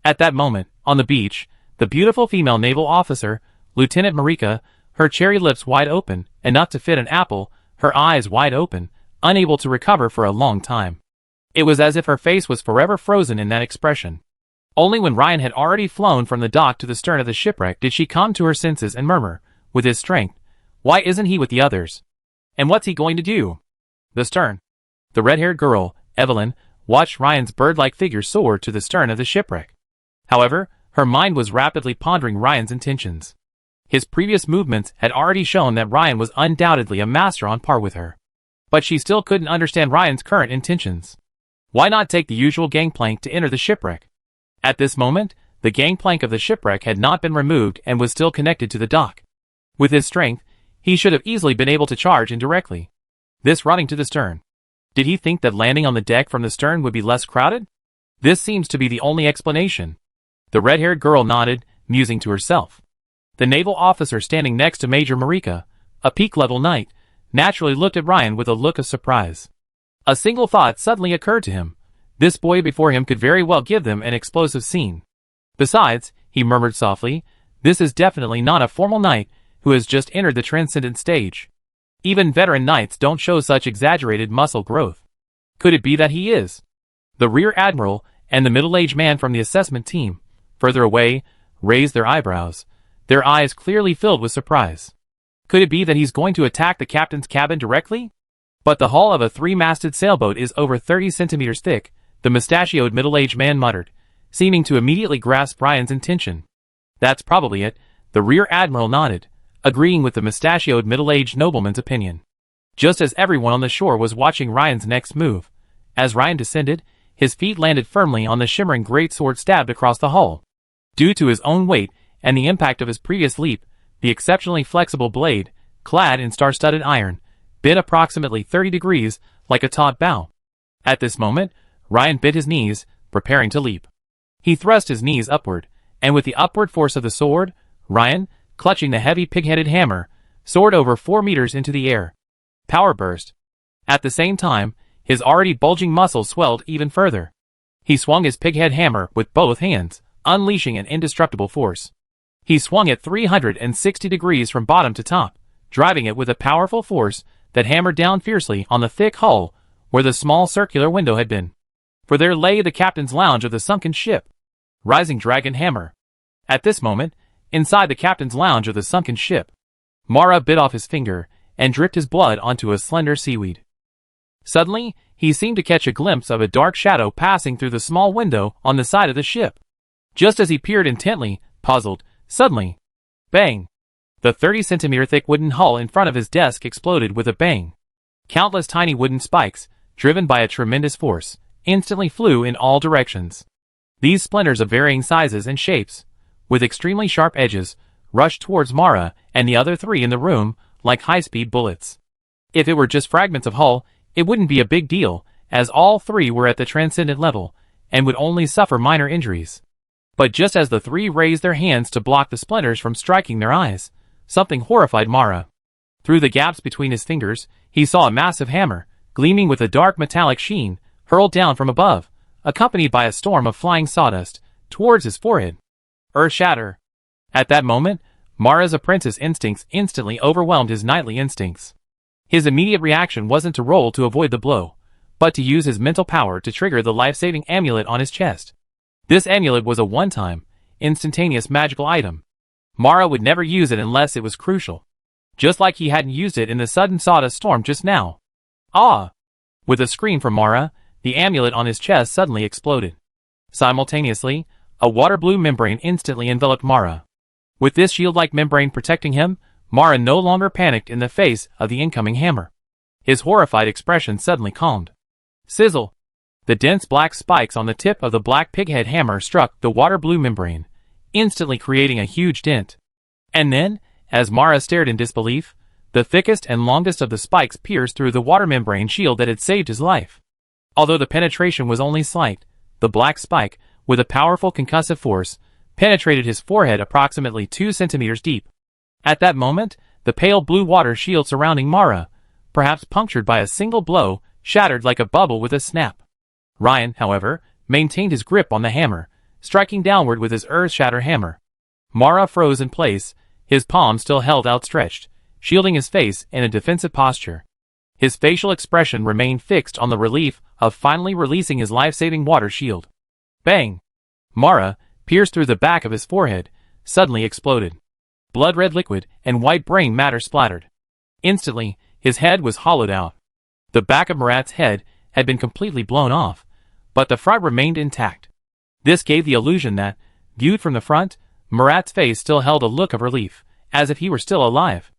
At that moment, on the beach, the beautiful female naval officer, Lieutenant Marika, her cherry lips wide open, enough to fit an apple, her eyes wide open, unable to recover for a long time. It was as if her face was forever frozen in that expression. Only when Ryan had already flown from the dock to the stern of the shipwreck did she come to her senses and murmur, with his strength, "Why isn't he with the others? And what's he going to do?" The stern. The red-haired girl, Evelyn, watched Ryan's bird-like figure soar to the stern of the shipwreck. However, her mind was rapidly pondering Ryan's intentions. His previous movements had already shown that Ryan was undoubtedly a master on par with her. But she still couldn't understand Ryan's current intentions. Why not take the usual gangplank to enter the shipwreck? At this moment, the gangplank of the shipwreck had not been removed and was still connected to the dock. With his strength, he should have easily been able to charge indirectly. This running to the stern. Did he think that landing on the deck from the stern would be less crowded? This seems to be the only explanation. The red-haired girl nodded, musing to herself. The naval officer standing next to Major Marika, a peak-level knight, naturally looked at Ryan with a look of surprise. A single thought suddenly occurred to him. This boy before him could very well give them an explosive scene. Besides, he murmured softly, this is definitely not a formal knight who has just entered the transcendent stage. Even veteran knights don't show such exaggerated muscle growth. Could it be that he is? The rear admiral and the middle-aged man from the assessment team, further away, raised their eyebrows, their eyes clearly filled with surprise. Could it be that he's going to attack the captain's cabin directly? But the hull of a three-masted sailboat is over 30 centimeters thick, the mustachioed middle-aged man muttered, seeming to immediately grasp Ryan's intention. That's probably it, the rear admiral nodded, agreeing with the mustachioed middle-aged nobleman's opinion. Just as everyone on the shore was watching Ryan's next move, as Ryan descended, His feet landed firmly on the shimmering greatsword stabbed across the hull. Due to his own weight and the impact of his previous leap, the exceptionally flexible blade, clad in star-studded iron, bit approximately 30 degrees like a taut bow. At this moment, Ryan bit his knees, preparing to leap. He thrust his knees upward, and with the upward force of the sword, Ryan, clutching the heavy pig-headed hammer, soared over 4 meters into the air. Power burst. At the same time, his already bulging muscles swelled even further. He swung his pig-head hammer with both hands, unleashing an indestructible force. He swung it 360 degrees from bottom to top, driving it with a powerful force that hammered down fiercely on the thick hull where the small circular window had been. For there lay the captain's lounge of the sunken ship. Rising Dragon Hammer. At this moment, inside the captain's lounge of the sunken ship, Mara bit off his finger and dripped his blood onto a slender seaweed. Suddenly, he seemed to catch a glimpse of a dark shadow passing through the small window on the side of the ship. Just as he peered intently, puzzled, suddenly, bang! The 30-centimeter thick wooden hull in front of his desk exploded with a bang. Countless tiny wooden spikes, driven by a tremendous force, instantly flew in all directions. These splinters of varying sizes and shapes, with extremely sharp edges, rushed towards Mara and the other three in the room like high-speed bullets. If it were just fragments of hull, it wouldn't be a big deal, as all three were at the transcendent level, and would only suffer minor injuries. But just as the three raised their hands to block the splinters from striking their eyes, something horrified Mara. Through the gaps between his fingers, he saw a massive hammer, gleaming with a dark metallic sheen, hurled down from above, accompanied by a storm of flying sawdust, towards his forehead. Earth shatter. At that moment, Mara's apprentice instincts instantly overwhelmed his knightly instincts. His immediate reaction wasn't to roll to avoid the blow, but to use his mental power to trigger the life-saving amulet on his chest. This amulet was a one-time, instantaneous magical item. Mara would never use it unless it was crucial. Just like he hadn't used it in the sudden sawdust storm just now. Ah! With a scream from Mara, the amulet on his chest suddenly exploded. Simultaneously, a water-blue membrane instantly enveloped Mara. With this shield-like membrane protecting him, Mara no longer panicked in the face of the incoming hammer. His horrified expression suddenly calmed. Sizzle! The dense black spikes on the tip of the black pighead hammer struck the water-blue membrane, instantly creating a huge dent. And then, as Mara stared in disbelief, the thickest and longest of the spikes pierced through the water membrane shield that had saved his life. Although the penetration was only slight, the black spike, with a powerful concussive force, penetrated his forehead approximately 2 centimeters deep. At that moment, the pale blue water shield surrounding Mara, perhaps punctured by a single blow, shattered like a bubble with a snap. Ryan, however, maintained his grip on the hammer, striking downward with his earth-shatter hammer. Mara froze in place, his palm still held outstretched, shielding his face in a defensive posture. His facial expression remained fixed on the relief of finally releasing his life-saving water shield. Bang! Mara, pierced through the back of his forehead, suddenly exploded. Blood-red liquid and white brain matter splattered. Instantly, his head was hollowed out. The back of Marat's head had been completely blown off, but the front remained intact. This gave the illusion that, viewed from the front, Marat's face still held a look of relief, as if he were still alive.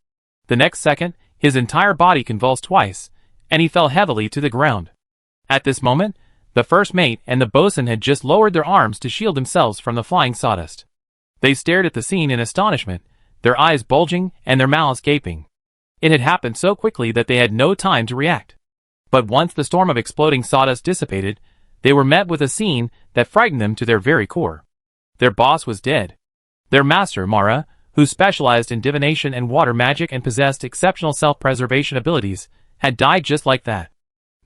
The next second, his entire body convulsed twice, and he fell heavily to the ground. At this moment, the first mate and the bosun had just lowered their arms to shield themselves from the flying sawdust. They stared at the scene in astonishment, their eyes bulging and their mouths gaping. It had happened so quickly that they had no time to react. But once the storm of exploding sawdust dissipated, they were met with a scene that frightened them to their very core. Their boss was dead. Their master, Mara, who specialized in divination and water magic and possessed exceptional self-preservation abilities, had died just like that.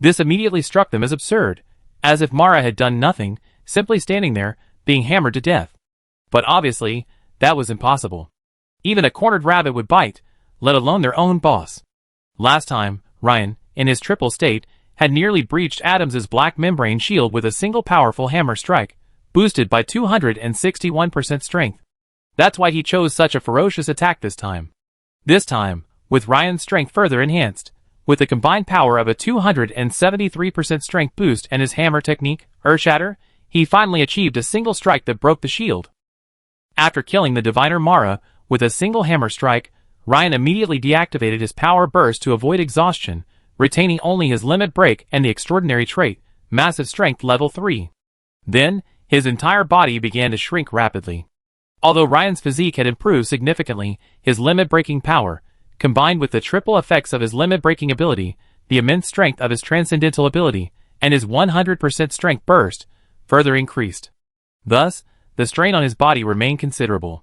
This immediately struck them as absurd, as if Mara had done nothing, simply standing there, being hammered to death. But obviously, that was impossible. Even a cornered rabbit would bite, let alone their own boss. Last time, Ryan, in his triple state, had nearly breached Adams's black membrane shield with a single powerful hammer strike, boosted by 261% strength. That's why he chose such a ferocious attack this time. This time, with Ryan's strength further enhanced, with the combined power of a 273% strength boost and his hammer technique, Earthshatter, he finally achieved a single strike that broke the shield. After killing the diviner Mara with a single hammer strike, Ryan immediately deactivated his power burst to avoid exhaustion, retaining only his limit break and the extraordinary trait, massive strength level 3. Then, his entire body began to shrink rapidly. Although Ryan's physique had improved significantly, his limit-breaking power, combined with the triple effects of his limit-breaking ability, the immense strength of his transcendental ability, and his 100% strength burst, further increased. Thus, the strain on his body remained considerable.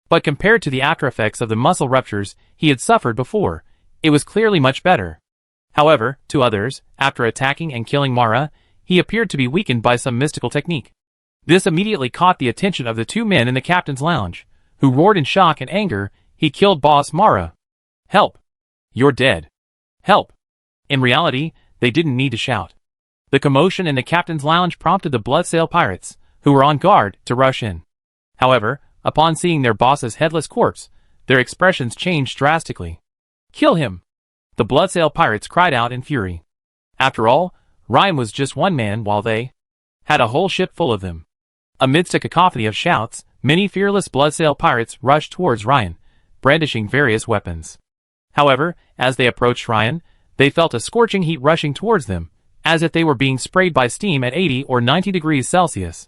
But compared to the aftereffects of the muscle ruptures he had suffered before, it was clearly much better. However, to others, after attacking and killing Mara, he appeared to be weakened by some mystical technique. This immediately caught the attention of the two men in the captain's lounge, who roared in shock and anger. He killed Boss Mara. Help! You're dead. Help! In reality, they didn't need to shout. The commotion in the captain's lounge prompted the Bloodsail pirates, who were on guard, to rush in. However, upon seeing their boss's headless corpse, their expressions changed drastically. Kill him! The Bloodsail pirates cried out in fury. After all, Ryan was just one man while they had a whole ship full of them. Amidst a cacophony of shouts, many fearless Bloodsail pirates rushed towards Ryan, brandishing various weapons. However, as they approached Ryan, they felt a scorching heat rushing towards them, as if they were being sprayed by steam at 80 or 90 degrees Celsius.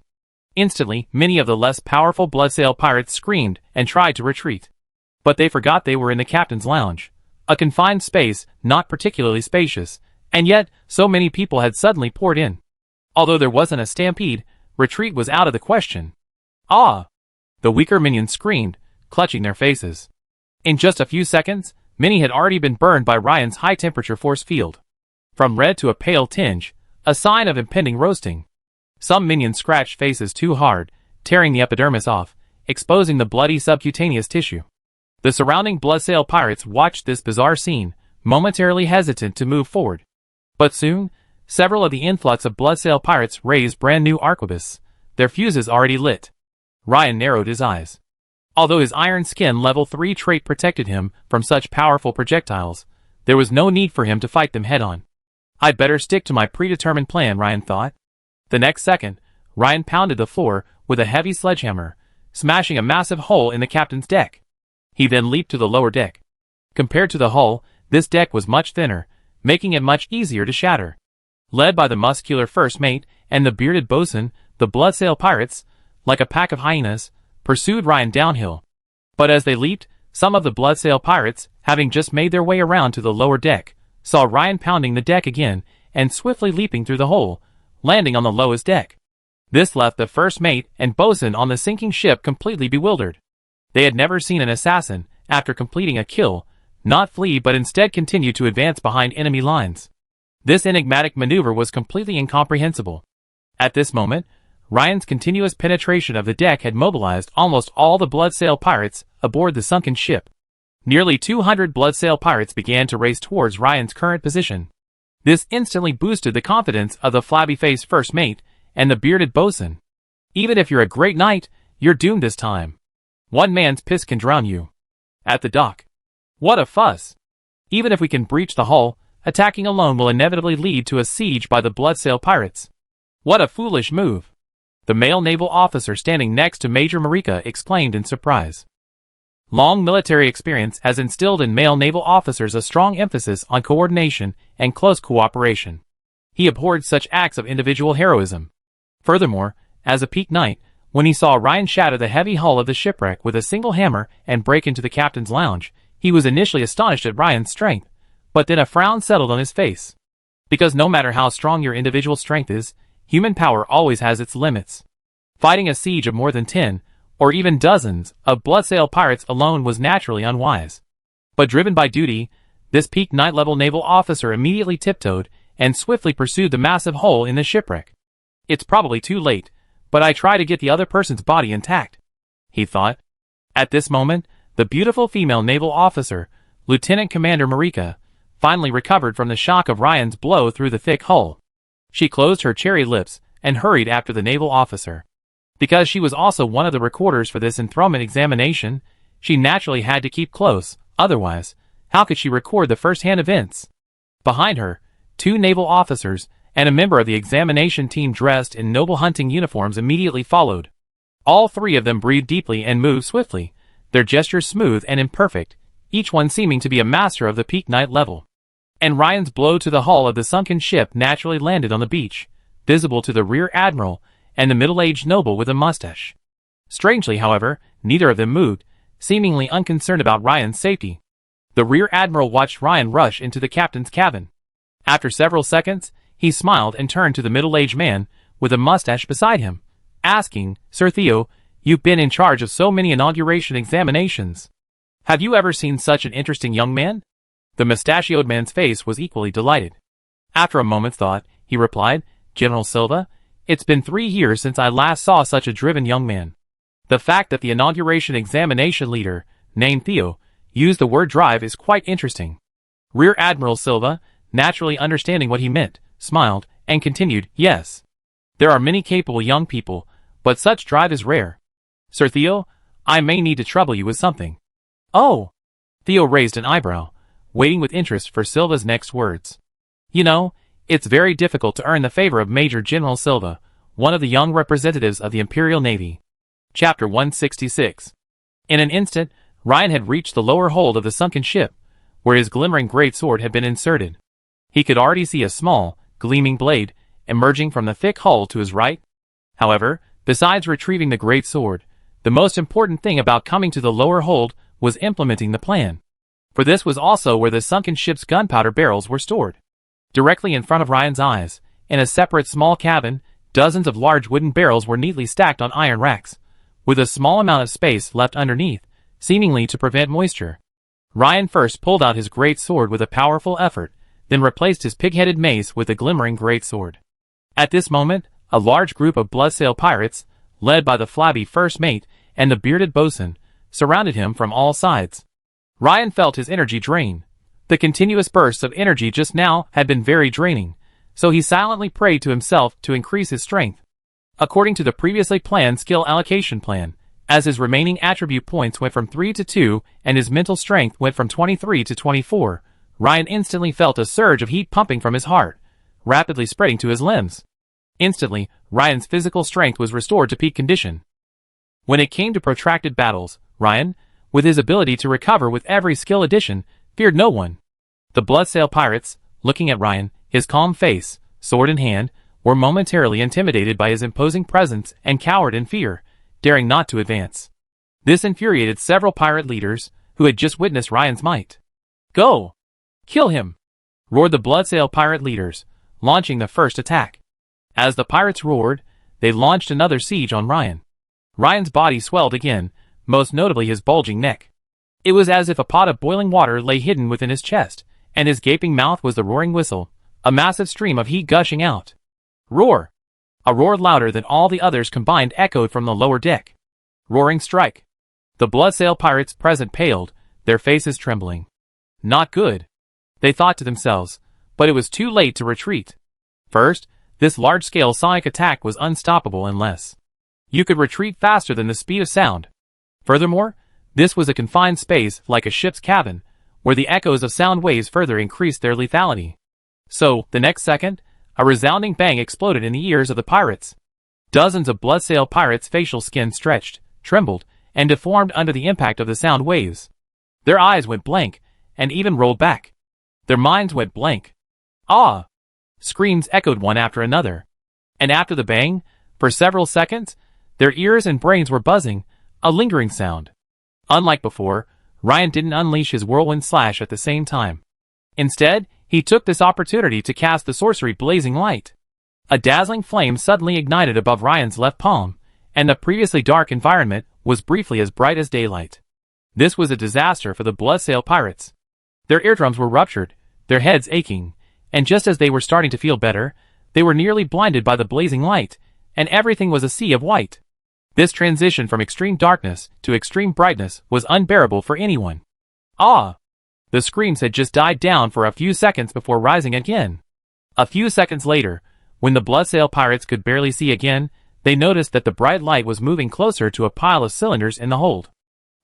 Instantly, many of the less powerful Bloodsail pirates screamed and tried to retreat. But they forgot they were in the captain's lounge, a confined space not particularly spacious, and yet so many people had suddenly poured in. Although there wasn't a stampede, retreat was out of the question. Ah! The weaker minions screamed, clutching their faces. In just a few seconds, many had already been burned by Ryan's high-temperature force field. From red to a pale tinge, a sign of impending roasting. Some minions scratched faces too hard, tearing the epidermis off, exposing the bloody subcutaneous tissue. The surrounding Bloodsail pirates watched this bizarre scene, momentarily hesitant to move forward. But soon, several of the influx of Bloodsail pirates raised brand new arquebuses, their fuses already lit. Ryan narrowed his eyes. Although his iron skin level 3 trait protected him from such powerful projectiles, there was no need for him to fight them head-on. I'd better stick to my predetermined plan, Ryan thought. The next second, Ryan pounded the floor with a heavy sledgehammer, smashing a massive hole in the captain's deck. He then leaped to the lower deck. Compared to the hull, this deck was much thinner, making it much easier to shatter. Led by the muscular first mate and the bearded bosun, the Bloodsail pirates, like a pack of hyenas, pursued Ryan downhill. But as they leaped, some of the Bloodsail pirates, having just made their way around to the lower deck, saw Ryan pounding the deck again and swiftly leaping through the hole, landing on the lowest deck. This left the first mate and bosun on the sinking ship completely bewildered. They had never seen an assassin, after completing a kill, not flee but instead continue to advance behind enemy lines. This enigmatic maneuver was completely incomprehensible. At this moment, Ryan's continuous penetration of the deck had mobilized almost all the Bloodsail pirates aboard the sunken ship. Nearly 200 Bloodsail pirates began to race towards Ryan's current position. This instantly boosted the confidence of the flabby-faced first mate and the bearded bosun. Even if you're a great knight, you're doomed this time. One man's piss can drown you. At the dock. What a fuss! Even if we can breach the hull, attacking alone will inevitably lead to a siege by the Bloodsail pirates. What a foolish move! The male naval officer standing next to Major Marika exclaimed in surprise. Long military experience has instilled in male naval officers a strong emphasis on coordination and close cooperation. He abhorred such acts of individual heroism. Furthermore, as a peak knight, when he saw Ryan shatter the heavy hull of the shipwreck with a single hammer and break into the captain's lounge, he was initially astonished at Ryan's strength, but then a frown settled on his face. Because no matter how strong your individual strength is, human power always has its limits. Fighting a siege of more than 10, or even dozens, of Bloodsail pirates alone was naturally unwise. But driven by duty, this peak knight-level naval officer immediately tiptoed and swiftly pursued the massive hole in the shipwreck. It's probably too late, but I try to get the other person's body intact, he thought. At this moment, the beautiful female naval officer, Lieutenant Commander Marika, finally recovered from the shock of Ryan's blow through the thick hull. She closed her cherry lips and hurried after the naval officer. Because she was also one of the recorders for this enthronement examination, she naturally had to keep close, otherwise, how could she record the first-hand events? Behind her, 2 naval officers and a member of the examination team dressed in noble hunting uniforms immediately followed. All 3 of them breathed deeply and moved swiftly, their gestures smooth and imperfect, each one seeming to be a master of the peak knight level. And Ryan's blow to the hull of the sunken ship naturally landed on the beach, visible to the rear admiral and the middle-aged noble with a mustache. Strangely, however, neither of them moved, seemingly unconcerned about Ryan's safety. The rear admiral watched Ryan rush into the captain's cabin. After several seconds, he smiled and turned to the middle-aged man with a mustache beside him, asking, "Sir Theo, you've been in charge of so many inauguration examinations. Have you ever seen such an interesting young man?" The mustachioed man's face was equally delighted. After a moment's thought, he replied, "General Silva, it's been 3 years since I last saw such a driven young man." The fact that the inauguration examination leader, named Theo, used the word drive is quite interesting. Rear Admiral Silva, naturally understanding what he meant, smiled, and continued, "Yes. There are many capable young people, but such drive is rare. Sir Theo, I may need to trouble you with something." "Oh!" Theo raised an eyebrow, waiting with interest for Silva's next words. "You know, it's very difficult to earn the favor of Major General Silva, one of the young representatives of the Imperial Navy." Chapter 166. In an instant, Ryan had reached the lower hold of the sunken ship, where his glimmering greatsword had been inserted. He could already see a small, gleaming blade emerging from the thick hull to his right. However, besides retrieving the greatsword, the most important thing about coming to the lower hold was implementing the plan. For this was also where the sunken ship's gunpowder barrels were stored. Directly in front of Ryan's eyes, in a separate small cabin, dozens of large wooden barrels were neatly stacked on iron racks, with a small amount of space left underneath, seemingly to prevent moisture. Ryan first pulled out his great sword with a powerful effort, then replaced his pig-headed mace with the glimmering great sword. At this moment, a large group of bloodsail pirates, led by the flabby first mate and the bearded boatswain, surrounded him from all sides. Ryan felt his energy drain. The continuous bursts of energy just now had been very draining, so he silently prayed to himself to increase his strength. According to the previously planned skill allocation plan, as his remaining attribute points went from 3 to 2 and his mental strength went from 23 to 24, Ryan instantly felt a surge of heat pumping from his heart, rapidly spreading to his limbs. Instantly, Ryan's physical strength was restored to peak condition. When it came to protracted battles, Ryan, with his ability to recover with every skill addition, feared no one. The bloodsail pirates, looking at Ryan, his calm face, sword in hand, were momentarily intimidated by his imposing presence and cowered in fear, daring not to advance. This infuriated several pirate leaders, who had just witnessed Ryan's might. "Go! Kill him!" roared the bloodsail pirate leaders, launching the first attack. As the pirates roared, they launched another siege on Ryan. Ryan's body swelled again, most notably his bulging neck. It was as if a pot of boiling water lay hidden within his chest, and his gaping mouth was the roaring whistle, a massive stream of heat gushing out. Roar! A roar louder than all the others combined echoed from the lower deck. Roaring strike. The bloodsail pirates present paled, their faces trembling. Not good, they thought to themselves, but it was too late to retreat. First, this large-scale sonic attack was unstoppable unless you could retreat faster than the speed of sound. Furthermore, this was a confined space like a ship's cabin, where the echoes of sound waves further increased their lethality. So, the next second, a resounding bang exploded in the ears of the pirates. Dozens of bloodsail pirates' facial skin stretched, trembled, and deformed under the impact of the sound waves. Their eyes went blank, and even rolled back. Their minds went blank. "Ah!" Screams echoed one after another. And after the bang, for several seconds, their ears and brains were buzzing, a lingering sound. Unlike before, Ryan didn't unleash his whirlwind slash at the same time. Instead, he took this opportunity to cast the sorcery Blazing Light. A dazzling flame suddenly ignited above Ryan's left palm, and the previously dark environment was briefly as bright as daylight. This was a disaster for the bloodsail pirates. Their eardrums were ruptured, their heads aching, and just as they were starting to feel better, they were nearly blinded by the blazing light, and everything was a sea of white. This transition from extreme darkness to extreme brightness was unbearable for anyone. "Ah!" The screams had just died down for a few seconds before rising again. A few seconds later, when the bloodsail pirates could barely see again, they noticed that the bright light was moving closer to a pile of cylinders in the hold.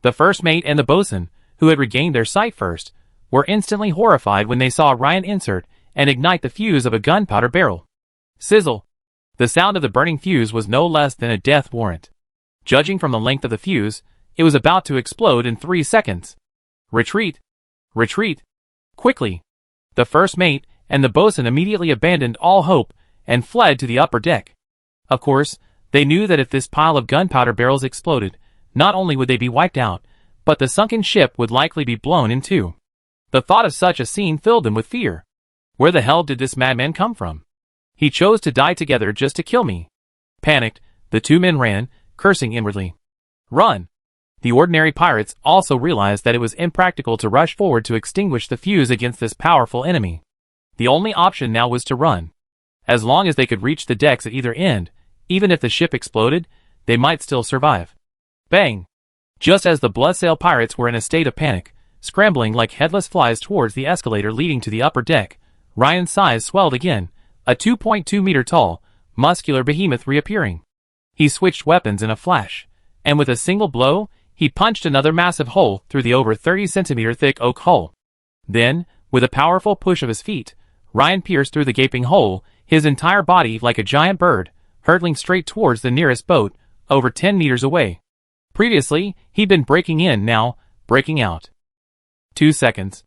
The first mate and the boatswain, who had regained their sight first, were instantly horrified when they saw Ryan insert and ignite the fuse of a gunpowder barrel. Sizzle! The sound of the burning fuse was no less than a death warrant. Judging from the length of the fuse, it was about to explode in 3 seconds. Retreat! Retreat! Quickly! The first mate and the boatswain immediately abandoned all hope and fled to the upper deck. Of course, they knew that if this pile of gunpowder barrels exploded, not only would they be wiped out, but the sunken ship would likely be blown in two. The thought of such a scene filled them with fear. Where the hell did this madman come from? He chose to die together just to kill me. Panicked, the two men ran, cursing inwardly. Run! The ordinary pirates also realized that it was impractical to rush forward to extinguish the fuse against this powerful enemy. The only option now was to run. As long as they could reach the decks at either end, even if the ship exploded, they might still survive. Bang! Just as the bloodsail pirates were in a state of panic, scrambling like headless flies towards the escalator leading to the upper deck, Ryan's size swelled again, a 2.2-meter tall, muscular behemoth reappearing. He switched weapons in a flash, and with a single blow, he punched another massive hole through the over 30-centimeter thick oak hull. Then, with a powerful push of his feet, Ryan pierced through the gaping hole, his entire body like a giant bird, hurtling straight towards the nearest boat, over 10 meters away. Previously, he'd been breaking in, now, breaking out. 2 seconds.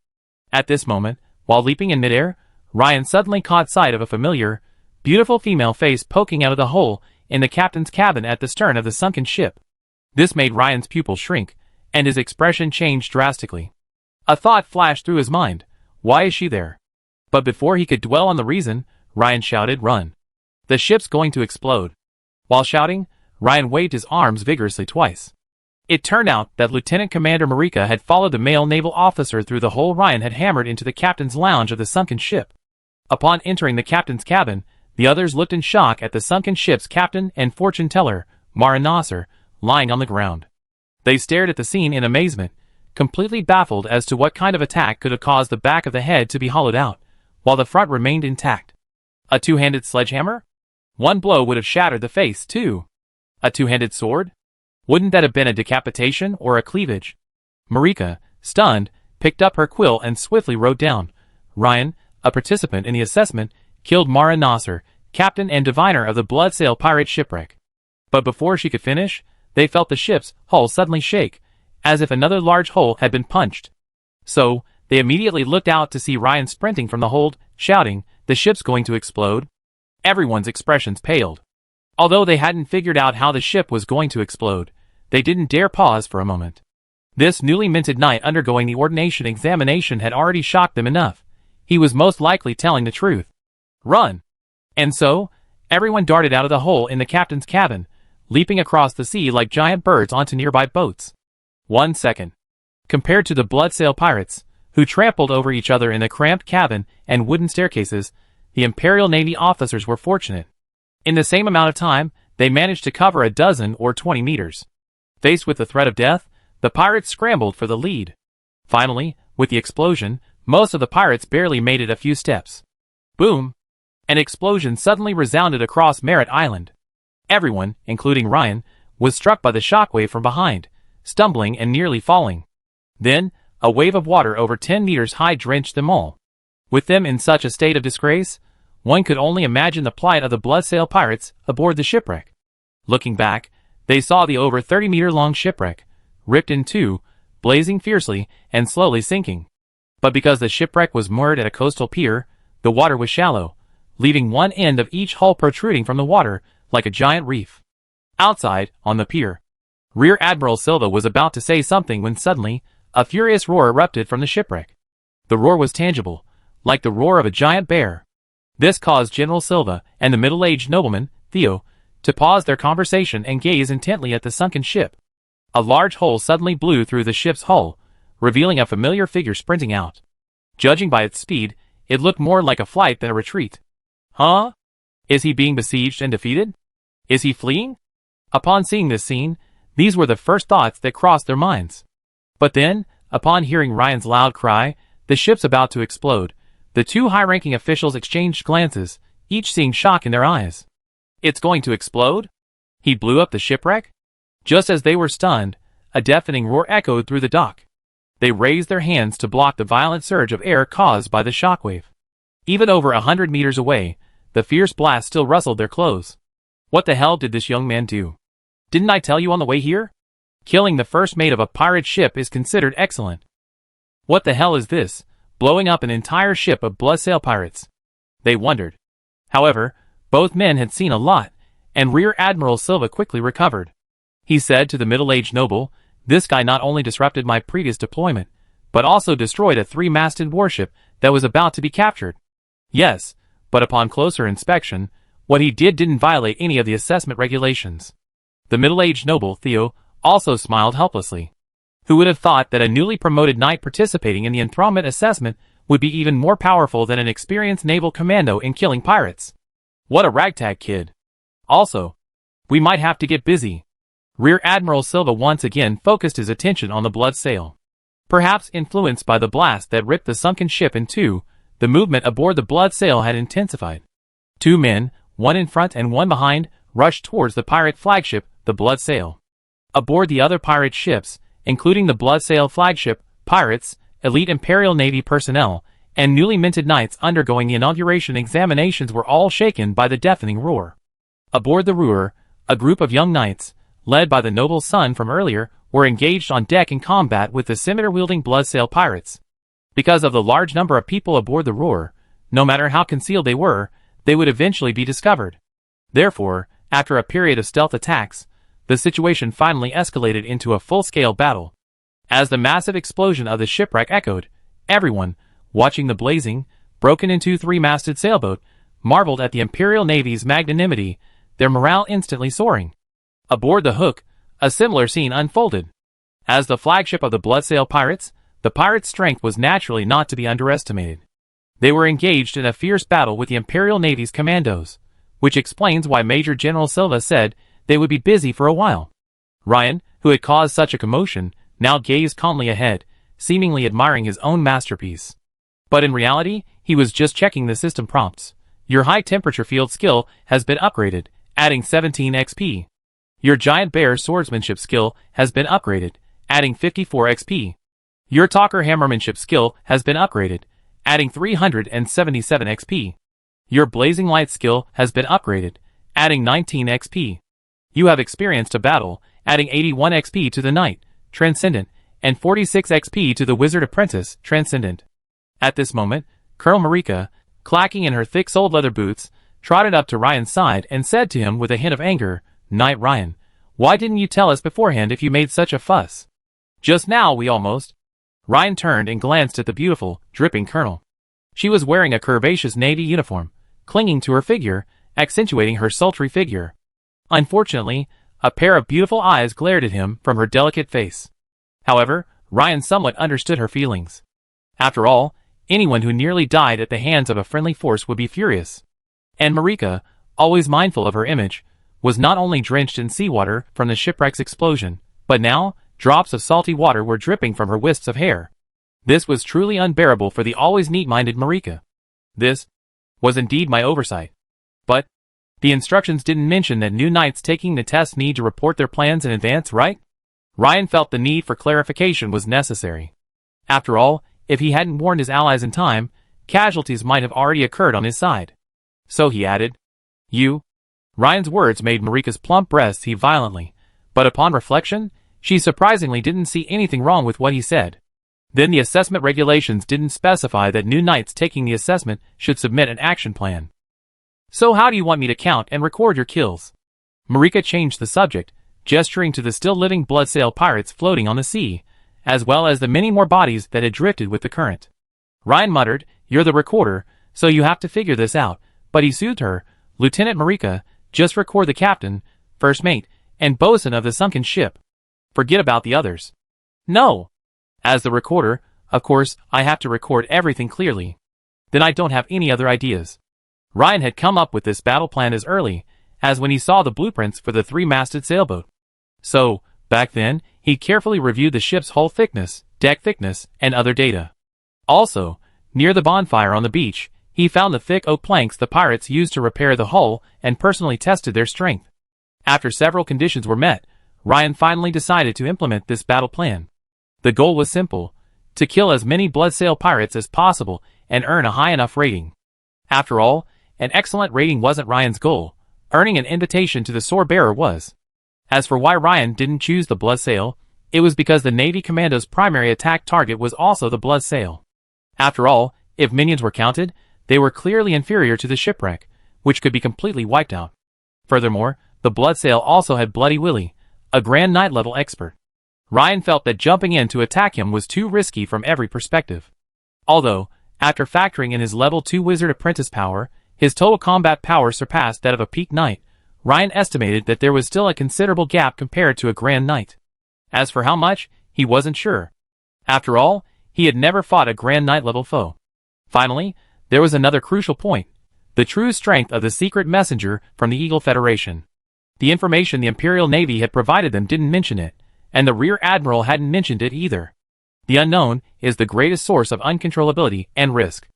At this moment, while leaping in midair, Ryan suddenly caught sight of a familiar, beautiful female face poking out of the hole in the captain's cabin at the stern of the sunken ship. This made Ryan's pupils shrink, and his expression changed drastically. A thought flashed through his mind. Why is she there? But before he could dwell on the reason, Ryan shouted, "Run! The ship's going to explode." While shouting, Ryan waved his arms vigorously twice. It turned out that Lieutenant Commander Marika had followed the male naval officer through the hole Ryan had hammered into the captain's lounge of the sunken ship. Upon entering the captain's cabin, the others looked in shock at the sunken ship's captain and fortune-teller, Mara Nasser, lying on the ground. They stared at the scene in amazement, completely baffled as to what kind of attack could have caused the back of the head to be hollowed out, while the front remained intact. A two-handed sledgehammer? One blow would have shattered the face, too. A two-handed sword? Wouldn't that have been a decapitation or a cleavage? Marika, stunned, picked up her quill and swiftly wrote down, "Ryan, a participant in the assessment, killed Mara Nasser, captain and diviner of the bloodsail pirate shipwreck." But before she could finish, they felt the ship's hull suddenly shake, as if another large hole had been punched. So, they immediately looked out to see Ryan sprinting from the hold, shouting, "The ship's going to explode." Everyone's expressions paled. Although they hadn't figured out how the ship was going to explode, they didn't dare pause for a moment. This newly minted knight undergoing the ordination examination had already shocked them enough. He was most likely telling the truth. Run! And so, everyone darted out of the hole in the captain's cabin, leaping across the sea like giant birds onto nearby boats. 1 second. Compared to the bloodsail pirates, who trampled over each other in the cramped cabin and wooden staircases, the Imperial Navy officers were fortunate. In the same amount of time, they managed to cover a dozen or 20 meters. Faced with the threat of death, the pirates scrambled for the lead. Finally, with the explosion, most of the pirates barely made it a few steps. Boom! An explosion suddenly resounded across Merritt Island. Everyone, including Ryan, was struck by the shockwave from behind, stumbling and nearly falling. Then, a wave of water over 10 meters high drenched them all. With them in such a state of disgrace, one could only imagine the plight of the bloodsail pirates aboard the shipwreck. Looking back, they saw the over 30-meter-long shipwreck, ripped in two, blazing fiercely and slowly sinking. But because the shipwreck was moored at a coastal pier, the water was shallow, leaving one end of each hull protruding from the water like a giant reef. Outside, on the pier, Rear Admiral Silva was about to say something when suddenly, a furious roar erupted from the shipwreck. The roar was tangible, like the roar of a giant bear. This caused General Silva and the middle-aged nobleman, Theo, to pause their conversation and gaze intently at the sunken ship. A large hole suddenly blew through the ship's hull, revealing a familiar figure sprinting out. Judging by its speed, it looked more like a flight than a retreat. Huh? Is he being besieged and defeated? Is he fleeing? Upon seeing this scene, these were the first thoughts that crossed their minds. But then, upon hearing Ryan's loud cry, "The ship's about to explode," the two high-ranking officials exchanged glances, each seeing shock in their eyes. It's going to explode? He blew up the shipwreck? Just as they were stunned, a deafening roar echoed through the dock. They raised their hands to block the violent surge of air caused by the shockwave. Even over 100 meters away, the fierce blast still rustled their clothes. What the hell did this young man do? Didn't I tell you on the way here? Killing the first mate of a pirate ship is considered excellent. What the hell is this, blowing up an entire ship of bloodsail pirates? They wondered. However, Both men had seen a lot, and Rear Admiral Silva quickly recovered. He said to the middle-aged noble, "This guy not only disrupted my previous deployment, but also destroyed a 3-masted warship that was about to be captured." "Yes, but upon closer inspection, what he didn't violate any of the assessment regulations." The middle-aged noble, Theo, also smiled helplessly. Who would have thought that a newly promoted knight participating in the enthronement assessment would be even more powerful than an experienced naval commando in killing pirates? What a ragtag kid. Also, we might have to get busy. Rear Admiral Silva once again focused his attention on the blood sail. Perhaps influenced by the blast that ripped the sunken ship in two, the movement aboard the blood sail had intensified. 2 men, one in front and one behind, rushed towards the pirate flagship, the blood sail. Aboard the other pirate ships, including the blood sail flagship, pirates, elite Imperial Navy personnel, and newly minted knights undergoing the inauguration examinations were all shaken by the deafening roar. Aboard the Ruhr, a group of young knights, led by the noble's son from earlier, were engaged on deck in combat with the scimitar-wielding bloodsail pirates. Because of the large number of people aboard the Ruhr, no matter how concealed they would eventually be discovered. Therefore, after a period of stealth attacks, the situation finally escalated into a full-scale battle. As the massive explosion of the shipwreck echoed, everyone, watching the blazing, broken-in-two 3-masted sailboat, marveled at the Imperial Navy's magnanimity, their morale instantly soaring. Aboard the Hook, a similar scene unfolded. As the flagship of the bloodsail pirates, the pirates' strength was naturally not to be underestimated. They were engaged in a fierce battle with the Imperial Navy's commandos, which explains why Major General Silva said they would be busy for a while. Ryan, who had caused such a commotion, now gazed calmly ahead, seemingly admiring his own masterpiece. But in reality, he was just checking the system prompts. Your high-temperature field skill has been upgraded, adding 17 XP. Your giant bear swordsmanship skill has been upgraded, adding 54 XP. Your talker hammermanship skill has been upgraded, adding 377 XP. Your blazing light skill has been upgraded, adding 19 XP. You have experienced a battle, adding 81 XP to the knight, transcendent, and 46 XP to the wizard apprentice, transcendent. At this moment, Colonel Marika, clacking in her thick soled leather boots, trotted up to Ryan's side and said to him with a hint of anger, "Knight Ryan, why didn't you tell us beforehand if you made such a fuss? Just now we almost—" Ryan turned and glanced at the beautiful, dripping colonel. She was wearing a curvaceous navy uniform, clinging to her figure, accentuating her sultry figure. Unfortunately, a pair of beautiful eyes glared at him from her delicate face. However, Ryan somewhat understood her feelings. After all, anyone who nearly died at the hands of a friendly force would be furious. And Marika, always mindful of her image, was not only drenched in seawater from the shipwreck's explosion, but now, drops of salty water were dripping from her wisps of hair. This was truly unbearable for the always neat-minded Marika. This was indeed my oversight. But the instructions didn't mention that new knights taking the test need to report their plans in advance, right? Ryan felt the need for clarification was necessary. After all, if he hadn't warned his allies in time, casualties might have already occurred on his side. So he added, "You?" Ryan's words made Marika's plump breasts heave violently, but upon reflection, she surprisingly didn't see anything wrong with what he said. Then the assessment regulations didn't specify that new knights taking the assessment should submit an action plan. "So how do you want me to count and record your kills?" Marika changed the subject, gesturing to the still-living bloodsail pirates floating on the sea, as well as the many more bodies that had drifted with the current. Ryan muttered, "You're the recorder, so you have to figure this out," but he soothed her, "Lieutenant Marika, just record the captain, first mate, and bosun of the sunken ship. Forget about the others." "No. As the recorder, of course, I have to record everything clearly. Then I don't have any other ideas." Ryan had come up with this battle plan as early as when he saw the blueprints for the 3-masted sailboat. So, back then, he carefully reviewed the ship's hull thickness, deck thickness, and other data. Also, near the bonfire on the beach, he found the thick oak planks the pirates used to repair the hull and personally tested their strength. After several conditions were met, Ryan finally decided to implement this battle plan. The goal was simple: to kill as many bloodsail pirates as possible and earn a high enough rating. After all, an excellent rating wasn't Ryan's goal, earning an invitation to the sword bearer was. As for why Ryan didn't choose the bloodsail, it was because the Navy Commando's primary attack target was also the bloodsail. After all, if minions were counted, they were clearly inferior to the shipwreck, which could be completely wiped out. Furthermore, the Bloodsail also had Bloody Willie, a Grand Knight level expert. Ryan felt that jumping in to attack him was too risky from every perspective. Although, after factoring in his level 2 Wizard Apprentice power, his total combat power surpassed that of a peak Knight, Ryan estimated that there was still a considerable gap compared to a Grand Knight. As for how much, he wasn't sure. After all, he had never fought a Grand Knight level foe. Finally, there was another crucial point: the true strength of the secret messenger from the Eagle Federation. The information the Imperial Navy had provided them didn't mention it, and the Rear Admiral hadn't mentioned it either. The unknown is the greatest source of uncontrollability and risk.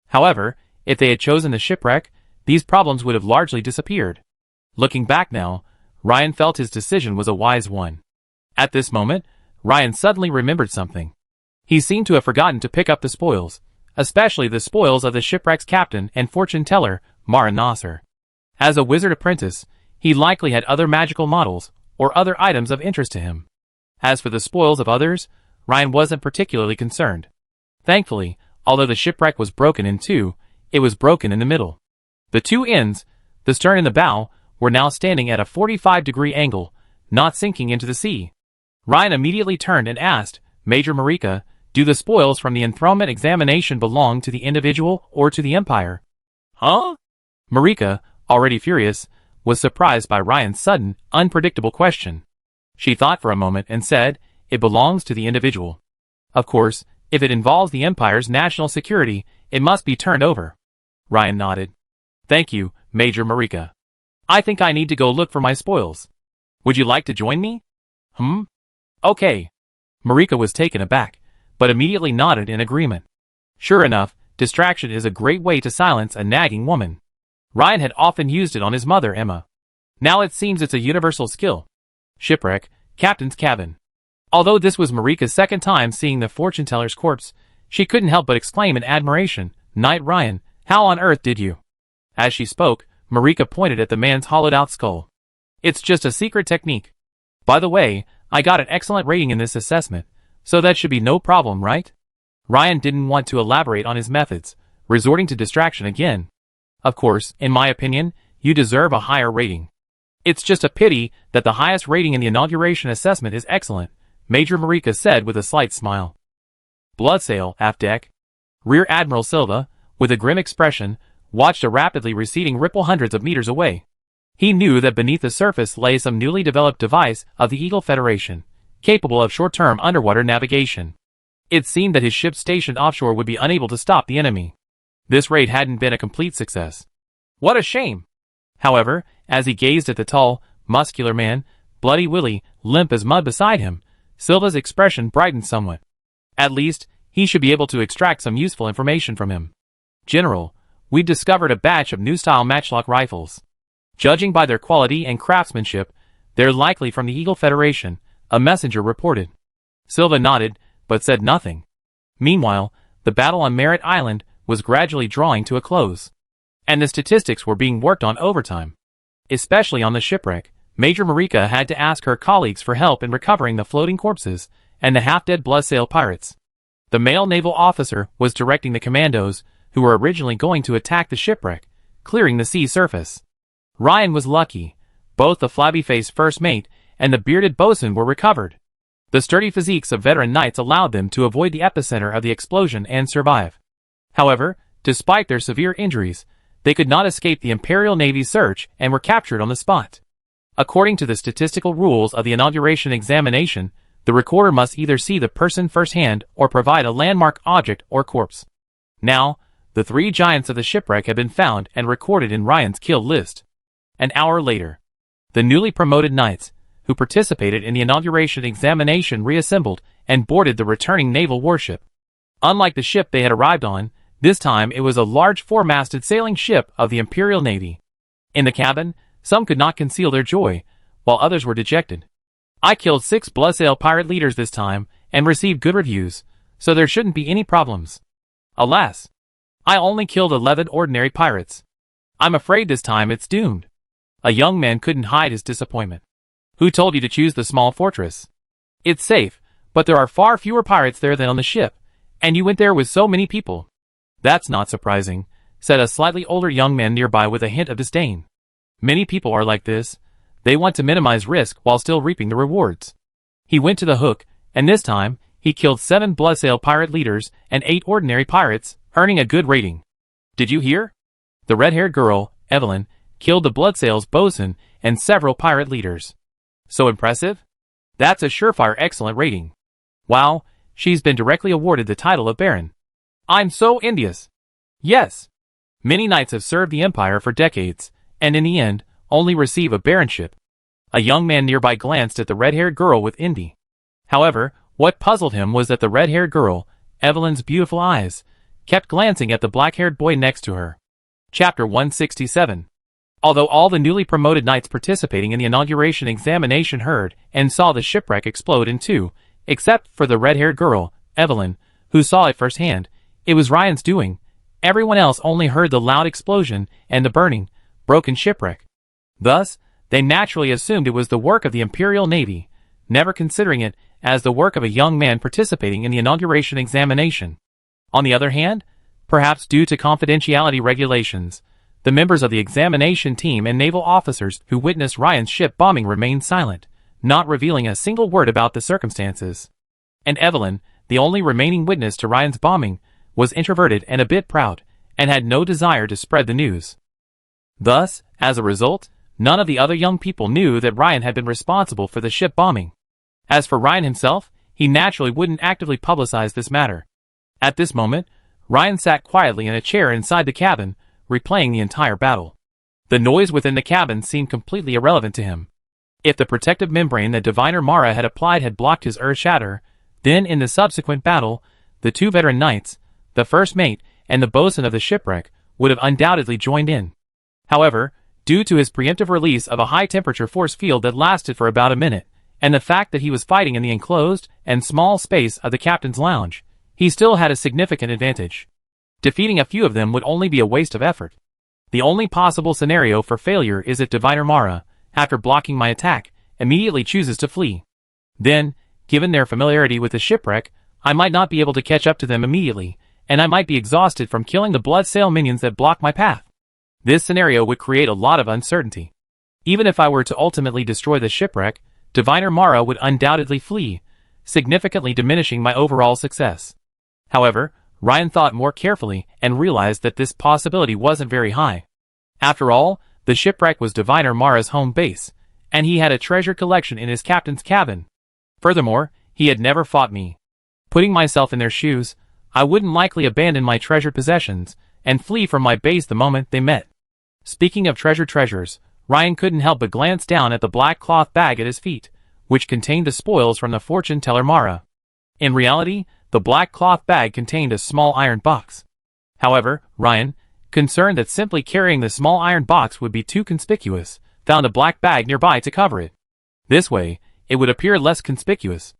However, if they had chosen the shipwreck, these problems would have largely disappeared. Looking back now, Ryan felt his decision was a wise one. At this moment, Ryan suddenly remembered something. He seemed to have forgotten to pick up the spoils, especially the spoils of the shipwreck's captain and fortune-teller, Mara Nasser. As a wizard apprentice, he likely had other magical models, or other items of interest to him. As for the spoils of others, Ryan wasn't particularly concerned. Thankfully, although the shipwreck was broken in two, it was broken in the middle. The two ends, the stern and the bow, were now standing at a 45-degree angle, not sinking into the sea. Ryan immediately turned and asked, "Major Marika, do the spoils from the enthronement examination belong to the individual or to the Empire?" "Huh?" Marika, already furious, was surprised by Ryan's sudden, unpredictable question. She thought for a moment and said, "It belongs to the individual. Of course, if it involves the Empire's national security, it must be turned over." Ryan nodded. "Thank you, Major Marika. I think I need to go look for my spoils. Would you like to join me?" Okay." Marika was taken aback, but immediately nodded in agreement. Sure enough, distraction is a great way to silence a nagging woman. Ryan had often used it on his mother, Emma. Now it seems it's a universal skill. Shipwreck, Captain's cabin. Although this was Marika's second time seeing the fortune-teller's corpse, she couldn't help but exclaim in admiration, "Knight Ryan, how on earth did you?" As she spoke, Marika pointed at the man's hollowed-out skull. "It's just a secret technique. By the way, I got an excellent rating in this assessment, so that should be no problem, right?" Ryan didn't want to elaborate on his methods, resorting to distraction again. "Of course, in my opinion, you deserve a higher rating. It's just a pity that the highest rating in the inauguration assessment is excellent," Major Marika said with a slight smile. Bloodsail, aft deck. Rear Admiral Silva, with a grim expression, watched a rapidly receding ripple hundreds of meters away. He knew that beneath the surface lay some newly developed device of the Eagle Federation, capable of short-term underwater navigation. It seemed that his ship stationed offshore would be unable to stop the enemy. This raid hadn't been a complete success. What a shame! However, as he gazed at the tall, muscular man, Bloody Willie, limp as mud beside him, Silva's expression brightened somewhat. At least, he should be able to extract some useful information from him. "General, we've discovered a batch of new-style matchlock rifles. Judging by their quality and craftsmanship, they're likely from the Eagle Federation," a messenger reported. Silva nodded, but said nothing. Meanwhile, the battle on Merritt Island was gradually drawing to a close, and the statistics were being worked on overtime. Especially on the shipwreck, Major Marika had to ask her colleagues for help in recovering the floating corpses and the half-dead Bloodsail pirates. The male naval officer was directing the commandos, who were originally going to attack the shipwreck, clearing the sea surface. Ryan was lucky. Both the flabby-faced first mate and the bearded bosun were recovered. The sturdy physiques of veteran knights allowed them to avoid the epicenter of the explosion and survive. However, despite their severe injuries, they could not escape the Imperial Navy's search and were captured on the spot. According to the statistical rules of the inauguration examination, the recorder must either see the person firsthand or provide a landmark object or corpse. Now, the three giants of the shipwreck had been found and recorded in Ryan's kill list. An hour later, the newly promoted knights, who participated in the inauguration examination, reassembled and boarded the returning naval warship. Unlike the ship they had arrived on, this time it was a large four-masted sailing ship of the Imperial Navy. In the cabin, some could not conceal their joy, while others were dejected. "I killed 6 Bloodsail pirate leaders this time and received good reviews, so there shouldn't be any problems. Alas, I only killed 11 ordinary pirates. I'm afraid this time it's doomed." A young man couldn't hide his disappointment. "Who told you to choose the small fortress? It's safe, but there are far fewer pirates there than on the ship, and you went there with so many people." "That's not surprising, said a slightly older young man nearby with a hint of disdain. Many people are like this. They want to minimize risk while still reaping the rewards. He went to the hook, and this time, he killed 7 Bloodsail pirate leaders and 8 ordinary pirates, earning a good rating. Did you hear? The red-haired girl, Evelyn, killed the Bloodsail's bosun and several pirate leaders. So impressive? That's a surefire excellent rating. Wow, she's been directly awarded the title of Baron. I'm so envious. Yes. Many knights have served the Empire for decades, and in the end, only receive a baronship. A young man nearby glanced at the red-haired girl with envy. However, what puzzled him was that the red-haired girl, Evelyn's beautiful eyes, kept glancing at the black-haired boy next to her. Chapter 167. Although all the newly promoted knights participating in the inauguration examination heard and saw the shipwreck explode in two, except for the red-haired girl, Evelyn, who saw it firsthand, it was Ryan's doing. Everyone else only heard the loud explosion and the burning, broken shipwreck. Thus, they naturally assumed it was the work of the Imperial Navy, never considering it as the work of a young man participating in the inauguration examination. On the other hand, perhaps due to confidentiality regulations, the members of the examination team and naval officers who witnessed Ryan's ship bombing remained silent, not revealing a single word about the circumstances. And Evelyn, the only remaining witness to Ryan's bombing, was introverted and a bit proud, and had no desire to spread the news. Thus, as a result, none of the other young people knew that Ryan had been responsible for the ship bombing. As for Ryan himself, he naturally wouldn't actively publicize this matter. At this moment, Ryan sat quietly in a chair inside the cabin, replaying the entire battle. The noise within the cabin seemed completely irrelevant to him. If the protective membrane that Diviner Mara had applied had blocked his earth shatter, then in the subsequent battle, the 2 veteran knights, the first mate and the bosun of the shipwreck, would have undoubtedly joined in. However, due to his preemptive release of a high-temperature force field that lasted for about a minute, and the fact that he was fighting in the enclosed and small space of the captain's lounge, he still had a significant advantage. Defeating a few of them would only be a waste of effort. The only possible scenario for failure is if Diviner Mara, after blocking my attack, immediately chooses to flee. Then, given their familiarity with the shipwreck, I might not be able to catch up to them immediately, and I might be exhausted from killing the Bloodsail minions that block my path. This scenario would create a lot of uncertainty. Even if I were to ultimately destroy the shipwreck, Diviner Mara would undoubtedly flee, significantly diminishing my overall success. However, Ryan thought more carefully and realized that this possibility wasn't very high. After all, the shipwreck was Diviner Mara's home base, and he had a treasure collection in his captain's cabin. Furthermore, he had never fought me. Putting myself in their shoes, I wouldn't likely abandon my treasured possessions and flee from my base the moment they met. Speaking of treasures, Ryan couldn't help but glance down at the black cloth bag at his feet, which contained the spoils from the fortune teller Mara. In reality, the black cloth bag contained a small iron box. However, Ryan, concerned that simply carrying the small iron box would be too conspicuous, found a black bag nearby to cover it. This way, it would appear less conspicuous.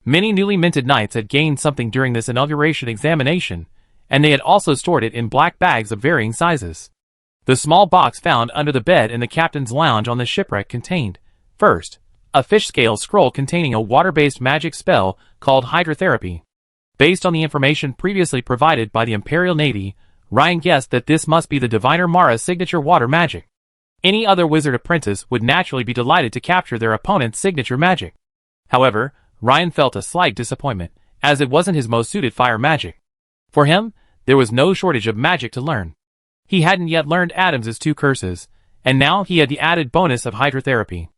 Many newly minted knights had gained something during this inauguration examination, and they had also stored it in black bags of varying sizes. The small box found under the bed in the captain's lounge on the shipwreck contained, first, a fish scale scroll containing a water-based magic spell called hydrotherapy. Based on the information previously provided by the Imperial Navy, Ryan guessed that this must be the Diviner Mara signature water magic. Any other wizard apprentice would naturally be delighted to capture their opponent's signature magic. However, Ryan felt a slight disappointment, as it wasn't his most suited fire magic. For him, there was no shortage of magic to learn. He hadn't yet learned Adams's 2 curses, and now he had the added bonus of hydrotherapy.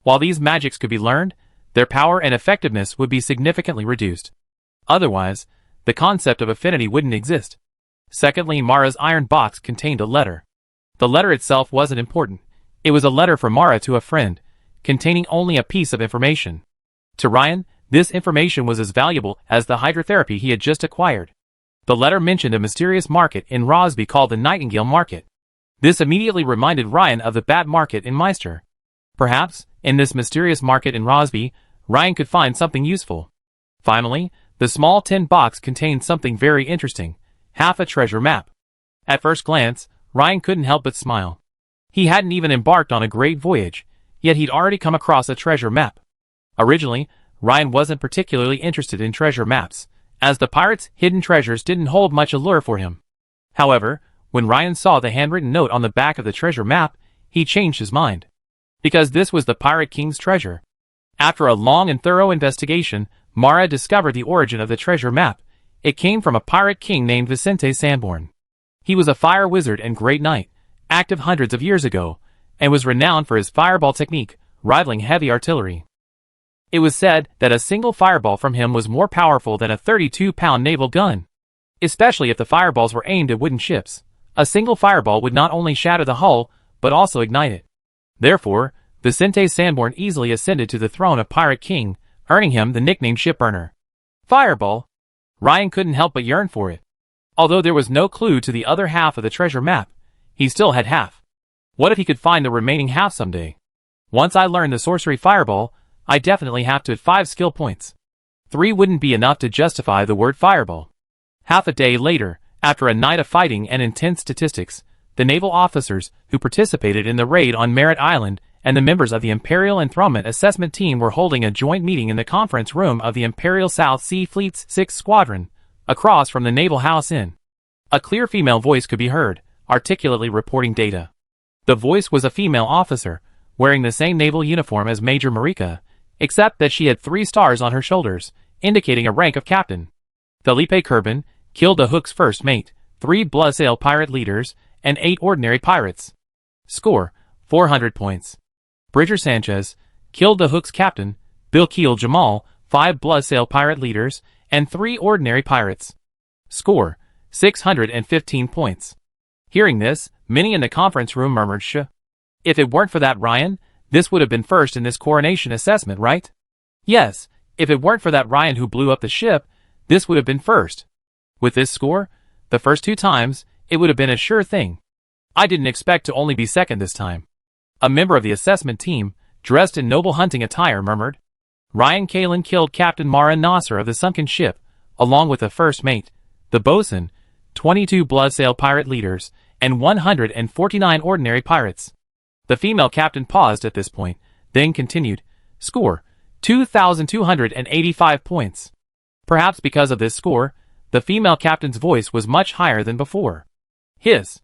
While these magics could be learned, their power and effectiveness would be significantly reduced. Otherwise, the concept of affinity wouldn't exist. Secondly, Mara's iron box contained a letter. The letter itself wasn't important. It was a letter from Mara to a friend, containing only a piece of information. To Ryan, this information was as valuable as the hydrotherapy he had just acquired. The letter mentioned a mysterious market in Rosby called the Nightingale Market. This immediately reminded Ryan of the Bat Market in Meister. Perhaps, in this mysterious market in Rosby, Ryan could find something useful. Finally, the small tin box contained something very interesting, half a treasure map. At first glance, Ryan couldn't help but smile. He hadn't even embarked on a great voyage, yet he'd already come across a treasure map. Originally, Ryan wasn't particularly interested in treasure maps, as the pirates' hidden treasures didn't hold much allure for him. However, When Ryan saw the handwritten note on the back of the treasure map, he changed his mind. Because this was the Pirate King's treasure. After a long and thorough investigation, Mara discovered the origin of the treasure map. It came from a pirate king named Vicente Sanborn. He was a fire wizard and great knight, active hundreds of years ago, and was renowned for his fireball technique, rivaling heavy artillery. It was said that a single fireball from him was more powerful than a 32-pound naval gun. Especially if the fireballs were aimed at wooden ships. A single fireball would not only shatter the hull, but also ignite it. Therefore, Vicente Sanborn easily ascended to the throne of Pirate King, earning him the nickname Shipburner. Fireball! Ryan couldn't help but yearn for it. Although there was no clue to the other half of the treasure map, he still had half. What if he could find the remaining half someday? Once I learn the sorcery fireball, I definitely have to add 5 skill points. 3 wouldn't be enough to justify the word fireball. Half a day later, after a night of fighting and intense statistics, the naval officers who participated in the raid on Merritt Island and the members of the Imperial Enthronement Assessment Team were holding a joint meeting in the conference room of the Imperial South Sea Fleet's 6th Squadron, across from the Naval House Inn. A clear female voice could be heard, articulately reporting data. The voice was a female officer, wearing the same naval uniform as Major Marika, except that she had 3 stars on her shoulders, indicating a rank of captain. Felipe Kerbin killed the Hook's first mate, 3 bloodsail pirate leaders, and 8 ordinary pirates. Score, 400 points. Bridger Sanchez killed the Hook's captain, Bilkeel Jamal, 5 bloodsail pirate leaders, and 3 ordinary pirates. Score, 615 points. Hearing this, many in the conference room murmured "Shh." If it weren't for that Ryan, this would have been first in this coronation assessment, right? Yes, if it weren't for that Ryan who blew up the ship, this would have been first. With this score, the first 2 times, it would have been a sure thing. I didn't expect to only be second this time. A member of the assessment team, dressed in noble hunting attire, murmured. Ryan Kalin killed Captain Mara Nasser of the sunken ship, along with the first mate, the bosun, 22 bloodsail pirate leaders, and 149 ordinary pirates. The female captain paused at this point, then continued. Score, 2,285 points. Perhaps because of this score, the female captain's voice was much higher than before. Hiss.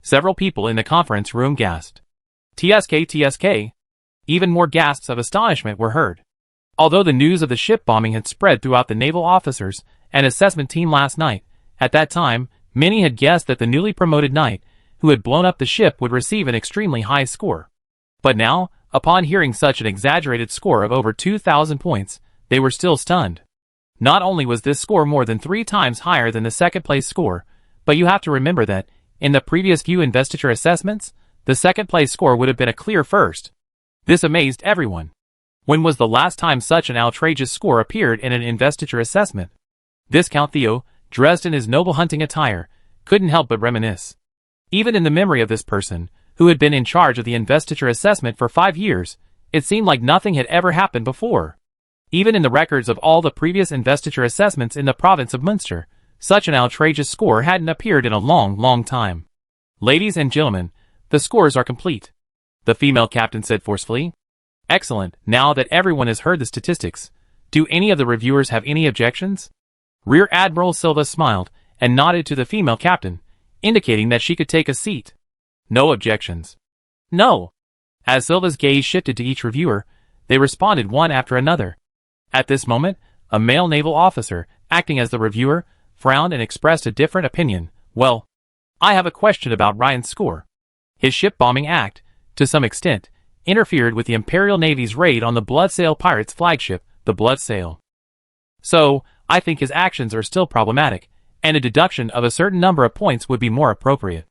Several people in the conference room gasped. TSK, TSK. Even more gasps of astonishment were heard. Although the news of the ship bombing had spread throughout the naval officers and assessment team last night, at that time, many had guessed that the newly promoted knight, who had blown up the ship, would receive an extremely high score. But now, upon hearing such an exaggerated score of over 2,000 points, they were still stunned. Not only was this score more than 3 times higher than the second-place score, but you have to remember that, in the previous few investiture assessments, the second-place score would have been a clear first. This amazed everyone. When was the last time such an outrageous score appeared in an investiture assessment? Viscount Theo, dressed in his noble hunting attire, couldn't help but reminisce. Even in the memory of this person, who had been in charge of the investiture assessment for 5 years, it seemed like nothing had ever happened before. Even in the records of all the previous investiture assessments in the province of Munster, such an outrageous score hadn't appeared in a long, long time. Ladies and gentlemen, the scores are complete, the female captain said forcefully. Excellent, now that everyone has heard the statistics, do any of the reviewers have any objections? Rear Admiral Silva smiled and nodded to the female captain, indicating that she could take a seat. No objections. No. As Silva's gaze shifted to each reviewer, they responded one after another. At this moment, a male naval officer, acting as the reviewer, frowned and expressed a different opinion. Well, I have a question about Ryan's score. His ship-bombing act, to some extent, interfered with the Imperial Navy's raid on the Bloodsail Pirates' flagship, the Bloodsail. So, I think his actions are still problematic, and a deduction of a certain number of points would be more appropriate.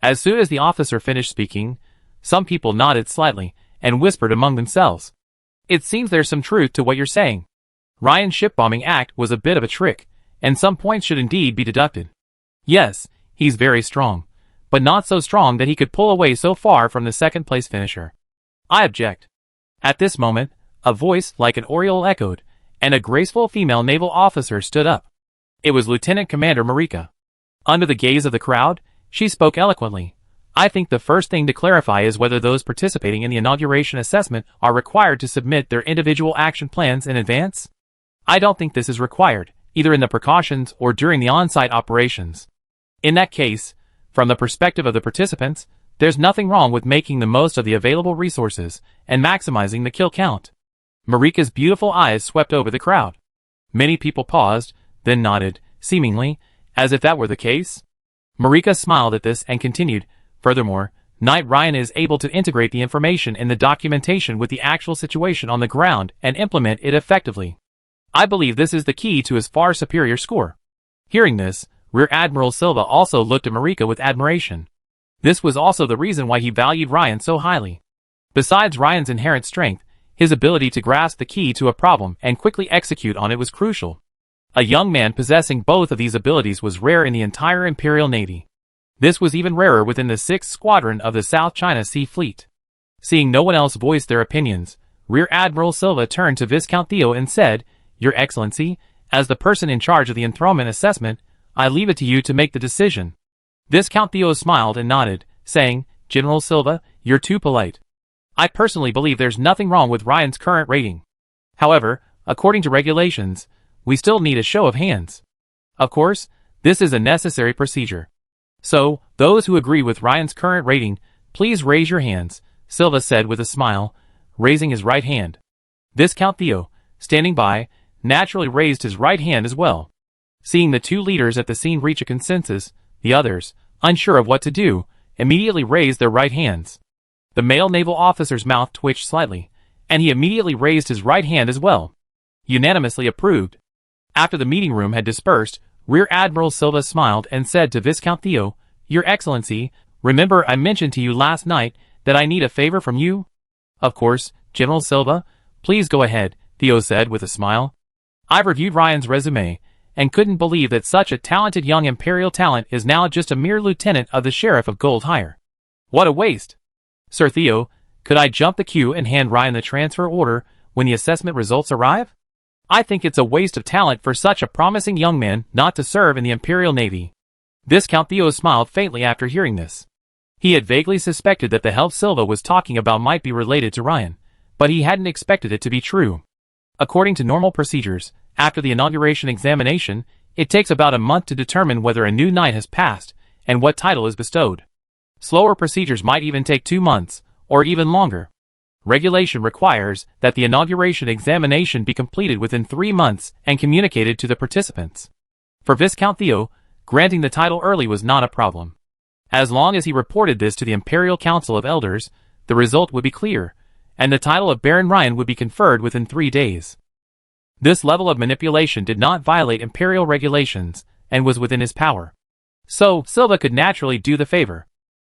As soon as the officer finished speaking, some people nodded slightly and whispered among themselves. It seems there's some truth to what you're saying. Ryan's ship-bombing act was a bit of a trick, and some points should indeed be deducted. Yes, he's very strong, but not so strong that he could pull away so far from the second-place finisher. I object. At this moment, a voice like an oriole echoed, and a graceful female naval officer stood up. It was Lieutenant Commander Marika. Under the gaze of the crowd, she spoke eloquently. I think the first thing to clarify is whether those participating in the inauguration assessment are required to submit their individual action plans in advance. I don't think this is required, either in the precautions or during the on-site operations. In that case, From the perspective of the participants, there's nothing wrong with making the most of the available resources and maximizing the kill count. Marika's beautiful eyes swept over the crowd. Many people paused, then nodded, seemingly, as if that were the case. Marika smiled at this and continued, furthermore, Knight Ryan is able to integrate the information in the documentation with the actual situation on the ground and implement it effectively. I believe this is the key to his far superior score. Hearing this, Rear Admiral Silva also looked at Marika with admiration. This was also the reason why he valued Ryan so highly. Besides Ryan's inherent strength, his ability to grasp the key to a problem and quickly execute on it was crucial. A young man possessing both of these abilities was rare in the entire Imperial Navy. This was even rarer within the 6th Squadron of the South China Sea Fleet. Seeing no one else voice their opinions, Rear Admiral Silva turned to Viscount Theo and said, Your Excellency, as the person in charge of the enthronement assessment, I leave it to you to make the decision. Viscount Theo smiled and nodded, saying, General Silva, you're too polite. I personally believe there's nothing wrong with Ryan's current rating. However, according to regulations, we still need a show of hands. Of course, this is a necessary procedure. So, those who agree with Ryan's current rating, please raise your hands, Silva said with a smile, raising his right hand. Viscount Theo, standing by, naturally raised his right hand as well. Seeing the two leaders at the scene reach a consensus, the others, unsure of what to do, immediately raised their right hands. The male naval officer's mouth twitched slightly, and he immediately raised his right hand as well. Unanimously approved. After the meeting room had dispersed, Rear Admiral Silva smiled and said to Viscount Theo, Your Excellency, remember I mentioned to you last night that I need a favor from you? Of course, General Silva, please go ahead, Theo said with a smile. I've reviewed Ryan's resume, and couldn't believe that such a talented young Imperial talent is now just a mere lieutenant of the Sheriff of Gold Hire. What a waste! Sir Theo, could I jump the queue and hand Ryan the transfer order when the assessment results arrive? I think it's a waste of talent for such a promising young man not to serve in the Imperial Navy. Viscount Theo smiled faintly after hearing this. He had vaguely suspected that the help Silva was talking about might be related to Ryan, but he hadn't expected it to be true. According to normal procedures, after the inauguration examination, it takes about a month to determine whether a new knight has passed and what title is bestowed. Slower procedures might even take 2 months, or even longer. Regulation requires that the inauguration examination be completed within 3 months and communicated to the participants. For Viscount Theo, granting the title early was not a problem. As long as he reported this to the Imperial Council of Elders, the result would be clear, and the title of Baron Ryan would be conferred within 3 days. This level of manipulation did not violate Imperial regulations, and was within his power. So, Silva could naturally do the favor.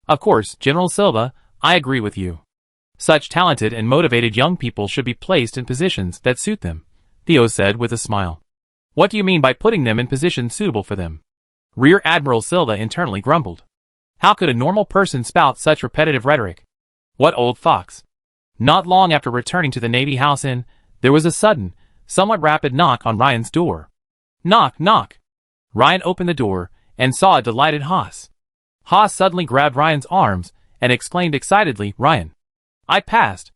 Of course, General Silva, I agree with you. Such talented and motivated young people should be placed in positions that suit them, Theo said with a smile. What do you mean by putting them in positions suitable for them? Rear Admiral Silva internally grumbled. How could a normal person spout such repetitive rhetoric? What old fox? Not long after returning to the Navy House Inn, there was a sudden, somewhat rapid knock on Ryan's door. Knock, knock. Ryan opened the door and saw a delighted Haas. Haas suddenly grabbed Ryan's arms and exclaimed excitedly, Ryan, I passed.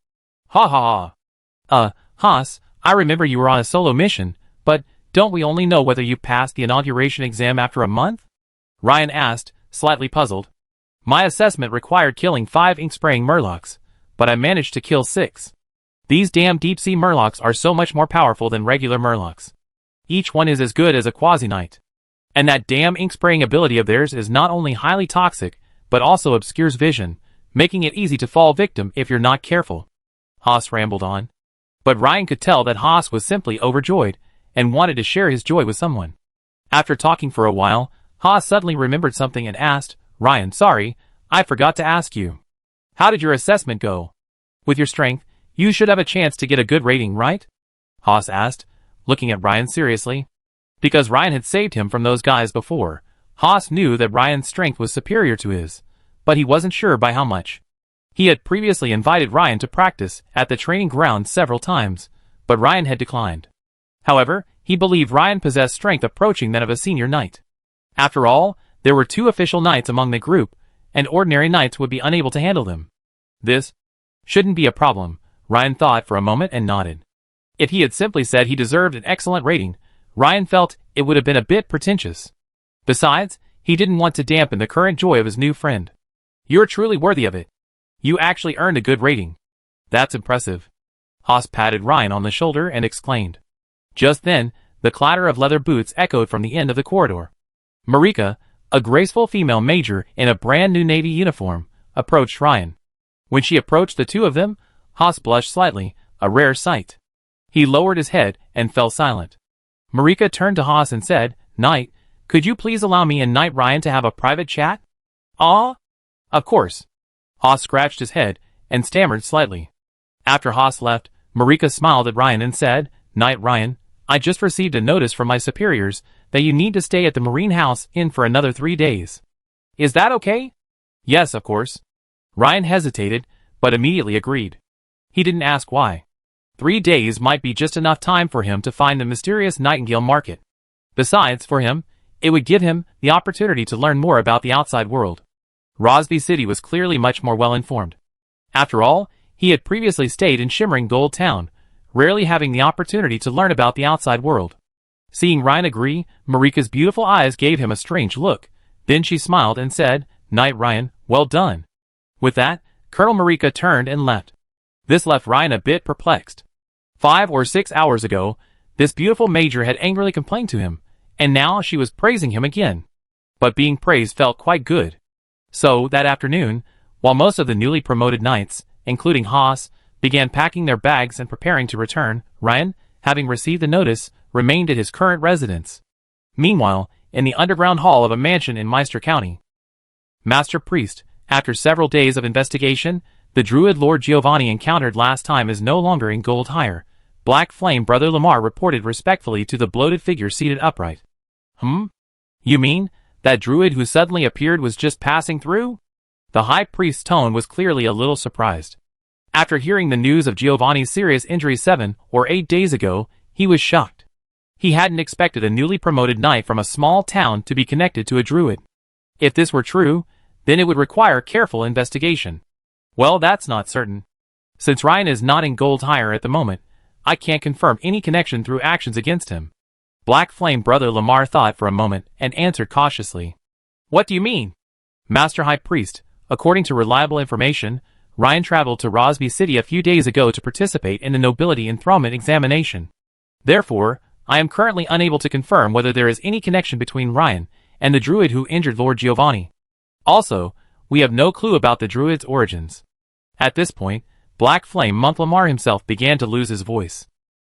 Ha ha ha. Haas, I remember you were on a solo mission, but don't we only know whether you passed the inauguration exam after a month? Ryan asked, slightly puzzled. My assessment required killing 5 ink-spraying murlocs, but I managed to kill 6. These damn deep-sea murlocs are so much more powerful than regular murlocs. Each one is as good as a quasi-knight. And that damn ink-spraying ability of theirs is not only highly toxic, but also obscures vision, making it easy to fall victim if you're not careful. Haas rambled on. But Ryan could tell that Haas was simply overjoyed, and wanted to share his joy with someone. After talking for a while, Haas suddenly remembered something and asked, Ryan, sorry, I forgot to ask you. How did your assessment go? With your strength, you should have a chance to get a good rating, right? Haas asked, looking at Ryan seriously. Because Ryan had saved him from those guys before, Haas knew that Ryan's strength was superior to his, but he wasn't sure by how much. He had previously invited Ryan to practice at the training ground several times, but Ryan had declined. However, he believed Ryan possessed strength approaching that of a senior knight. After all, there were 2 official knights among the group, and ordinary knights would be unable to handle them. This shouldn't be a problem, Ryan thought for a moment and nodded. If he had simply said he deserved an excellent rating, Ryan felt it would have been a bit pretentious. Besides, he didn't want to dampen the current joy of his new friend. "You're truly worthy of it. You actually earned a good rating." "That's impressive." Haas patted Ryan on the shoulder and exclaimed. Just then, the clatter of leather boots echoed from the end of the corridor. Marika, a graceful female major in a brand new Navy uniform, approached Ryan. When she approached the two of them, Haas blushed slightly, a rare sight. He lowered his head and fell silent. Marika turned to Haas and said, "Knight, could you please allow me and Knight Ryan to have a private chat?" "Ah? Of course." Haas scratched his head and stammered slightly. After Haas left, Marika smiled at Ryan and said, "Knight Ryan, I just received a notice from my superiors that you need to stay at the Marine House Inn for another 3 days. Is that okay?" "Yes, of course." Ryan hesitated, but immediately agreed. He didn't ask why. 3 days might be just enough time for him to find the mysterious Nightingale Market. Besides, for him, it would give him the opportunity to learn more about the outside world. Rosby City was clearly much more well-informed. After all, he had previously stayed in shimmering Gold Town, rarely having the opportunity to learn about the outside world. Seeing Ryan agree, Marika's beautiful eyes gave him a strange look. Then she smiled and said, "Knight Ryan, well done." With that, Colonel Marika turned and left. This left Ryan a bit perplexed. 5 or 6 hours ago, this beautiful major had angrily complained to him, and now she was praising him again. But being praised felt quite good. So, that afternoon, while most of the newly promoted knights, including Haas, began packing their bags and preparing to return, Ryan, having received the notice, remained at his current residence. Meanwhile, in the underground hall of a mansion in Meister County, Master Priest, after several days of investigation, the druid Lord Giovanni encountered last time is no longer in Gold Hire. Black Flame Brother Lamar reported respectfully to the bloated figure seated upright. You mean, that druid who suddenly appeared was just passing through?" The high priest's tone was clearly a little surprised. After hearing the news of Giovanni's serious injury 7 or 8 days ago, he was shocked. He hadn't expected a newly promoted knight from a small town to be connected to a druid. If this were true, then it would require careful investigation. "Well, that's not certain. Since Ryan is not in Gold Hire at the moment, I can't confirm any connection through actions against him." Black Flame Brother Lamar thought for a moment and answered cautiously. "What do you mean?" "Master High Priest, according to reliable information, Ryan traveled to Rosby City a few days ago to participate in the nobility enthronement examination. Therefore, I am currently unable to confirm whether there is any connection between Ryan and the druid who injured Lord Giovanni. Also, we have no clue about the druid's origins." At this point, Black Flame Monk Lamar himself began to lose his voice,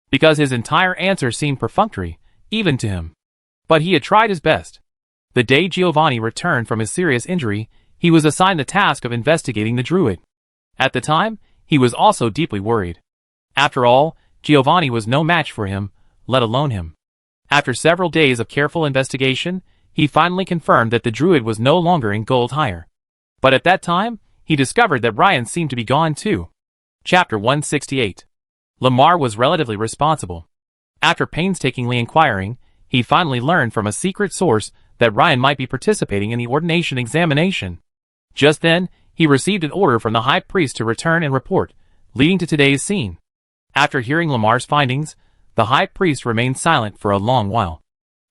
because his entire answer seemed perfunctory, even to him. But he had tried his best. The day Giovanni returned from his serious injury, he was assigned the task of investigating the druid. At the time, he was also deeply worried. After all, Giovanni was no match for him, let alone him. After several days of careful investigation, he finally confirmed that the druid was no longer in Gold Hire. But at that time, he discovered that Ryan seemed to be gone too. Chapter 168. Lamar was relatively responsible. After painstakingly inquiring, he finally learned from a secret source that Ryan might be participating in the ordination examination. Just then, he received an order from the high priest to return and report, leading to today's scene. After hearing Lamar's findings, the high priest remained silent for a long while.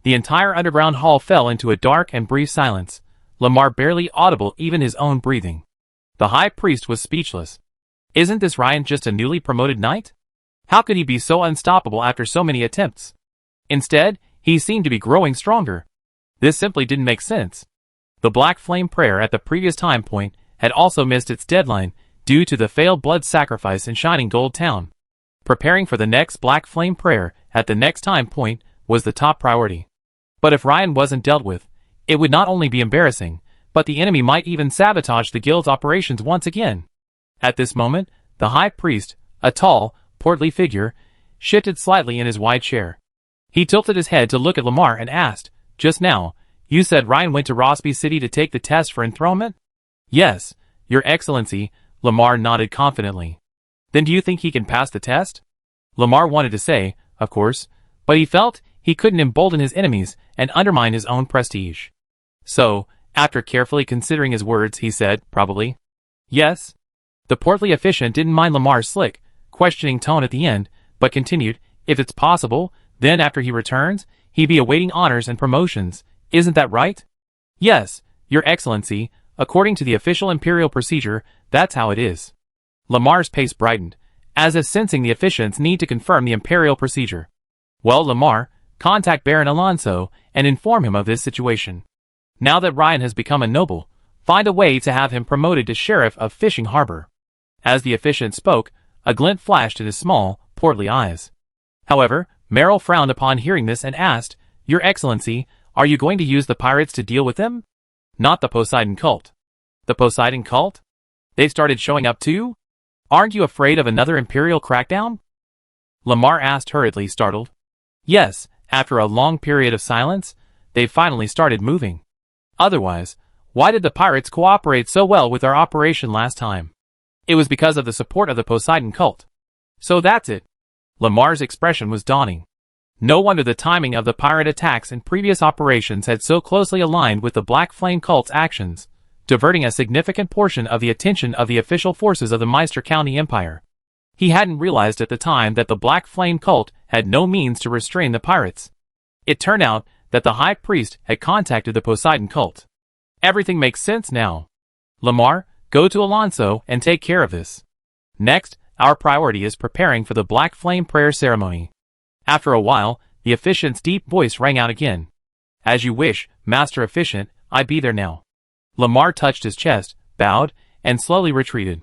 The entire underground hall fell into a dark and brief silence, Lamar barely audible even his own breathing. The high priest was speechless. Isn't this Ryan just a newly promoted knight? How could he be so unstoppable after so many attempts? Instead, he seemed to be growing stronger. This simply didn't make sense. The Black Flame prayer at the previous time point had also missed its deadline due to the failed blood sacrifice in Shining Gold Town. Preparing for the next Black Flame prayer at the next time point was the top priority. But if Ryan wasn't dealt with, it would not only be embarrassing, but the enemy might even sabotage the guild's operations once again. At this moment, the high priest, a tall, portly figure, shifted slightly in his wide chair. He tilted his head to look at Lamar and asked, "Just now, you said Ryan went to Rosby City to take the test for enthronement?" "Yes, Your Excellency," Lamar nodded confidently. "Then do you think he can pass the test?" Lamar wanted to say, of course, but he felt he couldn't embolden his enemies and undermine his own prestige. So, after carefully considering his words, he said, "Probably." "Yes." The portly officiant didn't mind Lamar's slick, questioning tone at the end, but continued, "If it's possible, then after he returns, he'd be awaiting honors and promotions. Isn't that right?" Yes, Your Excellency, according to the official imperial procedure, that's how it is. Lamar's face brightened, as if sensing the officiant's need to confirm the imperial procedure. Well, Lamar, contact Baron Alonso and inform him of this situation. Now that Ryan has become a noble, find a way to have him promoted to Sheriff of Fishing Harbor. As the officiant spoke, a glint flashed in his small, portly eyes. However, Merrill frowned upon hearing this and asked, Your Excellency, are you going to use the pirates to deal with them? Not the Poseidon cult. The Poseidon cult? They've started showing up too? Aren't you afraid of another imperial crackdown? Lamar asked hurriedly, startled. Yes, after a long period of silence, they've finally started moving. Otherwise, why did the pirates cooperate so well with our operation last time? It was because of the support of the Poseidon cult. So that's it. Lamar's expression was dawning. No wonder the timing of the pirate attacks in previous operations had so closely aligned with the Black Flame cult's actions, diverting a significant portion of the attention of the official forces of the Meister County Empire. He hadn't realized at the time that the Black Flame cult had no means to restrain the pirates. It turned out that the High Priest had contacted the Poseidon cult. Everything makes sense now. Lamar, go to Alonso and take care of this. Next, our priority is preparing for the Black Flame prayer ceremony. After a while, the officiant's deep voice rang out again. As you wish, Master Officiant, I be there now. Lamar touched his chest, bowed, and slowly retreated.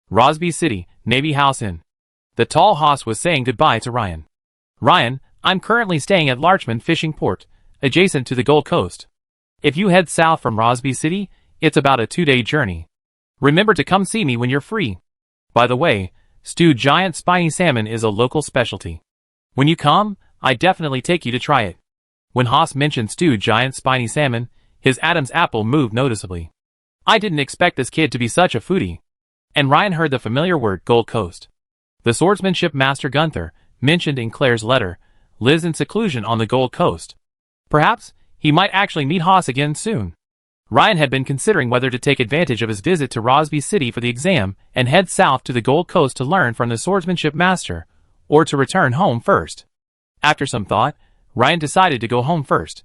Rosby City, Navy House Inn. The tall hoss was saying goodbye to Ryan. Ryan, I'm currently staying at Larchmont Fishing Port, adjacent to the Gold Coast. If you head south from Rosby City, it's about a 2-day journey. Remember to come see me when you're free. By the way, stewed giant spiny salmon is a local specialty. When you come, I definitely take you to try it. When Haas mentioned stewed giant spiny salmon, his Adam's apple moved noticeably. I didn't expect this kid to be such a foodie. And Ryan heard the familiar word Gold Coast. The swordsmanship master Gunther, mentioned in Claire's letter, lives in seclusion on the Gold Coast. Perhaps, he might actually meet Haas again soon. Ryan had been considering whether to take advantage of his visit to Rosby City for the exam and head south to the Gold Coast to learn from the swordsmanship master, or to return home first. After some thought, Ryan decided to go home first.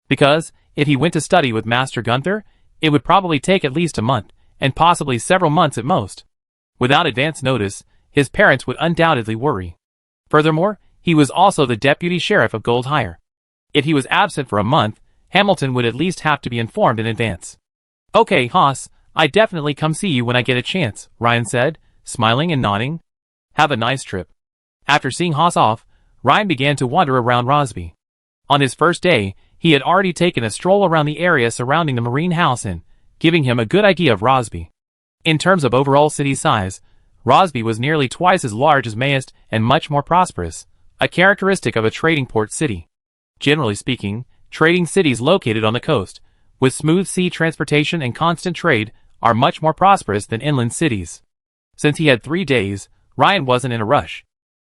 Because, if he went to study with Master Gunther, it would probably take at least a month, and possibly several months at most. Without advance notice, his parents would undoubtedly worry. Furthermore, he was also the deputy sheriff of Goldhire. If he was absent for a month, Hamilton would at least have to be informed in advance. Okay, Haas, I definitely come see you when I get a chance, Ryan said, smiling and nodding. Have a nice trip. After seeing Haas off, Ryan began to wander around Rosby. On his first day, he had already taken a stroll around the area surrounding the Marine House Inn, giving him a good idea of Rosby. In terms of overall city size, Rosby was nearly twice as large as Mayest and much more prosperous, a characteristic of a trading port city. Generally speaking, trading cities located on the coast, with smooth sea transportation and constant trade, are much more prosperous than inland cities. Since he had 3 days, Ryan wasn't in a rush.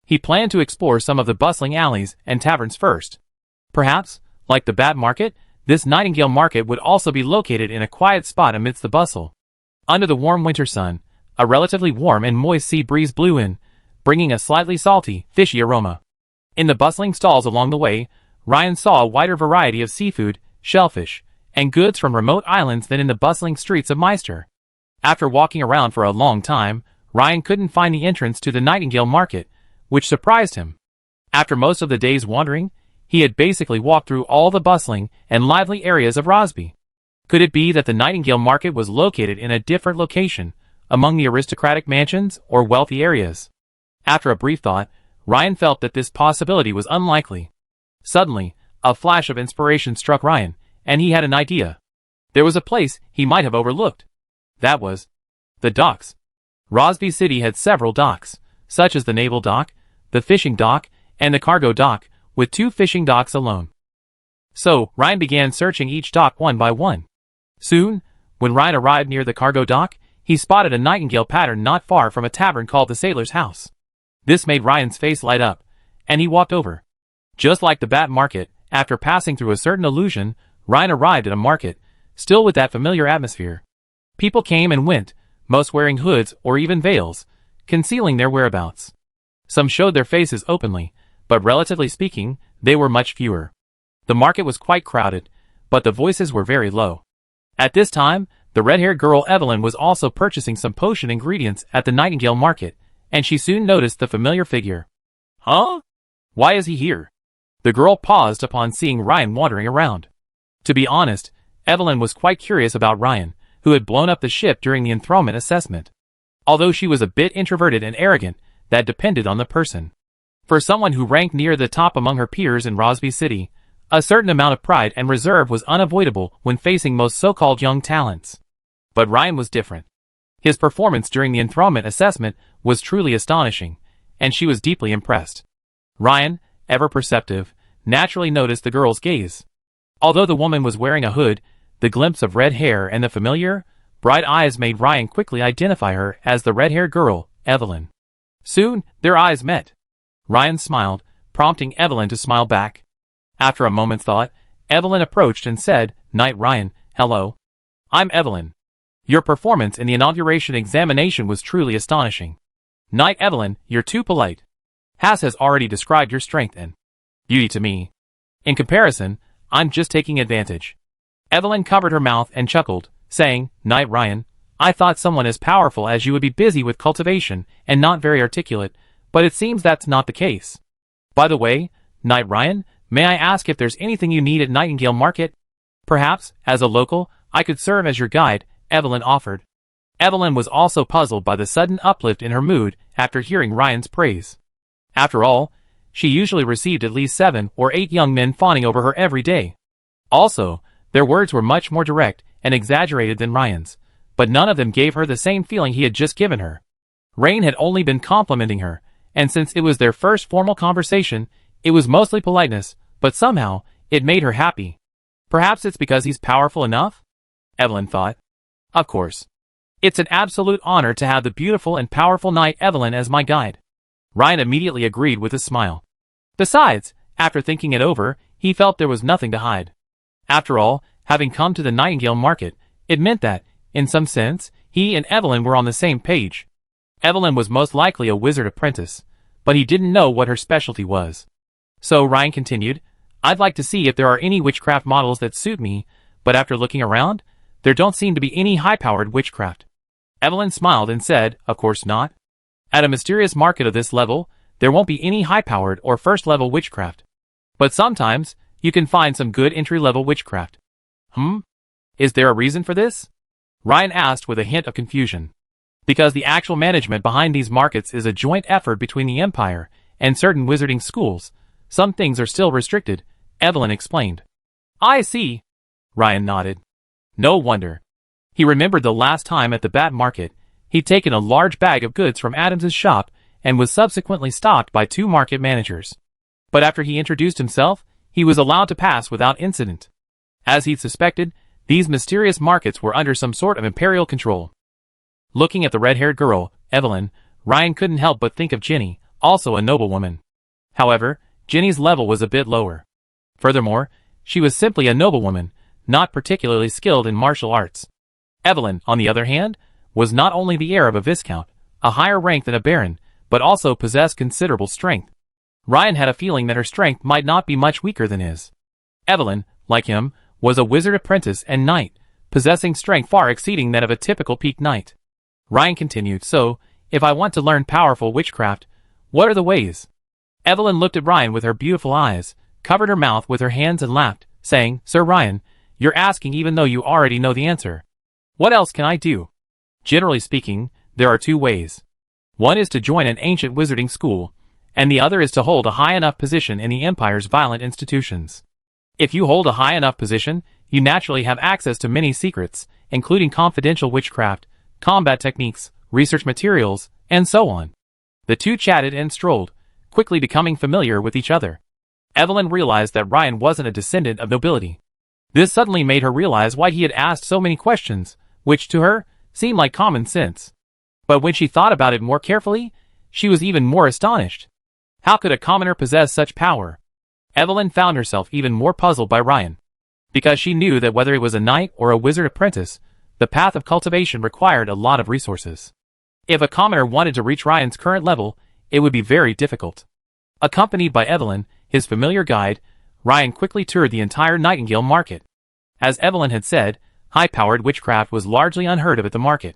He planned to explore some of the bustling alleys and taverns first. Perhaps, like the Bat Market, this Nightingale Market would also be located in a quiet spot amidst the bustle. Under the warm winter sun, a relatively warm and moist sea breeze blew in, bringing a slightly salty, fishy aroma. In the bustling stalls along the way, Ryan saw a wider variety of seafood, shellfish, and goods from remote islands than in the bustling streets of Meister. After walking around for a long time, Ryan couldn't find the entrance to the Nightingale Market, which surprised him. After most of the day's wandering, he had basically walked through all the bustling and lively areas of Rosby. Could it be that the Nightingale Market was located in a different location, among the aristocratic mansions or wealthy areas? After a brief thought, Ryan felt that this possibility was unlikely. Suddenly, a flash of inspiration struck Ryan, and he had an idea. There was a place he might have overlooked. That was the docks. Rosby City had several docks, such as the naval dock, the fishing dock, and the cargo dock, with 2 fishing docks alone. So, Ryan began searching each dock one by one. Soon, when Ryan arrived near the cargo dock, he spotted a nightingale pattern not far from a tavern called the Sailor's House. This made Ryan's face light up, and he walked over. Just like the Bat Market, after passing through a certain illusion, Ryan arrived at a market, still with that familiar atmosphere. People came and went, most wearing hoods or even veils, concealing their whereabouts. Some showed their faces openly, but relatively speaking, they were much fewer. The market was quite crowded, but the voices were very low. At this time, the red-haired girl Evelyn was also purchasing some potion ingredients at the Nightingale Market, and she soon noticed the familiar figure. Huh? Why is he here? The girl paused upon seeing Ryan wandering around. To be honest, Evelyn was quite curious about Ryan, who had blown up the ship during the enthronement assessment. Although she was a bit introverted and arrogant, that depended on the person. For someone who ranked near the top among her peers in Rosby City, a certain amount of pride and reserve was unavoidable when facing most so-called young talents. But Ryan was different. His performance during the enthronement assessment was truly astonishing, and she was deeply impressed. Ryan, ever perceptive, naturally noticed the girl's gaze. Although the woman was wearing a hood, the glimpse of red hair and the familiar, bright eyes made Ryan quickly identify her as the red-haired girl, Evelyn. Soon, their eyes met. Ryan smiled, prompting Evelyn to smile back. After a moment's thought, Evelyn approached and said, "Knight Ryan, hello. I'm Evelyn. Your performance in the inauguration examination was truly astonishing. Knight Evelyn, you're too polite. Haas has already described your strength and beauty to me. In comparison, I'm just taking advantage." Evelyn covered her mouth and chuckled, saying, "Knight Ryan, I thought someone as powerful as you would be busy with cultivation and not very articulate, but it seems that's not the case. By the way, Knight Ryan, may I ask if there's anything you need at Nightingale Market? Perhaps, as a local, I could serve as your guide," Evelyn offered. Evelyn was also puzzled by the sudden uplift in her mood after hearing Ryan's praise. After all, she usually received at least 7 or 8 young men fawning over her every day. Also, their words were much more direct and exaggerated than Ryan's, but none of them gave her the same feeling he had just given her. Rain had only been complimenting her, and since it was their first formal conversation, it was mostly politeness, but somehow, it made her happy. Perhaps it's because he's powerful enough? Evelyn thought. Of course. It's an absolute honor to have the beautiful and powerful Knight Evelyn as my guide. Ryan immediately agreed with a smile. Besides, after thinking it over, he felt there was nothing to hide. After all, having come to the Nightingale Market, it meant that, in some sense, he and Evelyn were on the same page. Evelyn was most likely a wizard apprentice, but he didn't know what her specialty was. So Ryan continued, "I'd like to see if there are any witchcraft models that suit me, but after looking around, there don't seem to be any high-powered witchcraft." Evelyn smiled and said, "Of course not. At a mysterious market of this level, there won't be any high-powered or first-level witchcraft. But sometimes, you can find some good entry-level witchcraft." Is there a reason for this? Ryan asked with a hint of confusion. Because the actual management behind these markets is a joint effort between the Empire and certain wizarding schools, some things are still restricted, Evelyn explained. I see. Ryan nodded. No wonder. He remembered the last time at the Bat Market, he'd taken a large bag of goods from Adams's shop and was subsequently stopped by 2 market managers. But after he introduced himself, he was allowed to pass without incident. As he'd suspected, these mysterious markets were under some sort of imperial control. Looking at the red-haired girl, Evelyn, Ryan couldn't help but think of Ginny, also a noblewoman. However, Ginny's level was a bit lower. Furthermore, she was simply a noblewoman, not particularly skilled in martial arts. Evelyn, on the other hand, was not only the heir of a viscount, a higher rank than a baron, but also possessed considerable strength. Ryan had a feeling that her strength might not be much weaker than his. Evelyn, like him, was a wizard apprentice and knight, possessing strength far exceeding that of a typical peak knight. Ryan continued, "So, if I want to learn powerful witchcraft, what are the ways?" Evelyn looked at Ryan with her beautiful eyes, covered her mouth with her hands and laughed, saying, "Sir Ryan, you're asking even though you already know the answer. What else can I do? Generally speaking, there are 2 ways. One is to join an ancient wizarding school, and the other is to hold a high enough position in the Empire's violent institutions. If you hold a high enough position, you naturally have access to many secrets, including confidential witchcraft, combat techniques, research materials, and so on." The 2 chatted and strolled, quickly becoming familiar with each other. Evelyn realized that Ryan wasn't a descendant of nobility. This suddenly made her realize why he had asked so many questions, which to her seemed like common sense. But when she thought about it more carefully, she was even more astonished. How could a commoner possess such power? Evelyn found herself even more puzzled by Ryan. Because she knew that whether it was a knight or a wizard apprentice, the path of cultivation required a lot of resources. If a commoner wanted to reach Ryan's current level, it would be very difficult. Accompanied by Evelyn, his familiar guide, Ryan quickly toured the entire Nightingale Market. As Evelyn had said, High-powered witchcraft was largely unheard of at the market.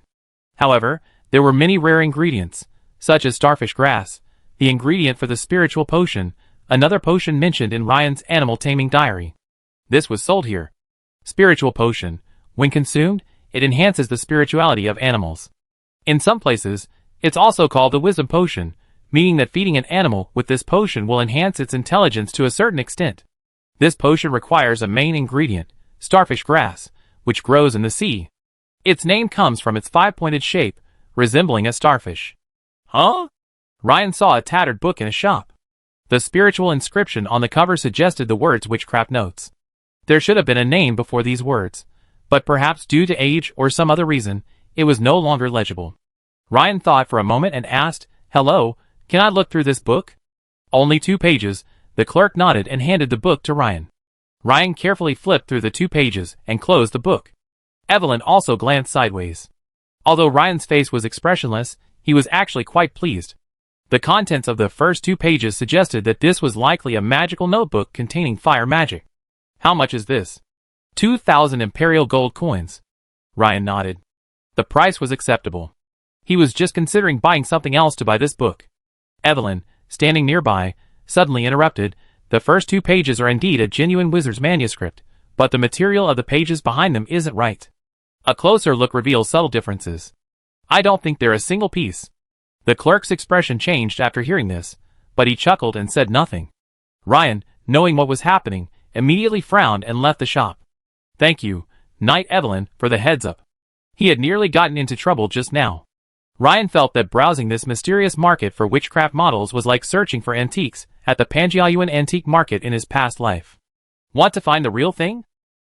However, there were many rare ingredients, such as starfish grass, the ingredient for the spiritual potion, another potion mentioned in Ryan's animal taming diary. This was sold here. Spiritual potion. When consumed, it enhances the spirituality of animals. In some places, it's also called the wisdom potion, meaning that feeding an animal with this potion will enhance its intelligence to a certain extent. This potion requires a main ingredient, starfish grass, which grows in the sea. Its name comes from its five-pointed shape, resembling a starfish. Huh? Ryan saw a tattered book in a shop. The spiritual inscription on the cover suggested the words witchcraft notes. There should have been a name before these words, but perhaps due to age or some other reason, it was no longer legible. Ryan thought for a moment and asked, "Hello, can I look through this book?" "Only 2 pages, the clerk nodded and handed the book to Ryan. Ryan carefully flipped through the 2 pages and closed the book. Evelyn also glanced sideways. Although Ryan's face was expressionless, he was actually quite pleased. The contents of the first 2 pages suggested that this was likely a magical notebook containing fire magic. "How much is this?" 2,000 imperial gold coins. Ryan nodded. The price was acceptable. He was just considering buying something else to buy this book. Evelyn, standing nearby, suddenly interrupted. "The first 2 pages are indeed a genuine wizard's manuscript, but the material of the pages behind them isn't right. A closer look reveals subtle differences. I don't think they're a single piece." The clerk's expression changed after hearing this, but he chuckled and said nothing. Ryan, knowing what was happening, immediately frowned and left the shop. "Thank you, Knight Evelyn, for the heads up." He had nearly gotten into trouble just now. Ryan felt that browsing this mysterious market for witchcraft models was like searching for antiques at the Panjiayuan antique market in his past life. Want to find the real thing?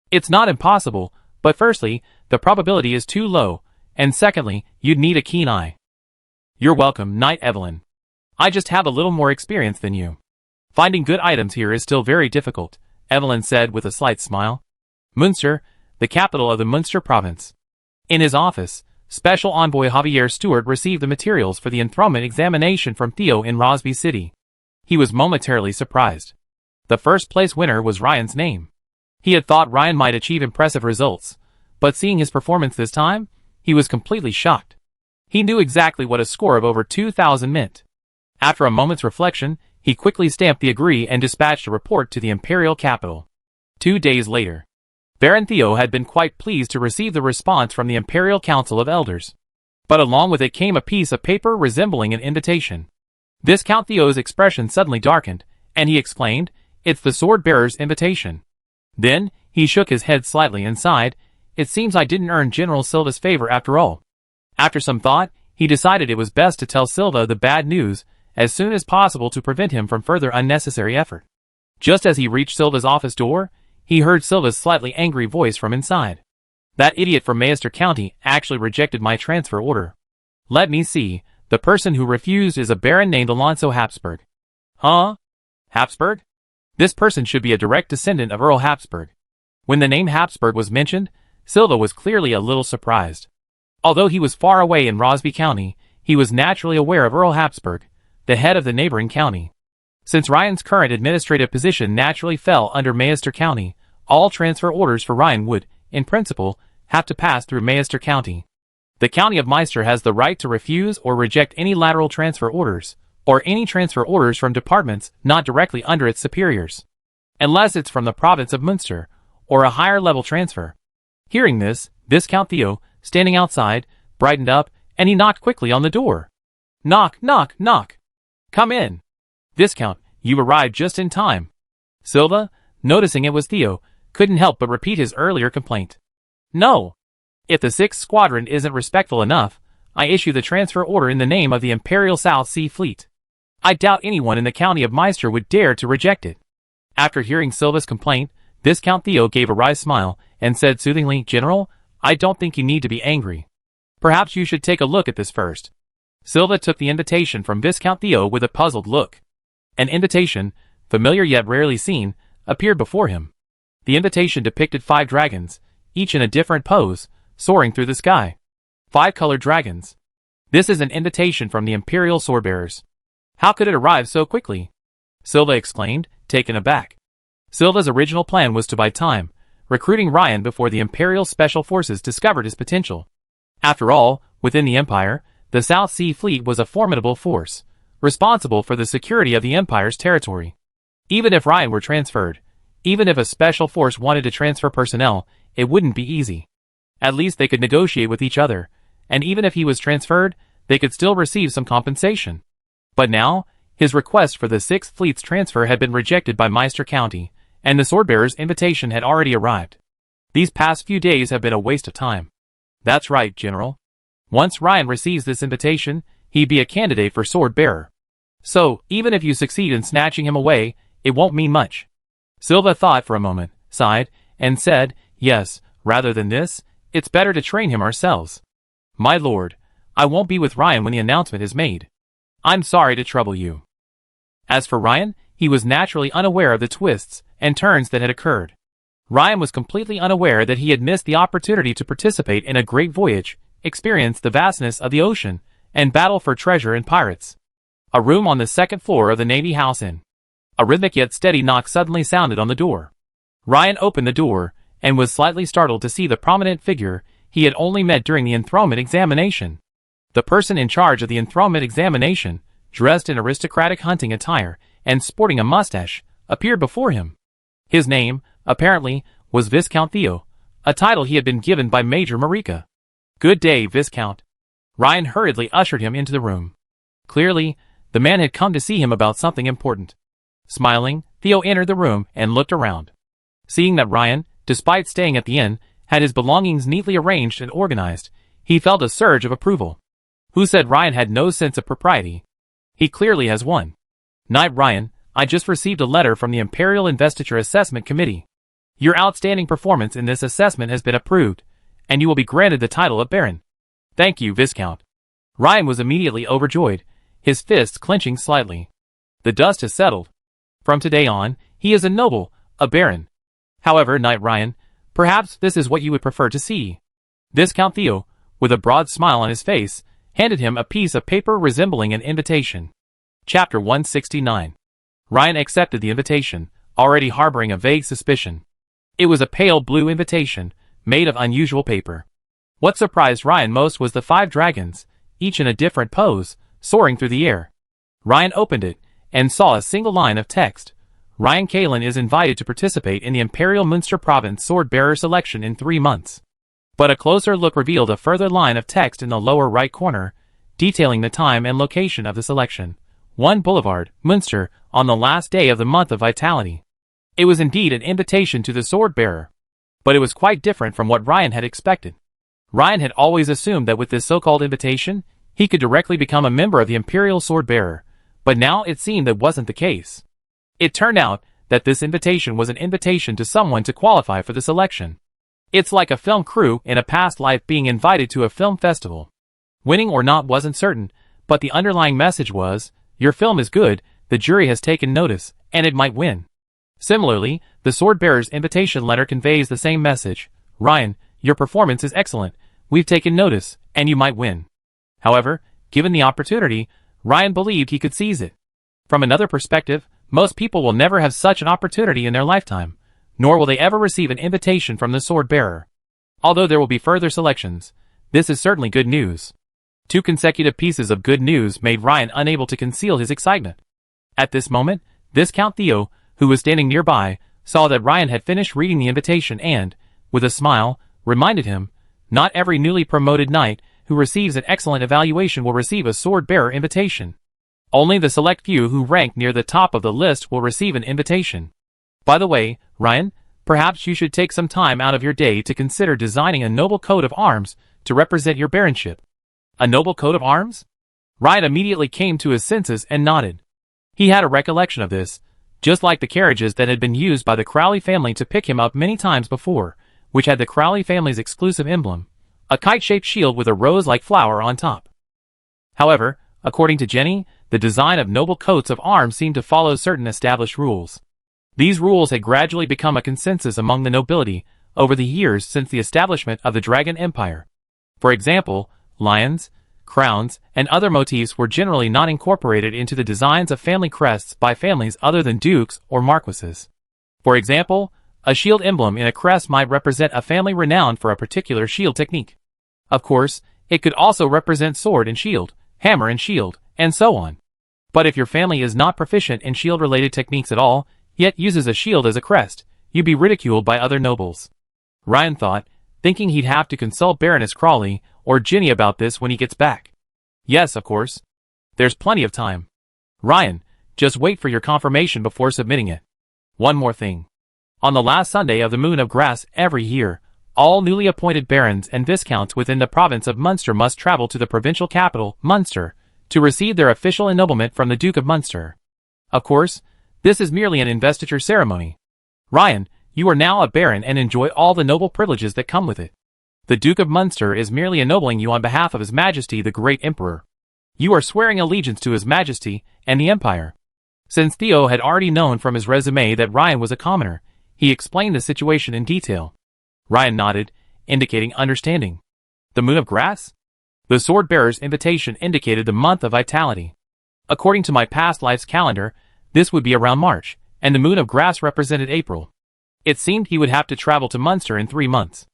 It's not impossible, but firstly, the probability is too low, and secondly, you'd need a keen eye. "You're welcome, Knight Evelyn. I just have a little more experience than you. Finding good items here is still very difficult," Evelyn said with a slight smile. Munster, the capital of the Munster province. In his office, Special Envoy Javier Stewart received the materials for the enthronement examination from Theo in Rosby City. He was momentarily surprised. The first place winner was Ryan's name. He had thought Ryan might achieve impressive results, but seeing his performance this time, he was completely shocked. He knew exactly what a score of over 2,000 meant. After a moment's reflection, he quickly stamped the agree and dispatched a report to the imperial capital. 2 days later, Baron Theo had been quite pleased to receive the response from the Imperial Council of Elders. But along with it came a piece of paper resembling an invitation. This Count Theo's expression suddenly darkened, and he exclaimed, "It's the sword-bearer's invitation." Then, he shook his head slightly and sighed, "It seems I didn't earn General Silva's favor after all." After some thought, he decided it was best to tell Silva the bad news as soon as possible to prevent him from further unnecessary effort. Just as he reached Silva's office door, he heard Silva's slightly angry voice from inside. "That idiot from Maester County actually rejected my transfer order. Let me see, the person who refused is a baron named Alonso Habsburg." "Huh? Habsburg? This person should be a direct descendant of Earl Habsburg." When the name Habsburg was mentioned, Silva was clearly a little surprised. Although he was far away in Rosby County, he was naturally aware of Earl Habsburg, the head of the neighboring county. Since Ryan's current administrative position naturally fell under Maester County, all transfer orders for Ryan would, in principle, have to pass through Maester County. The County of Meister has the right to refuse or reject any lateral transfer orders, or any transfer orders from departments not directly under its superiors, unless it's from the province of Munster, or a higher level transfer. Hearing this, Viscount Theo, standing outside, brightened up, and he knocked quickly on the door. "Knock, knock, knock. Come in. Viscount, you arrived just in time." Silva, noticing it was Theo, couldn't help but repeat his earlier complaint. "No. If the 6th Squadron isn't respectful enough, I issue the transfer order in the name of the Imperial South Sea Fleet. I doubt anyone in the county of Meister would dare to reject it." After hearing Silva's complaint, Viscount Theo gave a wry smile and said soothingly, "General, I don't think you need to be angry. Perhaps you should take a look at this first." Silva took the invitation from Viscount Theo with a puzzled look. An invitation, familiar yet rarely seen, appeared before him. The invitation depicted 5 dragons, each in a different pose, soaring through the sky. 5 colored dragons. "This is an invitation from the Imperial Swordbearers. How could it arrive so quickly?" Silva exclaimed, taken aback. Silva's original plan was to buy time, recruiting Ryan before the Imperial Special Forces discovered his potential. After all, within the Empire, the South Sea Fleet was a formidable force, responsible for the security of the Empire's territory. Even if Ryan were transferred, even if a special force wanted to transfer personnel, it wouldn't be easy. At least they could negotiate with each other, and even if he was transferred, they could still receive some compensation. But now, his request for the 6th Fleet's transfer had been rejected by Meister County, and the Swordbearer's invitation had already arrived. These past few days have been a waste of time. That's right, General. Once Ryan receives this invitation, he'd be a candidate for Swordbearer. So, even if you succeed in snatching him away, it won't mean much. Silva thought for a moment, sighed, and said, yes, rather than this, it's better to train him ourselves. My lord, I won't be with Ryan when the announcement is made. I'm sorry to trouble you. As for Ryan, he was naturally unaware of the twists and turns that had occurred. Ryan was completely unaware that he had missed the opportunity to participate in a great voyage, experience the vastness of the ocean, and battle for treasure and pirates. A room on the 2nd floor of the Navy House Inn. A rhythmic yet steady knock suddenly sounded on the door. Ryan opened the door, and was slightly startled to see the prominent figure he had only met during the enthronement examination. The person in charge of the enthronement examination, dressed in aristocratic hunting attire, and sporting a mustache, appeared before him. His name, apparently, was Viscount Theo, a title he had been given by Major Marika. Good day, Viscount. Ryan hurriedly ushered him into the room. Clearly, the man had come to see him about something important. Smiling, Theo entered the room and looked around. Seeing that Ryan, despite staying at the inn, had his belongings neatly arranged and organized, he felt a surge of approval. Who said Ryan had no sense of propriety? He clearly has one. Knight Ryan, I just received a letter from the Imperial Investiture Assessment Committee. Your outstanding performance in this assessment has been approved, and you will be granted the title of Baron. Thank you, Viscount. Ryan was immediately overjoyed, his fists clenching slightly. The dust has settled. From today on, he is a noble, a Baron. However, Knight Ryan, perhaps this is what you would prefer to see. Viscount Theo, with a broad smile on his face, handed him a piece of paper resembling an invitation. Chapter 169. Ryan accepted the invitation, already harboring a vague suspicion. It was a pale blue invitation, made of unusual paper. What surprised Ryan most was the 5 dragons, each in a different pose, soaring through the air. Ryan opened it, and saw a single line of text. Ryan Kalin is invited to participate in the Imperial Munster Province Sword-Bearer selection in 3 months. But a closer look revealed a further line of text in the lower right corner, detailing the time and location of the selection. 1 Boulevard, Munster, on the last day of the month of Vitality. It was indeed an invitation to the Sword-Bearer. But it was quite different from what Ryan had expected. Ryan had always assumed that with this so-called invitation, he could directly become a member of the Imperial Sword-Bearer, but now it seemed that wasn't the case. It turned out that this invitation was an invitation to someone to qualify for the selection. It's like a film crew in a past life being invited to a film festival. Winning or not wasn't certain, but the underlying message was, your film is good, the jury has taken notice, and it might win. Similarly, the Sword-Bearer's invitation letter conveys the same message. Ryan, your performance is excellent, we've taken notice, and you might win. However, given the opportunity, Ryan believed he could seize it. From another perspective, most people will never have such an opportunity in their lifetime, nor will they ever receive an invitation from the Sword-Bearer. Although there will be further selections, this is certainly good news. 2 consecutive pieces of good news made Ryan unable to conceal his excitement. At this moment, Viscount Theo, who was standing nearby, saw that Ryan had finished reading the invitation and, with a smile, reminded him, not every newly promoted knight who receives an excellent evaluation will receive a Sword-Bearer invitation. Only the select few who rank near the top of the list will receive an invitation. By the way, Ryan, perhaps you should take some time out of your day to consider designing a noble coat of arms to represent your baronship. A noble coat of arms? Ryan immediately came to his senses and nodded. He had a recollection of this, just like the carriages that had been used by the Crowley family to pick him up many times before, which had the Crowley family's exclusive emblem, a kite-shaped shield with a rose-like flower on top. However, according to Jenny, the design of noble coats of arms seemed to follow certain established rules. These rules had gradually become a consensus among the nobility over the years since the establishment of the Dragon Empire. For example, lions, crowns, and other motifs were generally not incorporated into the designs of family crests by families other than dukes or marquises. For example, A shield emblem in a crest might represent a family renowned for a particular shield technique. Of course, it could also represent sword and shield, hammer and shield, and so on. But if your family is not proficient in shield-related techniques at all, yet uses a shield as a crest, you'd be ridiculed by other nobles. Ryan thought, thinking he'd have to consult Baroness Crawley or Ginny about this when he gets back. Yes, of course. There's plenty of time. Ryan, just wait for your confirmation before submitting it. One more thing. On the last Sunday of the moon of grass every year, all newly appointed barons and viscounts within the province of Munster must travel to the provincial capital, Munster, to receive their official ennoblement from the Duke of Munster. Of course, this is merely an investiture ceremony. Ryan, you are now a baron and enjoy all the noble privileges that come with it. The Duke of Munster is merely ennobling you on behalf of His Majesty the Great Emperor. You are swearing allegiance to His Majesty and the Empire. Since Theo had already known from his resume that Ryan was a commoner, he explained the situation in detail. Ryan nodded, indicating understanding. The moon of grass? The sword-bearer's invitation indicated the month of vitality. According to my past life's calendar, this would be around March, and the moon of grass represented April. It seemed he would have to travel to Munster in 3 months.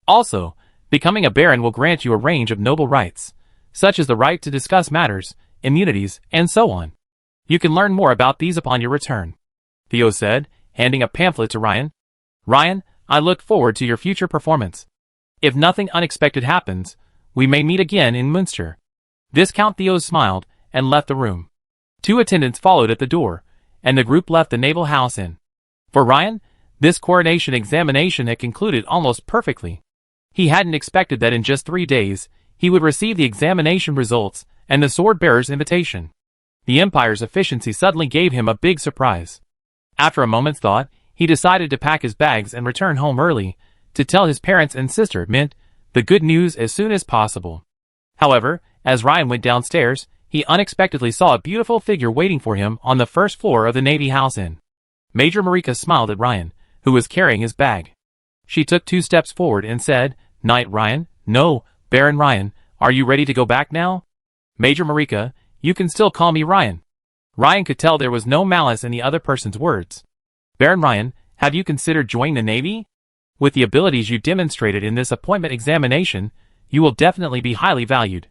Also, becoming a baron will grant you a range of noble rights, such as the right to discuss matters, immunities, and so on. You can learn more about these upon your return, Theo said, handing a pamphlet to Ryan. Ryan, I look forward to your future performance. If nothing unexpected happens, we may meet again in Munster. Viscount Theo smiled and left the room. 2 attendants followed at the door, and the group left the Naval House Inn. For Ryan, this coronation examination had concluded almost perfectly. He hadn't expected that in just 3 days, he would receive the examination results and the sword-bearer's invitation. The Empire's efficiency suddenly gave him a big surprise. After a moment's thought, he decided to pack his bags and return home early, to tell his parents and sister Mint the good news as soon as possible. However, as Ryan went downstairs, he unexpectedly saw a beautiful figure waiting for him on the first floor of the Navy House Inn. Major Marika smiled at Ryan, who was carrying his bag. She took 2 steps forward and said, "Knight Ryan, no, Baron Ryan, are you ready to go back now?" "Major Marika, you can still call me Ryan." Ryan could tell there was no malice in the other person's words. "Baron Ryan, have you considered joining the Navy? With the abilities you demonstrated in this appointment examination, you will definitely be highly valued.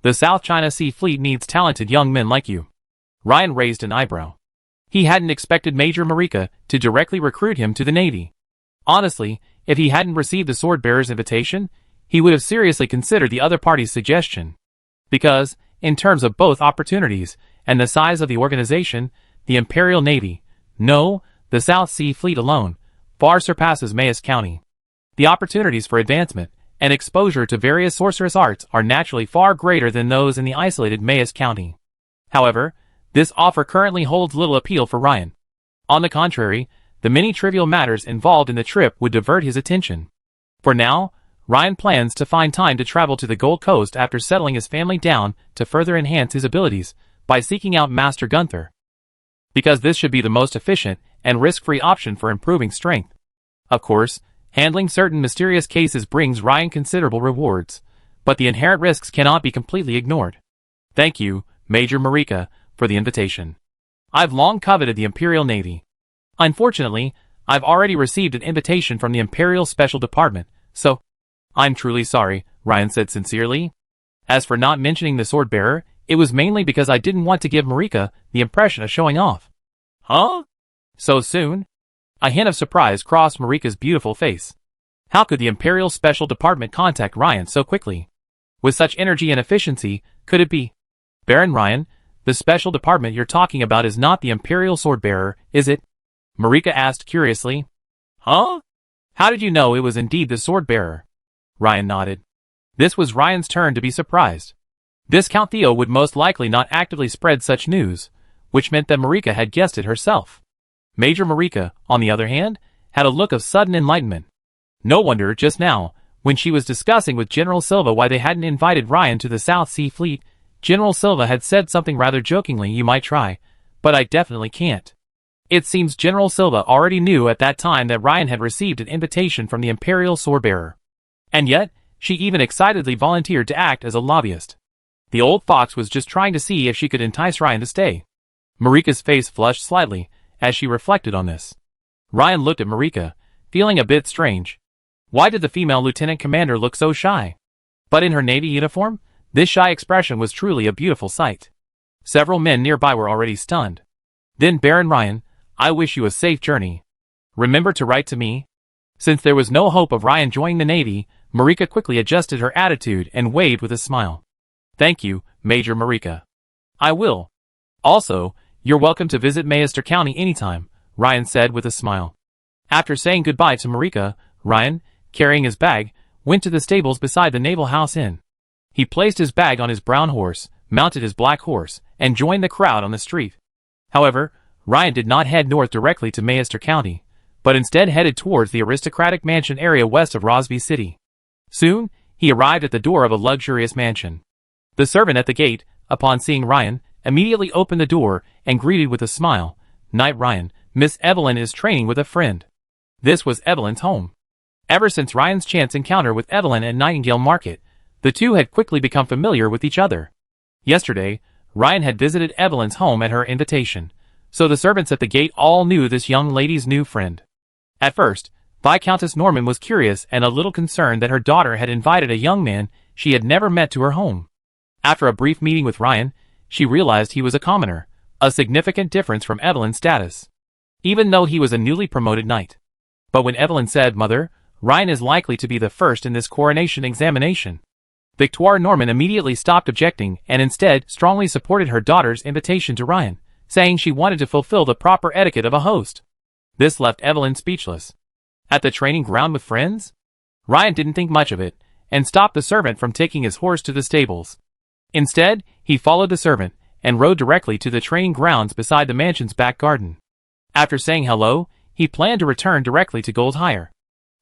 The South China Sea Fleet needs talented young men like you." Ryan raised an eyebrow. He hadn't expected Major Marika to directly recruit him to the Navy. Honestly, if he hadn't received the sword-bearer's invitation, he would have seriously considered the other party's suggestion. Because, in terms of both opportunities and the size of the organization, the Imperial Navy, no, the South Sea Fleet alone, far surpasses Mayes County. The opportunities for advancement and exposure to various sorcerous arts are naturally far greater than those in the isolated Mayes County. However, this offer currently holds little appeal for Ryan. On the contrary, the many trivial matters involved in the trip would divert his attention. For now, Ryan plans to find time to travel to the Gold Coast after settling his family down to further enhance his abilities by seeking out Master Gunther. Because this should be the most efficient and risk-free option for improving strength. Of course, handling certain mysterious cases brings Ryan considerable rewards, but the inherent risks cannot be completely ignored. Thank you, Major Marika, for the invitation. I've long coveted the Imperial Navy. Unfortunately, I've already received an invitation from the Imperial Special Department, so I'm truly sorry, Ryan said sincerely. As for not mentioning the sword-bearer, it was mainly because I didn't want to give Marika the impression of showing off. Huh? So soon? A hint of surprise crossed Marika's beautiful face. How could the Imperial Special Department contact Ryan so quickly? With such energy and efficiency, could it be? Baron Ryan, the Special Department you're talking about is not the Imperial Sword-bearer, is it? Marika asked curiously. Huh? How did you know it was indeed the sword-bearer? Ryan nodded. This was Ryan's turn to be surprised. Viscount Theo would most likely not actively spread such news, which meant that Marika had guessed it herself. Major Marika, on the other hand, had a look of sudden enlightenment. No wonder, just now, when she was discussing with General Silva why they hadn't invited Ryan to the South Sea Fleet, General Silva had said something rather jokingly, "You might try, but I definitely can't." It seems General Silva already knew at that time that Ryan had received an invitation from the Imperial Swordbearer. And yet, she even excitedly volunteered to act as a lobbyist. The old fox was just trying to see if she could entice Ryan to stay. Marika's face flushed slightly as she reflected on this. Ryan looked at Marika, feeling a bit strange. Why did the female lieutenant commander look so shy? But in her Navy uniform, this shy expression was truly a beautiful sight. Several men nearby were already stunned. Then Baron Ryan, I wish you a safe journey. Remember to write to me? Since there was no hope of Ryan joining the Navy, Marika quickly adjusted her attitude and waved with a smile. Thank you, Major Marika. I will. Also, you're welcome to visit Mayster County anytime, Ryan said with a smile. After saying goodbye to Marika, Ryan, carrying his bag, went to the stables beside the Naval House Inn. He placed his bag on his brown horse, mounted his black horse, and joined the crowd on the street. However, Ryan did not head north directly to Mayster County, but instead headed towards the aristocratic mansion area west of Rosby City. Soon, he arrived at the door of a luxurious mansion. The servant at the gate, upon seeing Ryan, immediately opened the door and greeted with a smile. Knight Ryan, Miss Evelyn is training with a friend. This was Evelyn's home. Ever since Ryan's chance encounter with Evelyn at Nightingale Market, the two had quickly become familiar with each other. Yesterday, Ryan had visited Evelyn's home at her invitation, so the servants at the gate all knew this young lady's new friend. At first, Viscountess Norman was curious and a little concerned that her daughter had invited a young man she had never met to her home. After a brief meeting with Ryan, she realized he was a commoner, a significant difference from Evelyn's status, even though he was a newly promoted knight. But when Evelyn said, "Mother, Ryan is likely to be the first in this coronation examination," Victoire Norman immediately stopped objecting and instead strongly supported her daughter's invitation to Ryan, saying she wanted to fulfill the proper etiquette of a host. This left Evelyn speechless. At the training ground with friends? Ryan didn't think much of it, and stopped the servant from taking his horse to the stables. Instead, he followed the servant, and rode directly to the training grounds beside the mansion's back garden. After saying hello, he planned to return directly to Goldhire.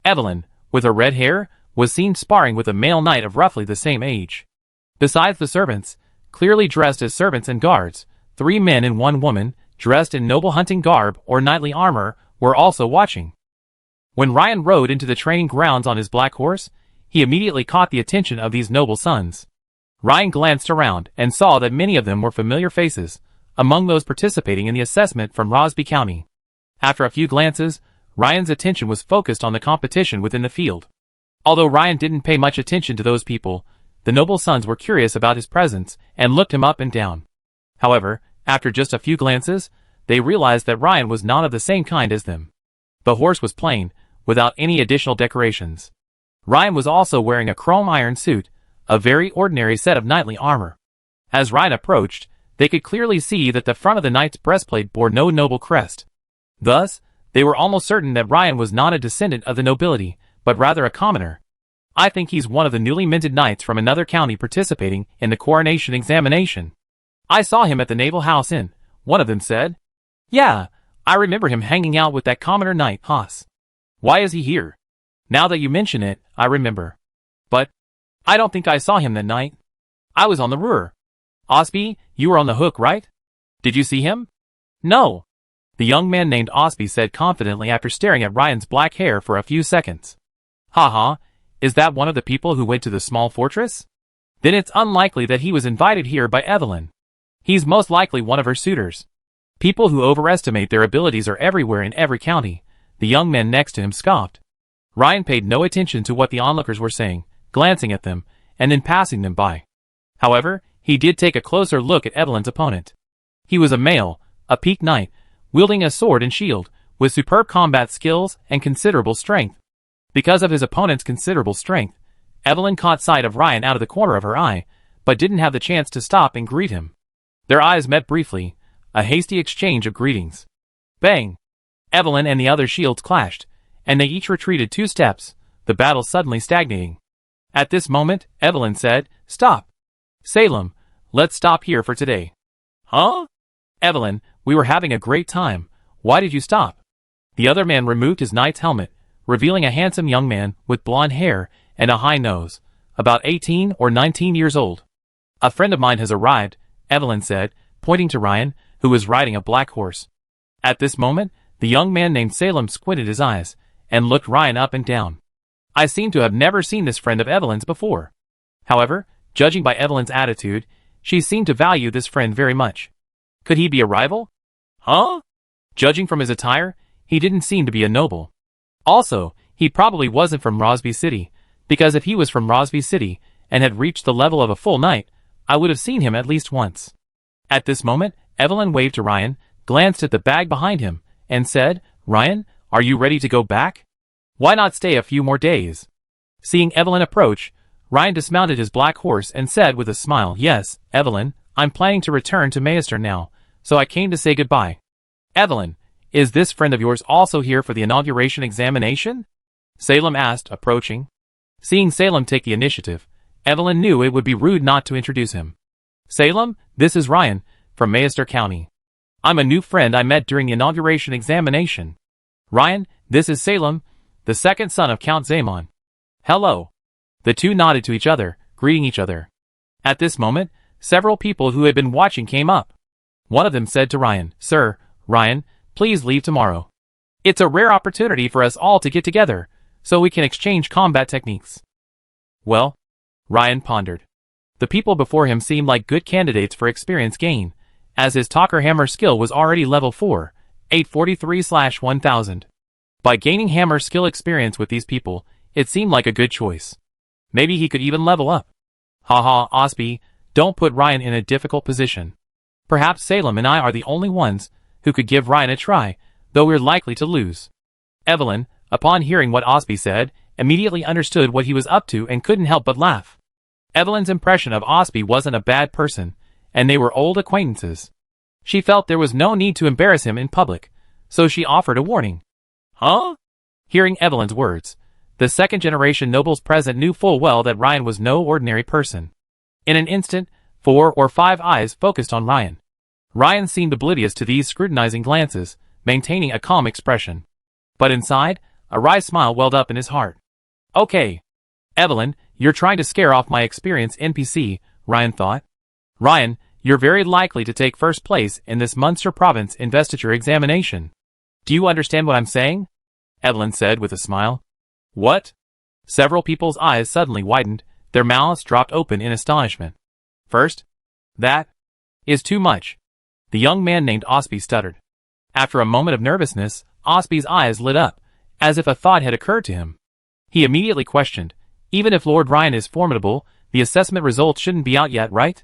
Evelyn, with her red hair, was seen sparring with a male knight of roughly the same age. Besides the servants, clearly dressed as servants and guards, 3 men and 1 woman, dressed in noble hunting garb or knightly armor, were also watching. When Ryan rode into the training grounds on his black horse, he immediately caught the attention of these noble sons. Ryan glanced around and saw that many of them were familiar faces, among those participating in the assessment from Rosby County. After a few glances, Ryan's attention was focused on the competition within the field. Although Ryan didn't pay much attention to those people, the noble sons were curious about his presence and looked him up and down. However, after just a few glances, they realized that Ryan was not of the same kind as them. The horse was plain, without any additional decorations. Ryan was also wearing a chrome iron suit, a very ordinary set of knightly armor. As Ryan approached, they could clearly see that the front of the knight's breastplate bore no noble crest. Thus, they were almost certain that Ryan was not a descendant of the nobility, but rather a commoner. I think he's one of the newly minted knights from another county participating in the coronation examination. I saw him at the Naval House Inn, one of them said. Yeah, I remember him hanging out with that commoner knight, Haas. Why is he here? Now that you mention it, I remember. But I don't think I saw him that night. I was on the Ruhr. Osby, you were on the hook, right? Did you see him? No. The young man named Osby said confidently after staring at Ryan's black hair for a few seconds. Haha, is that one of the people who went to the small fortress? Then it's unlikely that he was invited here by Evelyn. He's most likely one of her suitors. People who overestimate their abilities are everywhere in every county, the young man next to him scoffed. Ryan paid no attention to what the onlookers were saying, glancing at them, and then passing them by. However, he did take a closer look at Evelyn's opponent. He was a male, a peaked knight, wielding a sword and shield, with superb combat skills and considerable strength. Because of his opponent's considerable strength, Evelyn caught sight of Ryan out of the corner of her eye, but didn't have the chance to stop and greet him. Their eyes met briefly, a hasty exchange of greetings. Bang! Evelyn and the other shields clashed, and they each retreated 2 steps, the battle suddenly stagnating. At this moment, Evelyn said, "Stop. Salem, let's stop here for today." Huh? Evelyn, we were having a great time. Why did you stop? The other man removed his knight's helmet, revealing a handsome young man with blonde hair and a high nose, about 18 or 19 years old. A friend of mine has arrived, Evelyn said, pointing to Ryan, who was riding a black horse. At this moment, the young man named Salem squinted his eyes, and looked Ryan up and down. I seem to have never seen this friend of Evelyn's before. However, judging by Evelyn's attitude, she seemed to value this friend very much. Could he be a rival? Huh? Judging from his attire, he didn't seem to be a noble. Also, he probably wasn't from Rosby City, because if he was from Rosby City and had reached the level of a full knight, I would have seen him at least once. At this moment, Evelyn waved to Ryan, glanced at the bag behind him, and said, "Ryan, are you ready to go back? Why not stay a few more days?" Seeing Evelyn approach, Ryan dismounted his black horse and said with a smile, "Yes, Evelyn, I'm planning to return to Maester now, so I came to say goodbye." "Evelyn, is this friend of yours also here for the inauguration examination?" Salem asked, approaching. Seeing Salem take the initiative, Evelyn knew it would be rude not to introduce him. "Salem, this is Ryan, from Maester County. I'm a new friend I met during the inauguration examination. Ryan, this is Salem, the second son of Count Zaemon." "Hello." The two nodded to each other, greeting each other. At this moment, several people who had been watching came up. One of them said to Ryan, "Sir, Ryan, please leave tomorrow. It's a rare opportunity for us all to get together, so we can exchange combat techniques." "Well?" Ryan pondered. The people before him seemed like good candidates for experience gain, as his talker hammer skill was already level 4, 843/1000. By gaining hammer skill experience with these people, it seemed like a good choice. Maybe he could even level up. Haha, Osby, don't put Ryan in a difficult position. Perhaps Salem and I are the only ones who could give Ryan a try, though we're likely to lose. Evelyn, upon hearing what Osby said, immediately understood what he was up to and couldn't help but laugh. Evelyn's impression of Osby wasn't a bad person, and they were old acquaintances. She felt there was no need to embarrass him in public, so she offered a warning. "Huh?" Hearing Evelyn's words, the second-generation nobles present knew full well that Ryan was no ordinary person. In an instant, 4 or 5 eyes focused on Ryan. Ryan seemed oblivious to these scrutinizing glances, maintaining a calm expression. But inside, a wry smile welled up in his heart. "Okay. Evelyn, you're trying to scare off my experienced NPC," Ryan thought. "Ryan, you're very likely to take first place in this Munster Province investiture examination. Do you understand what I'm saying?" Evelyn said with a smile. "What?" Several people's eyes suddenly widened, their mouths dropped open in astonishment. "First? That is too much." The young man named Osby stuttered. After a moment of nervousness, Osby's eyes lit up, as if a thought had occurred to him. He immediately questioned, "Even if Lord Ryan is formidable, the assessment results shouldn't be out yet, right?"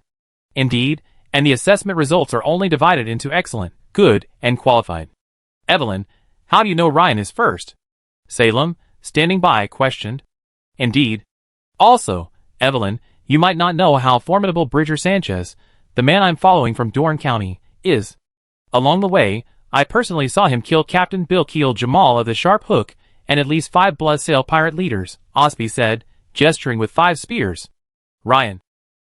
"Indeed, and the assessment results are only divided into excellent, good, and qualified." "Evelyn, how do you know Ryan is first?" Salem, standing by, questioned. "Indeed. Also, Evelyn, you might not know how formidable Bridger Sanchez, the man I'm following from Dorne County, is. Along the way, I personally saw him kill Captain Bill Keel Jamal of the Sharp Hook and at least 5 Bloodsail pirate leaders," Osby said, gesturing with 5 spears. Ryan.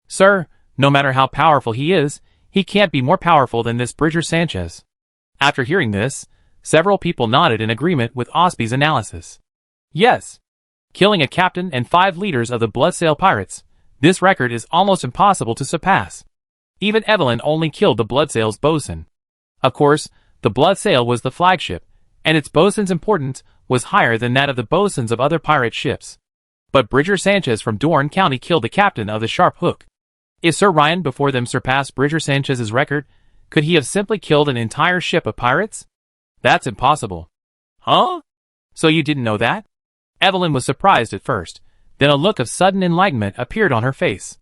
"Sir, no matter how powerful he is, he can't be more powerful than this Bridger Sanchez." After hearing this, several people nodded in agreement with Osby's analysis. Yes. Killing a captain and 5 leaders of the Bloodsail pirates, this record is almost impossible to surpass. Even Evelyn only killed the Bloodsail's bosun. Of course, the Bloodsail was the flagship, and its bosun's importance was higher than that of the bosuns of other pirate ships. But Bridger Sanchez from Dorne County killed the captain of the Sharp Hook. If Sir Ryan before them surpassed Bridger Sanchez's record, could he have simply killed an entire ship of pirates? That's impossible. Huh? So you didn't know that? Evelyn was surprised at first, then a look of sudden enlightenment appeared on her face.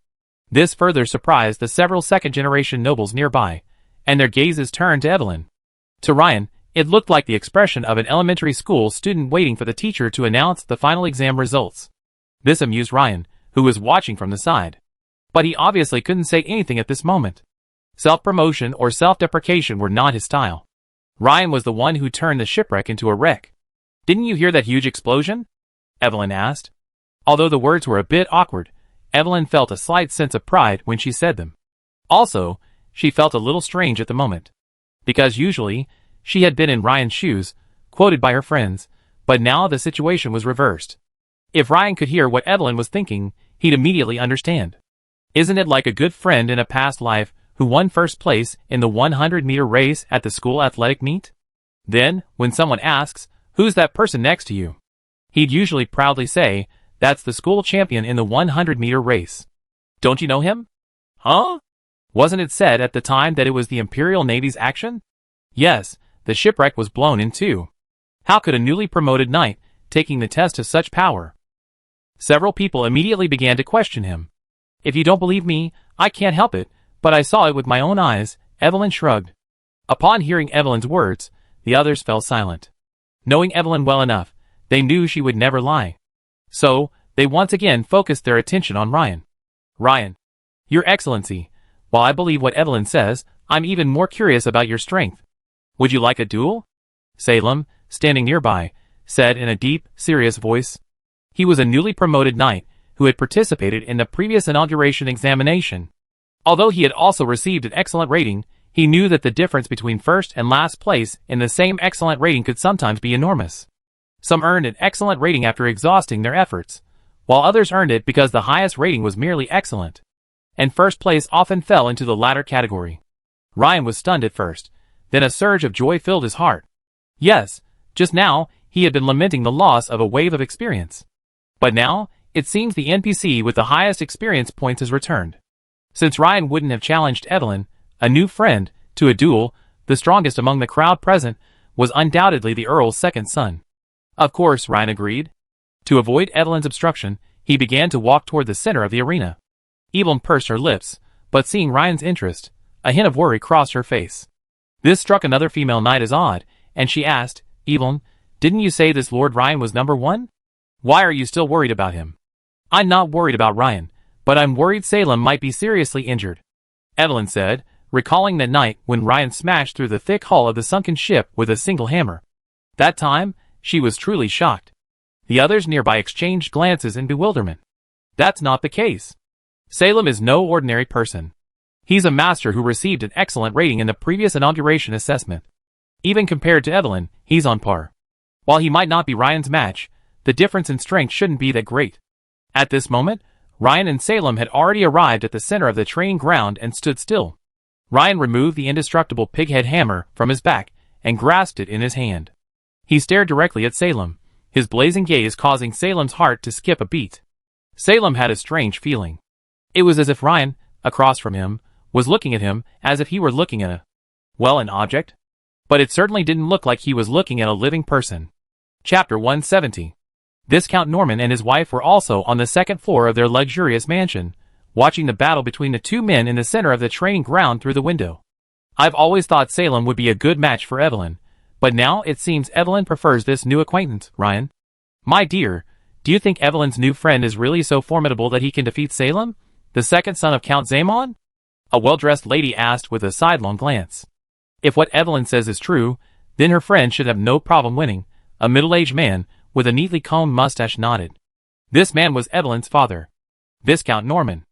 This further surprised the several second-generation nobles nearby, and their gazes turned to Evelyn. To Ryan, it looked like the expression of an elementary school student waiting for the teacher to announce the final exam results. This amused Ryan, who was watching from the side. But he obviously couldn't say anything at this moment. Self-promotion or self-deprecation were not his style. Ryan was the one who turned the shipwreck into a wreck. "Didn't you hear that huge explosion?" Evelyn asked. Although the words were a bit awkward, Evelyn felt a slight sense of pride when she said them. Also, she felt a little strange at the moment. Because usually, she had been in Ryan's shoes, quoted by her friends, but now the situation was reversed. If Ryan could hear what Evelyn was thinking, he'd immediately understand. Isn't it like a good friend in a past life who won first place in the 100-meter race at the school athletic meet? Then, when someone asks, "Who's that person next to you?" he'd usually proudly say, "That's the school champion in the 100-meter race. Don't you know him?" Huh? Wasn't it said at the time that it was the Imperial Navy's action? Yes, the shipwreck was blown in two. How could a newly promoted knight taking the test of such power? Several people immediately began to question him. If you don't believe me, I can't help it, but I saw it with my own eyes, Evelyn shrugged. Upon hearing Evelyn's words, the others fell silent. Knowing Evelyn well enough, they knew she would never lie. So, they once again focused their attention on Ryan. Ryan, Your Excellency, while I believe what Evelyn says, I'm even more curious about your strength. Would you like a duel? Salem, standing nearby, said in a deep, serious voice. He was a newly promoted knight who had participated in the previous inauguration examination. Although he had also received an excellent rating, he knew that the difference between first and last place in the same excellent rating could sometimes be enormous. Some earned an excellent rating after exhausting their efforts, while others earned it because the highest rating was merely excellent. And first place often fell into the latter category. Ryan was stunned at first, then a surge of joy filled his heart. Yes, just now, he had been lamenting the loss of a wave of experience. But now, it seems the NPC with the highest experience points has returned. Since Ryan wouldn't have challenged Evelyn, a new friend, to a duel, the strongest among the crowd present was undoubtedly the Earl's second son. Of course, Ryan agreed. To avoid Evelyn's obstruction, he began to walk toward the center of the arena. Evelyn pursed her lips, but seeing Ryan's interest, a hint of worry crossed her face. This struck another female knight as odd, and she asked, Evelyn, didn't you say this Lord Ryan was number one? Why are you still worried about him? I'm not worried about Ryan, but I'm worried Salem might be seriously injured, Evelyn said, recalling that night when Ryan smashed through the thick hull of the sunken ship with a single hammer. That time, she was truly shocked. The others nearby exchanged glances in bewilderment. That's not the case. Salem is no ordinary person. He's a master who received an excellent rating in the previous inauguration assessment. Even compared to Evelyn, he's on par. While he might not be Ryan's match, the difference in strength shouldn't be that great. At this moment, Ryan and Salem had already arrived at the center of the training ground and stood still. Ryan removed the indestructible pighead hammer from his back and grasped it in his hand. He stared directly at Salem, his blazing gaze causing Salem's heart to skip a beat. Salem had a strange feeling. It was as if Ryan, across from him, was looking at him as if he were looking at an object. But it certainly didn't look like he was looking at a living person. Chapter 170. Viscount Norman and his wife were also on the second floor of their luxurious mansion, watching the battle between the two men in the center of the training ground through the window. I've always thought Salem would be a good match for Evelyn, but now it seems Evelyn prefers this new acquaintance, Ryan. My dear, do you think Evelyn's new friend is really so formidable that he can defeat Salem, the second son of Count Zaemon? A well-dressed lady asked with a sidelong glance. If what Evelyn says is true, then her friend should have no problem winning. A middle-aged man, with a neatly combed mustache nodded. This man was Evelyn's father, Viscount Norman.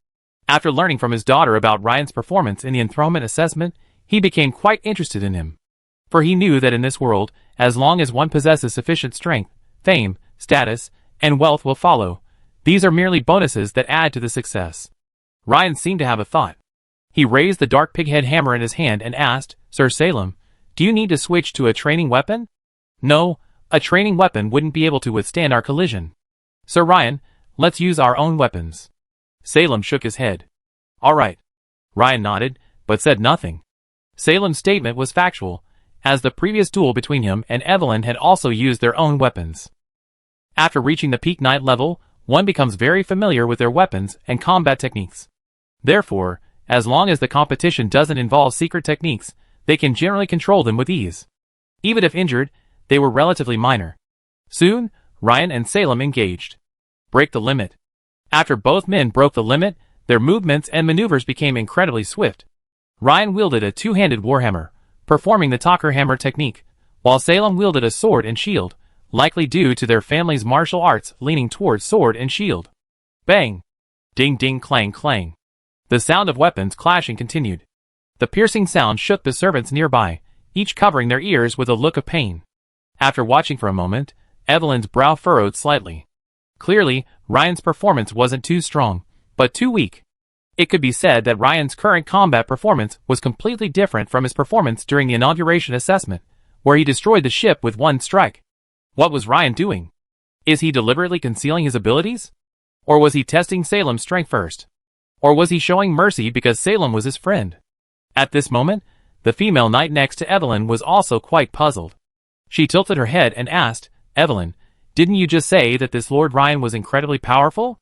After learning from his daughter about Ryan's performance in the enthronement assessment, he became quite interested in him. For he knew that in this world, as long as one possesses sufficient strength, fame, status, and wealth will follow. These are merely bonuses that add to the success. Ryan seemed to have a thought. He raised the dark pighead hammer in his hand and asked, Sir Salem, do you need to switch to a training weapon? No, a training weapon wouldn't be able to withstand our collision. Sir Ryan, let's use our own weapons. Salem shook his head. All right. Ryan nodded, but said nothing. Salem's statement was factual, as the previous duel between him and Evelyn had also used their own weapons. After reaching the peak knight level, one becomes very familiar with their weapons and combat techniques. Therefore, as long as the competition doesn't involve secret techniques, they can generally control them with ease. Even if injured, they were relatively minor. Soon, Ryan and Salem engaged. Break the limit. After both men broke the limit, their movements and maneuvers became incredibly swift. Ryan wielded a two-handed warhammer, performing the Talker hammer technique, while Salem wielded a sword and shield, likely due to their family's martial arts leaning towards sword and shield. Bang! Ding ding clang clang. The sound of weapons clashing continued. The piercing sound shook the servants nearby, each covering their ears with a look of pain. After watching for a moment, Evelyn's brow furrowed slightly. Clearly, Ryan's performance wasn't too strong, but too weak. It could be said that Ryan's current combat performance was completely different from his performance during the inauguration assessment, where he destroyed the ship with one strike. What was Ryan doing? Is he deliberately concealing his abilities? Or was he testing Salem's strength first? Or was he showing mercy because Salem was his friend? At this moment, the female knight next to Evelyn was also quite puzzled. She tilted her head and asked, Evelyn, Didn't you just say that this Lord Ryan was incredibly powerful?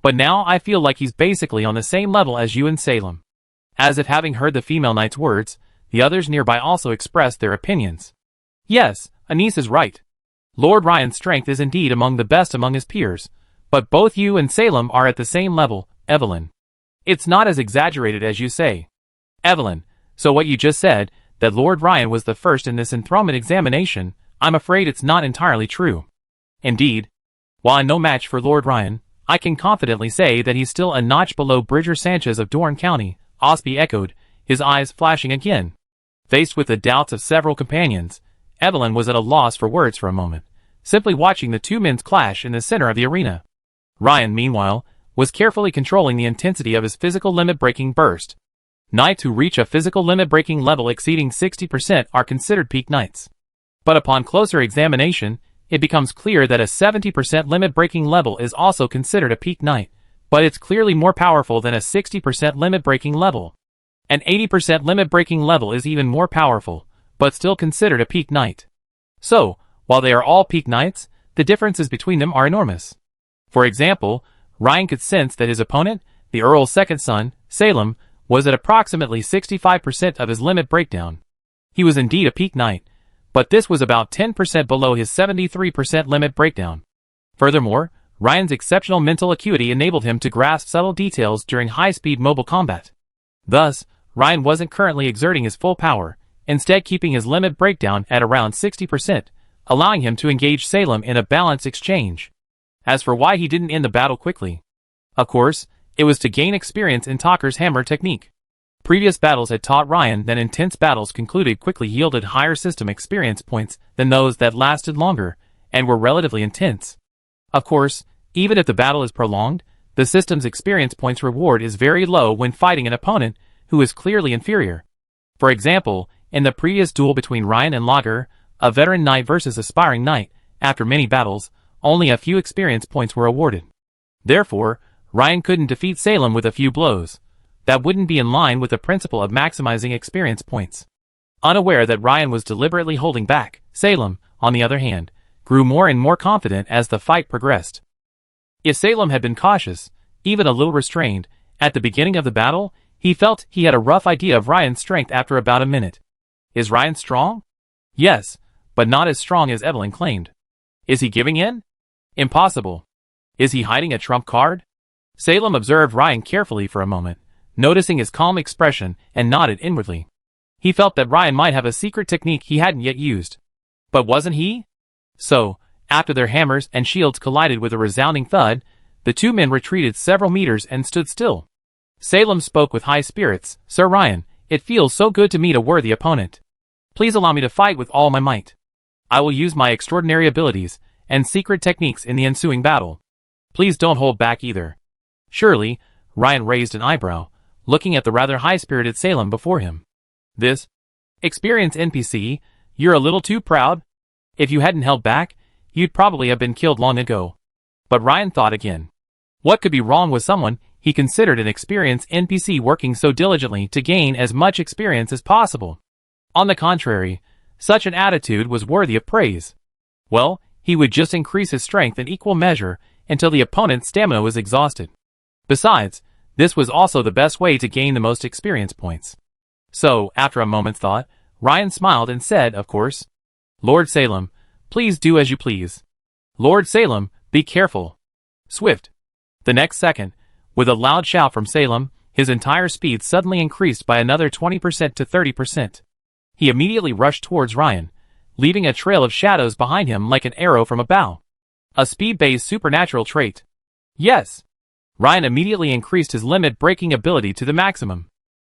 But now I feel like he's basically on the same level as you and Salem. As if having heard the female knight's words, the others nearby also expressed their opinions. Yes, Anise is right. Lord Ryan's strength is indeed among the best among his peers, but both you and Salem are at the same level, Evelyn. It's not as exaggerated as you say. Evelyn, so what you just said, that Lord Ryan was the first in this enthronement examination, I'm afraid it's not entirely true. Indeed, while I'm no match for Lord Ryan, I can confidently say that he's still a notch below Bridger Sanchez of Dorne County, Osby echoed, his eyes flashing again. Faced with the doubts of several companions, Evelyn was at a loss for words for a moment, simply watching the two men's clash in the center of the arena. Ryan, meanwhile, was carefully controlling the intensity of his physical limit-breaking burst. Knights who reach a physical limit-breaking level exceeding 60% are considered peak knights. But upon closer examination, it becomes clear that a 70% limit-breaking level is also considered a peak knight, but it's clearly more powerful than a 60% limit-breaking level. An 80% limit-breaking level is even more powerful, but still considered a peak knight. So, while they are all peak knights, the differences between them are enormous. For example, Ryan could sense that his opponent, the Earl's second son, Salem, was at approximately 65% of his limit breakdown. He was indeed a peak knight, but this was about 10% below his 73% limit breakdown. Furthermore, Ryan's exceptional mental acuity enabled him to grasp subtle details during high-speed mobile combat. Thus, Ryan wasn't currently exerting his full power, instead keeping his limit breakdown at around 60%, allowing him to engage Salem in a balanced exchange. As for why he didn't end the battle quickly, of course, it was to gain experience in Talker's hammer technique. Previous battles had taught Ryan that intense battles concluded quickly yielded higher system experience points than those that lasted longer and were relatively intense. Of course, even if the battle is prolonged, the system's experience points reward is very low when fighting an opponent who is clearly inferior. For example, in the previous duel between Ryan and Lager, a veteran knight versus aspiring knight, after many battles, only a few experience points were awarded. Therefore, Ryan couldn't defeat Salem with a few blows. That wouldn't be in line with the principle of maximizing experience points. Unaware that Ryan was deliberately holding back, Salem, on the other hand, grew more and more confident as the fight progressed. If Salem had been cautious, even a little restrained, at the beginning of the battle, he felt he had a rough idea of Ryan's strength after about a minute. Is Ryan strong? Yes, but not as strong as Evelyn claimed. Is he giving in? Impossible. Is he hiding a trump card? Salem observed Ryan carefully for a moment, noticing his calm expression, and nodded inwardly. He felt that Ryan might have a secret technique he hadn't yet used. But wasn't he? So, after their hammers and shields collided with a resounding thud, the two men retreated several meters and stood still. Salem spoke with high spirits. Sir Ryan, it feels so good to meet a worthy opponent. Please allow me to fight with all my might. I will use my extraordinary abilities and secret techniques in the ensuing battle. Please don't hold back either. Surely, Ryan raised an eyebrow, looking at the rather high-spirited Salem before him. This experienced NPC, you're a little too proud. If you hadn't held back, you'd probably have been killed long ago. But Ryan thought again. What could be wrong with someone he considered an experienced NPC working so diligently to gain as much experience as possible? On the contrary, such an attitude was worthy of praise. Well, he would just increase his strength in equal measure until the opponent's stamina was exhausted. Besides, this was also the best way to gain the most experience points. So, after a moment's thought, Ryan smiled and said, of course, Lord Salem, please do as you please. Lord Salem, be careful. Swift. The next second, with a loud shout from Salem, his entire speed suddenly increased by another 20% to 30%. He immediately rushed towards Ryan, leaving a trail of shadows behind him like an arrow from a bow. A speed-based supernatural trait. Yes. Ryan immediately increased his limit-breaking ability to the maximum.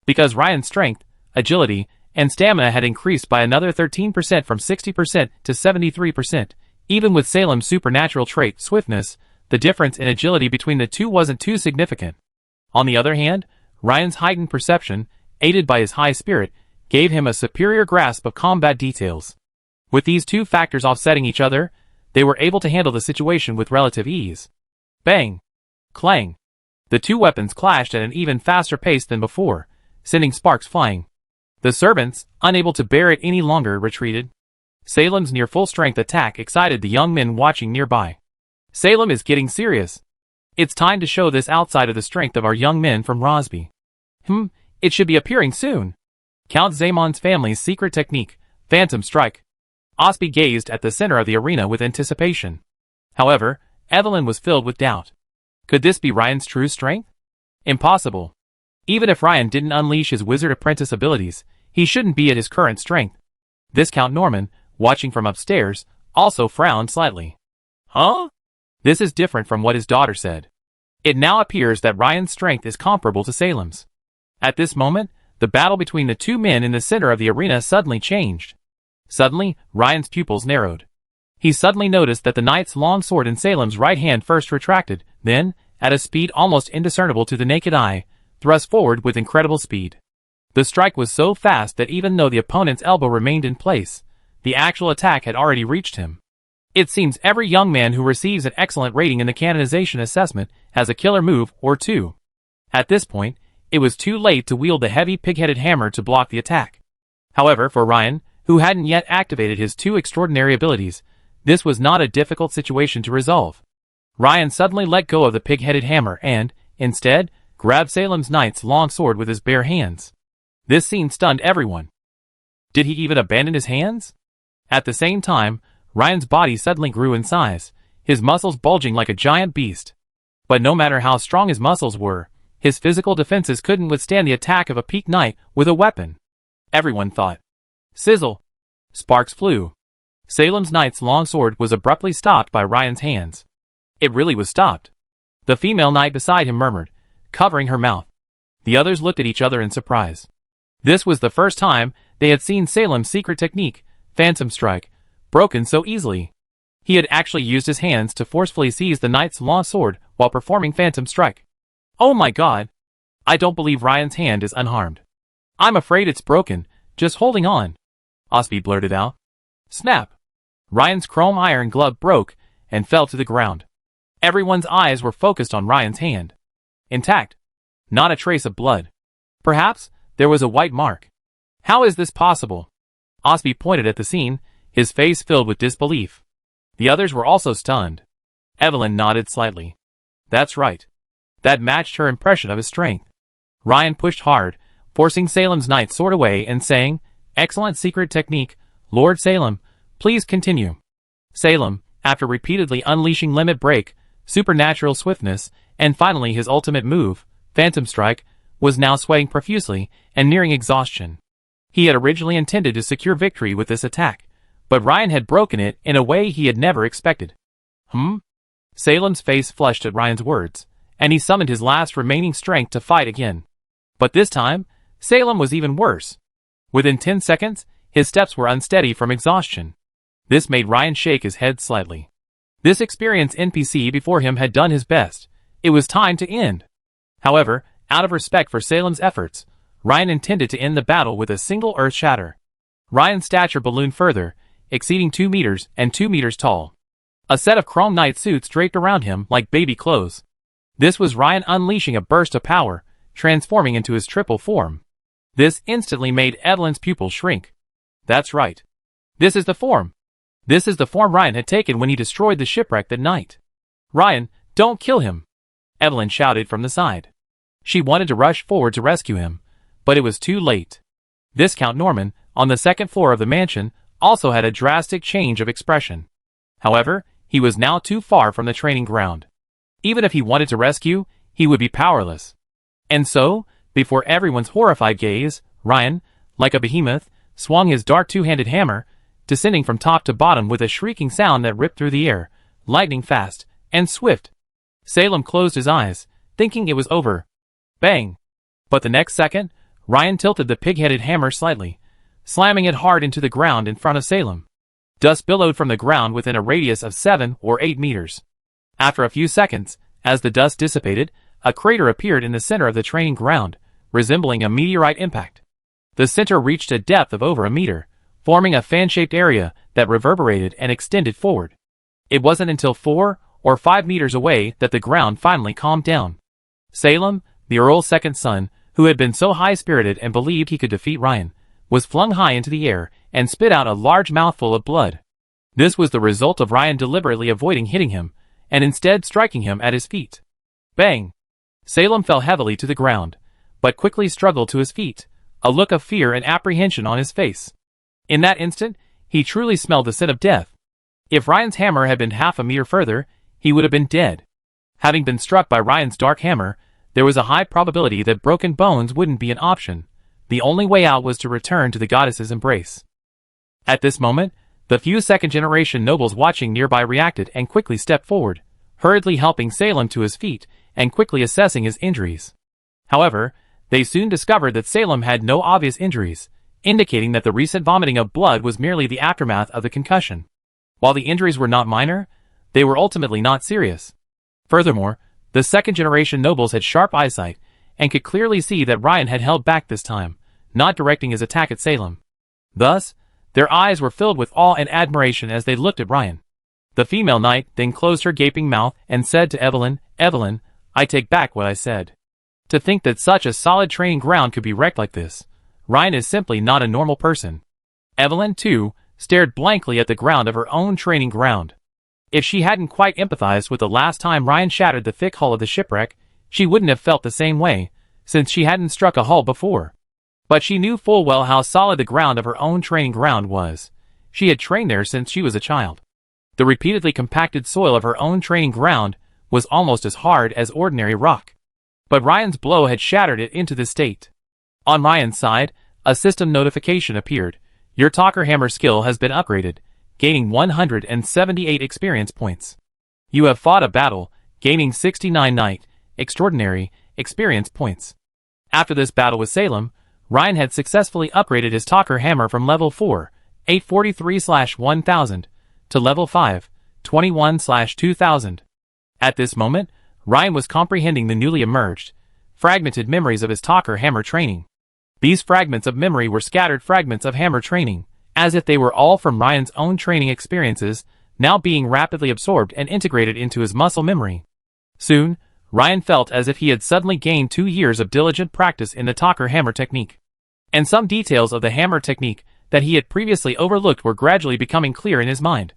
Because Ryan's strength, agility, and stamina had increased by another 13% from 60% to 73%, even with Salem's supernatural trait, swiftness, the difference in agility between the two wasn't too significant. On the other hand, Ryan's heightened perception, aided by his high spirit, gave him a superior grasp of combat details. With these two factors offsetting each other, they were able to handle the situation with relative ease. Bang! Clang! The two weapons clashed at an even faster pace than before, sending sparks flying. The servants, unable to bear it any longer, retreated. Salem's near full-strength attack excited the young men watching nearby. Salem is getting serious. It's time to show this outside of the strength of our young men from Rosby. It should be appearing soon. Count Zamon's family's secret technique, Phantom Strike. Osby gazed at the center of the arena with anticipation. However, Evelyn was filled with doubt. Could this be Ryan's true strength? Impossible. Even if Ryan didn't unleash his wizard apprentice abilities, he shouldn't be at his current strength. Viscount Norman, watching from upstairs, also frowned slightly. Huh? This is different from what his daughter said. It now appears that Ryan's strength is comparable to Salem's. At this moment, the battle between the two men in the center of the arena suddenly changed. Suddenly, Ryan's pupils narrowed. He suddenly noticed that the knight's long sword in Salem's right hand first retracted, then, at a speed almost indiscernible to the naked eye, thrust forward with incredible speed. The strike was so fast that even though the opponent's elbow remained in place, the actual attack had already reached him. It seems every young man who receives an excellent rating in the canonization assessment has a killer move or two. At this point, it was too late to wield the heavy pig-headed hammer to block the attack. However, for Ryan, who hadn't yet activated his two extraordinary abilities, this was not a difficult situation to resolve. Ryan suddenly let go of the pig-headed hammer and, instead, grabbed Salem's knight's long sword with his bare hands. This scene stunned everyone. Did he even abandon his hands? At the same time, Ryan's body suddenly grew in size, his muscles bulging like a giant beast. But no matter how strong his muscles were, his physical defenses couldn't withstand the attack of a peak knight with a weapon. Everyone thought. Sizzle! Sparks flew. Salem's knight's long sword was abruptly stopped by Ryan's hands. It really was stopped. The female knight beside him murmured, covering her mouth. The others looked at each other in surprise. This was the first time they had seen Salem's secret technique, Phantom Strike, broken so easily. He had actually used his hands to forcefully seize the knight's long sword while performing Phantom Strike. Oh my god! I don't believe Ryan's hand is unharmed. I'm afraid it's broken, just holding on. Osby blurted out. Snap! Ryan's chrome iron glove broke and fell to the ground. Everyone's eyes were focused on Ryan's hand. Intact. Not a trace of blood. Perhaps there was a white mark. How is this possible? Osby pointed at the scene, his face filled with disbelief. The others were also stunned. Evelyn nodded slightly. That's right. That matched her impression of his strength. Ryan pushed hard, forcing Salem's knight's sword away and saying, Excellent secret technique, Lord Salem, please continue. Salem, after repeatedly unleashing Limit Break, supernatural swiftness, and finally his ultimate move, Phantom Strike, was now sweating profusely and nearing exhaustion. He had originally intended to secure victory with this attack, but Ryan had broken it in a way he had never expected. Salem's face flushed at Ryan's words, and he summoned his last remaining strength to fight again. But this time, Salem was even worse. Within 10 seconds, his steps were unsteady from exhaustion. This made Ryan shake his head slightly. This experienced NPC before him had done his best. It was time to end. However, out of respect for Salem's efforts, Ryan intended to end the battle with a single earth shatter. Ryan's stature ballooned further, exceeding 2 meters and 2 meters tall. A set of chrome knight suits draped around him like baby clothes. This was Ryan unleashing a burst of power, transforming into his triple form. This instantly made Evelyn's pupils shrink. That's right. This is the form. This is the form Ryan had taken when he destroyed the shipwreck that night. Ryan, don't kill him! Evelyn shouted from the side. She wanted to rush forward to rescue him, but it was too late. Viscount Norman, on the second floor of the mansion, also had a drastic change of expression. However, he was now too far from the training ground. Even if he wanted to rescue, he would be powerless. And so, before everyone's horrified gaze, Ryan, like a behemoth, swung his dark two-handed hammer, descending from top to bottom with a shrieking sound that ripped through the air, lightning fast and swift. Salem closed his eyes, thinking it was over. Bang! But the next second, Ryan tilted the pig-headed hammer slightly, slamming it hard into the ground in front of Salem. Dust billowed from the ground within a radius of 7 or 8 meters. After a few seconds, as the dust dissipated, a crater appeared in the center of the training ground, resembling a meteorite impact. The center reached a depth of over a meter, forming a fan-shaped area that reverberated and extended forward. It wasn't until 4 or 5 meters away that the ground finally calmed down. Salem, the Earl's second son, who had been so high-spirited and believed he could defeat Ryan, was flung high into the air and spit out a large mouthful of blood. This was the result of Ryan deliberately avoiding hitting him, and instead striking him at his feet. Bang! Salem fell heavily to the ground, but quickly struggled to his feet, a look of fear and apprehension on his face. In that instant, he truly smelled the scent of death. If Ryan's hammer had been half a meter further, he would have been dead. Having been struck by Ryan's dark hammer, there was a high probability that broken bones wouldn't be an option. The only way out was to return to the goddess's embrace. At this moment, the few second-generation nobles watching nearby reacted and quickly stepped forward, hurriedly helping Salem to his feet and quickly assessing his injuries. However, they soon discovered that Salem had no obvious injuries, indicating that the recent vomiting of blood was merely the aftermath of the concussion. While the injuries were not minor, they were ultimately not serious. Furthermore, the second-generation nobles had sharp eyesight and could clearly see that Ryan had held back this time, not directing his attack at Salem. Thus, their eyes were filled with awe and admiration as they looked at Ryan. The female knight then closed her gaping mouth and said to Evelyn, "Evelyn, I take back what I said. To think that such a solid training ground could be wrecked like this. Ryan is simply not a normal person." Evelyn, too, stared blankly at the ground of her own training ground. If she hadn't quite empathized with the last time Ryan shattered the thick hull of the shipwreck, she wouldn't have felt the same way, since she hadn't struck a hull before. But she knew full well how solid the ground of her own training ground was. She had trained there since she was a child. The repeatedly compacted soil of her own training ground was almost as hard as ordinary rock. But Ryan's blow had shattered it into this state. On Ryan's side, a system notification appeared. Your talker hammer skill has been upgraded, gaining 178 experience points. You have fought a battle, gaining 69 knight, extraordinary, experience points. After this battle with Salem, Ryan had successfully upgraded his talker hammer from level 4, 843/1000, to level 5, 21/2000. At this moment, Ryan was comprehending the newly emerged, fragmented memories of his talker hammer training. These fragments of memory were scattered fragments of hammer training, as if they were all from Ryan's own training experiences, now being rapidly absorbed and integrated into his muscle memory. Soon, Ryan felt as if he had suddenly gained 2 years of diligent practice in the talker hammer technique. And some details of the hammer technique that he had previously overlooked were gradually becoming clear in his mind.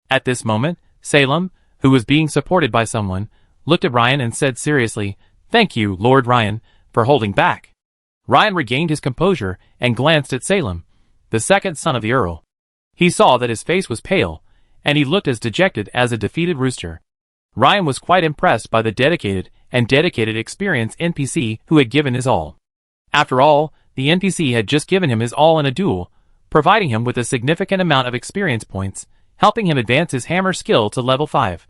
At this moment, Salem, who was being supported by someone, looked at Ryan and said seriously, "Thank you, Lord Ryan, for holding back." Ryan regained his composure and glanced at Salem, the second son of the Earl. He saw that his face was pale, and he looked as dejected as a defeated rooster. Ryan was quite impressed by the dedicated experienced NPC who had given his all. After all, the NPC had just given him his all in a duel, providing him with a significant amount of experience points, helping him advance his hammer skill to level 5.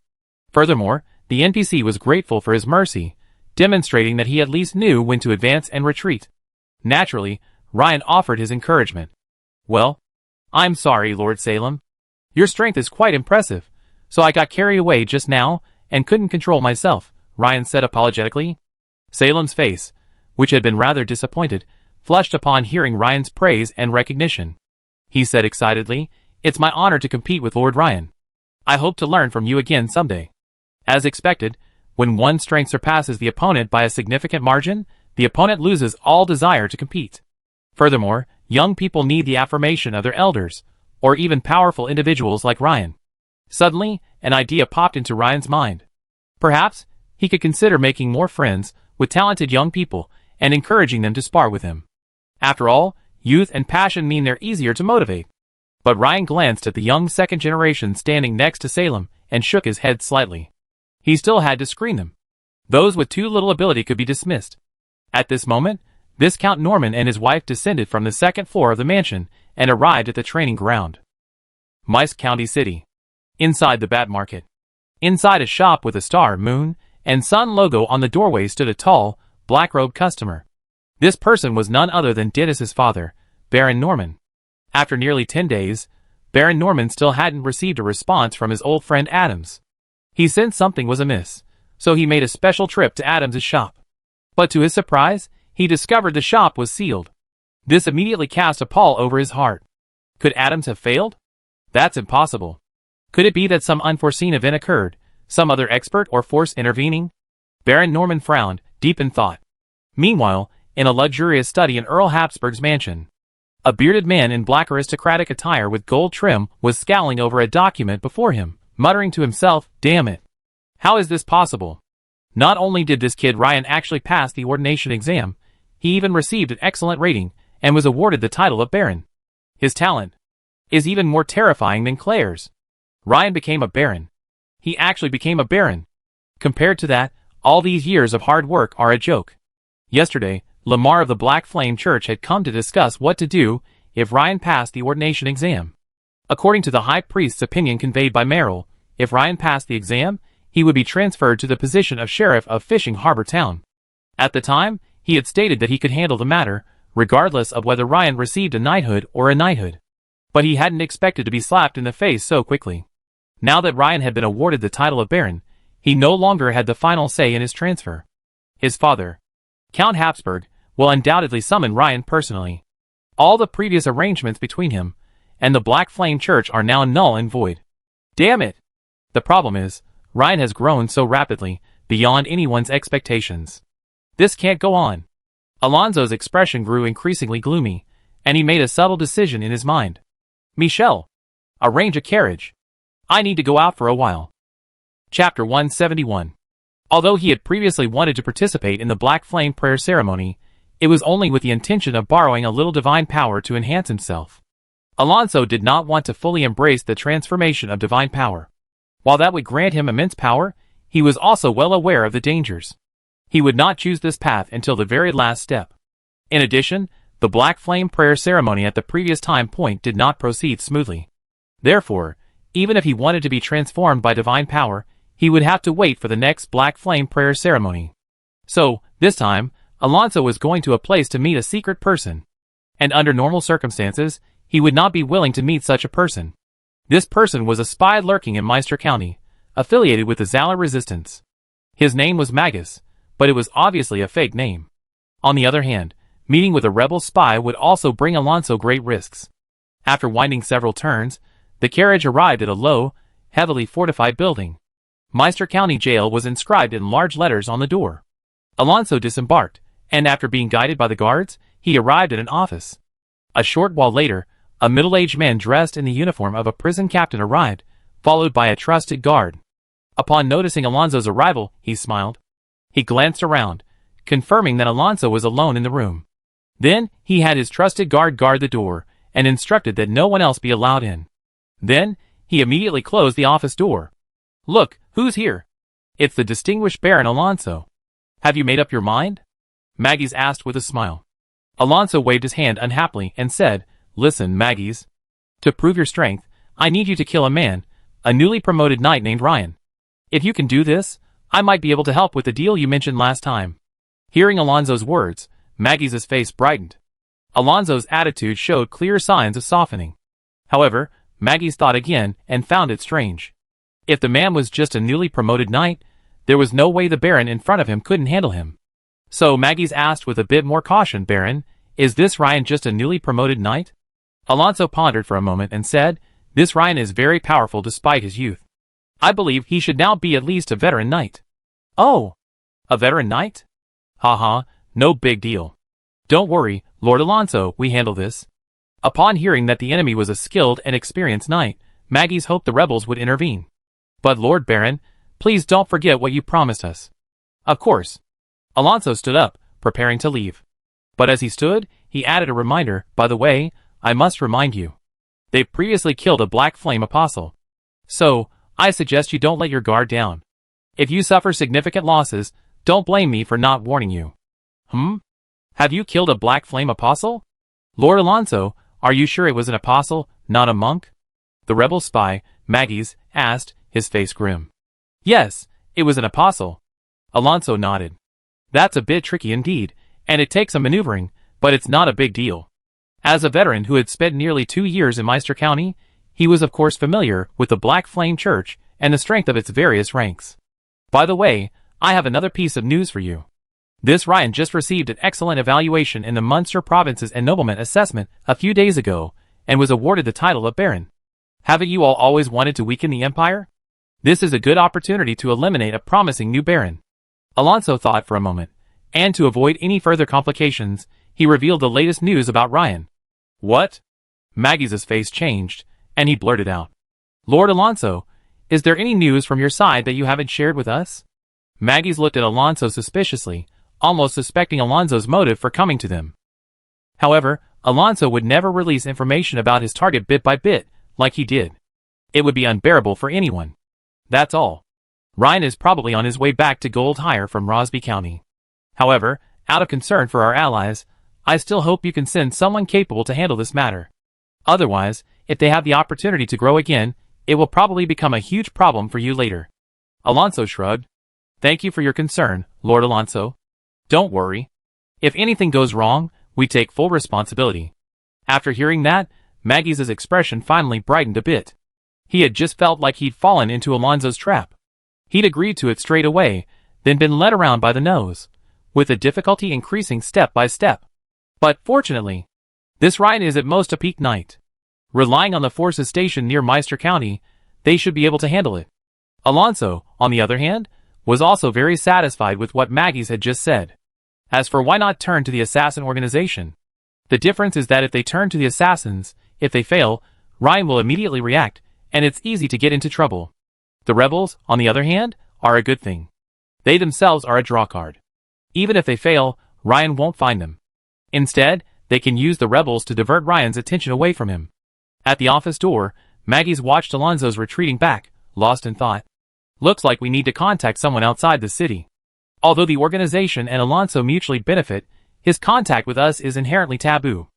Furthermore, the NPC was grateful for his mercy, demonstrating that he at least knew when to advance and retreat. Naturally, Ryan offered his encouragement. "Well, I'm sorry, Lord Salem. Your strength is quite impressive, so I got carried away just now and couldn't control myself," Ryan said apologetically. Salem's face, which had been rather disappointed, flushed upon hearing Ryan's praise and recognition. He said excitedly, "It's my honor to compete with Lord Ryan. I hope to learn from you again someday." As expected, when one's strength surpasses the opponent by a significant margin, the opponent loses all desire to compete. Furthermore, young people need the affirmation of their elders, or even powerful individuals like Ryan. Suddenly, an idea popped into Ryan's mind. Perhaps, he could consider making more friends with talented young people and encouraging them to spar with him. After all, youth and passion mean they're easier to motivate. But Ryan glanced at the young second generation standing next to Salem and shook his head slightly. He still had to screen them. Those with too little ability could be dismissed. At this moment, Viscount Norman and his wife descended from the second floor of the mansion and arrived at the training ground. Mice County City. Inside the Bat Market. Inside a shop with a star, moon, and sun logo on the doorway stood a tall, black-robed customer. This person was none other than Dennis's father, Baron Norman. After nearly 10 days, Baron Norman still hadn't received a response from his old friend Adams. He sensed something was amiss, so he made a special trip to Adams's shop. But to his surprise, he discovered the shop was sealed. This immediately cast a pall over his heart. Could Adams have failed? That's impossible. Could it be that some unforeseen event occurred, some other expert or force intervening? Baron Norman frowned, deep in thought. Meanwhile, in a luxurious study in Earl Habsburg's mansion. A bearded man in black aristocratic attire with gold trim was scowling over a document before him, muttering to himself, "Damn it. How is this possible?" Not only did this kid Ryan actually pass the ordination exam, he even received an excellent rating and was awarded the title of Baron. His talent is even more terrifying than Claire's. Ryan became a Baron. He actually became a Baron. Compared to that, all these years of hard work are a joke. Yesterday, Lamar of the Black Flame Church had come to discuss what to do if Ryan passed the ordination exam. According to the high priest's opinion conveyed by Merrill, if Ryan passed the exam, he would be transferred to the position of sheriff of Fishing Harbor Town. At the time, he had stated that he could handle the matter, regardless of whether Ryan received a knighthood or a knighthood. But he hadn't expected to be slapped in the face so quickly. Now that Ryan had been awarded the title of Baron, he no longer had the final say in his transfer. His father, Count Habsburg, will undoubtedly summon Ryan personally. All the previous arrangements between him and the Black Flame Church are now null and void. Damn it! The problem is, Ryan has grown so rapidly, beyond anyone's expectations. This can't go on. Alonso's expression grew increasingly gloomy, and he made a subtle decision in his mind. Michelle, arrange a carriage. I need to go out for a while. Chapter 171. Although he had previously wanted to participate in the Black Flame prayer ceremony, it was only with the intention of borrowing a little divine power to enhance himself. Alonso did not want to fully embrace the transformation of divine power. While that would grant him immense power, he was also well aware of the dangers. He would not choose this path until the very last step. In addition, the Black Flame prayer ceremony at the previous time point did not proceed smoothly. Therefore, even if he wanted to be transformed by divine power, he would have to wait for the next Black Flame prayer ceremony. So, this time, Alonso was going to a place to meet a secret person. And under normal circumstances, he would not be willing to meet such a person. This person was a spy lurking in Meister County, affiliated with the Zala Resistance. His name was Magus, but it was obviously a fake name. On the other hand, meeting with a rebel spy would also bring Alonso great risks. After winding several turns, the carriage arrived at a low, heavily fortified building. Meister County Jail was inscribed in large letters on the door. Alonso disembarked, and after being guided by the guards, he arrived at an office. A short while later, a middle-aged man dressed in the uniform of a prison captain arrived, followed by a trusted guard. Upon noticing Alonso's arrival, he smiled. He glanced around, confirming that Alonso was alone in the room. Then, he had his trusted guard guard the door, and instructed that no one else be allowed in. Then, he immediately closed the office door. "Look, who's here?" "It's the distinguished Baron Alonso." "Have you made up your mind?" Maggie's asked with a smile. Alonso waved his hand unhappily and said, "Listen, Maggie's. To prove your strength, I need you to kill a man, a newly promoted knight named Ryan. If you can do this, I might be able to help with the deal you mentioned last time." Hearing Alonso's words, Maggie's face brightened. Alonso's attitude showed clear signs of softening. However, Maggie's thought again and found it strange. If the man was just a newly promoted knight, there was no way the Baron in front of him couldn't handle him. So Maggie's asked with a bit more caution, "Baron, is this Ryan just a newly promoted knight?" Alonso pondered for a moment and said, "This Ryan is very powerful despite his youth. I believe he should now be at least a veteran knight." "Oh, a veteran knight? Haha, no big deal. Don't worry, Lord Alonso, we handle this." Upon hearing that the enemy was a skilled and experienced knight, Maggie's hoped the rebels would intervene. "But Lord Baron, please don't forget what you promised us." "Of course." Alonso stood up, preparing to leave. But as he stood, he added a reminder, "By the way, I must remind you. They've previously killed a Black Flame Apostle. So, I suggest you don't let your guard down. If you suffer significant losses, don't blame me for not warning you." Have you killed a Black Flame Apostle?" "Lord Alonso, are you sure it was an apostle, not a monk?" The rebel spy, Maggie's, asked, his face grim. "Yes, it was an apostle." Alonso nodded. "That's a bit tricky indeed, and it takes some maneuvering, but it's not a big deal." As a veteran who had spent nearly 2 years in Meister County, he was of course familiar with the Black Flame Church and the strength of its various ranks. "By the way, I have another piece of news for you. This Ryan just received an excellent evaluation in the Munster Provinces Ennoblement Assessment a few days ago, and was awarded the title of Baron. Haven't you all always wanted to weaken the Empire? This is a good opportunity to eliminate a promising new Baron." Alonso thought for a moment, and to avoid any further complications, he revealed the latest news about Ryan. What? Maggie's face changed, and he blurted out. Lord Alonso, is there any news from your side that you haven't shared with us? Maggie's looked at Alonso suspiciously, almost suspecting Alonso's motive for coming to them. However, Alonso would never release information about his target bit by bit, like he did. It would be unbearable for anyone. That's all. Ryan is probably on his way back to Gold Hire from Rosby County. However, out of concern for our allies, I still hope you can send someone capable to handle this matter. Otherwise, if they have the opportunity to grow again, it will probably become a huge problem for you later. Alonso shrugged. Thank you for your concern, Lord Alonso. Don't worry. If anything goes wrong, we take full responsibility. After hearing that, Maggie's expression finally brightened a bit. He had just felt like he'd fallen into Alonso's trap. He'd agreed to it straight away, then been led around by the nose, with the difficulty increasing step by step. But fortunately, this ride is at most a peak night. Relying on the forces stationed near Meister County, they should be able to handle it. Alonso, on the other hand, was also very satisfied with what Maggie's had just said. As for why not turn to the assassin organization? The difference is that if they turn to the assassins, if they fail, Ryan will immediately react, and it's easy to get into trouble. The rebels, on the other hand, are a good thing. They themselves are a draw card. Even if they fail, Ryan won't find them. Instead, they can use the rebels to divert Ryan's attention away from him. At the office door, Maggie's watched Alonso's retreating back, lost in thought. Looks like we need to contact someone outside the city. Although the organization and Alonso mutually benefit, his contact with us is inherently taboo.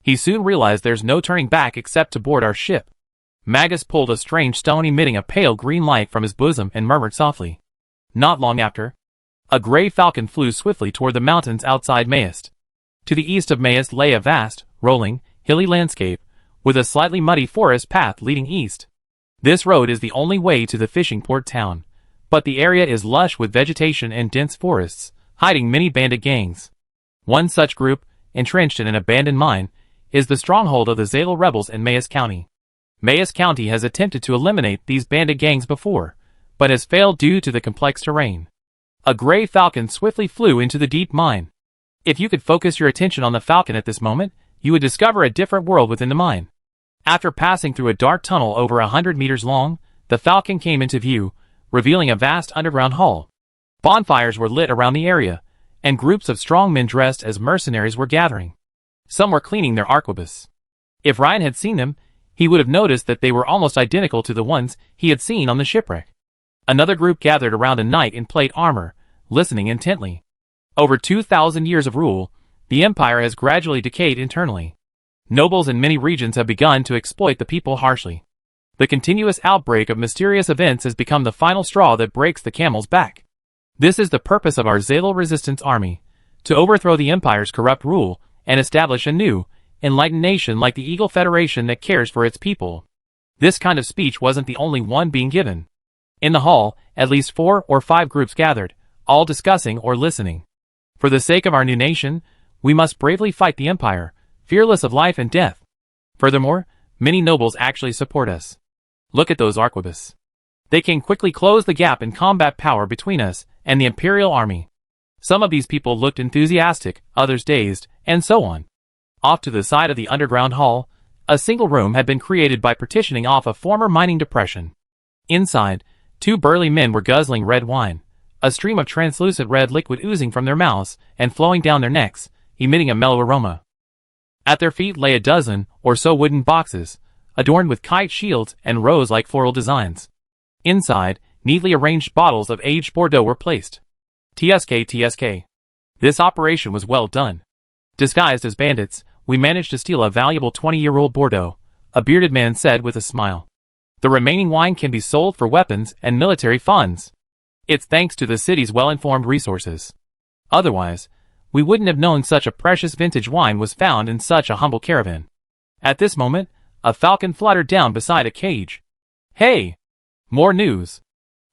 He soon realized there's no turning back except to board our ship. Magus pulled a strange stone emitting a pale green light from his bosom and murmured softly. Not long after, a gray falcon flew swiftly toward the mountains outside Maest. To the east of Maest lay a vast, rolling, hilly landscape, with a slightly muddy forest path leading east. This road is the only way to the fishing port town, but the area is lush with vegetation and dense forests, hiding many bandit gangs. One such group, entrenched in an abandoned mine, is the stronghold of the Zalo rebels in Maest County. Maest County has attempted to eliminate these bandit gangs before, but has failed due to the complex terrain. A gray falcon swiftly flew into the deep mine. If you could focus your attention on the falcon at this moment, you would discover a different world within the mine. After passing through a dark tunnel over 100 meters long, the falcon came into view, revealing a vast underground hall. Bonfires were lit around the area, and groups of strong men dressed as mercenaries were gathering. Some were cleaning their arquebus. If Ryan had seen them, he would have noticed that they were almost identical to the ones he had seen on the shipwreck. Another group gathered around a knight in plate armor, listening intently. Over 2,000 years of rule, the empire has gradually decayed internally. Nobles in many regions have begun to exploit the people harshly. The continuous outbreak of mysterious events has become the final straw that breaks the camel's back. This is the purpose of our Zalo Resistance Army, to overthrow the empire's corrupt rule and establish a new, enlightened nation like the Eagle Federation that cares for its people. This kind of speech wasn't the only one being given. In the hall, at least 4 or 5 groups gathered, all discussing or listening. For the sake of our new nation, we must bravely fight the empire, fearless of life and death. Furthermore, many nobles actually support us. Look at those arquebus. They can quickly close the gap in combat power between us and the Imperial Army. Some of these people looked enthusiastic, others dazed, and so on. Off to the side of the underground hall, a single room had been created by partitioning off a former mining depression. Inside, 2 burly men were guzzling red wine, a stream of translucent red liquid oozing from their mouths and flowing down their necks, emitting a mellow aroma. At their feet lay a dozen or so wooden boxes, adorned with kite shields and rose-like floral designs. Inside, neatly arranged bottles of aged Bordeaux were placed. TSK. This operation was well done. Disguised as bandits, we managed to steal a valuable 20-year-old Bordeaux, a bearded man said with a smile. The remaining wine can be sold for weapons and military funds. It's thanks to the city's well-informed resources. Otherwise, we wouldn't have known such a precious vintage wine was found in such a humble caravan. At this moment, a falcon fluttered down beside a cage. Hey! More news.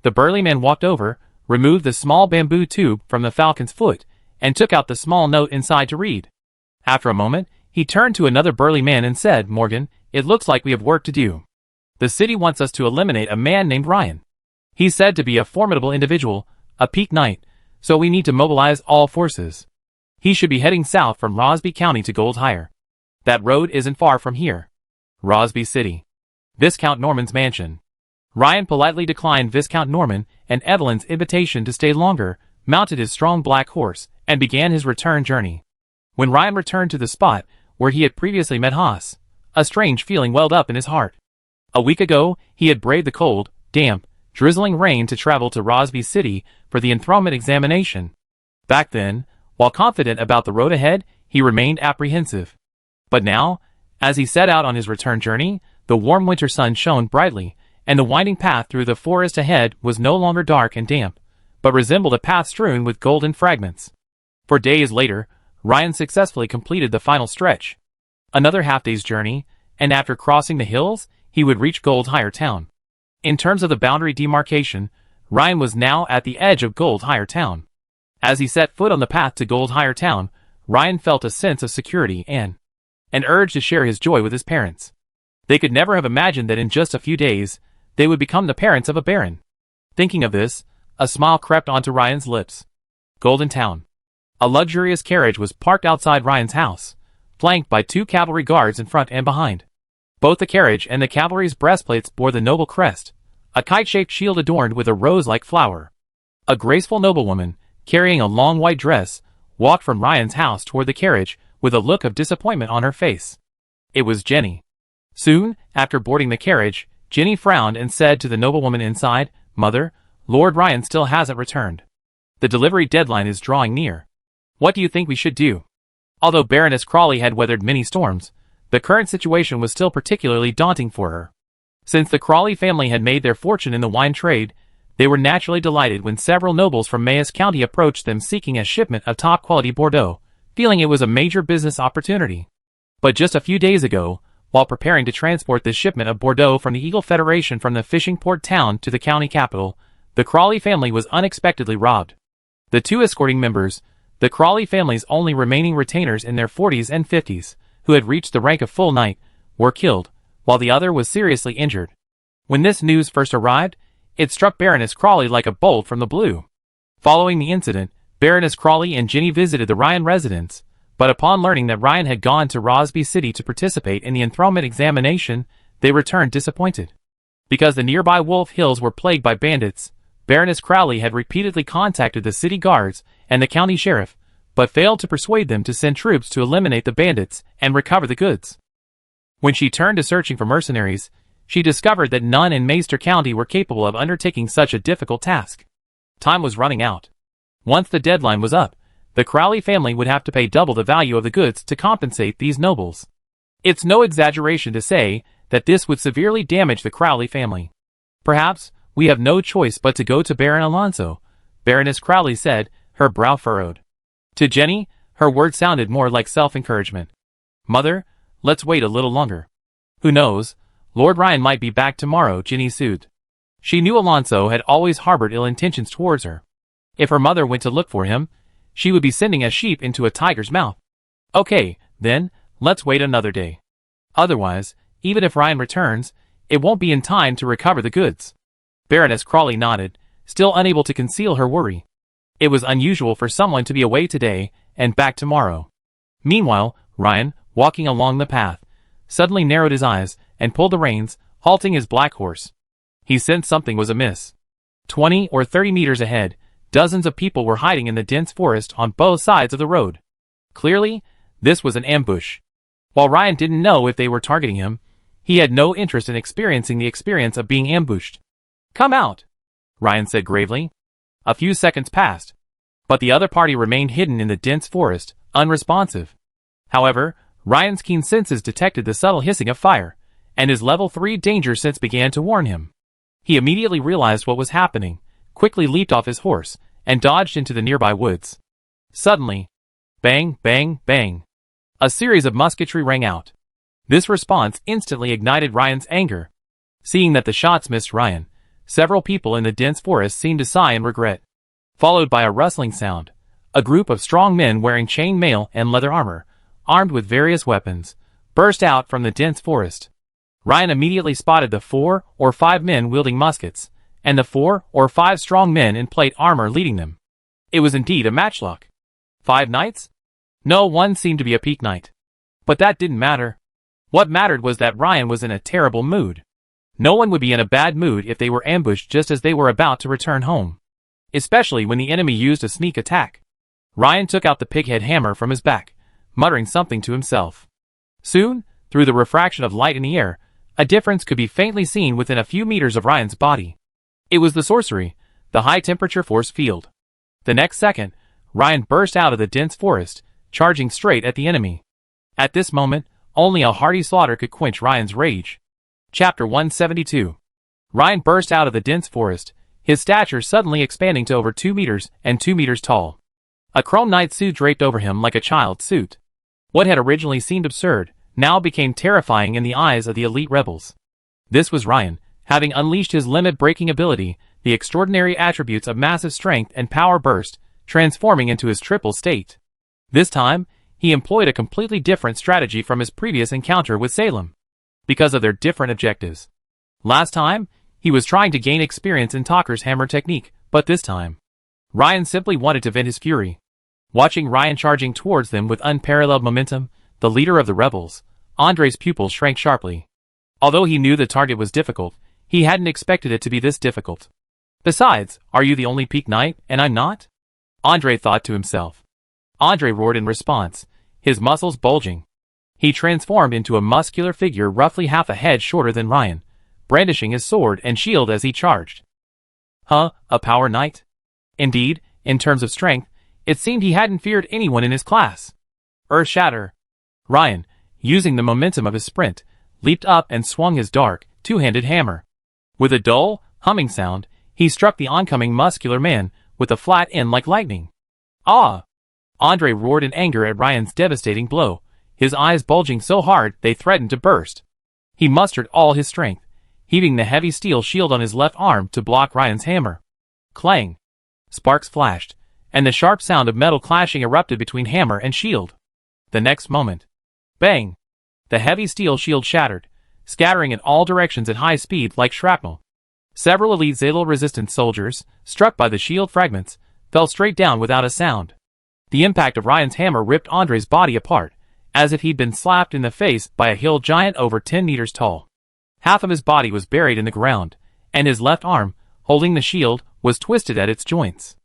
The burly man walked over, removed the small bamboo tube from the falcon's foot, and took out the small note inside to read. After a moment, he turned to another burly man and said, Morgan, it looks like we have work to do. The city wants us to eliminate a man named Ryan. He's said to be a formidable individual, a peak knight, so we need to mobilize all forces. He should be heading south from Rosby County to Gold Hire. That road isn't far from here. Rosby City. Viscount Norman's mansion. Ryan politely declined Viscount Norman and Evelyn's invitation to stay longer, mounted his strong black horse, and began his return journey. When Ryan returned to the spot where he had previously met Haas, a strange feeling welled up in his heart. A week ago, he had braved the cold, damp, drizzling rain to travel to Rosby City for the enthronement examination. Back then, while confident about the road ahead, he remained apprehensive. But now, as he set out on his return journey, the warm winter sun shone brightly, and the winding path through the forest ahead was no longer dark and damp, but resembled a path strewn with golden fragments. 4 days later, Ryan successfully completed the final stretch. Another half-day's journey, and after crossing the hills, he would reach Goldhire Town. In terms of the boundary demarcation, Ryan was now at the edge of Goldhire Town. As he set foot on the path to Goldhire Town, Ryan felt a sense of security and an urge to share his joy with his parents. They could never have imagined that in just a few days, they would become the parents of a baron. Thinking of this, a smile crept onto Ryan's lips. Golden Town. A luxurious carriage was parked outside Ryan's house, flanked by 2 cavalry guards in front and behind. Both the carriage and the cavalry's breastplates bore the noble crest, a kite-shaped shield adorned with a rose-like flower. A graceful noblewoman, carrying a long white dress, walked from Ryan's house toward the carriage with a look of disappointment on her face. It was Jenny. Soon after boarding the carriage, Jenny frowned and said to the noblewoman inside, "Mother, Lord Ryan still hasn't returned. The delivery deadline is drawing near. What do you think we should do?" Although Baroness Crawley had weathered many storms, the current situation was still particularly daunting for her. Since the Crawley family had made their fortune in the wine trade, they were naturally delighted when several nobles from Mayes County approached them seeking a shipment of top-quality Bordeaux, feeling it was a major business opportunity. But just a few days ago, while preparing to transport this shipment of Bordeaux from the Eagle Federation from the fishing port town to the county capital, the Crawley family was unexpectedly robbed. The 2 escorting members, the Crawley family's only remaining retainers in their 40s and 50s, who had reached the rank of full knight, were killed, while the other was seriously injured. When this news first arrived, it struck Baroness Crawley like a bolt from the blue. Following the incident, Baroness Crawley and Jenny visited the Ryan residence, but upon learning that Ryan had gone to Rosby City to participate in the enthronement examination, they returned disappointed. Because the nearby Wolf Hills were plagued by bandits, Baroness Crawley had repeatedly contacted the city guards and the county sheriff, but failed to persuade them to send troops to eliminate the bandits and recover the goods. When she turned to searching for mercenaries, she discovered that none in Maester County were capable of undertaking such a difficult task. Time was running out. Once the deadline was up, the Crawley family would have to pay double the value of the goods to compensate these nobles. It's no exaggeration to say that this would severely damage the Crawley family. "Perhaps we have no choice but to go to Baron Alonso," Baroness Crawley said, her brow furrowed. To Jenny, her words sounded more like self-encouragement. "Mother, let's wait a little longer. Who knows, Lord Ryan might be back tomorrow," Jenny soothed. She knew Alonso had always harbored ill intentions towards her. If her mother went to look for him, she would be sending a sheep into a tiger's mouth. "Okay, then, let's wait another day. Otherwise, even if Ryan returns, it won't be in time to recover the goods." Baroness Crawley nodded, still unable to conceal her worry. It was unusual for someone to be away today and back tomorrow. Meanwhile, Ryan, walking along the path, suddenly narrowed his eyes and pulled the reins, halting his black horse. He sensed something was amiss. 20 or 30 meters ahead, dozens of people were hiding in the dense forest on both sides of the road. Clearly, this was an ambush. While Ryan didn't know if they were targeting him, he had no interest in experiencing the experience of being ambushed. "Come out," Ryan said gravely. A few seconds passed, but the other party remained hidden in the dense forest, unresponsive. However, Ryan's keen senses detected the subtle hissing of fire, and his level 3 danger sense began to warn him. He immediately realized what was happening, quickly leaped off his horse, and dodged into the nearby woods. Suddenly, bang, bang, bang, a series of musketry rang out. This response instantly ignited Ryan's anger. Seeing that the shots missed Ryan, several people in the dense forest seemed to sigh in regret. Followed by a rustling sound, a group of strong men wearing chain mail and leather armor, armed with various weapons, burst out from the dense forest. Ryan immediately spotted the 4 or 5 men wielding muskets, and the 4 or 5 strong men in plate armor leading them. It was indeed a matchlock. 5 knights? No, one seemed to be a peak knight. But that didn't matter. What mattered was that Ryan was in a terrible mood. No one would be in a bad mood if they were ambushed just as they were about to return home. Especially when the enemy used a sneak attack. Ryan took out the pighead hammer from his back, muttering something to himself. Soon, through the refraction of light in the air, a difference could be faintly seen within a few meters of Ryan's body. It was the sorcery, the high-temperature force field. The next second, Ryan burst out of the dense forest, charging straight at the enemy. At this moment, only a hearty slaughter could quench Ryan's rage. Chapter 172. Ryan burst out of the dense forest, his stature suddenly expanding to over 2 meters and 2 meters tall. A chrome knight suit draped over him like a child's suit. What had originally seemed absurd, now became terrifying in the eyes of the elite rebels. This was Ryan, having unleashed his limit-breaking ability, the extraordinary attributes of massive strength and power burst, transforming into his triple state. This time, he employed a completely different strategy from his previous encounter with Salem. Because of their different objectives. Last time, he was trying to gain experience in Talker's hammer technique, but this time, Ryan simply wanted to vent his fury. Watching Ryan charging towards them with unparalleled momentum, the leader of the rebels, Andre's pupils shrank sharply. Although he knew the target was difficult, he hadn't expected it to be this difficult. Besides, are you the only peak knight, and I'm not? Andre thought to himself. Andre roared in response, his muscles bulging. He transformed into a muscular figure roughly half a head shorter than Ryan, brandishing his sword and shield as he charged. A power knight? Indeed, in terms of strength, it seemed he hadn't feared anyone in his class. Earth shatter. Ryan, using the momentum of his sprint, leaped up and swung his dark, two-handed hammer. With a dull, humming sound, he struck the oncoming muscular man with a flat end like lightning. Ah! Andre roared in anger at Ryan's devastating blow, his eyes bulging so hard they threatened to burst. He mustered all his strength, heaving the heavy steel shield on his left arm to block Ryan's hammer. Clang! Sparks flashed, and the sharp sound of metal clashing erupted between hammer and shield. The next moment, bang! The heavy steel shield shattered, scattering in all directions at high speed like shrapnel. Several elite Zalo-resistant soldiers, struck by the shield fragments, fell straight down without a sound. The impact of Ryan's hammer ripped Andre's body apart, as if he'd been slapped in the face by a hill giant over 10 meters tall. Half of his body was buried in the ground, and his left arm, holding the shield, was twisted at its joints.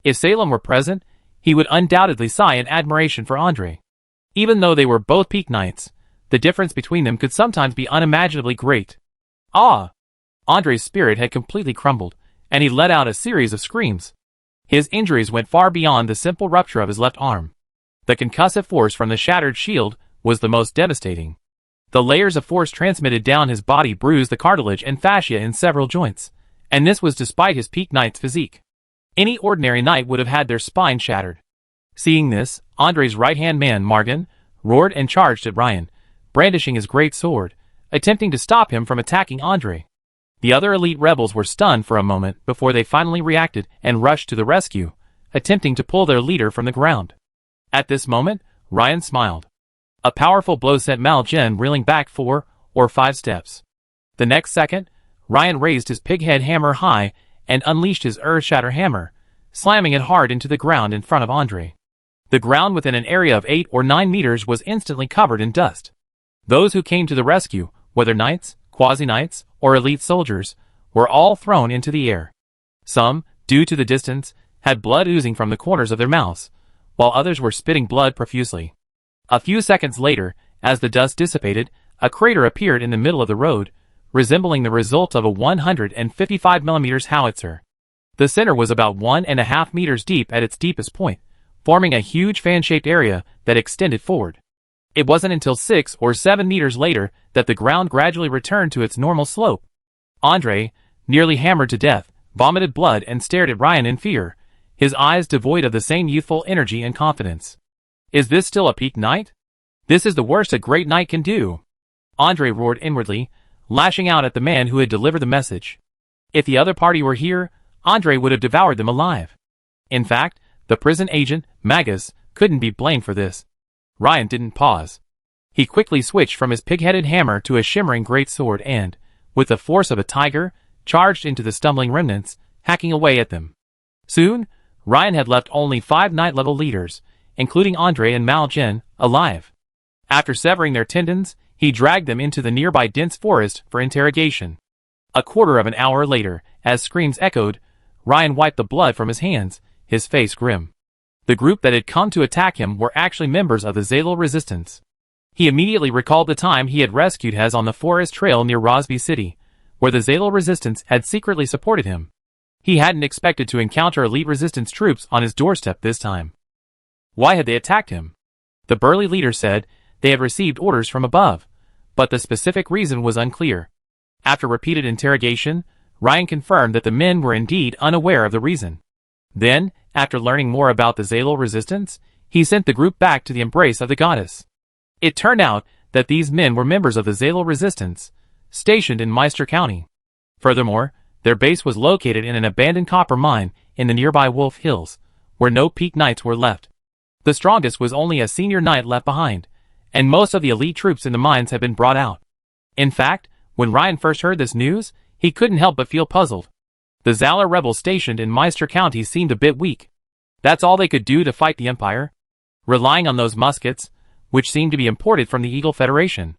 If Salem were present, he would undoubtedly sigh in admiration for Andre. Even though they were both peak knights, the difference between them could sometimes be unimaginably great. Ah! Andre's spirit had completely crumbled, and he let out a series of screams. His injuries went far beyond the simple rupture of his left arm. The concussive force from the shattered shield was the most devastating. The layers of force transmitted down his body bruised the cartilage and fascia in several joints, and this was despite his peak knight's physique. Any ordinary knight would have had their spine shattered. Seeing this, Andre's right-hand man, Margan, roared and charged at Ryan, brandishing his great sword, attempting to stop him from attacking Andre. The other elite rebels were stunned for a moment before they finally reacted and rushed to the rescue, attempting to pull their leader from the ground. At this moment, Ryan smiled. A powerful blow sent Mal Jen reeling back 4 or 5 steps. The next second, Ryan raised his pighead hammer high and unleashed his earth-shatter hammer, slamming it hard into the ground in front of Andre. The ground within an area of 8 or 9 meters was instantly covered in dust. Those who came to the rescue, whether knights, quasi-knights, or elite soldiers, were all thrown into the air. Some, due to the distance, had blood oozing from the corners of their mouths, while others were spitting blood profusely. A few seconds later, as the dust dissipated, a crater appeared in the middle of the road, resembling the result of a 155 mm howitzer. The center was about 1.5 meters deep at its deepest point, forming a huge fan-shaped area that extended forward. It wasn't until 6 or 7 meters later that the ground gradually returned to its normal slope. Andre, nearly hammered to death, vomited blood and stared at Ryan in fear, his eyes devoid of the same youthful energy and confidence. Is this still a peak knight? This is the worst a great knight can do. Andre roared inwardly, lashing out at the man who had delivered the message. If the other party were here, Andre would have devoured them alive. In fact, the prison agent, Magus, couldn't be blamed for this. Ryan didn't pause. He quickly switched from his pig-headed hammer to a shimmering greatsword and, with the force of a tiger, charged into the stumbling remnants, hacking away at them. Soon, Ryan had left only 5 knight-level leaders, including Andre and Mal Jen, alive. After severing their tendons, he dragged them into the nearby dense forest for interrogation. A quarter of an hour later, as screams echoed, Ryan wiped the blood from his hands, his face grim. The group that had come to attack him were actually members of the Zalo resistance. He immediately recalled the time he had rescued Hez on the forest trail near Rosby City, where the Zalo resistance had secretly supported him. He hadn't expected to encounter elite resistance troops on his doorstep this time. Why had they attacked him? The burly leader said they had received orders from above, but the specific reason was unclear. After repeated interrogation, Ryan confirmed that the men were indeed unaware of the reason. Then, after learning more about the Zalo resistance, he sent the group back to the embrace of the goddess. It turned out that these men were members of the Zalo resistance, stationed in Meister County. Furthermore, their base was located in an abandoned copper mine in the nearby Wolf Hills, where no peak knights were left. The strongest was only a senior knight left behind, and most of the elite troops in the mines had been brought out. In fact, when Ryan first heard this news, he couldn't help but feel puzzled. The Zala rebels stationed in Meister County seemed a bit weak. That's all they could do to fight the Empire? Relying on those muskets, which seemed to be imported from the Eagle Federation.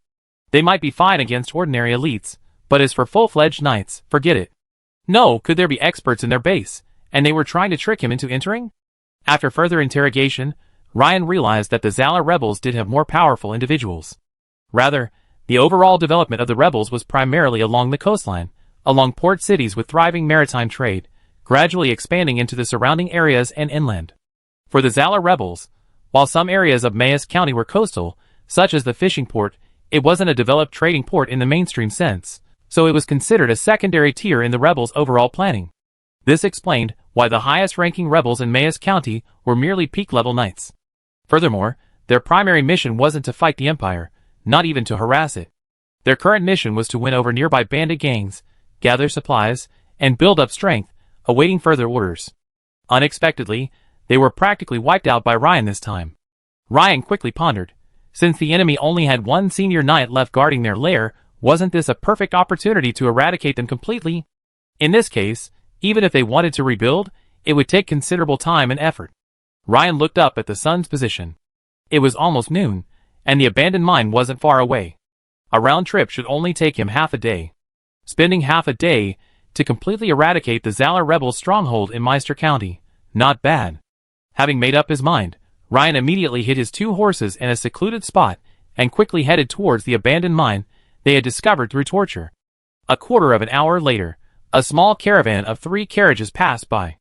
They might be fine against ordinary elites, but as for full-fledged knights, forget it. No, could there be experts in their base, and they were trying to trick him into entering? After further interrogation, Ryan realized that the Zala rebels did have more powerful individuals. Rather, the overall development of the rebels was primarily along the coastline, along port cities with thriving maritime trade, gradually expanding into the surrounding areas and inland. For the Zala rebels, while some areas of Mayes County were coastal, such as the fishing port, it wasn't a developed trading port in the mainstream sense, so it was considered a secondary tier in the rebels' overall planning. This explained why the highest-ranking rebels in Mayes County were merely peak-level knights. Furthermore, their primary mission wasn't to fight the Empire, not even to harass it. Their current mission was to win over nearby bandit gangs, gather supplies, and build up strength, awaiting further orders. Unexpectedly, they were practically wiped out by Ryan this time. Ryan quickly pondered. Since the enemy only had one senior knight left guarding their lair, wasn't this a perfect opportunity to eradicate them completely? In this case, even if they wanted to rebuild, it would take considerable time and effort. Ryan looked up at the sun's position. It was almost noon, and the abandoned mine wasn't far away. A round trip should only take him half a day. Spending half a day to completely eradicate the Zala rebels' stronghold in Meister County. Not bad. Having made up his mind, Ryan immediately hid his 2 horses in a secluded spot and quickly headed towards the abandoned mine they had discovered through torture. A quarter of an hour later, a small caravan of 3 carriages passed by.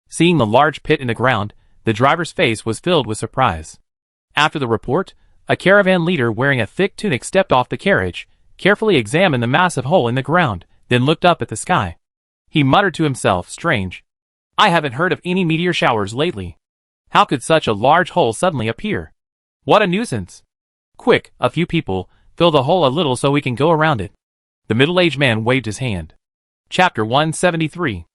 Seeing the large pit in the ground, the driver's face was filled with surprise. After the report, a caravan leader wearing a thick tunic stepped off the carriage, carefully examined the massive hole in the ground, then looked up at the sky. He muttered to himself, strange. I haven't heard of any meteor showers lately. How could such a large hole suddenly appear? What a nuisance. Quick, a few people, fill the hole a little so we can go around it. The middle-aged man waved his hand. Chapter 173.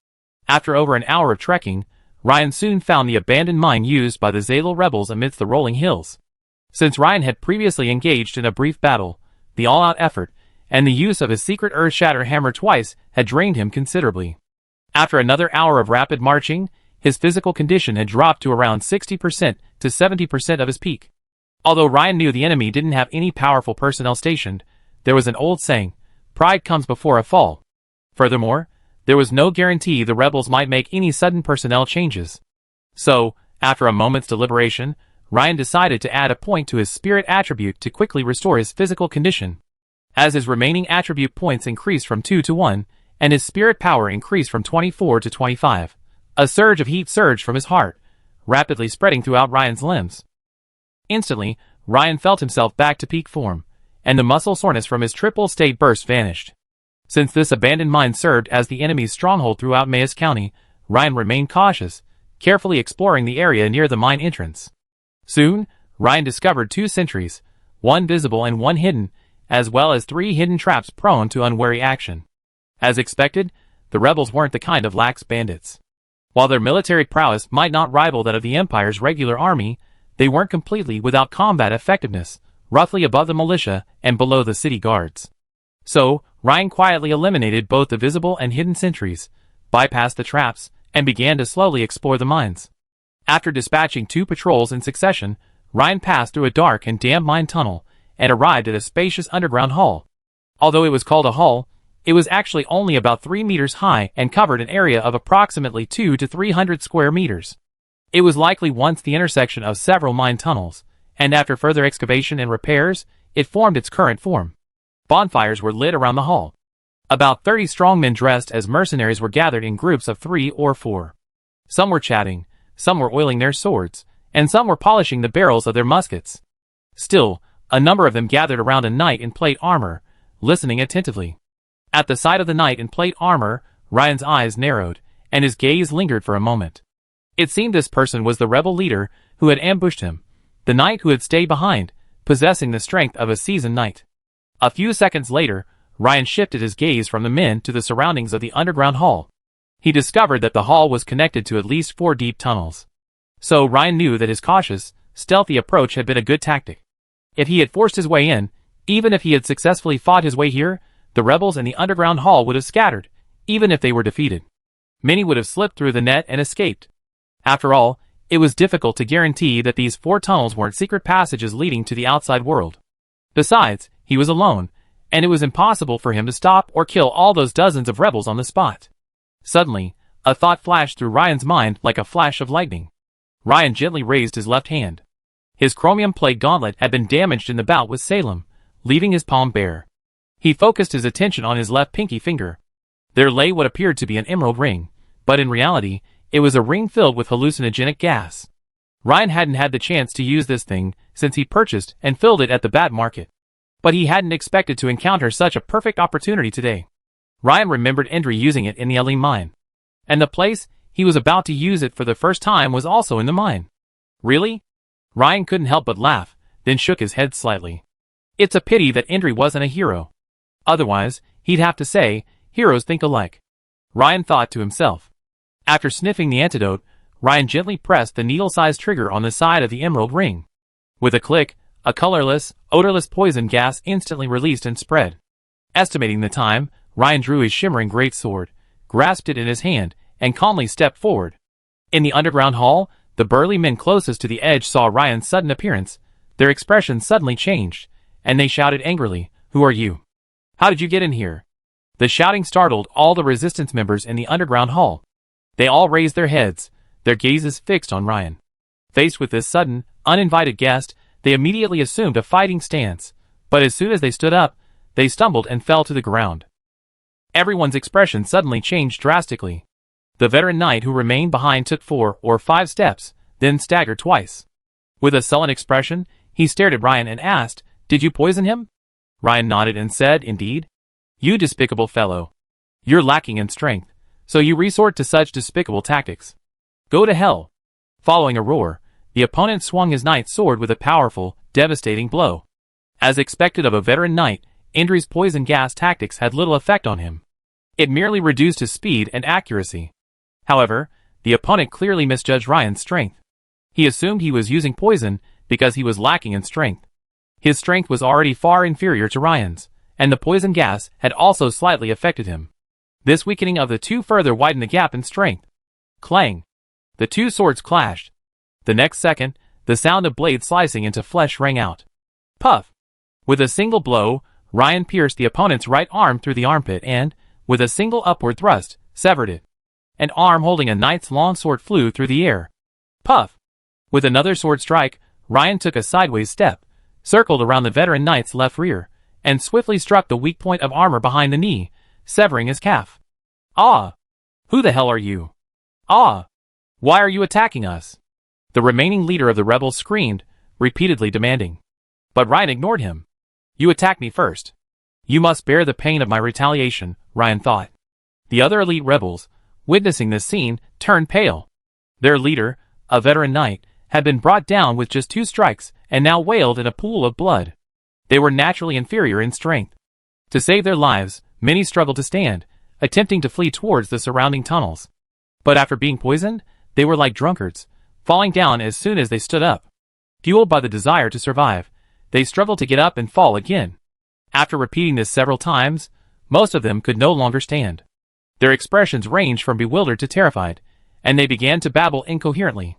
After over an hour of trekking, Ryan soon found the abandoned mine used by the Zalo rebels amidst the rolling hills. Since Ryan had previously engaged in a brief battle, the all-out effort, and the use of his secret earth-shatter hammer twice had drained him considerably. After another hour of rapid marching, his physical condition had dropped to around 60% to 70% of his peak. Although Ryan knew the enemy didn't have any powerful personnel stationed, there was an old saying, pride comes before a fall. Furthermore, there was no guarantee the rebels might make any sudden personnel changes. So, after a moment's deliberation, Ryan decided to add a point to his spirit attribute to quickly restore his physical condition. As his remaining attribute points increased from 2 to 1, and his spirit power increased from 24 to 25, a surge of heat surged from his heart, rapidly spreading throughout Ryan's limbs. Instantly, Ryan felt himself back to peak form, and the muscle soreness from his triple state burst vanished. Since this abandoned mine served as the enemy's stronghold throughout Mayes County, Ryan remained cautious, carefully exploring the area near the mine entrance. Soon, Ryan discovered 2 sentries, one visible and one hidden, as well as 3 hidden traps prone to unwary action. As expected, the rebels weren't the kind of lax bandits. While their military prowess might not rival that of the Empire's regular army, they weren't completely without combat effectiveness, roughly above the militia and below the city guards. So, Ryan quietly eliminated both the visible and hidden sentries, bypassed the traps, and began to slowly explore the mines. After dispatching 2 patrols in succession, Ryan passed through a dark and damp mine tunnel, and arrived at a spacious underground hall. Although it was called a hall, it was actually only about 3 meters high and covered an area of approximately 200 to 300 square meters. It was likely once the intersection of several mine tunnels, and after further excavation and repairs, it formed its current form. Bonfires were lit around the hall. About 30 strong men dressed as mercenaries were gathered in groups of 3 or 4. Some were chatting, some were oiling their swords, and some were polishing the barrels of their muskets. Still, a number of them gathered around a knight in plate armor, listening attentively. At the sight of the knight in plate armor, Ryan's eyes narrowed, and his gaze lingered for a moment. It seemed this person was the rebel leader who had ambushed him, the knight who had stayed behind, possessing the strength of a seasoned knight. A few seconds later, Ryan shifted his gaze from the men to the surroundings of the underground hall. He discovered that the hall was connected to at least 4 deep tunnels. So Ryan knew that his cautious, stealthy approach had been a good tactic. If he had forced his way in, even if he had successfully fought his way here, the rebels in the underground hall would have scattered, even if they were defeated. Many would have slipped through the net and escaped. After all, it was difficult to guarantee that these 4 tunnels weren't secret passages leading to the outside world. Besides, he was alone, and it was impossible for him to stop or kill all those dozens of rebels on the spot. Suddenly, a thought flashed through Ryan's mind like a flash of lightning. Ryan gently raised his left hand. His chromium plate gauntlet had been damaged in the bout with Salem, leaving his palm bare. He focused his attention on his left pinky finger. There lay what appeared to be an emerald ring, but in reality, it was a ring filled with hallucinogenic gas. Ryan hadn't had the chance to use this thing since he purchased and filled it at the bat market. But he hadn't expected to encounter such a perfect opportunity today. Ryan remembered Endry using it in the Alim mine. And the place he was about to use it for the first time was also in the mine. Really? Ryan couldn't help but laugh, then shook his head slightly. It's a pity that Endry wasn't a hero. Otherwise, he'd have to say, heroes think alike. Ryan thought to himself. After sniffing the antidote, Ryan gently pressed the needle-sized trigger on the side of the emerald ring. With a click, a colorless, odorless poison gas instantly released and spread. Estimating the time, Ryan drew his shimmering greatsword, grasped it in his hand, and calmly stepped forward. In the underground hall, the burly men closest to the edge saw Ryan's sudden appearance. Their expressions suddenly changed, and they shouted angrily, "Who are you? How did you get in here?" The shouting startled all the resistance members in the underground hall. They all raised their heads, their gazes fixed on Ryan. Faced with this sudden, uninvited guest, they immediately assumed a fighting stance, but as soon as they stood up, they stumbled and fell to the ground. Everyone's expression suddenly changed drastically. The veteran knight who remained behind took 4 or 5 steps, then staggered twice. With a sullen expression, he stared at Ryan and asked, "Did you poison him?" Ryan nodded and said, "Indeed." "You despicable fellow. You're lacking in strength, so you resort to such despicable tactics. Go to hell." Following a roar, the opponent swung his knight's sword with a powerful, devastating blow. As expected of a veteran knight, Endry's poison gas tactics had little effect on him. It merely reduced his speed and accuracy. However, the opponent clearly misjudged Ryan's strength. He assumed he was using poison because he was lacking in strength. His strength was already far inferior to Ryan's, and the poison gas had also slightly affected him. This weakening of the two further widened the gap in strength. Clang! The 2 swords clashed. The next second, the sound of blades slicing into flesh rang out. Puff! With a single blow, Ryan pierced the opponent's right arm through the armpit and, with a single upward thrust, severed it. An arm holding a knight's long sword flew through the air. Puff! With another sword strike, Ryan took a sideways step, circled around the veteran knight's left rear, and swiftly struck the weak point of armor behind the knee, severing his calf. "Ah! Who the hell are you? Ah! Why are you attacking us?" The remaining leader of the rebels screamed, repeatedly demanding. But Ryan ignored him. "You attacked me first. You must bear the pain of my retaliation," Ryan thought. The other elite rebels, witnessing this scene, turned pale. Their leader, a veteran knight, had been brought down with just 2 strikes and now wailed in a pool of blood. They were naturally inferior in strength. To save their lives, many struggled to stand, attempting to flee towards the surrounding tunnels. But after being poisoned, they were like drunkards, falling down as soon as they stood up. Fueled by the desire to survive, they struggled to get up and fall again. After repeating this several times, most of them could no longer stand. Their expressions ranged from bewildered to terrified, and they began to babble incoherently.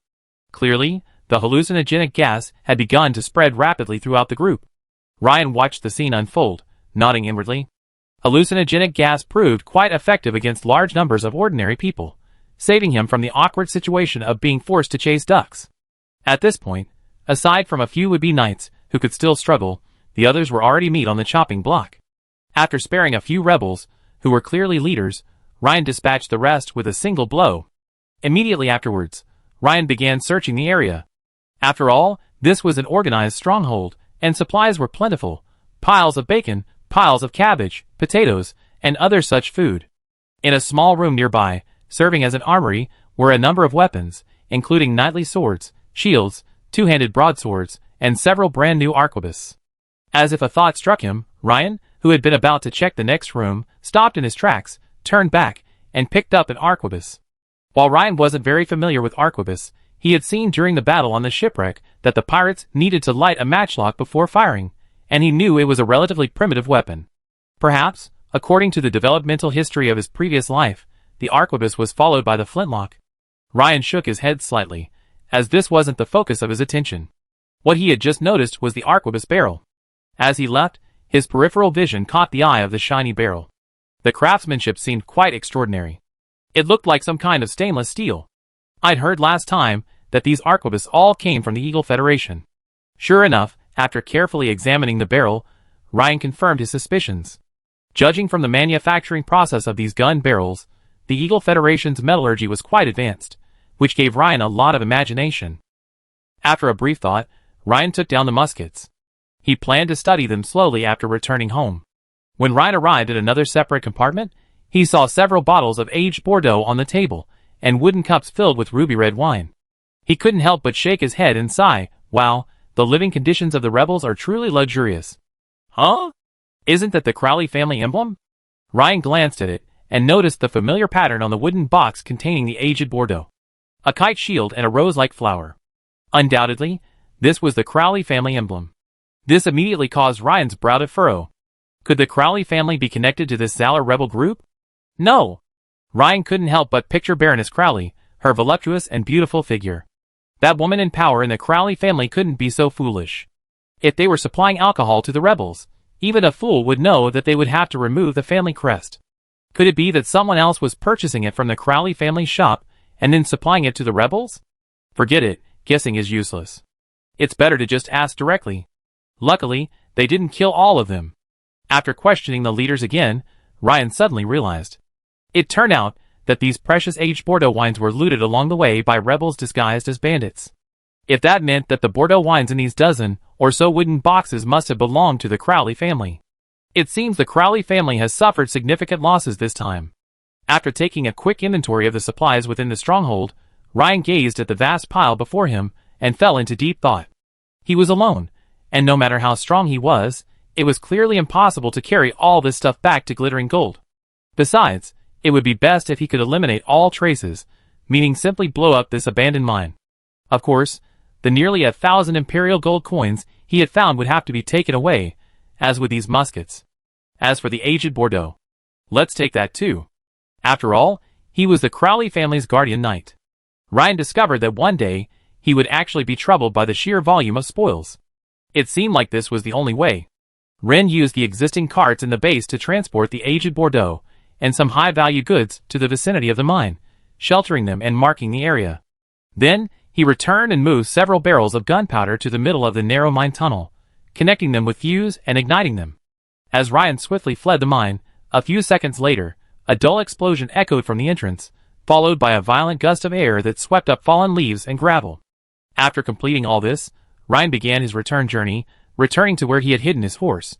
Clearly, the hallucinogenic gas had begun to spread rapidly throughout the group. Ryan watched the scene unfold, nodding inwardly. Hallucinogenic gas proved quite effective against large numbers of ordinary people, saving him from the awkward situation of being forced to chase ducks. At this point, aside from a few would-be knights who could still struggle, the others were already meat on the chopping block. After sparing a few rebels, who were clearly leaders, Ryan dispatched the rest with a single blow. Immediately afterwards, Ryan began searching the area. After all, this was an organized stronghold, and supplies were plentiful: piles of bacon, piles of cabbage, potatoes, and other such food. In a small room nearby, serving as an armory, were a number of weapons, including knightly swords, shields, two-handed broadswords, and several brand-new arquebuses. As if a thought struck him, Ryan, who had been about to check the next room, stopped in his tracks, turned back, and picked up an arquebus. While Ryan wasn't very familiar with arquebus, he had seen during the battle on the shipwreck that the pirates needed to light a matchlock before firing, and he knew it was a relatively primitive weapon. Perhaps, according to the developmental history of his previous life, the arquebus was followed by the flintlock. Ryan shook his head slightly, as this wasn't the focus of his attention. What he had just noticed was the arquebus barrel. As he left, his peripheral vision caught the eye of the shiny barrel. The craftsmanship seemed quite extraordinary. It looked like some kind of stainless steel. I'd heard last time that these arquebus all came from the Eagle Federation. Sure enough, after carefully examining the barrel, Ryan confirmed his suspicions. Judging from the manufacturing process of these gun barrels, the Eagle Federation's metallurgy was quite advanced, which gave Ryan a lot of imagination. After a brief thought, Ryan took down the muskets. He planned to study them slowly after returning home. When Ryan arrived at another separate compartment, he saw several bottles of aged Bordeaux on the table, and wooden cups filled with ruby red wine. He couldn't help but shake his head and sigh. Wow, the living conditions of the rebels are truly luxurious. Huh? Isn't that the Crowley family emblem? Ryan glanced at it, and noticed the familiar pattern on the wooden box containing the aged Bordeaux. A kite shield and a rose-like flower. Undoubtedly, this was the Crowley family emblem. This immediately caused Ryan's brow to furrow. Could the Crowley family be connected to this Zalor rebel group? No. Ryan couldn't help but picture Baroness Crowley, her voluptuous and beautiful figure. That woman in power in the Crowley family couldn't be so foolish. If they were supplying alcohol to the rebels, even a fool would know that they would have to remove the family crest. Could it be that someone else was purchasing it from the Crowley family's shop, and then supplying it to the rebels? Forget it, guessing is useless. It's better to just ask directly. Luckily, they didn't kill all of them. After questioning the leaders again, Ryan suddenly realized. It turned out that these precious aged Bordeaux wines were looted along the way by rebels disguised as bandits. If that meant that the Bordeaux wines in these dozen or so wooden boxes must have belonged to the Crowley family. It seems the Crowley family has suffered significant losses this time. After taking a quick inventory of the supplies within the stronghold, Ryan gazed at the vast pile before him and fell into deep thought. He was alone, and no matter how strong he was, it was clearly impossible to carry all this stuff back to Glittering Gold. Besides, it would be best if he could eliminate all traces, meaning simply blow up this abandoned mine. Of course, the nearly 1,000 imperial gold coins he had found would have to be taken away, as with these muskets. As for the aged Bordeaux, let's take that too. After all, he was the Crowley family's guardian knight. Ryan discovered that one day, he would actually be troubled by the sheer volume of spoils. It seemed like this was the only way. Ren used the existing carts in the base to transport the aged Bordeaux and some high-value goods to the vicinity of the mine, sheltering them and marking the area. Then, he returned and moved several barrels of gunpowder to the middle of the narrow mine tunnel, connecting them with fuse and igniting them. As Ryan swiftly fled the mine, a few seconds later, a dull explosion echoed from the entrance, followed by a violent gust of air that swept up fallen leaves and gravel. After completing all this, Ryan began his return journey, returning to where he had hidden his horse.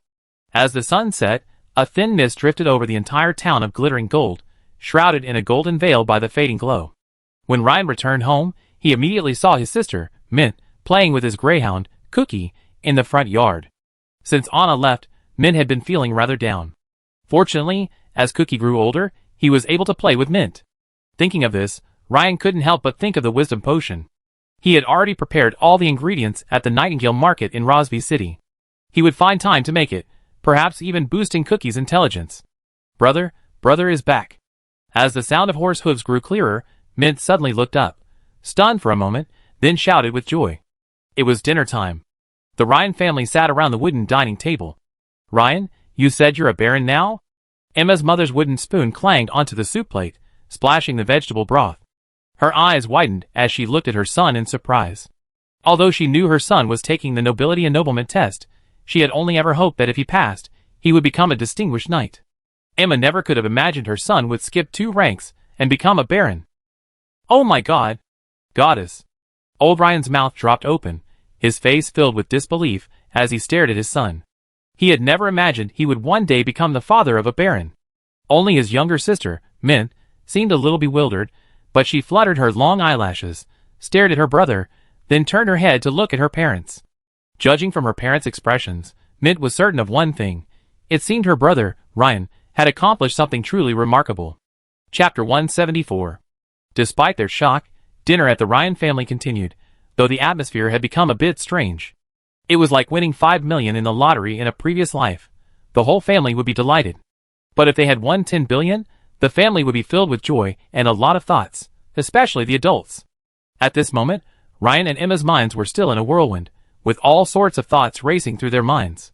As the sun set, a thin mist drifted over the entire town of Glittering Gold, shrouded in a golden veil by the fading glow. When Ryan returned home, he immediately saw his sister, Mint, playing with his greyhound, Cookie, in the front yard. Since Anna left, Mint had been feeling rather down. Fortunately, as Cookie grew older, he was able to play with Mint. Thinking of this, Ryan couldn't help but think of the wisdom potion. He had already prepared all the ingredients at the Nightingale Market in Rosby City. He would find time to make it, perhaps even boosting Cookie's intelligence. Brother is back. As the sound of horse hooves grew clearer, Mint suddenly looked up, stunned for a moment, then shouted with joy. It was dinner time. The Ryan family sat around the wooden dining table. Ryan, you said you're a baron now? Emma's mother's wooden spoon clanged onto the soup plate, splashing the vegetable broth. Her eyes widened as she looked at her son in surprise. Although she knew her son was taking the nobility and nobleman test, she had only ever hoped that if he passed, he would become a distinguished knight. Emma never could have imagined her son would skip 2 ranks and become a baron. Oh my God! Goddess! Old Ryan's mouth dropped open, his face filled with disbelief as he stared at his son. He had never imagined he would one day become the father of a baron. Only his younger sister, Mint, seemed a little bewildered, but she fluttered her long eyelashes, stared at her brother, then turned her head to look at her parents. Judging from her parents' expressions, Mint was certain of one thing. It seemed her brother, Ryan, had accomplished something truly remarkable. Chapter 174. Despite their shock, dinner at the Ryan family continued, though the atmosphere had become a bit strange. It was like winning $5 million in the lottery in a previous life. The whole family would be delighted. But if they had won $10 billion, the family would be filled with joy and a lot of thoughts, especially the adults. At this moment, Ryan and Emma's minds were still in a whirlwind, with all sorts of thoughts racing through their minds.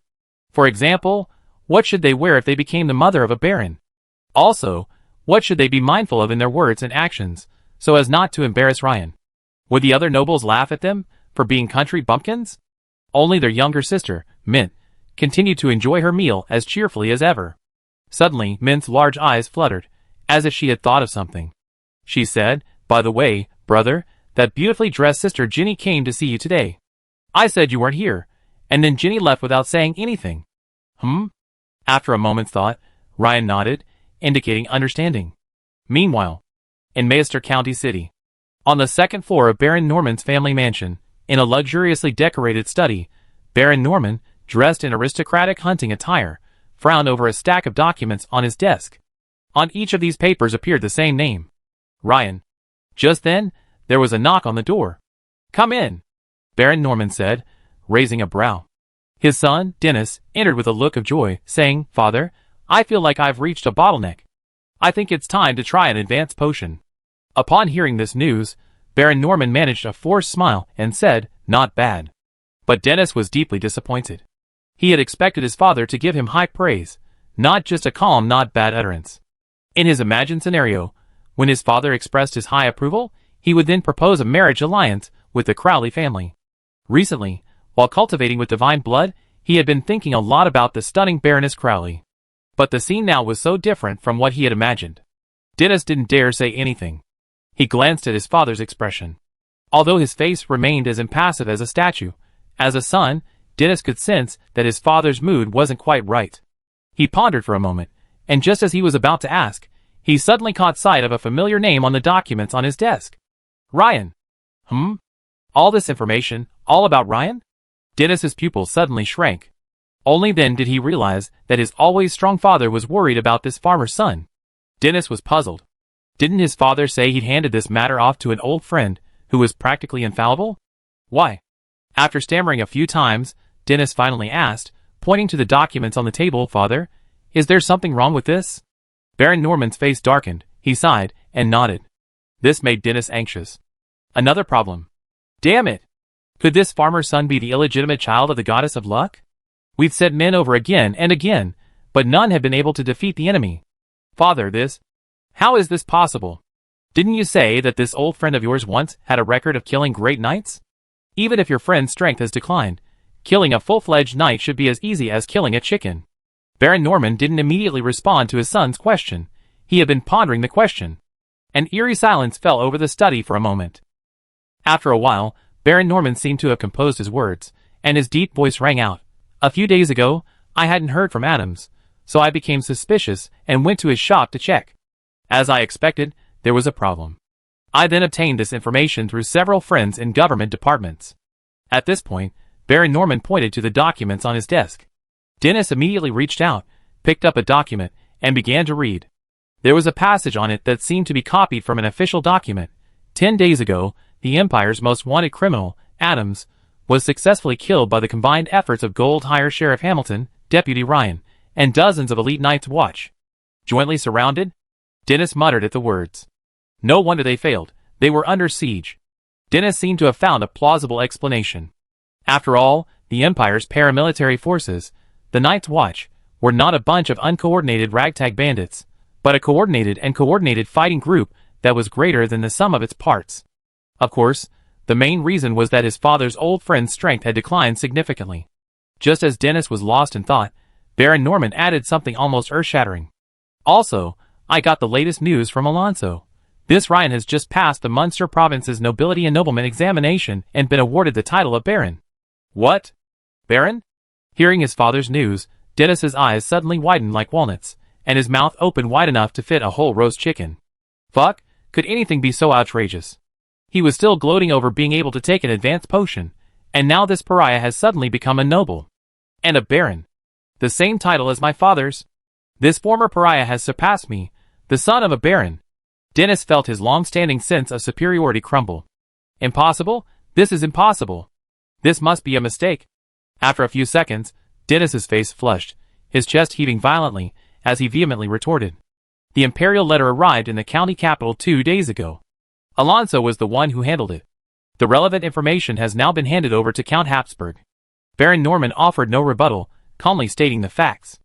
For example, what should they wear if they became the mother of a baron? Also, what should they be mindful of in their words and actions, so as not to embarrass Ryan? Would the other nobles laugh at them for being country bumpkins? Only their younger sister, Mint, continued to enjoy her meal as cheerfully as ever. Suddenly, Mint's large eyes fluttered, as if she had thought of something. She said, "By the way, brother, that beautifully dressed sister Ginny came to see you today. I said you weren't here, and then Ginny left without saying anything." After a moment's thought, Ryan nodded, indicating understanding. Meanwhile, in Maester County City, on the second floor of Baron Norman's family mansion, in a luxuriously decorated study, Baron Norman, dressed in aristocratic hunting attire, frowned over a stack of documents on his desk. On each of these papers appeared the same name: Ryan. Just then, there was a knock on the door. "Come in," Baron Norman said, raising a brow. His son, Dennis, entered with a look of joy, saying, "Father, I feel like I've reached a bottleneck. I think it's time to try an advanced potion." Upon hearing this news, Baron Norman managed a forced smile and said, "Not bad." But Dennis was deeply disappointed. He had expected his father to give him high praise, not just a calm "not bad" utterance. In his imagined scenario, when his father expressed his high approval, he would then propose a marriage alliance with the Crowley family. Recently, while cultivating with divine blood, he had been thinking a lot about the stunning Baroness Crowley. But the scene now was so different from what he had imagined. Dennis didn't dare say anything. He glanced at his father's expression. Although his face remained as impassive as a statue, as a son, Dennis could sense that his father's mood wasn't quite right. He pondered for a moment, and just as he was about to ask, he suddenly caught sight of a familiar name on the documents on his desk. Ryan. All this information, all about Ryan? Dennis's pupils suddenly shrank. Only then did he realize that his always strong father was worried about this farmer's son. Dennis was puzzled. Didn't his father say he'd handed this matter off to an old friend who was practically infallible? Why? After stammering a few times, Dennis finally asked, pointing to the documents on the table, "Father, is there something wrong with this?" Baron Norman's face darkened, he sighed, and nodded. This made Dennis anxious. Another problem. Damn it! Could this farmer's son be the illegitimate child of the goddess of luck? We'd sent men over again and again, but none had been able to defeat the enemy. Father, how is this possible? Didn't you say that this old friend of yours once had a record of killing great knights? Even if your friend's strength has declined, killing a full-fledged knight should be as easy as killing a chicken. Baron Norman didn't immediately respond to his son's question. He had been pondering the question. An eerie silence fell over the study for a moment. After a while, Baron Norman seemed to have composed his words, and his deep voice rang out. "A few days ago, I hadn't heard from Adams, so I became suspicious and went to his shop to check. As I expected, there was a problem. I then obtained this information through several friends in government departments." At this point, Baron Norman pointed to the documents on his desk. Dennis immediately reached out, picked up a document, and began to read. There was a passage on it that seemed to be copied from an official document. 10 days ago, the Empire's most wanted criminal, Adams, was successfully killed by the combined efforts of Gold Hire Sheriff Hamilton, Deputy Ryan, and dozens of elite Knights Watch. Jointly surrounded? Dennis muttered at the words. No wonder they failed. They were under siege. Dennis seemed to have found a plausible explanation. After all, the Empire's paramilitary forces, the Night's Watch, were not a bunch of uncoordinated ragtag bandits, but a coordinated fighting group that was greater than the sum of its parts. Of course, the main reason was that his father's old friend's strength had declined significantly. Just as Dennis was lost in thought, Baron Norman added something almost earth-shattering. Also, I got the latest news from Alonso. This Ryan has just passed the Munster province's nobility and nobleman examination and been awarded the title of Baron. What? Baron? Hearing his father's news, Dennis's eyes suddenly widened like walnuts, and his mouth opened wide enough to fit a whole roast chicken. Fuck, could anything be so outrageous? He was still gloating over being able to take an advanced potion, and now this pariah has suddenly become a noble. And a baron. The same title as my father's. This former pariah has surpassed me, the son of a baron. Dennis felt his long-standing sense of superiority crumble. Impossible? This is impossible. This must be a mistake. After a few seconds, Dennis's face flushed, his chest heaving violently, as he vehemently retorted. The imperial letter arrived in the county capital 2 days ago. Alonso was the one who handled it. The relevant information has now been handed over to Count Habsburg. Baron Norman offered no rebuttal, calmly stating the facts.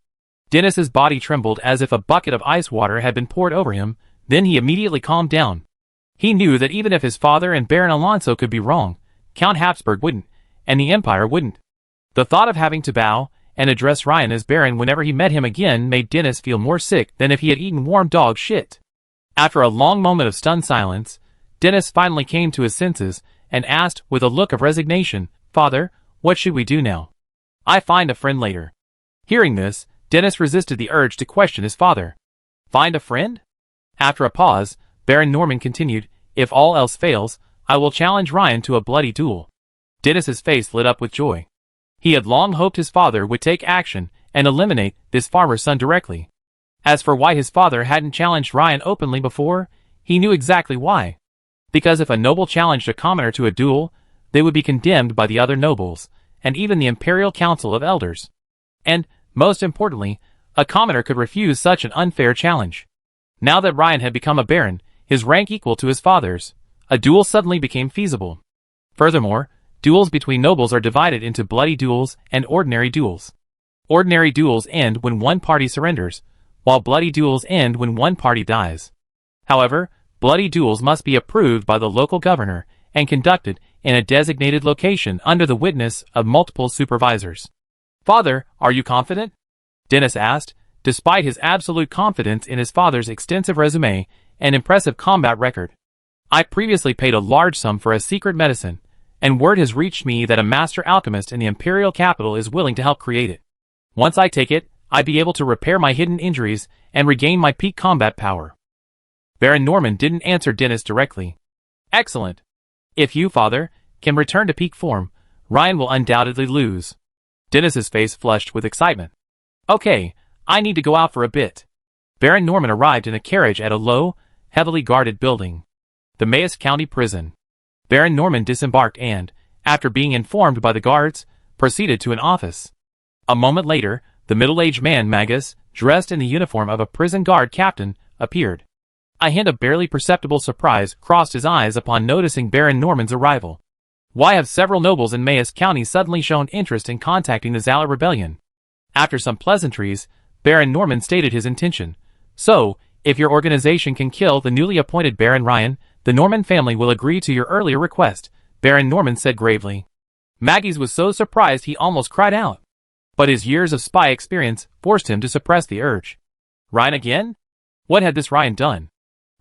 Dennis's body trembled as if a bucket of ice water had been poured over him, then he immediately calmed down. He knew that even if his father and Baron Alonso could be wrong, Count Habsburg wouldn't, and the Empire wouldn't. The thought of having to bow and address Ryan as Baron whenever he met him again made Dennis feel more sick than if he had eaten warm dog shit. After a long moment of stunned silence, Dennis finally came to his senses and asked with a look of resignation, "Father, what should we do now? I find a friend later." Hearing this, Dennis resisted the urge to question his father. Find a friend? After a pause, Baron Norman continued, "If all else fails, I will challenge Ryan to a bloody duel." Dennis's face lit up with joy. He had long hoped his father would take action and eliminate this farmer's son directly. As for why his father hadn't challenged Ryan openly before, he knew exactly why. Because if a noble challenged a commoner to a duel, they would be condemned by the other nobles, and even the Imperial Council of Elders. And, most importantly, a commoner could refuse such an unfair challenge. Now that Ryan had become a baron, his rank equal to his father's, a duel suddenly became feasible. Furthermore, duels between nobles are divided into bloody duels and ordinary duels. Ordinary duels end when one party surrenders, while bloody duels end when one party dies. However, bloody duels must be approved by the local governor and conducted in a designated location under the witness of multiple supervisors. "Father, are you confident?" Dennis asked, despite his absolute confidence in his father's extensive resume and impressive combat record. "I previously paid a large sum for a secret medicine, and word has reached me that a master alchemist in the imperial capital is willing to help create it. Once I take it, I'd be able to repair my hidden injuries and regain my peak combat power." Baron Norman didn't answer Dennis directly. "Excellent. If you, father, can return to peak form, Ryan will undoubtedly lose." Dennis's face flushed with excitement. "Okay, I need to go out for a bit." Baron Norman arrived in a carriage at a low, heavily guarded building. The Mayes County Prison. Baron Norman disembarked and, after being informed by the guards, proceeded to an office. A moment later, the middle-aged man Magus, dressed in the uniform of a prison guard captain, appeared. A hint of barely perceptible surprise crossed his eyes upon noticing Baron Norman's arrival. Why have several nobles in Mayes County suddenly shown interest in contacting the Zala rebellion? After some pleasantries, Baron Norman stated his intention. "So, if your organization can kill the newly appointed Baron Ryan, the Norman family will agree to your earlier request," Baron Norman said gravely. Maggie's was so surprised he almost cried out. But his years of spy experience forced him to suppress the urge. Ryan again? What had this Ryan done?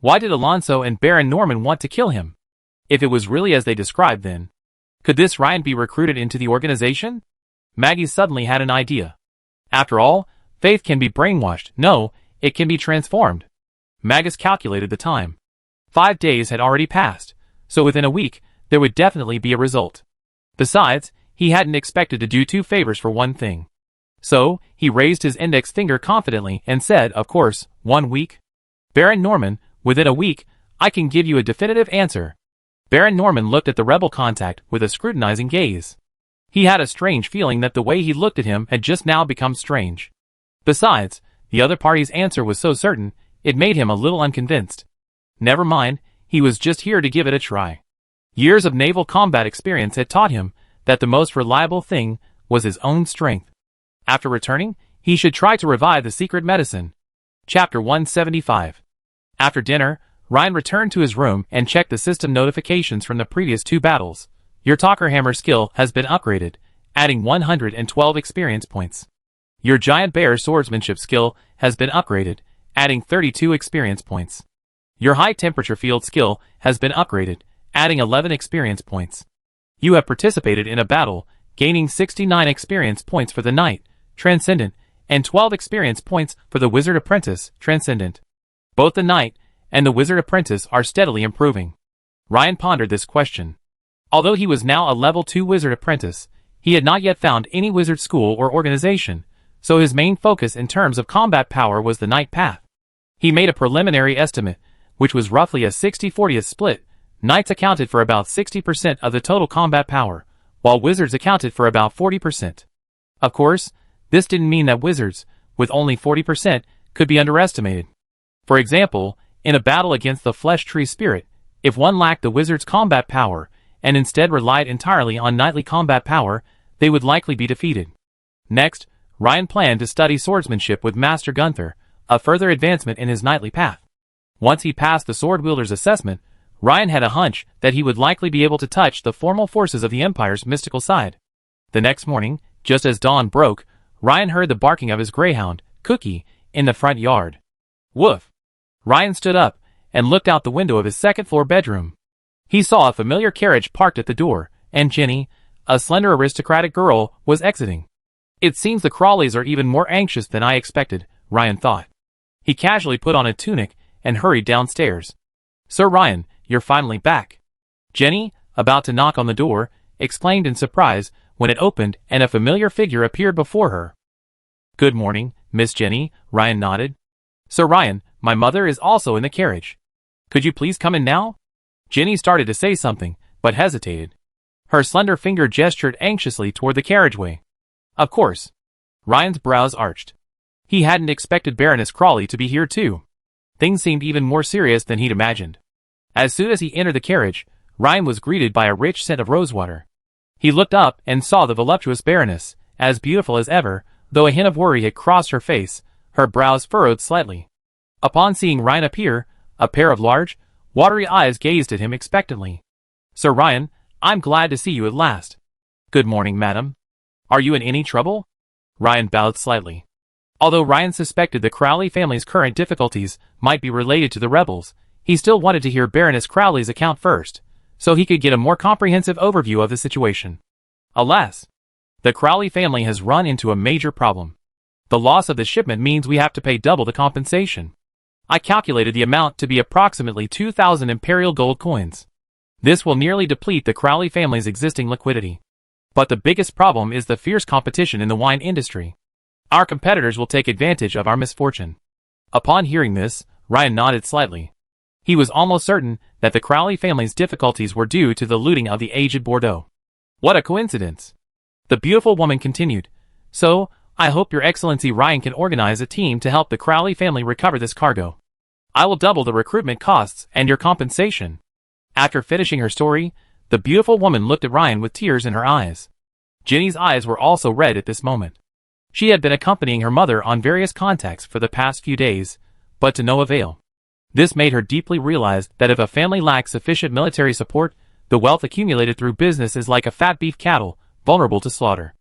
Why did Alonso and Baron Norman want to kill him? If it was really as they described, then could this Ryan be recruited into the organization? Maggie suddenly had an idea. After all, faith can be brainwashed. No, it can be transformed. Magus calculated the time. 5 days had already passed, so within a week, there would definitely be a result. Besides, he hadn't expected to do 2 favors for one thing. So, he raised his index finger confidently and said, "Of course, 1 week? Baron Norman, within a week, I can give you a definitive answer." Baron Norman looked at the rebel contact with a scrutinizing gaze. He had a strange feeling that the way he looked at him had just now become strange. Besides, the other party's answer was so certain, it made him a little unconvinced. Never mind, he was just here to give it a try. Years of naval combat experience had taught him that the most reliable thing was his own strength. After returning, he should try to revive the secret medicine. Chapter 175. After dinner, Ryan returned to his room and checked the system notifications from the previous 2 battles. Your Talker Hammer skill has been upgraded, adding 112 experience points. Your Giant Bear Swordsmanship skill has been upgraded, adding 32 experience points. Your High Temperature Field skill has been upgraded, adding 11 experience points. You have participated in a battle, gaining 69 experience points for the Knight, Transcendent, and 12 experience points for the Wizard Apprentice, Transcendent. Both the Knight and the Wizard Apprentice are steadily improving. Ryan pondered this question. Although he was now a level 2 Wizard Apprentice, he had not yet found any wizard school or organization, so his main focus in terms of combat power was the Knight path. He made a preliminary estimate, which was roughly a 60-40 split. Knights accounted for about 60% of the total combat power, while wizards accounted for about 40%. Of course, this didn't mean that wizards, with only 40%, could be underestimated. For example, in a battle against the Flesh Tree Spirit, if one lacked the wizard's combat power, and instead relied entirely on knightly combat power, they would likely be defeated. Next, Ryan planned to study swordsmanship with Master Gunther, a further advancement in his knightly path. Once he passed the sword wielder's assessment, Ryan had a hunch that he would likely be able to touch the formal forces of the Empire's mystical side. The next morning, just as dawn broke, Ryan heard the barking of his greyhound, Cookie, in the front yard. Woof! Ryan stood up and looked out the window of his second-floor bedroom. He saw a familiar carriage parked at the door, and Jenny, a slender aristocratic girl, was exiting. It seems the Crawleys are even more anxious than I expected, Ryan thought. He casually put on a tunic and hurried downstairs. Sir Ryan, you're finally back. Jenny, about to knock on the door, exclaimed in surprise when it opened and a familiar figure appeared before her. Good morning, Miss Jenny, Ryan nodded. Sir Ryan, my mother is also in the carriage. Could you please come in now? Jenny started to say something, but hesitated. Her slender finger gestured anxiously toward the carriageway. Of course. Ryan's brows arched. He hadn't expected Baroness Crawley to be here too. Things seemed even more serious than he'd imagined. As soon as he entered the carriage, Ryan was greeted by a rich scent of rosewater. He looked up and saw the voluptuous Baroness, as beautiful as ever, though a hint of worry had crossed her face, her brows furrowed slightly. Upon seeing Ryan appear, a pair of large, watery eyes gazed at him expectantly. Sir Ryan, I'm glad to see you at last. Good morning, madam. Are you in any trouble? Ryan bowed slightly. Although Ryan suspected the Crowley family's current difficulties might be related to the rebels, he still wanted to hear Baroness Crowley's account first, so he could get a more comprehensive overview of the situation. Alas! The Crowley family has run into a major problem. The loss of the shipment means we have to pay double the compensation. I calculated the amount to be approximately 2,000 Imperial gold coins. This will nearly deplete the Crowley family's existing liquidity. But the biggest problem is the fierce competition in the wine industry. Our competitors will take advantage of our misfortune. Upon hearing this, Ryan nodded slightly. He was almost certain that the Crowley family's difficulties were due to the looting of the aged Bordeaux. What a coincidence! The beautiful woman continued. So, I hope Your Excellency Ryan can organize a team to help the Crowley family recover this cargo. I will double the recruitment costs and your compensation. After finishing her story, the beautiful woman looked at Ryan with tears in her eyes. Jenny's eyes were also red at this moment. She had been accompanying her mother on various contacts for the past few days, but to no avail. This made her deeply realize that if a family lacks sufficient military support, the wealth accumulated through business is like a fat beef cattle, vulnerable to slaughter.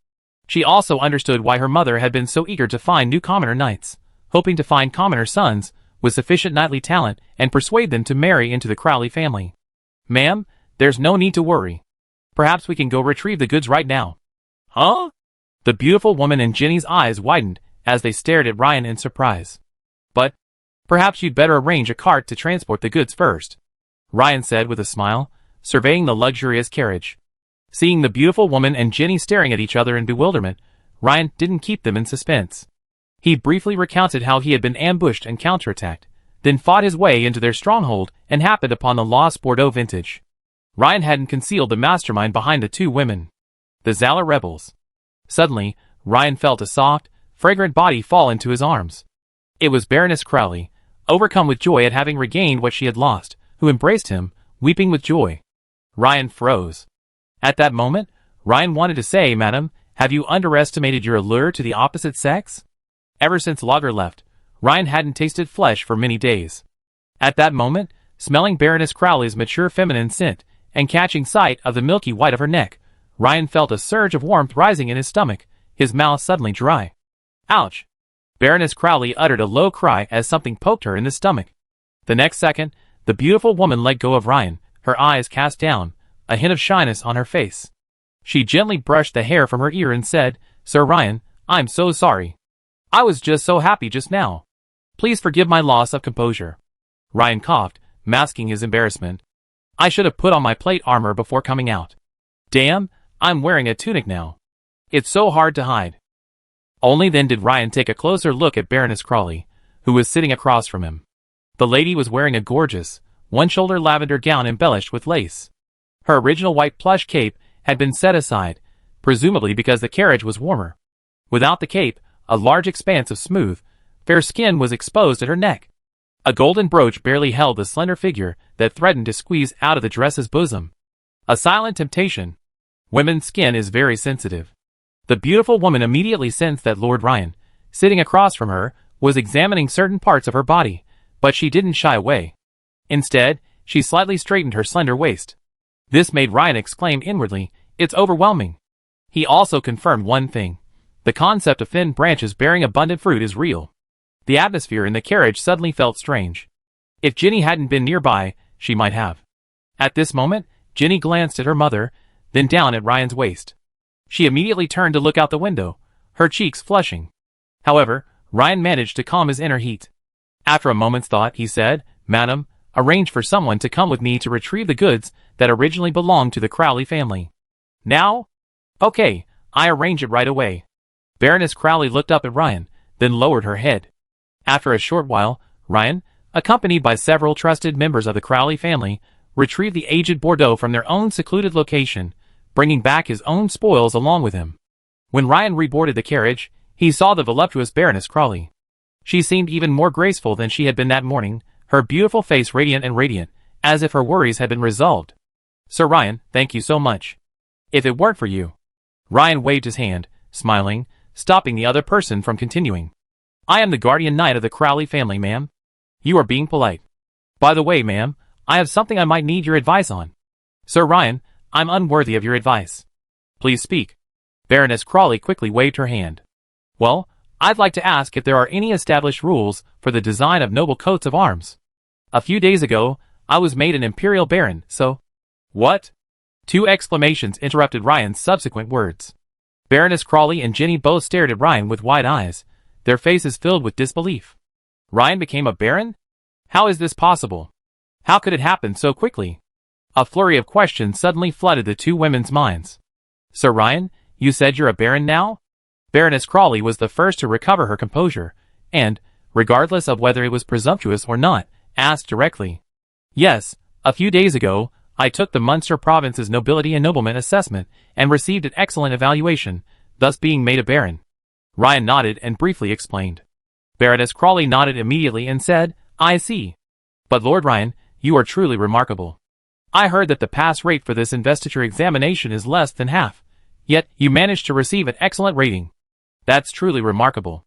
She also understood why her mother had been so eager to find new commoner knights, hoping to find commoner sons with sufficient knightly talent and persuade them to marry into the Crowley family. Ma'am, there's no need to worry. Perhaps we can go retrieve the goods right now. Huh? The beautiful woman and Jenny's eyes widened as they stared at Ryan in surprise. But, perhaps you'd better arrange a cart to transport the goods first, Ryan said with a smile, surveying the luxurious carriage. Seeing the beautiful woman and Jenny staring at each other in bewilderment, Ryan didn't keep them in suspense. He briefly recounted how he had been ambushed and counterattacked, then fought his way into their stronghold and happened upon the lost Bordeaux vintage. Ryan hadn't concealed the mastermind behind the two women. The Zala rebels. Suddenly, Ryan felt a soft, fragrant body fall into his arms. It was Baroness Crowley, overcome with joy at having regained what she had lost, who embraced him, weeping with joy. Ryan froze. At that moment, Ryan wanted to say, "Madam," Have you underestimated your allure to the opposite sex? Ever since Lager left, Ryan hadn't tasted flesh for many days. At that moment, smelling Baroness Crowley's mature feminine scent, and catching sight of the milky white of her neck, Ryan felt a surge of warmth rising in his stomach, his mouth suddenly dry. Ouch! Baroness Crowley uttered a low cry as something poked her in the stomach. The next second, the beautiful woman let go of Ryan, her eyes cast down, a hint of shyness on her face. She gently brushed the hair from her ear and said, "Sir Ryan, I'm so sorry. I was just so happy just now. Please forgive my loss of composure." Ryan coughed, masking his embarrassment. "I should have put on my plate armor before coming out. Damn, I'm wearing a tunic now. It's so hard to hide." Only then did Ryan take a closer look at Baroness Crowley, who was sitting across from him. The lady was wearing a gorgeous, one-shoulder lavender gown embellished with lace. Her original white plush cape had been set aside, presumably because the carriage was warmer. Without the cape, a large expanse of smooth, fair skin was exposed at her neck. A golden brooch barely held the slender figure that threatened to squeeze out of the dress's bosom. A silent temptation. Women's skin is very sensitive. The beautiful woman immediately sensed that Lord Ryan, sitting across from her, was examining certain parts of her body, but she didn't shy away. Instead, she slightly straightened her slender waist. This made Ryan exclaim inwardly, "It's overwhelming." He also confirmed one thing. The concept of thin branches bearing abundant fruit is real. The atmosphere in the carriage suddenly felt strange. If Ginny hadn't been nearby, she might have. At this moment, Ginny glanced at her mother, then down at Ryan's waist. She immediately turned to look out the window, her cheeks flushing. However, Ryan managed to calm his inner heat. After a moment's thought, he said, "Madam, arrange for someone to come with me to retrieve the goods that originally belonged to the Crowley family." "Now?" "Okay, I arrange it right away." Baroness Crowley looked up at Ryan, then lowered her head. After a short while, Ryan, accompanied by several trusted members of the Crowley family, retrieved the aged Bordeaux from their own secluded location, bringing back his own spoils along with him. When Ryan reboarded the carriage, he saw the voluptuous Baroness Crowley. She seemed even more graceful than she had been that morning, her beautiful face radiant, as if her worries had been resolved. "Sir Ryan, thank you so much. If it weren't for you..." Ryan waved his hand, smiling, stopping the other person from continuing. "I am the guardian knight of the Crowley family, ma'am. You are being polite. By the way, ma'am, I have something I might need your advice on." "Sir Ryan, I'm unworthy of your advice. Please speak." Baroness Crowley quickly waved her hand. "Well, I'd like to ask if there are any established rules for the design of noble coats of arms. A few days ago, I was made an imperial baron, so..." "What?" Two exclamations interrupted Ryan's subsequent words. Baroness Crowley and Ginny both stared at Ryan with wide eyes, their faces filled with disbelief. Ryan became a baron? How is this possible? How could it happen so quickly? A flurry of questions suddenly flooded the two women's minds. "Sir Ryan, you said you're a baron now?" Baroness Crowley was the first to recover her composure, and, regardless of whether it was presumptuous or not, asked directly. "Yes, a few days ago, I took the Munster province's nobility and nobleman assessment and received an excellent evaluation, thus being made a baron." Ryan nodded and briefly explained. Baroness Crowley nodded immediately and said, "I see. But Lord Ryan, you are truly remarkable. I heard that the pass rate for this investiture examination is less than half, yet you managed to receive an excellent rating. That's truly remarkable."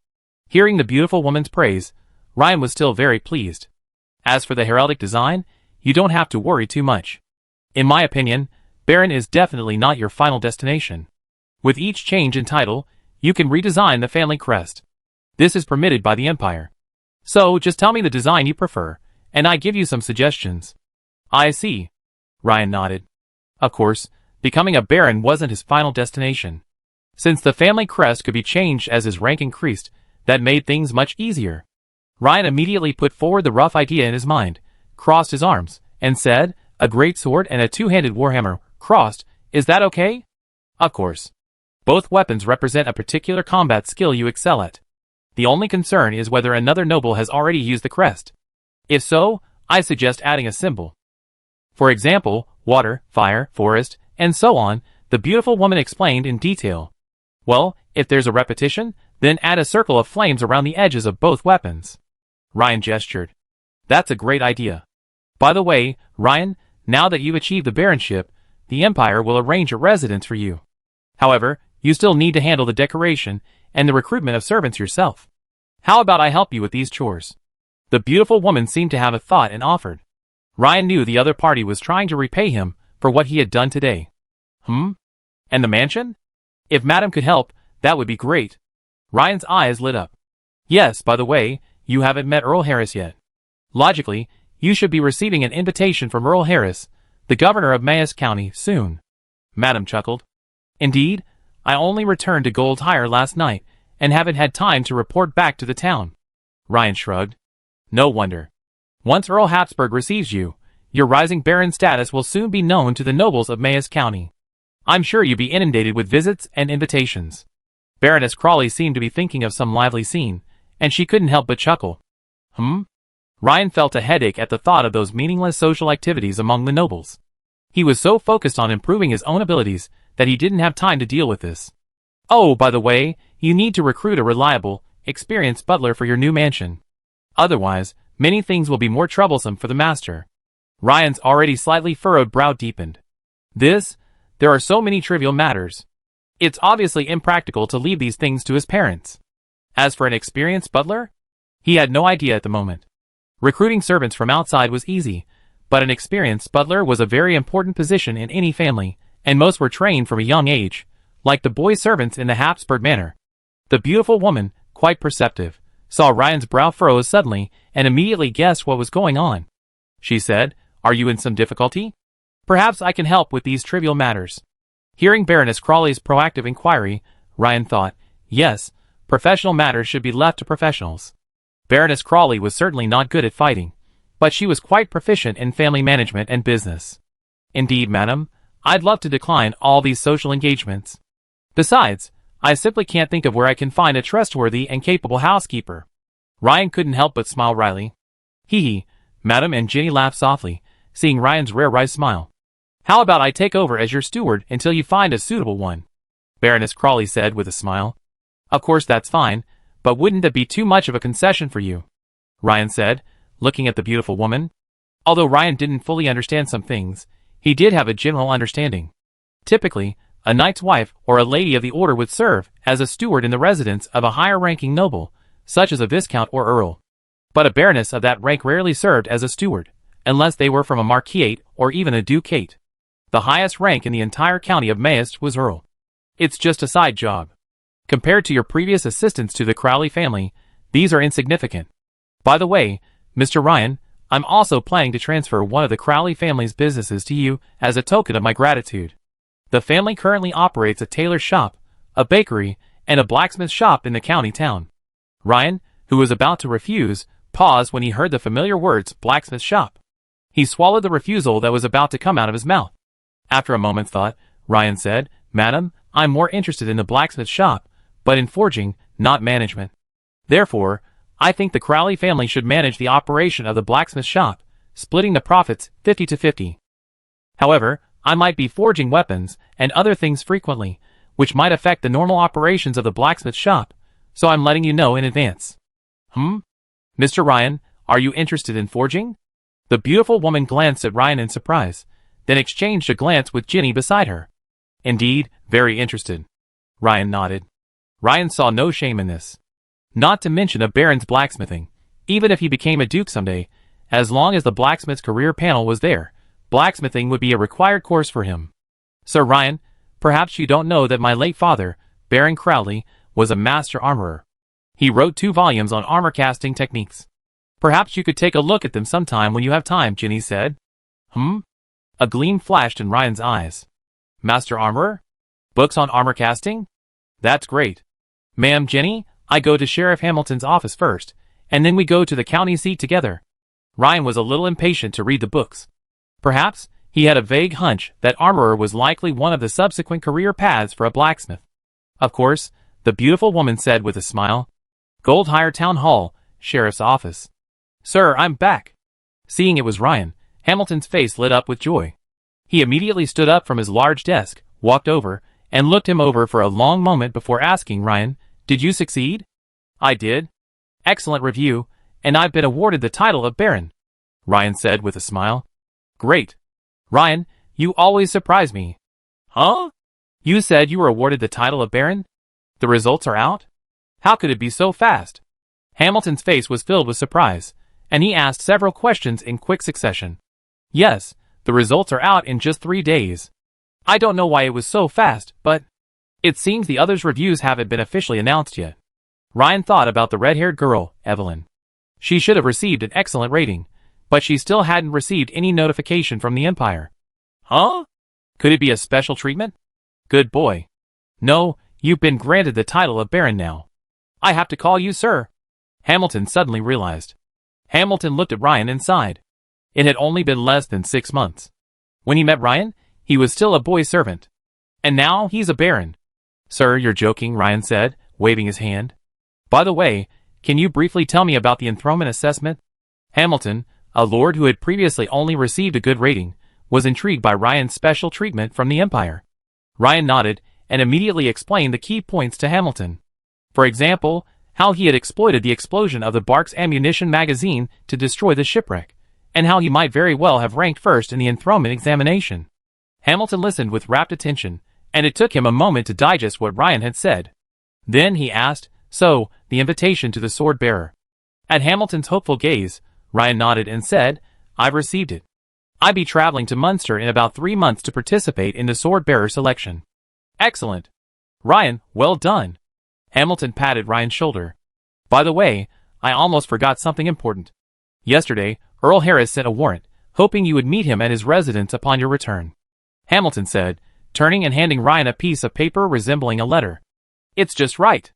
Hearing the beautiful woman's praise, Ryan was still very pleased. As for the heraldic design, you don't have to worry too much. In my opinion, Baron is definitely not your final destination. With each change in title, you can redesign the family crest. This is permitted by the Empire. So just tell me the design you prefer, and I give you some suggestions. "I see." Ryan nodded. Of course, becoming a baron wasn't his final destination. Since the family crest could be changed as his rank increased, that made things much easier. Ryan immediately put forward the rough idea in his mind, crossed his arms, and said, "A great sword and a two-handed warhammer, crossed, is that okay?" "Of course. Both weapons represent a particular combat skill you excel at. The only concern is whether another noble has already used the crest. If so, I suggest adding a symbol. For example, water, fire, forest, and so on," the beautiful woman explained in detail. "Well, if there's a repetition, then add a circle of flames around the edges of both weapons." Ryan gestured. "That's a great idea. By the way, Ryan, now that you've achieved the baronship, the Empire will arrange a residence for you. However, You still need to handle the decoration and the recruitment of servants yourself. How about I help you with these chores? The beautiful woman seemed to have a thought and offered. Ryan knew the other party was trying to repay him for what he had done today. And the mansion? If Madam could help, that would be great. Ryan's eyes lit up. Yes, by the way, you haven't met Earl Harris yet. Logically, you should be receiving an invitation from Earl Harris, the governor of Mayes County, soon. Madam chuckled. Indeed, I only returned to Gold Hire last night and haven't had time to report back to the town. Ryan shrugged. No wonder. Once Earl Habsburg receives you, your rising baron status will soon be known to the nobles of Mayes County. I'm sure you'll be inundated with visits and invitations. Baroness Crawley seemed to be thinking of some lively scene, and she couldn't help but chuckle. Ryan felt a headache at the thought of those meaningless social activities among the nobles. He was so focused on improving his own abilities that he didn't have time to deal with this. Oh, by the way, you need to recruit a reliable, experienced butler for your new mansion. Otherwise, many things will be more troublesome for the master. Ryan's already slightly furrowed brow deepened. There are so many trivial matters. It's obviously impractical to leave these things to his parents. As for an experienced butler, he had no idea at the moment. Recruiting servants from outside was easy, but an experienced butler was a very important position in any family, and most were trained from a young age, like the boy servants in the Habsburg manor. The beautiful woman, quite perceptive, saw Ryan's brow furrow suddenly and immediately guessed what was going on. She said, "Are you in some difficulty? Perhaps I can help with these trivial matters." Hearing Baroness Crawley's proactive inquiry, Ryan thought, yes, professional matters should be left to professionals. Baroness Crawley was certainly not good at fighting, but she was quite proficient in family management and business. Indeed, madam, I'd love to decline all these social engagements. Besides, I simply can't think of where I can find a trustworthy and capable housekeeper. Ryan couldn't help but smile wryly. Hee, madam, and Ginny laughed softly, seeing Ryan's rare wry smile. How about I take over as your steward until you find a suitable one? Baroness Crawley said with a smile. Of course that's fine, but wouldn't that be too much of a concession for you? Ryan said, looking at the beautiful woman. Although Ryan didn't fully understand some things, he did have a general understanding. Typically, a knight's wife or a lady of the order would serve as a steward in the residence of a higher-ranking noble, such as a viscount or earl. But a baroness of that rank rarely served as a steward, unless they were from a marquisate or even a ducate. The highest rank in the entire county of Mayes was earl. It's just a side job. Compared to your previous assistants to the Crowley family, these are insignificant. By the way, Mr. Ryan, I'm also planning to transfer one of the Crowley family's businesses to you as a token of my gratitude. The family currently operates a tailor shop, a bakery, and a blacksmith shop in the county town. Ryan, who was about to refuse, paused when he heard the familiar words blacksmith shop. He swallowed the refusal that was about to come out of his mouth. After a moment's thought, Ryan said, Madam, I'm more interested in the blacksmith shop, but in forging, not management. Therefore, I think the Crowley family should manage the operation of the blacksmith shop, splitting the profits 50-50. However, I might be forging weapons and other things frequently, which might affect the normal operations of the blacksmith shop, so I'm letting you know in advance. Mr. Ryan, are you interested in forging? The beautiful woman glanced at Ryan in surprise, then exchanged a glance with Ginny beside her. Indeed, very interested. Ryan nodded. Ryan saw no shame in this. Not to mention a baron's blacksmithing, even if he became a duke someday, as long as the blacksmith's career panel was there, blacksmithing would be a required course for him. Sir Ryan, perhaps you don't know that my late father, Baron Crowley, was a master armorer. He wrote 2 volumes on armor casting techniques. Perhaps you could take a look at them sometime when you have time, Ginny said. A gleam flashed in Ryan's eyes. Master armorer? Books on armor casting? That's great. Ma'am, Jenny, I go to Sheriff Hamilton's office first, and then we go to the county seat together. Ryan was a little impatient to read the books. Perhaps he had a vague hunch that armorer was likely one of the subsequent career paths for a blacksmith. Of course, the beautiful woman said with a smile, Gold Hire Town Hall, Sheriff's office. Sir, I'm back. Seeing it was Ryan, Hamilton's face lit up with joy. He immediately stood up from his large desk, walked over, and looked him over for a long moment before asking Ryan, Did you succeed? I did. Excellent review, and I've been awarded the title of Baron, Ryan said with a smile. Great. Ryan, you always surprise me. Huh? You said you were awarded the title of Baron? The results are out? How could it be so fast? Hamilton's face was filled with surprise, and he asked several questions in quick succession. Yes, the results are out in just 3 days. I don't know why it was so fast, but it seems the others' reviews haven't been officially announced yet. Ryan thought about the red-haired girl, Evelyn. She should have received an excellent rating, but she still hadn't received any notification from the Empire. Huh? Could it be a special treatment? Good boy. No, you've been granted the title of Baron now. I have to call you sir. Hamilton suddenly realized. Hamilton looked at Ryan and sighed. It had only been less than 6 months. When he met Ryan, he was still a boy servant. And now he's a baron. Sir, you're joking, Ryan said, waving his hand. By the way, can you briefly tell me about the enthronement assessment? Hamilton, a lord who had previously only received a good rating, was intrigued by Ryan's special treatment from the Empire. Ryan nodded and immediately explained the key points to Hamilton. For example, how he had exploited the explosion of the bark's ammunition magazine to destroy the shipwreck, and how he might very well have ranked first in the enthronement examination. Hamilton listened with rapt attention, and it took him a moment to digest what Ryan had said. Then he asked, so, the invitation to the sword bearer. At Hamilton's hopeful gaze, Ryan nodded and said, I've received it. I'll be traveling to Munster in about 3 months to participate in the sword bearer selection. Excellent. Ryan, well done. Hamilton patted Ryan's shoulder. By the way, I almost forgot something important. Yesterday, Earl Harris sent a warrant, hoping you would meet him at his residence upon your return. Hamilton said, turning and handing Ryan a piece of paper resembling a letter. It's just right.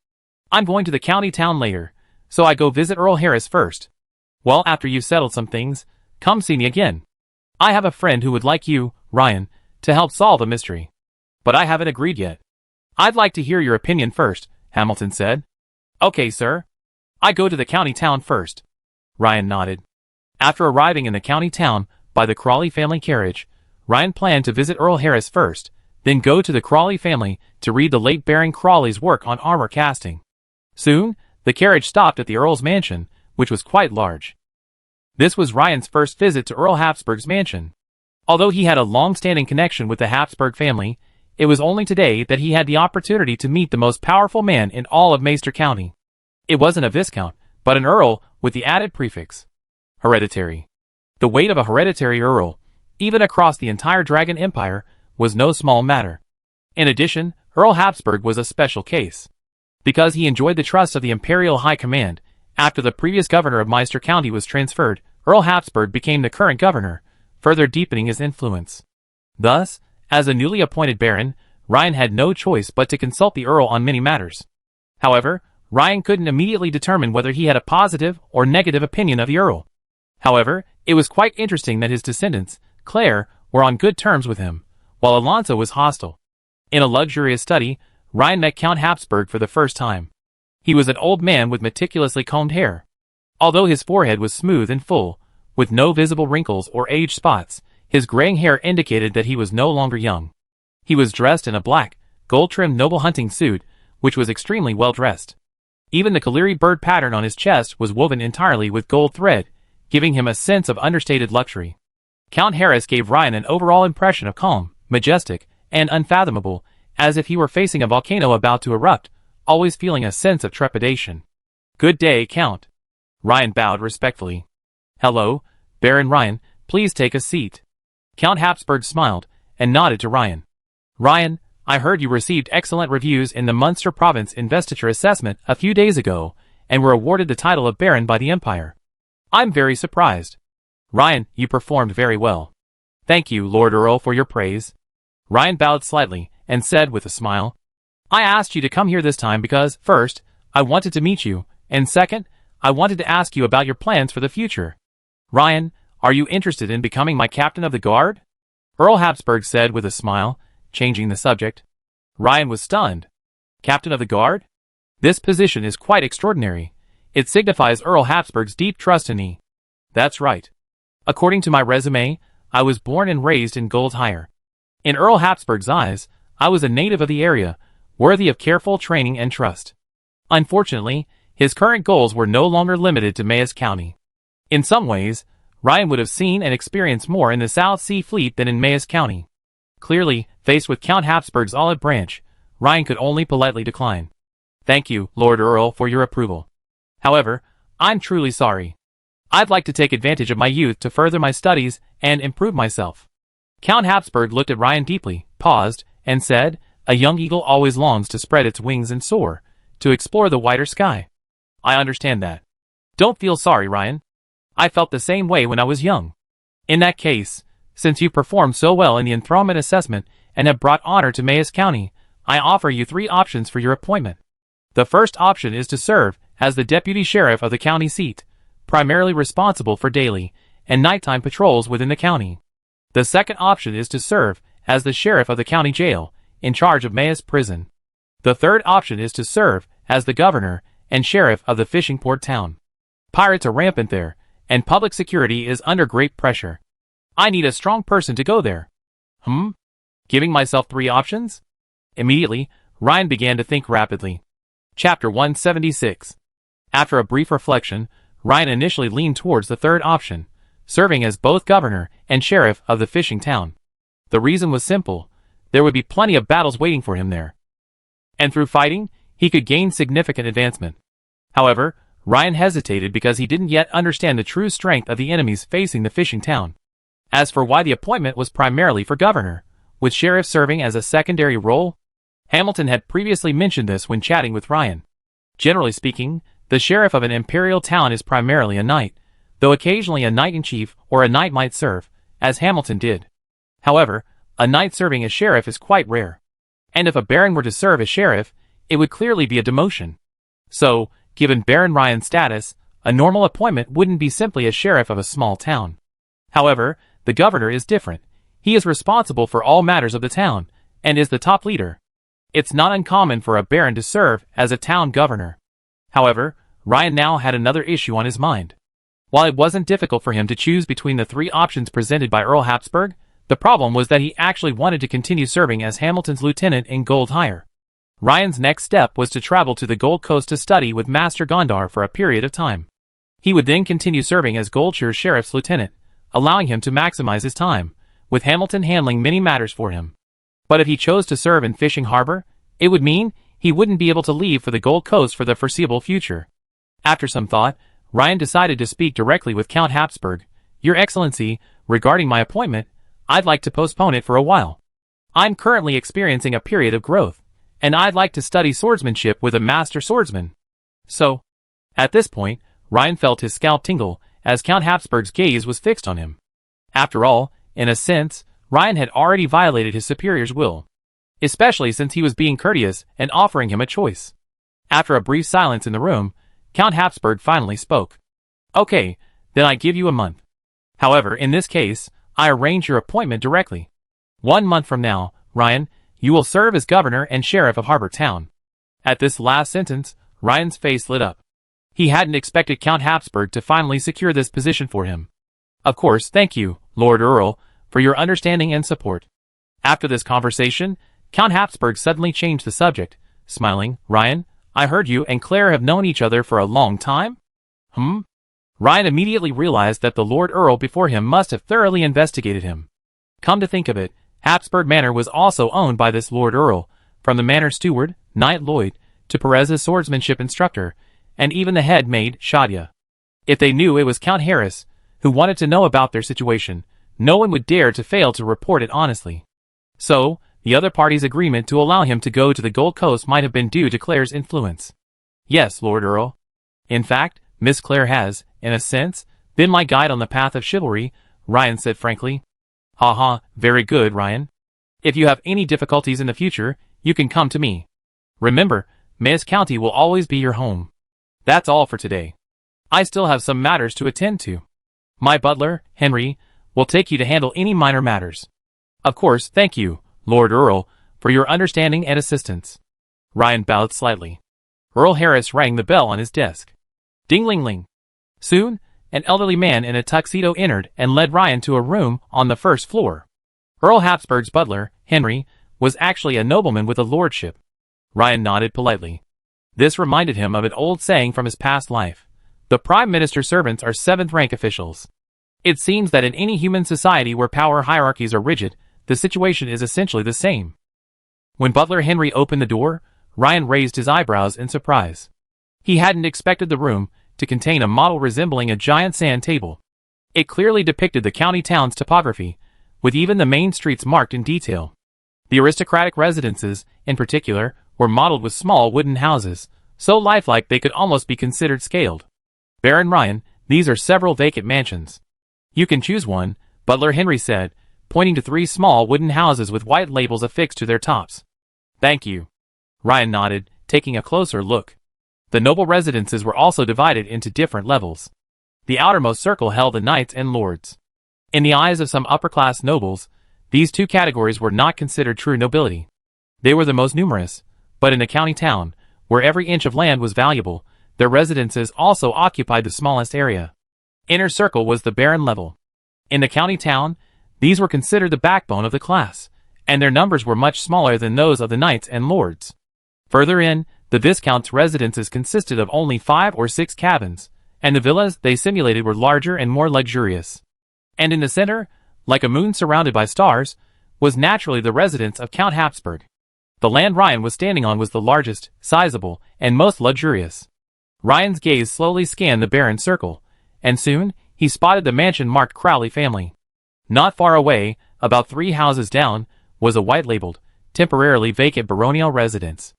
I'm going to the county town later, so I go visit Earl Harris first. Well, after you've settled some things, come see me again. I have a friend who would like you, Ryan, to help solve a mystery. But I haven't agreed yet. I'd like to hear your opinion first, Hamilton said. Okay, sir. I go to the county town first. Ryan nodded. After arriving in the county town by the Crawley family carriage, Ryan planned to visit Earl Harris first, then go to the Crawley family to read the late Baron Crawley's work on armor casting. Soon, the carriage stopped at the Earl's mansion, which was quite large. This was Ryan's first visit to Earl Habsburg's mansion. Although he had a long-standing connection with the Habsburg family, it was only today that he had the opportunity to meet the most powerful man in all of Maester County. It wasn't a viscount, but an earl with the added prefix. Hereditary. The weight of a hereditary earl, even across the entire Dragon Empire, was no small matter. In addition, Earl Habsburg was a special case. Because he enjoyed the trust of the Imperial High Command, after the previous governor of Maester County was transferred, Earl Habsburg became the current governor, further deepening his influence. Thus, as a newly appointed baron, Ryan had no choice but to consult the Earl on many matters. However, Ryan couldn't immediately determine whether he had a positive or negative opinion of the Earl. However, it was quite interesting that his descendants, Claire, were on good terms with him, while Alonso was hostile. In a luxurious study, Ryan met Count Habsburg for the first time. He was an old man with meticulously combed hair. Although his forehead was smooth and full, with no visible wrinkles or age spots, his graying hair indicated that he was no longer young. He was dressed in a black, gold-trimmed noble hunting suit, which was extremely well-dressed. Even the Kaleri bird pattern on his chest was woven entirely with gold thread, giving him a sense of understated luxury. Count Harris gave Ryan an overall impression of calm, majestic, and unfathomable, as if he were facing a volcano about to erupt, always feeling a sense of trepidation. Good day, Count. Ryan bowed respectfully. Hello, Baron Ryan, please take a seat. Count Habsburg smiled, and nodded to Ryan. Ryan, I heard you received excellent reviews in the Munster Province Investiture Assessment a few days ago, and were awarded the title of Baron by the Empire. I'm very surprised. Ryan, you performed very well. Thank you, Lord Earl, for your praise. Ryan bowed slightly, and said with a smile, I asked you to come here this time because, first, I wanted to meet you, and second, I wanted to ask you about your plans for the future. Ryan, are you interested in becoming my captain of the guard? Earl Habsburg said with a smile, changing the subject. Ryan was stunned. Captain of the guard? This position is quite extraordinary. It signifies Earl Habsburg's deep trust in me. That's right. According to my resume, I was born and raised in Goldhire. In Earl Habsburg's eyes, I was a native of the area, worthy of careful training and trust. Unfortunately, his current goals were no longer limited to Mayes County. In some ways, Ryan would have seen and experienced more in the South Sea Fleet than in Mayes County. Clearly, faced with Count Habsburg's olive branch, Ryan could only politely decline. Thank you, Lord Earl, for your approval. However, I'm truly sorry. I'd like to take advantage of my youth to further my studies and improve myself. Count Habsburg looked at Ryan deeply, paused, and said, a young eagle always longs to spread its wings and soar, to explore the wider sky. I understand that. Don't feel sorry, Ryan. I felt the same way when I was young. In that case, since you performed so well in the enthronement assessment and have brought honor to Mayes County, I offer you 3 options for your appointment. The first option is to serve as the deputy sheriff of the county seat, primarily responsible for daily and nighttime patrols within the county. The second option is to serve as the sheriff of the county jail, in charge of Mayes Prison. The third option is to serve as the governor and sheriff of the fishing port town. Pirates are rampant there, and public security is under great pressure. I need a strong person to go there. Giving myself 3 options? Immediately, Ryan began to think rapidly. Chapter 176. After a brief reflection, Ryan initially leaned towards the third option, serving as both governor and sheriff of the fishing town. The reason was simple. There would be plenty of battles waiting for him there. And through fighting, he could gain significant advancement. However, Ryan hesitated because he didn't yet understand the true strength of the enemies facing the fishing town. As for why the appointment was primarily for governor, with sheriff serving as a secondary role, Hamilton had previously mentioned this when chatting with Ryan. Generally speaking, the sheriff of an imperial town is primarily a knight, though occasionally a knight-in-chief or a knight might serve, as Hamilton did. However, a knight serving as sheriff is quite rare. And if a baron were to serve as sheriff, it would clearly be a demotion. So, given Baron Ryan's status, a normal appointment wouldn't be simply a sheriff of a small town. However, the governor is different. He is responsible for all matters of the town, and is the top leader. It's not uncommon for a baron to serve as a town governor. However, Ryan now had another issue on his mind. While it wasn't difficult for him to choose between the 3 options presented by Earl Habsburg, the problem was that he actually wanted to continue serving as Hamilton's lieutenant in Gold Hire. Ryan's next step was to travel to the Gold Coast to study with Master Gondar for a period of time. He would then continue serving as Goldshire's sheriff's lieutenant, allowing him to maximize his time, with Hamilton handling many matters for him. But if he chose to serve in Fishing Harbor, it would mean he wouldn't be able to leave for the Gold Coast for the foreseeable future. After some thought, Ryan decided to speak directly with Count Habsburg. Your Excellency, regarding my appointment, I'd like to postpone it for a while. I'm currently experiencing a period of growth, and I'd like to study swordsmanship with a master swordsman. So, at this point, Ryan felt his scalp tingle as Count Habsburg's gaze was fixed on him. After all, in a sense, Ryan had already violated his superior's will, especially since he was being courteous and offering him a choice. After a brief silence in the room, Count Habsburg finally spoke. Okay, then I give you a month. However, in this case, I arrange your appointment directly. 1 month from now, Ryan, you will serve as governor and sheriff of Harbor Town. At this last sentence, Ryan's face lit up. He hadn't expected Count Habsburg to finally secure this position for him. Of course, thank you, Lord Earl, for your understanding and support. After this conversation, Count Habsburg suddenly changed the subject, smiling. Ryan, I heard you and Claire have known each other for a long time? Ryan immediately realized that the Lord Earl before him must have thoroughly investigated him. Come to think of it, Habsburg Manor was also owned by this Lord Earl, from the manor steward, Knight Lloyd, to Perez's swordsmanship instructor, and even the head maid, Shadia. If they knew it was Count Harris, who wanted to know about their situation, no one would dare to fail to report it honestly. So, the other party's agreement to allow him to go to the Gold Coast might have been due to Claire's influence. Yes, Lord Earl. In fact, Miss Claire has, in a sense, been my guide on the path of chivalry, Ryan said frankly. Very good, Ryan. If you have any difficulties in the future, you can come to me. Remember, Mayes County will always be your home. That's all for today. I still have some matters to attend to. My butler, Henry, will take you to handle any minor matters. Of course, thank you, Lord Earl, for your understanding and assistance. Ryan bowed slightly. Earl Harris rang the bell on his desk. Ding-ling-ling. Soon, an elderly man in a tuxedo entered and led Ryan to a room on the first floor. Earl Habsburg's butler, Henry, was actually a nobleman with a lordship. Ryan nodded politely. This reminded him of an old saying from his past life. The Prime Minister's servants are 7th-rank officials. It seems that in any human society where power hierarchies are rigid, the situation is essentially the same. When butler Henry opened the door, Ryan raised his eyebrows in surprise. He hadn't expected the room to contain a model resembling a giant sand table. It clearly depicted the county town's topography, with even the main streets marked in detail. The aristocratic residences, in particular, were modeled with small wooden houses, so lifelike they could almost be considered scaled. Baron Ryan, these are several vacant mansions. You can choose one, butler Henry said, pointing to 3 small wooden houses with white labels affixed to their tops. Thank you. Ryan nodded, taking a closer look. The noble residences were also divided into different levels. The outermost circle held the knights and lords. In the eyes of some upper-class nobles, these 2 categories were not considered true nobility. They were the most numerous, but in a county town, where every inch of land was valuable, their residences also occupied the smallest area. Inner circle was the baron level. In the county town, these were considered the backbone of the class, and their numbers were much smaller than those of the knights and lords. Further in, the viscount's residences consisted of only 5 or 6 cabins, and the villas they simulated were larger and more luxurious. And in the center, like a moon surrounded by stars, was naturally the residence of Count Habsburg. The land Ryan was standing on was the largest, sizable, and most luxurious. Ryan's gaze slowly scanned the barren circle, and soon, he spotted the mansion marked Crowley family. Not far away, about 3 houses down, was a white-labeled, temporarily vacant baronial residence.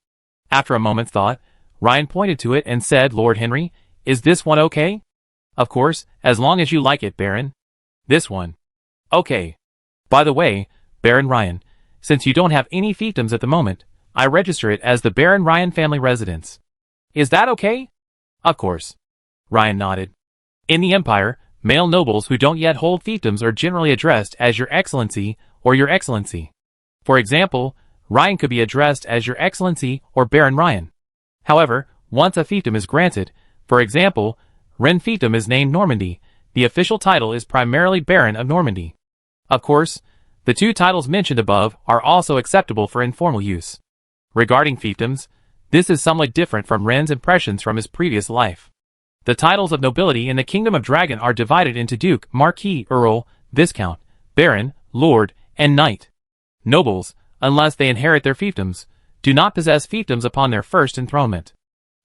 After a moment's thought, Ryan pointed to it and said, Lord Henry, is this one okay? Of course, as long as you like it, Baron. This one. Okay. By the way, Baron Ryan, since you don't have any fiefdoms at the moment, I register it as the Baron Ryan family residence. Is that okay? Of course. Ryan nodded. In the Empire, male nobles who don't yet hold fiefdoms are generally addressed as Your Excellency or Your Excellency. For example, Ryan could be addressed as Your Excellency or Baron Ryan. However, once a fiefdom is granted, for example, Ren fiefdom is named Normandy, the official title is primarily Baron of Normandy. Of course, the 2 titles mentioned above are also acceptable for informal use. Regarding fiefdoms, this is somewhat different from Ren's impressions from his previous life. The titles of nobility in the Kingdom of Dragon are divided into Duke, Marquis, Earl, Viscount, Baron, Lord, and Knight. Nobles, unless they inherit their fiefdoms, do not possess fiefdoms upon their first enthronement.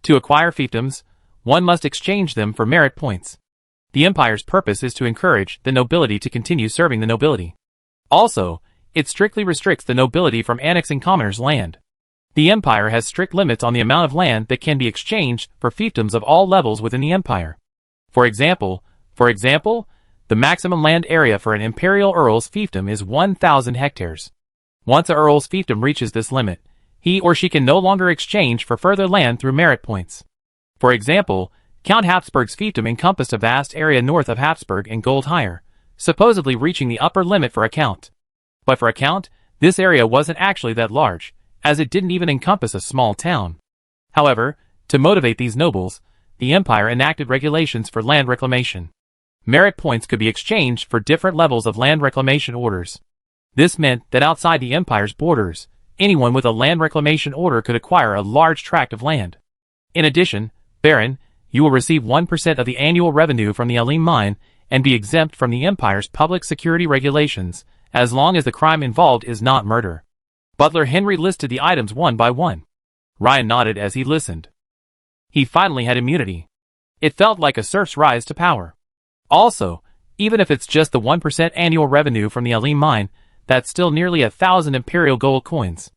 To acquire fiefdoms, one must exchange them for merit points. The Empire's purpose is to encourage the nobility to continue serving the nobility. Also, it strictly restricts the nobility from annexing commoners' land. The Empire has strict limits on the amount of land that can be exchanged for fiefdoms of all levels within the Empire. For example, the maximum land area for an Imperial Earl's fiefdom is 1,000 hectares. Once an Earl's fiefdom reaches this limit, he or she can no longer exchange for further land through merit points. For example, Count Habsburg's fiefdom encompassed a vast area north of Habsburg and Goldhire, supposedly reaching the upper limit for a count. But for a count, this area wasn't actually that large, as it didn't even encompass a small town. However, to motivate these nobles, the Empire enacted regulations for land reclamation. Merit points could be exchanged for different levels of land reclamation orders. This meant that outside the Empire's borders, anyone with a land reclamation order could acquire a large tract of land. In addition, Baron, you will receive 1% of the annual revenue from the Alim mine and be exempt from the Empire's public security regulations, as long as the crime involved is not murder. Butler Henry listed the items one by one. Ryan nodded as he listened. He finally had immunity. It felt like a serf's rise to power. Also, even if it's just the 1% annual revenue from the Alim mine, that's still nearly 1,000 imperial gold coins.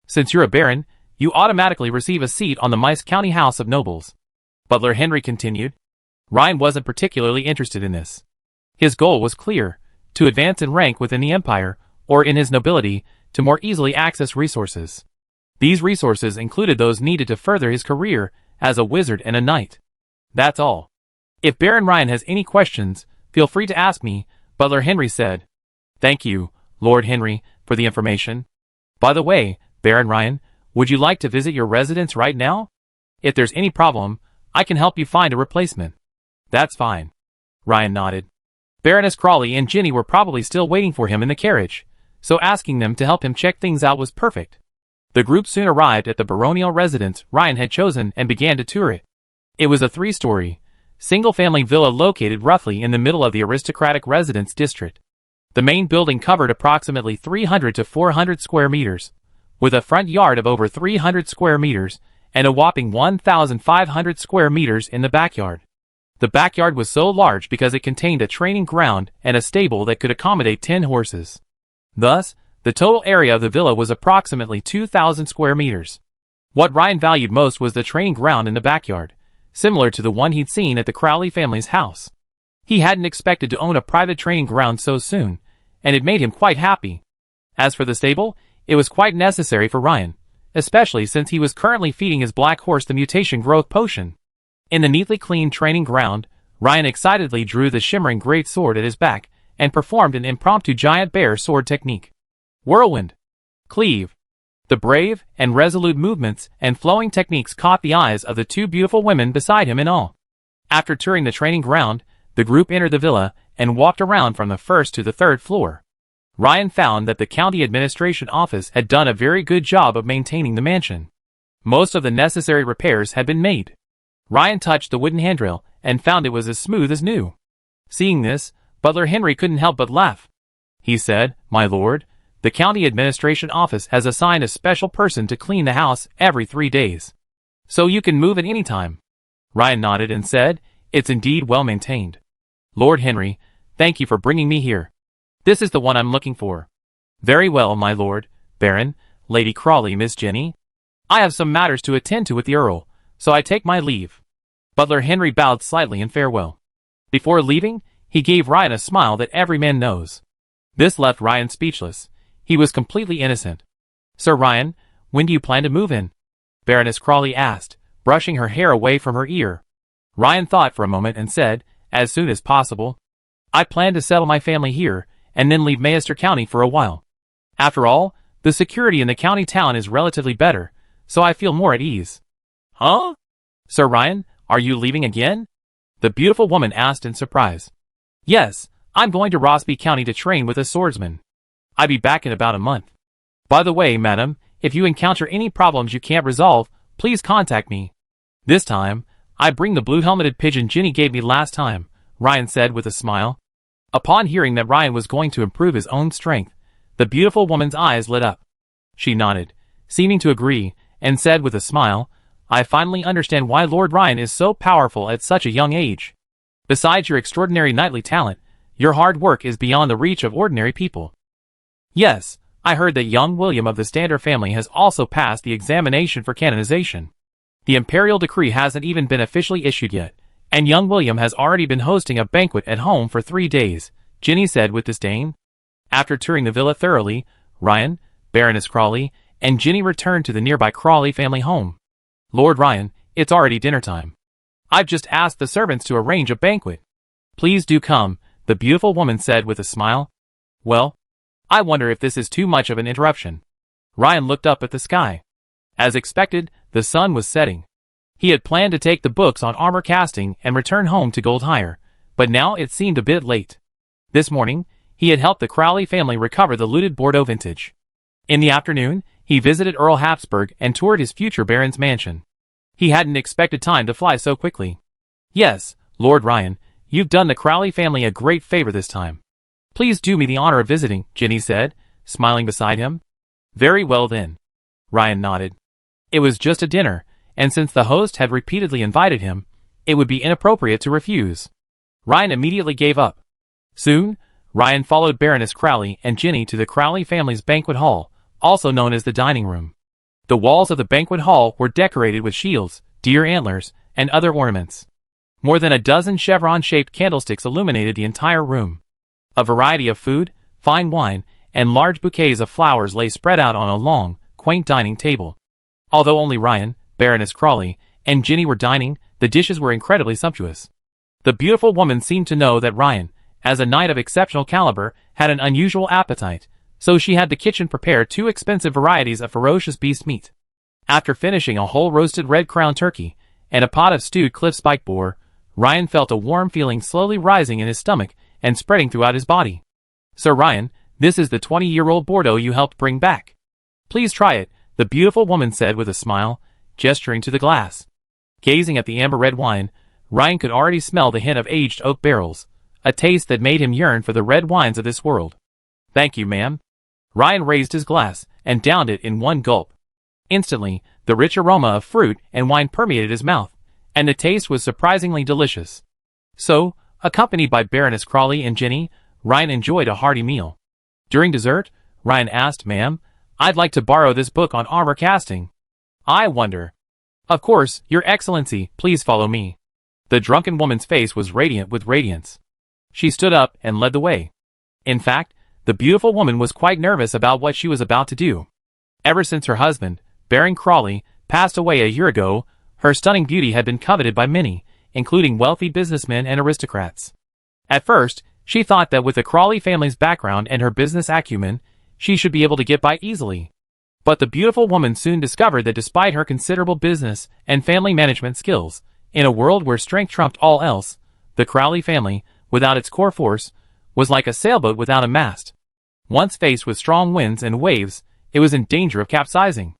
Since you're a baron, you automatically receive a seat on the Mice County House of Nobles. Butler Henry continued. Ryan wasn't particularly interested in this. His goal was clear, to advance in rank within the Empire, or in his nobility, to more easily access resources. These resources included those needed to further his career as a wizard and a knight. That's all. If Baron Ryan has any questions, feel free to ask me, Butler Henry said. Thank you, Lord Henry, for the information. By the way, Baron Ryan, would you like to visit your residence right now? If there's any problem, I can help you find a replacement. That's fine. Ryan nodded. Baroness Crawley and Ginny were probably still waiting for him in the carriage, so asking them to help him check things out was perfect. The group soon arrived at the baronial residence Ryan had chosen and began to tour it. It was a 3-story, single-family villa located roughly in the middle of the aristocratic residence district. The main building covered approximately 300 to 400 square meters, with a front yard of over 300 square meters and a whopping 1,500 square meters in the backyard. The backyard was so large because it contained a training ground and a stable that could accommodate 10 horses. Thus, the total area of the villa was approximately 2,000 square meters. What Ryan valued most was the training ground in the backyard, similar to the one he'd seen at the Crowley family's house. He hadn't expected to own a private training ground so soon, and it made him quite happy. As for the stable, it was quite necessary for Ryan, especially since he was currently feeding his black horse the mutation growth potion. In the neatly cleaned training ground, Ryan excitedly drew the shimmering great sword at his back and performed an impromptu giant bear sword technique. Whirlwind. Cleave. The brave and resolute movements and flowing techniques caught the eyes of the two beautiful women beside him in awe. After touring the training ground, the group entered the villa and walked around from the first to the third floor. Ryan found that the county administration office had done a very good job of maintaining the mansion. Most of the necessary repairs had been made. Ryan touched the wooden handrail and found it was as smooth as new. Seeing this, Butler Henry couldn't help but laugh. He said, "My lord, the county administration office has assigned a special person to clean the house every 3 days. So you can move at any time." Ryan nodded and said, "It's indeed well maintained. Lord Henry, thank you for bringing me here. This is the one I'm looking for." "Very well, my lord, Baron, Lady Crawley, Miss Jenny. I have some matters to attend to with the Earl, so I take my leave." Butler Henry bowed slightly in farewell. Before leaving, he gave Ryan a smile that every man knows. This left Ryan speechless. He was completely innocent. "Sir Ryan, when do you plan to move in?" Baroness Crawley asked, brushing her hair away from her ear. Ryan thought for a moment and said, "As soon as possible. I plan to settle my family here, and then leave Mayster County for a while. After all, the security in the county town is relatively better, so I feel more at ease." "Huh? Sir Ryan, are you leaving again?" the beautiful woman asked in surprise. "Yes, I'm going to Rossby County to train with a swordsman. I'll be back in about a month. By the way, madam, if you encounter any problems you can't resolve, please contact me. This time, I bring the blue-helmeted pigeon Ginny gave me last time," Ryan said with a smile. Upon hearing that Ryan was going to improve his own strength, the beautiful woman's eyes lit up. She nodded, seeming to agree, and said with a smile, "I finally understand why Lord Ryan is so powerful at such a young age. Besides your extraordinary knightly talent, your hard work is beyond the reach of ordinary people. Yes, I heard that young William of the Stander family has also passed the examination for canonization. The imperial decree hasn't even been officially issued yet, and young William has already been hosting a banquet at home for 3 days," Ginny said with disdain. After touring the villa thoroughly, Ryan, Baroness Crawley, and Ginny returned to the nearby Crawley family home. "Lord Ryan, it's already dinner time. I've just asked the servants to arrange a banquet. Please do come," the beautiful woman said with a smile. "Well, I wonder if this is too much of an interruption." Ryan looked up at the sky. As expected, the sun was setting. He had planned to take the books on armor casting and return home to Goldhire, but now it seemed a bit late. This morning, he had helped the Crowley family recover the looted Bordeaux vintage. In the afternoon, he visited Earl Habsburg and toured his future baron's mansion. He hadn't expected time to fly so quickly. "Yes, Lord Ryan, you've done the Crowley family a great favor this time. Please do me the honor of visiting," Ginny said, smiling beside him. "Very well then." Ryan nodded. It was just a dinner, and since the host had repeatedly invited him, it would be inappropriate to refuse. Ryan immediately gave up. Soon, Ryan followed Baroness Crowley and Ginny to the Crowley family's banquet hall, also known as the dining room. The walls of the banquet hall were decorated with shields, deer antlers, and other ornaments. More than a dozen chevron-shaped candlesticks illuminated the entire room. A variety of food, fine wine, and large bouquets of flowers lay spread out on a long, quaint dining table. Although only Ryan, Baroness Crawley, and Ginny were dining, the dishes were incredibly sumptuous. The beautiful woman seemed to know that Ryan, as a knight of exceptional caliber, had an unusual appetite, so she had the kitchen prepare 2 expensive varieties of ferocious beast meat. After finishing a whole roasted red-crown turkey and a pot of stewed cliff-spike boar, Ryan felt a warm feeling slowly rising in his stomach and spreading throughout his body. "Sir Ryan, this is the 20-year-old Bordeaux you helped bring back. Please try it," the beautiful woman said with a smile, gesturing to the glass. Gazing at the amber-red wine, Ryan could already smell the hint of aged oak barrels, a taste that made him yearn for the red wines of this world. Thank you, ma'am. Ryan raised his glass and downed it in one gulp. Instantly, the rich aroma of fruit and wine permeated his mouth, and the taste was surprisingly delicious. So, accompanied by Baroness Crawley and Ginny, Ryan enjoyed a hearty meal. During dessert, Ryan asked, "Ma'am, I'd like to borrow this book on armor casting. I wonder." "Of course, Your Excellency, please follow me." The drunken woman's face was radiant with radiance. She stood up and led the way. In fact, the beautiful woman was quite nervous about what she was about to do. Ever since her husband, Baron Crawley, passed away a year ago, her stunning beauty had been coveted by many, including wealthy businessmen and aristocrats. At first, she thought that with the Crawley family's background and her business acumen, she should be able to get by easily. But the beautiful woman soon discovered that despite her considerable business and family management skills, in a world where strength trumped all else, the Crawley family, without its core force, was like a sailboat without a mast. Once faced with strong winds and waves, it was in danger of capsizing.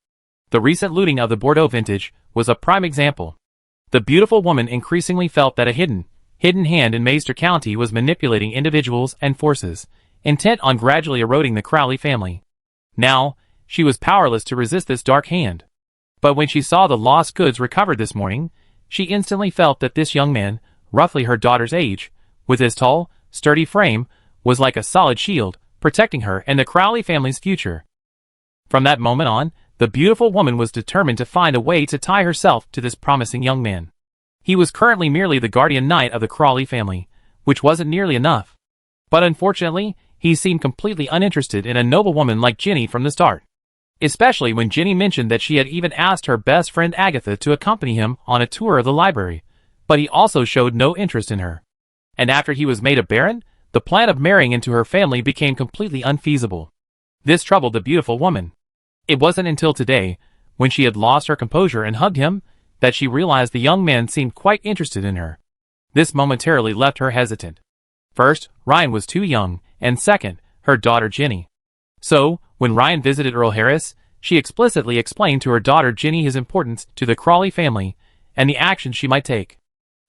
The recent looting of the Bordeaux vintage was a prime example. The beautiful woman increasingly felt that a hidden hand in Maester County was manipulating individuals and forces, intent on gradually eroding the Crawley family. Now, she was powerless to resist this dark hand. But when she saw the lost goods recovered this morning, she instantly felt that this young man, roughly her daughter's age, with his tall, sturdy frame, was like a solid shield, protecting her and the Crawley family's future. From that moment on, the beautiful woman was determined to find a way to tie herself to this promising young man. He was currently merely the guardian knight of the Crawley family, which wasn't nearly enough. But unfortunately, he seemed completely uninterested in a noble woman like Ginny from the start. Especially when Ginny mentioned that she had even asked her best friend Agatha to accompany him on a tour of the library, but he also showed no interest in her. And after he was made a baron, the plan of marrying into her family became completely unfeasible. This troubled the beautiful woman. It wasn't until today, when she had lost her composure and hugged him, that she realized the young man seemed quite interested in her. This momentarily left her hesitant. First, Ryan was too young, and second, her daughter Ginny. So, when Ryan visited Earl Harris, she explicitly explained to her daughter Ginny his importance to the Crawley family and the actions she might take.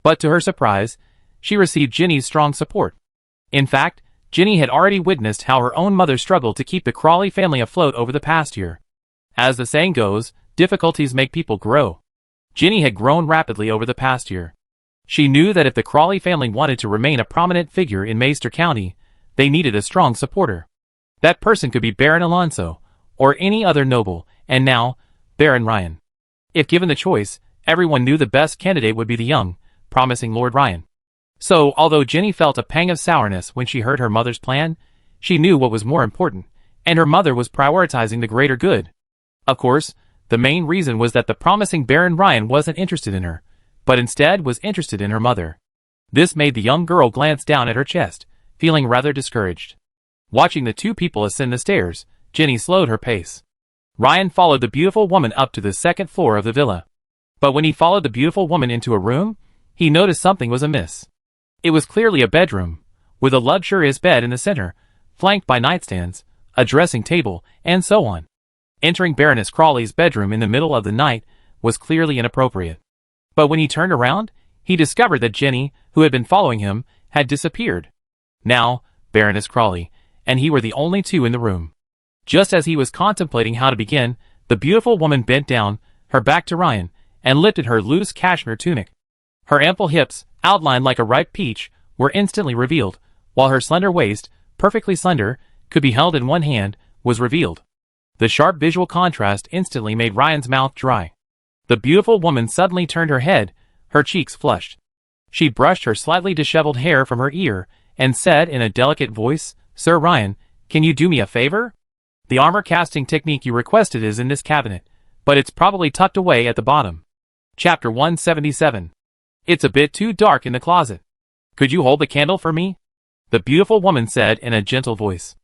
But to her surprise, she received Ginny's strong support. In fact, Ginny had already witnessed how her own mother struggled to keep the Crawley family afloat over the past year. As the saying goes, difficulties make people grow. Ginny had grown rapidly over the past year. She knew that if the Crawley family wanted to remain a prominent figure in Maester County, they needed a strong supporter. That person could be Baron Alonso, or any other noble, and now, Baron Ryan. If given the choice, everyone knew the best candidate would be the young, promising Lord Ryan. So, although Ginny felt a pang of sourness when she heard her mother's plan, she knew what was more important, and her mother was prioritizing the greater good. Of course, the main reason was that the promising Baron Ryan wasn't interested in her, but instead was interested in her mother. This made the young girl glance down at her chest, feeling rather discouraged. Watching the two people ascend the stairs, Ginny slowed her pace. Ryan followed the beautiful woman up to the second floor of the villa. But when he followed the beautiful woman into a room, he noticed something was amiss. It was clearly a bedroom, with a luxurious bed in the center, flanked by nightstands, a dressing table, and so on. Entering Baroness Crawley's bedroom in the middle of the night was clearly inappropriate. But when he turned around, he discovered that Ginny, who had been following him, had disappeared. Now, Baroness Crawley and he were the only two in the room. Just as he was contemplating how to begin, the beautiful woman bent down, her back to Ryan, and lifted her loose cashmere tunic. Her ample hips, outlined like a ripe peach, were instantly revealed, while her slender waist, perfectly slender, could be held in one hand, was revealed. The sharp visual contrast instantly made Ryan's mouth dry. The beautiful woman suddenly turned her head, her cheeks flushed. She brushed her slightly disheveled hair from her ear, and said in a delicate voice, "Sir Ryan, can you do me a favor? The armor casting technique you requested is in this cabinet, but it's probably tucked away at the bottom." Chapter 177. It's a bit too dark in the closet. Could you hold the candle for me? The beautiful woman said in a gentle voice.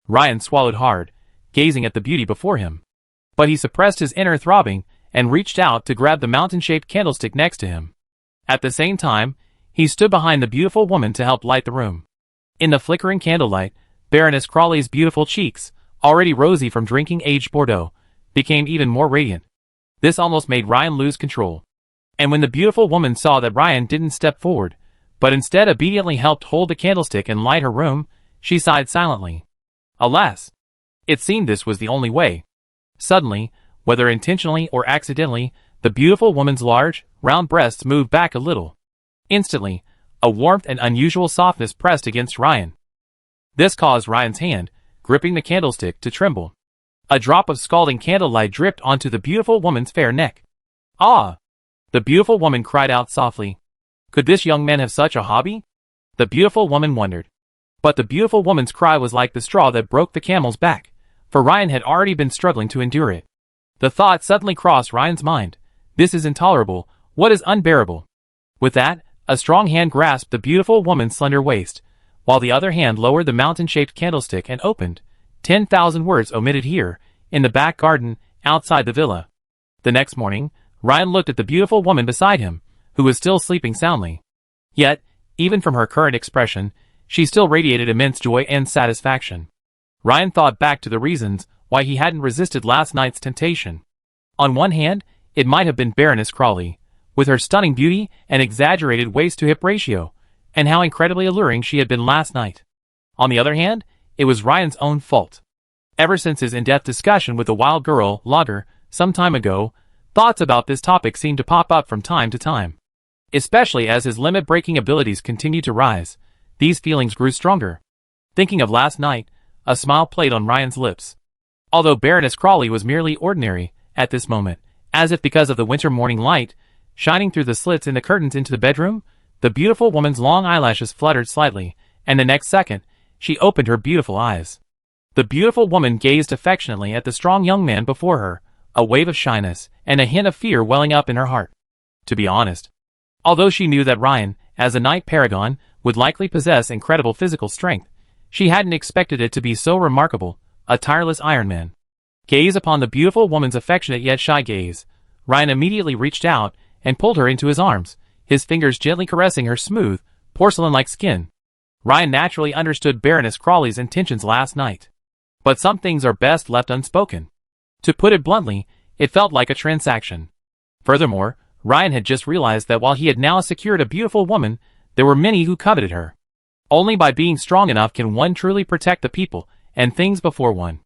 Ryan swallowed hard, gazing at the beauty before him. But he suppressed his inner throbbing and reached out to grab the mountain-shaped candlestick next to him. At the same time, he stood behind the beautiful woman to help light the room. In the flickering candlelight, Baroness Crawley's beautiful cheeks, already rosy from drinking aged Bordeaux, became even more radiant. This almost made Ryan lose control. And when the beautiful woman saw that Ryan didn't step forward, but instead obediently helped hold the candlestick and light her room, she sighed silently. Alas! It seemed this was the only way. Suddenly, whether intentionally or accidentally, the beautiful woman's large, round breasts moved back a little. Instantly, a warmth and unusual softness pressed against Ryan. This caused Ryan's hand, gripping the candlestick, to tremble. A drop of scalding candlelight dripped onto the beautiful woman's fair neck. Ah! The beautiful woman cried out softly. Could this young man have such a hobby? The beautiful woman wondered. But the beautiful woman's cry was like the straw that broke the camel's back, for Ryan had already been struggling to endure it. The thought suddenly crossed Ryan's mind. This is intolerable. What is unbearable? With that, a strong hand grasped the beautiful woman's slender waist, while the other hand lowered the mountain-shaped candlestick and opened, 10,000 words omitted here, in the back garden, outside the villa. The next morning, Ryan looked at the beautiful woman beside him, who was still sleeping soundly. Yet, even from her current expression, she still radiated immense joy and satisfaction. Ryan thought back to the reasons why he hadn't resisted last night's temptation. On one hand, it might have been Baroness Crawley, with her stunning beauty and exaggerated waist-to-hip ratio, and how incredibly alluring she had been last night. On the other hand, it was Ryan's own fault. Ever since his in-depth discussion with the wild girl, Lauder, some time ago, thoughts about this topic seemed to pop up from time to time. Especially as his limit-breaking abilities continued to rise, these feelings grew stronger. Thinking of last night, a smile played on Ryan's lips. Although Baroness Crawley was merely ordinary, at this moment, as if because of the winter morning light, shining through the slits in the curtains into the bedroom, the beautiful woman's long eyelashes fluttered slightly, and the next second, she opened her beautiful eyes. The beautiful woman gazed affectionately at the strong young man before her, a wave of shyness and a hint of fear welling up in her heart. To be honest, although she knew that Ryan, as a knight paragon, would likely possess incredible physical strength, she hadn't expected it to be so remarkable, a tireless Iron Man. Gaze upon the beautiful woman's affectionate yet shy gaze, Ryan immediately reached out and pulled her into his arms, his fingers gently caressing her smooth, porcelain-like skin. Ryan naturally understood Baroness Crawley's intentions last night. But some things are best left unspoken. To put it bluntly, it felt like a transaction. Furthermore, Ryan had just realized that while he had now secured a beautiful woman, there were many who coveted her. Only by being strong enough can one truly protect the people and things before one.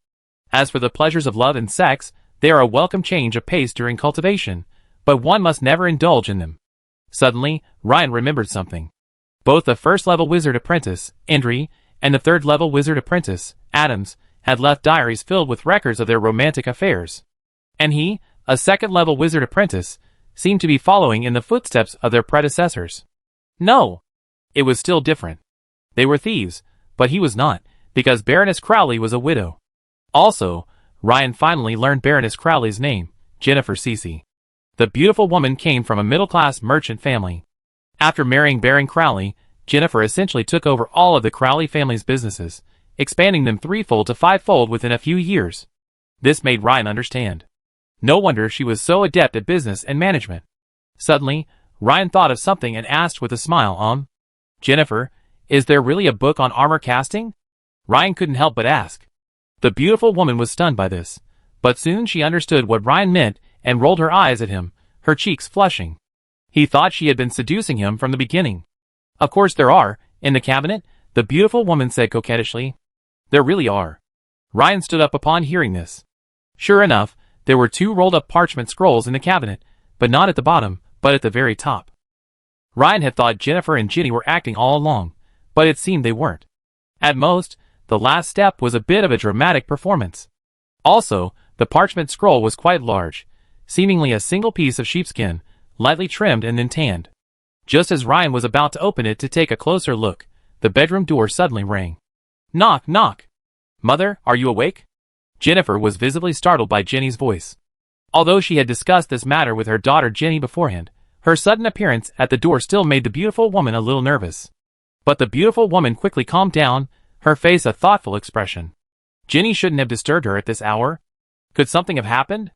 As for the pleasures of love and sex, they are a welcome change of pace during cultivation, but one must never indulge in them. Suddenly, Ryan remembered something. Both the first-level wizard apprentice, Indri, and the third-level wizard apprentice, Adams, had left diaries filled with records of their romantic affairs. And he, a second-level wizard apprentice, seemed to be following in the footsteps of their predecessors. No! It was still different. They were thieves, but he was not, because Baroness Crowley was a widow. Also, Ryan finally learned Baroness Crowley's name, Jennifer Cece. The beautiful woman came from a middle-class merchant family. After marrying Baron Crowley, Jennifer essentially took over all of the Crowley family's businesses, expanding them threefold to fivefold within a few years. This made Ryan understand. No wonder she was so adept at business and management. Suddenly, Ryan thought of something and asked with a smile, Jennifer, is there really a book on armor casting? Ryan couldn't help but ask. The beautiful woman was stunned by this, but soon she understood what Ryan meant and rolled her eyes at him, her cheeks flushing. He thought she had been seducing him from the beginning. Of course there are, in the cabinet, the beautiful woman said coquettishly. There really are. Ryan stood up upon hearing this. Sure enough, there were 2 rolled-up parchment scrolls in the cabinet, but not at the bottom, but at the very top. Ryan had thought Jennifer and Ginny were acting all along, but it seemed they weren't. At most, the last step was a bit of a dramatic performance. Also, the parchment scroll was quite large, seemingly a single piece of sheepskin, lightly trimmed and then tanned. Just as Ryan was about to open it to take a closer look, the bedroom door suddenly rang. Knock, knock. Mother, are you awake? Jennifer was visibly startled by Jenny's voice. Although she had discussed this matter with her daughter Jenny beforehand, her sudden appearance at the door still made the beautiful woman a little nervous. But the beautiful woman quickly calmed down, her face a thoughtful expression. Jenny shouldn't have disturbed her at this hour. Could something have happened?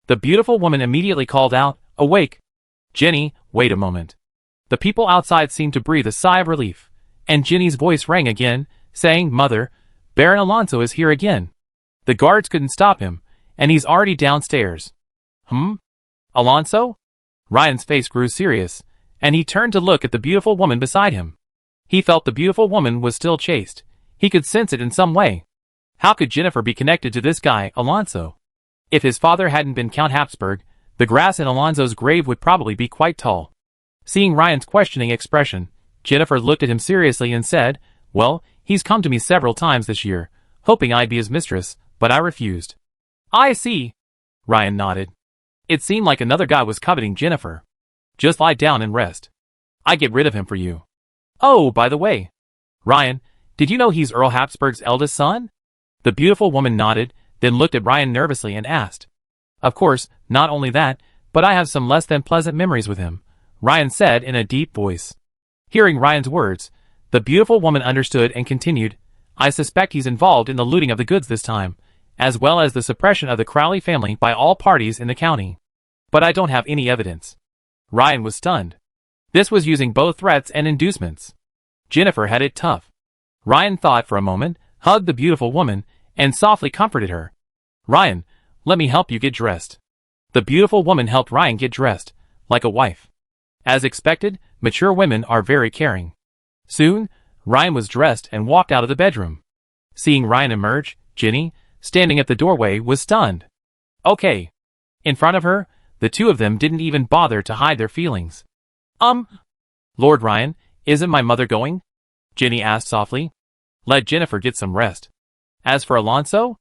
The beautiful woman immediately called out, Awake! Jenny, wait a moment. The people outside seemed to breathe a sigh of relief, and Jenny's voice rang again, saying, Mother, Baron Alonso is here again. The guards couldn't stop him, and he's already downstairs. Alonso? Ryan's face grew serious, and he turned to look at the beautiful woman beside him. He felt the beautiful woman was still chaste. He could sense it in some way. How could Jennifer be connected to this guy, Alonso? If his father hadn't been Count Habsburg, the grass in Alonso's grave would probably be quite tall. Seeing Ryan's questioning expression, Jennifer looked at him seriously and said, "Well, he's come to me several times this year, hoping I'd be his mistress, but I refused." "I see." Ryan nodded. It seemed like another guy was coveting Jennifer. "Just lie down and rest. I get rid of him for you. Oh, by the way, Ryan, did you know he's Earl Habsburg's eldest son?" The beautiful woman nodded, then looked at Ryan nervously and asked. "Of course, not only that, but I have some less than pleasant memories with him," Ryan said in a deep voice. Hearing Ryan's words, the beautiful woman understood and continued, "I suspect he's involved in the looting of the goods this time, as well as the suppression of the Crowley family by all parties in the county. But I don't have any evidence." Ryan was stunned. This was using both threats and inducements. Jennifer had it tough. Ryan thought for a moment, hugged the beautiful woman, and softly comforted her. "Ryan, let me help you get dressed." The beautiful woman helped Ryan get dressed, like a wife. As expected, mature women are very caring. Soon, Ryan was dressed and walked out of the bedroom. Seeing Ryan emerge, Jenny, standing at the doorway, was stunned. "Okay." In front of her, the two of them didn't even bother to hide their feelings. Lord Ryan, isn't my mother going?" Jenny asked softly. "Let Jennifer get some rest. As for Alonso?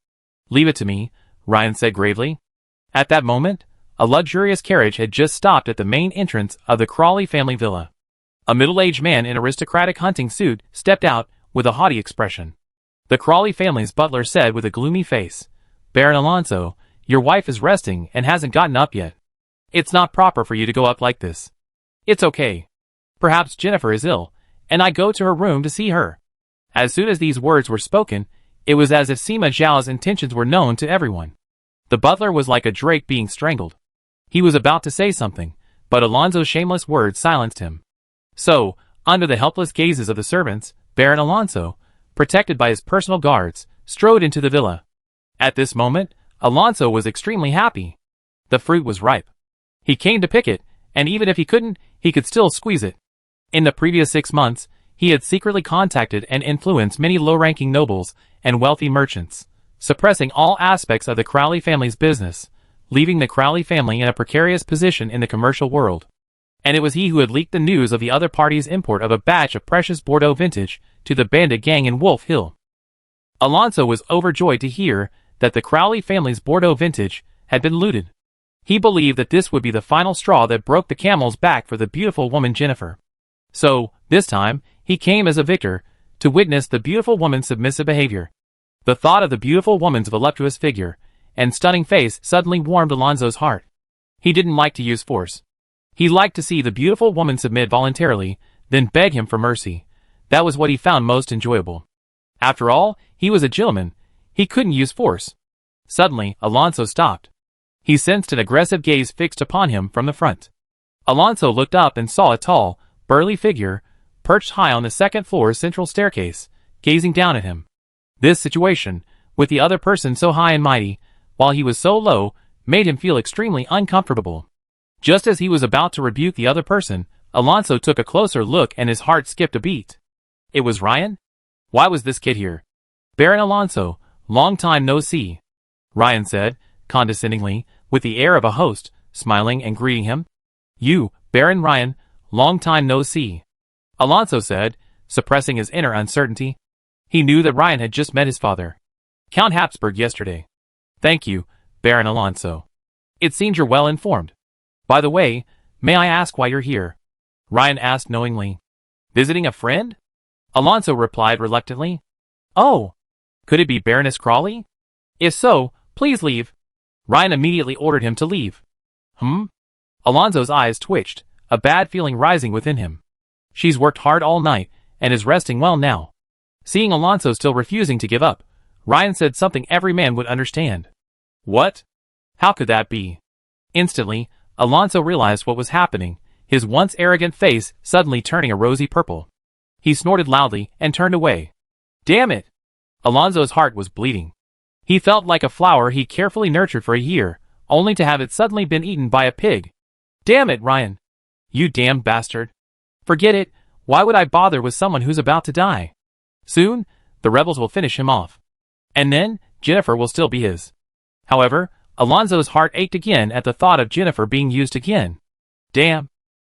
Leave it to me," Ryan said gravely. At that moment, a luxurious carriage had just stopped at the main entrance of the Crawley family villa. A middle-aged man in aristocratic hunting suit stepped out with a haughty expression. The Crawley family's butler said with a gloomy face, "Baron Alonso, your wife is resting and hasn't gotten up yet. It's not proper for you to go up like this." "It's okay. Perhaps Jennifer is ill, and I go to her room to see her." As soon as these words were spoken, it was as if Sima Zhao's intentions were known to everyone. The butler was like a drake being strangled. He was about to say something, but Alonso's shameless words silenced him. So, under the helpless gazes of the servants, Baron Alonso, protected by his personal guards, strode into the villa. At this moment, Alonso was extremely happy. The fruit was ripe. He came to pick it, and even if he couldn't, he could still squeeze it. In the previous 6 months, he had secretly contacted and influenced many low-ranking nobles and wealthy merchants, suppressing all aspects of the Crowley family's business, leaving the Crowley family in a precarious position in the commercial world. And it was he who had leaked the news of the other party's import of a batch of precious Bordeaux vintage to the bandit gang in Wolf Hill. Alonso was overjoyed to hear that the Crowley family's Bordeaux vintage had been looted. He believed that this would be the final straw that broke the camel's back for the beautiful woman Jennifer. So, this time, he came as a victor, to witness the beautiful woman's submissive behavior. The thought of the beautiful woman's voluptuous figure and stunning face suddenly warmed Alonso's heart. He didn't like to use force. He liked to see the beautiful woman submit voluntarily, then beg him for mercy. That was what he found most enjoyable. After all, he was a gentleman. He couldn't use force. Suddenly, Alonso stopped. He sensed an aggressive gaze fixed upon him from the front. Alonso looked up and saw a tall, burly figure, perched high on the second floor's central staircase, gazing down at him. This situation, with the other person so high and mighty, while he was so low, made him feel extremely uncomfortable. Just as he was about to rebuke the other person, Alonso took a closer look and his heart skipped a beat. It was Ryan? Why was this kid here? "Baron Alonso, long time no see," Ryan said, condescendingly, with the air of a host, smiling and greeting him. "You, Baron Ryan, long time no see," Alonso said, suppressing his inner uncertainty. He knew that Ryan had just met his father, Count Habsburg, yesterday. "Thank you, Baron Alonso. It seems you're well informed. By the way, may I ask why you're here?" Ryan asked knowingly. "Visiting a friend?" Alonso replied reluctantly. "Oh, could it be Baroness Crawley? If so, please leave." Ryan immediately ordered him to leave. Alonso's eyes twitched, a bad feeling rising within him. She's worked hard all night, and is resting well now. Seeing Alonso still refusing to give up, Ryan said something every man would understand. "What? How could that be?" Instantly, Alonso realized what was happening, his once arrogant face suddenly turning a rosy purple. He snorted loudly and turned away. Damn it! Alonso's heart was bleeding. He felt like a flower he carefully nurtured for a year, only to have it suddenly been eaten by a pig. Damn it, Ryan! You damned bastard! Forget it, why would I bother with someone who's about to die? Soon, the rebels will finish him off. And then, Jennifer will still be his. However, Alonso's heart ached again at the thought of Jennifer being used again. Damn.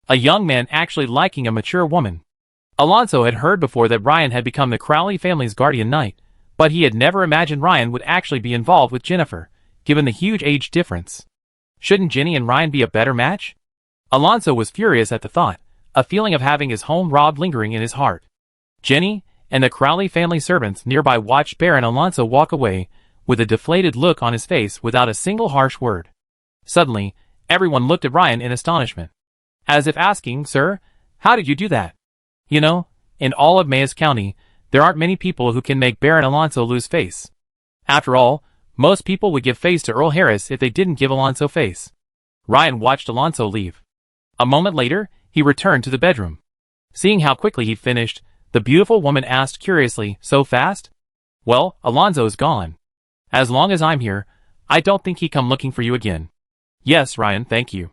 A young man actually liking a mature woman. Alonso had heard before that Ryan had become the Crowley family's guardian knight, but he had never imagined Ryan would actually be involved with Jennifer, given the huge age difference. Shouldn't Jenny and Ryan be a better match? Alonso was furious at the thought, a feeling of having his home robbed lingering in his heart. Jenny and the Crowley family servants nearby watched Baron Alonso walk away, with a deflated look on his face without a single harsh word. Suddenly, everyone looked at Ryan in astonishment, as if asking, "Sir, how did you do that?" You know, in all of Mayes County, there aren't many people who can make Baron Alonso lose face. After all, most people would give face to Earl Harris if they didn't give Alonso face. Ryan watched Alonso leave. A moment later, he returned to the bedroom. Seeing how quickly he'd finished, the beautiful woman asked curiously, "So fast?" "Well, Alonso's gone. As long as I'm here, I don't think he'd come looking for you again." "Yes, Ryan, thank you."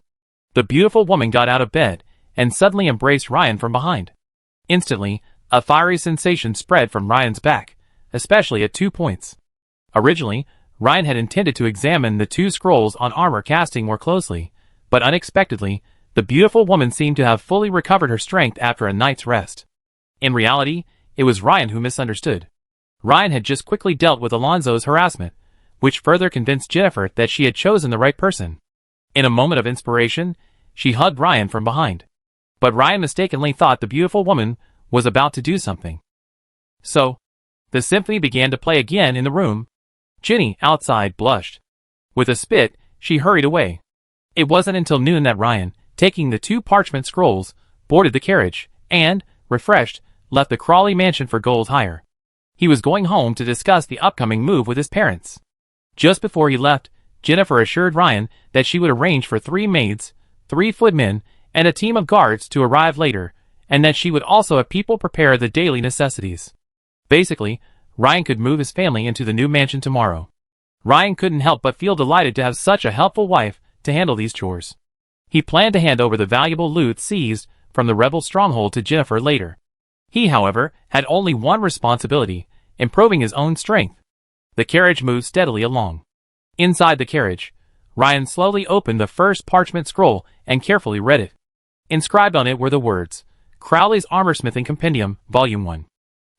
The beautiful woman got out of bed, and suddenly embraced Ryan from behind. Instantly, a fiery sensation spread from Ryan's back, especially at 2 points. Originally, Ryan had intended to examine the 2 scrolls on armor casting more closely, but unexpectedly, the beautiful woman seemed to have fully recovered her strength after a night's rest. In reality, it was Ryan who misunderstood. Ryan had just quickly dealt with Alonso's harassment, which further convinced Jennifer that she had chosen the right person. In a moment of inspiration, she hugged Ryan from behind. But Ryan mistakenly thought the beautiful woman was about to do something. So, the symphony began to play again in the room. Jenny, outside, blushed. With a spit, she hurried away. It wasn't until noon that Ryan, taking the 2 parchment scrolls, boarded the carriage, and, refreshed, left the Crawley mansion for Gold Hire. He was going home to discuss the upcoming move with his parents. Just before he left, Jennifer assured Ryan that she would arrange for 3 maids, 3 footmen, and a team of guards to arrive later, and that she would also have people prepare the daily necessities. Basically, Ryan could move his family into the new mansion tomorrow. Ryan couldn't help but feel delighted to have such a helpful wife to handle these chores. He planned to hand over the valuable loot seized from the rebel stronghold to Jennifer later. He, however, had only one responsibility, improving his own strength. The carriage moved steadily along. Inside the carriage, Ryan slowly opened the first parchment scroll and carefully read it. Inscribed on it were the words, "Crowley's Armorsmithing Compendium, Volume 1.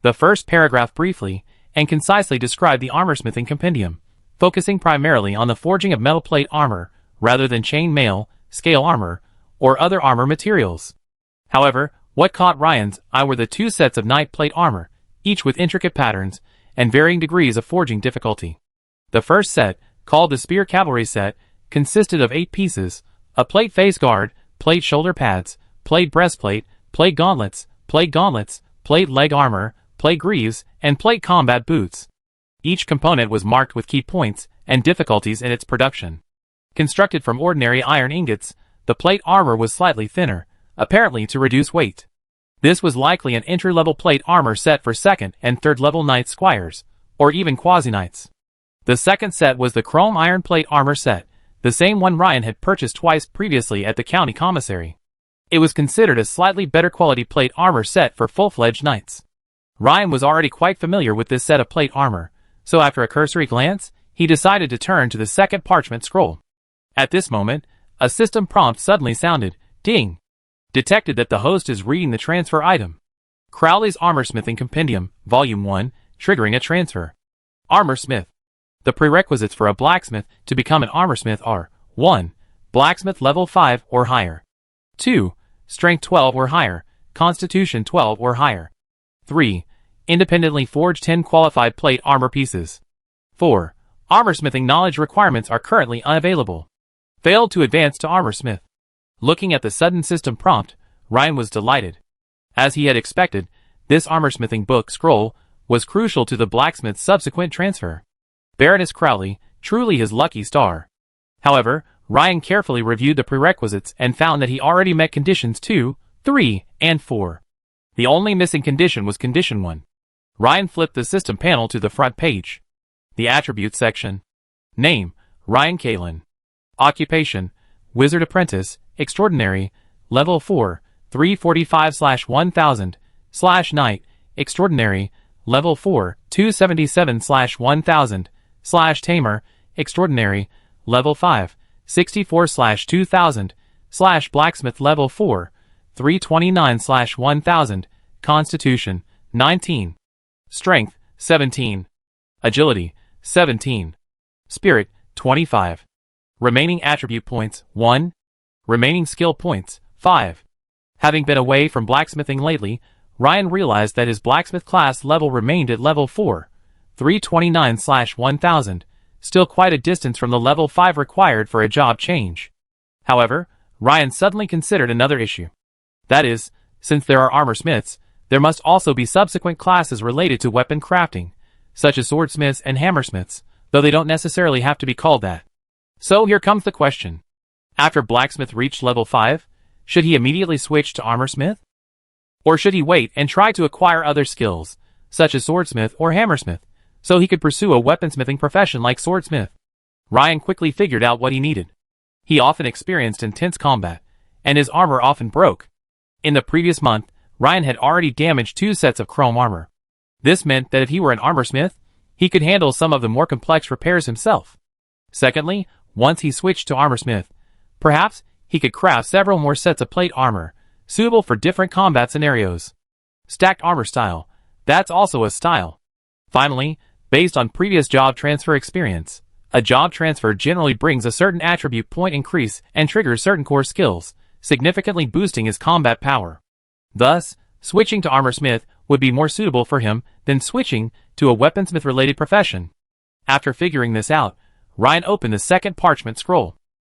The first paragraph briefly and concisely described the armorsmithing compendium, focusing primarily on the forging of metal plate armor rather than chain mail, scale armor, or other armor materials. However, what caught Ryan's eye were the 2 sets of knight plate armor, each with intricate patterns and varying degrees of forging difficulty. The first set, called the Spear Cavalry set, consisted of 8 pieces: a plate face guard, plate shoulder pads, plate breastplate, plate gauntlets, plate leg armor, plate greaves, and plate combat boots. Each component was marked with key points and difficulties in its production. Constructed from ordinary iron ingots, the plate armor was slightly thinner, apparently to reduce weight. This was likely an entry-level plate armor set for 2nd and 3rd level knight squires, or even quasi-knights. The second set was the chrome iron plate armor set, the same one Ryan had purchased twice previously at the county commissary. It was considered a slightly better quality plate armor set for full-fledged knights. Ryan was already quite familiar with this set of plate armor, so after a cursory glance, he decided to turn to the second parchment scroll. At this moment, a system prompt suddenly sounded. Ding! Detected that the host is reading the transfer item. Crowley's Armorsmithing Compendium, Volume 1, triggering a transfer. Armorsmith. The prerequisites for a blacksmith to become an armorsmith are 1. Blacksmith level 5 or higher. 2. Strength 12 or higher, Constitution 12 or higher. 3. Independently forged 10 qualified plate armor pieces. 4. Armorsmithing knowledge requirements are currently unavailable. Failed to advance to armorsmith. Looking at the sudden system prompt, Ryan was delighted. As he had expected, this armorsmithing book scroll was crucial to the blacksmith's subsequent transfer. Baroness Crowley, truly his lucky star. However, Ryan carefully reviewed the prerequisites and found that he already met conditions 2, 3, and 4. The only missing condition was condition 1. Ryan flipped the system panel to the front page. The attributes section. Name, Ryan Kalin. Occupation, Wizard Apprentice, Extraordinary, Level 4, 345/1000, /Knight, Extraordinary, Level 4, 277/1000, Tamer, Extraordinary, Level 5, 64/2000, Blacksmith Level 4, 329/1000, Constitution, 19. Strength, 17. Agility, 17. Spirit, 25. Remaining attribute points, 1. Remaining skill points, 5. Having been away from blacksmithing lately, Ryan realized that his blacksmith class level remained at level 4, 329/1000, still quite a distance from the level 5 required for a job change. However, Ryan suddenly considered another issue. That is, since there are armor smiths, there must also be subsequent classes related to weapon crafting, such as swordsmiths and hammersmiths, though they don't necessarily have to be called that. So here comes the question. After blacksmith reached level 5, should he immediately switch to armorsmith? Or should he wait and try to acquire other skills, such as swordsmith or hammersmith, so he could pursue a weaponsmithing profession like swordsmith? Ryan quickly figured out what he needed. He often experienced intense combat, and his armor often broke. In the previous month, Ryan had already damaged 2 sets of chrome armor. This meant that if he were an armorsmith, he could handle some of the more complex repairs himself. Secondly, once he switched to armorsmith, perhaps he could craft several more sets of plate armor, suitable for different combat scenarios. Stacked armor style, that's also a style. Finally, based on previous job transfer experience, a job transfer generally brings a certain attribute point increase and triggers certain core skills, significantly boosting his combat power. Thus, switching to armorsmith would be more suitable for him than switching to a weaponsmith-related profession. After figuring this out, Ryan opened the second parchment scroll.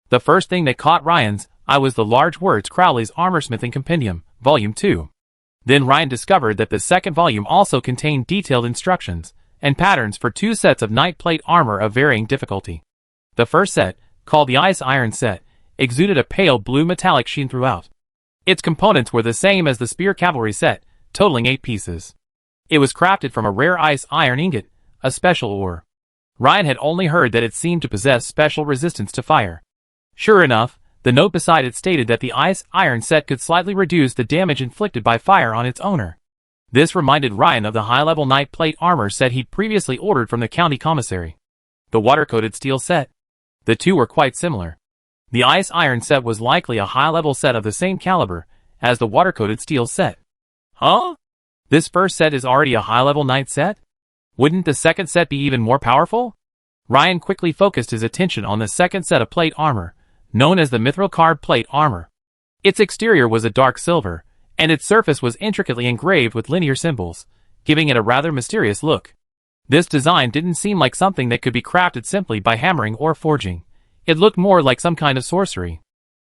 The first thing that caught Ryan's eye was the large words Crowley's Armorsmithing Compendium, Volume 2. Then Ryan discovered that the second volume also contained detailed instructions and patterns for 2 sets of knight plate armor of varying difficulty. The first set, called the Ice Iron set, exuded a pale blue metallic sheen throughout. Its components were the same as the Spear Cavalry set, totaling 8 pieces. It was crafted from a rare ice iron ingot, a special ore. Ryan had only heard that it seemed to possess special resistance to fire. Sure enough, the note beside it stated that the ice iron set could slightly reduce the damage inflicted by fire on its owner. This reminded Ryan of the high-level knight plate armor set he'd previously ordered from the county commissary. The water-coated steel set. The two were quite similar. The ice iron set was likely a high-level set of the same caliber as the water-coated steel set. Huh? This first set is already a high-level knight set? Wouldn't the second set be even more powerful? Ryan quickly focused his attention on the second set of plate armor, known as the mithril card plate armor. Its exterior was a dark silver, and its surface was intricately engraved with linear symbols, giving it a rather mysterious look. This design didn't seem like something that could be crafted simply by hammering or forging. It looked more like some kind of sorcery.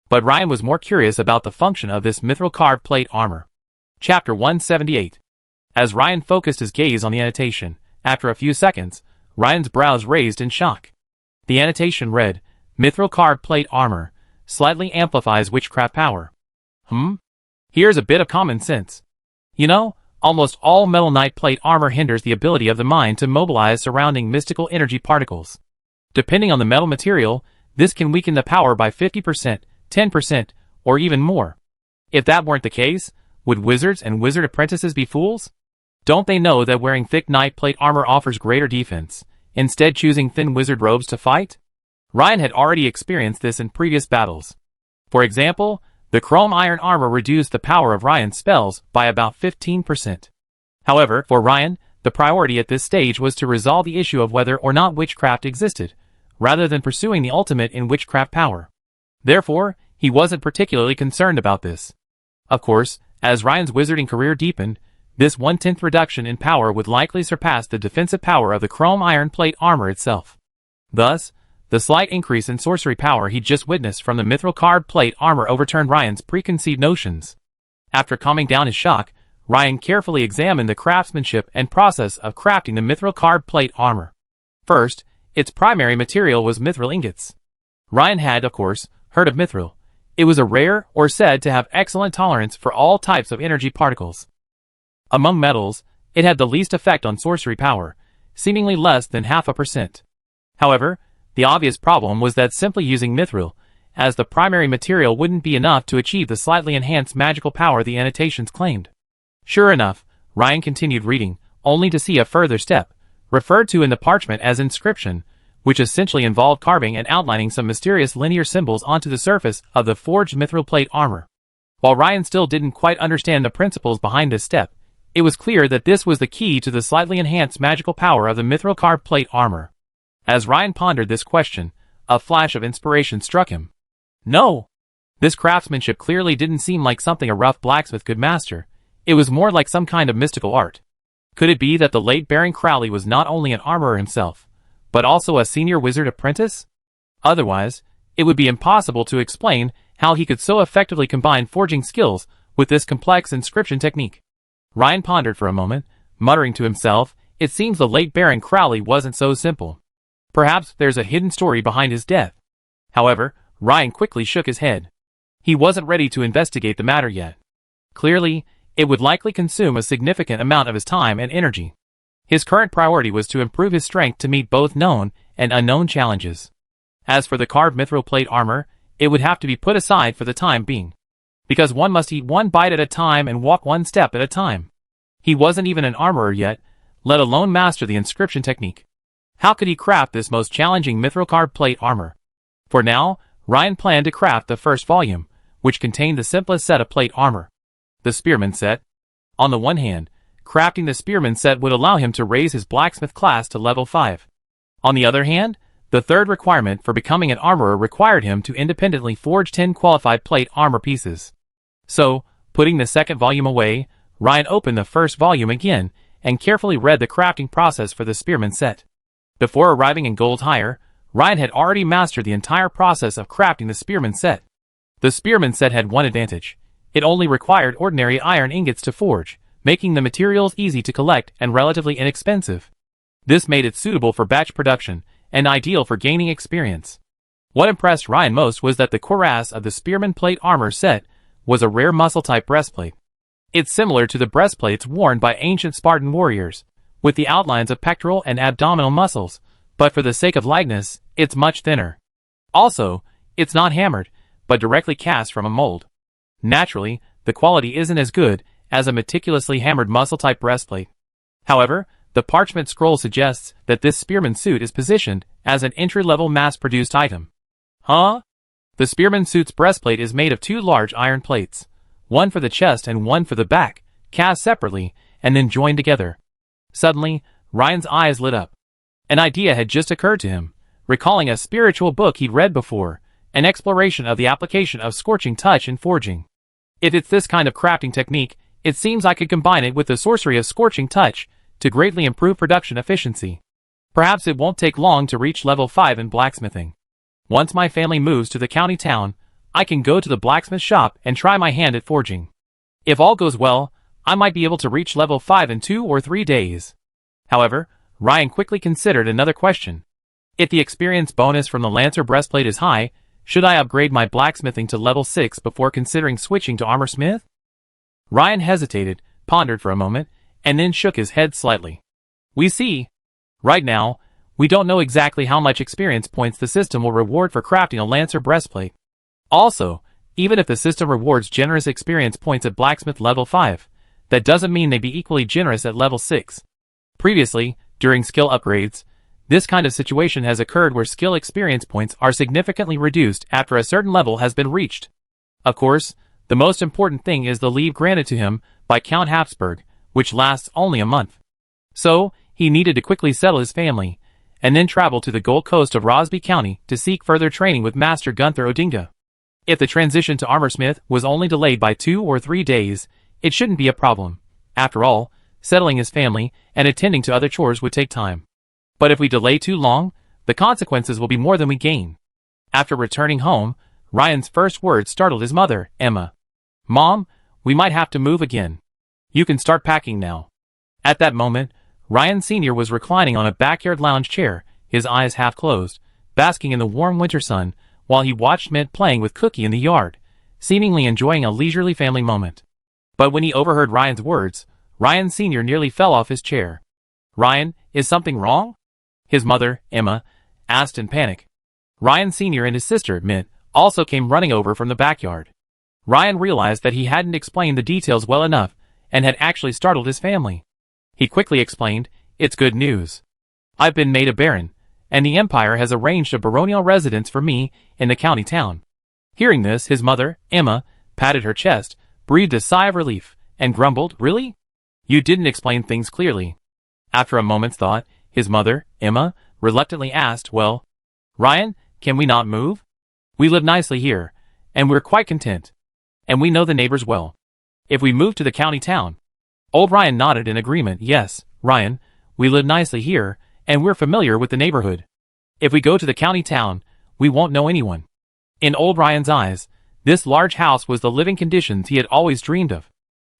But Ryan was more curious about the function of this mithril card plate armor. Chapter 178. As Ryan focused his gaze on the annotation, after a few seconds, Ryan's brows raised in shock. The annotation read, Mithril card plate armor, slightly amplifies witchcraft power. Here's a bit of common sense. You know, almost all metal knight plate armor hinders the ability of the mind to mobilize surrounding mystical energy particles. Depending on the metal material, this can weaken the power by 50%, 10%, or even more. If that weren't the case, would wizards and wizard apprentices be fools? Don't they know that wearing thick knight plate armor offers greater defense, instead choosing thin wizard robes to fight? Ryan had already experienced this in previous battles. For example, the chrome iron armor reduced the power of Ryan's spells by about 15%. However, for Ryan, the priority at this stage was to resolve the issue of whether or not witchcraft existed, rather than pursuing the ultimate in witchcraft power. Therefore, he wasn't particularly concerned about this. Of course, as Ryan's wizarding career deepened, this 1/10 reduction in power would likely surpass the defensive power of the chrome iron plate armor itself. Thus, the slight increase in sorcery power he'd just witnessed from the mithril card plate armor overturned Ryan's preconceived notions. After calming down his shock, Ryan carefully examined the craftsmanship and process of crafting the mithril card plate armor. First, its primary material was mithril ingots. Ryan had, of course, heard of mithril. It was a rare, or said to have excellent tolerance for all types of energy particles. Among metals, it had the least effect on sorcery power, seemingly less than 0.5%. However, the obvious problem was that simply using mithril as the primary material wouldn't be enough to achieve the slightly enhanced magical power the annotations claimed. Sure enough, Ryan continued reading, only to see a further step, referred to in the parchment as inscription, which essentially involved carving and outlining some mysterious linear symbols onto the surface of the forged mithril plate armor. While Ryan still didn't quite understand the principles behind this step, it was clear that this was the key to the slightly enhanced magical power of the mithril carved plate armor. As Ryan pondered this question, a flash of inspiration struck him. No! This craftsmanship clearly didn't seem like something a rough blacksmith could master. It was more like some kind of mystical art. Could it be that the late Baron Crowley was not only an armorer himself, but also a senior wizard apprentice? Otherwise, it would be impossible to explain how he could so effectively combine forging skills with this complex inscription technique. Ryan pondered for a moment, muttering to himself, it seems the late Baron Crowley wasn't so simple. Perhaps there's a hidden story behind his death. However, Ryan quickly shook his head. He wasn't ready to investigate the matter yet. Clearly, it would likely consume a significant amount of his time and energy. His current priority was to improve his strength to meet both known and unknown challenges. As for the carved mithril plate armor, it would have to be put aside for the time being. Because one must eat one bite at a time and walk one step at a time. He wasn't even an armorer yet, let alone master the inscription technique. How could he craft this most challenging mithril carved plate armor? For now, Ryan planned to craft the first volume, which contained the simplest set of plate armor. The Spearman set. On the one hand, crafting the Spearman set would allow him to raise his blacksmith class to level 5. On the other hand, the third requirement for becoming an armorer required him to independently forge 10 qualified plate armor pieces. So, putting the second volume away, Ryan opened the first volume again and carefully read the crafting process for the Spearman set. Before arriving in Gold Hire, Ryan had already mastered the entire process of crafting the Spearman set. The Spearman set had one advantage. It only required ordinary iron ingots to forge, making the materials easy to collect and relatively inexpensive. This made it suitable for batch production and ideal for gaining experience. What impressed Ryan most was that the cuirass of the Spearman plate armor set was a rare muscle-type breastplate. It's similar to the breastplates worn by ancient Spartan warriors, with the outlines of pectoral and abdominal muscles, but for the sake of likeness, it's much thinner. Also, it's not hammered, but directly cast from a mold. Naturally, the quality isn't as good as a meticulously hammered muscle-type breastplate. However, the parchment scroll suggests that this Spearman suit is positioned as an entry-level mass-produced item. Huh? The Spearman suit's breastplate is made of 2 large iron plates, one for the chest and one for the back, cast separately and then joined together. Suddenly, Ryan's eyes lit up. An idea had just occurred to him, recalling a spiritual book he'd read before, an exploration of the application of scorching touch in forging. If it's this kind of crafting technique, it seems I could combine it with the sorcery of scorching touch to greatly improve production efficiency. Perhaps it won't take long to reach level 5 in blacksmithing. Once my family moves to the county town, I can go to the blacksmith shop and try my hand at forging. If all goes well, I might be able to reach level 5 in 2 or 3 days. However, Ryan quickly considered another question. If the experience bonus from the Lancer breastplate is high, should I upgrade my blacksmithing to level 6 before considering switching to armorsmith? Ryan hesitated, pondered for a moment, and then shook his head slightly. We see. Right now, we don't know exactly how much experience points the system will reward for crafting a Lancer breastplate. Also, even if the system rewards generous experience points at blacksmith level 5, that doesn't mean they'd be equally generous at level 6. Previously, during skill upgrades, this kind of situation has occurred where skill experience points are significantly reduced after a certain level has been reached. Of course, the most important thing is the leave granted to him by Count Habsburg, which lasts only a month. So, he needed to quickly settle his family, and then travel to the Gold Coast of Rosby County to seek further training with Master Gunther Odinga. If the transition to armorsmith was only delayed by 2 or 3 days, it shouldn't be a problem. After all, settling his family and attending to other chores would take time. But if we delay too long, the consequences will be more than we gain. After returning home, Ryan's first words startled his mother, Emma. Mom, we might have to move again. You can start packing now. At that moment, Ryan Sr. was reclining on a backyard lounge chair, his eyes half closed, basking in the warm winter sun, while he watched Mint playing with Cookie in the yard, seemingly enjoying a leisurely family moment. But when he overheard Ryan's words, Ryan Sr. nearly fell off his chair. Ryan, is something wrong? His mother, Emma, asked in panic. Ryan Sr. and his sister, Mint, also came running over from the backyard. Ryan realized that he hadn't explained the details well enough, and had actually startled his family. He quickly explained, "It's good news. I've been made a baron, and the Empire has arranged a baronial residence for me in the county town." Hearing this, his mother, Emma, patted her chest, breathed a sigh of relief, and grumbled, "Really? You didn't explain things clearly." After a moment's thought, his mother, Emma, reluctantly asked, "Well, Ryan, can we not move? We live nicely here, and we're quite content. And we know the neighbors well. If we move to the county town." Old Ryan nodded in agreement. "Yes, Ryan, we live nicely here, and we're familiar with the neighborhood. If we go to the county town, we won't know anyone." In old Ryan's eyes, this large house was the living conditions he had always dreamed of.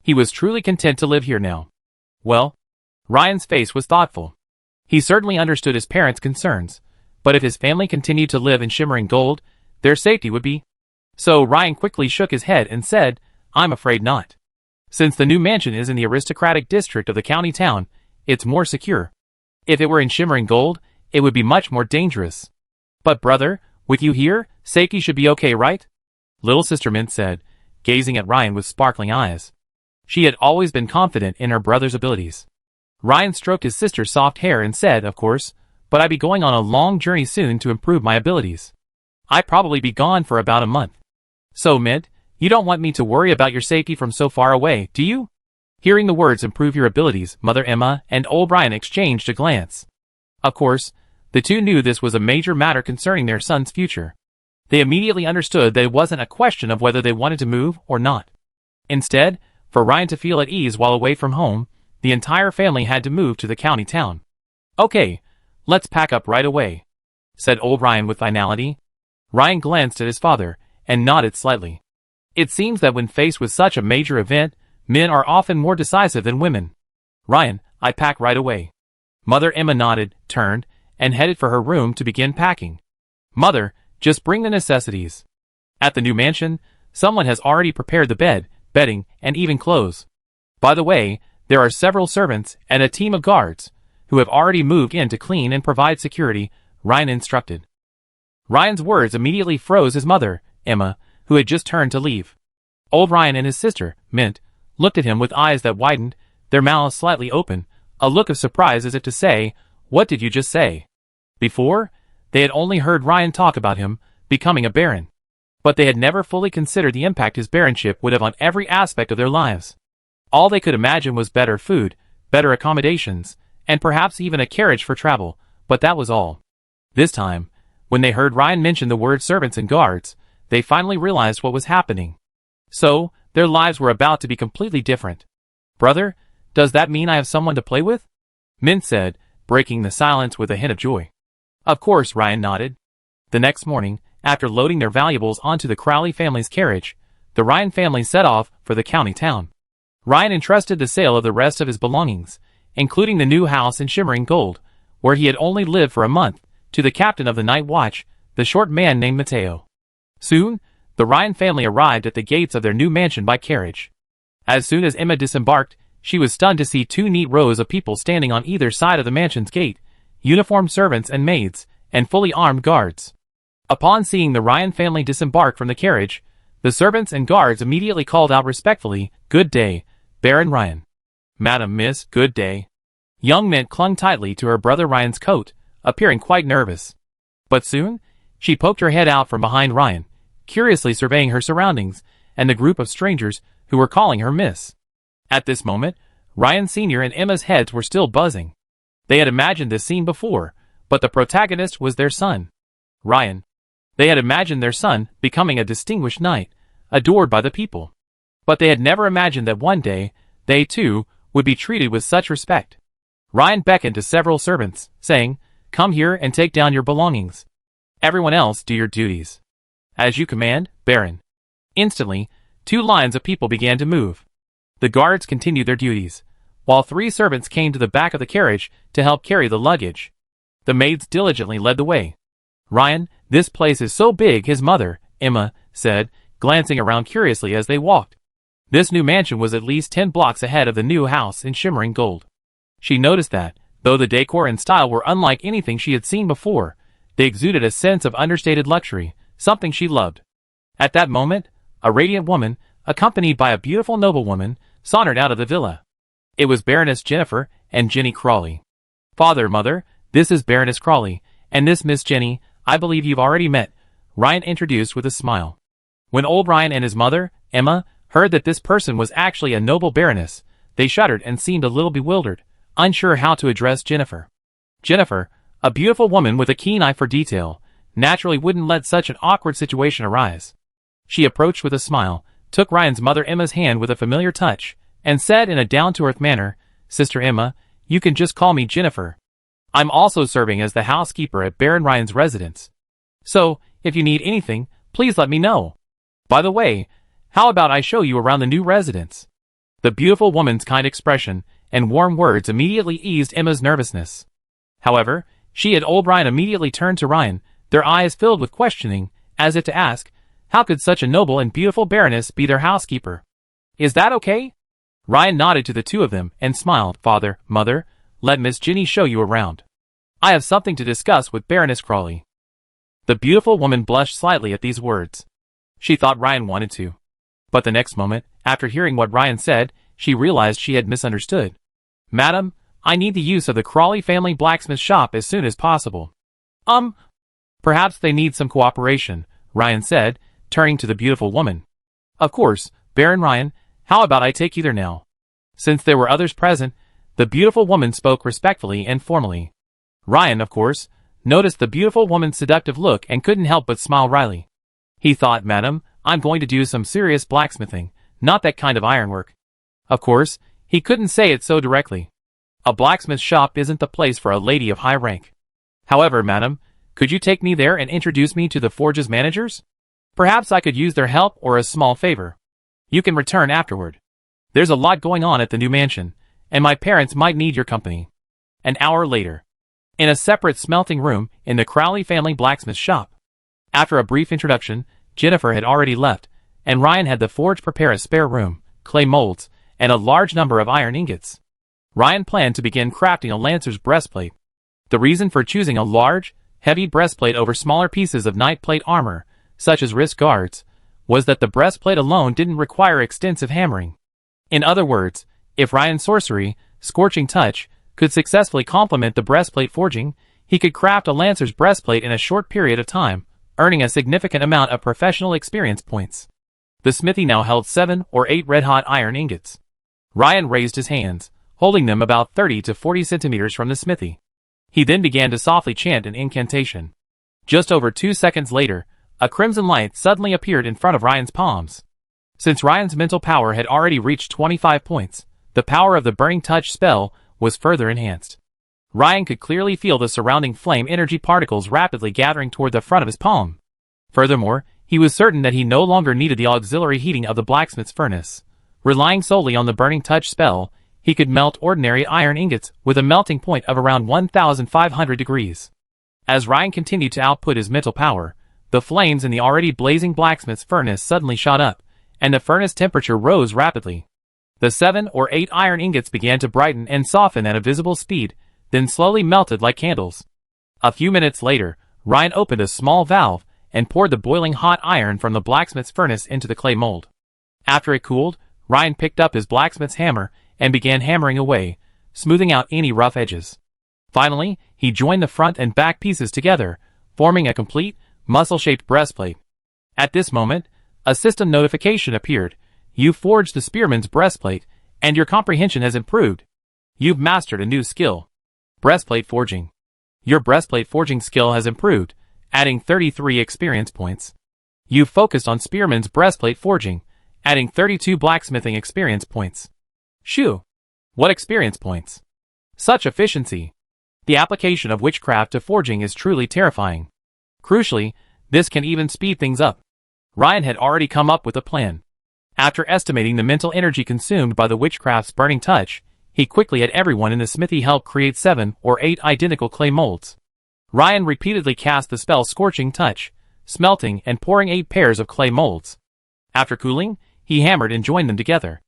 He was truly content to live here now. Well, Ryan's face was thoughtful. He certainly understood his parents' concerns, but if his family continued to live in shimmering gold, their safety would be. So Ryan quickly shook his head and said, "I'm afraid not. Since the new mansion is in the aristocratic district of the county town, it's more secure. If it were in shimmering gold, it would be much more dangerous. But brother, with you here, safety should be okay, right?" Little Sister Mint said, gazing at Ryan with sparkling eyes. She had always been confident in her brother's abilities. Ryan stroked his sister's soft hair and said, "Of course, but I'd be going on a long journey soon to improve my abilities. I'd probably be gone for about a month. So, Mint, you don't want me to worry about your safety from so far away, do you?" Hearing the words "improve your abilities," Mother Emma and old Ryan exchanged a glance. Of course, the two knew this was a major matter concerning their son's future. They immediately understood that it wasn't a question of whether they wanted to move or not. Instead, for Ryan to feel at ease while away from home, the entire family had to move to the county town. "Okay, let's pack up right away," said old Ryan with finality. Ryan glanced at his father and nodded slightly. It seems that when faced with such a major event, men are often more decisive than women. "Ryan, I pack right away." Mother Emma nodded, turned, and headed for her room to begin packing. "Mother, just bring the necessities." At the new mansion, someone has already prepared the bed, bedding, and even clothes. By the way, there are several servants and a team of guards who have already moved in to clean and provide security, Ryan instructed. Ryan's words immediately froze his mother, Emma, who had just turned to leave. Old Ryan and his sister, Mint, looked at him with eyes that widened, their mouths slightly open, a look of surprise as if to say, "What did you just say?" Before, they had only heard Ryan talk about him becoming a baron. But they had never fully considered the impact his baronship would have on every aspect of their lives. All they could imagine was better food, better accommodations, and perhaps even a carriage for travel, but that was all. This time, when they heard Ryan mention the word servants and guards, they finally realized what was happening. So, their lives were about to be completely different. "Brother, does that mean I have someone to play with?" Mint said, breaking the silence with a hint of joy. "Of course," Ryan nodded. The next morning, after loading their valuables onto the Crowley family's carriage, the Ryan family set off for the county town. Ryan entrusted the sale of the rest of his belongings, including the new house in shimmering gold, where he had only lived for a month, to the captain of the night watch, the short man named Mateo. Soon, the Ryan family arrived at the gates of their new mansion by carriage. As soon as Emma disembarked, she was stunned to see two neat rows of people standing on either side of the mansion's gate, uniformed servants and maids, and fully armed guards. Upon seeing the Ryan family disembark from the carriage, the servants and guards immediately called out respectfully, "Good day, Baron Ryan." "Madam, miss, good day." Young Mint clung tightly to her brother Ryan's coat, appearing quite nervous. But soon, she poked her head out from behind Ryan, curiously surveying her surroundings and the group of strangers who were calling her miss. At this moment, Ryan Sr. and Emma's heads were still buzzing. They had imagined this scene before, but the protagonist was their son, Ryan. They had imagined their son becoming a distinguished knight, adored by the people. But they had never imagined that one day, they too, would be treated with such respect. Ryan beckoned to several servants, saying, "Come here and take down your belongings. Everyone else, do your duties." "As you command, Baron." Instantly, two lines of people began to move. The guards continued their duties, while three servants came to the back of the carriage to help carry the luggage. The maids diligently led the way. "Ryan, this place is so big," his mother, Emma, said, glancing around curiously as they walked. This new mansion was at least 10 blocks ahead of the new house in shimmering gold. She noticed that, though the decor and style were unlike anything she had seen before, they exuded a sense of understated luxury, something she loved. At that moment, a radiant woman, accompanied by a beautiful noblewoman, sauntered out of the villa. It was Baroness Jennifer, and Jenny Crawley. Father, Mother, this is Baroness Crawley, and this Miss Jenny, I believe you've already met, Ryan introduced with a smile. When old Ryan and his mother, Emma, heard that this person was actually a noble baroness, they shuddered and seemed a little bewildered, unsure how to address Jennifer. Jennifer, a beautiful woman with a keen eye for detail, naturally wouldn't let such an awkward situation arise. She approached with a smile, took Ryan's mother Emma's hand with a familiar touch, and said in a down-to-earth manner, "Sister Emma, you can just call me Jennifer. I'm also serving as the housekeeper at Baron Ryan's residence. So, if you need anything, please let me know. By the way, how about I show you around the new residence?" The beautiful woman's kind expression and warm words immediately eased Emma's nervousness. However, she and old Ryan immediately turned to Ryan, their eyes filled with questioning, as if to ask, how could such a noble and beautiful baroness be their housekeeper? "Is that okay?" Ryan nodded to the two of them and smiled. "Father, Mother, let Miss Jenny show you around. I have something to discuss with Baroness Crawley." The beautiful woman blushed slightly at these words. She thought Ryan wanted to. But the next moment, after hearing what Ryan said, she realized she had misunderstood. "Madam, I need the use of the Crawley family blacksmith shop as soon as possible." Perhaps they need some cooperation," Ryan said, turning to the beautiful woman. "Of course, Baron Ryan, how about I take you there now?" Since there were others present, the beautiful woman spoke respectfully and formally. Ryan, of course, noticed the beautiful woman's seductive look and couldn't help but smile wryly. He thought, "Madam, I'm going to do some serious blacksmithing, not that kind of ironwork." Of course, he couldn't say it so directly. A blacksmith shop isn't the place for a lady of high rank. "However, madam, could you take me there and introduce me to the forge's managers? Perhaps I could use their help or a small favor. You can return afterward. There's a lot going on at the new mansion, and my parents might need your company." An hour later, in a separate smelting room in the Crawley family blacksmith shop. After a brief introduction, Jennifer had already left, and Ryan had the forge prepare a spare room, clay molds, and a large number of iron ingots. Ryan planned to begin crafting a lancer's breastplate. The reason for choosing a large, heavy breastplate over smaller pieces of knight plate armor, such as wrist guards, was that the breastplate alone didn't require extensive hammering. In other words, if Ryan's sorcery, Scorching Touch, could successfully complement the breastplate forging, he could craft a lancer's breastplate in a short period of time, earning a significant amount of professional experience points. The smithy now held 7 or 8 red-hot iron ingots. Ryan raised his hands, holding them about 30 to 40 centimeters from the smithy. He then began to softly chant an incantation. Just over 2 seconds later, a crimson light suddenly appeared in front of Ryan's palms. Since Ryan's mental power had already reached 25 points, the power of the Burning Touch spell was further enhanced. Ryan could clearly feel the surrounding flame energy particles rapidly gathering toward the front of his palm. Furthermore, he was certain that he no longer needed the auxiliary heating of the blacksmith's furnace. Relying solely on the Burning Touch spell, he could melt ordinary iron ingots with a melting point of around 1,500 degrees. As Ryan continued to output his mental power, the flames in the already blazing blacksmith's furnace suddenly shot up, and the furnace temperature rose rapidly. The 7 or 8 iron ingots began to brighten and soften at a visible speed, then slowly melted like candles. A few minutes later, Ryan opened a small valve and poured the boiling hot iron from the blacksmith's furnace into the clay mold. After it cooled, Ryan picked up his blacksmith's hammer and began hammering away, smoothing out any rough edges. Finally, he joined the front and back pieces together, forming a complete, muscle-shaped breastplate. At this moment, a system notification appeared. "You've forged the spearman's breastplate, and your comprehension has improved. You've mastered a new skill. Breastplate forging. Your breastplate forging skill has improved, adding 33 experience points. You've focused on spearman's breastplate forging, adding 32 blacksmithing experience points. Shoo! What experience points! Such efficiency! The application of witchcraft to forging is truly terrifying. Crucially, this can even speed things up." Ryan had already come up with a plan. After estimating the mental energy consumed by the witchcraft's Burning Touch, he quickly had everyone in the smithy help create 7 or 8 identical clay molds. Ryan repeatedly cast the spell Scorching Touch, smelting and pouring 8 pairs of clay molds. After cooling, he hammered and joined them together.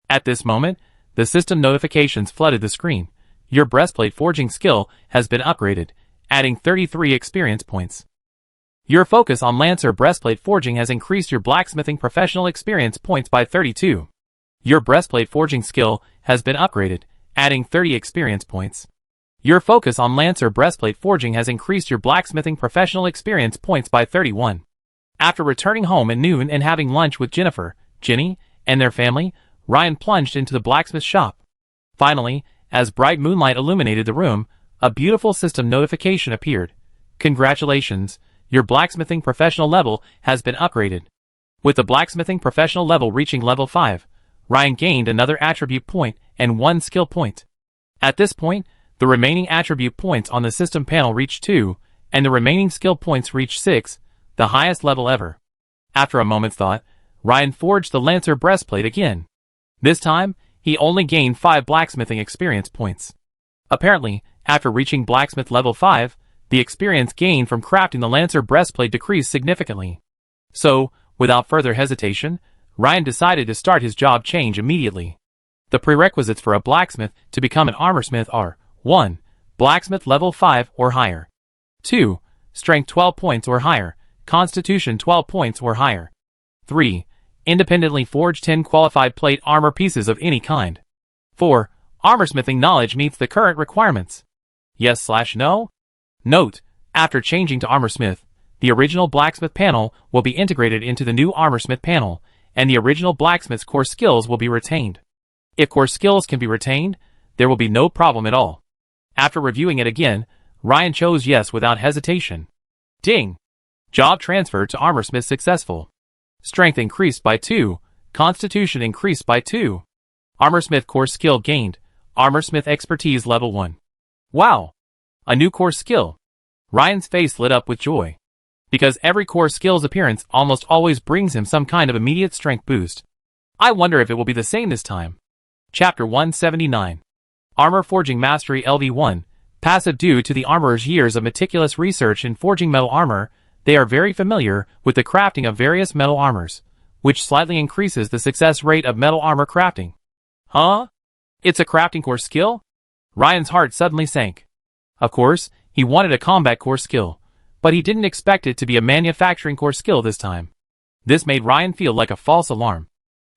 At this moment, the system notifications flooded the screen. "Your breastplate forging skill has been upgraded, adding 33 experience points. Your focus on Lancer breastplate forging has increased your blacksmithing professional experience points by 32. Your breastplate forging skill has been upgraded, adding 30 experience points. Your focus on Lancer breastplate forging has increased your blacksmithing professional experience points by 31. After returning home at noon and having lunch with Jennifer, Jenny, and their family, Ryan plunged into the blacksmith shop. Finally, as bright moonlight illuminated the room, a beautiful system notification appeared. Congratulations, your blacksmithing professional level has been upgraded. With the blacksmithing professional level reaching level 5, Ryan gained another attribute point and 1 skill point. At this point, the remaining attribute points on the system panel reached 2, and the remaining skill points reached 6, the highest level ever. After a moment's thought, Ryan forged the Lancer breastplate again. This time, he only gained 5 blacksmithing experience points. Apparently, after reaching blacksmith level 5, the experience gained from crafting the Lancer breastplate decreased significantly. So, without further hesitation, Ryan decided to start his job change immediately. The prerequisites for a blacksmith to become an armorsmith are 1. Blacksmith level 5 or higher. 2. Strength 12 points or higher, Constitution 12 points or higher. 3. Independently forge 10 qualified plate armor pieces of any kind. 4. Armorsmithing knowledge meets the current requirements. Yes/no? Note, after changing to Armorsmith, the original Blacksmith panel will be integrated into the new Armorsmith panel, and the original Blacksmith's core skills will be retained. If core skills can be retained, there will be no problem at all. After reviewing it again, Ryan chose yes without hesitation. Ding! Job transfer to Armorsmith successful. Strength increased by 2, Constitution increased by 2. Armorsmith core skill gained, Armorsmith expertise level 1. Wow! A new core skill. Ryan's face lit up with joy. Because every core skill's appearance almost always brings him some kind of immediate strength boost. I wonder if it will be the same this time. Chapter 179. Armor Forging Mastery LV1. Passive. Due to the armorer's years of meticulous research in forging metal armor, they are very familiar with the crafting of various metal armors, which slightly increases the success rate of metal armor crafting. Huh? It's a crafting core skill? Ryan's heart suddenly sank. Of course, he wanted a combat core skill, but he didn't expect it to be a manufacturing core skill this time. This made Ryan feel like a false alarm.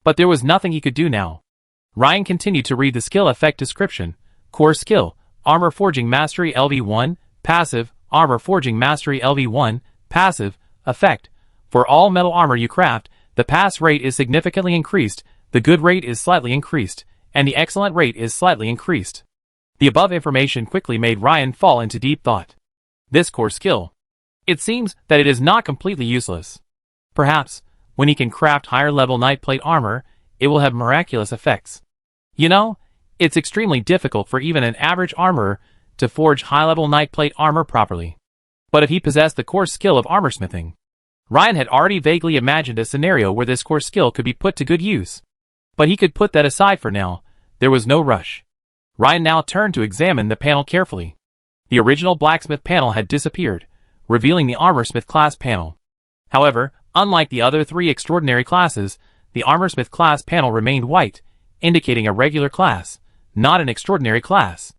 But there was nothing he could do now. Ryan continued to read the skill effect description. Core skill, Armor Forging Mastery LV1, passive, Armor Forging Mastery LV1, passive, effect. For all metal armor you craft, the pass rate is significantly increased, the good rate is slightly increased, and the excellent rate is slightly increased. The above information quickly made Ryan fall into deep thought. This core skill. It seems that it is not completely useless. Perhaps, when he can craft higher level nightplate armor, it will have miraculous effects. You know, it's extremely difficult for even an average armorer to forge high-level nightplate armor properly. But if he possessed the core skill of armorsmithing, Ryan had already vaguely imagined a scenario where this core skill could be put to good use. But he could put that aside for now. There was no rush. Ryan now turned to examine the panel carefully. The original blacksmith panel had disappeared, revealing the armorsmith class panel. However, unlike the other 3 extraordinary classes, the armorsmith class panel remained white, indicating a regular class, not an extraordinary class.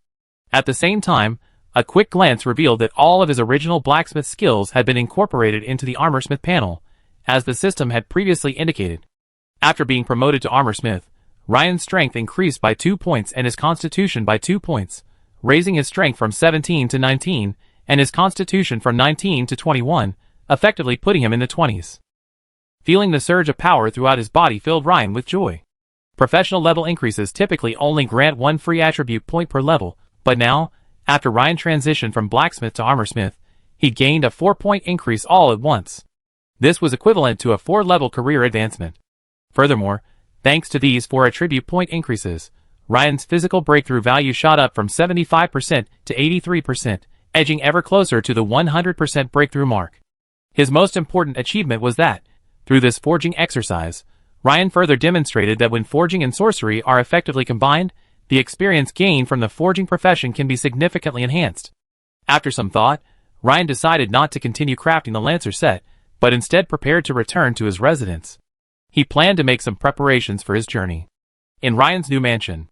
At the same time, a quick glance revealed that all of his original blacksmith skills had been incorporated into the armorsmith panel, as the system had previously indicated. After being promoted to armorsmith, Ryan's strength increased by 2 points and his constitution by 2 points, raising his strength from 17 to 19, and his constitution from 19 to 21, effectively putting him in the 20s. Feeling the surge of power throughout his body filled Ryan with joy. Professional level increases typically only grant 1 free attribute point per level, but now, after Ryan transitioned from blacksmith to armorsmith, he gained a 4-point increase all at once. This was equivalent to a 4-level career advancement. Furthermore, thanks to these 4 attribute point increases, Ryan's physical breakthrough value shot up from 75% to 83%, edging ever closer to the 100% breakthrough mark. His most important achievement was that, through this forging exercise, Ryan further demonstrated that when forging and sorcery are effectively combined, the experience gained from the forging profession can be significantly enhanced. After some thought, Ryan decided not to continue crafting the Lancer set, but instead prepared to return to his residence. He planned to make some preparations for his journey. In Ryan's new mansion,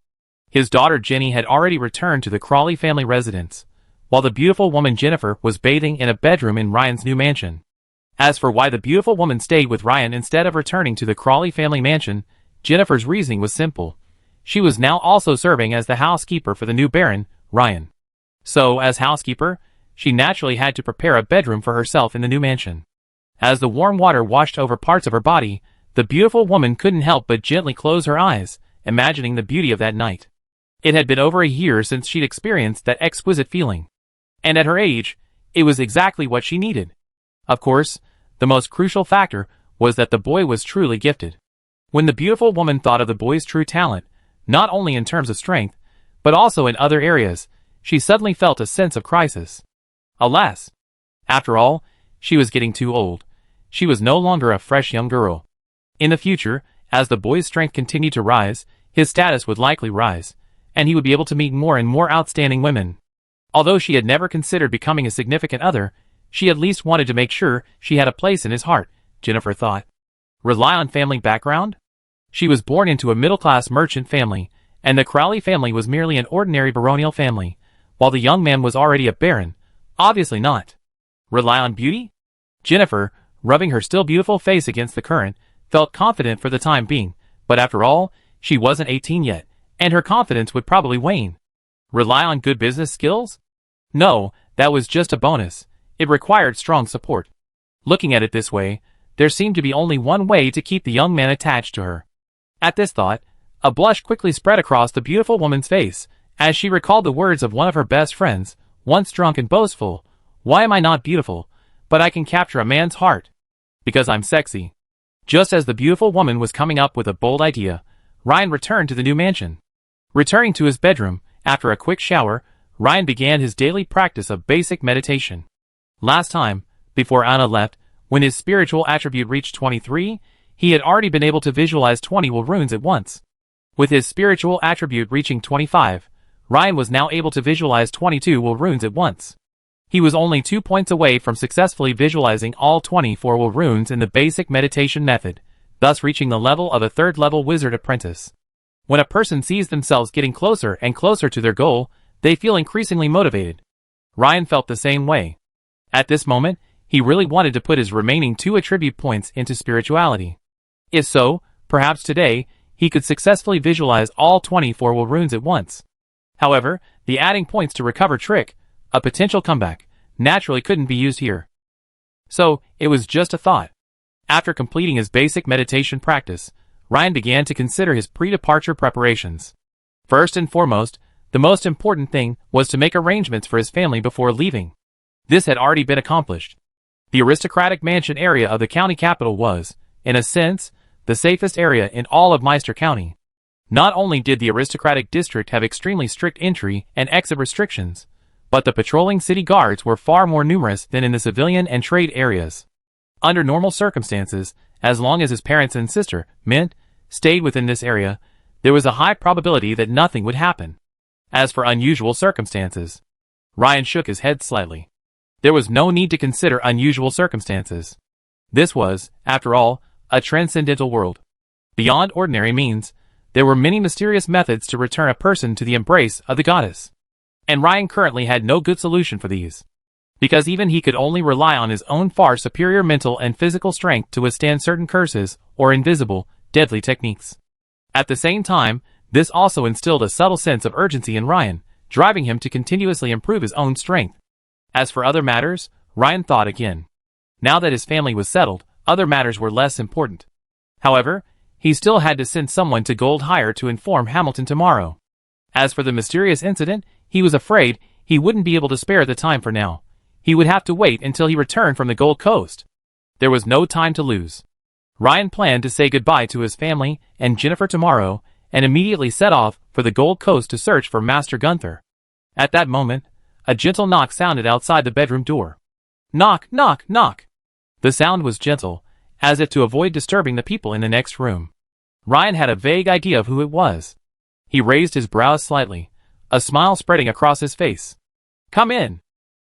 his daughter Jenny had already returned to the Crawley family residence, while the beautiful woman Jennifer was bathing in a bedroom in Ryan's new mansion. As for why the beautiful woman stayed with Ryan instead of returning to the Crawley family mansion, Jennifer's reasoning was simple. she was now also serving as the housekeeper for the new Baron, Ryan. So, as housekeeper, she naturally had to prepare a bedroom for herself in the new mansion. As the warm water washed over parts of her body, the beautiful woman couldn't help but gently close her eyes, imagining the beauty of that night. It had been over a year since she'd experienced that exquisite feeling. And at her age, it was exactly what she needed. Of course, the most crucial factor was that the boy was truly gifted. When the beautiful woman thought of the boy's true talent, not only in terms of strength, but also in other areas, she suddenly felt a sense of crisis. Alas! After all, she was getting too old. She was no longer a fresh young girl. In the future, as the boy's strength continued to rise, his status would likely rise, and he would be able to meet more and more outstanding women. Although she had never considered becoming a significant other, she at least wanted to make sure she had a place in his heart, Jennifer thought. Rely on family background? She was born into a middle-class merchant family, and the Crowley family was merely an ordinary baronial family, while the young man was already a baron. Obviously not. Rely on beauty? Jennifer, rubbing her still beautiful face against the current, felt confident for the time being, but after all, she wasn't 18 yet, and her confidence would probably wane. Rely on good business skills? No, that was just a bonus. It required strong support. Looking at it this way, there seemed to be only one way to keep the young man attached to her. At this thought, a blush quickly spread across the beautiful woman's face, as she recalled the words of one of her best friends, once drunk and boastful, "Why am I not beautiful, but I can capture a man's heart? Because I'm sexy." Just as the beautiful woman was coming up with a bold idea, Ryan returned to the new mansion. Returning to his bedroom, after a quick shower, Ryan began his daily practice of basic meditation. Last time, before Anna left, when his spiritual attribute reached 23, he had already been able to visualize 20 will runes at once. With his spiritual attribute reaching 25, Ryan was now able to visualize 22 will runes at once. He was only 2 points away from successfully visualizing all 24 will runes in the basic meditation method, thus reaching the level of a third-level wizard apprentice. When a person sees themselves getting closer and closer to their goal, they feel increasingly motivated. Ryan felt the same way. At this moment, he really wanted to put his remaining 2 attribute points into spirituality. If so, perhaps today, he could successfully visualize all 24 will runes at once. However, the adding points to recover trick, a potential comeback, naturally couldn't be used here. So, it was just a thought. After completing his basic meditation practice, Ryan began to consider his pre-departure preparations. First and foremost, the most important thing was to make arrangements for his family before leaving. This had already been accomplished. The aristocratic mansion area of the county capital was, in a sense, the safest area in all of Meister County. Not only did the aristocratic district have extremely strict entry and exit restrictions, but the patrolling city guards were far more numerous than in the civilian and trade areas. Under normal circumstances, as long as his parents and sister, Mint, stayed within this area, there was a high probability that nothing would happen. As for unusual circumstances, Ryan shook his head slightly. There was no need to consider unusual circumstances. This was, after all, a transcendental world. Beyond ordinary means, there were many mysterious methods to return a person to the embrace of the goddess. And Ryan currently had no good solution for these. Because even he could only rely on his own far superior mental and physical strength to withstand certain curses or invisible, deadly techniques. At the same time, this also instilled a subtle sense of urgency in Ryan, driving him to continuously improve his own strength. As for other matters, Ryan thought again. Now that his family was settled, other matters were less important. However, he still had to send someone to Gold Hire to inform Hamilton tomorrow. As for the mysterious incident, he was afraid he wouldn't be able to spare the time for now. He would have to wait until he returned from the Gold Coast. There was no time to lose. Ryan planned to say goodbye to his family and Jennifer tomorrow, and immediately set off for the Gold Coast to search for Master Gunther. At that moment, a gentle knock sounded outside the bedroom door. Knock, knock, knock. The sound was gentle, as if to avoid disturbing the people in the next room. Ryan had a vague idea of who it was. He raised his brows slightly, a smile spreading across his face. Come in.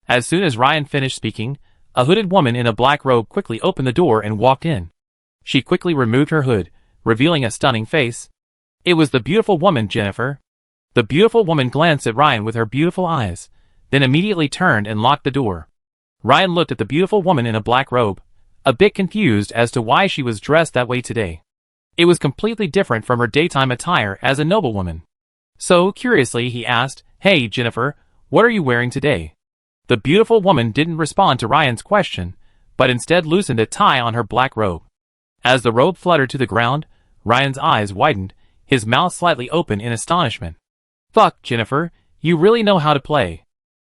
As soon as Ryan finished speaking, a hooded woman in a black robe quickly opened the door and walked in. She quickly removed her hood, revealing a stunning face. It was the beautiful woman, Jennifer. The beautiful woman glanced at Ryan with her beautiful eyes, then immediately turned and locked the door. Ryan looked at the beautiful woman in a black robe, a bit confused as to why she was dressed that way today. It was completely different from her daytime attire as a noblewoman. So, curiously, he asked, "Hey, Jennifer, what are you wearing today?" The beautiful woman didn't respond to Ryan's question, but instead loosened a tie on her black robe. As the robe fluttered to the ground, Ryan's eyes widened, his mouth slightly open in astonishment. "Fuck, Jennifer, you really know how to play."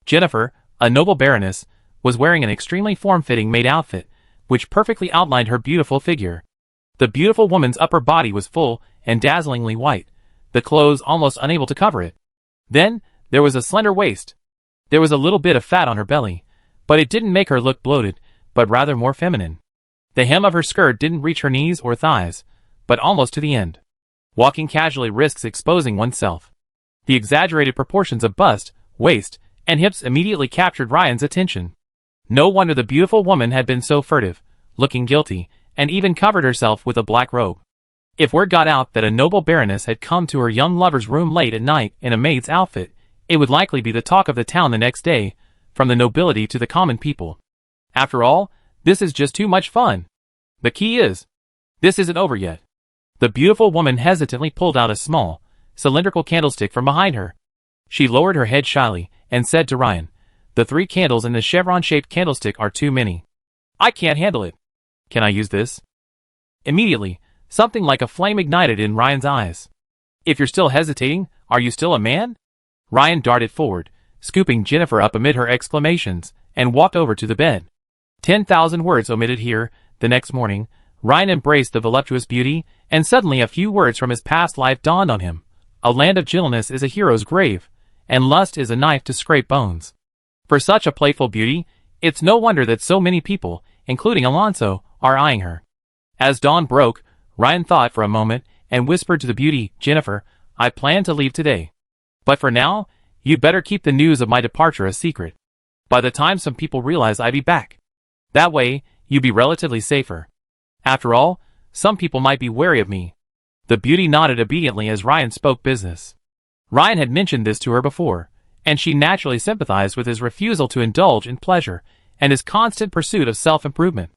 Jennifer, a noble baroness, was wearing an extremely form-fitting maid outfit, which perfectly outlined her beautiful figure. The beautiful woman's upper body was full and dazzlingly white, the clothes almost unable to cover it. Then, there was a slender waist. There was a little bit of fat on her belly, but it didn't make her look bloated, but rather more feminine. The hem of her skirt didn't reach her knees or thighs, but almost to the end. Walking casually risks exposing oneself. The exaggerated proportions of bust, waist, and hips immediately captured Ryan's attention. No wonder the beautiful woman had been so furtive, looking guilty, and even covered herself with a black robe. If word got out that a noble baroness had come to her young lover's room late at night in a maid's outfit, it would likely be the talk of the town the next day, from the nobility to the common people. After all, this is just too much fun. The key is, this isn't over yet. The beautiful woman hesitantly pulled out a small, cylindrical candlestick from behind her. She lowered her head shyly and said to Ryan, "The 3 candles in the chevron-shaped candlestick are too many. I can't handle it. Can I use this?" Immediately, something like a flame ignited in Ryan's eyes. "If you're still hesitating, are you still a man?" Ryan darted forward, scooping Jennifer up amid her exclamations, and walked over to the bed. 10,000 words omitted here. The next morning, Ryan embraced the voluptuous beauty, and suddenly a few words from his past life dawned on him. A land of gentleness is a hero's grave, and lust is a knife to scrape bones. For such a playful beauty, it's no wonder that so many people, including Alonso, are eyeing her. As dawn broke, Ryan thought for a moment and whispered to the beauty, "Jennifer, I plan to leave today. But for now, you'd better keep the news of my departure a secret. By the time some people realize I'd be back. That way, you'd be relatively safer. After all, some people might be wary of me." The beauty nodded obediently as Ryan spoke business. Ryan had mentioned this to her before, and she naturally sympathized with his refusal to indulge in pleasure and his constant pursuit of self-improvement.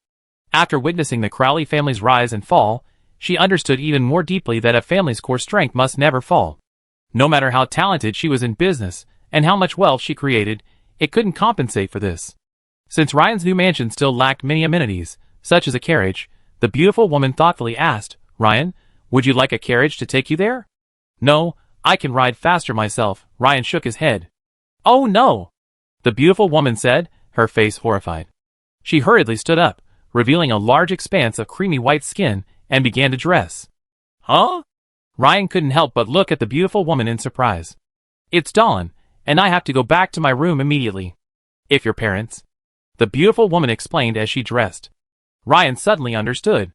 After witnessing the Crowley family's rise and fall, she understood even more deeply that a family's core strength must never fall. No matter how talented she was in business and how much wealth she created, it couldn't compensate for this. Since Ryan's new mansion still lacked many amenities, such as a carriage, the beautiful woman thoughtfully asked, "Ryan, would you like a carriage to take you there?" "No, I can ride faster myself." Ryan shook his head. "Oh no!" the beautiful woman said, her face horrified. She hurriedly stood up, revealing a large expanse of creamy white skin, and began to dress. "Huh?" Ryan couldn't help but look at the beautiful woman in surprise. "It's dawn, and I have to go back to my room immediately. If your parents..." the beautiful woman explained as she dressed. Ryan suddenly understood.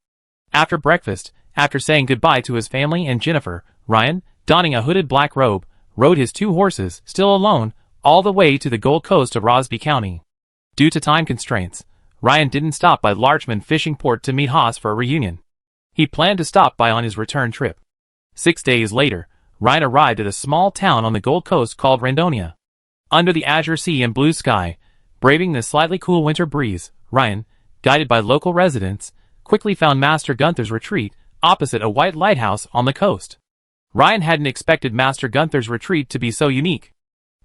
After breakfast, after saying goodbye to his family and Jennifer, Ryan, donning a hooded black robe, rode his 2 horses, still alone, all the way to the Gold Coast of Rosby County. Due to time constraints, Ryan didn't stop by Larchmont Fishing Port to meet Haas for a reunion. He planned to stop by on his return trip. 6 days later, Ryan arrived at a small town on the Gold Coast called Randonia. Under the azure sea and blue sky, braving the slightly cool winter breeze, Ryan, guided by local residents, quickly found Master Gunther's retreat opposite a white lighthouse on the coast. Ryan hadn't expected Master Gunther's retreat to be so unique.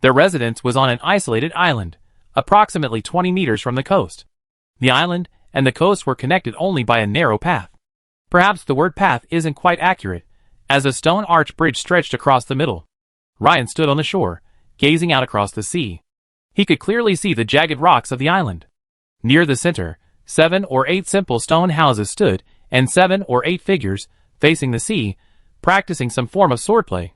Their residence was on an isolated island, approximately 20 meters from the coast. The island and the coast were connected only by a narrow path. Perhaps the word path isn't quite accurate, as a stone arch bridge stretched across the middle. Ryan stood on the shore, gazing out across the sea. He could clearly see the jagged rocks of the island. Near the center, 7 or 8 simple stone houses stood, and 7 or 8 figures, facing the sea, practicing some form of swordplay.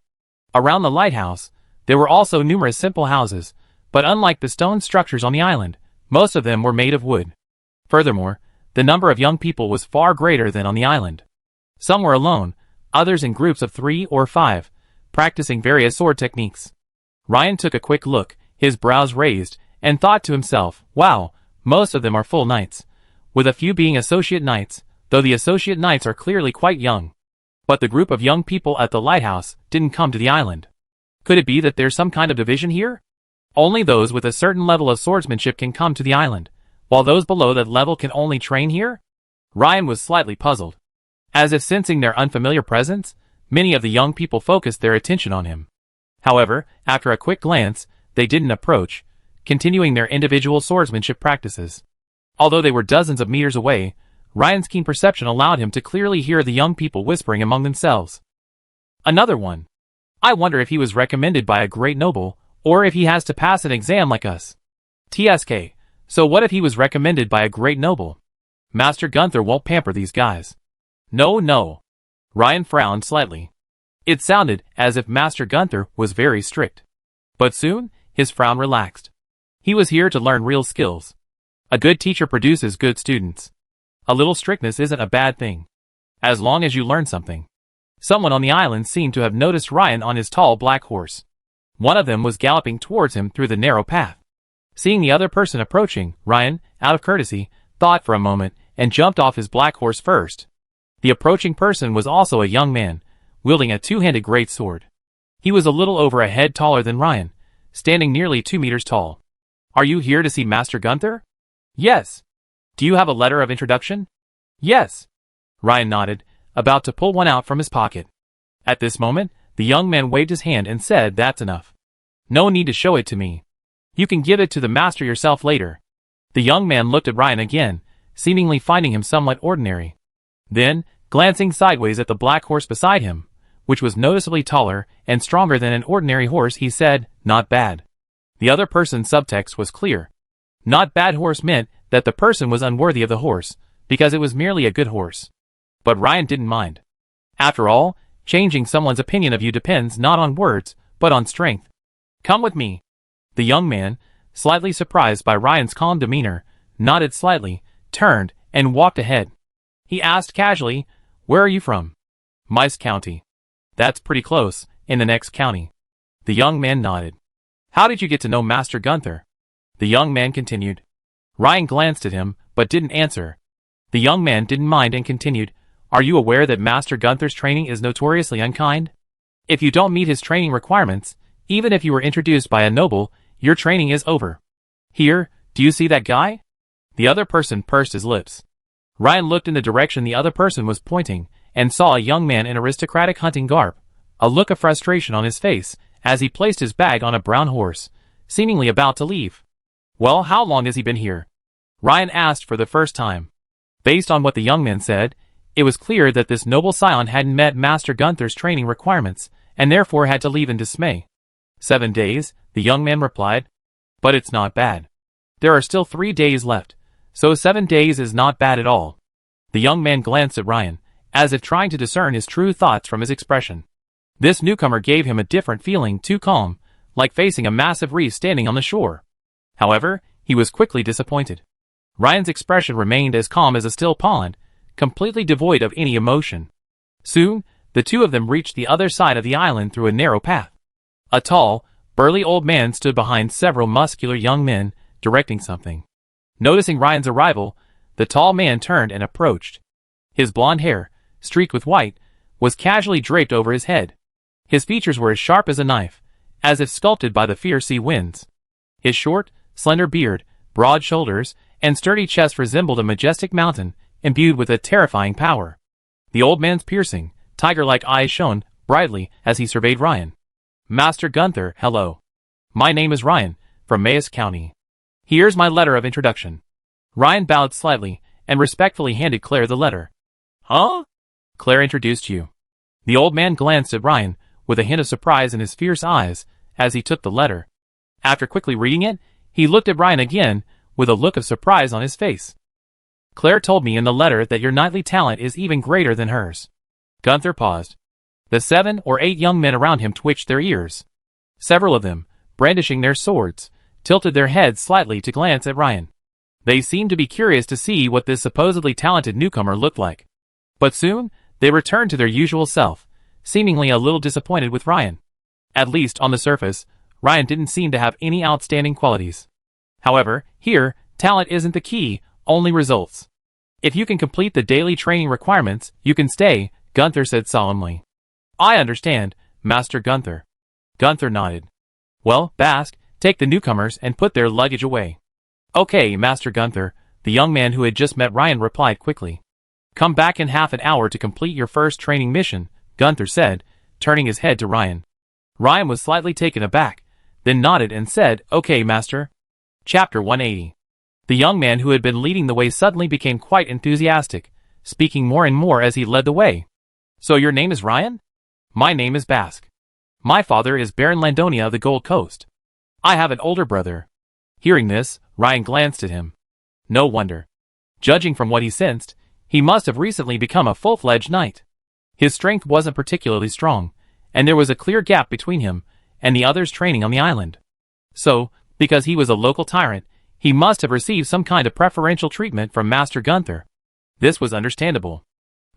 Around the lighthouse, there were also numerous simple houses, but unlike the stone structures on the island, most of them were made of wood. Furthermore, the number of young people was far greater than on the island. Some were alone, others in groups of 3 or 5, practicing various sword techniques. Ryan took a quick look, his brows raised, and thought to himself, "Wow, most of them are full knights, with a few being associate knights, though the associate knights are clearly quite young." But the group of young people at the lighthouse didn't come to the island. Could it be that there's some kind of division here? Only those with a certain level of swordsmanship can come to the island, while those below that level can only train here? Ryan was slightly puzzled. As if sensing their unfamiliar presence, many of the young people focused their attention on him. However, after a quick glance, they didn't approach, continuing their individual swordsmanship practices. Although they were dozens of meters away, Ryan's keen perception allowed him to clearly hear the young people whispering among themselves. Another one. I wonder if he was recommended by a great noble, or if he has to pass an exam like us. TSK. So what if he was recommended by a great noble? Master Gunther won't pamper these guys. No. Ryan frowned slightly. It sounded as if Master Gunther was very strict. But soon, his frown relaxed. He was here to learn real skills. A good teacher produces good students. A little strictness isn't a bad thing, as long as you learn something. Someone on the island seemed to have noticed Ryan on his tall black horse. One of them was galloping towards him through the narrow path. Seeing the other person approaching, Ryan, out of courtesy, thought for a moment and jumped off his black horse first. The approaching person was also a young man, wielding a two-handed greatsword. He was a little over a head taller than Ryan, standing nearly 2 meters tall. Are you here to see Master Gunther? Yes. Do you have a letter of introduction? Yes. Ryan nodded, about to pull one out from his pocket. At this moment, the young man waved his hand and said, "That's enough. No need to show it to me. You can give it to the master yourself later." The young man looked at Ryan again, seemingly finding him somewhat ordinary. Then, glancing sideways at the black horse beside him, which was noticeably taller and stronger than an ordinary horse, he said, "Not bad." The other person's subtext was clear. Not bad horse meant that the person was unworthy of the horse, because it was merely a good horse. But Ryan didn't mind. After all, changing someone's opinion of you depends not on words, but on strength. Come with me. The young man, slightly surprised by Ryan's calm demeanor, nodded slightly, turned, and walked ahead. He asked casually, "Where are you from?" "Mice County." "That's pretty close, in the next county." The young man nodded. "How did you get to know Master Gunther?" The young man continued. Ryan glanced at him, but didn't answer. The young man didn't mind and continued, "Are you aware that Master Gunther's training is notoriously unkind? If you don't meet his training requirements, even if you were introduced by a noble, your training is over. Here, do you see that guy?" The other person pursed his lips. Ryan looked in the direction the other person was pointing, and saw a young man in aristocratic hunting garb, a look of frustration on his face, as he placed his bag on a brown horse, seemingly about to leave. "Well, how long has he been here?" Ryan asked for the first time. Based on what the young man said, it was clear that this noble scion hadn't met Master Gunther's training requirements, and therefore had to leave in dismay. 7 days, the young man replied. "But it's not bad. There are still 3 days left, so 7 days is not bad at all." The young man glanced at Ryan, as if trying to discern his true thoughts from his expression. This newcomer gave him a different feeling, too calm, like facing a massive reef standing on the shore. However, he was quickly disappointed. Ryan's expression remained as calm as a still pond, completely devoid of any emotion. Soon, the two of them reached the other side of the island through a narrow path. A tall, burly old man stood behind several muscular young men, directing something. Noticing Ryan's arrival, the tall man turned and approached. His blonde hair, streaked with white, was casually draped over his head. His features were as sharp as a knife, as if sculpted by the fierce sea winds. His short, slender beard, broad shoulders, and sturdy chest resembled a majestic mountain, imbued with a terrifying power. The old man's piercing, tiger-like eyes shone brightly as he surveyed Ryan. "Master Gunther, hello. My name is Ryan, from Mice County. Here's my letter of introduction." Ryan bowed slightly, and respectfully handed Claire the letter. "Huh?" "Claire introduced you." The old man glanced at Ryan, with a hint of surprise in his fierce eyes, as he took the letter. After quickly reading it, he looked at Ryan again, with a look of surprise on his face. "Claire told me in the letter that your knightly talent is even greater than hers." Gunther paused. The 7 or 8 young men around him twitched their ears. Several of them, brandishing their swords, tilted their heads slightly to glance at Ryan. They seemed to be curious to see what this supposedly talented newcomer looked like. But soon, they returned to their usual self, seemingly a little disappointed with Ryan. At least on the surface, Ryan didn't seem to have any outstanding qualities. However, here, talent isn't the key, only results. "If you can complete the daily training requirements, you can stay," Gunther said solemnly. "I understand, Master Gunther." Gunther nodded. "Well, Bask, take the newcomers and put their luggage away." "Okay, Master Gunther," the young man who had just met Ryan replied quickly. Come back in half an hour to complete your first training mission, Gunther said, turning his head to Ryan. Ryan was slightly taken aback, then nodded and said, "Okay, master." Chapter 180. The young man who had been leading the way suddenly became quite enthusiastic, speaking more and more as he led the way. "So your name is Ryan?" "My name is Bask. My father is Baron Landonia of the Gold Coast. I have an older brother." Hearing this, Ryan glanced at him. No wonder. Judging from what he sensed, he must have recently become a full-fledged knight. His strength wasn't particularly strong, and there was a clear gap between him and the others training on the island. So, because he was a local tyrant, he must have received some kind of preferential treatment from Master Gunther. This was understandable.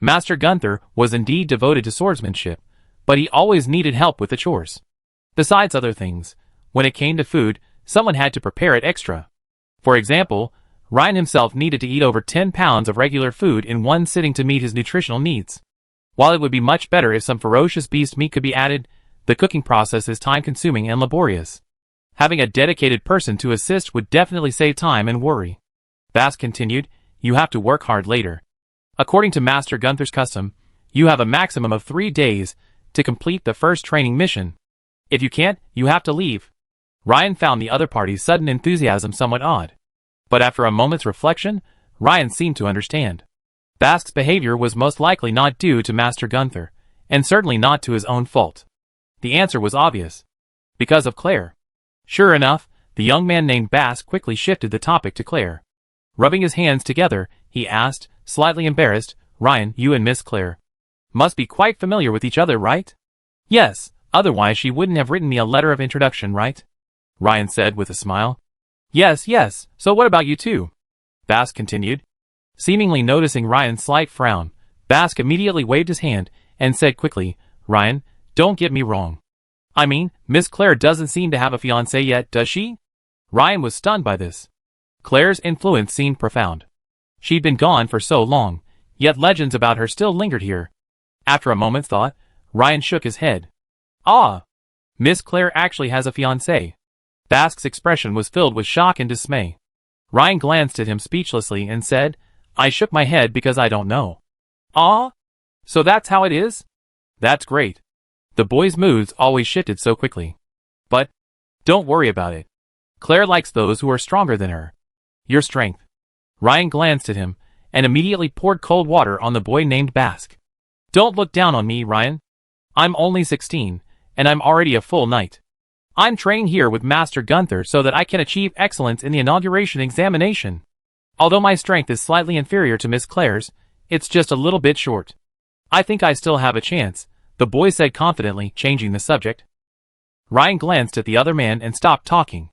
Master Gunther was indeed devoted to swordsmanship, but he always needed help with the chores. Besides other things, when it came to food, someone had to prepare it extra. For example, Ryan himself needed to eat over 10 pounds of regular food in one sitting to meet his nutritional needs. While it would be much better if some ferocious beast meat could be added, the cooking process is time-consuming and laborious. Having a dedicated person to assist would definitely save time and worry. Bask continued, "You have to work hard later. According to Master Gunther's custom, you have a maximum of 3 days to complete the first training mission. If you can't, you have to leave." Ryan found the other party's sudden enthusiasm somewhat odd. But after a moment's reflection, Ryan seemed to understand. Bask's behavior was most likely not due to Master Gunther, and certainly not to his own fault. The answer was obvious. Because of Claire. Sure enough, the young man named Bask quickly shifted the topic to Claire. Rubbing his hands together, he asked, slightly embarrassed, "Ryan, you and Miss Claire must be quite familiar with each other, right?" "Yes, otherwise she wouldn't have written me a letter of introduction, right?" Ryan said with a smile. Yes, so what about you two?" Bask continued. Seemingly noticing Ryan's slight frown, Bask immediately waved his hand and said quickly, "Ryan, don't get me wrong. I mean, Miss Claire doesn't seem to have a fiancé yet, does she?" Ryan was stunned by this. Claire's influence seemed profound. She'd been gone for so long, yet legends about her still lingered here. After a moment's thought, Ryan shook his head. "Ah! Miss Claire actually has a fiancé." Bask's expression was filled with shock and dismay. Ryan glanced at him speechlessly and said, "I shook my head because I don't know." "Ah? So that's how it is?" "That's great." The boy's moods always shifted so quickly. "But don't worry about it. Claire likes those who are stronger than her. Your strength." Ryan glanced at him and immediately poured cold water on the boy named Bask. "Don't look down on me, Ryan. I'm only 16, and I'm already a full knight. I'm training here with Master Gunther so that I can achieve excellence in the inauguration examination. Although my strength is slightly inferior to Miss Claire's, it's just a little bit short. I think I still have a chance," the boy said confidently, changing the subject. Ryan glanced at the other man and stopped talking.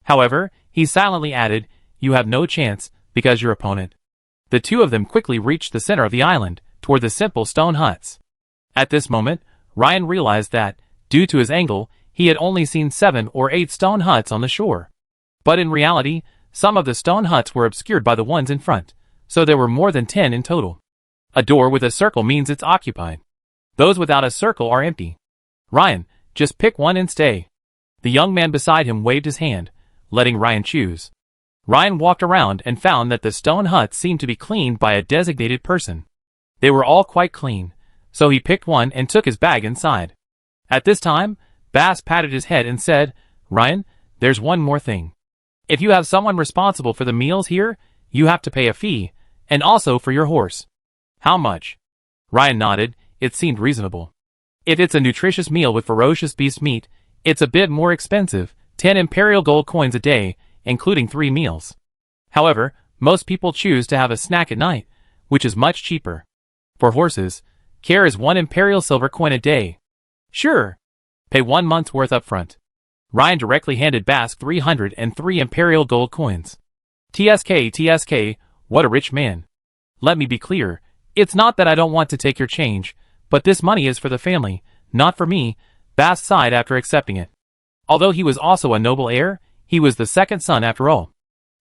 However, he silently added, "You have no chance, because your opponent." The two of them quickly reached the center of the island, toward the simple stone huts. At this moment, Ryan realized that, due to his angle, he had only seen 7 or 8 stone huts on the shore. But in reality, some of the stone huts were obscured by the ones in front, so there were more than 10 in total. A door with a circle means it's occupied. Those without a circle are empty. "Ryan, just pick one and stay." The young man beside him waved his hand, letting Ryan choose. Ryan walked around and found that the stone huts seemed to be cleaned by a designated person. They were all quite clean, so he picked one and took his bag inside. At this time, Bask patted his head and said, "Ryan, there's one more thing. If you have someone responsible for the meals here, you have to pay a fee, and also for your horse." "How much?" Ryan nodded. It seemed reasonable. If it's a nutritious meal with ferocious beast meat, it's a bit more expensive, 10 imperial gold coins a day, including 3 meals. However, most people choose to have a snack at night, which is much cheaper. For horses, care is 1 imperial silver coin a day. "Sure. Pay 1 month's worth up front." Ryan directly handed Bask 303 imperial gold coins. TSK, what a rich man. "Let me be clear, it's not that I don't want to take your change, but this money is for the family, not for me." Bask sighed after accepting it. Although he was also a noble heir, he was the second son after all.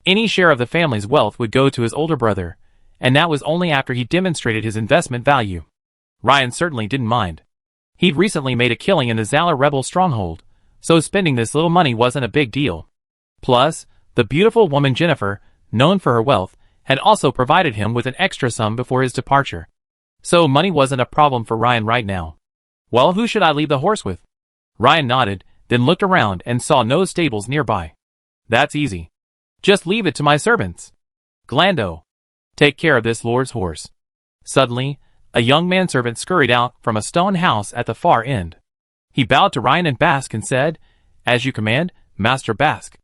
Any share of the family's wealth would go to his older brother, and that was only after he demonstrated his investment value. Ryan certainly didn't mind. He'd recently made a killing in the Zala rebel stronghold, so spending this little money wasn't a big deal. Plus, the beautiful woman Jennifer, known for her wealth, had also provided him with an extra sum before his departure. So money wasn't a problem for Ryan right now. Well, who should I leave the horse with? Ryan nodded, then looked around and saw no stables nearby. That's easy. Just leave it to my servants. Glando. Take care of this lord's horse. Suddenly, a young manservant scurried out from a stone house at the far end. He bowed to Ryan and Basque and said, "As you command, Master Basque."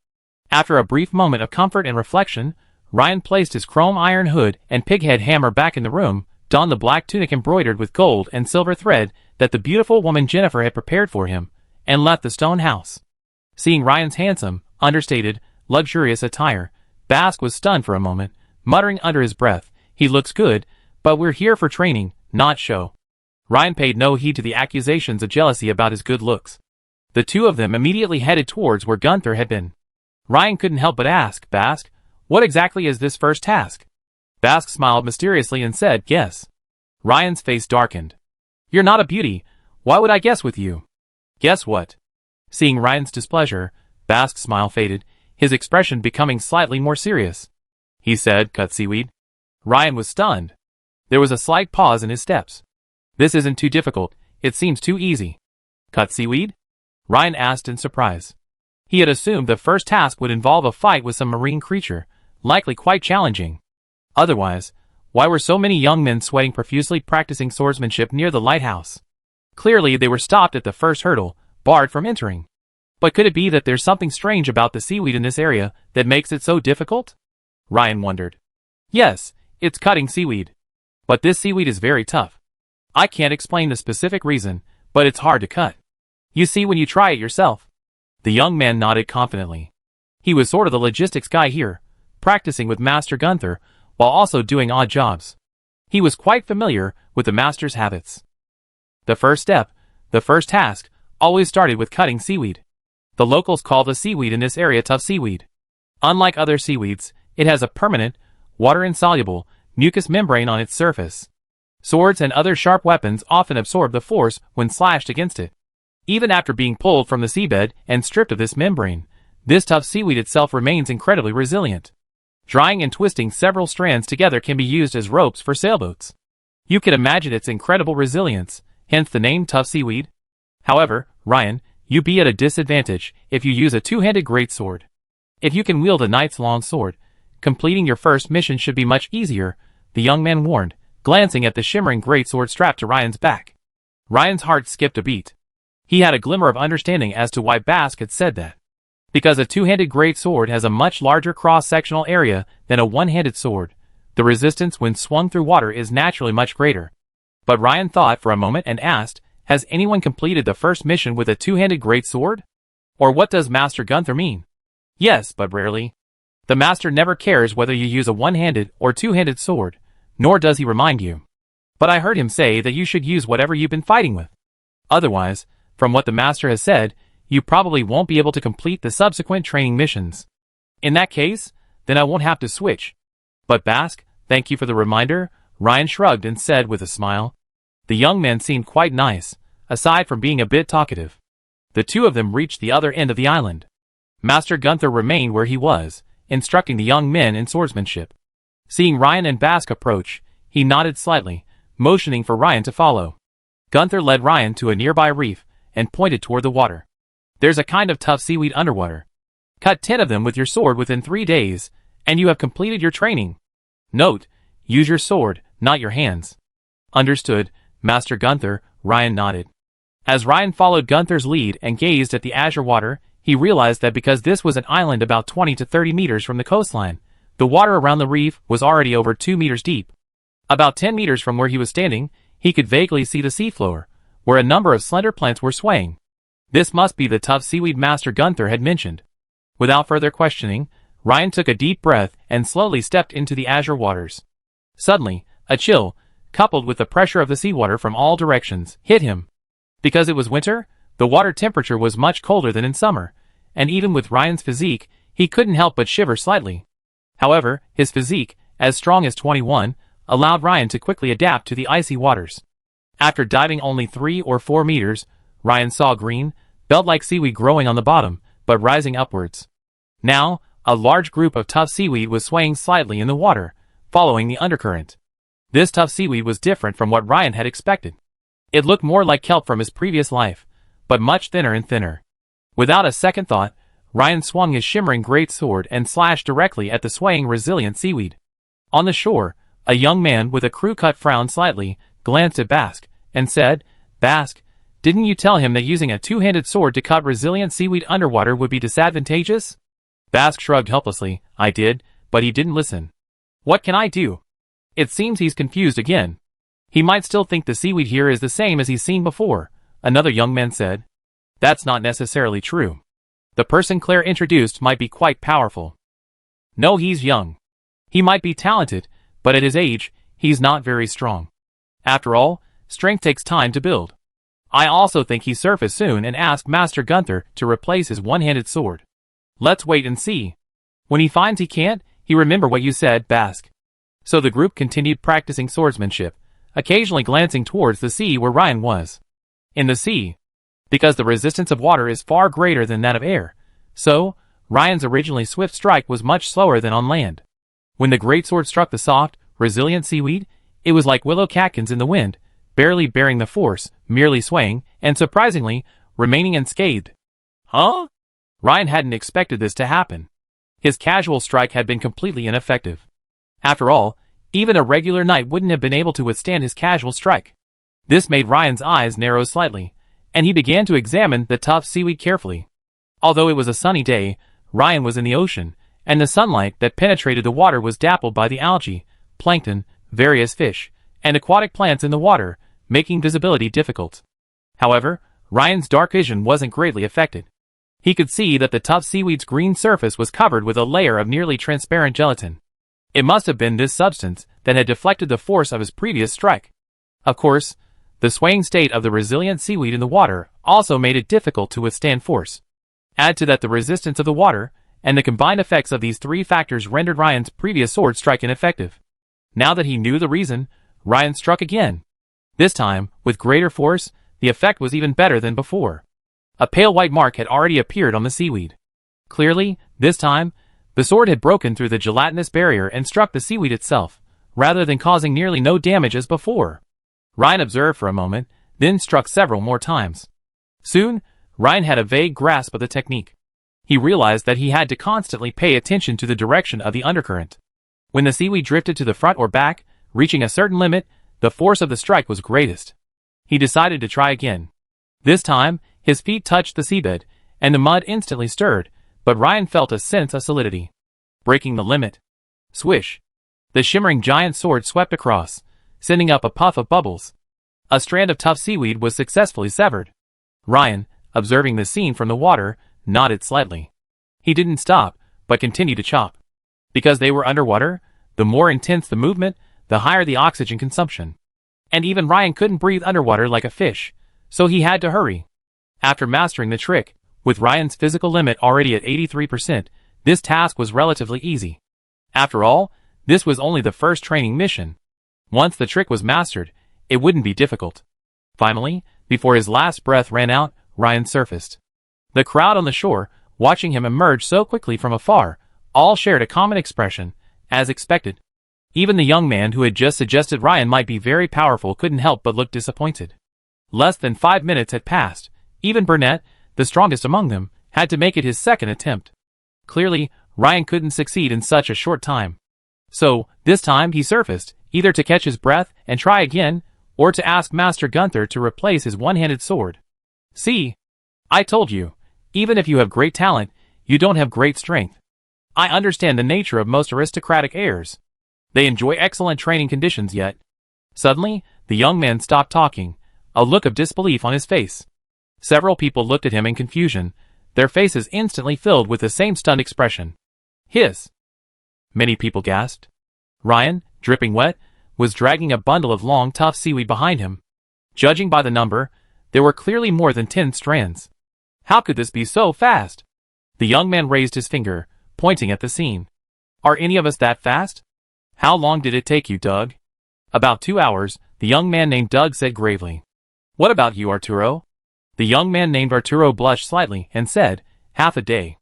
After a brief moment of comfort and reflection, Ryan placed his chrome iron hood and pighead hammer back in the room, donned the black tunic embroidered with gold and silver thread that the beautiful woman Jennifer had prepared for him, and left the stone house. Seeing Ryan's handsome, understated, luxurious attire, Basque was stunned for a moment, muttering under his breath, "He looks good, but we're here for training, not show." Ryan paid no heed to the accusations of jealousy about his good looks. The two of them immediately headed towards where Gunther had been. Ryan couldn't help but ask, "Basque, what exactly is this first task?" Basque smiled mysteriously and said, "Guess." Ryan's face darkened. "You're not a beauty. Why would I guess with you?" "Guess what?" Seeing Ryan's displeasure, Basque's smile faded, his expression becoming slightly more serious. He said, "Cut seaweed." Ryan was stunned. There was a slight pause in his steps. "This isn't too difficult, it seems too easy." "Cut seaweed?" Ryan asked in surprise. He had assumed the first task would involve a fight with some marine creature, likely quite challenging. Otherwise, why were so many young men sweating profusely practicing swordsmanship near the lighthouse? Clearly they were stopped at the first hurdle, barred from entering. But could it be that there's something strange about the seaweed in this area that makes it so difficult? Ryan wondered. Yes, it's cutting seaweed. But this seaweed is very tough. I can't explain the specific reason, but it's hard to cut. You see when you try it yourself. The young man nodded confidently. He was sort of the logistics guy here, practicing with Master Gunther, while also doing odd jobs. He was quite familiar with the master's habits. The first step, the first task, always started with cutting seaweed. The locals call the seaweed in this area tough seaweed. Unlike other seaweeds, it has a permanent, water-insoluble, mucous membrane on its surface. Swords and other sharp weapons often absorb the force when slashed against it. Even after being pulled from the seabed and stripped of this membrane, this tough seaweed itself remains incredibly resilient. Drying and twisting several strands together can be used as ropes for sailboats. You can imagine its incredible resilience, hence the name tough seaweed. However, Ryan, you'd be at a disadvantage if you use a two-handed greatsword. If you can wield a knight's long sword, completing your first mission should be much easier, the young man warned, glancing at the shimmering greatsword strapped to Ryan's back. Ryan's heart skipped a beat. He had a glimmer of understanding as to why Basque had said that. Because a two-handed greatsword has a much larger cross-sectional area than a one-handed sword, the resistance when swung through water is naturally much greater. But Ryan thought for a moment and asked, has anyone completed the first mission with a two-handed greatsword? Or what does Master Gunther mean? Yes, but rarely. The master never cares whether you use a one-handed or two-handed sword, nor does he remind you. But I heard him say that you should use whatever you've been fighting with. Otherwise, from what the master has said, you probably won't be able to complete the subsequent training missions. In that case, then I won't have to switch. But Basque, thank you for the reminder, Ryan shrugged and said with a smile. The young man seemed quite nice, aside from being a bit talkative. The two of them reached the other end of the island. Master Gunther remained where he was, instructing the young men in swordsmanship. Seeing Ryan and Basque approach, he nodded slightly, motioning for Ryan to follow. Gunther led Ryan to a nearby reef and pointed toward the water. There's a kind of tough seaweed underwater. Cut 10 of them with your sword within 3 days, and you have completed your training. Note, use your sword, not your hands. Understood, Master Gunther, Ryan nodded. As Ryan followed Gunther's lead and gazed at the azure water, he realized that because this was an island about 20 to 30 meters from the coastline, the water around the reef was already over 2 meters deep. About 10 meters from where he was standing, he could vaguely see the seafloor, where a number of slender plants were swaying. This must be the tough seaweed Master Gunther had mentioned. Without further questioning, Ryan took a deep breath and slowly stepped into the azure waters. Suddenly, a chill, coupled with the pressure of the seawater from all directions, hit him. Because it was winter, the water temperature was much colder than in summer, and even with Ryan's physique, he couldn't help but shiver slightly. However, his physique, as strong as 21, allowed Ryan to quickly adapt to the icy waters. After diving only 3 or 4 meters, Ryan saw green, belt-like seaweed growing on the bottom, but rising upwards. Now, a large group of tough seaweed was swaying slightly in the water, following the undercurrent. This tough seaweed was different from what Ryan had expected. It looked more like kelp from his previous life, but much thinner and thinner. Without a second thought, Ryan swung his shimmering great sword and slashed directly at the swaying resilient seaweed. On the shore, a young man with a crew-cut frowned slightly, glanced at Bask, and said, "Bask, didn't you tell him that using a two-handed sword to cut resilient seaweed underwater would be disadvantageous?" Bask shrugged helplessly. "I did, but he didn't listen. What can I do?" "It seems he's confused again. He might still think the seaweed here is the same as he's seen before," another young man said. "That's not necessarily true. The person Claire introduced might be quite powerful." "No, he's young. He might be talented, but at his age, he's not very strong. After all, strength takes time to build. I also think he surfaced soon and asked Master Gunther to replace his one-handed sword. Let's wait and see. When he finds he can't, he remember what you said, Bask." So the group continued practicing swordsmanship, occasionally glancing towards the sea where Ryan was. In the sea, because the resistance of water is far greater than that of air, so Ryan's originally swift strike was much slower than on land. When the greatsword struck the soft, resilient seaweed, it was like willow catkins in the wind, barely bearing the force, merely swaying, and surprisingly, remaining unscathed. Huh? Ryan hadn't expected this to happen. His casual strike had been completely ineffective. After all, even a regular knight wouldn't have been able to withstand his casual strike. This made Ryan's eyes narrow slightly, and he began to examine the tough seaweed carefully. Although it was a sunny day, Ryan was in the ocean, and the sunlight that penetrated the water was dappled by the algae, plankton, various fish, and aquatic plants in the water, making visibility difficult. However, Ryan's dark vision wasn't greatly affected. He could see that the tough seaweed's green surface was covered with a layer of nearly transparent gelatin. It must have been this substance that had deflected the force of his previous strike. Of course, the swaying state of the resilient seaweed in the water also made it difficult to withstand force. Add to that the resistance of the water, and the combined effects of these three factors rendered Ryan's previous sword strike ineffective. Now that he knew the reason, Ryan struck again. This time, with greater force, the effect was even better than before. A pale white mark had already appeared on the seaweed. Clearly, this time, the sword had broken through the gelatinous barrier and struck the seaweed itself, rather than causing nearly no damage as before. Ryan observed for a moment, then struck several more times. Soon, Ryan had a vague grasp of the technique. He realized that he had to constantly pay attention to the direction of the undercurrent. When the seaweed drifted to the front or back, reaching a certain limit, the force of the strike was greatest. He decided to try again. This time, his feet touched the seabed, and the mud instantly stirred, but Ryan felt a sense of solidity. Breaking the limit. Swish. The shimmering giant sword swept across, sending up a puff of bubbles. A strand of tough seaweed was successfully severed. Ryan, observing the scene from the water, nodded slightly. He didn't stop, but continued to chop. Because they were underwater, the more intense the movement, the higher the oxygen consumption. And even Ryan couldn't breathe underwater like a fish, so he had to hurry. After mastering the trick, with Ryan's physical limit already at 83%, this task was relatively easy. After all, this was only the first training mission. Once the trick was mastered, it wouldn't be difficult. Finally, before his last breath ran out, Ryan surfaced. The crowd on the shore, watching him emerge so quickly from afar, all shared a common expression, as expected. Even the young man who had just suggested Ryan might be very powerful couldn't help but look disappointed. Less than 5 minutes had passed. Even Burnett, the strongest among them, had to make it his second attempt. Clearly, Ryan couldn't succeed in such a short time. So, this time he surfaced, either to catch his breath and try again, or to ask Master Gunther to replace his one-handed sword. See? I told you, even if you have great talent, you don't have great strength. I understand the nature of most aristocratic heirs. They enjoy excellent training conditions yet. Suddenly, the young man stopped talking, a look of disbelief on his face. Several people looked at him in confusion, their faces instantly filled with the same stunned expression. Hiss! Many people gasped. Ryan, dripping wet, was dragging a bundle of long, tough seaweed behind him. Judging by the number, there were clearly more than 10 strands. How could this be so fast? The young man raised his finger, pointing at the scene. Are any of us that fast? How long did it take you, Doug? About 2 hours, the young man named Doug said gravely. What about you, Arturo? The young man named Arturo blushed slightly and said, half a day.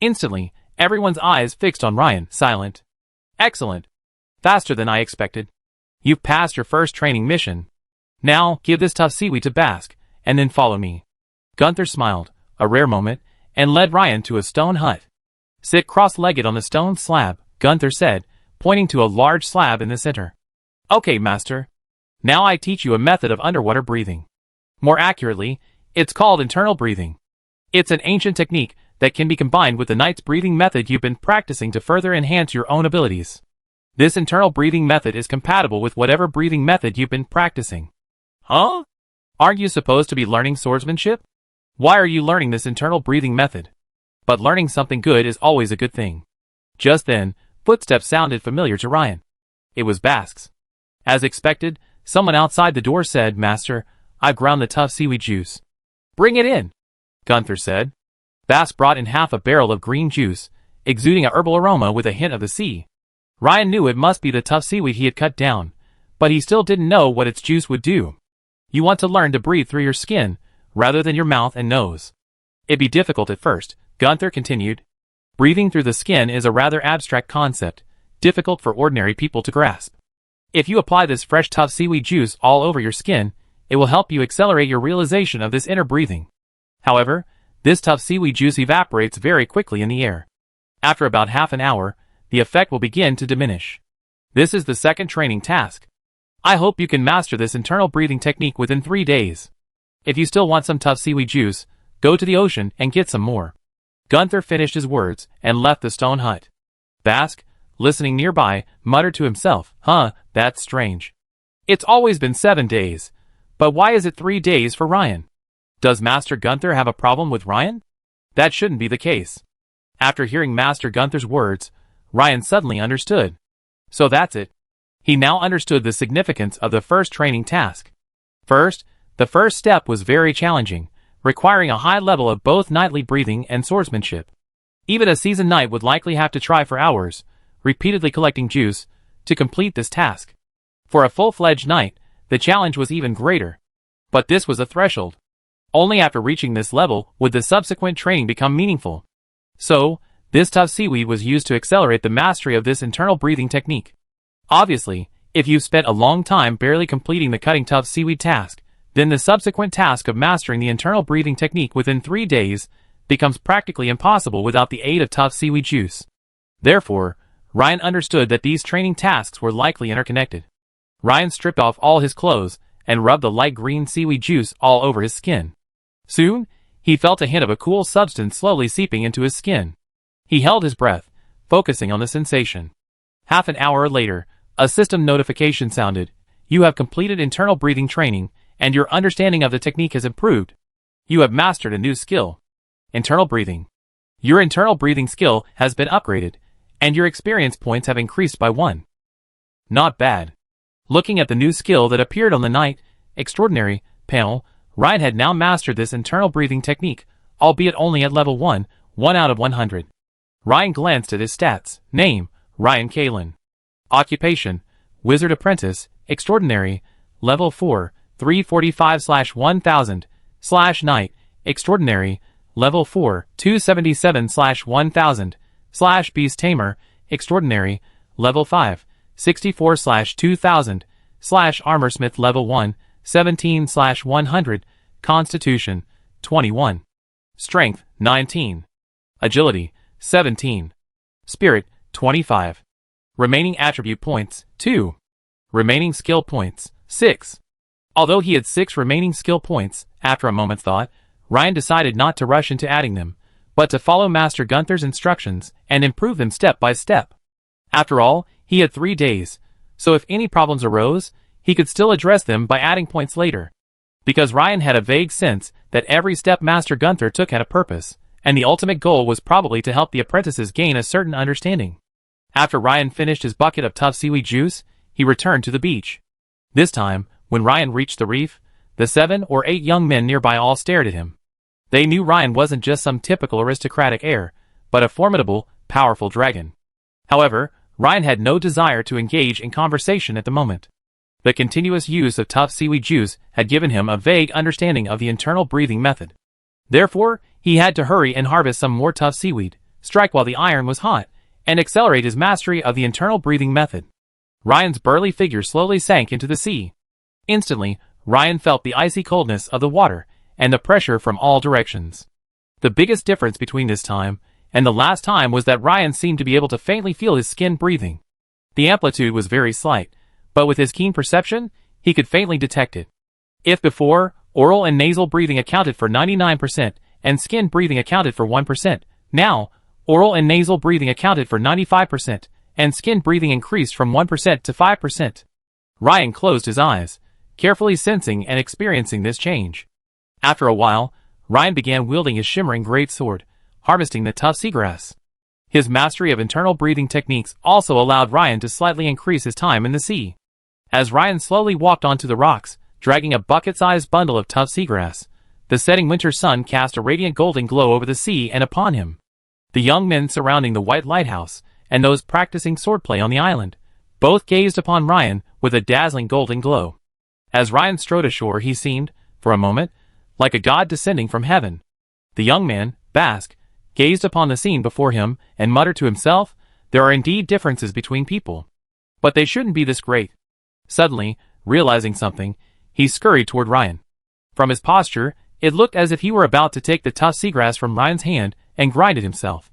Instantly, everyone's eyes fixed on Ryan, silent. Excellent. Faster than I expected. You've passed your first training mission. Now, give this tough seaweed to Bask, and then follow me. Gunther smiled, a rare moment, and led Ryan to a stone hut. Sit cross-legged on the stone slab, Gunther said, pointing to a large slab in the center. Okay, master. Now I teach you a method of underwater breathing. More accurately, it's called internal breathing. It's an ancient technique that can be combined with the night's breathing method you've been practicing to further enhance your own abilities. This internal breathing method is compatible with whatever breathing method you've been practicing. Huh? Aren't you supposed to be learning swordsmanship? Why are you learning this internal breathing method? But learning something good is always a good thing. Just then, footsteps sounded familiar to Ryan. It was Bask's. As expected, someone outside the door said, Master, I've ground the tough seaweed juice. Bring it in, Gunther said. Bask brought in half a barrel of green juice, exuding a herbal aroma with a hint of the sea. Ryan knew it must be the tough seaweed he had cut down, but he still didn't know what its juice would do. You want to learn to breathe through your skin, rather than your mouth and nose. It'd be difficult at first, Gunther continued. Breathing through the skin is a rather abstract concept, difficult for ordinary people to grasp. If you apply this fresh tough seaweed juice all over your skin, it will help you accelerate your realization of this inner breathing. However, this tough seaweed juice evaporates very quickly in the air. After about half an hour, the effect will begin to diminish. This is the second training task. I hope you can master this internal breathing technique within 3 days. If you still want some tough seaweed juice, go to the ocean and get some more. Gunther finished his words and left the stone hut. Bask, listening nearby, muttered to himself, that's strange. It's always been 7 days, but why is it 3 days for Ryan? Does Master Gunther have a problem with Ryan? That shouldn't be the case. After hearing Master Gunther's words, Ryan suddenly understood. So that's it. He now understood the significance of the first training task. First, the first step was very challenging, requiring a high level of both nightly breathing and swordsmanship. Even a seasoned knight would likely have to try for hours, repeatedly collecting juice, to complete this task. For a full-fledged knight, the challenge was even greater. But this was a threshold. Only after reaching this level would the subsequent training become meaningful. So, this tough seaweed was used to accelerate the mastery of this internal breathing technique. Obviously, if you've spent a long time barely completing the cutting tough seaweed task, then the subsequent task of mastering the internal breathing technique within 3 days becomes practically impossible without the aid of tough seaweed juice. Therefore, Ryan understood that these training tasks were likely interconnected. Ryan stripped off all his clothes and rubbed the light green seaweed juice all over his skin. Soon, he felt a hint of a cool substance slowly seeping into his skin. He held his breath, focusing on the sensation. Half an hour later, a system notification sounded. You have completed internal breathing training, and your understanding of the technique has improved. You have mastered a new skill. Internal breathing. Your internal breathing skill has been upgraded, and your experience points have increased by 1. Not bad. Looking at the new skill that appeared on the Knight Extraordinary panel, Ryan had now mastered this internal breathing technique, albeit only at level 1, 1 out of 100. Ryan glanced at his stats. Name, Ryan Kalin. Occupation, Wizard Apprentice, Extraordinary, Level 4, 345/1000, Knight, Extraordinary, Level 4, 277/1000, Beast Tamer, Extraordinary, Level 5, 64/2000, Armorsmith Level 1, 17/100, Constitution, 21. Strength, 19. Agility, 17. Spirit, 25. Remaining attribute points, 2. Remaining skill points, 6. Although he had 6 remaining skill points, after a moment's thought, Ryan decided not to rush into adding them, but to follow Master Gunther's instructions and improve them step by step. After all, he had 3 days, so if any problems arose, he could still address them by adding points later. Because Ryan had a vague sense that every step Master Gunther took had a purpose, and the ultimate goal was probably to help the apprentices gain a certain understanding. After Ryan finished his bucket of tough seaweed juice, he returned to the beach. This time, when Ryan reached the reef, the 7 or 8 young men nearby all stared at him. They knew Ryan wasn't just some typical aristocratic heir, but a formidable, powerful dragon. However, Ryan had no desire to engage in conversation at the moment. The continuous use of tough seaweed juice had given him a vague understanding of the internal breathing method. Therefore, he had to hurry and harvest some more tough seaweed, strike while the iron was hot, and accelerate his mastery of the internal breathing method. Ryan's burly figure slowly sank into the sea. Instantly, Ryan felt the icy coldness of the water and the pressure from all directions. The biggest difference between this time and the last time was that Ryan seemed to be able to faintly feel his skin breathing. The amplitude was very slight, but with his keen perception, he could faintly detect it. If before, oral and nasal breathing accounted for 99% and skin breathing accounted for 1%, now, oral and nasal breathing accounted for 95%, and skin breathing increased from 1% to 5%. Ryan closed his eyes, carefully sensing and experiencing this change. After a while, Ryan began wielding his shimmering great sword, harvesting the tough seagrass. His mastery of internal breathing techniques also allowed Ryan to slightly increase his time in the sea. As Ryan slowly walked onto the rocks, dragging a bucket-sized bundle of tough seagrass, the setting winter sun cast a radiant golden glow over the sea and upon him. The young men surrounding the white lighthouse, and those practicing swordplay on the island, both gazed upon Ryan with a dazzling golden glow. As Ryan strode ashore, he seemed, for a moment, like a god descending from heaven. The young man, Basque, gazed upon the scene before him and muttered to himself, "There are indeed differences between people. But they shouldn't be this great." Suddenly, realizing something, he scurried toward Ryan. From his posture, it looked as if he were about to take the tough seagrass from Ryan's hand and grind it himself.